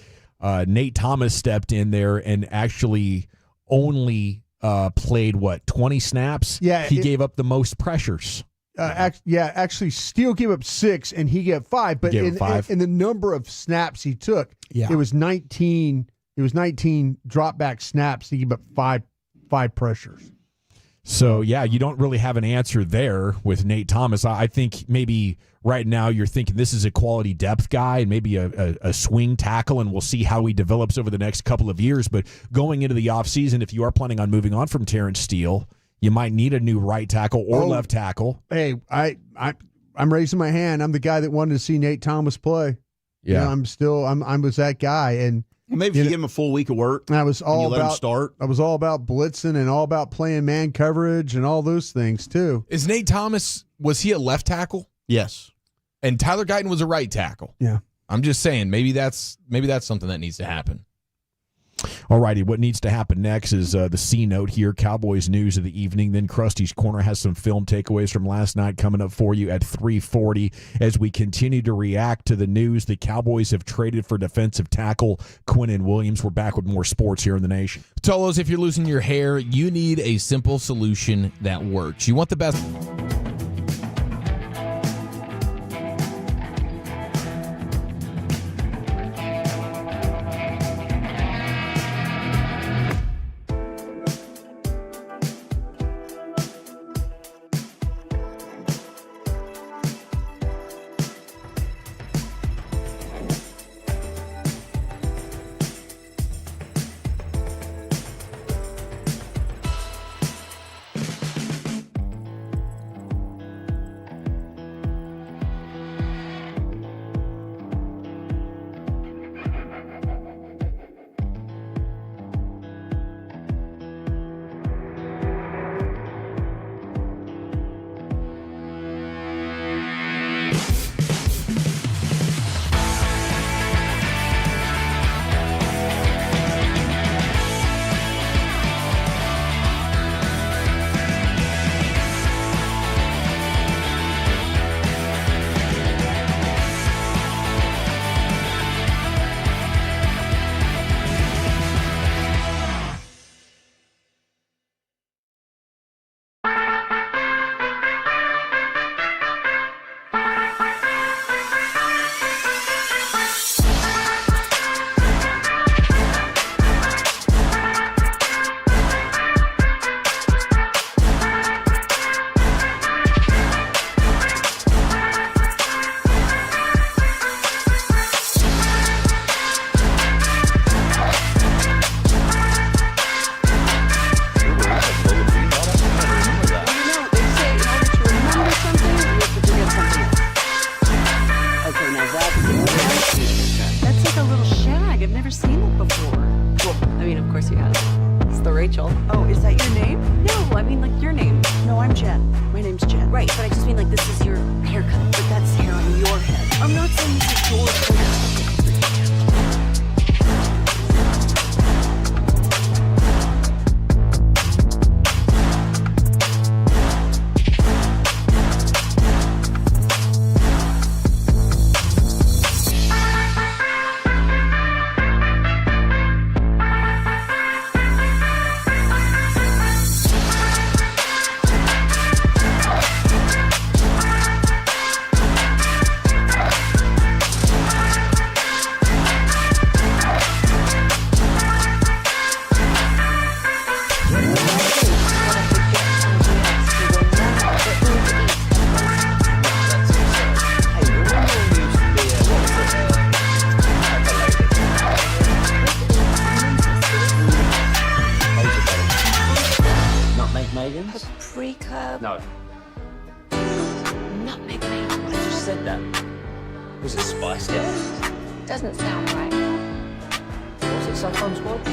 Nate Thomas stepped in there and actually only played 20 snaps. Yeah, he gave up the most pressures. Actually, Steele gave up 6 and he gave 5. But in the number of snaps he took, it was 19. It was 19 drop back snaps. He gave up 5 pressures. So, you don't really have an answer there with Nate Thomas. I think maybe right now you're thinking this is a quality depth guy and maybe a swing tackle, and we'll see how he develops over the next couple of years. But going into the offseason, if you are planning on moving on from Terrence Steele, you might need a new right tackle or left tackle. Hey, I'm raising my hand. I'm the guy that wanted to see Nate Thomas play. Yeah, I was that guy, and maybe if you give him a full week of work, I was all let him start. I was all about blitzing and all about playing man coverage and all those things too. Is Nate Thomas, was he a left tackle? Yes, and Tyler Guyton was a right tackle. Yeah, I'm just saying maybe that's something that needs to happen. All righty, what needs to happen next is the C note here, Cowboys news of the evening. Then Krusty's Corner has some film takeaways from last night coming up for you at 3:40 as we continue to react to the news. The Cowboys have traded for defensive tackle Quinnen Williams. We're back with more sports here in the nation. Tolos, if you're losing your hair, you need a simple solution that works. You want the best... Rachel. Oh, is that your name? No, I mean like your name. No, I'm Jen. My name's Jen. Right, but I just mean like this is your haircut. But that's hair on your head. I'm not saying this is your hair. Megan's? Paprika. No. Nutmeg maybe. I just said that. Was it Spice Girls? Doesn't sound right. Was it Saffron Squad?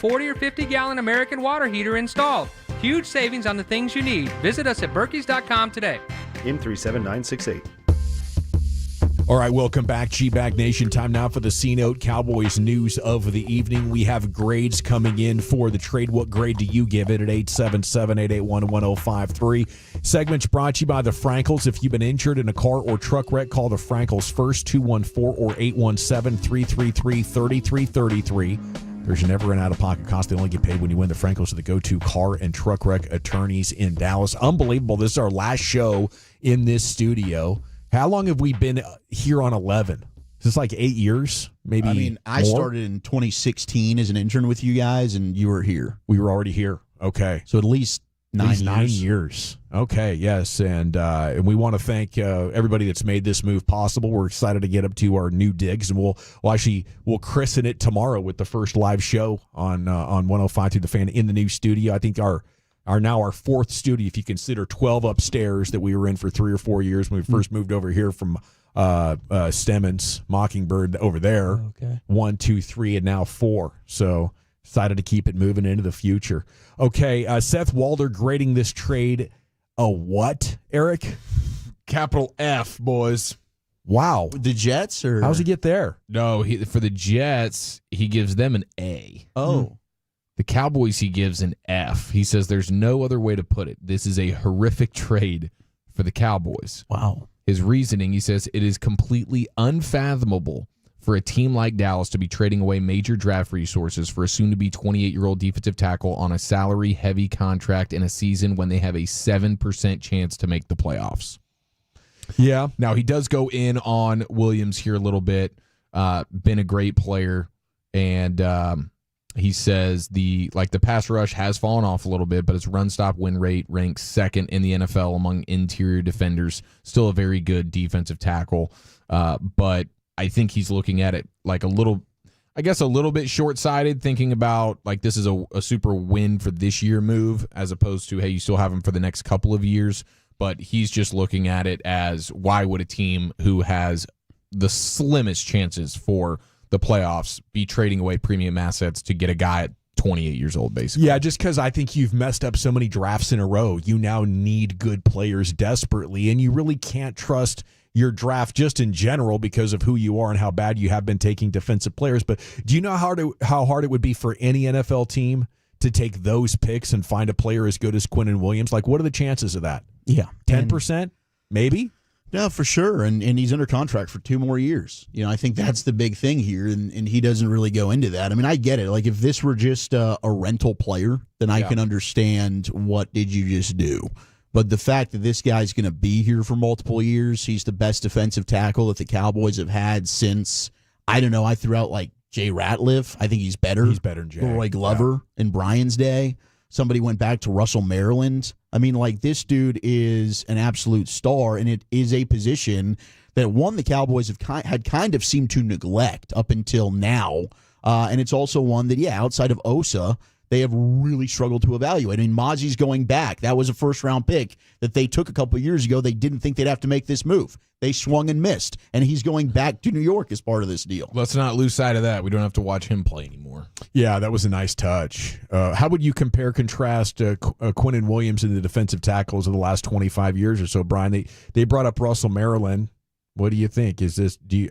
Or 50-gallon American water heater installed. Huge savings on the things you need. Visit us at Berkeys.com today. M37968. All right, welcome back, G-Bag Nation. Time now for the C-Note Cowboys news of the evening. We have grades coming in for the trade. What grade do you give it at 877-881-1053? Segments brought to you by the Frankels. If you've been injured in a car or truck wreck, call the Frankels first, 214 or 817-333-3333. There's never an out-of-pocket cost. They only get paid when you win. The Frankels are the go-to car and truck wreck attorneys in Dallas. Unbelievable. This is our last show in this studio. How long have we been here on 11? Is this like 8 years? Maybe I mean, I started in 2016 as an intern with you guys, and you were here. We were already here. Okay. So at least 9 years. 9 years. Okay, yes, and we want to thank everybody that's made this move possible. We're excited to get up to our new digs, and we'll christen it tomorrow with the first live show on 105 through the Fan in the new studio. I think our fourth studio, if you consider 12 upstairs that we were in for 3 or 4 years when we first moved over here from Stemmons, Mockingbird over there. Okay. 1, 2, 3, and now 4. So excited to keep it moving into the future. Okay, Seth Walder grading this trade a what, Eric? Capital F, boys. Wow. The Jets, or how's he get there? No, for the Jets, he gives them an A. Oh. The Cowboys, he gives an F. He says there's no other way to put it. This is a horrific trade for the Cowboys. Wow. His reasoning, he says, it is completely unfathomable for a team like Dallas to be trading away major draft resources for a soon-to-be 28-year-old defensive tackle on a salary-heavy contract in a season when they have a 7% chance to make the playoffs. Yeah. Now, he does go in on Williams here a little bit. Been a great player, and he says the pass rush has fallen off a little bit, but its run-stop win rate ranks second in the NFL among interior defenders. Still a very good defensive tackle, but I think he's looking at it like a little bit short-sighted, thinking about like this is a super win for this year move as opposed to, hey, you still have him for the next couple of years. But he's just looking at it as, why would a team who has the slimmest chances for the playoffs be trading away premium assets to get a guy at 28 years old, basically? Yeah, just because I think you've messed up so many drafts in a row. You now need good players desperately, and you really can't trust your draft just in general because of who you are and how bad you have been taking defensive players. But do you know how hard it would be for any NFL team to take those picks and find a player as good as Quinnen Williams? Like, what are the chances of that? Yeah. 10%? Maybe? No, for sure. And he's under contract for 2 more years. I think that's the big thing here, and he doesn't really go into that. I mean, I get it. Like, if this were just a rental player, then I can understand what did you just do. But the fact that this guy's going to be here for multiple years, he's the best defensive tackle that the Cowboys have had since, I don't know, I threw out like Jay Ratliff. I think he's better. He's better than Jay. Roy Glover in Brian's day. Somebody went back to Russell Maryland. I mean, like, this dude is an absolute star, and it is a position that, one, the Cowboys had kind of seemed to neglect up until now. And it's also one that, outside of Osa, they have really struggled to evaluate. I mean, Mazy's going back. That was a first-round pick that they took a couple of years ago. They didn't think they'd have to make this move. They swung and missed, and he's going back to New York as part of this deal. Let's not lose sight of that. We don't have to watch him play anymore. Yeah, that was a nice touch. How would you contrast Quinnen Williams and the defensive tackles of the last 25 years or so, Brian? They brought up Russell Maryland. What do you think?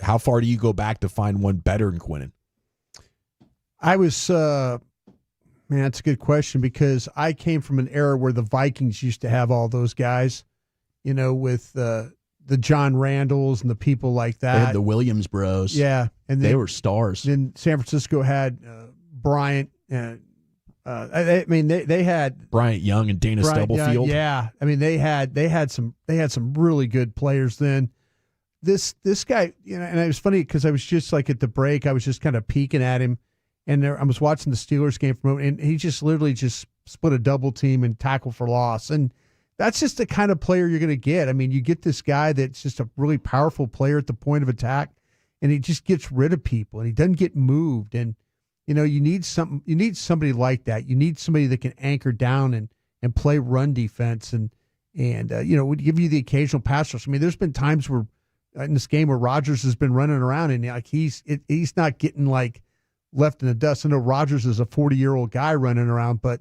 How far do you go back to find one better than Quinnen? I was... Man, that's a good question, because I came from an era where the Vikings used to have all those guys, with the John Randalls and the people like that. They had the Williams bros. Yeah. And they were stars. Then San Francisco had Bryant. I mean, they had Bryant Young and Dana Stubblefield. Yeah. I mean, they had some really good players then. This guy, and it was funny because I was just like at the break, I was just kind of peeking at him. And I was watching the Steelers game from him, and he just literally just split a double team and tackle for loss. And that's just the kind of player you're going to get. I mean, you get this guy that's just a really powerful player at the point of attack, and he just gets rid of people, and he doesn't get moved. And, you need somebody like that. You need somebody that can anchor down and play run defense and would give you the occasional pass rush. I mean, there's been times where in this game where Rodgers has been running around, and like he's not getting like left in the dust. I know Rodgers is a 40-year-old guy running around, but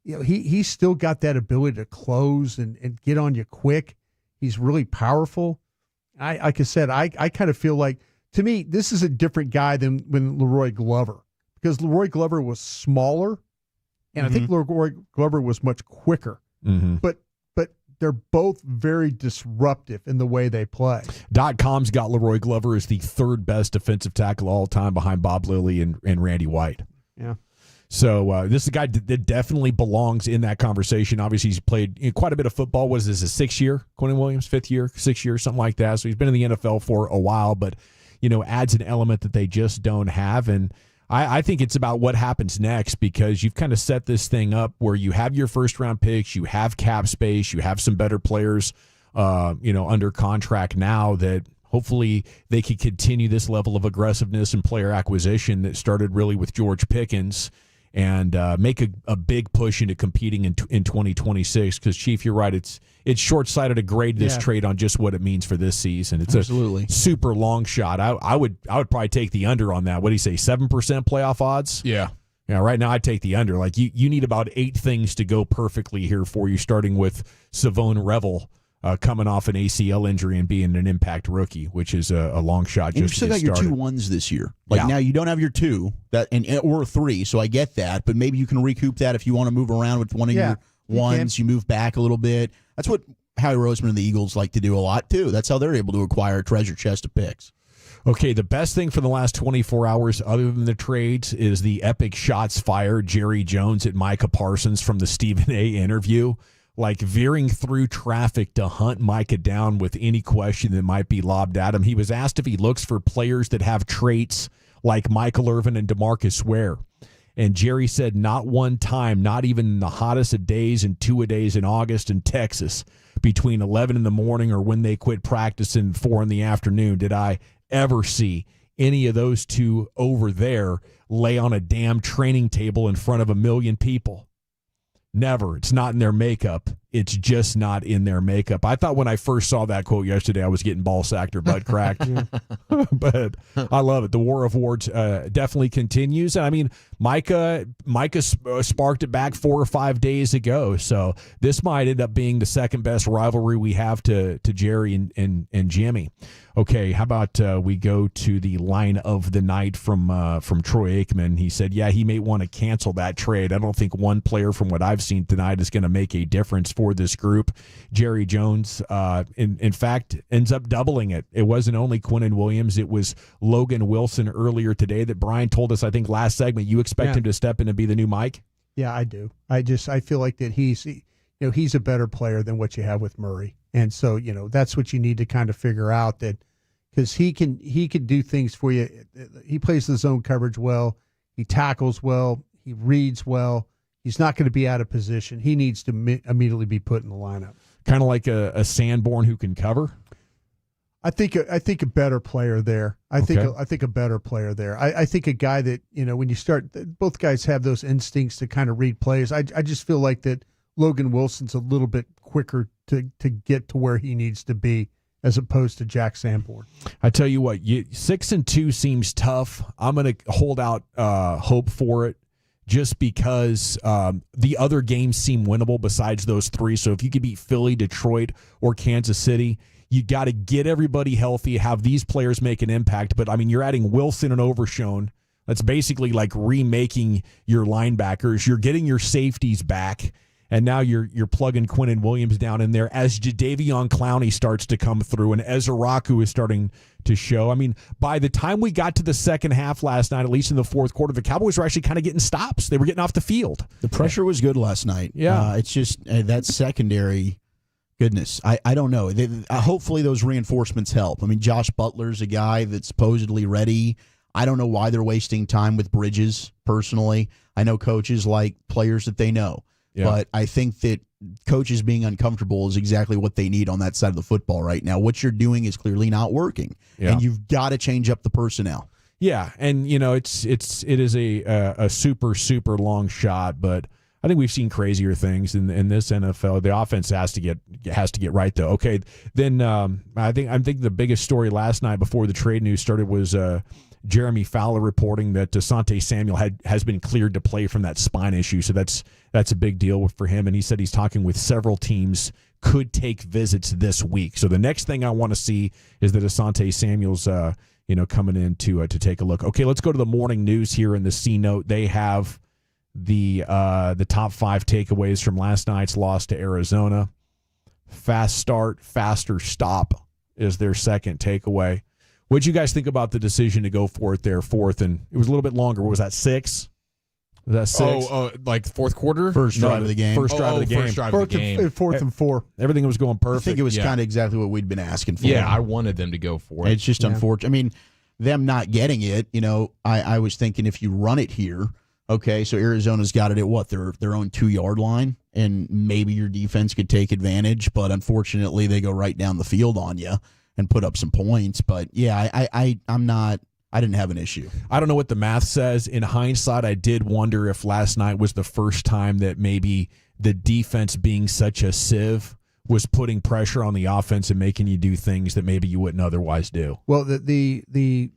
he's still got that ability to close and get on you quick. He's really powerful. Like I said, I kind of feel like, to me, this is a different guy than when Leroy Glover, because Leroy Glover was smaller, and I think Leroy Glover was much quicker. Mm-hmm. But they're both very disruptive in the way they play. .com's got Leroy Glover as the 3rd best defensive tackle of all time behind Bob Lilly and Randy White. Yeah. So this is a guy that definitely belongs in that conversation. Obviously, he's played quite a bit of football. What is this, a 6th year? Quinnen Williams, 5th year, 6th year, something like that. So he's been in the NFL for a while, but, adds an element that they just don't have. And I think it's about what happens next, because you've kind of set this thing up where you have your first-round picks, you have cap space, you have some better players, under contract now that hopefully they could continue this level of aggressiveness and player acquisition that started really with George Pickens and make a big push into competing in 2026. Because, Chief, you're right. It's short-sighted to grade this trade on just what it means for this season. It's Absolutely. a super long shot. I would probably take the under on that. What do you say, 7% playoff odds? Yeah. Yeah, right now I'd take the under. Like you need about 8 things to go perfectly here for you, starting with Savone Revel coming off an ACL injury and being an impact rookie, which is a long shot. And Just you've still got your 2 ones this year. Now you don't have your 2 or 3, so I get that. But maybe you can recoup that if you want to move around with one of your ones. You move back a little bit. That's what Howie Roseman and the Eagles like to do a lot too. That's how they're able to acquire a treasure chest of picks. Okay, the best thing for the last 24 hours, other than the trades, is the epic shots fired Jerry Jones at Micah Parsons from the Stephen A. interview. Like veering through traffic to hunt Micah down with any question that might be lobbed at him. He was asked if he looks for players that have traits like Michael Irvin and DeMarcus Ware. And Jerry said, not one time, not even in the hottest of days and 2-a-days in August in Texas, between 11 in the morning or when they quit practicing 4 in the afternoon, did I ever see any of those 2 over there lay on a damn training table in front of 1 million people. Never. It's not in their makeup. It's just not in their makeup. I thought when I first saw that quote yesterday, I was getting ball sacked or butt cracked. But I love it. The war of words definitely continues. And I mean, Micah sparked it back 4 or 5 days ago. So this might end up being the second best rivalry we have to Jerry and Jimmy. Okay, how about we go to the line of the night from Troy Aikman. He said, he may want to cancel that trade. I don't think one player from what I've seen tonight is going to make a difference for this group. Jerry Jones, in fact, ends up doubling it. It wasn't only Quinnen Williams. It was Logan Wilson earlier today that Brian told us, I think, last segment. You expect him to step in and be the new Mike? Yeah, I do. I feel like that he's a better player than what you have with Murray. And so, that's what you need to kind of figure out, that because he can do things for you. He plays the zone coverage well. He tackles well. He reads well. He's not going to be out of position. He needs to immediately be put in the lineup. Kind of like a Sanborn who can cover. I think a better player there. I think a better player there. I think a guy that, when you start, both guys have those instincts to kind of read plays. I just feel like that Logan Wilson's a little bit quicker to get to where he needs to be, as opposed to Jack Sanborn. I tell you what, 6-2 seems tough. I'm going to hold out hope for it, just because the other games seem winnable besides those 3. So if you could beat Philly, Detroit, or Kansas City, you got to get everybody healthy, have these players make an impact. But, I mean, you're adding Wilson and Overshone. That's basically like remaking your linebackers. You're getting your safeties back. And now you're plugging Quinnen Williams down in there as Jadeveon Clowney starts to come through and Ezra Raku is starting to show. I mean, by the time we got to the second half last night, at least in the fourth quarter, the Cowboys were actually kind of getting stops. They were getting off the field. The pressure was good last night. Yeah. It's just that secondary, goodness, I don't know. Hopefully those reinforcements help. I mean, Josh Butler's a guy that's supposedly ready. I don't know why they're wasting time with Bridges, personally. I know coaches like players that they know. Yeah. But I think that coaches being uncomfortable is exactly what they need on that side of the football right now. What you're doing is clearly not working, and you've got to change up the personnel. Yeah, and it is a super long shot, but I think we've seen crazier things in this NFL. The offense has to get right though. Okay, then I think the biggest story last night before the trade news started was Jeremy Fowler reporting that Asante Samuel has been cleared to play from that spine issue. So that's a big deal for him. And he said he's talking with several teams, could take visits this week. So the next thing I want to see is that Asante Samuel's coming in to take a look. Okay, let's go to the morning news here in the C note. They have the top 5 takeaways from last night's loss to Arizona. Fast start, faster stop is their second takeaway. What'd you guys think about the decision to go for it there, fourth? And it was a little bit longer. What was that, 6? Was that 6? Like fourth quarter? First drive of the game. First drive of the game. Fourth and 4. Everything was going perfect. I think it was kind of exactly what we'd been asking for. Yeah, I wanted them to go for it. It's just unfortunate. I mean, them not getting it, I was thinking if you run it here, okay, so Arizona's got it at what, their own 2-yard line, and maybe your defense could take advantage, but unfortunately they go right down the field on you and put up some points. But yeah, I didn't have an issue. I don't know what the math says. In hindsight, I did wonder if last night was the first time that maybe the defense being such a sieve was putting pressure on the offense and making you do things that maybe you wouldn't otherwise do. Well, the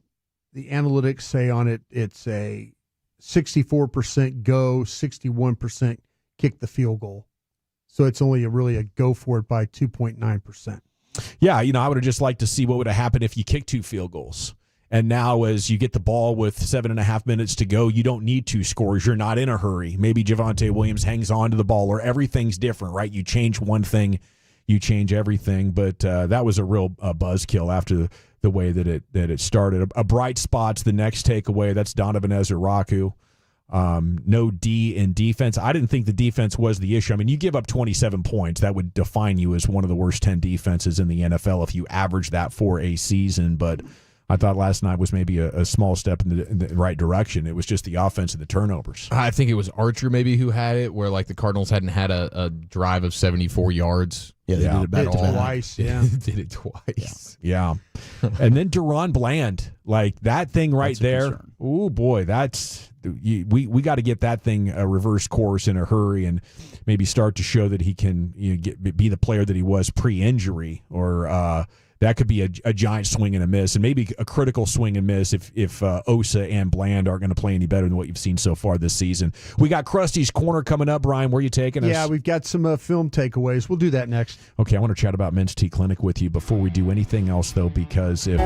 analytics say on it, it's a 64% go, 61% kick the field goal. So it's only really a go for it by 2.9%. Yeah, I would have just liked to see what would have happened if you kicked 2 field goals. And now as you get the ball with 7.5 minutes to go, you don't need 2 scores. You're not in a hurry. Maybe Javonte Williams hangs on to the ball, or everything's different, right? You change one thing, you change everything. But that was a real buzzkill after the way that it started. A bright spot's the next takeaway. That's Donovan Ezeraku. No D in defense. I didn't think the defense was the issue. I mean, you give up 27 points. That would define you as one of the worst 10 defenses in the NFL if you average that for a season. But I thought last night was maybe a small step in the right direction. It was just the offense and the turnovers. I think it was Archer maybe who had it, where like the Cardinals hadn't had a drive of 74 yards. Yeah, they did it back twice. Yeah, did it twice. Yeah. And then Deron Bland, like that thing right there. Oh boy, we got to get that thing a reverse course in a hurry and maybe start to show that he can be the player that he was pre-injury, or that could be a giant swing and a miss, and maybe a critical swing and miss if Osa and Bland aren't going to play any better than what you've seen so far this season. We got Krusty's Corner coming up. Brian, where are you taking us? Yeah, we've got some film takeaways. We'll do that next. Okay, I want to chat about Men's T Clinic with you before we do anything else, though, because if...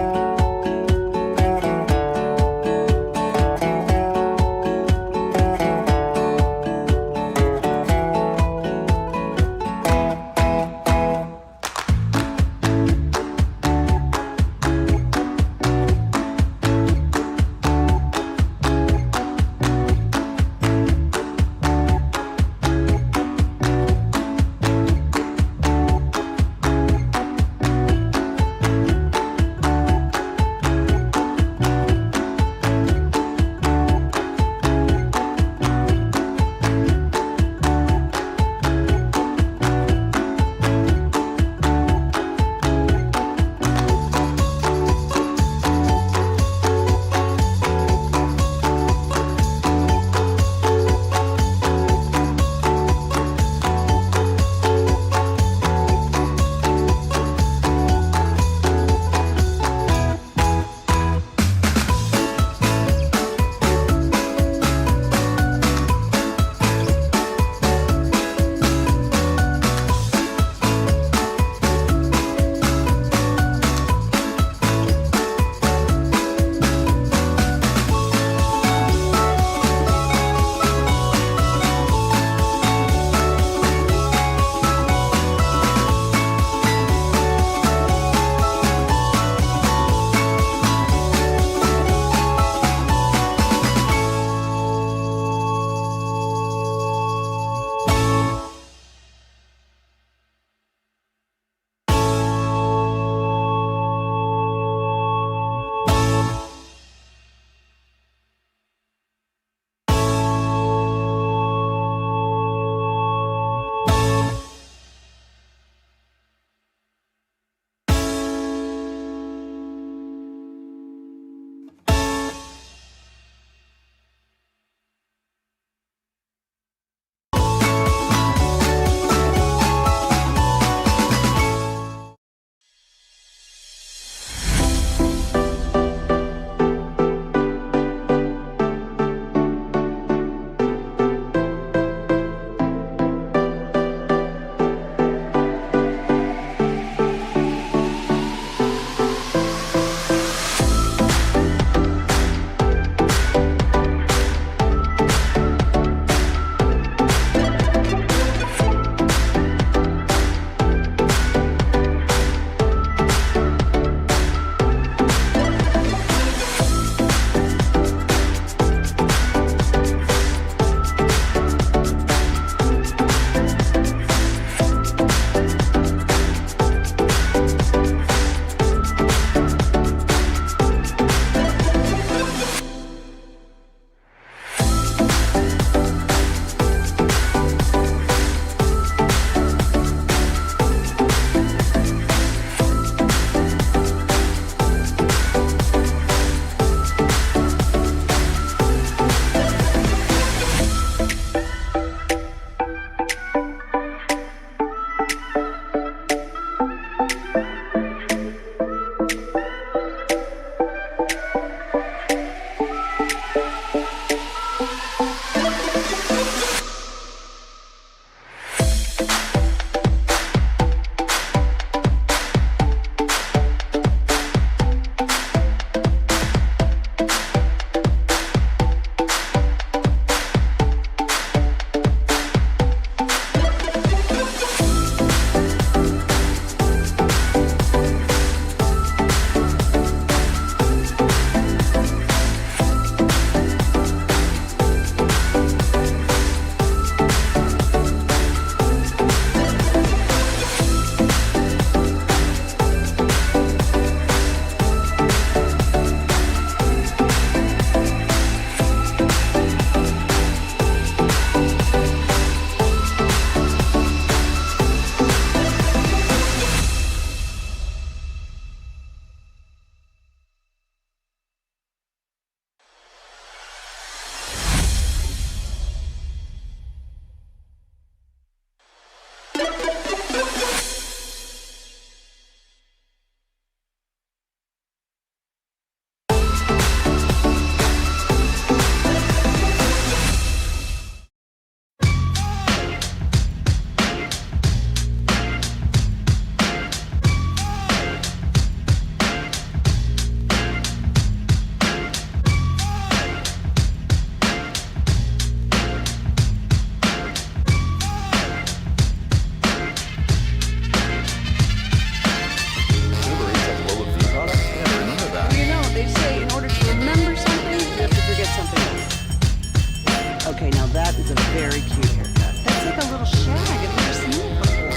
That is a very cute haircut. That's like a little shag. I've never seen it before.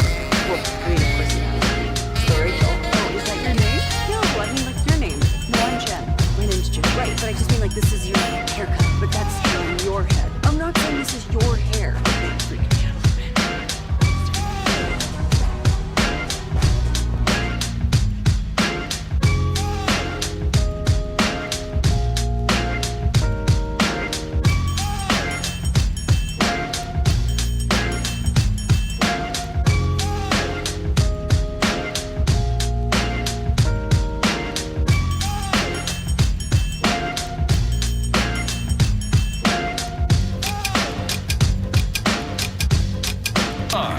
Well, I mean, of course you have. It's very cool. Oh, is that your name? No, I mean like your name. No, I'm Jen. My name's Jen. Right, but I just mean like this is your haircut. But that's on your head. I'm not saying this is your hair. Freaking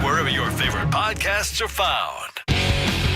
Wherever your favorite podcasts are found.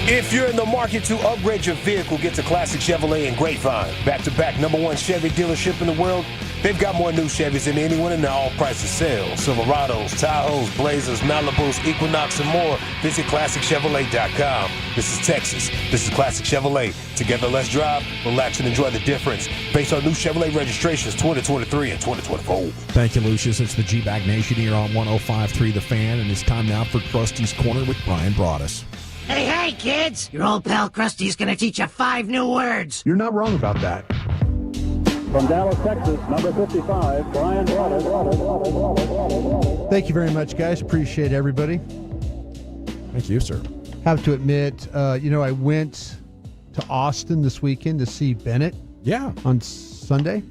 If you're in the market to upgrade your vehicle, get to Classic Chevrolet and Grapevine. Back-to-back #1 Chevy dealership in the world. They've got more new Chevys than anyone in the all-prices sale. Silverados, Tahoes, Blazers, Malibus, Equinox, and more. Visit ClassicChevrolet.com. This is Texas. This is Classic Chevrolet. Together, let's drive, relax, and enjoy the difference. Based on new Chevrolet registrations 2023 and 2024. Thank you, Lucius. It's the G-Bag Nation here on 105.3 The Fan, and it's time now for Krusty's Corner with Brian Broaddus. Hey, kids! Your old pal Krusty's gonna teach you 5 new words. You're not wrong about that. From Dallas, Texas, number 55, Brian Broaddus. Thank you very much, guys. Appreciate everybody. Thank you, sir. Have to admit, I went to Austin this weekend to see Bennett. Yeah. On Sunday,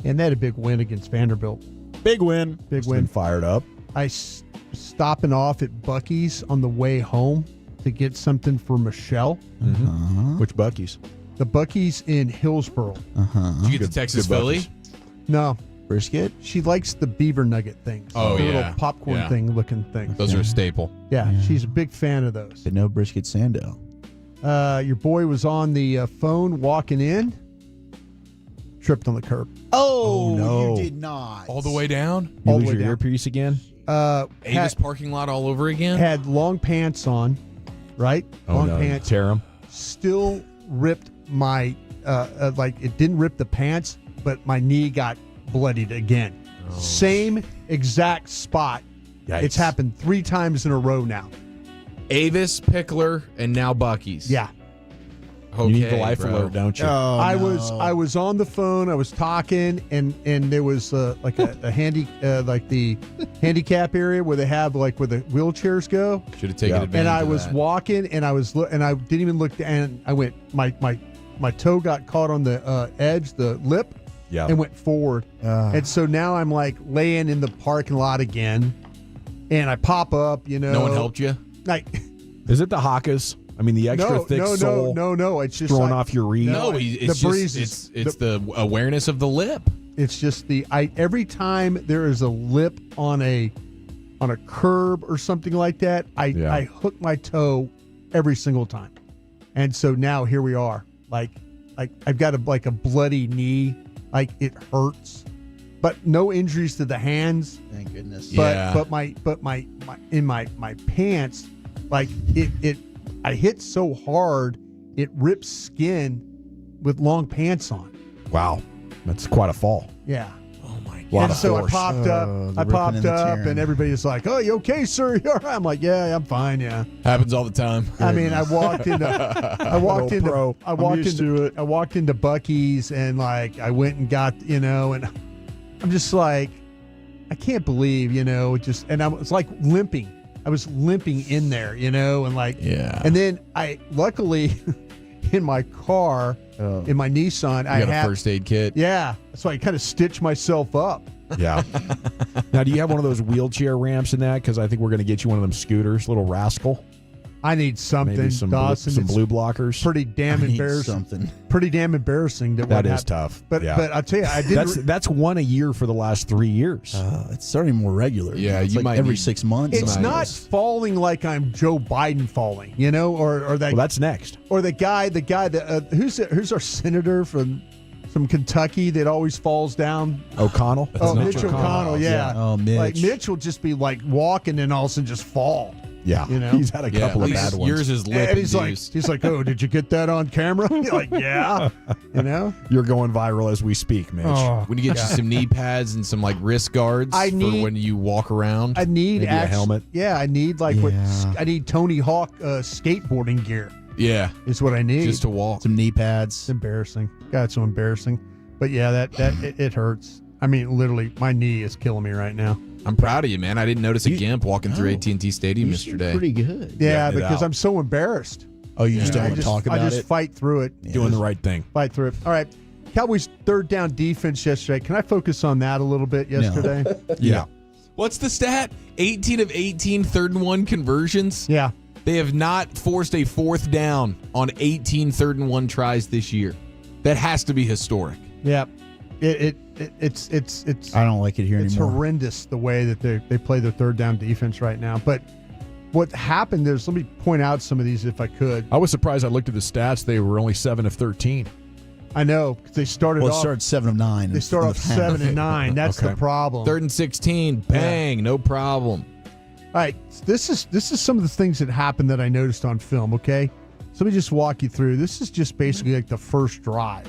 and they had a big win against Vanderbilt. Big win. Big win. Fired up. Stopping off at Buc-ee's on the way home to get something for Michelle. Which Buc-ee's? The Buc-ee's in Hillsboro. Did you get the Texas Philly? No. Brisket? She likes the beaver nugget things. Oh, the yeah. little popcorn thing looking thing. Those are a staple. Yeah, she's a big fan of those. But no brisket sando. Your boy was on the phone walking in, tripped on the curb. Oh, no. You did not. All the way down? You All the lose way your down. earpiece again? Avis parking lot all over again? Had long pants on, right? Long pants. Tear them. Still ripped my, it didn't rip the pants, but my knee got bloodied again. Same exact spot. Yikes. It's happened 3 times in a row now. Avis, Pickler, and now Buc-ee's. Yeah. Okay, You need the life bro. alert, don't you? I was on the phone. I was talking, and there was like a handy like the handicap area where they have like where the wheelchairs go. Should have taken advantage. And I of was that. walking, and I didn't even look. And I went my toe got caught on the edge, the lip, and went forward. And so now I'm like laying in the parking lot again, and I pop up. No one helped you? Like, is it the Hakas? I mean, the extra thick sole. No. It's just throwing like, off your reed. No, it's the just breezes. it's the awareness of the lip. It's just every time there is a lip on a curb or something like that, I hook my toe every single time. And so now here we are. Like I've got a bloody knee. Like it hurts. But no injuries to the hands. Thank goodness. But my in my pants, like it I hit so hard it rips skin with long pants on. Wow. That's quite a fall. Yeah. Oh my God. And so force. I popped up, and everybody's like, "Oh, you okay, sir?" You all right? I'm like, "Yeah, I'm fine." Yeah. Happens all the time. I mean, I walked into Buc-ee's, and like I went and got, and I'm just like, I can't believe, and I was like limping. I was limping in there, and like, and then I luckily in my car, in my Nissan, I got a first aid kit. Yeah, so I kind of stitched myself up. Yeah. Now, do you have one of those wheelchair ramps in that? Because I think we're going to get you one of them scooters, little rascal. I need something, Maybe some Dawson. blue blockers. Pretty damn embarrassing. Pretty damn embarrassing. That is tough. But yeah. but I'll tell you, I did. That's one a year for the last 3 years. It's starting more regular. Yeah, it's you like might every need- 6 months. It's not falling like I'm Joe Biden falling, or that. Well, that's next. Or the guy that who's our senator from Kentucky that always falls down. O'Connell. Mitch O'Connell. Yeah. Oh, Mitch. Like Mitch will just be like walking and all of a sudden just fall. Yeah, he's had a couple of bad ones. Yours is lip And he's induced. like, oh, did you get that on camera? You're like, yeah. You're going viral as we speak, Mitch. Oh, We need to get you some knee pads and some like wrist guards for when you walk around. I need Maybe a helmet. Yeah, I need I need Tony Hawk skateboarding gear. Yeah, is what I need just to walk. Some knee pads. It's embarrassing. God, it's so embarrassing. But yeah, it hurts. I mean, literally, my knee is killing me right now. I'm proud of you, man. I didn't notice a gimp walking through AT&T Stadium yesterday. Pretty good. Yeah, because I'm so embarrassed. Oh, you just don't want to talk about it? I just fight through it. Doing the right thing. Fight through it. All right. Cowboys' third down defense yesterday. Can I focus on that a little bit yesterday? Yeah. What's the stat? 18 of 18 3rd-and-1 conversions? Yeah. They have not forced a 4th down on 18 3rd-and-1 tries this year. That has to be historic. Yeah. It's I don't like it here it's anymore. Horrendous the way that they play their third down defense right now. But what happened is, let me point out some of these if I could. I was surprised. I looked at the stats. They were only 7 of 13. I know, because they started Well, off. it started 7 of 9. They start off 7 and 9. That's the problem. 3rd and 16, bang, no problem. All right, this is some of the things that happened that I noticed on film. Okay, so let me just walk you through. This is just basically like the first drive.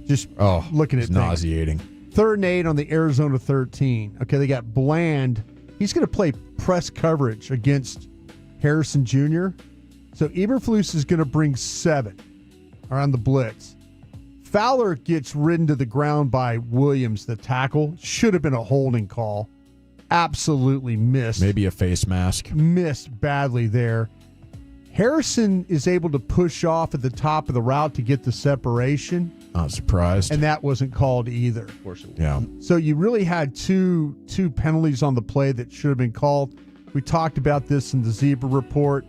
Just looking at it's nauseating. 3rd and 8 on the Arizona 13. Okay, they got Bland. He's going to play press coverage against Harrison Jr. So Eberflus is going to bring 7 around the blitz. Fowler gets ridden to the ground by Williams, the tackle. Should have been a holding call. Absolutely missed. Maybe a face mask. Missed badly there. Harrison is able to push off at the top of the route to get the separation. Not surprised. And that wasn't called either. Of course it was. Yeah. So you really had two penalties on the play that should have been called. We talked about this in the Zebra Report.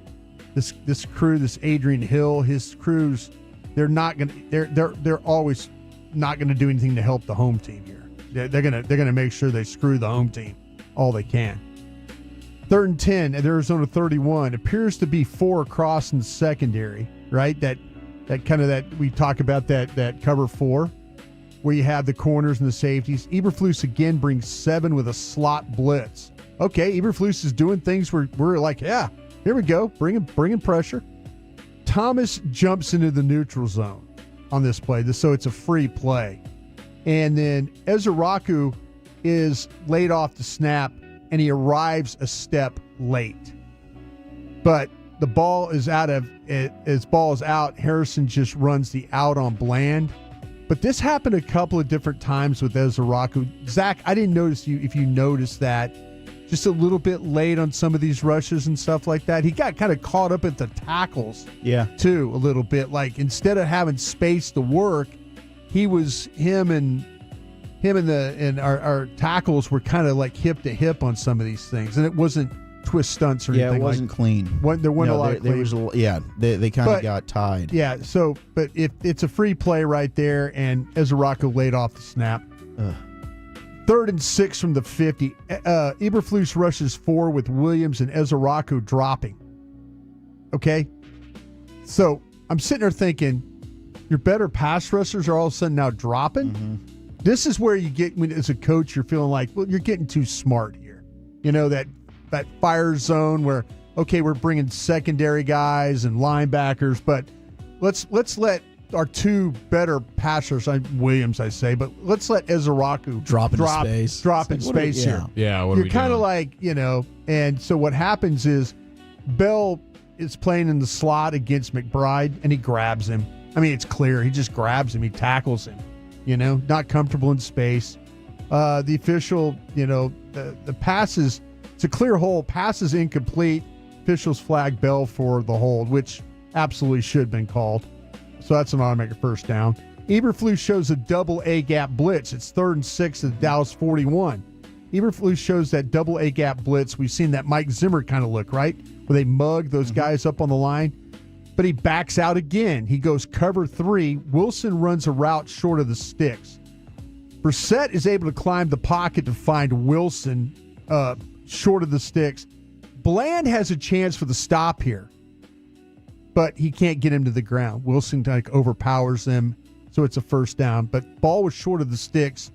This crew, this Adrian Hill, his crews, they're always not gonna do anything to help the home team here. They're gonna make sure they screw the home team all they can. 3rd and 10 at Arizona 31. Appears to be 4 across in the secondary, right? That kind of that we talk about that cover 4 where you have the corners and the safeties. Eberflus again brings 7 with a slot blitz. Okay, Eberflus is doing things where we're like, yeah, here we go, bringing pressure. Thomas jumps into the neutral zone on this play, so it's a free play. And then Ezeraku is laid off the snap, and he arrives a step late. But the ball is out. Harrison just runs the out on Bland. But this happened a couple of different times with Ezeraku. Zach, I didn't notice if you noticed that. Just a little bit late on some of these rushes and stuff like that. He got kind of caught up at the tackles, too, a little bit. Like instead of having space to work, him and our tackles were kind of like hip to hip on some of these things, and it wasn't twist stunts or anything. Yeah, it wasn't clean. There wasn't a lot of clean. They kind of got tied. Yeah, but if it's a free play right there, and Ezeraku laid off the snap. 3rd and 6 from the 50. Eberflus rushes 4 with Williams and Ezeraku dropping. Okay? So I'm sitting there thinking, your better pass rushers are all of a sudden now dropping? Mm-hmm. This is where you get, when as a coach, you're feeling like, well, you're getting too smart here. You know, that fire zone where, okay, we're bringing secondary guys and linebackers, but let's let our 2 better passers, Williams, I say, but let's let Ezeraku drop in space here. Yeah, you're kind of like, and so what happens is Bell is playing in the slot against McBride, and he grabs him. I mean, it's clear. He just grabs him. He tackles him, not comfortable in space. The official, the passes, it's a clear hold. Pass is incomplete. Officials flag Bell for the hold, which absolutely should have been called. So that's an automatic first down. Eberflus shows a double A-gap blitz. It's 3rd and 6 at the Dallas 41. Eberflus shows that double A-gap blitz. We've seen that Mike Zimmer kind of look, right? Where they mug those guys up on the line. But he backs out again. He goes cover 3. Wilson runs a route short of the sticks. Brissett is able to climb the pocket to find Wilson short of the sticks. Bland has a chance for the stop here, but he can't get him to the ground. Wilson overpowers them, so it's a first down. But ball was short of the sticks.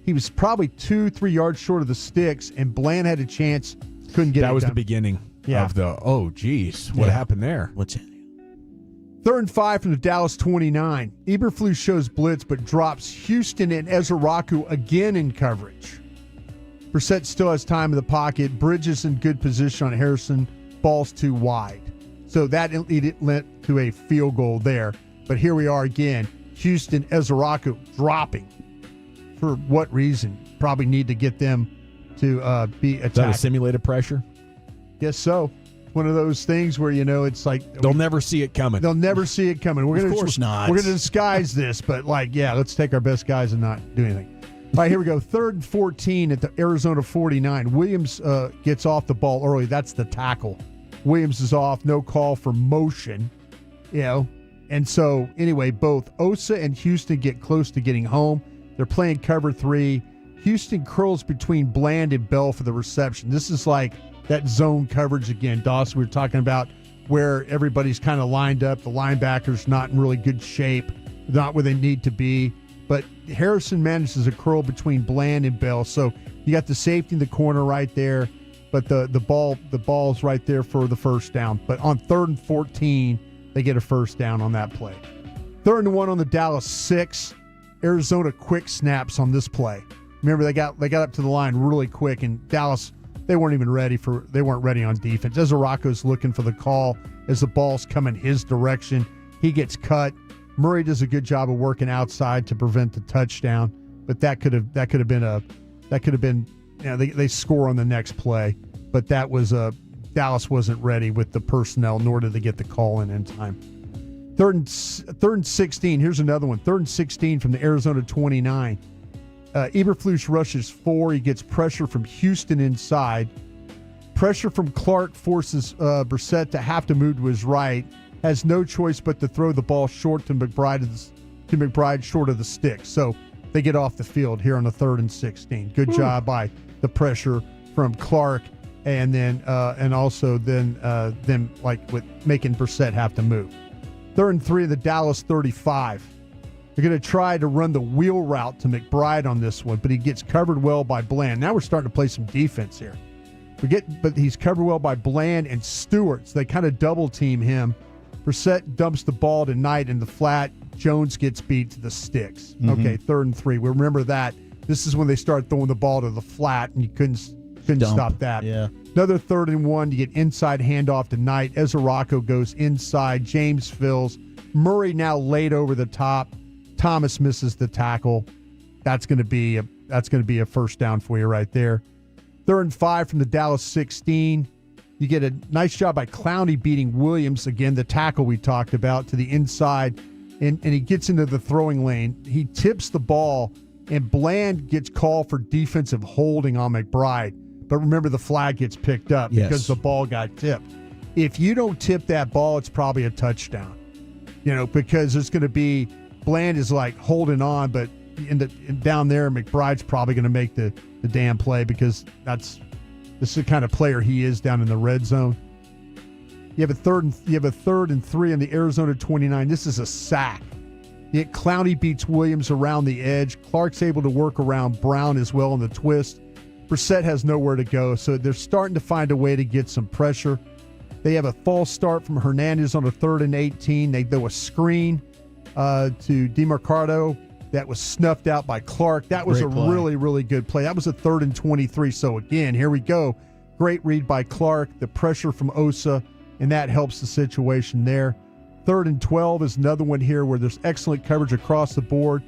He was probably 2-3 yards short of the sticks, and Bland had a chance, couldn't get it done. That was the beginning. of the, oh, geez, what happened there? What's it? 3rd and 5 from the Dallas 29. Eberflus shows blitz but drops Houston and Ezraku again in coverage. Brissett still has time in the pocket. Bridges in good position on Harrison. Ball's too wide. So that led to a field goal there. But here we are again. Houston, Ezraku dropping. For what reason? Probably need to get them to be attacked. Is that a simulated pressure? Guess so. One of those things where, it's like they'll never see it coming. They'll never see it coming. Of course not. We're going to disguise this, but let's take our best guys and not do anything. All right, here we go. 3rd and 14 at the Arizona 49. Williams gets off the ball early. That's the tackle. Williams is off. No call for motion. And so anyway, both Osa and Houston get close to getting home. They're playing cover 3. Houston curls between Bland and Bell for the reception. This is like that zone coverage again, Dawson. We were talking about where everybody's kind of lined up. The linebackers not in really good shape, not where they need to be. But Harrison manages to curl between Bland and Bell. So you got the safety in the corner right there, but the ball's right there for the first down. But on 3rd and 14, they get a first down on that play. 3rd and 1 on the Dallas 6. Arizona quick snaps on this play. Remember, they got up to the line really quick, and Dallas, they weren't ready on defense. Ezraku's looking for the call as the ball's coming his direction. He gets cut. Murray does a good job of working outside to prevent the touchdown, but that could have been they score on the next play, but that was Dallas wasn't ready with the personnel, nor did they get the call in time. 3rd and 16. Here's another one. 3rd and 16 from the Arizona 29. Eberflus rushes 4. He gets pressure from Houston inside. Pressure from Clark forces Brissett to have to move to his right. Has no choice but to throw the ball short to McBride short of the stick. So they get off the field here on the 3rd and 16. Good job by the pressure from Clark, and then them with making Brissett have to move. 3rd and 3 of the Dallas 35. They're going to try to run the wheel route to McBride on this one, but he gets covered well by Bland. Now we're starting to play some defense here. But he's covered well by Bland and Stewart, so they kind of double team him. Brissett dumps the ball to Knight in the flat. Jones gets beat to the sticks. Mm-hmm. Okay, 3rd and 3. We remember that. This is when they start throwing the ball to the flat, and you couldn't stop that. Yeah. Another 3rd and 1. You get inside handoff to Knight. Ezraku goes inside. James fills. Murray now laid over the top. Thomas misses the tackle. That's going to be a first down for you right there. 3rd and 5 from the Dallas 16. You get a nice job by Clowney beating Williams, again, the tackle we talked about, to the inside, and he gets into the throwing lane. He tips the ball, and Bland gets called for defensive holding on McBride. But remember, the flag gets picked up because the ball got tipped. If you don't tip that ball, it's probably a touchdown. Because there's going to be Bland is like holding on, but down there, McBride's probably going to make the damn play because this is the kind of player he is down in the red zone. You have a 3rd and 3 in the Arizona 29. This is a sack. Yet Clowney beats Williams around the edge. Clark's able to work around Brown as well in the twist. Brissett has nowhere to go, so they're starting to find a way to get some pressure. They have a false start from Hernandez on a 3rd and 18. They throw a screen to DeMarcado that was snuffed out by Clark. That was really, really good play. That was a 3rd and 23. So again, here we go. Great read by Clark. The pressure from Osa, and that helps the situation there. 3rd and 12 is another one here where there's excellent coverage across the board.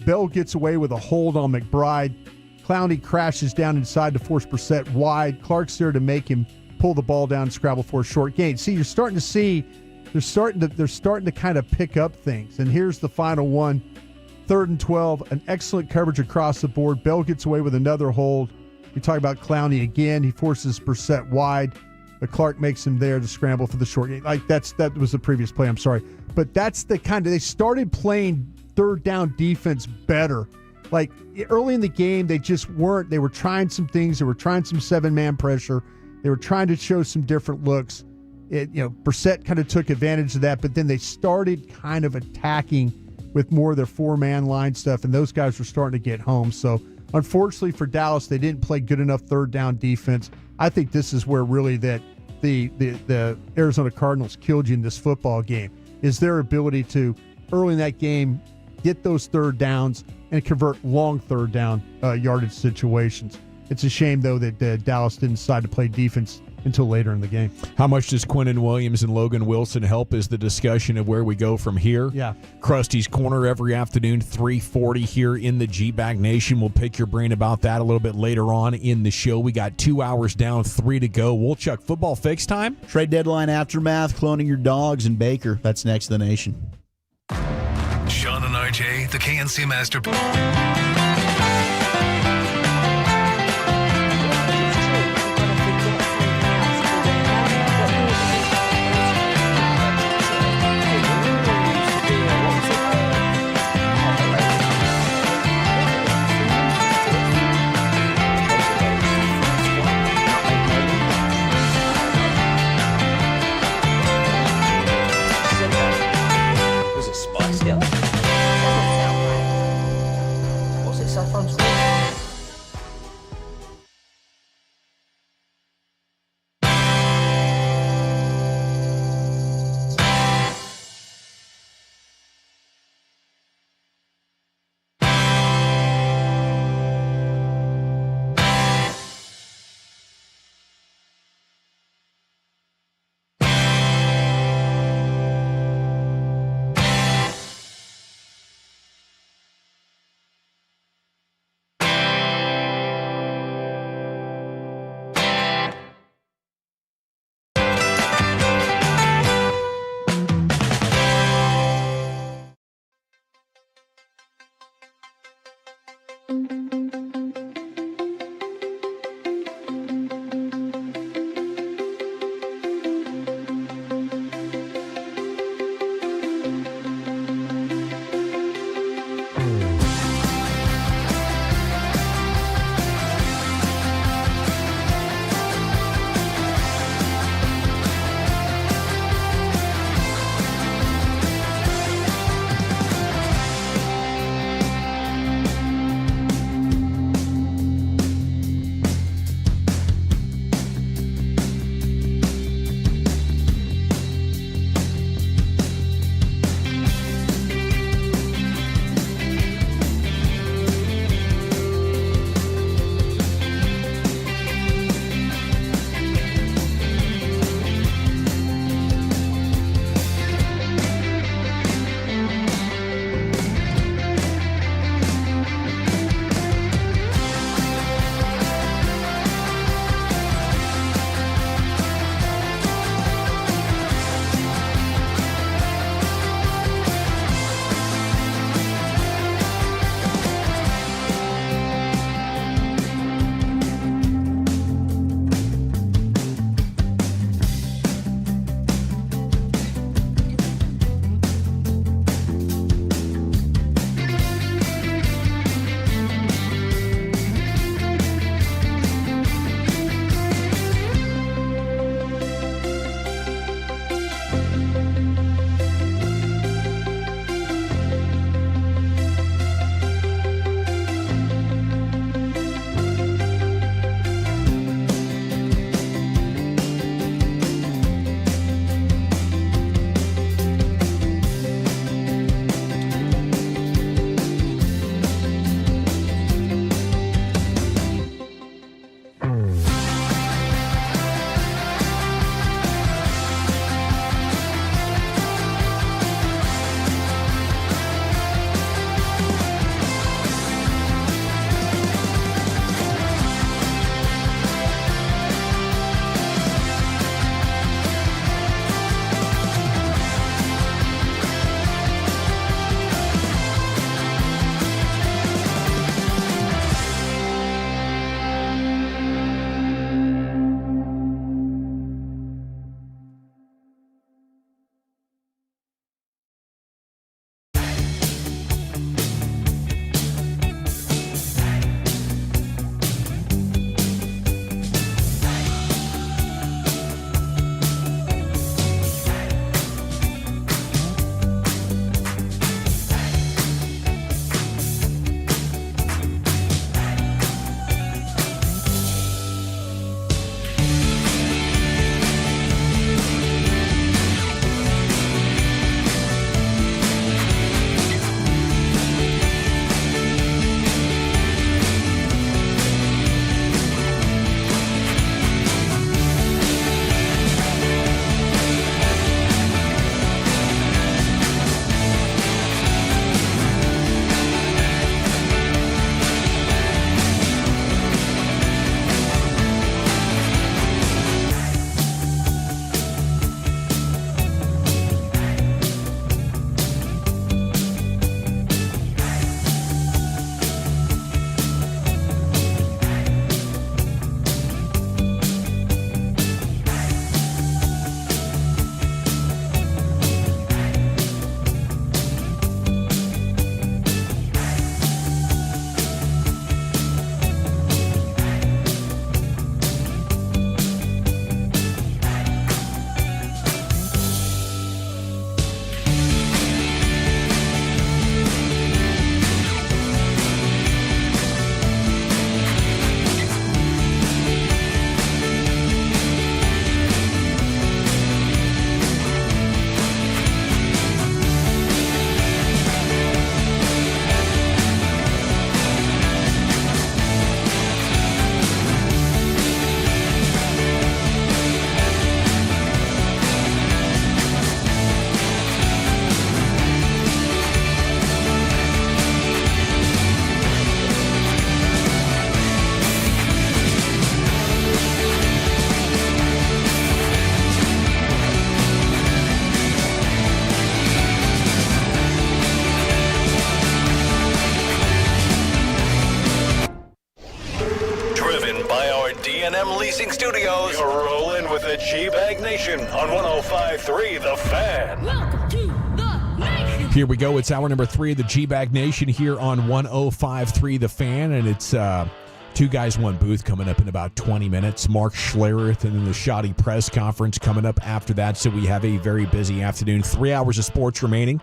Bell gets away with a hold on McBride. Clowney crashes down inside to force Brissett wide. Clark's there to make him pull the ball down and scrabble for a short gain. See, you're starting to see they're starting to kind of pick up things. And here's the final one. 3rd and 12, an excellent coverage across the board. Bell gets away with another hold. You talk about Clowney again. He forces Brissett wide, but Clark makes him there to scramble for the short game. That was the previous play. I'm sorry. But that's the kind of, they started playing 3rd down defense better. Like early in the game, they just weren't. They were trying some things. They were trying some 7-man pressure. They were trying to show some different looks. Brissett kind of took advantage of that, but then they started kind of attacking with more of their 4-man line stuff, and those guys were starting to get home. So unfortunately for Dallas, they didn't play good enough 3rd down defense. I think this is where really that the Arizona Cardinals killed you in this football game is their ability to, early in that game, get those third downs and convert long third down yardage situations. It's a shame, though, that Dallas didn't decide to play defense until later in the game. How much does Quinnen Williams and Logan Wilson help is the discussion of where we go from here. Yeah. Krusty's Corner every afternoon, 3:40 here in the G-Bag Nation. We'll pick your brain about that a little bit later on in the show. We got 2 hours down, 3 to go. Wolchuk, football fix time? Trade deadline aftermath, cloning your dogs, and Baker. That's next to the nation. Sean and RJ, the KNC Master. Was it Spice Girls? What's it, Saffron's Rose? A&M Leasing Studios. You're rolling with the G-Bag Nation on 105.3 The Fan. Welcome to the nation. Here we go. It's hour number 3 of the G-Bag Nation here on 105.3 The Fan, and it's Two Guys, One Booth coming up in about 20 minutes. Mark Schlereth and then the Shotti press conference coming up after that, so we have a very busy afternoon. 3 hours of sports remaining.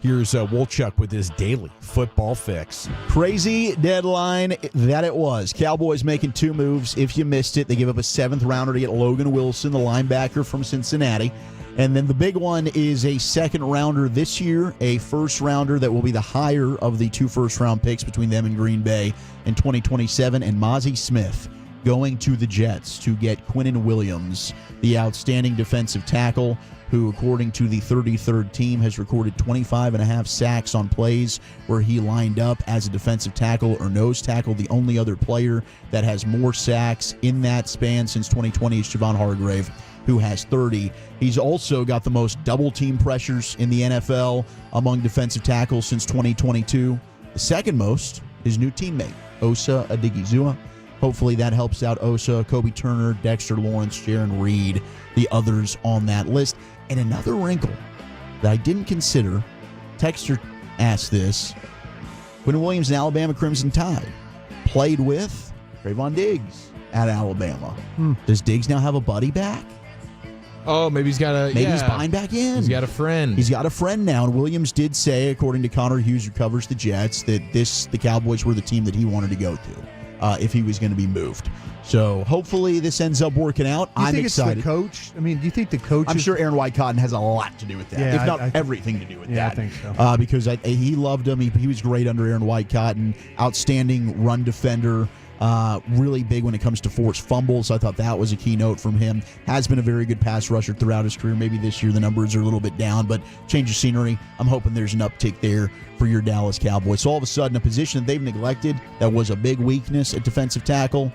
Here's Wolchuk with his daily football fix. Crazy deadline that it was. Cowboys making 2 moves. If you missed it, they give up a 7th rounder to get Logan Wilson, the linebacker from Cincinnati. And then the big one is a 2nd rounder this year, a 1st rounder that will be the higher of the 2 first-round picks between them and Green Bay in 2027, and Mazy Smith going to the Jets to get Quinnen Williams, the outstanding defensive tackle, who, according to the 33rd team, has recorded 25.5 sacks on plays where he lined up as a defensive tackle or nose tackle. The only other player that has more sacks in that span since 2020 is Javon Hargrave, who has 30. He's also got the most double-team pressures in the NFL among defensive tackles since 2022. The second most, his new teammate, Osa Odigizua. Hopefully that helps out Osa, Kobe Turner, Dexter Lawrence, Jaron Reed, the others on that list. And another wrinkle that I didn't consider, Texter asked this, Quinnen Williams, an Alabama Crimson Tide, played with Trayvon Diggs at Alabama. Does Diggs now have a buddy back? Oh, maybe he's got a... Maybe he's buying back in. He's got a friend. He's got a friend now. And Williams did say, according to Connor Hughes, who covers the Jets, that the Cowboys were the team that he wanted to go to if he was going to be moved. So hopefully this ends up working out. I'm excited. It's the coach? I mean, do you think the coach? I'm sure Aaron White Cotton has a lot to do with that, if not everything to do with that. Yeah, I think so. Because he loved him. He was great under Aaron White Cotton. Outstanding run defender. Really big when it comes to forced fumbles. I thought that was a keynote from him. Has been a very good pass rusher throughout his career. Maybe this year the numbers are a little bit down, but change of scenery. I'm hoping there's an uptick there for your Dallas Cowboys. So all of a sudden, a position that they've neglected that was a big weakness at defensive tackle,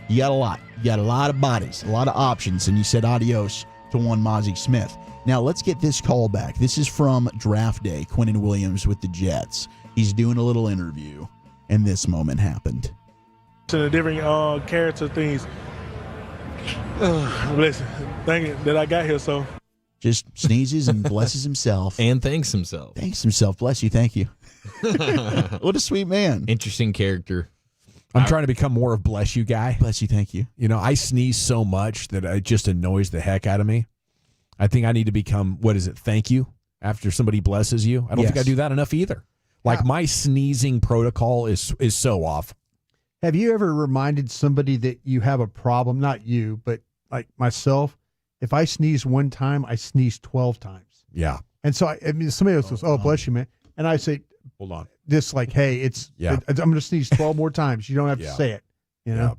you got a lot. You got a lot of bodies, a lot of options, and you said adios to one Mazy Smith. Now let's get this call back. This is from draft day, Quinnen Williams with the Jets. He's doing a little interview, and this moment happened. To the different character things. Listen, thank you that I got here, so. Just sneezes and blesses himself. And thanks himself. Thanks himself. Bless you. Thank you. What a sweet man. Interesting character. I'm trying to become more of bless you guy. Bless you, thank you. You know, I sneeze so much that it just annoys the heck out of me. I think I need to become, thank you after somebody blesses you. I don't think I do that enough either. Like my sneezing protocol is so off. Have you ever reminded somebody that you have a problem? Not you, but like myself. If I sneeze one time, I sneeze 12 times. Yeah. And so somebody else goes, "Oh, bless you, man," and I say, "Hold on." Just like, hey, I'm going to sneeze 12 more times. You don't have to say it, you know?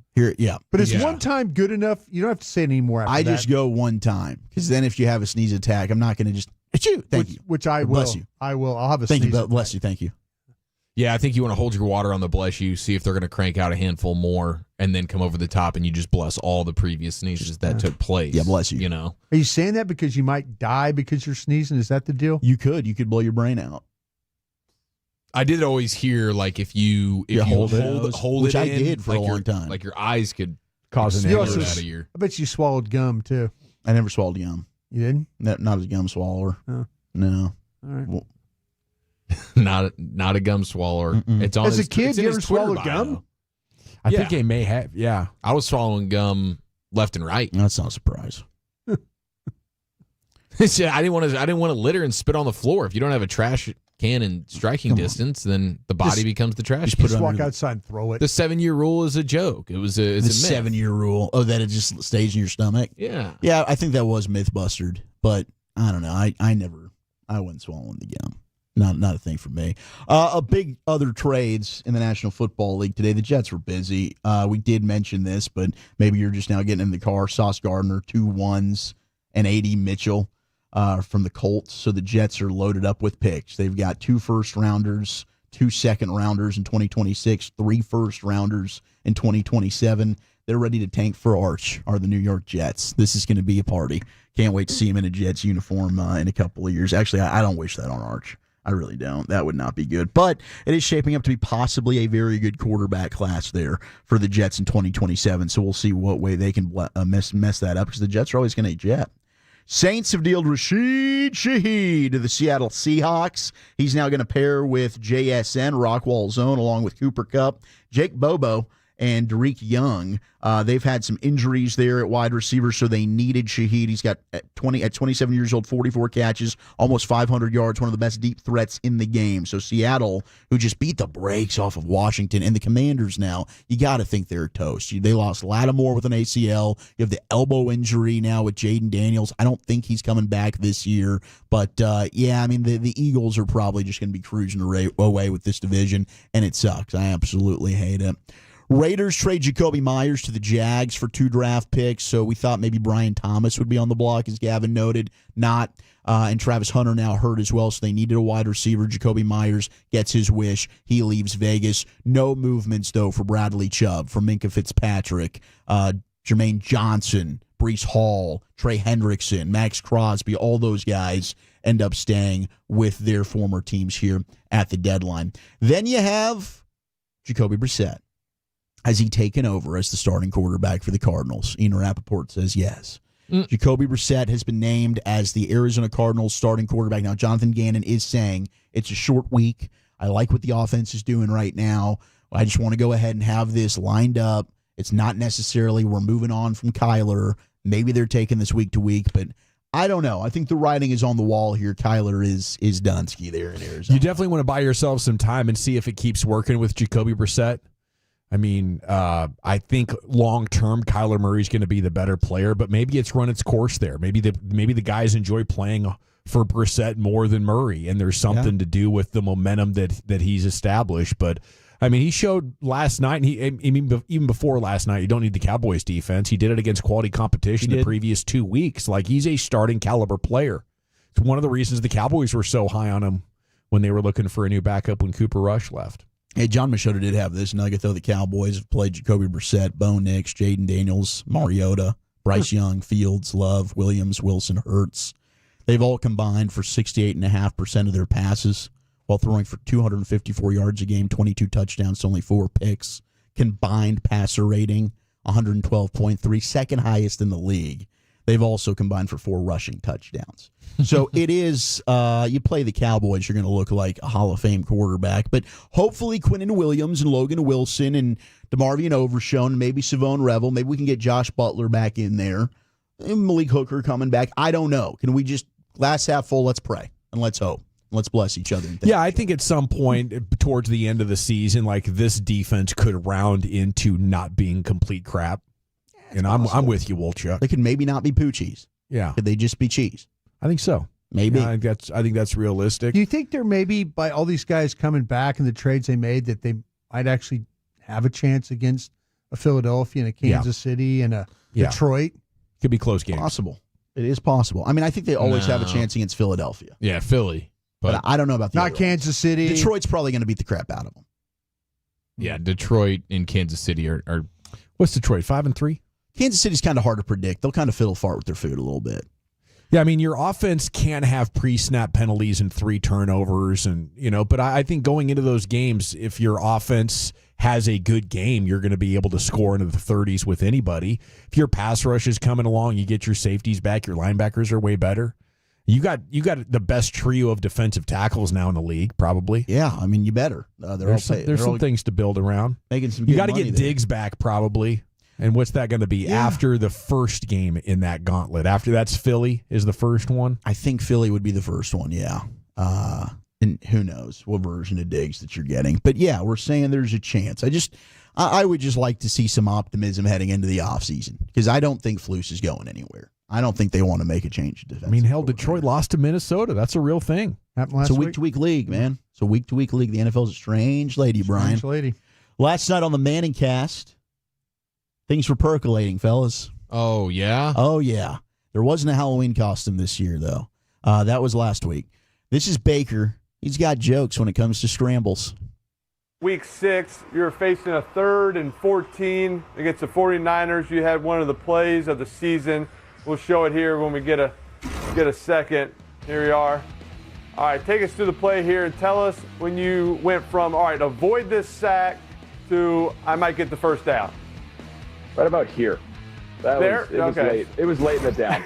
But is one time good enough? You don't have to say it anymore after that. Just go one time, because then if you have a sneeze attack, I'm not going to just, thank you. Which I will. Bless you. I will. I'll have a thank sneeze you. Bless you. Thank you. Yeah, I think you want to hold your water on the bless you, see if they're going to crank out a handful more, and then come over the top and you just bless all the previous sneezes that took place. Yeah, bless you. You know? Are you saying that because you might die because you're sneezing? Is that the deal? You could blow your brain out. I did always hear, like, if you hold which it I in, did for like a long time. Like your eyes could cause an explode out of your. I bet you swallowed gum too. I never swallowed gum. You didn't? Not as a gum swallower. Oh. No. All right. Well, not a gum swallower. It's on as his, a kid, it's in you his ever Twitter swallowed bio. gum? I think they may have. Yeah. I was swallowing gum left and right. That's not a surprise. I didn't want to litter and spit on the floor. If you don't have a trash can in striking distance, then the body becomes the trash can. Just walk outside and throw it. The 7-year rule is a joke. It was a myth. 7-year rule. Oh, that it just stays in your stomach. Yeah. Yeah, I think that was myth busted, but I don't know. I wasn't swallowing the gum. Not a thing for me. A big other trades in the National Football League today. The Jets were busy. We did mention this, but maybe you're just now getting in the car. Sauce Gardner, 2 1s, and A.D. Mitchell from the Colts. So the Jets are loaded up with picks. They've got 2 first-rounders, 2 second-rounders in 2026, 3 first-rounders in 2027. They're ready to tank for Arch, are the New York Jets. This is going to be a party. Can't wait to see him in a Jets uniform in a couple of years. Actually, I don't wish that on Arch. I really don't. That would not be good. But it is shaping up to be possibly a very good quarterback class there for the Jets in 2027. So we'll see what way they can mess that up, because the Jets are always going to jet. Saints have dealt Rashid Shaheed to the Seattle Seahawks. He's now going to pair with JSN, Rockwall Zone, along with Cooper Kupp, Jake Bobo, and Derek Young. They've had some injuries there at wide receiver, so they needed Shaheed. He's got at 27 years old, 44 catches, almost 500 yards, one of the best deep threats in the game. So Seattle, who just beat the brakes off of Washington, and the Commanders now, you got to think they're toast. They lost Lattimore with an ACL. You have the elbow injury now with Jaden Daniels. I don't think he's coming back this year. But, yeah, I mean, the Eagles are probably just going to be cruising away with this division, and it sucks. I absolutely hate it. Raiders trade Jacoby Myers to the Jags for 2 draft picks, so we thought maybe Brian Thomas would be on the block, as Gavin noted. Not. And Travis Hunter now hurt as well, so they needed a wide receiver. Jacoby Myers gets his wish. He leaves Vegas. No movements, though, for Bradley Chubb, for Minka Fitzpatrick, Jermaine Johnson, Breece Hall, Trey Hendrickson, Max Crosby. All those guys end up staying with their former teams here at the deadline. Then you have Jacoby Brissett. Has he taken over as the starting quarterback for the Cardinals? Ian Rappaport says yes. Jacoby Brissett has been named as the Arizona Cardinals starting quarterback. Now, Jonathan Gannon is saying it's a short week. I like what the offense is doing right now. I just want to go ahead and have this lined up. It's not necessarily we're moving on from Kyler. Maybe they're taking this week to week, but I don't know. I think the writing is on the wall here. Kyler is Dunsky there in Arizona. You definitely want to buy yourself some time and see if it keeps working with Jacoby Brissett. I mean, I think long-term Kyler Murray's going to be the better player, but maybe it's run its course there. Maybe the guys enjoy playing for Brissett more than Murray, and there's something to do with the momentum that he's established. But, I mean, he showed last night, and even before last night, you don't need the Cowboys defense. He did it against quality competition the previous 2 weeks. Like, he's a starting caliber player. It's one of the reasons the Cowboys were so high on him when they were looking for a new backup when Cooper Rush left. Hey, John Machota did have this nugget, though. The Cowboys have played Jacoby Brissett, Bo Nix, Jaden Daniels, Mariota, Bryce Young, Fields, Love, Williams, Wilson, Hurts. They've all combined for 68.5% of their passes while throwing for 254 yards a game, 22 touchdowns to only 4 picks. Combined passer rating, 112.3, second highest in the league. They've also combined for 4 rushing touchdowns. So it is, you play the Cowboys, you're going to look like a Hall of Fame quarterback. But hopefully Quinnen Williams and Logan Wilson and DeMarvion Overshown and maybe Savone Revel, maybe we can get Josh Butler back in there. And Malik Hooker coming back. I don't know. Can we just, glass half full, let's pray and let's hope. Let's bless each other. Yeah, I think at some point towards the end of the season, like this defense could round into not being complete crap. And I'm with you, Wolchuk. They could maybe not be Poochies. Yeah. Could they just be cheese? I think so. Maybe. Yeah, I think that's realistic. Do you think there may be, by all these guys coming back and the trades they made, that they might actually have a chance against a Philadelphia and a Kansas City and a Detroit? Could be close games. Possible. It is possible. I mean, I think they always have a chance against Philadelphia. Yeah, Philly. But I don't know about the not Kansas City. Detroit's probably going to beat the crap out of them. Yeah, Detroit and Kansas City are what's Detroit, 5-3? Kansas City's kind of hard to predict. They'll kind of fiddle fart with their food a little bit. Yeah, I mean, your offense can't have pre-snap penalties and 3 turnovers, and but I think going into those games, if your offense has a good game, you're going to be able to score into the 30s with anybody. If your pass rush is coming along, you get your safeties back, your linebackers are way better. You got the best trio of defensive tackles now in the league, probably. Yeah, I mean, you better. There's some things to build around. Making some. You got to get Diggs back, probably. And what's that going to be after the first game in that gauntlet? After that's Philly is the first one? I think Philly would be the first one, yeah. And who knows what version of Diggs that you're getting. But, yeah, we're saying there's a chance. I would just like to see some optimism heading into the offseason because I don't think Flus is going anywhere. I don't think they want to make a change. I mean, hell, Detroit lost to Minnesota. That's a real thing. It's a week-to-week league, man. It's a week-to-week league. The NFL's a strange lady, Brian. Strange lady. Last night on the Manning cast, things were percolating, fellas. Oh, yeah? Oh, yeah. There wasn't a Halloween costume this year, though. That was last week. This is Baker. He's got jokes when it comes to scrambles. Week 6, you're facing a 3rd and 14 against the 49ers. You had one of the plays of the season. We'll show it here when we get a second. Here we are. All right, take us through the play here and tell us when you went from, all right, avoid this sack to I might get the first down. Right about here. It was late. It was late in the down.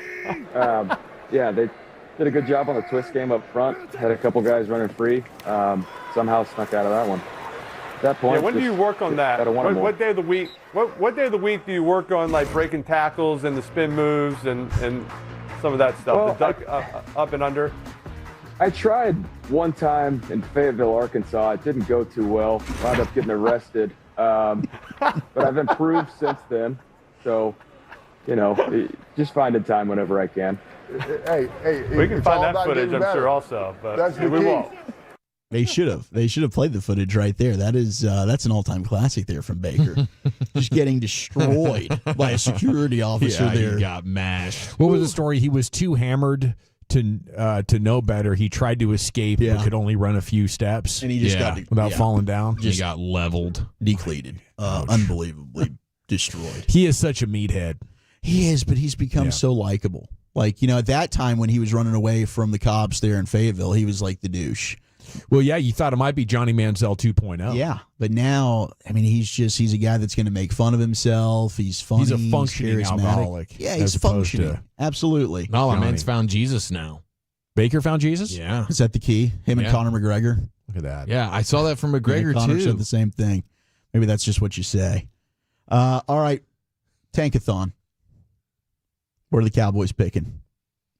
Yeah, they did a good job on the twist game up front. Had a couple guys running free. Somehow snuck out of that one. At that point, when do you work on that? What day of the week? What day of the week do you work on like breaking tackles and the spin moves and some of that stuff? Well, the duck up and under. I tried one time in Fayetteville, Arkansas. It didn't go too well. Wound up getting arrested. But I've improved since then. So, just finding time whenever I can. Hey, we can find that footage, I'm sure, also, but we won't. They should have. They should have played the footage right there. That's an all-time classic there from Baker. Just getting destroyed by a security officer there. He got mashed. What was the story? He was too hammered to know better. He tried to escape, but could only run a few steps, and he just got without falling down. He got leveled, decleated, unbelievably destroyed. He is such a meathead. He is, but he's become so likable. Like, at that time when he was running away from the cops there in Fayetteville, he was like the douche. Well, yeah, you thought it might be Johnny Manziel 2.0. Yeah, but now, he's a guy that's going to make fun of himself. He's funny. He's a functioning alcoholic. Yeah, he's functioning. Absolutely. No, my man's found Jesus now. Baker found Jesus? Yeah. Is that the key? Him and Conor McGregor? Look at that. Yeah, I saw that from McGregor, Conor too. said the same thing. Maybe that's just what you say. All right, Tankathon. Where are the Cowboys picking?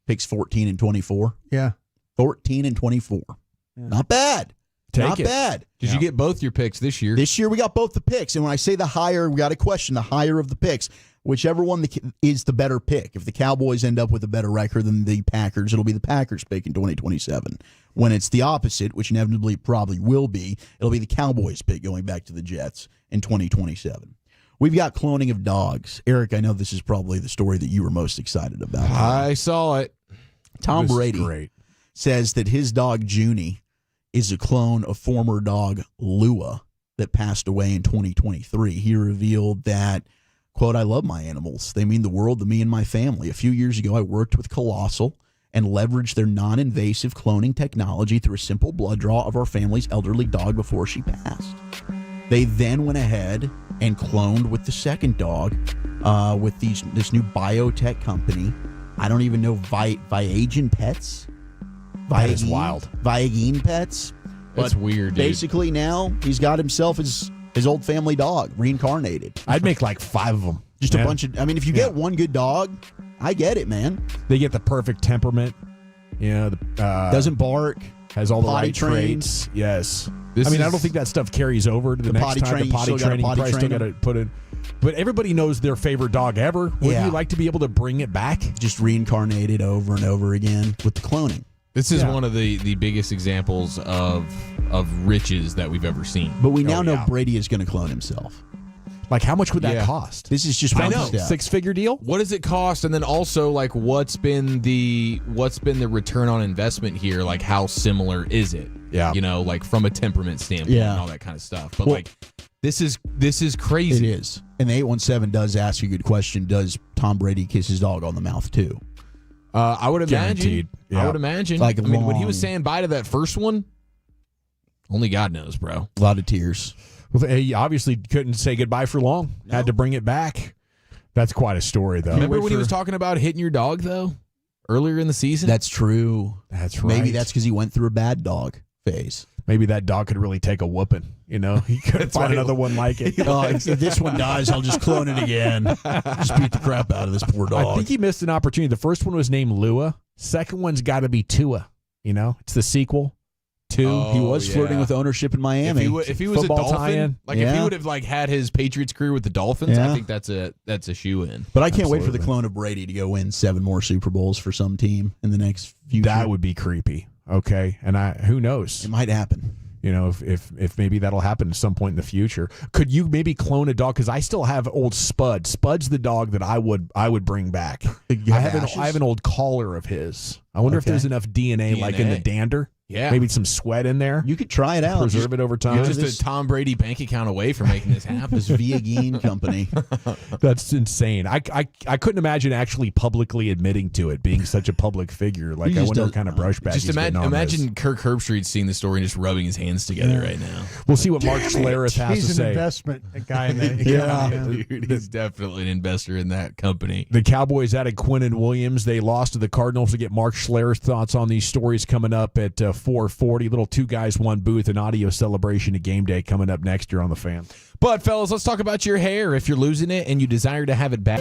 Picks 14 and 24. Yeah. 14 and 24. Yeah. Not bad. Not bad. Did you get both your picks this year? This year we got both the picks. And when I say the higher, we got to question the higher of the picks. Whichever one is the better pick. If the Cowboys end up with a better record than the Packers, it'll be the Packers pick in 2027. When it's the opposite, which inevitably probably will be, it'll be the Cowboys pick going back to the Jets in 2027. We've got cloning of dogs. Eric, I know this is probably the story that you were most excited about. I saw it. Tom Brady says that his dog, Junie, is a clone of former dog Lua that passed away in 2023. He revealed that, quote, "I love my animals. They mean the world to me and my family. A few years ago, I worked with Colossal and leveraged their non-invasive cloning technology through a simple blood draw of our family's elderly dog before she passed. They then went ahead and cloned with the second dog with this new biotech company. I don't even know, Viagen Pets? That is wild. Viagen Pets? That's weird, dude. Basically now, he's got himself his old family dog, reincarnated. I'd make like 5 of them. Just a bunch of, if you get one good dog, I get it, man. They get the perfect temperament. Doesn't bark. Has all the potty right trained. traits. Yes. I don't think that stuff carries over to the next potty time. training, The potty you still training, gotta you potty probably still train got to put in. But everybody knows their favorite dog ever. Wouldn't you like to be able to bring it back? Just reincarnated over and over again with the cloning. This is one of the biggest examples of riches that we've ever seen. But we now know Brady is going to clone himself. Like, how much would that cost? This is just one step. 6-figure deal? What does it cost? And then also, like, what's been the return on investment here? Like, how similar is it? Yeah. Like from a temperament standpoint and all that kind of stuff. But this is crazy. It is. And the 817 does ask a good question. Does Tom Brady kiss his dog on the mouth too? I would imagine. Guaranteed. Yeah. I would imagine. Like when he was saying bye to that first one, only God knows, bro. A lot of tears. Well, he obviously couldn't say goodbye for long. No. Had to bring it back. That's quite a story, though. Remember when he was talking about hitting your dog, though, earlier in the season? That's true. That's right. Maybe that's because he went through a bad dog phase. Maybe that dog could really take a whooping. He couldn't find another one like it. If this one dies, I'll just clone it again. Just beat the crap out of this poor dog. I think he missed an opportunity. The first one was named Lua. Second one's got to be Tua. It's the sequel. He was flirting with ownership in Miami. If he was a Dolphin, if he would have had his Patriots career with the Dolphins, I think that's a shoe-in. But I can't wait for the clone of Brady to go win 7 more Super Bowls for some team in the next few years. That would be creepy. Okay, and who knows? It might happen. If maybe that'll happen at some point in the future. Could you maybe clone a dog? Because I still have old Spud. Spud's the dog that I would bring back. I have an old collar of his. I wonder if there's enough DNA like in the dander. Yeah. Maybe some sweat in there. You could try it out. Preserve it over time. You're just a Tom Brady bank account away from making this happen. This Viagine company. That's insane. I couldn't imagine actually publicly admitting to it, being such a public figure. Like, I wonder what kind of brushback Just he's getting on imagine this. Kirk Herbstreit seeing the story and just rubbing his hands together right now. We'll see what Mark Schlereth has He's to an say. investment guy in that. Dude, he's definitely an investor in that company. The Cowboys added Quinnen Williams. They lost to the Cardinals. To get Mark Schlereth's thoughts on these stories coming up at 4:40. Little two guys, one booth, an audio celebration of game day coming up next year on the Fan. But, fellas, let's talk about your hair. If you're losing it and you desire to have it back.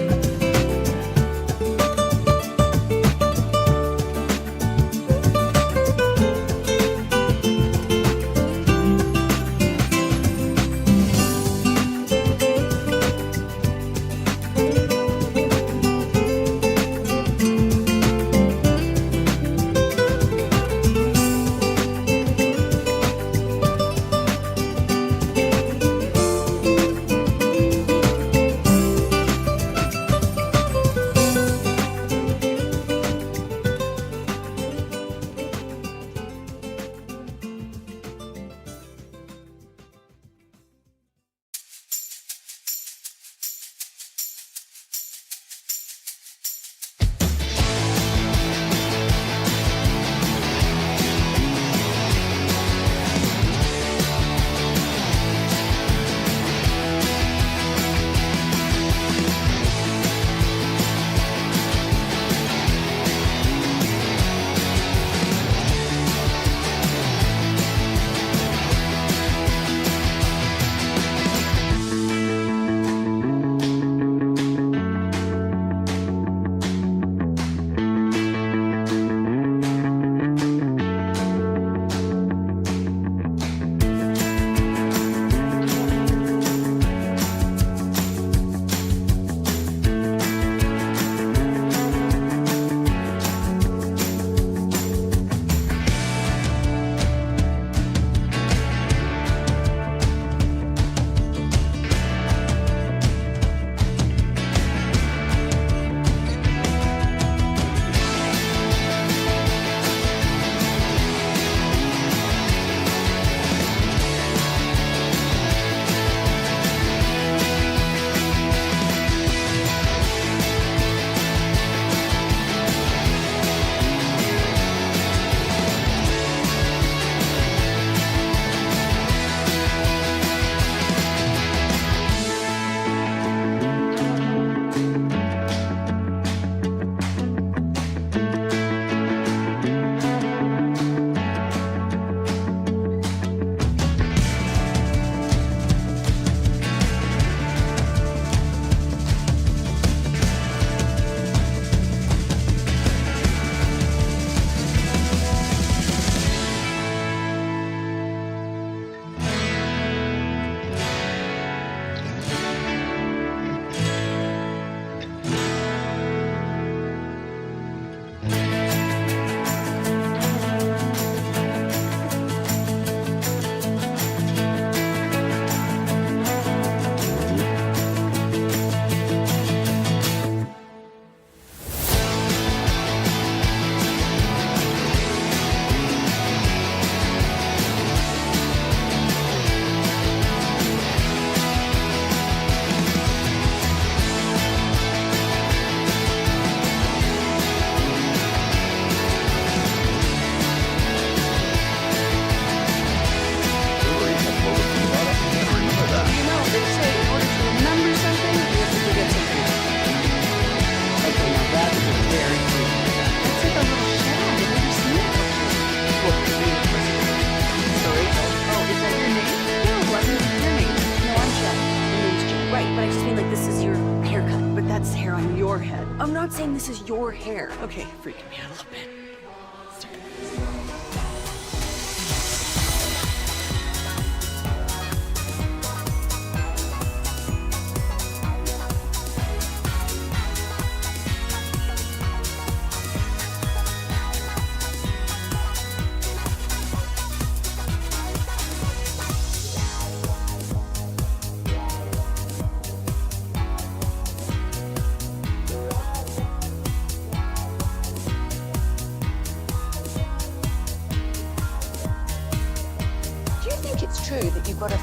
I'm not saying this is your hair. Okay, freaking me out a little bit.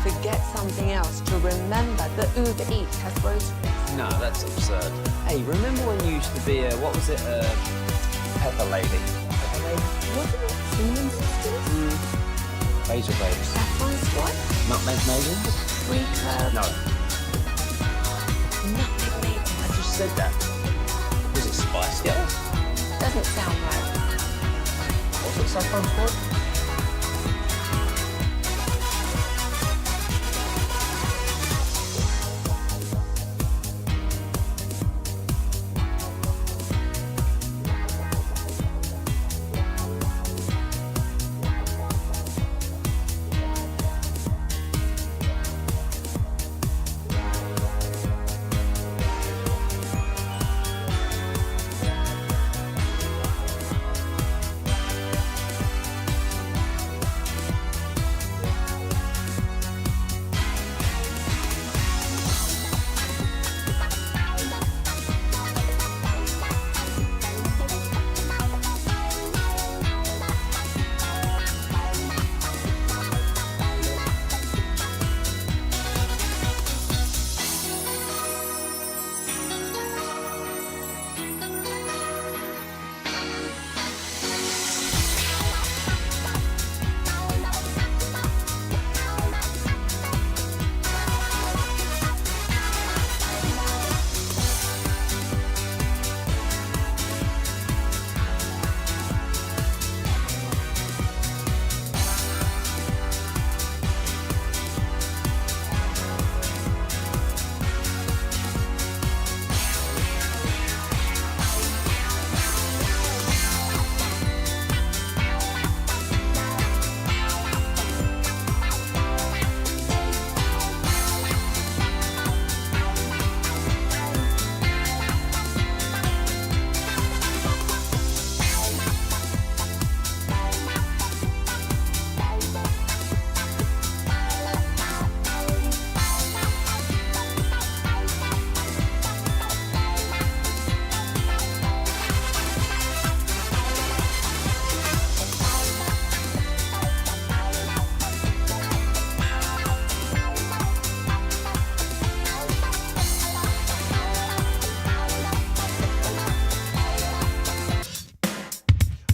forget something else to remember that Uber Eats has groceries. No, that's absurd. Hey, remember when you used to be a, what was it, Pepper Lady? Pepper Lady? Wasn't it Cinnamon Sisters? Basil Babes. Saffron Squad? Nutmeg Mazy? Sweet Curd? No. Nutmeg Mazy. I just said that. Was it Spice Girls? Doesn't sound right. Was it Saffron Squad?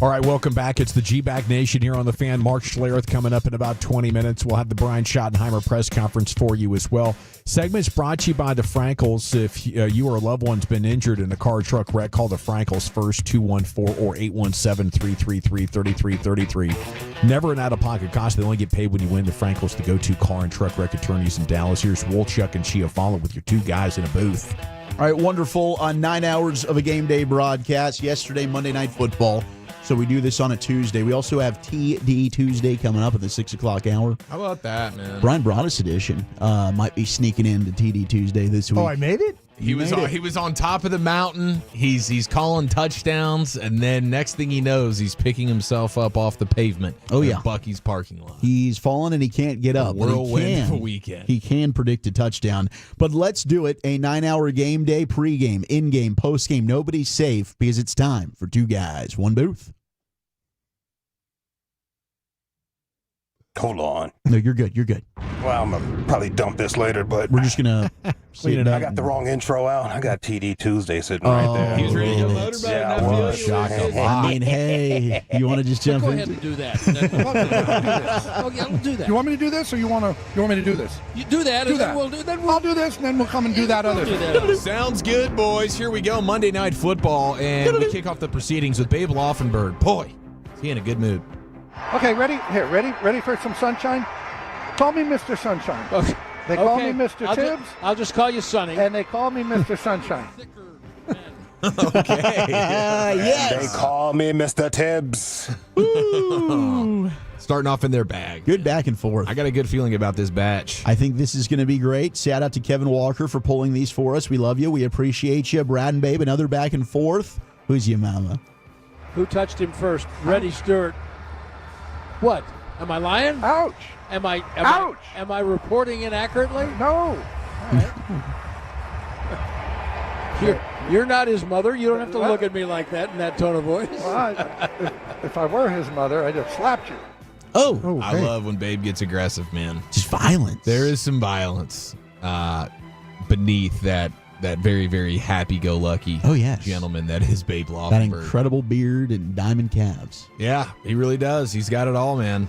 All right, welcome back. It's the G-Back Nation here on the Fan. Mark Schlereth coming up in about 20 minutes. We'll have the Brian Schottenheimer press conference for you as well. Segments brought to you by the Frankels. If you or a loved one's been injured in a car truck wreck, call the Frankels first, 214 or 817-333-3333. Never an out-of-pocket cost. They only get paid when you win. The Frankels, the go-to car and truck wreck attorneys in Dallas. Here's Wolchuk and Chiafalo with your two guys in a booth. All right, wonderful. 9 hours of a game day broadcast. Yesterday, Monday Night Football. So we do this on a Tuesday. We also have TD Tuesday coming up at the 6 o'clock hour. How about that, man? Brian Broaddus edition might be sneaking into TD Tuesday this week. Oh, I made it? He was on top of the mountain. He's calling touchdowns, and then next thing he knows, he's picking himself up off the pavement. Oh, yeah. Bucky's parking lot. He's fallen and he can't get up. Whirlwind of a weekend. He can predict a touchdown. But let's do it. A 9-hour game day, pregame, in-game, postgame. Nobody's safe because it's time for two guys, one booth. Hold on. No, you're good. You're good. Well, I'm going to probably dump this later, but we're just going to clean it up. I got the wrong intro out. I got TD Tuesday sitting right there. He was ready to go loaded by I mean, hey, you want to just jump in? Go ahead and do that. Okay, I'll do that. You want me to do this, or you want me to do this? You do that, do and that. then we'll do that. I'll do this, and then we'll come and do that other. Sounds good, boys. Here we go. Monday Night Football, and we kick off the proceedings with Babe Laufenberg. Boy, is he in a good mood. Okay, ready? Here, ready for some sunshine? Call me Mr. Sunshine. Okay. They call me Mr. Tibbs. I'll just call you Sonny. And they call me Mr. Sunshine. Okay. Yes. They call me Mr. Tibbs. Starting off in their bag. Good back and forth. I got a good feeling about this batch. I think this is going to be great. Shout out to Kevin Walker for pulling these for us. We love you. We appreciate you. Brad and Babe, another back and forth. Who's your mama? Who touched him first? Reddy Stewart. What? Am I lying? Ouch. Ouch. Am I reporting inaccurately? No. You're not his mother. You don't have to look at me like that in that tone of voice. Well, if I were his mother, I'd have slapped you. Oh, I love when Babe gets aggressive, man. Just violence. There is some violence beneath that very, very happy-go-lucky gentleman that is Babe Laufenberg. That incredible beard and diamond calves. Yeah, he really does. He's got it all, man.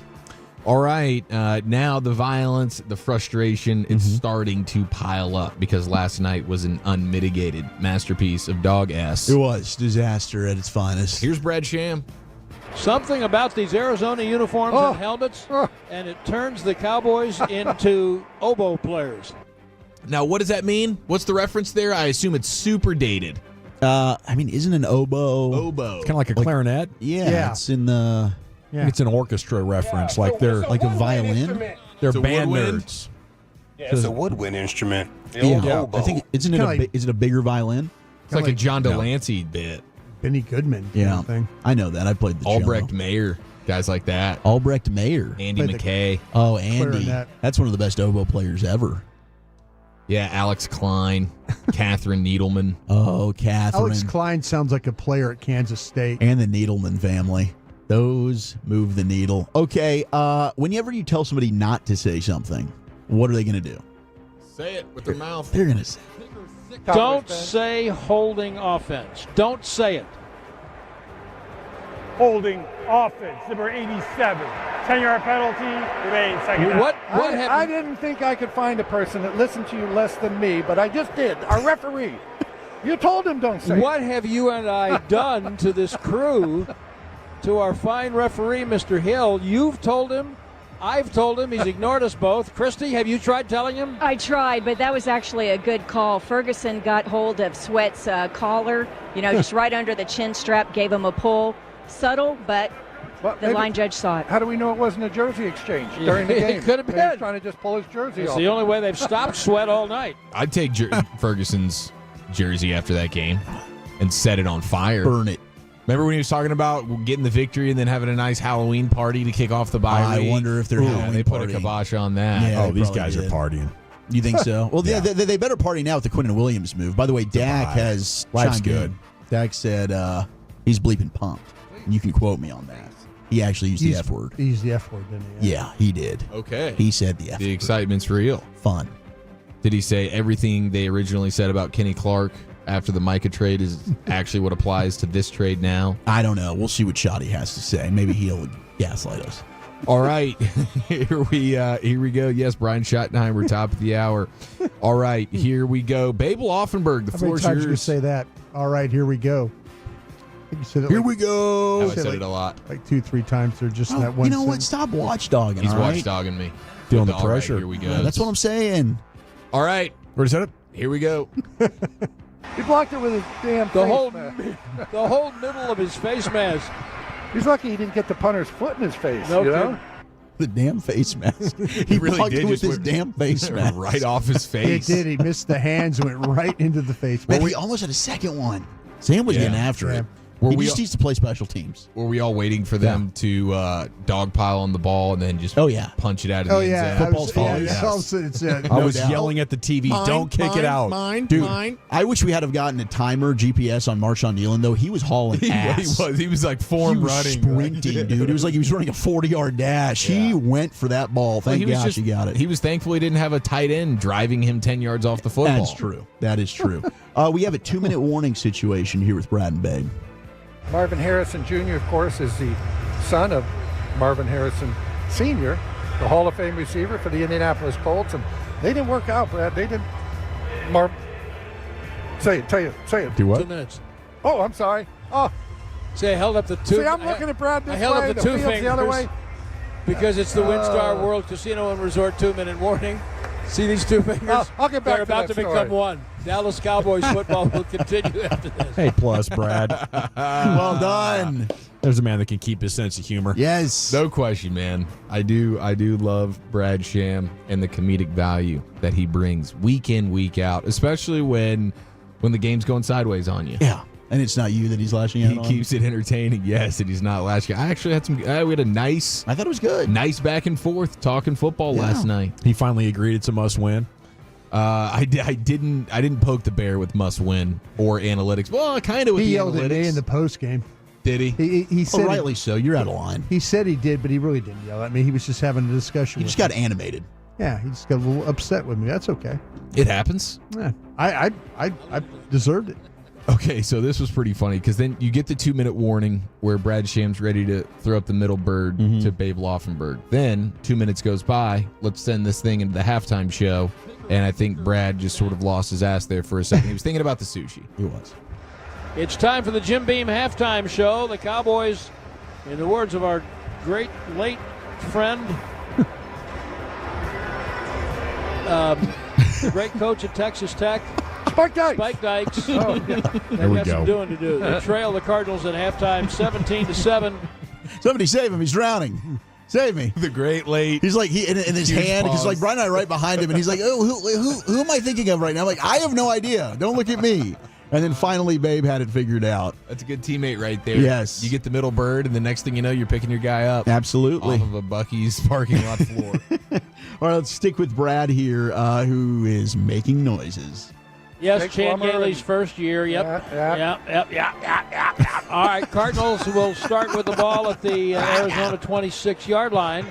All right, now the violence, the frustration, it's starting to pile up because last night was an unmitigated masterpiece of dog ass. It was disaster at its finest. Here's Brad Sham. Something about these Arizona uniforms and helmets, and it turns the Cowboys into oboe players. Now, what does that mean? What's the reference there? I assume it's super dated. I mean, isn't an oboe? Oboe. It's kind of like a clarinet. Yeah, it's in the... Yeah. It's an orchestra reference, like they're like a violin. They're It's a band woodwind. nerds. Yeah, it's a woodwind instrument. The Yeah, old oboe. I think is it a bigger violin? It's like a John Delancey bit. Benny Goodman. Yeah, thing. I know that. I played the Albrecht cello. Mayer, guys like that. Albrecht Mayer. Andy Played the- McKay. Oh, Andy. clarinet. That's one of the best oboe players ever. Yeah, Alex Klein, Catherine Needleman. Oh, Catherine. Alex Klein sounds like a player at Kansas State. And the Needleman family. Those move the needle. Okay, whenever you tell somebody not to say something, what are they going to do? Say it with their mouth. They're going to say Don't say holding offense. Don't say it. Holding offense, number 87. 10-yard penalty, remains second down. What I didn't think I could find a person that listened to you less than me, but I just did. Our referee. You told him don't say What have you and I done to this crew, to our fine referee, Mr. Hill? You've told him. I've told him. He's ignored us both. Christy, have you tried telling him? I tried, but that was actually a good call. Ferguson got hold of Sweat's collar, just right under the chin strap, gave him a pull. Subtle, but the line judge saw it. How do we know it wasn't a jersey exchange during the game? It could have Maybe he's been. trying to just pull his jersey It's off. the only way they've stopped Sweat all night. I'd take Ferguson's jersey after that game and set it on fire. burn it. Remember when he was talking about getting the victory and then having a nice Halloween party to kick off the bye I week? wonder if they're Halloween they put partying. a kibosh on that. Yeah, Oh, they these probably guys did. are partying. You think so? Well, Yeah. they better party now with the Quinnen Williams move. By the way, Dak has Life's chimed in. good. Dak said he's bleeping pumped. And you can quote me on that. He actually used the F word. He used the F word, didn't he? Yeah, he did. Okay. He said the F The word. excitement's real. Fun. Did he say everything they originally said about Kenny Clark after the Micah trade is actually what applies to this trade now? I don't know. We'll see what Shotti has to say. Maybe he'll gaslight us. All right, here we go. Yes, Brian Schottenheimer, top of the hour. All right, here we go. Babe Laufenberg, the How floor many is times did you yours. say that? All right, here we go. I think you said it Here like, we go. I said it a lot. like 2-3 times there just in that one You know what? sentence. Stop watchdogging. He's all right? watchdogging me. Feeling the All right, pressure. here we go. Yeah, that's what I'm saying. All right, Where is that? here we go. He blocked it with his damn The face whole, mask. the whole middle of his face mask. He's lucky he didn't get the punter's foot in his face. No you know? kidding. The damn face mask. He really blocked did it with just his went damn face mask. right off his He face. did. He missed the hands and went right into the face. Man, he almost had a second one. Sam was Yeah. getting after it. Were He we just all- needs to play special teams. Were we all waiting for them to dogpile on the ball and then just punch it out of the Oh, end yeah. zone? Football's fun. Yeah, all of a sudden it's, I was doubt. yelling at the TV, Mine, don't kick it mine, out. Mine, Dude, mine. I wish we had have gotten a timer GPS on Marshawn Nealon, though. He was hauling ass. He was like form He was running. sprinting, dude. It was like he was running a 40-yard dash. He went for that ball. Well, Thank he was gosh just, he got it. He was thankful he didn't have a tight end driving him 10 yards off the football. That's true. That is true. We have a 2-minute warning situation here with Brad and Babe. Marvin Harrison Jr., of course, is the son of Marvin Harrison Sr., the Hall of Fame receiver for the Indianapolis Colts. And they didn't work out, Brad. They didn't. Say it. Do what? 2 minutes. Oh, I'm sorry. Oh, See, I held up the two. see, I'm looking at Brad this I held way. up the two field's fingers the other way. because it's the WinStar World Casino and Resort 2-minute warning. See these two fingers? I'll get back They're to about that to story. become one. Dallas Cowboys football will continue after this. Hey, plus, Brad. Well done. There's a man that can keep his sense of humor. Yes. No question, man. I do love Brad Sham and the comedic value that he brings week in, week out, especially when the game's going sideways on you. Yeah. And it's not you that he's lashing out He on? keeps it entertaining, yes, and he's not lashing. I actually had we had a nice. I thought it was good. Nice back and forth talking football last night. He finally agreed it's a must win. I didn't poke the bear with must win or analytics. Well, kind of with He the yelled analytics. at me in the post game. Did he? He said rightly so. You're out of line. He said he did, but he really didn't yell at me. He was just having a discussion. He just got animated. Yeah, he just got a little upset with me. That's okay. It happens. Yeah, I deserved it. Okay, so this was pretty funny because then you get the 2-minute warning where Brad Sham's ready to throw up the middle bird to Babe Laufenberg. Then 2 minutes goes by. Let's send this thing into the halftime show. And I think Brad just sort of lost his ass there for a second. He was thinking about the sushi. He was. It's time for the Jim Beam halftime show. The Cowboys, in the words of our great late friend, the great coach at Texas Tech, Spike Dykes. Spike Dykes. Oh, yeah. They've got some doing to do. They trail the Cardinals at halftime 17-7. Somebody save him. He's drowning. Save me. The great late. He's like, in his hand, because like Brian and I are right behind him, and he's like, oh, who am I thinking of right now? I'm like, I have no idea. Don't look at me. And then finally, Babe had it figured out. That's a good teammate right there. Yes. You get the middle bird, and the next thing you know, you're picking your guy up. Absolutely. Off of a Buc-ee's parking lot floor. All right, let's stick with Brad here, who is making noises. Yes, Jake Chan Plummer Gailey's and- first year. Yep. Yeah. All right, Cardinals will start with the ball at the Arizona 26-yard line.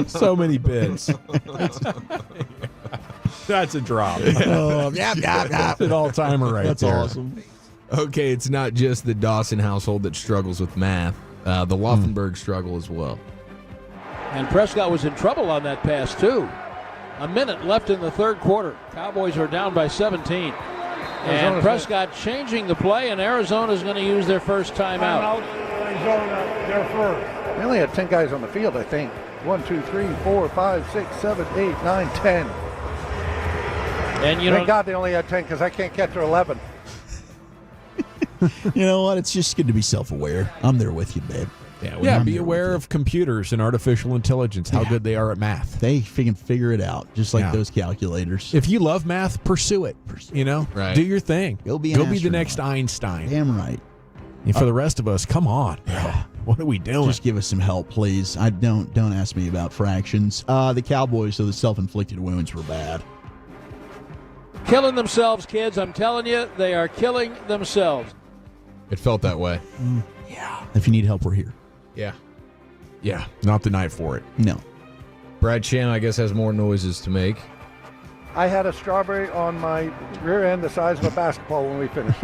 So many bits. That's a drop. That's an all-timer right That's there. awesome. Okay, it's not just the Dawson household that struggles with math. The Laufenberg struggle as well. And Prescott was in trouble on that pass, too. A minute left in the third quarter. Cowboys are down by 17. And Prescott changing the play, and Arizona's going to use their first timeout. Arizona, they're first. They only had 10 guys on the field, I think. 1, 2, 3, 4, 5, 6, 7, 8, 9, 10. And Thank God they only had 10 because I can't get to 11. You know what? It's just good to be self-aware. I'm there with you, babe. Yeah, be aware of computers and artificial intelligence, how good they are at math. They can figure it out, just like those calculators. If you love math, pursue it. You know, Right. do your thing. Go be the next Einstein. Damn right. And for the rest of us, come on, bro. What are we doing? Just give us some help, please. I don't ask me about fractions. The Cowboys, so the self-inflicted wounds were bad. Killing themselves, kids. I'm telling you, they are killing themselves. It felt that way. Yeah. If you need help, we're here. Yeah. Yeah, not the night for it. No. Brad Sham, I guess, has more noises to make. I had a strawberry on my rear end the size of a basketball when we finished.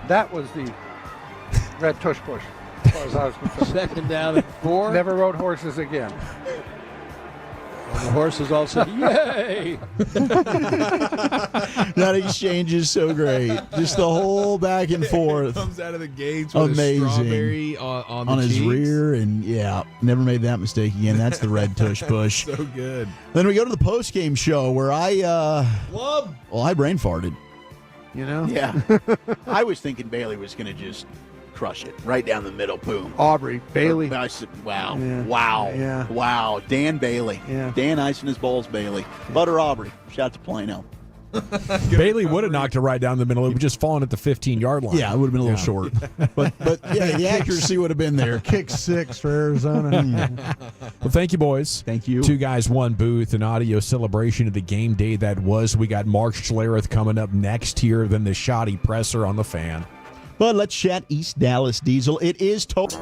That was the red tush push, as far as I was concerned. Second down and 4. Never rode horses again. And the horses all said, yay! That exchange is so great. Just the whole back and forth. Comes out of the gates with Amazing. a strawberry on the his cheeks. rear, and never made that mistake again. That's the red tush push. So good. Then we go to the post-game show where I brain farted. You know? Yeah. I was thinking Bailey was going to just crush it right down the middle. Boom. Aubrey, Bailey. I said, wow. Yeah. Wow. Yeah. Wow. Dan Bailey. Yeah. Dan icing his balls, Bailey. Butter Aubrey. Shout out to Plano. Bailey would have knocked it right down the middle. It would just fallen at the 15-yard line. Yeah, it would have been a little short. But yeah, the accuracy would have been there. Kick 6 for Arizona. Well, thank you, boys. Thank you. 2 guys, 1 booth, an audio celebration of the game day that was. We got Mark Schlereth coming up next here, then the Shotti presser on the Fan. But let's chat East Dallas Diesel. It is total.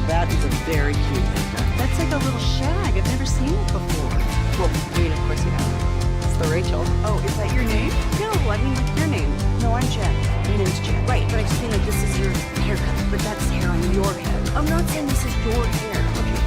that is a very cute Minka. That's like a little shag. I've never seen it before. Well, I mean, of course you have. It's the Rachel. Oh, is that your name? No, I mean, like your name. No, I'm Jen. My name's Jen. Right, but I just mean like this is your haircut, but that's hair on your head. I'm not saying this is your hair. Okay.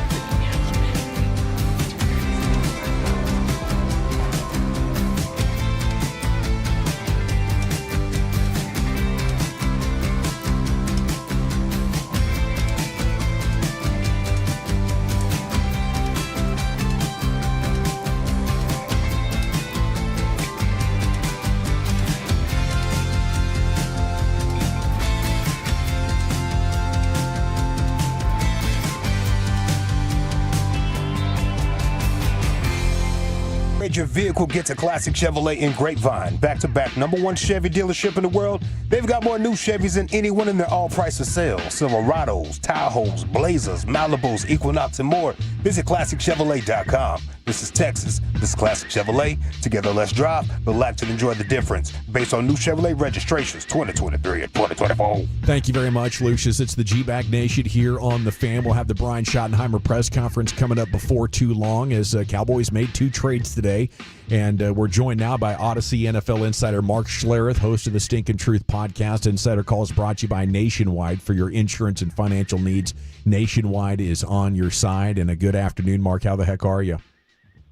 Your vehicle gets a classic Chevrolet in Grapevine. Back-to-back #1 Chevy dealership in the world. They've got more new Chevys than anyone in their all-price for sale. Silverados, Tahoes, Blazers, Malibus, Equinox, and more. Visit ClassicChevrolet.com. This is Texas. This is Classic Chevrolet. Together, let's drive, relax, and enjoy the difference. Based on new Chevrolet registrations, 2023 and 2024. Thank you very much, Lucius. It's the G-Bag Nation here on The Fan. We'll have the Brian Schottenheimer press conference coming up before too long as Cowboys made 2 trades today. And we're joined now by Odyssey NFL insider Mark Schlereth, host of the Stinkin' Truth podcast. Insider Calls brought to you by Nationwide. For your insurance and financial needs, Nationwide is on your side. And a good afternoon, Mark. How the heck are you?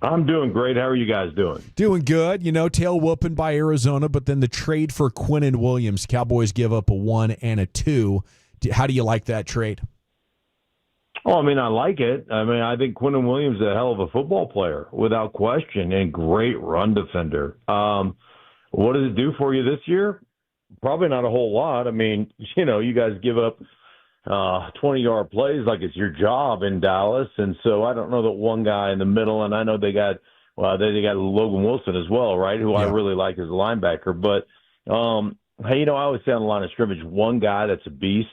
I'm doing great. How are you guys doing? Doing good. You know, tail whooping by Arizona, but then the trade for Quinnen Williams. Cowboys give up a 1 and a 2. How do you like that trade? Oh, I mean, I like it. I mean, I think Quinnen Williams is a hell of a football player, without question, and great run defender. What does it do for you this year? Probably not a whole lot. I mean, you know, you guys give up 20-yard plays like it's your job in Dallas, and so I don't know that one guy in the middle, and I know they got Logan Wilson as well, right, who I really like as a linebacker. But, hey, you know, I always say on the line of scrimmage, one guy that's a beast,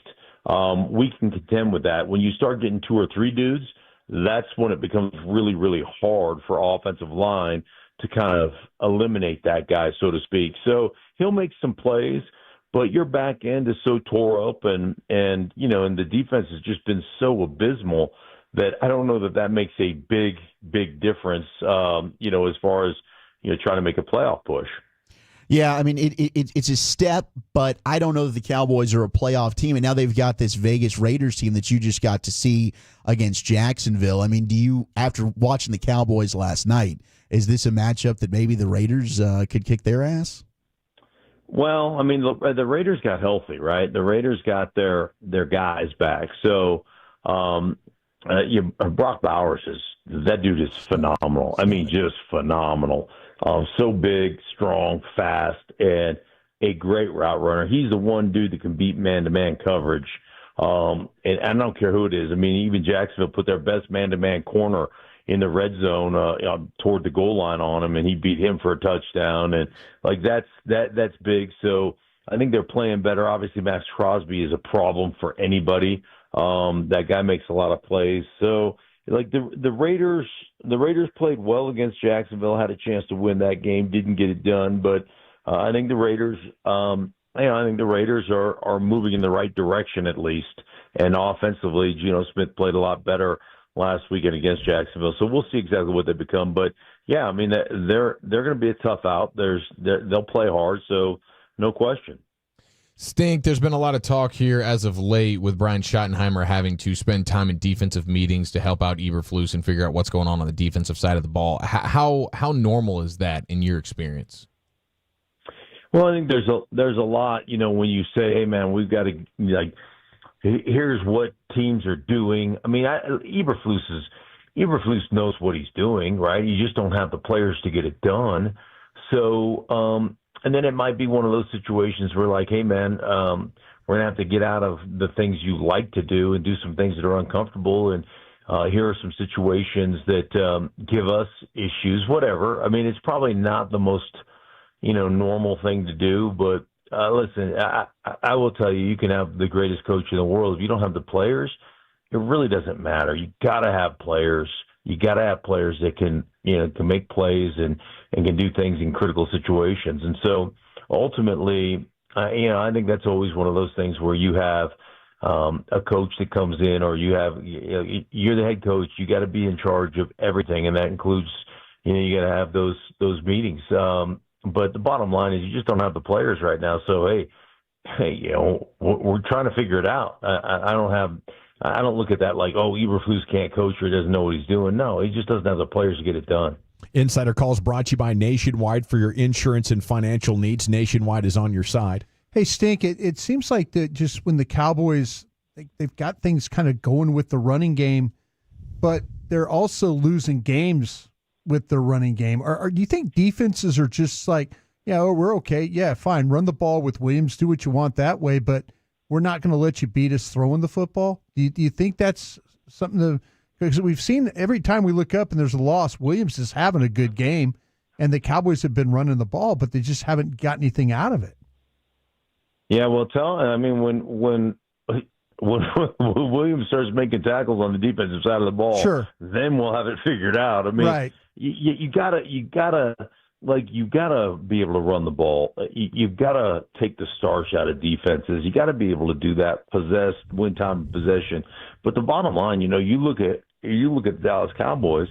we can contend with that. When you start getting 2 or 3 dudes, that's when it becomes really, really hard for offensive line to kind of eliminate that guy, so to speak. So he'll make some plays, but your back end is so tore up, and you know, and the defense has just been so abysmal that I don't know that makes a big difference, you know, as far as, you know, trying to make a playoff push. Yeah, I mean, it's a step, but I don't know that the Cowboys are a playoff team, and now they've got this Vegas Raiders team that you just got to see against Jacksonville. I mean, do you, after watching the Cowboys last night, is this a matchup that maybe the Raiders could kick their ass? Well, I mean, the Raiders got healthy, right? The Raiders got their guys back. So, Brock Bowers that dude is phenomenal. I mean, just phenomenal. So big, strong, fast, and a great route runner. He's the one dude that can beat man-to-man coverage. And I don't care who it is. I mean, even Jacksonville put their best man-to-man corner in the red zone toward the goal line on him, and he beat him for a touchdown. And like that's big. So I think they're playing better. Obviously, Max Crosby is a problem for anybody. That guy makes a lot of plays. So like the Raiders played well against Jacksonville, had a chance to win that game, didn't get it done. But I think the Raiders, are moving in the right direction at least. And offensively, Geno Smith played a lot better last weekend against Jacksonville. So we'll see exactly what they become. But yeah, I mean, they're going to be a tough out. They'll play hard, so no question. Stink, there's been a lot of talk here as of late with Brian Schottenheimer having to spend time in defensive meetings to help out Eberflus and figure out what's going on the defensive side of the ball. How normal is that in your experience? Well, I think there's a lot, you know, when you say, hey, man, we've got to, like, here's what teams are doing. I mean, Eberflus knows what he's doing, right? You just don't have the players to get it done. So, and then it might be one of those situations where, like, hey, man, we're going to have to get out of the things you like to do and do some things that are uncomfortable. And here are some situations that give us issues, whatever. I mean, it's probably not the most, you know, normal thing to do. But listen, I will tell you, you can have the greatest coach in the world. If you don't have the players, it really doesn't matter. You got to have players. You got to have players that can, you know, can make plays and can do things in critical situations. And so ultimately, you know, I think that's always one of those things where you have a coach that comes in, or you're the head coach. You got to be in charge of everything, and that includes, you got to have those meetings. But the bottom line is, you just don't have the players right now. So hey, we're trying to figure it out. I don't look at that like, oh, Eberflus can't coach or doesn't know what he's doing. No, he just doesn't have the players to get it done. Insider Calls brought to you by Nationwide. For your insurance and financial needs, Nationwide is on your side. Hey, Stink, it seems like that just when the Cowboys, they've got things kind of going with the running game, but they're also losing games with their running game. Do you think defenses are just like, we're okay, yeah, fine, run the ball with Williams, do what you want that way, but we're not going to let you beat us throwing the football? Do you think that's something because we've seen every time we look up and there's a loss, Williams is having a good game, and the Cowboys have been running the ball, but they just haven't got anything out of it. Yeah, well, when Williams starts making tackles on the defensive side of the ball, sure, then we'll have it figured out. I mean, right. you gotta be able to run the ball. You've got to take the starch out of defenses. You got to be able to do that, win time possession. But the bottom line, you look at the Dallas Cowboys.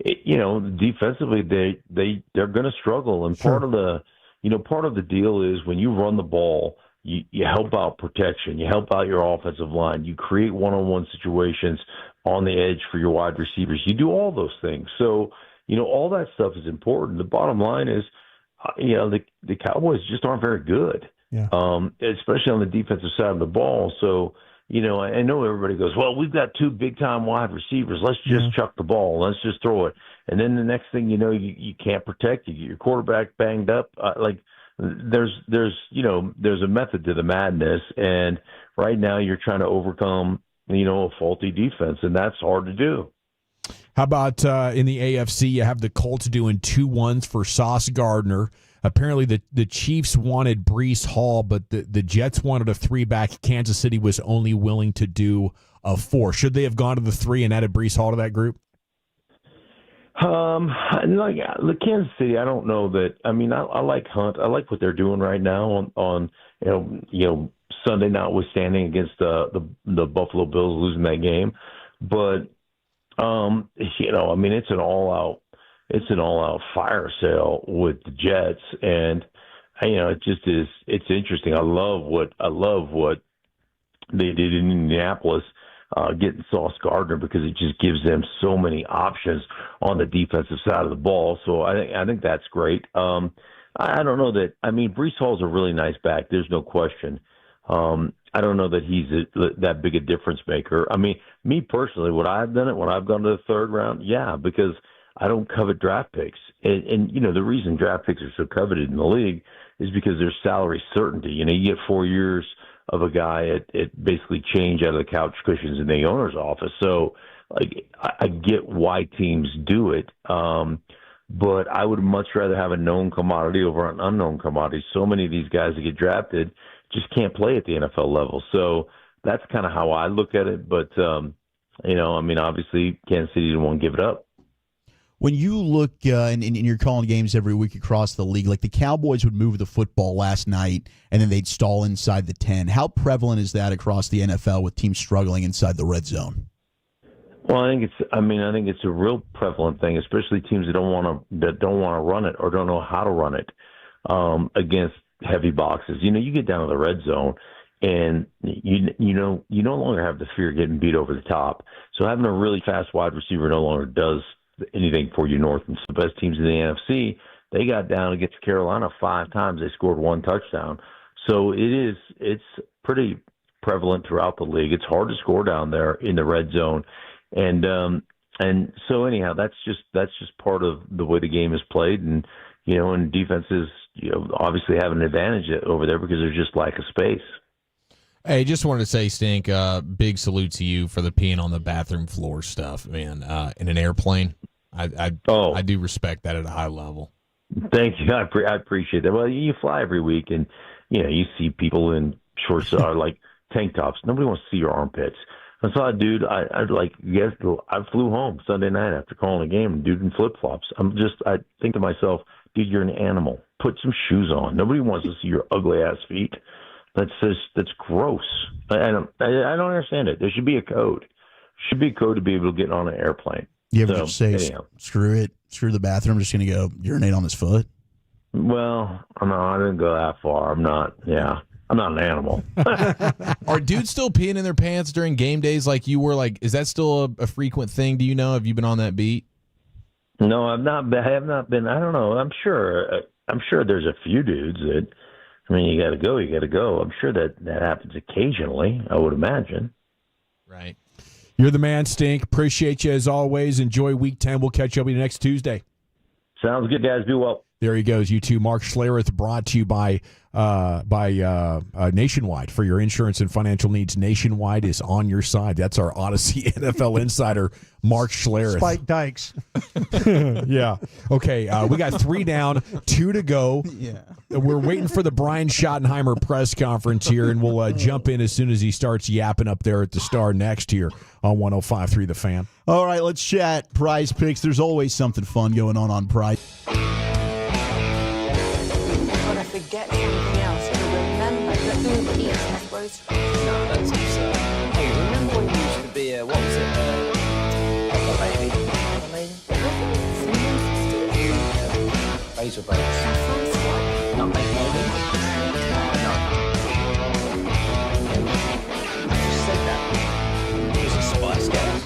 Defensively, they're going to struggle, and sure. part of the deal is when you run the ball, you help out protection, you help out your offensive line, you create one-on-one situations on the edge for your wide receivers. You do all those things. So, all that stuff is important. The bottom line is, the Cowboys just aren't very good, especially on the defensive side of the ball. So, I know everybody goes, well, we've got two big-time wide receivers. Let's just chuck the ball. Let's just throw it. And then the next thing you know, you can't protect. You get your quarterback banged up. There's a method to the madness. And right now you're trying to overcome, a faulty defense, and that's hard to do. How about in the AFC, you have the Colts doing 2-1s for Sauce Gardner. Apparently the Chiefs wanted Breece Hall, but the Jets wanted a 3-back. Kansas City was only willing to do a 4. Should they have gone to the 3 and added Breece Hall to that group? The Kansas City, I don't know that. I mean, I like Hunt. I like what they're doing right now on Sunday, notwithstanding against the Buffalo Bills losing that game. But it's an all-out fire sale with the Jets, and it just is. It's interesting. I love what they did in Indianapolis, getting Sauce Gardner, because it just gives them so many options on the defensive side of the ball. So I think that's great. I don't know that. I mean, Breece Hall's a really nice back. There's no question. I don't know that he's that big a difference maker. I mean, me personally, would I have done it when I've gone to the 3rd round? Yeah, because I don't covet draft picks. And the reason draft picks are so coveted in the league is because there's salary certainty. You get 4 years of a guy at basically change out of the couch cushions in the owner's office. So I get why teams do it. But I would much rather have a known commodity over an unknown commodity. So many of these guys that get drafted just can't play at the NFL level. So that's kind of how I look at it. But, obviously Kansas City didn't want to give it up. When you look and you're calling games every week across the league, like the Cowboys would move the football last night and then they'd stall inside the 10. How prevalent is that across the NFL with teams struggling inside the red zone? Well, I think it's a real prevalent thing, especially teams that don't want to run it or don't know how to run it against heavy boxes. You get down to the red zone, and you no longer have the fear of getting beat over the top. So having a really fast wide receiver no longer does anything for you north. And the best teams in the NFC, they got down against Carolina 5 times. They scored 1 touchdown. So it's pretty prevalent throughout the league. It's hard to score down there in the red zone. And so anyhow, that's just part of the way the game is played. And defenses, obviously have an advantage over there because there's just lack of space. Hey, just wanted to say, Stink, big salute to you for the peeing on the bathroom floor stuff, man. In an airplane, I do respect that at a high level. Thank you. I appreciate that. Well, you fly every week, and you see people in shorts like tank tops. Nobody wants to see your armpits. I saw a dude. I flew home Sunday night after calling a game, and dude in flip flops. I think to myself, dude, you're an animal. Put some shoes on. Nobody wants to see your ugly ass feet. That's gross. I don't understand it. There should be a code. Should be a code to be able to get on an airplane. You ever just say, screw it, screw the bathroom, I'm just going to go urinate on his foot? Well, no, I didn't go that far. I'm not an animal. Are dudes still peeing in their pants during game days like you were? Like, is that still a frequent thing? Do you know? Have you been on that beat? No, I have not been. I don't know. I'm sure there's a few dudes that, I mean, you got to go. I'm sure that happens occasionally, I would imagine. Right. You're the man, Stink. Appreciate you as always. Enjoy Week 10. We'll catch up with you next Tuesday. Sounds good, guys. Do well. There he goes. You too. Mark Schlereth, brought to you by Nationwide. For your insurance and financial needs, Nationwide is on your side. That's our Odyssey NFL insider, Mark Schlereth. Spike Dykes. Yeah. Okay. We got 3 down, 2 to go. Yeah. We're waiting for the Brian Schottenheimer press conference here, and we'll jump in as soon as he starts yapping up there at the Star next here on 105.3 The Fan. All right, let's chat prize picks. There's always something fun going on prize. Forget something else to remember that Uber Eats has groceries. No, that's absurd. Hey, remember when you used to be what was it? Pepper Lady. Pepper Lady? Razor blades. Not make more than I just said that. It was a Spice Girls.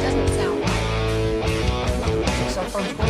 Doesn't sound right. Is it Saffron Squad?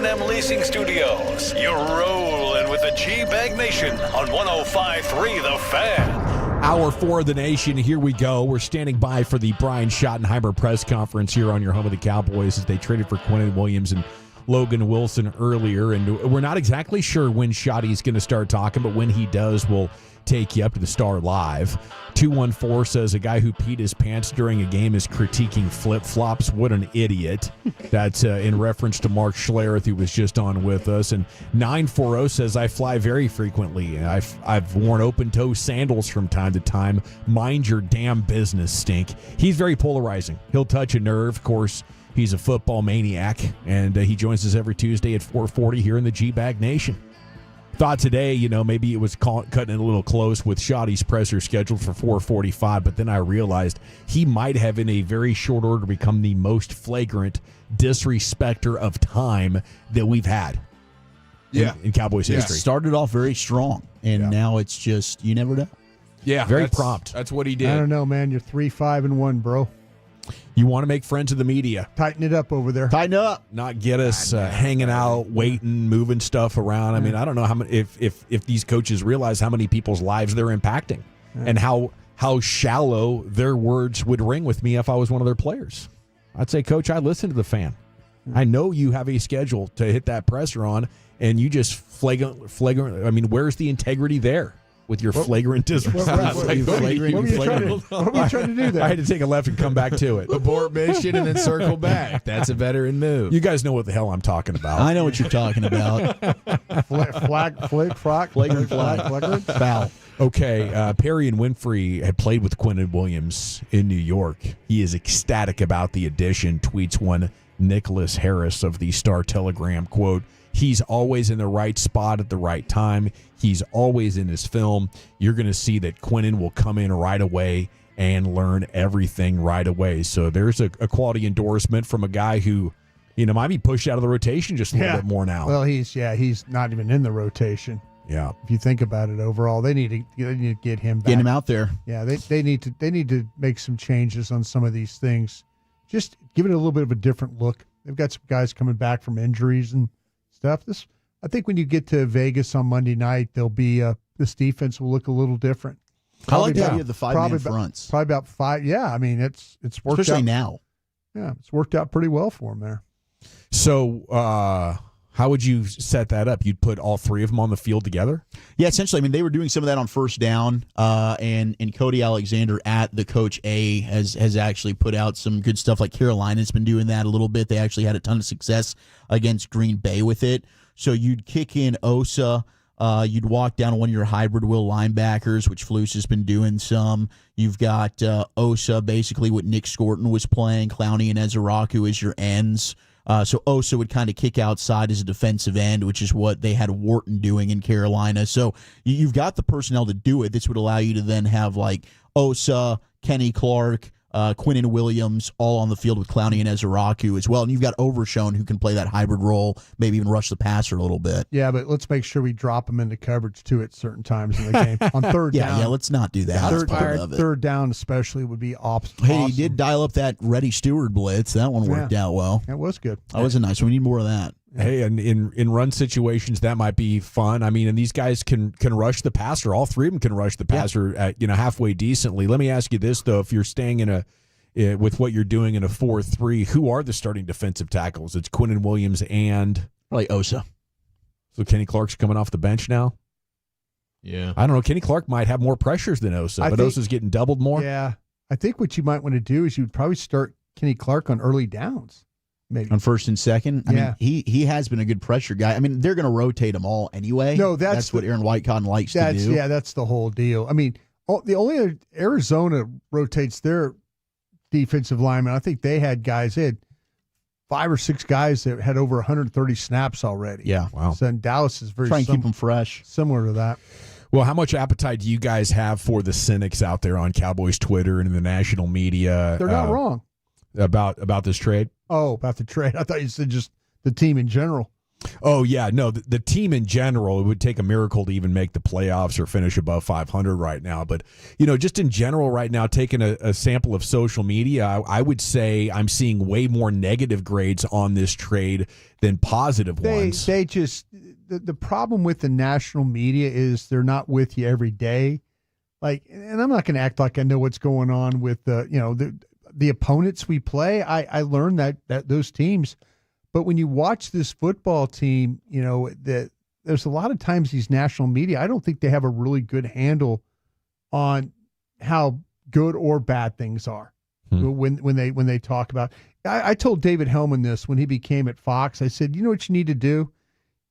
M&M Leasing Studios. You're rolling with the G-Bag Nation on 105.3 The Fan. Hour 4 of the nation, here we go. We're standing by for the Brian Schottenheimer press conference here on your home of the Cowboys as they traded for Quinnen Williams and Logan Wilson earlier. And we're not exactly sure when Shotti's going to start talking, but when he does, we'll take you up to the Star Live. 214 says a guy who peed his pants during a game is critiquing flip-flops. What an idiot. That's in reference to Mark Schlereth, who was just on with us. And 940 says, I fly very frequently. I've worn open-toe sandals from time to time. Mind your damn business, stink. He's very polarizing. He'll touch a nerve. Of course, he's a football maniac, and he joins us every Tuesday at 4:40 here in the G-Bag Nation. Thought today, maybe it was cutting it a little close with Shotti's presser scheduled for 4:45, but then I realized he might have in a very short order become the most flagrant disrespecter of time that we've had in Cowboys history. Started off very strong, and now it's just, you never know. Yeah, very prompt. That's what he did. I don't know, man. You're 3-5-1, bro. You want to make friends of the media. Tighten it up over there. Tighten up. Not get us hanging out, waiting, moving stuff around. I mean, I don't know how many, if these coaches realize how many people's lives they're impacting and how shallow their words would ring with me if I was one of their players. I'd say, Coach, I listen to the fan. I know you have a schedule to hit that presser on, and you just flagrant. I mean, where's the integrity there? With your flagrant disrespect. What were you trying to do there? I had to take a left and come back to it. Abort mission and then circle back. That's a veteran move. You guys know what the hell I'm talking about. I know what you're talking about. Flagrant flag. Foul. Okay, Perry and Winfrey had played with Quinnen Williams in New York. He is ecstatic about the addition, tweets one Nicholas Harris of the Star-Telegram, quote, he's always in the right spot at the right time. He's always in his film. You're going to see that Quinnen will come in right away and learn everything right away. So there's a quality endorsement from a guy who, might be pushed out of the rotation just a little bit more now. Well, he's not even in the rotation. Yeah. If you think about it overall, they need to get him back. Get him out there. Yeah, they need to make some changes on some of these things. Just give it a little bit of a different look. They've got some guys coming back from injuries and stuff. I think when you get to Vegas on Monday night, there'll be this defense will look a little different. I like the idea of the 5-man fronts. Probably about 5. Yeah, I mean it's worked especially out now. Yeah, it's worked out pretty well for him there. So how would you set that up? You'd put all three of them on the field together? Yeah, essentially. I mean, they were doing some of that on first down, and Cody Alexander at the Coach A has actually put out some good stuff. Like Carolina's been doing that a little bit. They actually had a ton of success against Green Bay with it. So you'd kick in Osa. You'd walk down one of your hybrid will linebackers, which Flus has been doing some. You've got Osa, basically what Nick Scorton was playing, Clowney and Ezeraku as your ends. So Osa would kind of kick outside as a defensive end, which is what they had Wharton doing in Carolina. So you've got the personnel to do it. This would allow you to then have like Osa, Kenny Clark, Quinnen Williams all on the field with Clowney and Ezeraku as well. And you've got Overshone who can play that hybrid role, maybe even rush the passer a little bit. Yeah, but let's make sure we drop them into coverage too at certain times in the game. On third down. Yeah, let's not do that. Third down especially would be awesome. Hey, he did dial up that Reddy Stewart blitz. That one worked out well. That was good. That was a nice one. We need more of that. Hey, and in run situations, that might be fun. I mean, and these guys can rush the passer. All three of them can rush the passer at, halfway decently. Let me ask you this, though. If you're staying with what you're doing in a 4-3, who are the starting defensive tackles? It's Quinnen Williams and probably Osa. So Kenny Clark's coming off the bench now? Yeah. I don't know. Kenny Clark might have more pressures than Osa, but Osa's getting doubled more. Yeah. I think what you might want to do is you would probably start Kenny Clark on early downs. Maybe. On first and second? I mean, he has been a good pressure guy. I mean, they're going to rotate them all anyway. No, that's what Aaron Whitecotton likes to do. Yeah, that's the whole deal. I mean, the only Arizona rotates their defensive linemen. I think they had 5 or 6 guys that had over 130 snaps already. Yeah. Wow. So Dallas is very trying to keep them fresh. Similar to that. Well, how much appetite do you guys have for the cynics out there on Cowboys Twitter and in the national media? They're not wrong. About this trade? Oh, about the trade. I thought you said just the team in general. Oh, yeah. No, the team in general, it would take a miracle to even make the playoffs or finish above 500 right now. But, just in general right now, taking a sample of social media, I would say I'm seeing way more negative grades on this trade than positive ones. They just the problem with the national media is they're not with you every day. And I'm not going to act like I know what's going on with the opponents we play. I learned that those teams. But when you watch this football team, there's a lot of times these national media, I don't think they have a really good handle on how good or bad things are when they talk about. I told David Hellman this when he became at Fox. I said, you know what you need to do?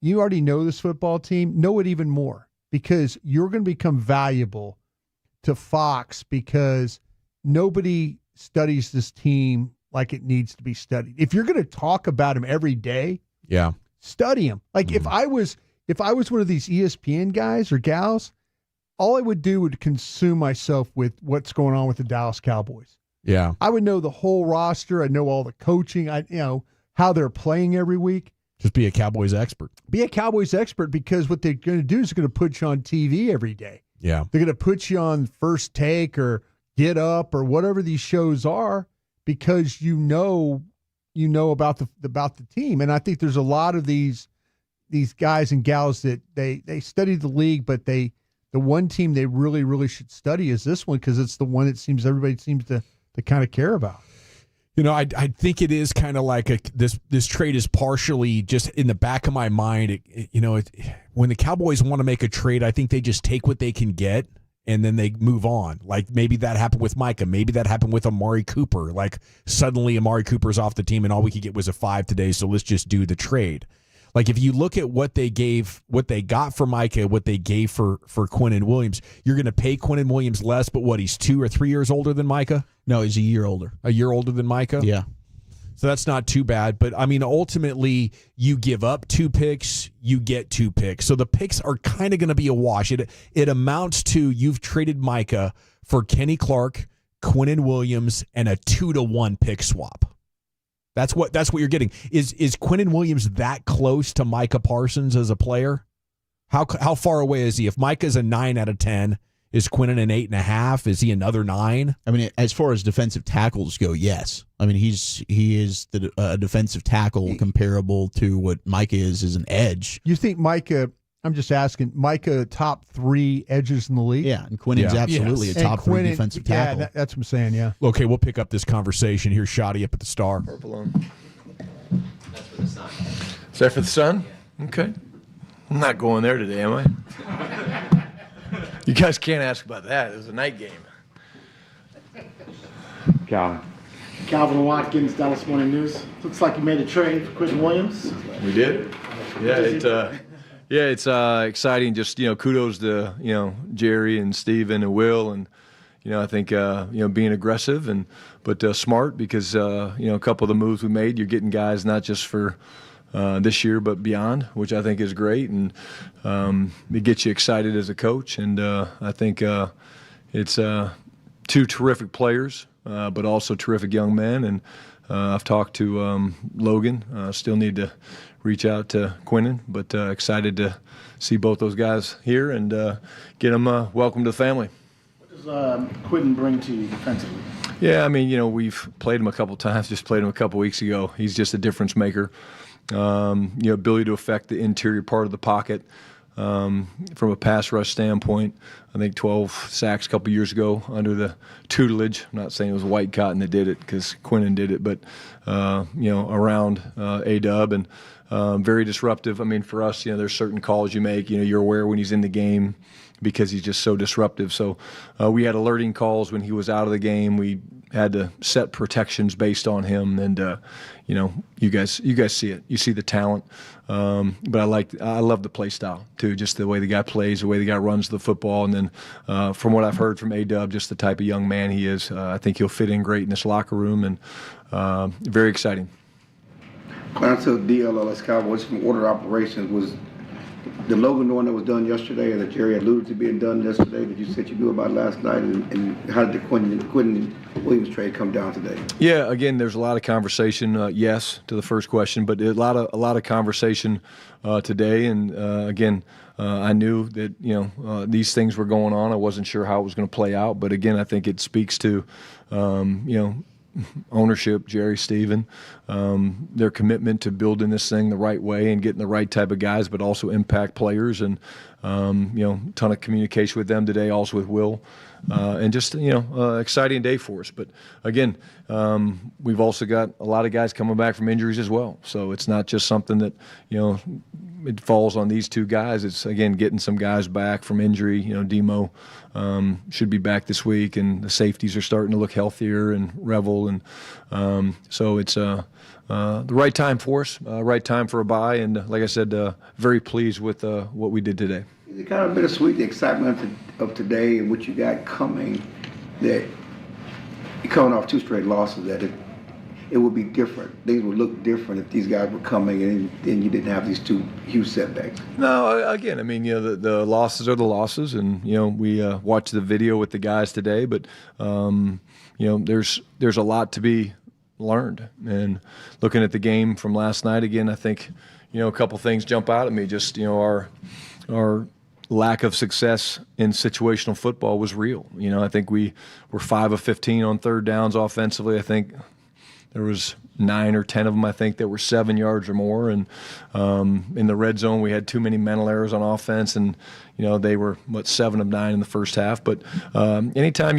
You already know this football team. Know it even more, because you're going to become valuable to Fox, because nobody studies this team like it needs to be studied. If you're going to talk about him every day, study him. If I was one of these ESPN guys or gals, all I would do would consume myself with what's going on with the Dallas Cowboys. Yeah. I would know the whole roster. I know all the coaching. How they're playing every week. Just be a Cowboys expert. Be a Cowboys expert, because what they're going to do is going to put you on TV every day. Yeah. They're going to put you on First Take or Get Up or whatever these shows are, because you know about the team. And I think there's a lot of these guys and gals that they study the league, but the one team they really, really should study is this one, because it's the one that everybody seems to kind of care about. I think it is kind of like this trade is partially just in the back of my mind. When the Cowboys want to make a trade, I think they just take what they can get and then they move on. Like maybe that happened with Micah. Maybe that happened with Amari Cooper. Like suddenly Amari Cooper's off the team and all we could get was a 5 today, so let's just do the trade. Like if you look at what they got for Micah, what they gave for Quinnen Williams, you're going to pay Quinnen Williams less, but he's 2 or 3 years older than Micah? No, he's a year older. A year older than Micah? Yeah. So that's not too bad. But, ultimately, you give up 2 picks, you get 2 picks. So the picks are kind of going to be a wash. It amounts to you've traded Micah for Kenny Clark, Quinnen Williams, and a 2-to-1 pick swap. That's what you're getting. Is Quinnen Williams that close to Micah Parsons as a player? How far away is he? If Micah's a 9 out of 10, is Quinnen an 8.5? Is he another 9? As far as defensive tackles go, yes. He is the defensive tackle comparable to what Micah is as an edge. You think Micah? I'm just asking. Micah, top 3 edges in the league? Yeah, and Quinnen's absolutely a top 3 defensive tackle. Yeah, that's what I'm saying, yeah. Okay, we'll pick up this conversation. Here's Shotti up at the Star. Purple on. That's for the sun. Is that for the sun? Okay. I'm not going there today, am I? You guys can't ask about that. It was a night game. Calvin Watkins, Dallas Morning News. Looks like you made a trade for Quinnen Williams. We did. Yeah, it's exciting. Just kudos to Jerry and Steven and Will, and I think being aggressive but smart, because a couple of the moves we made, you're getting guys not just for this year but beyond, which I think is great, and it gets you excited as a coach. And I think it's 2 terrific players, but also terrific young men. And I've talked to Logan. Still need to reach out to Quinnen, but excited to see both those guys here and get them welcome to the family. What does Quinnen bring to you defensively? Yeah, we've played him a couple times, just played him a couple weeks ago. He's just a difference maker. Ability to affect the interior part of the pocket from a pass rush standpoint. I think 12 sacks a couple years ago under the tutelage. I'm not saying it was White Cotton that did it, because Quinnen did it, but around A-Dub, and very disruptive. For us, there's certain calls you make. You're aware when he's in the game, because he's just so disruptive. So we had alerting calls when he was out of the game. We had to set protections based on him, and you guys see it. You see the talent, but I love the play style too. Just the way the guy plays, the way the guy runs the football, and then from what I've heard from A-Dub, just the type of young man he is. I think he'll fit in great in this locker room, and very exciting. According to DLLS Cowboys from Order Operations, was the Logan one that was done yesterday, or that Jerry alluded to being done yesterday, that you said you knew about last night, and how did the Quinnen Williams trade come down today? Yeah, again, there's a lot of conversation. Yes, to the first question, but a lot of conversation today. And again, I knew that these things were going on. I wasn't sure how it was going to play out, but again, I think it speaks to ownership, Jerry, Steven, their commitment to building this thing the right way and getting the right type of guys, but also impact players. And ton of communication with them today, also with Will, and just exciting day for us. But again, we've also got a lot of guys coming back from injuries as well. So it's not just something that it falls on these two guys. It's again getting some guys back from injury. Demo should be back this week, and the safeties are starting to look healthier, and Revel, and so it's the right time for us, right time for a bye, and like I said, very pleased with what we did today. Is it kind of bittersweet, the excitement of today and what you got coming, that you're coming off 2 straight losses, that it would be different. Things would look different if these guys were coming and you didn't have these 2 huge setbacks. No, again, I mean, the losses are the losses, and we watched the video with the guys today, but there's a lot to be learned. And looking at the game from last night again, I think a couple things jump out at me. Just our lack of success in situational football was real. I think we were 5 of 15 on third downs offensively. I think there was 9 or 10 of them, I think, that were 7 yards or more. And in the red zone, we had too many mental errors on offense, and they were 7 of 9 in the first half. But anytime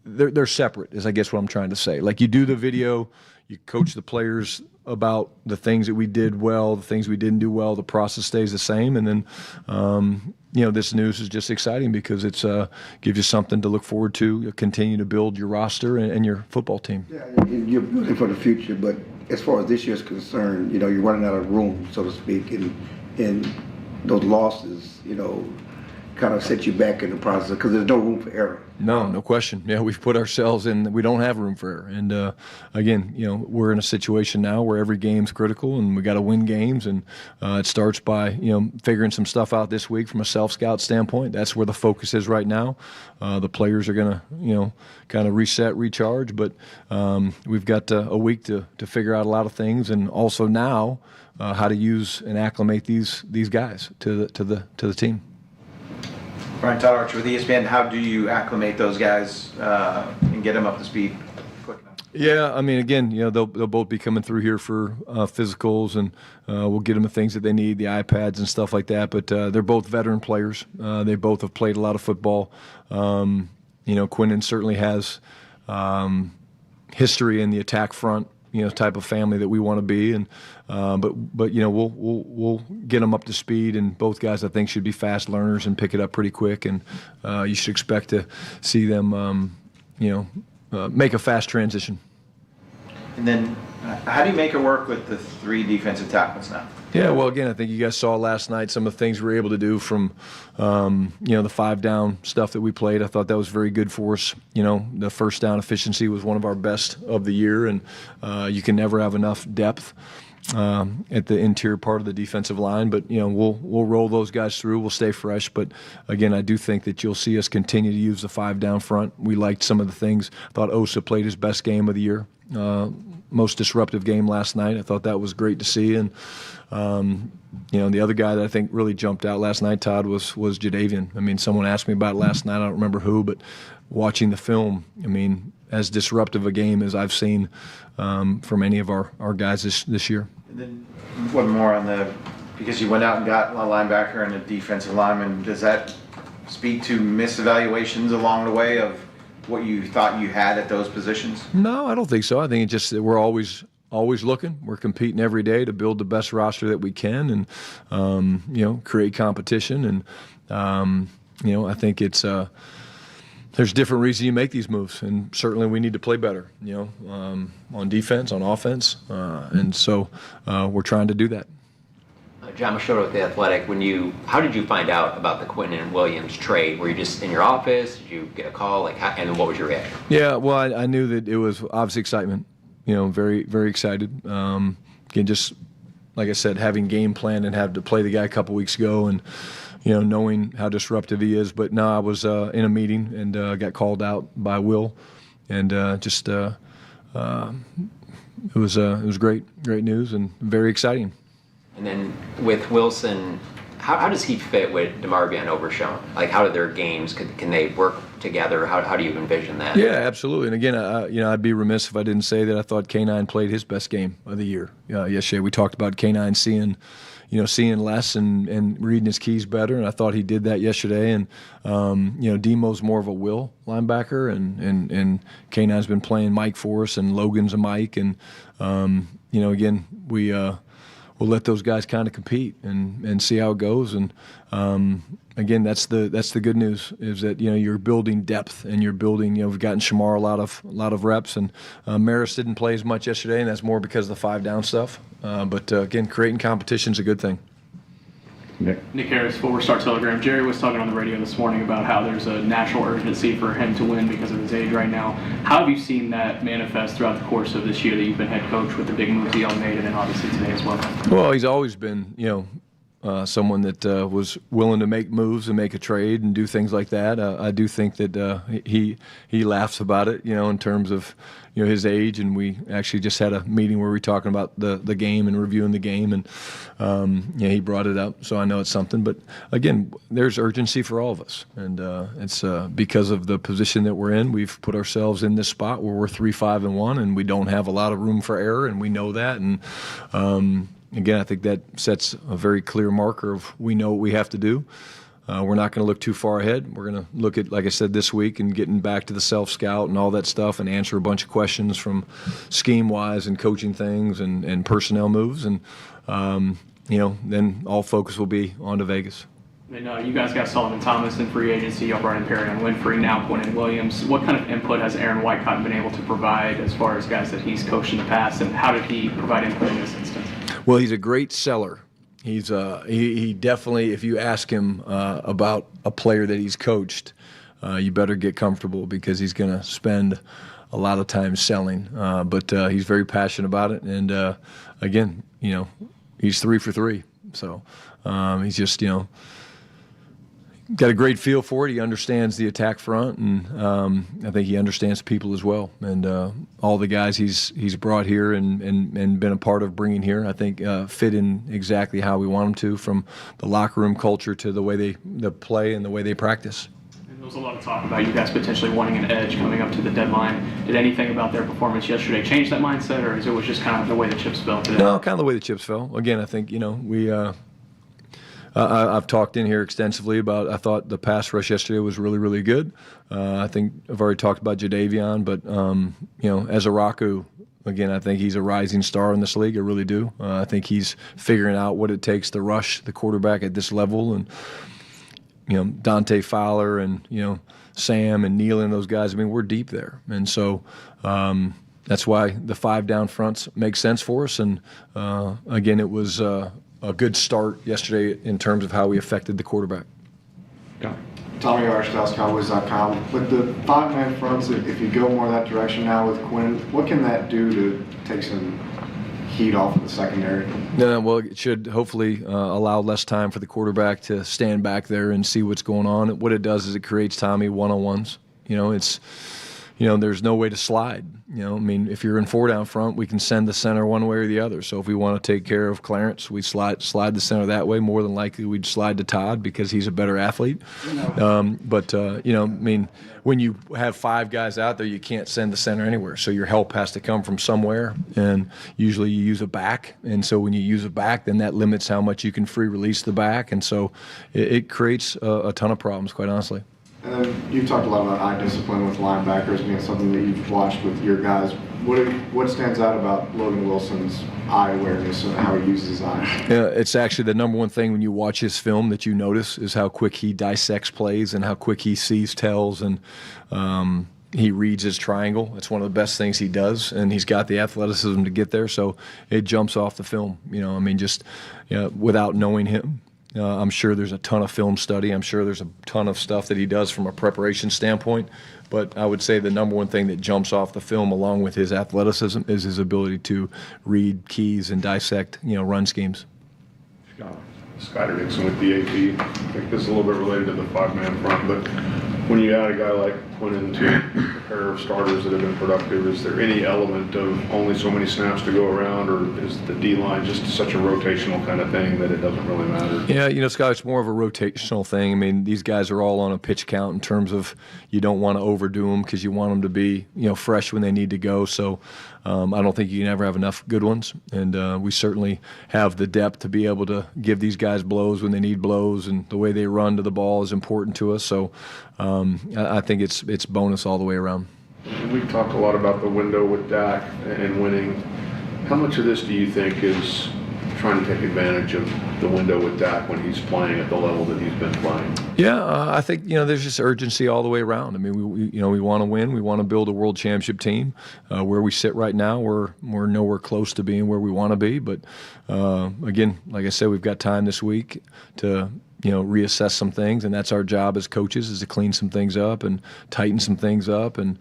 they're separate, is I guess what I'm trying to say. Like, you do the video, you coach the players about the things that we did well, the things we didn't do well, the process stays the same. And then, this news is just exciting because it's gives you something to look forward to, continue to build your roster and your football team. Yeah, you're building for the future, but as far as this year's concerned, you're running out of room, so to speak, and those losses, kind of set you back in the process because there's no room for error. No question. Yeah, we've put ourselves in. We don't have room for error. And again, we're in a situation now where every game's critical, and we got to win games. And it starts by figuring some stuff out this week from a self-scout standpoint. That's where the focus is right now. The players are going to kind of reset, recharge. But we've got a week to figure out a lot of things, and also now how to use and acclimate these guys to the team. Brian Todd Archer with ESPN. How do you acclimate those guys and get them up to speed quick enough? Yeah, I mean, again, they'll both be coming through here for physicals, and we'll get them the things that they need, the iPads and stuff like that. But they're both veteran players. They both have played a lot of football. Quinnen certainly has history in the attack front. Type of family that we want to be, and but we'll get them up to speed, and both guys I think should be fast learners and pick it up pretty quick, and you should expect to see them make a fast transition. And then how do you make it work with the 3 defensive tackles now? Yeah, well, again, I think you guys saw last night some of the things we were able to do from, the 5 down stuff that we played. I thought that was very good for us. The first down efficiency was one of our best of the year, and you can never have enough depth at the interior part of the defensive line. But, we'll roll those guys through. We'll stay fresh. But, again, I do think that you'll see us continue to use the 5 down front. We liked some of the things. I thought Osa played his best game of the year. Most disruptive game last night. I thought that was great to see. And, the other guy that I think really jumped out last night, Todd, was Jadeveon. I mean, someone asked me about it last night. I don't remember who, but watching the film, I mean, as disruptive a game as I've seen from any of our guys this year. And then one more because you went out and got a linebacker and a defensive lineman. Does that speak to misevaluations along the way of what you thought you had at those positions? No, I don't think so. I think it's just that we're always looking. We're competing every day to build the best roster that we can, and create competition. And I think it's there's different reasons you make these moves, and certainly we need to play better. On defense, on offense, and so we're trying to do that. John Shotti with The Athletic. How did you find out about the Quinnen Williams trade? Were you just in your office? Did you get a call? And what was your reaction? Yeah, well, I knew that it was obviously excitement. Very, very excited. Again, just like I said, having game plan and have to play the guy a couple weeks ago and, knowing how disruptive he is. But no, I was in a meeting and got called out by Will, and it was great news and very exciting. And then with Wilson, how does he fit with DeMarvion Overshown? Like, how do their games, can they work together? How do you envision that? Yeah, absolutely. And again, I'd be remiss if I didn't say that I thought K9 played his best game of the year. Yesterday we talked about K9 seeing less and reading his keys better, and I thought he did that yesterday. And Demo's more of a will linebacker, and K9's been playing Mike for us, and Logan's a Mike, and again we'll let those guys kind of compete and see how it goes. And again, that's the good news, is that you're building depth and you're building. We've gotten Shamar a lot of reps, and Maris didn't play as much yesterday, and that's more because of the 5 down stuff. But again, creating competition is a good thing. Nick Harris, Full Start Telegram. Jerry was talking on the radio this morning about how there's a natural urgency for him to win because of his age right now. How have you seen that manifest throughout the course of this year that you've been head coach, with the big moves that y'all made, and then obviously today as well? Well, he's always been, someone that was willing to make moves and make a trade and do things like that. I do think that he laughs about it, in terms of his age. And we actually just had a meeting where we were talking about the game and reviewing the game, and he brought it up, so I know it's something. But again, there's urgency for all of us, and it's because of the position that we're in. We've put ourselves in this spot where we're 3-5-1, and we don't have a lot of room for error, and we know that. And again, I think that sets a very clear marker of we know what we have to do. We're not going to look too far ahead. We're going to look at, like I said, this week and getting back to the self-scout and all that stuff, and answer a bunch of questions from scheme-wise and coaching things and personnel moves. And, then all focus will be on to Vegas. And you guys got Sullivan Thomas in free agency. Y'all brought in Perrion Winfrey, now Quinnen Williams. What kind of input has Aaron Wycott been able to provide as far as guys that he's coached in the past, and how did he provide input in this instance? Well, he's a great seller. He's he definitely, if you ask him about a player that he's coached, you better get comfortable, because he's going to spend a lot of time selling. But he's very passionate about it, and again, he's 3 for 3. So he's just got a great feel for it. He understands the attack front, and I think he understands people as well. And all the guys he's brought here and been a part of bringing here, I think fit in exactly how we want them to, from the locker room culture to the way they play and the way they practice. And there was a lot of talk about you guys potentially wanting an edge coming up to the deadline. Did anything about their performance yesterday change that mindset, or is it was just kind of the way the chips fell today? No, kind of the way the chips fell. Again, I think we. I've talked in here extensively about, I thought the pass rush yesterday was really, really good. I think I've already talked about Jadeveon, but, as a Raku, again, I think he's a rising star in this league. I really do. I think he's figuring out what it takes to rush the quarterback at this level. And, Dante Fowler and, Sam and Neal and those guys, we're deep there. And so that's why the 5 down fronts make sense for us. And, again, it was a good start yesterday in terms of how we affected the quarterback. Tommy Arch, DallasCowboys.com. With the 5-man fronts, if you go more that direction now with Quinn, what can that do to take some heat off of the secondary? Well, it should hopefully allow less time for the quarterback to stand back there and see what's going on. What it does is it creates Tommy one-on-ones. There's no way to slide. If you're in 4 down front, we can send the center one way or the other. So if we want to take care of Clarence, we slide the center that way. More than likely, we'd slide to Todd because he's a better athlete. When you have 5 guys out there, you can't send the center anywhere. So your help has to come from somewhere, and usually you use a back. And so when you use a back, then that limits how much you can free release the back. And so it creates a ton of problems, quite honestly. And then you've talked a lot about eye discipline with linebackers being something that you've watched with your guys. What stands out about Logan Wilson's eye awareness and how he uses his eyes? Yeah, it's actually the number one thing when you watch his film that you notice is how quick he dissects plays and how quick he sees tells, and he reads his triangle. It's one of the best things he does, and he's got the athleticism to get there, so it jumps off the film. Without knowing him. I'm sure there's a ton of film study. I'm sure there's a ton of stuff that he does from a preparation standpoint. But I would say the number one thing that jumps off the film, along with his athleticism, is his ability to read keys and dissect, run schemes. Skyler Dixon with the AP. I think this is a little bit related to the five-man front, but when you add a guy like Quinnen to a pair of starters that have been productive, is there any element of only so many snaps to go around, or is the D-line just such a rotational kind of thing that it doesn't really matter? Yeah, Scott, it's more of a rotational thing. I mean, these guys are all on a pitch count in terms of you don't want to overdo them because you want them to be, fresh when they need to go. So I don't think you can ever have enough good ones. And we certainly have the depth to be able to give these guys blows when they need blows, and the way they run to the ball is important to us. So I think it's bonus all the way around. We've talked a lot about the window with Dak and winning. How much of this do you think is trying to take advantage of the window with Dak when he's playing at the level that he's been playing? Yeah, I think there's just urgency all the way around. I mean, we want to win. We want to build a world championship team. Where we sit right now, we're nowhere close to being where we want to be. But again, like I said, we've got time this week to reassess some things, and that's our job as coaches, is to clean some things up and tighten some things up, and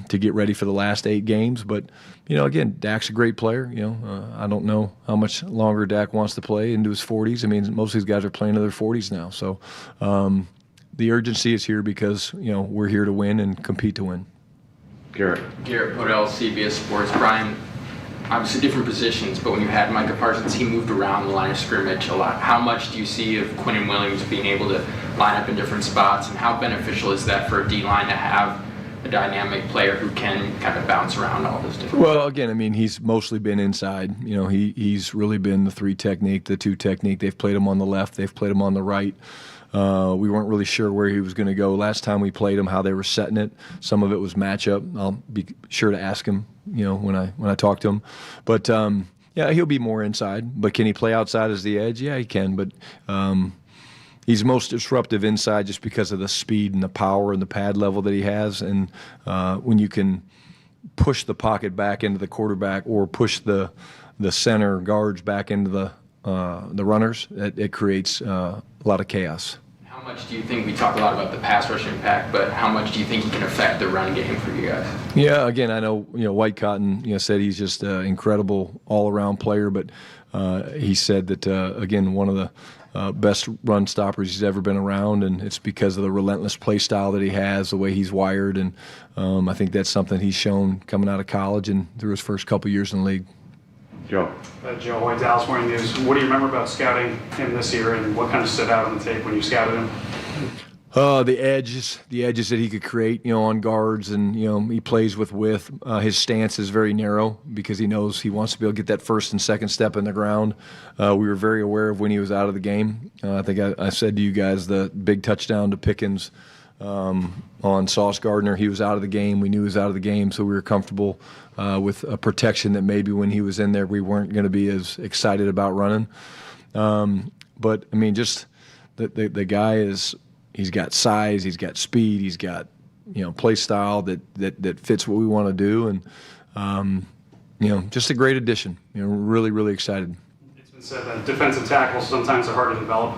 to get ready for the last 8 games. But again, Dak's a great player. I don't know how much longer Dak wants to play into his 40s. I mean, most of these guys are playing in their 40s now. So the urgency is here because we're here to win and compete to win. Garrett Podell, CBS Sports. Brian, obviously different positions, but when you had Micah Parsons, he moved around the line of scrimmage a lot. How much do you see of Quinnen Williams being able to line up in different spots, and how beneficial is that for a D-line to have a dynamic player who can kind of bounce around all those different Well, again, I mean, he's mostly been inside. He's really been the 3 technique, the 2 technique. They've played him on the left. They've played him on the right. We weren't really sure where he was going to go. Last time we played him, how they were setting it. Some of it was matchup. I'll be sure to ask him, when I talk to him. But, yeah, he'll be more inside. But can he play outside as the edge? Yeah, he can. But he's most disruptive inside just because of the speed and the power and the pad level that he has. And when you can push the pocket back into the quarterback or push the center guards back into the runners, it creates a lot of chaos. How much do you think, we talk a lot about the pass rush impact, but how much do you think he can affect the run game for you guys? Yeah, again, I know, White Cotton, said he's just an incredible all-around player, but he said that, again, one of the best run stoppers he's ever been around, and it's because of the relentless play style that he has, the way he's wired, and I think that's something he's shown coming out of college and through his first couple years in the league. Joe. Joe White, Dallas Morning News. What do you remember about scouting him this year, and what kind of stood out on the tape when you scouted him? The edges that he could create, on guards, and he plays with width. His stance is very narrow because he knows he wants to be able to get that first and second step in the ground. We were very aware of when he was out of the game. I think I said to you guys the big touchdown to Pickens on Sauce Gardner. He was out of the game. We knew he was out of the game, so we were comfortable with a protection that maybe when he was in there we weren't going to be as excited about running. But I mean, just the guy is. He's got size, he's got speed, he's got play style that fits what we want to do, and just a great addition. Really, really excited. It's been said that defensive tackles sometimes are hard to develop.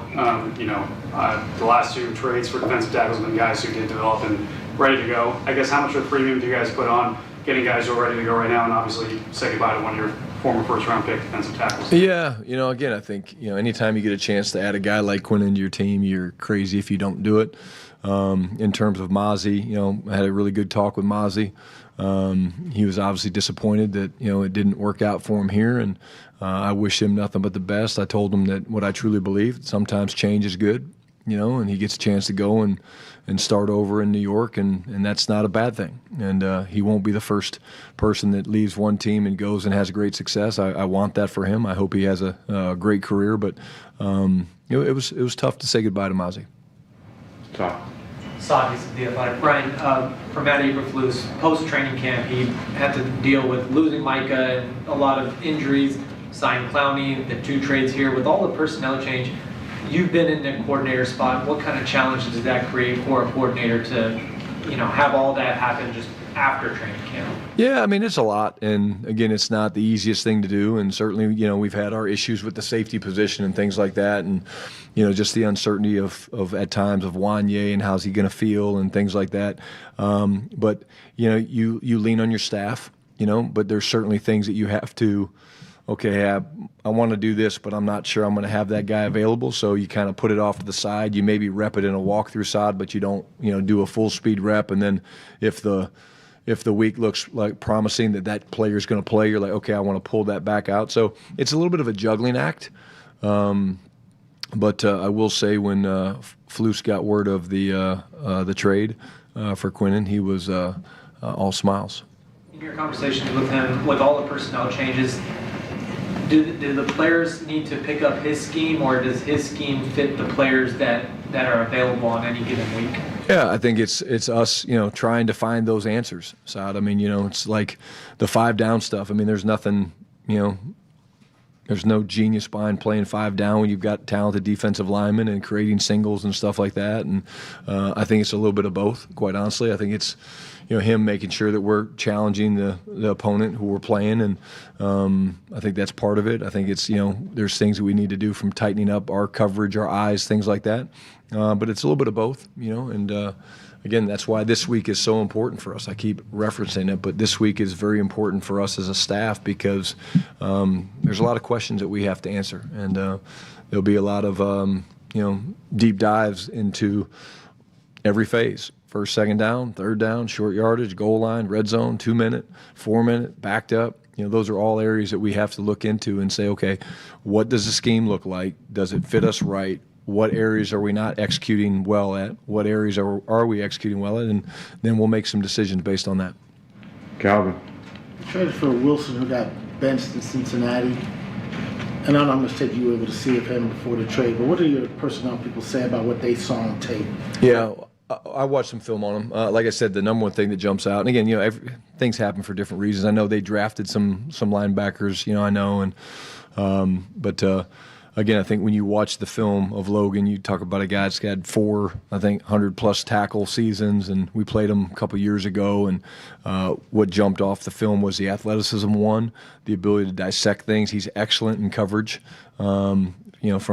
The last 2 trades for defensive tackles have been guys who did develop and ready to go. I guess how much of a premium do you guys put on getting guys who are ready to go right now, and obviously say goodbye to one of your former first-round pick defensive tackles? Yeah, again, I think, anytime you get a chance to add a guy like Quinn into your team, you're crazy if you don't do it. In terms of Mazy, I had a really good talk with Mazy. He was obviously disappointed that, it didn't work out for him here, and I wish him nothing but the best. I told him that what I truly believe, sometimes change is good, and he gets a chance to go and start over in New York, and that's not a bad thing. And he won't be the first person that leaves one team and goes and has great success. I want that for him. I hope he has a great career, but it was tough to say goodbye to Mazy. Sadi's the Athletic. Brian, from Matt Eberflus, post-training camp, he had to deal with losing Micah and a lot of injuries, signed Clowney, the 2 trades here. With all the personnel change, you've been in the coordinator spot. What kind of challenges does that create for a coordinator to, have all that happen just after training camp? Yeah, I mean, it's a lot. And again, it's not the easiest thing to do. And certainly, we've had our issues with the safety position and things like that. And, just the uncertainty of at times of Wanye and how's he going to feel and things like that. But, you lean on your staff, but there's certainly things that you have to, okay, I want to do this, but I'm not sure I'm going to have that guy available. So you kind of put it off to the side. You maybe rep it in a walkthrough side, but you don't, do a full speed rep. And then if the week looks like promising that player's going to play, you're like, okay, I want to pull that back out. So it's a little bit of a juggling act. But I will say when Flus got word of the trade for Quinnen, he was all smiles. In your conversations with him, with all the personnel changes, do the players need to pick up his scheme, or does his scheme fit the players that are available on any given week? Yeah, I think it's us, trying to find those answers, Saad. I mean, it's like the 5 down stuff. I mean, there's nothing, there's no genius behind playing 5 down when you've got talented defensive linemen and creating singles and stuff like that. And I think it's a little bit of both, quite honestly. I think it's, him making sure that we're challenging the opponent who we're playing. And I think that's part of it. I think it's, there's things that we need to do from tightening up our coverage, our eyes, things like that. But it's a little bit of both, and again, that's why this week is so important for us. I keep referencing it, but this week is very important for us as a staff because there's a lot of questions that we have to answer. And there'll be a lot of, deep dives into every phase. First, second down, third down, short yardage, goal line, red zone, 2-minute, 4-minute, backed up. Those are all areas that we have to look into and say, okay, what does the scheme look like? Does it fit us right? What areas are we not executing well at? What areas are we executing well at? And then we'll make some decisions based on that. Calvin. You traded for Wilson, who got benched in Cincinnati. And I know how much tape you were able to see of him before the trade, but what do your personnel people say about what they saw on tape? Yeah, I watched some film on him. Like I said, the number one thing that jumps out, and again, things happen for different reasons. I know they drafted some linebackers, I know, and but again, I think when you watch the film of Logan, you talk about a guy that's had 4, 100-plus tackle seasons, and we played him a couple years ago, and what jumped off the film was the athleticism, the ability to dissect things. He's excellent in coverage, from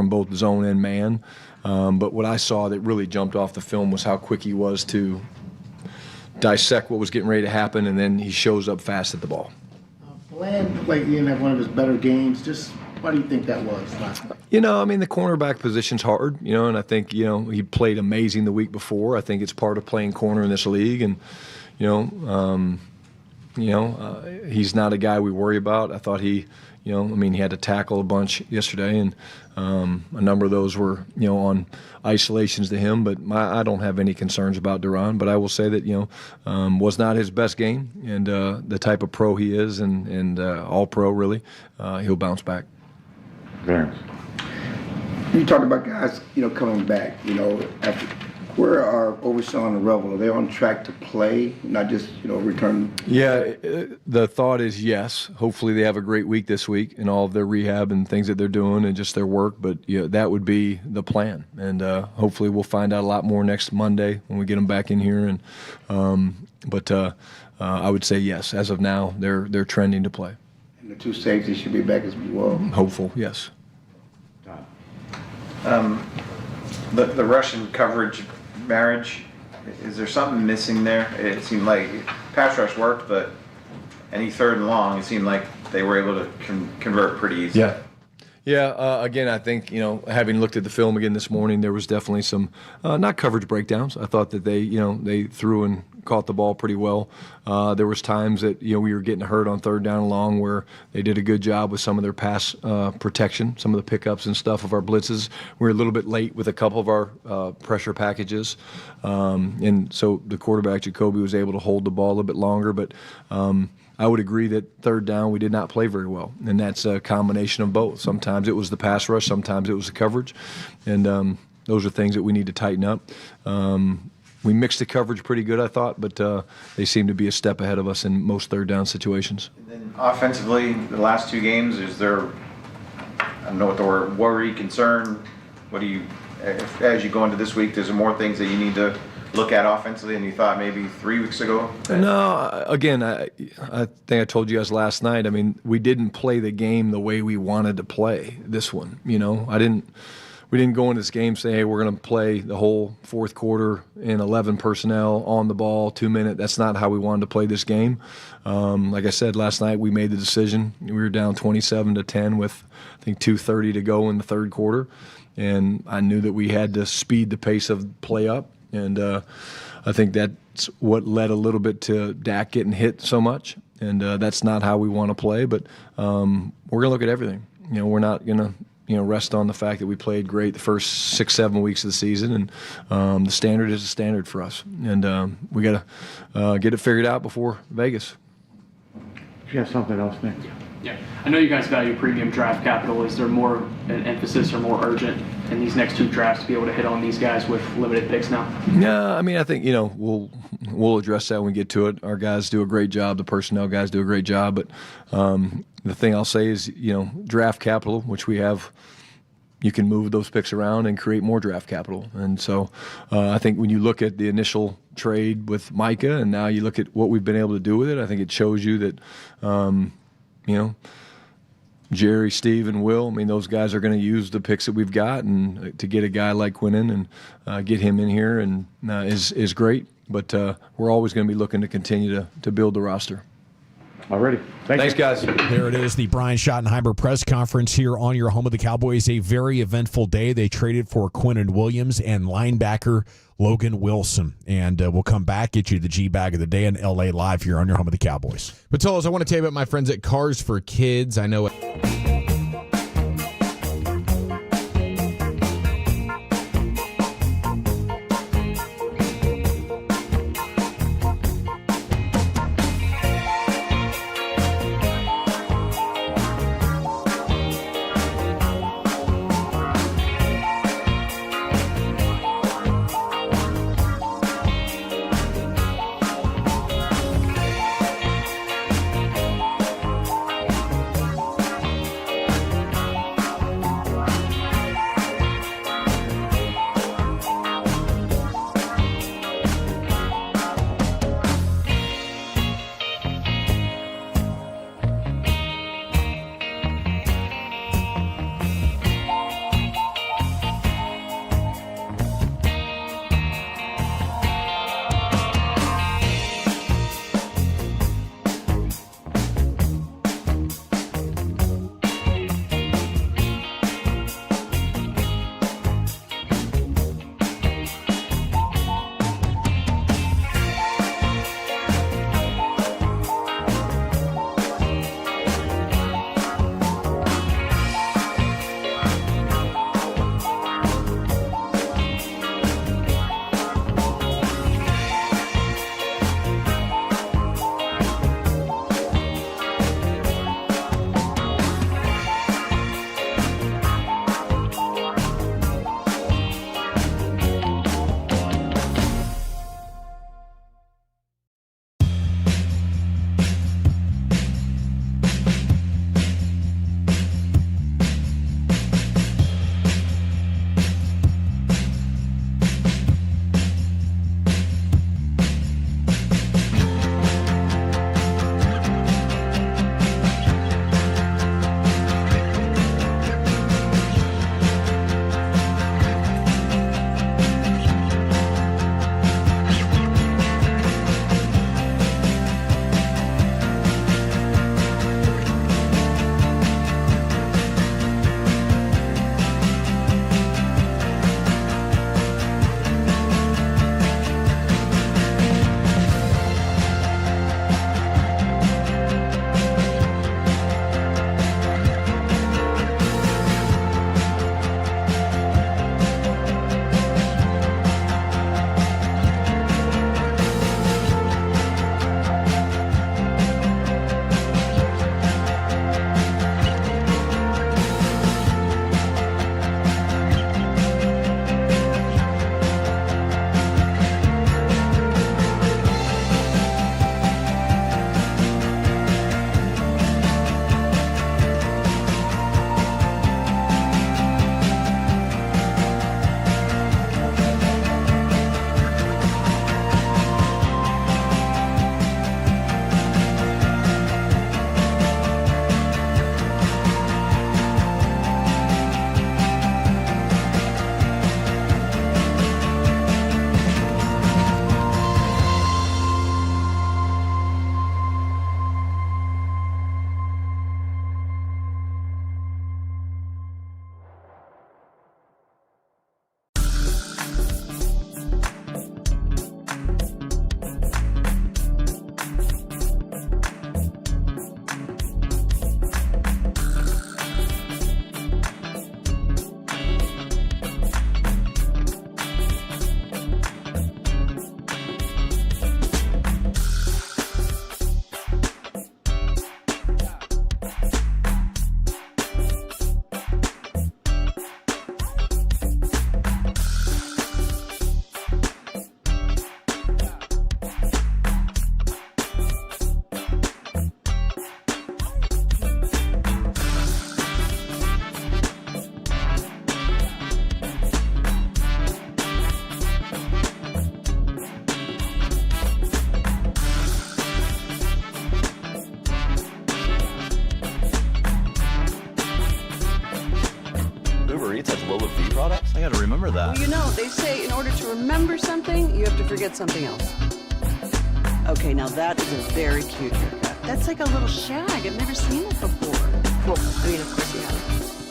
both zone and man. But what I saw that really jumped off the film was how quick he was to dissect what was getting ready to happen, and then he shows up fast at the ball. Bland played in at one of his better games. Just why do you think that was last night? The cornerback position's hard, and I think, he played amazing the week before. I think it's part of playing corner in this league, and, he's not a guy we worry about. I thought he had to tackle a bunch yesterday, and a number of those were, on isolations to him. But I don't have any concerns about Duran. But I will say that, was not his best game, and the type of pro he is, and all pro really, he'll bounce back. Thanks. You talked about guys, coming back, after. Where are Overshawn and Revel? Are they on track to play, not just, return? Yeah, the thought is yes. Hopefully they have a great week this week in all of their rehab and things that they're doing and just their work. But that would be the plan. And hopefully we'll find out a lot more next Monday when we get them back in here. And but I would say yes. As of now, they're trending to play. And the 2 safeties should be back as well. Hopeful, yes. The Russian coverage marriage, is there something missing there? It seemed like pass rush worked, but any 3rd and long, it seemed like they were able to convert pretty easily. Yeah, again, I think, having looked at the film again this morning, there was definitely some, not coverage breakdowns. I thought that they threw and caught the ball pretty well. There was times that, we were getting hurt on 3rd down and long where they did a good job with some of their pass protection, some of the pickups and stuff of our blitzes. We were a little bit late with a couple of our pressure packages. And so the quarterback, Jacoby, was able to hold the ball a little bit longer. But I would agree that 3rd down we did not play very well, and that's a combination of both. Sometimes it was the pass rush, sometimes it was the coverage, and those are things that we need to tighten up. We mixed the coverage pretty good, I thought, but they seem to be a step ahead of us in most 3rd down situations. And then offensively, the last 2 games, is there, I don't know what the word, worry, concern? What do you, as you go into this week, there's more things that you need to look at offensively than you thought maybe 3 weeks ago? No, again, I think I told you guys last night. I mean, we didn't play the game the way we wanted to play this one. We didn't go in this game saying, hey, we're going to play the whole fourth quarter in 11 personnel on the ball, 2 minute. That's not how we wanted to play this game. Like I said, last night we made the decision. We were down 27-10 with, I think, 2:30 to go in the third quarter. And I knew that we had to speed the pace of play up. And I think that's what led a little bit to Dak getting hit so much. And that's not how we want to play. But we're going to look at everything. We're not going to rest on the fact that we played great the first 6-7 weeks of the season, and the standard is a standard for us, and we got to get it figured out before Vegas. You have something else, Nick? Yeah, I know you guys value premium draft capital. Is there more an emphasis or more urgent in these next 2 drafts to be able to hit on these guys with limited picks now? Yeah, I mean, I think we'll address that when we get to it. Our guys do a great job. The personnel guys do a great job, but the thing I'll say is, draft capital, which we have, you can move those picks around and create more draft capital. And so I think when you look at the initial trade with Minka and now you look at what we've been able to do with it, I think it shows you that, Jerry, Steve, and Will, I mean, those guys are going to use the picks that we've got, and to get a guy like Quinnen and get him in here and is great. But we're always going to be looking to continue to build the roster. Alrighty. Thanks, guys. There it is, the Brian Schottenheimer press conference here on your home of the Cowboys. A very eventful day. They traded for Quinnen Williams and linebacker Logan Wilson. And we'll come back, get you the G-Bag of the day in L.A. live here on your home of the Cowboys. Patolas, I want to tell you about my friends at Cars for Kids. I know it. remember that. Well, they say in order to remember something, you have to forget something else. Okay, now that is a very cute haircut. That's like a little shag. I've never seen it before. Well, I mean, of course you have.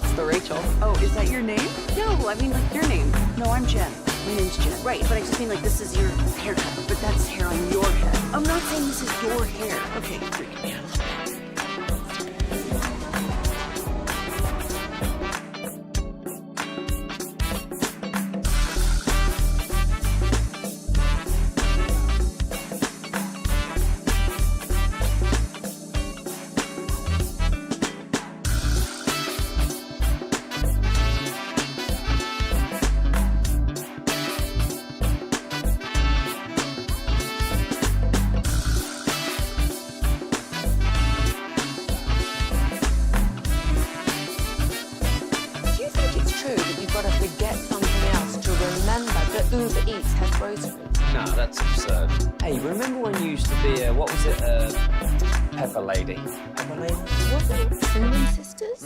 It's the Rachel. Oh, is that your name? No, I mean like your name. No, I'm Jen. My name's Jen. Right, but I just mean like this is your haircut, but that's hair on your head. I'm not saying this is your hair. Okay, you're freaking me out a little bit. No, that's absurd. Hey, remember when you used to be a, what was it, Pepper Lady? Pepper Lady? Wasn't it Cinnamon Sisters?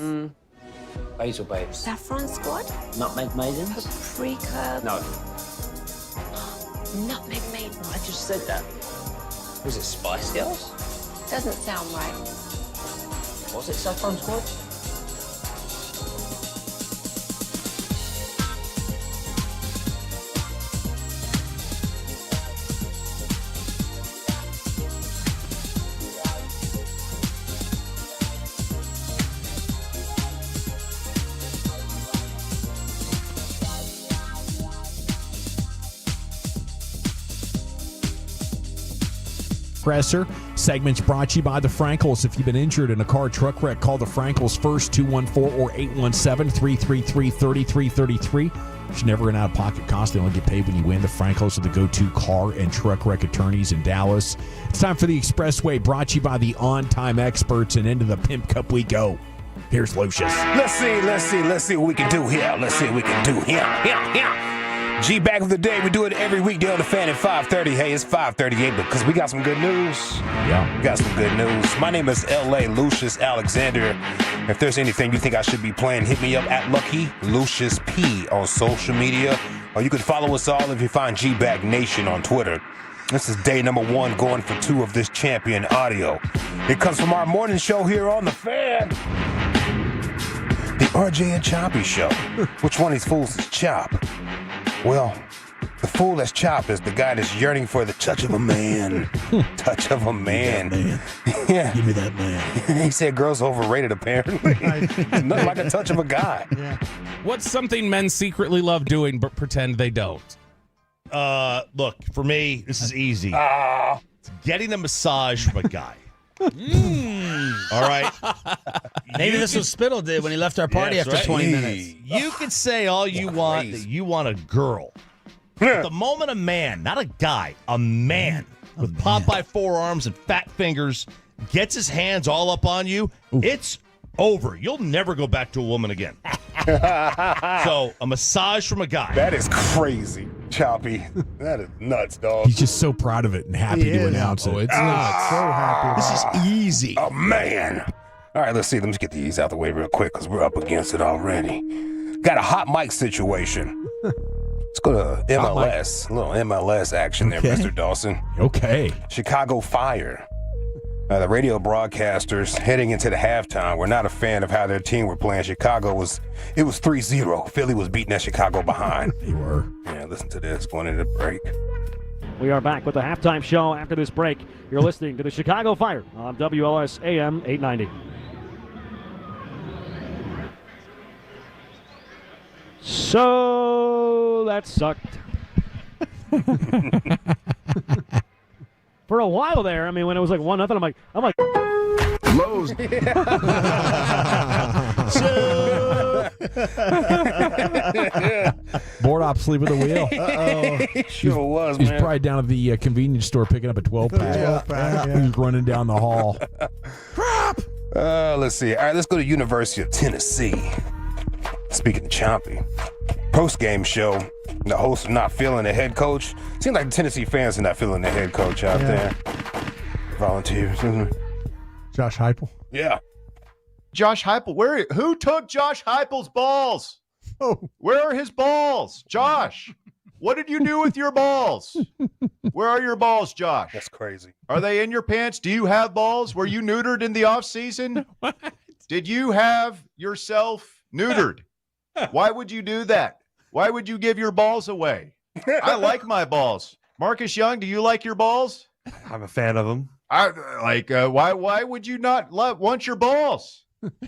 Basil Babes. Saffron Squad? Nutmeg Maidens? Paprika? No. Nutmeg Maidens. I just said that. Was it Spice Girls? Doesn't sound right. Was it Saffron Squad? Presser. Segments brought to you by the Frankels. If you've been injured in a car truck wreck, call the Frankels first, 214 or 817-333-3333. You should never run out of pocket costs. They only get paid when you win. The Frankels are the go-to car and truck wreck attorneys in Dallas. It's time for the Expressway, brought to you by the on-time experts, and into the Pimp Cup we go. Here's Lucius. Let's see what we can do here. Let's see what we can do here. G back of the day. We do it every weekday on the Fan at 5:30. Hey, it's 5:38 because we got some good news. Yeah, we got some good news. My name is L.A. Lucius Alexander. If there's anything you think I should be playing, hit me up at Lucky Lucius P on social media, or you can follow us all if you find G Back Nation on Twitter. This is day number 1, going for 2 of this champion audio. It comes from our morning show here on the Fan. The RJ and Choppy Show. Which one of these fools is Chop? Well, the fool that's Chop is the guy that's yearning for the touch of a man. Touch of a man. Yeah. Give me that man. He said girls overrated, apparently. Nothing like a touch of a guy. Yeah. What's something men secretly love doing but pretend they don't? Look, for me, this is easy. It's getting a massage from a guy. All right. Maybe this was Spittle did when he left our party after 20 minutes. You can say all you want that you want a girl. But the moment a man, not a guy, a man with Popeye forearms and fat fingers gets his hands all up on you, it's over. You'll never go back to a woman again. So, a massage from a guy. That is crazy, Choppy. That is nuts, dog. He's just so proud of it and happy to announce it. Oh, it's nuts. So happy. This is easy. Oh, man. All right, let's see. Let's get these out the way real quick because we're up against it already. Got a hot mic situation. Let's go to MLS. A little MLS action there, Mr. Dawson. Okay. Chicago Fire. The radio broadcasters heading into the halftime were not a fan of how their team were playing. It was 3-0. Philly was beating that Chicago behind. They were. Yeah, listen to this going into the break. We are back with the halftime show after this break. You're listening to the Chicago Fire on WLS AM 890. So that sucked. For a while there, I mean, when it was like 1-0, I'm like, Lowe's. Board op sleep at the wheel. Sure was, He's man. probably down at the convenience store picking up a 12-pack. Yeah. He's running down the hall. Let's see. All right, let's go to University of Tennessee. Speaking of Choppy, post-game show, the hosts are not feeling the head coach. Seems like the Tennessee fans are not feeling the head coach out there. Volunteers, isn't it? Josh Heupel. Yeah. Josh Heupel. Who took Josh Heupel's balls? Where are his balls? Josh, what did you do with your balls? Where are your balls, Josh? That's crazy. Are they in your pants? Do you have balls? Were you neutered in the off season? What? Did you have yourself neutered? Why would you do that? Why would you give your balls away? I like my balls. Marcus Young, do you like your balls? I'm a fan of them. Why would you not want your balls?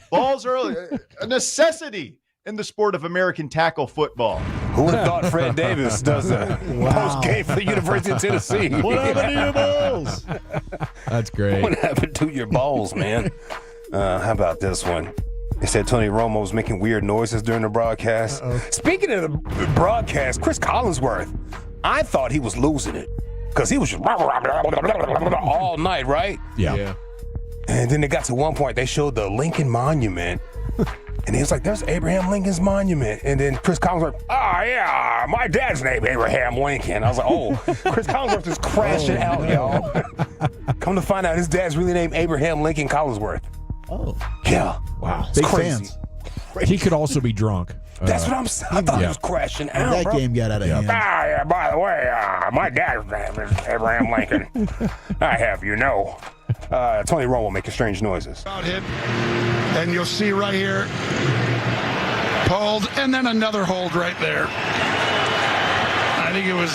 Balls are a necessity in the sport of American tackle football. Who would have thought Fred Davis does a post game for the University of Tennessee? What happened to your balls? That's great. What happened to your balls, man? How about this one? They said Tony Romo was making weird noises during the broadcast. Speaking of the broadcast, Chris Collinsworth, I thought he was losing it because he was just all night, right? Yeah. And then they got to one point, they showed the Lincoln Monument. And he was like, there's Abraham Lincoln's monument. And then Chris Collinsworth, yeah, my dad's name Abraham Lincoln. I was like, Chris Collinsworth is crashing out, y'all. Come to find out his dad's really named Abraham Lincoln Collinsworth. Oh. Yeah. Wow. It's crazy. He could also be be That's what I'm saying. I thought he was crashing out. That game got out of hand. Yeah, by the way, my dad's name is Abraham Lincoln. I have you know. Tony Romo making strange noises. Hit, and you'll see right here, pulled, and then another hold right there. I think it was.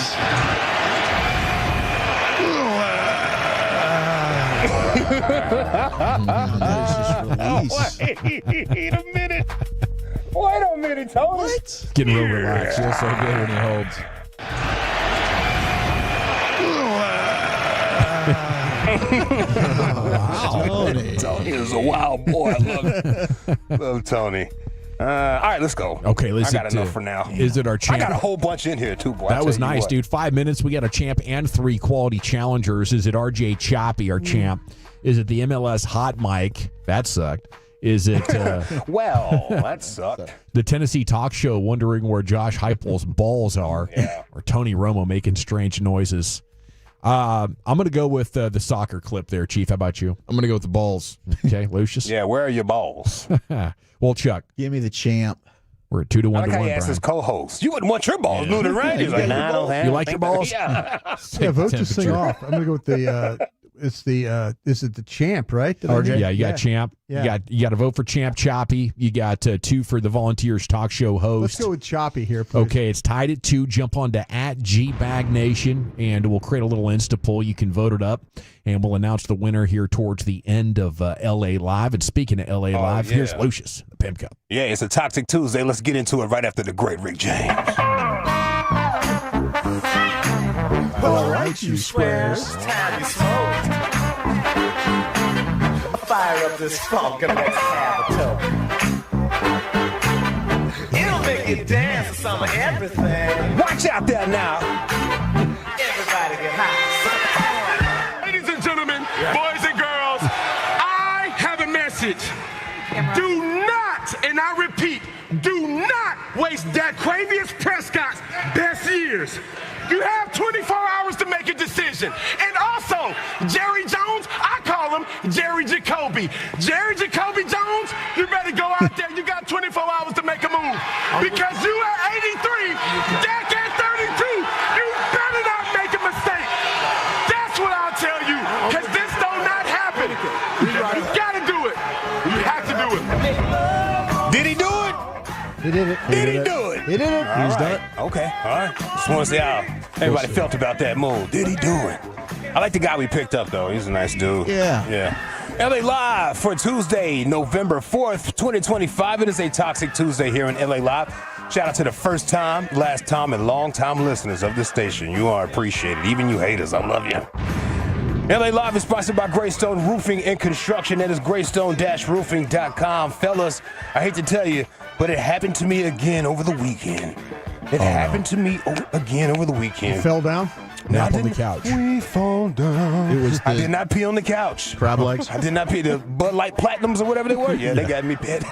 Wait a minute. Wait a minute, Tony. What? Getting real relaxed. Feels so good when he holds. Tony is a wild boy. I love it. Love Tony. All right, let's go. Okay, I got enough for now. Is it our champ? I got a whole bunch in here, too, boy. That was nice, dude. 5 minutes. We got a champ and 3 quality challengers. Is it RJ Choppy, our champ? Is it the MLS hot mic? That sucked. Is it well, that sucked. The Tennessee talk show wondering where Josh Heupel's balls are? Yeah. Or Tony Romo making strange noises? I'm going to go with the soccer clip there, Chief. How about you? I'm going to go with the balls. Okay, Lucius? Yeah, where are your balls? Well, Chuck. Give me the champ. We're at 2-1 to 1, I like how he asked Brian. his co-host. You wouldn't want your balls neutered, right? He's like, nah, I don't have You like your balls? Yeah. Yeah, vote this thing off. I'm gonna go with the. Is it the champ, right? RJ? Yeah, you got champ. Yeah. You got to vote for champ Choppy. You got 2 for the Volunteers talk show host. Let's go with Choppy here, please. Okay, it's tied at 2. Jump on to @GBagNation, and we'll create a little Insta poll. You can vote it up, and we'll announce the winner here towards the end of LA Live. And speaking of LA Live, yeah. here's Lucius, the Pimp Cup. Yeah, it's a Toxic Tuesday. Let's get into it right after the great Rick James. All right, you squares. Time you smoke. Fire up this funk and let's have a toke. It'll make you dance to some of everything. Watch out there now. Everybody get high. Ladies and gentlemen, boys and girls, I have a message. Do not, and I repeat, do not waste Dak Prescott's best years. You have 24 hours to make a decision. And also, Jerry Jones, I call him Jerry Jacoby. Jerry Jacoby Jones, you better go out there. You got 24 hours to make a move. Because you at 83, Dak at 32. You better not make a mistake. That's what I'll tell you. Because this don't not happen. You got to do it. You have to do it. Did he do it? He did it. Did he do it? He did it. He's done it. Okay, all right. Just want to see how everybody felt about that move. Did he do it? I like the guy we picked up, though. He's a nice dude. Yeah. Yeah. LA Live for Tuesday, November 4th, 2025. It is a Toxic Tuesday here in LA Live. Shout out to the first time, last time, and long time listeners of this station. You are appreciated. Even you haters, I love you. LA Live is sponsored by Greystone Roofing and Construction. That is greystone-roofing.com. Fellas, I hate to tell you, but it happened to me again over the weekend. It happened to me again over the weekend. You fell down? Nap on the couch. We fall down. It was I did not pee on the couch. crab legs. I did not pee. The Bud Light Platinums or whatever they were. Yeah, they got me pit.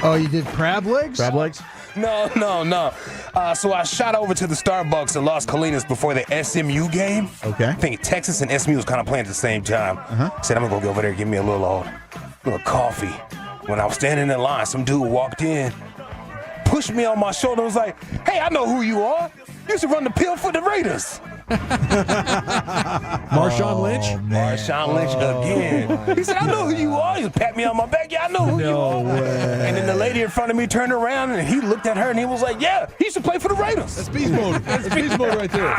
Oh, you did crab legs? Crab legs? No. So I shot over to the Starbucks in Las Colinas before the SMU game. Okay. I think Texas and SMU was kind of playing at the same time. Said, I'm going to go over there and give me a little coffee. When I was standing in line, some dude walked in pushed me on my shoulder and was like, hey, I know who you are. You used to run the pill for the Raiders. Marshawn Lynch? Marshawn Lynch again. He said, I know who you are. He pat me on my back. Yeah, I know who you are. And then the lady in front of me turned around and he looked at her and he was like, yeah, he used to play for the Raiders. That's beast mode. That's beast mode right there.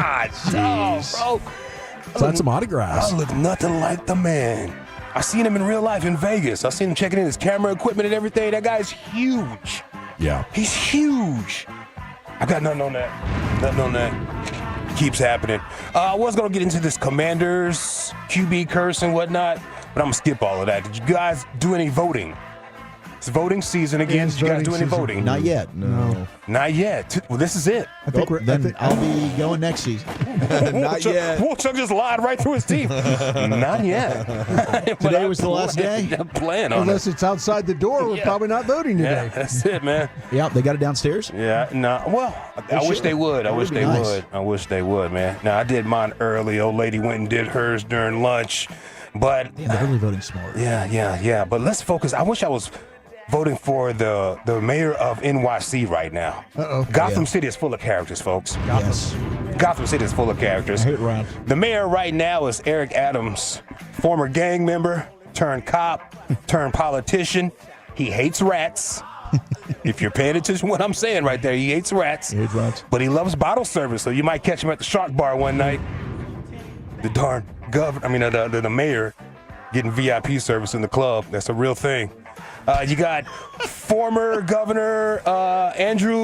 Bro. Sign some autographs. I look nothing like the man. I seen him in real life in Vegas. I seen him checking in his camera equipment and everything. That guy's huge. Yeah. He's huge. I got nothing on that. Nothing on that. Keeps happening. I was going to get into this Commanders, QB curse and whatnot, but I'm going to skip all of that. Did you guys do any voting? It's voting season again. Did you guys do any voting? Not yet. No. Not yet. Well, this is it. I think I'll be going next season. Not yet. Chuck just lied right through his teeth. Not yet. Today was the last day. I'm playing on Unless it's outside the door, we're probably not voting today. Yeah, that's it, man. Yeah, they got it downstairs? Yeah, no. Well, I wish they would. I wish they would. I wish they would, man. Now, I did mine early. Old lady went and did hers during lunch. But the early voting's smart. Yeah. But let's focus. I wish I was voting for the mayor of NYC right now. Gotham City is full of characters, folks. Gotham City is full of characters. The mayor right now is Eric Adams, former gang member, turned cop, turned politician. He hates rats. If you're paying attention to what I'm saying right there, he hates rats. But he loves bottle service, so you might catch him at the Shark Bar one night. The darn the mayor getting VIP service in the club. That's a real thing. You got former Governor Andrew